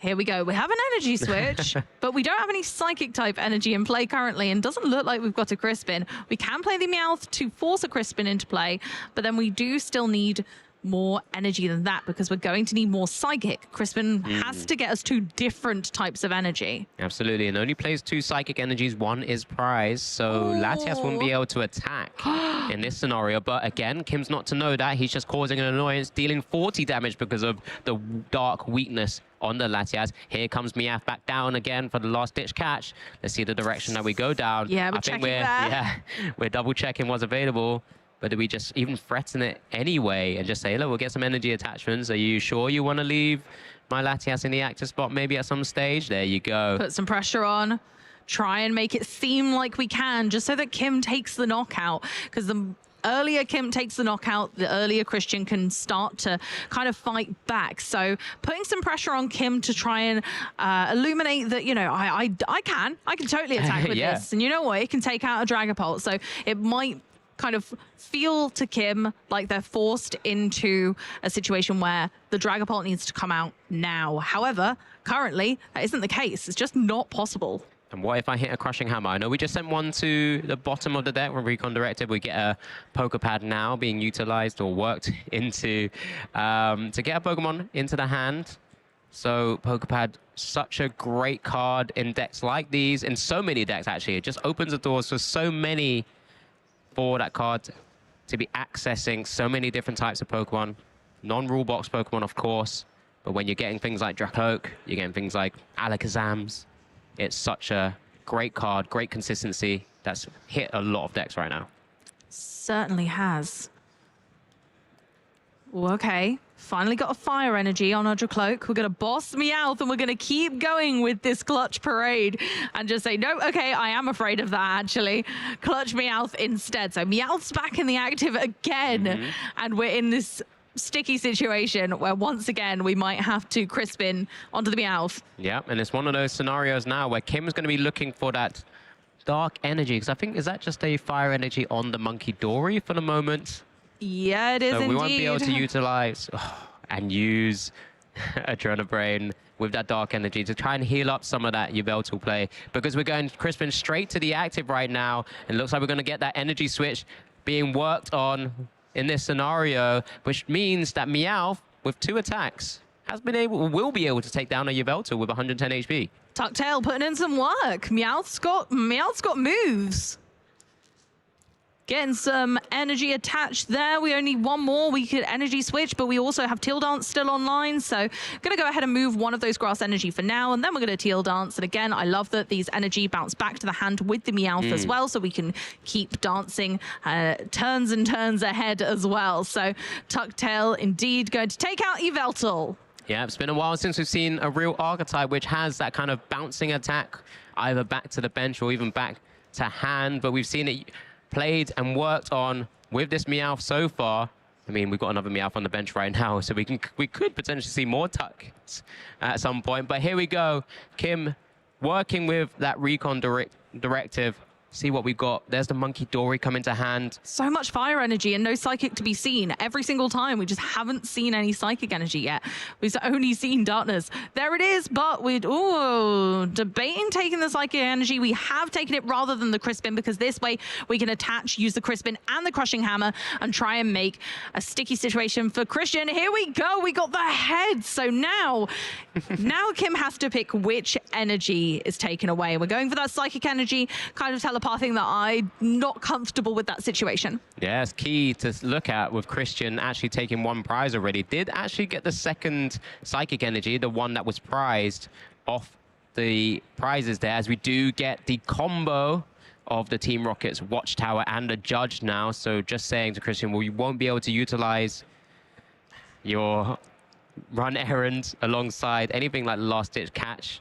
Here we go. We have an energy switch, but we don't have any psychic type energy in play currently, and doesn't look like we've got a Crispin. We can play the Meowth to force a Crispin into play, but then we do still need more energy than that because we're going to need more psychic. Crispin has to get us 2 different types of energy. Absolutely, and only plays 2 psychic energies. 1 is prize, so Latias won't be able to attack in this scenario. But again, Kim's not to know that. He's just causing an annoyance, dealing 40 damage because of the dark weakness on the Latias. Here comes Meowth back down again for the last ditch catch. Let's see the direction that we go down. Yeah, we're checking there. We're double checking what's available. But do we just even threaten it anyway and just say, look, we'll get some energy attachments. Are you sure you want to leave my Latias in the active spot maybe at some stage? There you go. Put some pressure on. Try and make it seem like we can, just so that Kim takes the knockout. Because the earlier Kim takes the knockout, the earlier Christian can start to kind of fight back. So putting some pressure on Kim to try and illuminate that, you know, I can totally attack with this. And you know what? It can take out a Dragapult. So it might kind of feel to Kim like they're forced into a situation where the Dragapult needs to come out now. However, currently, that isn't the case. It's just not possible. And what if I hit a Crushing Hammer? I know we just sent one to the bottom of the deck when Recon Directive. We get a Poképad now being utilized or worked into to get a Pokemon into the hand. So Poképad, such a great card in decks like these, in so many decks actually. It just opens the doors for so many for that card to be accessing so many different types of Pokemon. Non-rule box Pokemon, of course, but when you're getting things like Dracloak, you're getting things like Alakazams. It's such a great card, great consistency. That's hit a lot of decks right now. Certainly has. Ooh, okay, finally got a fire energy on our Dracloak. We're going to boss Meowth and we're going to keep going with this clutch parade and just say, no, okay, I am afraid of that actually. Clutch Meowth instead. So Meowth's back in the active again. And we're in this sticky situation where once again we might have to Crispin onto the Meowth. Yeah, and it's one of those scenarios now where Kim's going to be looking for that dark energy. Because I think, is that just a fire energy on the Monkey Dory for the moment? Yeah, it is so indeed. We won't be able to utilize and use Adrenabrain with that dark energy to try and heal up some of that Yveltal play, because we're going Crispin straight to the active right now. It looks like we're going to get that energy switch being worked on in this scenario, which means that Meowth with 2 attacks will be able to take down a Yveltal with 110 HP. Tucktail putting in some work. Meowth's got moves. Getting some energy attached there. We only need 1 more. We could energy switch, but we also have Teal Dance still online. So going to go ahead and move one of those grass energy for now, and then we're going to Teal Dance. And again, I love that these energy bounce back to the hand with the Meowth as well, so we can keep dancing turns and turns ahead as well. So Tucktail indeed going to take out Yveltal. Yeah, it's been a while since we've seen a real archetype which has that kind of bouncing attack, either back to the bench or even back to hand, but we've seen it played and worked on with this Meowth so far. I mean, we've got another Meowth on the bench right now, so we could potentially see more Tucks at some point. But here we go. Kim working with that Recon Directive. See what we've got. There's the Monkey Dory coming to hand. So much fire energy and no psychic to be seen. Every single time, we just haven't seen any psychic energy yet. We've only seen darkness. There it is, but we're debating taking the psychic energy. We have taken it rather than the Crispin, because this way we can use the Crispin and the Crushing Hammer and try and make a sticky situation for Christian. Here we go. We got the head. So now Kim has to pick which energy is taken away. We're going for that psychic energy, kind of telepathing that I'm not comfortable with that situation. Yeah, it's key to look at with Christian actually taking 1 prize already. Did actually get the second psychic energy, the one that was prized off the prizes there, as we do get the combo of the Team Rocket's Watchtower and the Judge now. So just saying to Christian, well, you won't be able to utilize your run errand alongside anything like the last ditch catch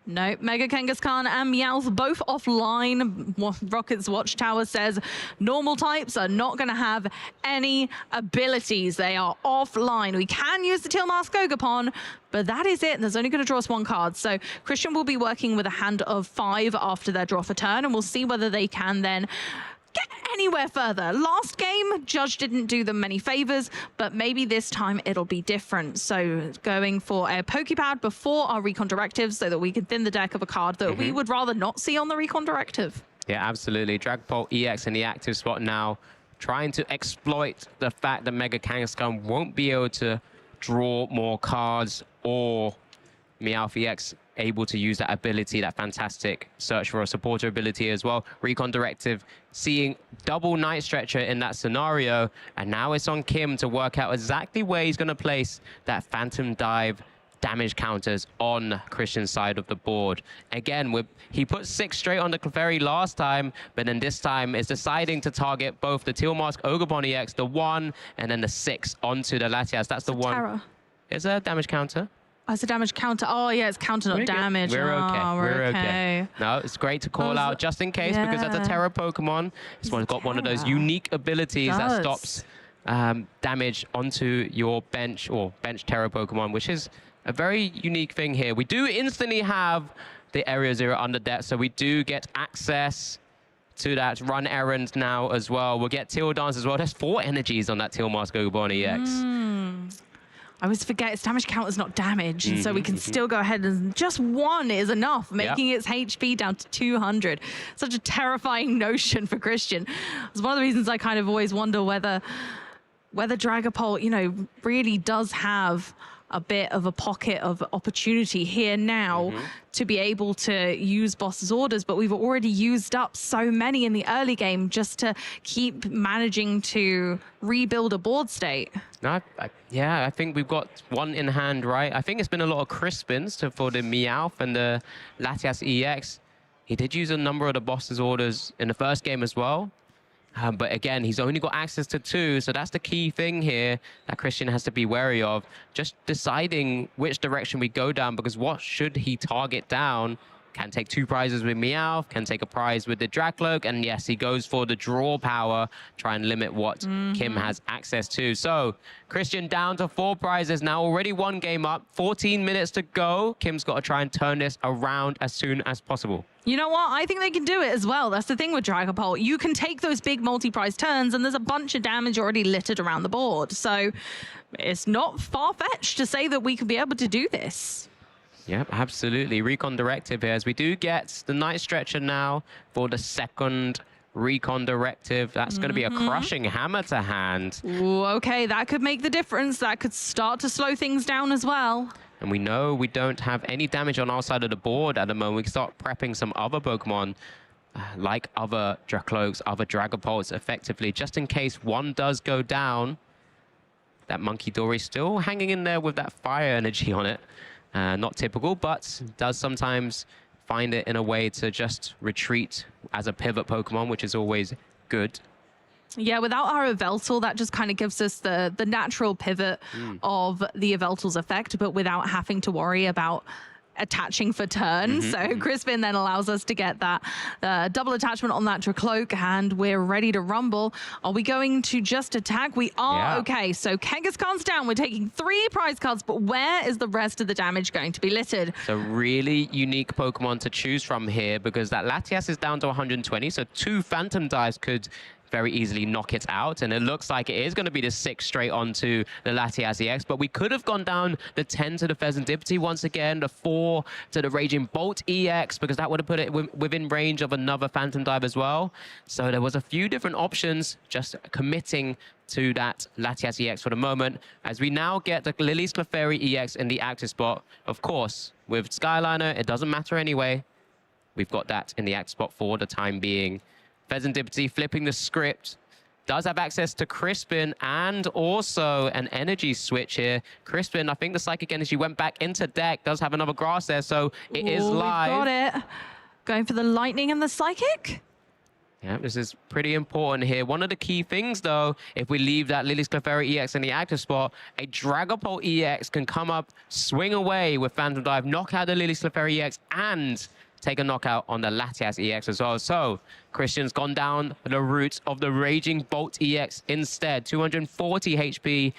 No, Mega Kangaskhan and Meowth both offline. Rocket's Watchtower says normal types are not going to have any abilities. They are offline. We can use the Teal Mask Ogapon, but that is it. And there's only going to draw us one card. So Christian will be working with a hand of 5 after their draw for turn, and we'll see whether they can then get anywhere further. Last game, Judge didn't do them many favors, but maybe this time it'll be different. So going for a Pokepad before our Recon Directive so that we can thin the deck of a card that we would rather not see on the Recon Directive. Yeah, absolutely. Dragapult EX in the active spot now, trying to exploit the fact that Mega Kangaskhan won't be able to draw more cards, or Meowth EX able to use that ability, that fantastic search for a supporter ability as well. Recon Directive seeing double Night Stretcher in that scenario, and now it's on Kim to work out exactly where he's going to place that Phantom Dive damage counters on Christian's side of the board. Again, he put 6 straight on the Clefairy last time, but then this time is deciding to target both the Teal Mask Ogapon EX, the 1, and then the 6 onto the Latias. That's the 1. Terror. Is there a damage counter? Oh, it's a damage counter. Oh, yeah, it's counter, not damage. We're okay. Oh, We're okay. No, it's great to call out just in case, because that's a Terra Pokemon. This one's got one of those unique abilities that stops damage onto your bench or bench Terra Pokemon, which is a very unique thing here. We do instantly have the Area 0 under deck, so we do get access to that run errand now as well. We'll get Teal Dance as well. There's 4 energies on that Teal Mask Ogapon EX. I always forget its damage count is not damage, and so we can still go ahead and just 1 is enough, making its HP down to 200. Such a terrifying notion for Christian. It's one of the reasons I kind of always wonder whether Dragapult, you know, really does have a bit of a pocket of opportunity here now to be able to use boss's orders, but we've already used up so many in the early game just to keep managing to rebuild a board state. No, I think we've got 1 in hand, right? I think it's been a lot of Crispins for the Meowth and the Latias EX. He did use a number of the boss's orders in the first game as well. But again, he's only got access to 2, so that's the key thing here that Christian has to be wary of. Just deciding which direction we go down, because what should he target down? Can take 2 prizes with Meowth, can take a prize with the Dracloak, and yes, he goes for the draw power, try and limit what Kim has access to. So Christian down to 4 prizes now, already 1 game up, 14 minutes to go. Kim's got to try and turn this around as soon as possible. You know what? I think they can do it as well. That's the thing with Dragapult. You can take those big multi-prize turns, and there's a bunch of damage already littered around the board. So it's not far-fetched to say that we could be able to do this. Yep, absolutely. Recon Directive here, as we do get the Night Stretcher now for the 2nd Recon Directive. That's going to be a crushing hammer to hand. Ooh, okay, that could make the difference. That could start to slow things down as well. And we know we don't have any damage on our side of the board at the moment. We can start prepping some other Pokemon, like other Dracloaks, other Dragapults, effectively, just in case one does go down. That Monkey Dory still hanging in there with that fire energy on it. Not typical, but does sometimes find it in a way to just retreat as a pivot Pokemon, which is always good. Yeah, without our Yveltal, that just kind of gives us the natural pivot of the Yveltal's effect, but without having to worry about attaching for turn. So Crispin then allows us to get that double attachment on that Dracloak, and we're ready to rumble. Are we going to just attack? We are. Okay, so Kangaskhan's down. We're taking 3 prize cards, but where is the rest of the damage going to be littered? It's a really unique Pokemon to choose from here, because that Latias is down to 120, so 2 Phantom Dives could very easily knock it out, and it looks like it is going to be the 6 straight onto the Latias EX, but we could have gone down the 10 to the Pheasantipity once again, the 4 to the Raging Bolt EX, because that would have put it within range of another Phantom Dive as well. So there was a few different options, just committing to that Latias EX for the moment, as we now get the Lily's Clefairy EX in the active spot. Of course, with Skyliner, it doesn't matter anyway. We've got that in the active spot for the time being. Pheasantipity flipping the script, does have access to Crispin and also an energy switch here. Crispin, I think the Psychic Energy went back into deck, does have another Grass there, so it is live. We've got it. Going for the Lightning and the Psychic? Yeah, this is pretty important here. One of the key things, though, if we leave that Lily's Clefairy EX in the active spot, a Dragapult EX can come up, swing away with Phantom Dive, knock out the Lily's Clefairy EX, and take a knockout on the Latias EX as well. So Christian's gone down the route of the Raging Bolt EX instead. 240 HP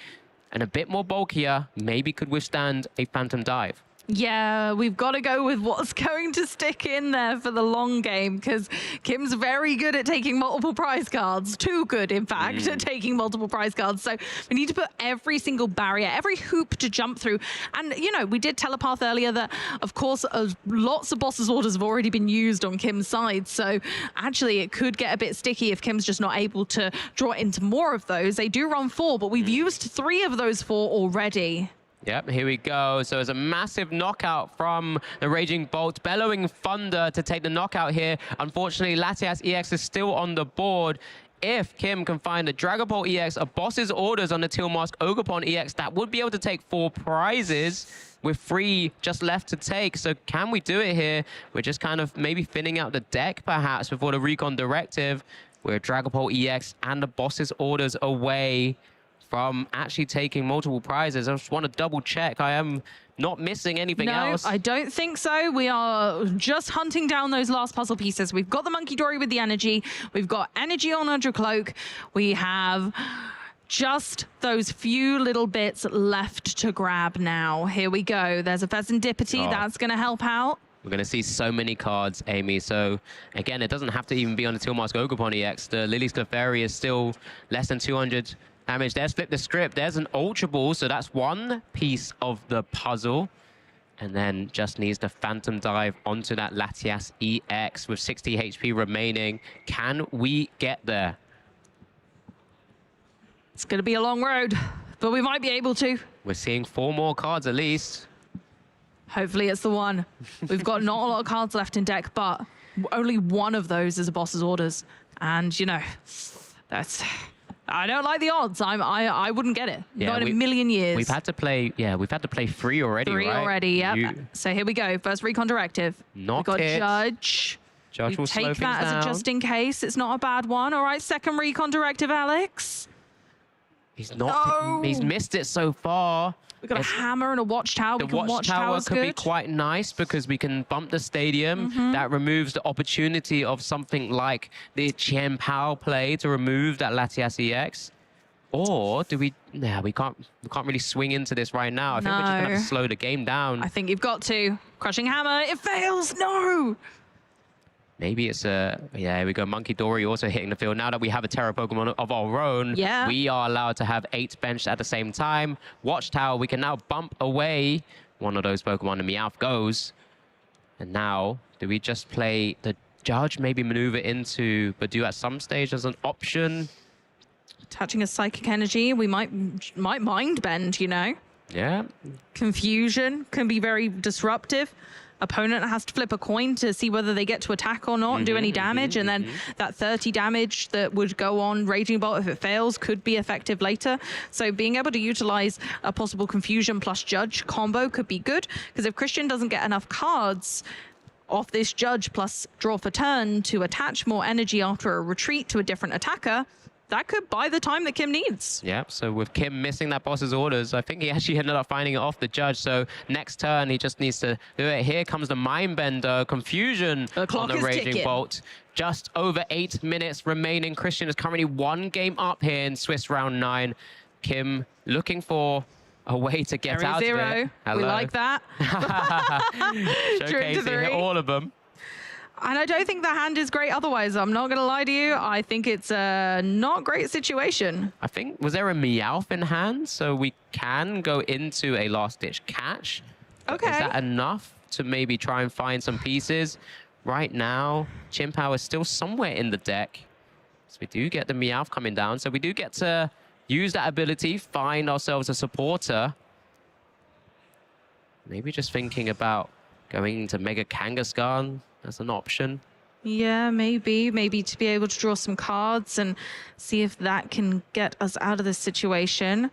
and a bit more bulkier, maybe could withstand a Phantom Dive. Yeah, we've got to go with what's going to stick in there for the long game, because Kim's very good at taking multiple prize cards. Too good, in fact, at taking multiple prize cards. So we need to put every single barrier, every hoop to jump through. And, you know, we did telepath earlier that, of course, lots of boss's orders have already been used on Kim's side. So actually, it could get a bit sticky if Kim's just not able to draw into more of those. They do run 4, but we've used 3 of those 4 already. Yep, here we go. So it's a massive knockout from the Raging Bolt. Bellowing Thunder to take the knockout here. Unfortunately, Latias EX is still on the board. If Kim can find a Dragapult EX, a Boss's Orders on the Tilmask Ogerpon EX, that would be able to take 4 prizes with 3 just left to take. So can we do it here? We're just kind of maybe thinning out the deck, perhaps, before the Recon Directive. We're Dragapult EX and the Boss's Orders away from actually taking multiple prizes. I just want to double check. I am not missing anything else. No, I don't think so. We are just hunting down those last puzzle pieces. We've got the Monkey Dory with the energy. We've got energy on Undra Cloak. We have just those few little bits left to grab now. Here we go. There's a Pheasantipity. That's going to help out. We're going to see so many cards, Amy. So, again, it doesn't have to even be on the Tilmask Ogerpon EX. The Lily's Clefairy is still less than 200 damage. There's Flip the Script. There's an Ultra Ball. So that's one piece of the puzzle. And then just needs the Phantom Dive onto that Latias EX with 60 HP remaining. Can we get there? It's going to be a long road, but we might be able to. We're seeing 4 more cards at least. Hopefully it's the one. We've got not a lot of cards left in deck, but only one of those is a Boss's Orders. And, you know, that's... I don't like the odds. I wouldn't get it. Yeah, not in a million years. We've had to play 3 already, 3 right? already, yep. So here we go. First Recon Directive. Not We've got hit. Judge. Judge will slow take things that down. as a just in case. It's not a bad one. All right, second Recon Directive, Alex. He's not. He's missed it so far. We've got a hammer and a watchtower. The watchtower could be quite nice because we can bump the stadium. That removes the opportunity of something like the Chien Pao play to remove that Latias EX. Or do we? Nah, we can't really swing into this right now. I think we're just gonna have to slow the game down. I think you've got to. Crushing hammer. It fails. No. Maybe it's a, yeah, here we go. Monkey Dory also hitting the field. Now that we have a Terra Pokemon of our own, we are allowed to have 8 benched at the same time. Watchtower, we can now bump away one of those Pokemon, and Meowth goes. And now, do we just play the Judge, maybe maneuver into Badu at some stage as an option? Attaching a Psychic Energy, we might Mind Bend, you know? Yeah. Confusion can be very disruptive. Opponent has to flip a coin to see whether they get to attack or not and do any damage. And then that 30 damage that would go on Raging Bolt if it fails could be effective later. So being able to utilize a possible Confusion plus Judge combo could be good. Because if Christian doesn't get enough cards off this Judge plus draw for turn to attach more energy after a retreat to a different attacker, that could buy the time that Kim needs. Yeah, so with Kim missing that Boss's Orders, I think he actually ended up finding it off the Judge. So next turn, he just needs to do it. Here comes the Mind Bender. Confusion on the Raging Bolt. Just over 8 minutes remaining. Christian is currently 1 game up here in Swiss Round 9. Kim looking for a way to get out of it. Hello. We like that. Showcasing all of them. And I don't think the hand is great otherwise. I'm not going to lie to you. I think it's a not great situation. I think, was there a Meowth in hand? So we can go into a last-ditch catch. Okay. Is that enough to maybe try and find some pieces? Right now, Chien Pao is still somewhere in the deck. So we do get the Meowth coming down. So we do get to use that ability, find ourselves a supporter. Maybe just thinking about going into Mega Kangaskhan as an option. Yeah, maybe to be able to draw some cards and see if that can get us out of this situation.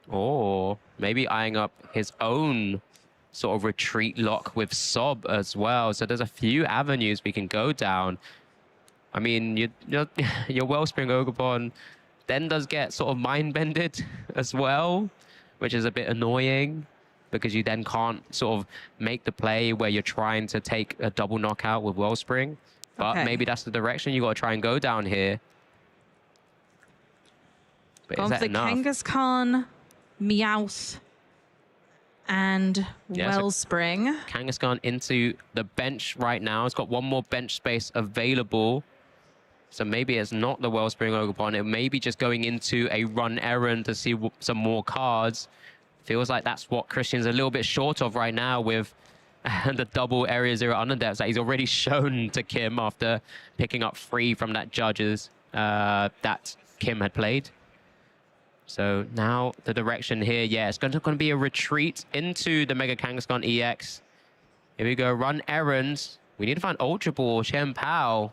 Or maybe eyeing up his own sort of retreat lock with Sob as well. So there's a few avenues we can go down. I mean, your Wellspring Ogerpon then does get sort of mind-bended as well, which is a bit annoying because you then can't sort of make the play where you're trying to take a double knockout with Wellspring. But maybe that's the direction you got to try and go down here. But is that enough? Kangaskhan, Meowth, and Wellspring. So Kangaskhan into the bench right now. It's got one more bench space available. So maybe it's not the Wellspring Ogerpon. It may be just going into a run errand to see some more cards. Feels like that's what Christian's a little bit short of right now with the double Area 0 Underdepths that he's already shown to Kim after picking up 3 from that judges that Kim had played. So now the direction here, yeah, it's going to be a retreat into the Mega Kangaskhan EX. Here we go, run errands. We need to find Ultra Ball, Shen Pao.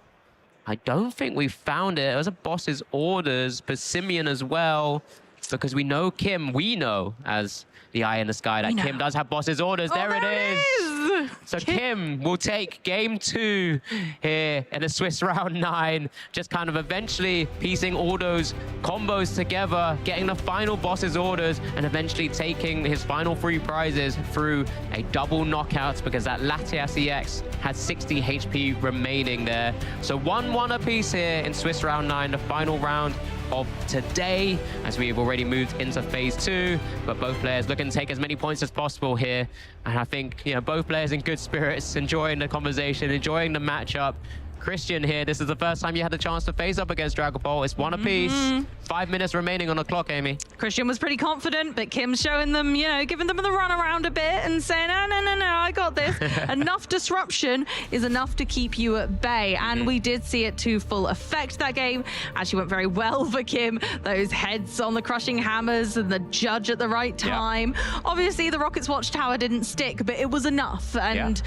I don't think we found it. It was a boss's orders, Persimmon as well, because we know Kim, we know as the eye in the sky that Kim does have boss's orders. Oh, there it is. So Kim will take game 2 here in the Swiss round 9, just kind of eventually piecing all those combos together, getting the final boss's orders, and eventually taking his final 3 prizes through a double knockout because that Latias EX had 60 HP remaining there. So 1-1 apiece here in Swiss round 9, the final round of today, as we have already moved into phase 2, but both players looking to take as many points as possible here. And I think, you know, both players in good spirits, enjoying the conversation, enjoying the matchup. Christian here, this is the first time you had the chance to face up against Dragapult. It's 1 apiece. 5 minutes remaining on the clock, Amy. Christian was pretty confident, but Kim's showing them, you know, giving them the run around a bit and saying, no, I got this. Enough disruption is enough to keep you at bay. And we did see it to full effect that game. Actually went very well for Kim. Those heads on the crushing hammers and the judge at the right time. Obviously, the Rocket's Watchtower didn't stick, but it was enough. And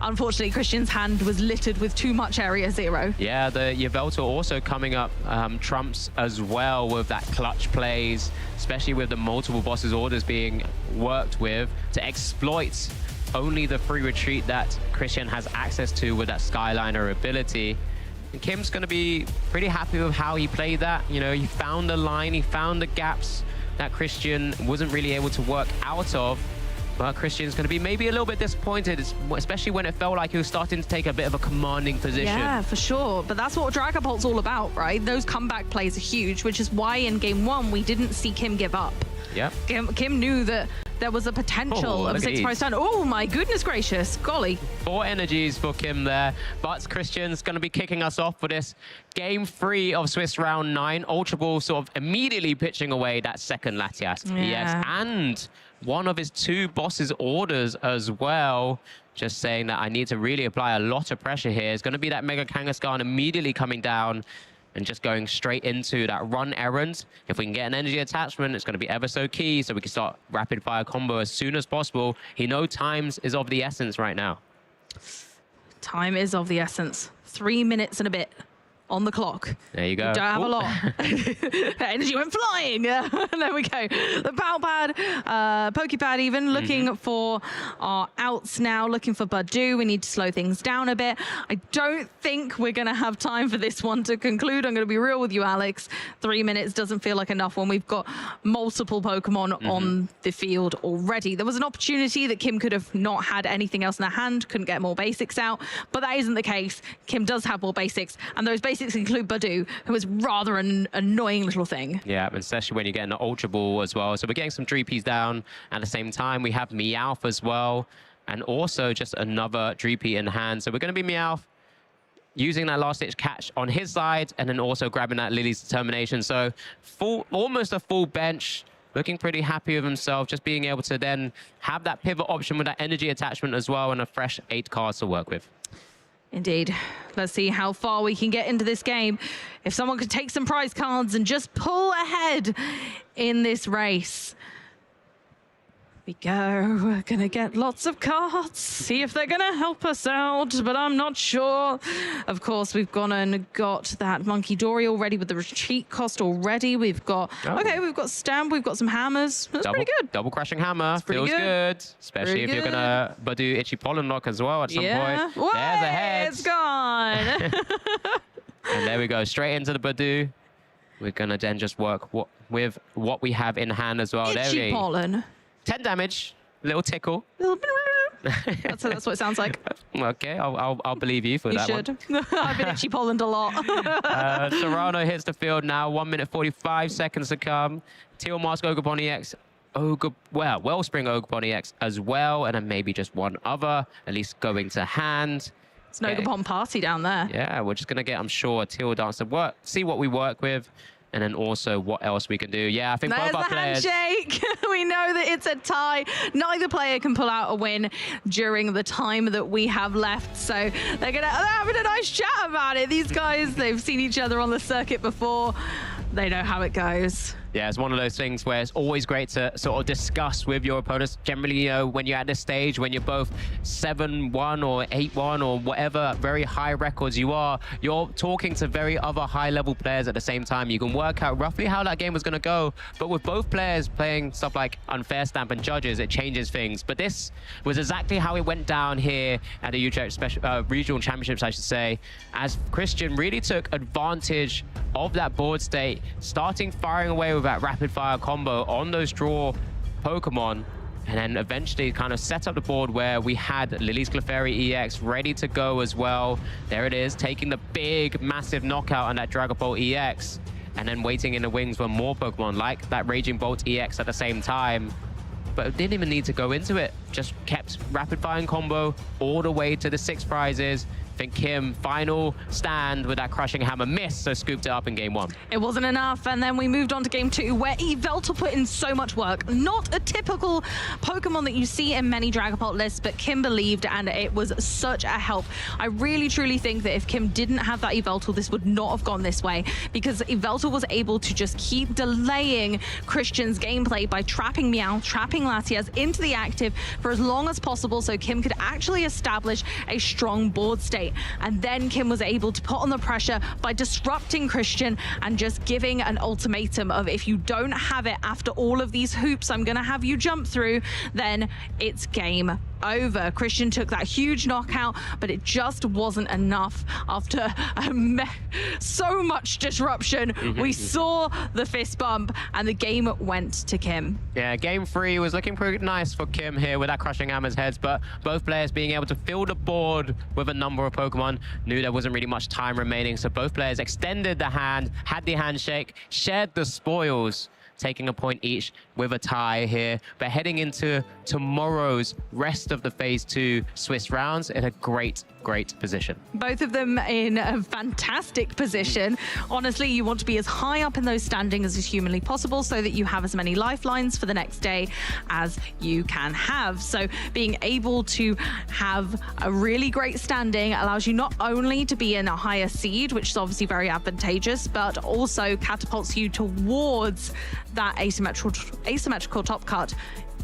unfortunately, Christian's hand was littered with too much Area 0. Yeah, the Yveltal also coming up trumps as well with that clutch plays, especially with the multiple bosses orders being worked with to exploit only the free retreat that Christian has access to with that Skyliner ability. And Kim's going to be pretty happy with how he played that. You know, he found the line, he found the gaps that Christian wasn't really able to work out of. But Christian's going to be maybe a little bit disappointed, especially when it felt like he was starting to take a bit of a commanding position. Yeah, for sure. But that's what Dragapult's all about, right? Those comeback plays are huge, which is why in game 1 we didn't see Kim give up. Yep. Kim knew that there was a potential of a 6-prize turn. Oh my goodness gracious, golly. 4 energies for Kim there, but Christian's going to be kicking us off for this game 3 of Swiss round 9. Ultra Ball sort of immediately pitching away that second Latias EX and one of his 2 bosses orders as well. Just saying that I need to really apply a lot of pressure here. It's going to be that Mega Kangaskhan immediately coming down and just going straight into that run errand. If we can get an energy attachment, it's going to be ever so key so we can start rapid fire combo as soon as possible. He knows times is of the essence right now. Time is of the essence. 3 minutes and a bit on the clock. There you go. We don't have a lot. Energy went flying. There we go. The Pow Pad, Pokepad even, looking for our outs now, looking for Badu. We need to slow things down a bit. I don't think we're going to have time for this one to conclude. I'm going to be real with you, Alex. 3 minutes doesn't feel like enough when we've got multiple Pokemon on the field already. There was an opportunity that Kim could have not had anything else in their hand, couldn't get more basics out, but that isn't the case. Kim does have more basics, and those basics include Badu, who is rather an annoying little thing. Yeah, especially when you're getting an Ultra Ball as well. So we're getting some Dreepies down. At the same time, we have Meowth as well, and also just another Dreepy in hand. So we're going to be Meowth using that last-ditch catch on his side, and then also grabbing that Lily's Determination. So almost a full bench. Looking pretty happy with himself, just being able to then have that pivot option with that energy attachment as well, and a fresh 8 cards to work with. Indeed. Let's see how far we can get into this game. If someone could take some prize cards and just pull ahead in this race. We go. We're going to get lots of cards. See if they're going to help us out, but I'm not sure. Of course, we've gone and got that Monkey Dory already with the retreat cost already. We've got, okay, we've got Stamp, we've got some hammers. That's pretty good. Double Crashing Hammer. Feels good. Especially if you're going to Badu Itchy Pollen Lock as well at some point. Whoa, There's a head. It's gone. And there we go, straight into the Badoo. We're gonna then just work with what we have in hand as well. There we Itchy go. pollen. 10 damage, little tickle. That's what it sounds like. Okay, I'll believe you for You that should. one. I've been itchy pollened a lot. Serrano hits the field now. 1 minute 45 seconds to come. Teal Mask Ogre EX. Wellspring Ogre EX as well, and then maybe just one other, at least going to hand. It's an Ogre party down there. Yeah, we're just gonna get, I'm sure, a Teal Dance to work, see what we work with, and then also what else we can do. Yeah, I think There's both our the players. handshake. We know that it's a tie. Neither player can pull out a win during the time that we have left. So they're having a nice chat about it. These guys, they've seen each other on the circuit before. They know how it goes. Yeah, it's one of those things where it's always great to sort of discuss with your opponents. Generally, you know, when you're at this stage, when you're both 7-1 or 8-1 or whatever very high records you're talking to very other high-level players at the same time. You can work out roughly how that game was going to go. But with both players playing stuff like Unfair Stamp and Judges, it changes things. But this was exactly how it went down here at the Utrecht Regional Championships, I should say, as Christian really took advantage of that board state, starting firing away with that rapid fire combo on those draw Pokemon, and then eventually kind of set up the board where we had Lily's Clefairy EX ready to go as well. There it is, taking the big, massive knockout on that Dragapult EX, and then waiting in the wings for more Pokemon like that Raging Bolt EX at the same time. But it didn't even need to go into it. Just kept rapid firing combo all the way to the 6 prizes. I think Kim, final stand with that crushing hammer, missed, so scooped it up in game 1. It wasn't enough, and then we moved on to game 2, where Yveltal put in so much work. Not a typical Pokemon that you see in many Dragapult lists, but Kim believed, and it was such a help. I really, truly think that if Kim didn't have that Yveltal, this would not have gone this way, because Yveltal was able to just keep delaying Christian's gameplay by trapping Meow, trapping Latias into the active for as long as possible, so Kim could actually establish a strong board state. And then Kim was able to put on the pressure by disrupting Christian and just giving an ultimatum of, if you don't have it after all of these hoops I'm gonna have you jump through, then it's game over. Christian took that huge knockout, but it just wasn't enough. After so much disruption, we saw the fist bump and the game went to Kim. Yeah, game 3 was looking pretty nice for Kim here with that crushing hammer's heads, but both players being able to fill the board with a number of Pokemon. Knew there wasn't really much time remaining, so both players extended the hand, had the handshake, shared the spoils, taking a point each with a tie here. But heading into tomorrow's rest of the Phase 2 Swiss rounds in a great position. Both of them in a fantastic position. Honestly, you want to be as high up in those standings as humanly possible so that you have as many lifelines for the next day as you can have. So being able to have a really great standing allows you not only to be in a higher seed, which is obviously very advantageous, but also catapults you towards that asymmetrical top cut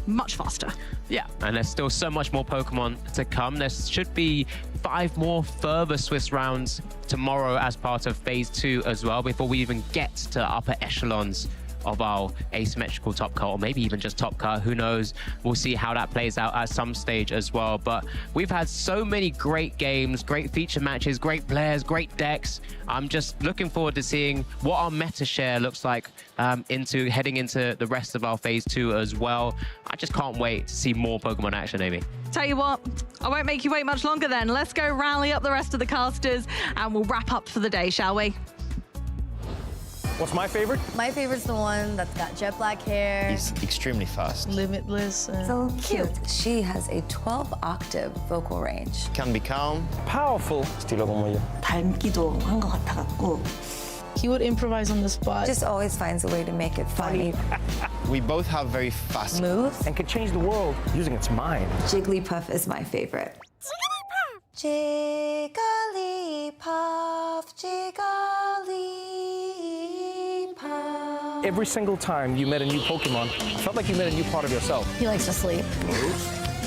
much faster. Yeah, and there's still so much more Pokemon to come. There should be 5 more further Swiss rounds tomorrow as part of Phase 2 as well, before we even get to the upper echelons of our asymmetrical top cut, or maybe even just top cut, who knows. We'll see how that plays out at some stage as well. But we've had so many great games, great feature matches, great players, great decks. I'm just looking forward to seeing what our meta share looks like heading into the rest of our Phase 2 as well. I just can't wait to see more Pokemon action, Amy. Tell you what, I won't make you wait much longer then. Let's go rally up the rest of the casters and we'll wrap up for the day, shall we? What's my favorite? My favorite's the one that's got jet black hair. He's extremely fast. Limitless. So cute. She has a 12-octave vocal range. Can be calm. Powerful. Estilo como yo. 닮기도 한 것 같아갖고. He would improvise on the spot. Just always finds a way to make it funny. We both have very fast moves. And can change the world using its mind. Jigglypuff is my favorite. Jigglypuff. Jigglypuff. Every single time you met a new Pokemon, it felt like you met a new part of yourself. He likes to sleep.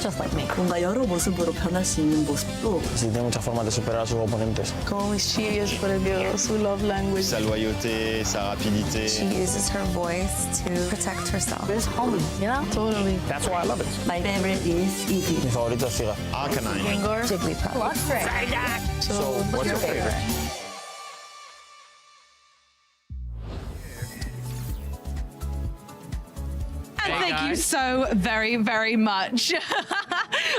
Just like me. 뭔가 여러 모습으로 변할 수 있는 모습도. Sí, tiene muchas formas de superar a sus oponentes. Como mischievous, por Dios, su love language. Sa loyauté, sa rapidité. She uses her voice to protect herself. It's homey, you know? Totally. That's why I love it. My favorite is Eevee. Mi favorito es Sira. Arcanine. Gengar. Jigglypuff. Luxray. So, what's your favorite? Thank you so very, very much.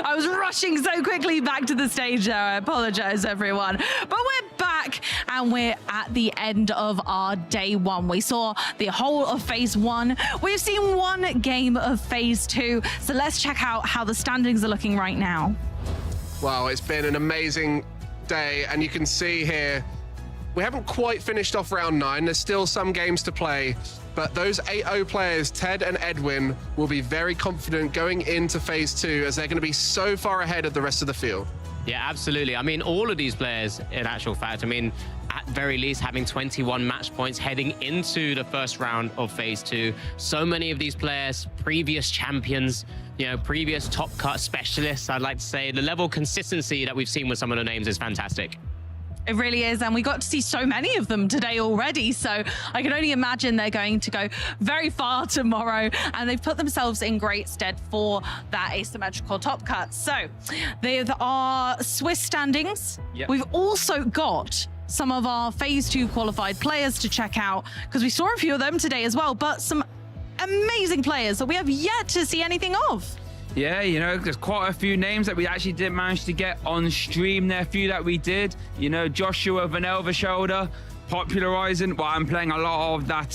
I was rushing so quickly back to the stage there. I apologize, everyone. But we're back and we're at the end of our day one. We saw the whole of phase one. We've seen one game of phase two. So let's check out how the standings are looking right now. Wow, it's been an amazing day. And you can see here, we haven't quite finished off round 9. There's still some games to play. But those 8-0 players, Ted and Edwin, will be very confident going into phase 2 as they're going to be so far ahead of the rest of the field. Yeah, absolutely. I mean, all of these players, in actual fact, I mean, at very least having 21 match points heading into the first round of phase 2. So many of these players, previous champions, you know, previous top cut specialists, I'd like to say. The level of consistency that we've seen with some of the names is fantastic. It really is, and we got to see so many of them today already, so I can only imagine they're going to go very far tomorrow, and they've put themselves in great stead for that asymmetrical top cut. So there are Swiss standings. Yep. We've also got some of our phase 2 qualified players to check out, because we saw a few of them today as well, but some amazing players that we have yet to see anything of. Yeah, you know, there's quite a few names that we actually didn't manage to get on stream there, a few that we did. You know, Joshua Van Elvershoulder, popularizing, well, I'm playing a lot of that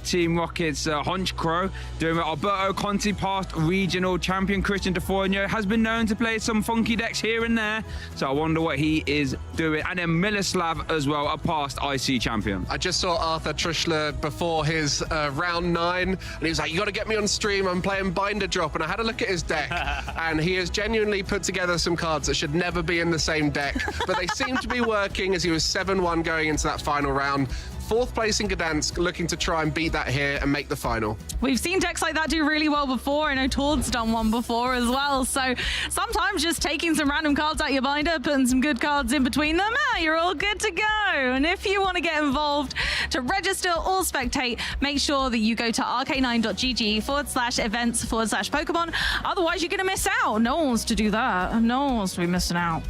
Team Rocket's Honchcrow, doing it. Alberto Conti, past regional champion. Christian DeForno has been known to play some funky decks here and there, so I wonder what he is doing. And then Miloslav as well, a past IC champion. I just saw Arthur Truschler before his round 9, and he was like, you got to get me on stream, I'm playing Binder Drop. And I had a look at his deck, and he has genuinely put together some cards that should never be in the same deck, but they seem to be working, as he was 7-1 going into that final round. 4th place in Gdansk, looking to try and beat that here and make the final. We've seen decks like that do really well before. I know Tord's done one before as well. So sometimes just taking some random cards out your binder, putting some good cards in between them, you're all good to go. And if you want to get involved, to register or spectate, make sure that you go to rk9.gg/events/Pokemon. Otherwise, you're going to miss out. No one wants to do that. No one wants to be missing out.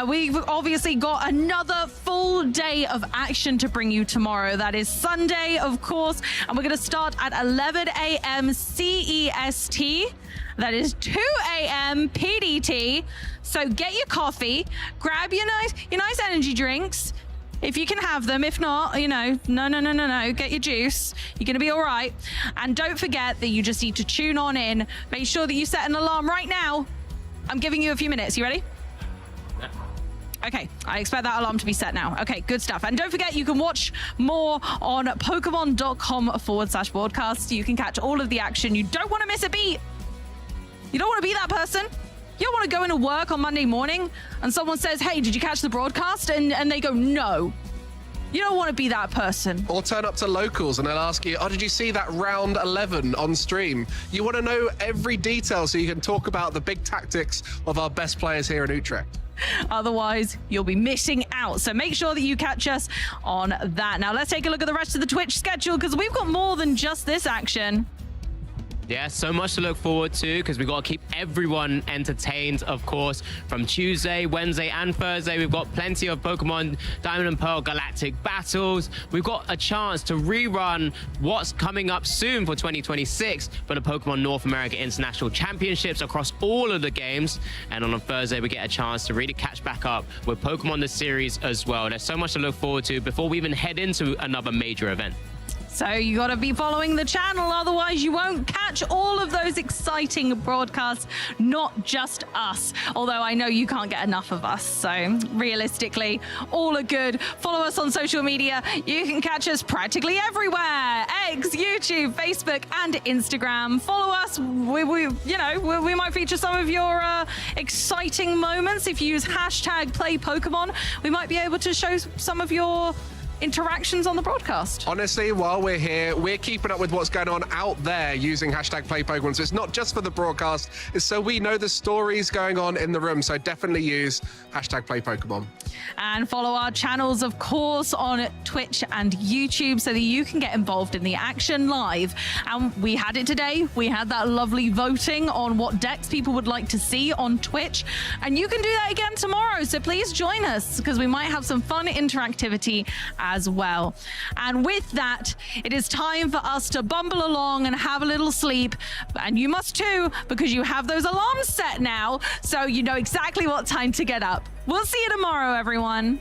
We've obviously got another full day of action to bring you tomorrow. That is Sunday, of course, and we're going to start at 11 a.m. CEST. That is 2 a.m. PDT. So get your coffee, grab your nice energy drinks, if you can have them. If not, you know, no, get your juice. You're going to be all right. And don't forget that you just need to tune on in. Make sure that you set an alarm right now. I'm giving you a few minutes. You ready? Okay, I expect that alarm to be set now. Okay, good stuff. And don't forget, you can watch more on Pokemon.com/broadcast. You can catch all of the action. You don't want to miss a beat. You don't want to be that person. You don't want to go into work on Monday morning and someone says, hey, did you catch the broadcast? And they go, no. You don't want to be that person. Or turn up to locals and they'll ask you, oh, did you see that round 11 on stream? You want to know every detail so you can talk about the big tactics of our best players here in Utrecht. Otherwise, you'll be missing out. So make sure that you catch us on that. Now, let's take a look at the rest of the Twitch schedule, because we've got more than just this action. Yeah, so much to look forward to, because we've got to keep everyone entertained, of course. From Tuesday, Wednesday, and Thursday, we've got plenty of Pokemon Diamond and Pearl Galactic battles. We've got a chance to rerun what's coming up soon for 2026 for the Pokemon North America International Championships across all of the games. And on a Thursday, we get a chance to really catch back up with Pokemon the series as well. There's so much to look forward to before we even head into another major event. So you got to be following the channel, otherwise you won't catch all of those exciting broadcasts, not just us. Although I know you can't get enough of us, so realistically, all are good. Follow us on social media. You can catch us practically everywhere: X, YouTube, Facebook, and Instagram. Follow us. We might feature some of your exciting moments. If you use #PlayPokemon, we might be able to show some of your interactions on the broadcast. Honestly, while we're here, we're keeping up with what's going on out there using #PlayPokemon. So it's not just for the broadcast, it's so we know the stories going on in the room. So definitely use #PlayPokemon. And follow our channels, of course, on Twitch and YouTube so that you can get involved in the action live. And we had it today. We had that lovely voting on what decks people would like to see on Twitch. And you can do that again tomorrow. So please join us, because we might have some fun interactivity as well. And with that, it is time for us to bumble along and have a little sleep. And you must too, because you have those alarms set now, so you know exactly what time to get up. We'll see you tomorrow, everyone.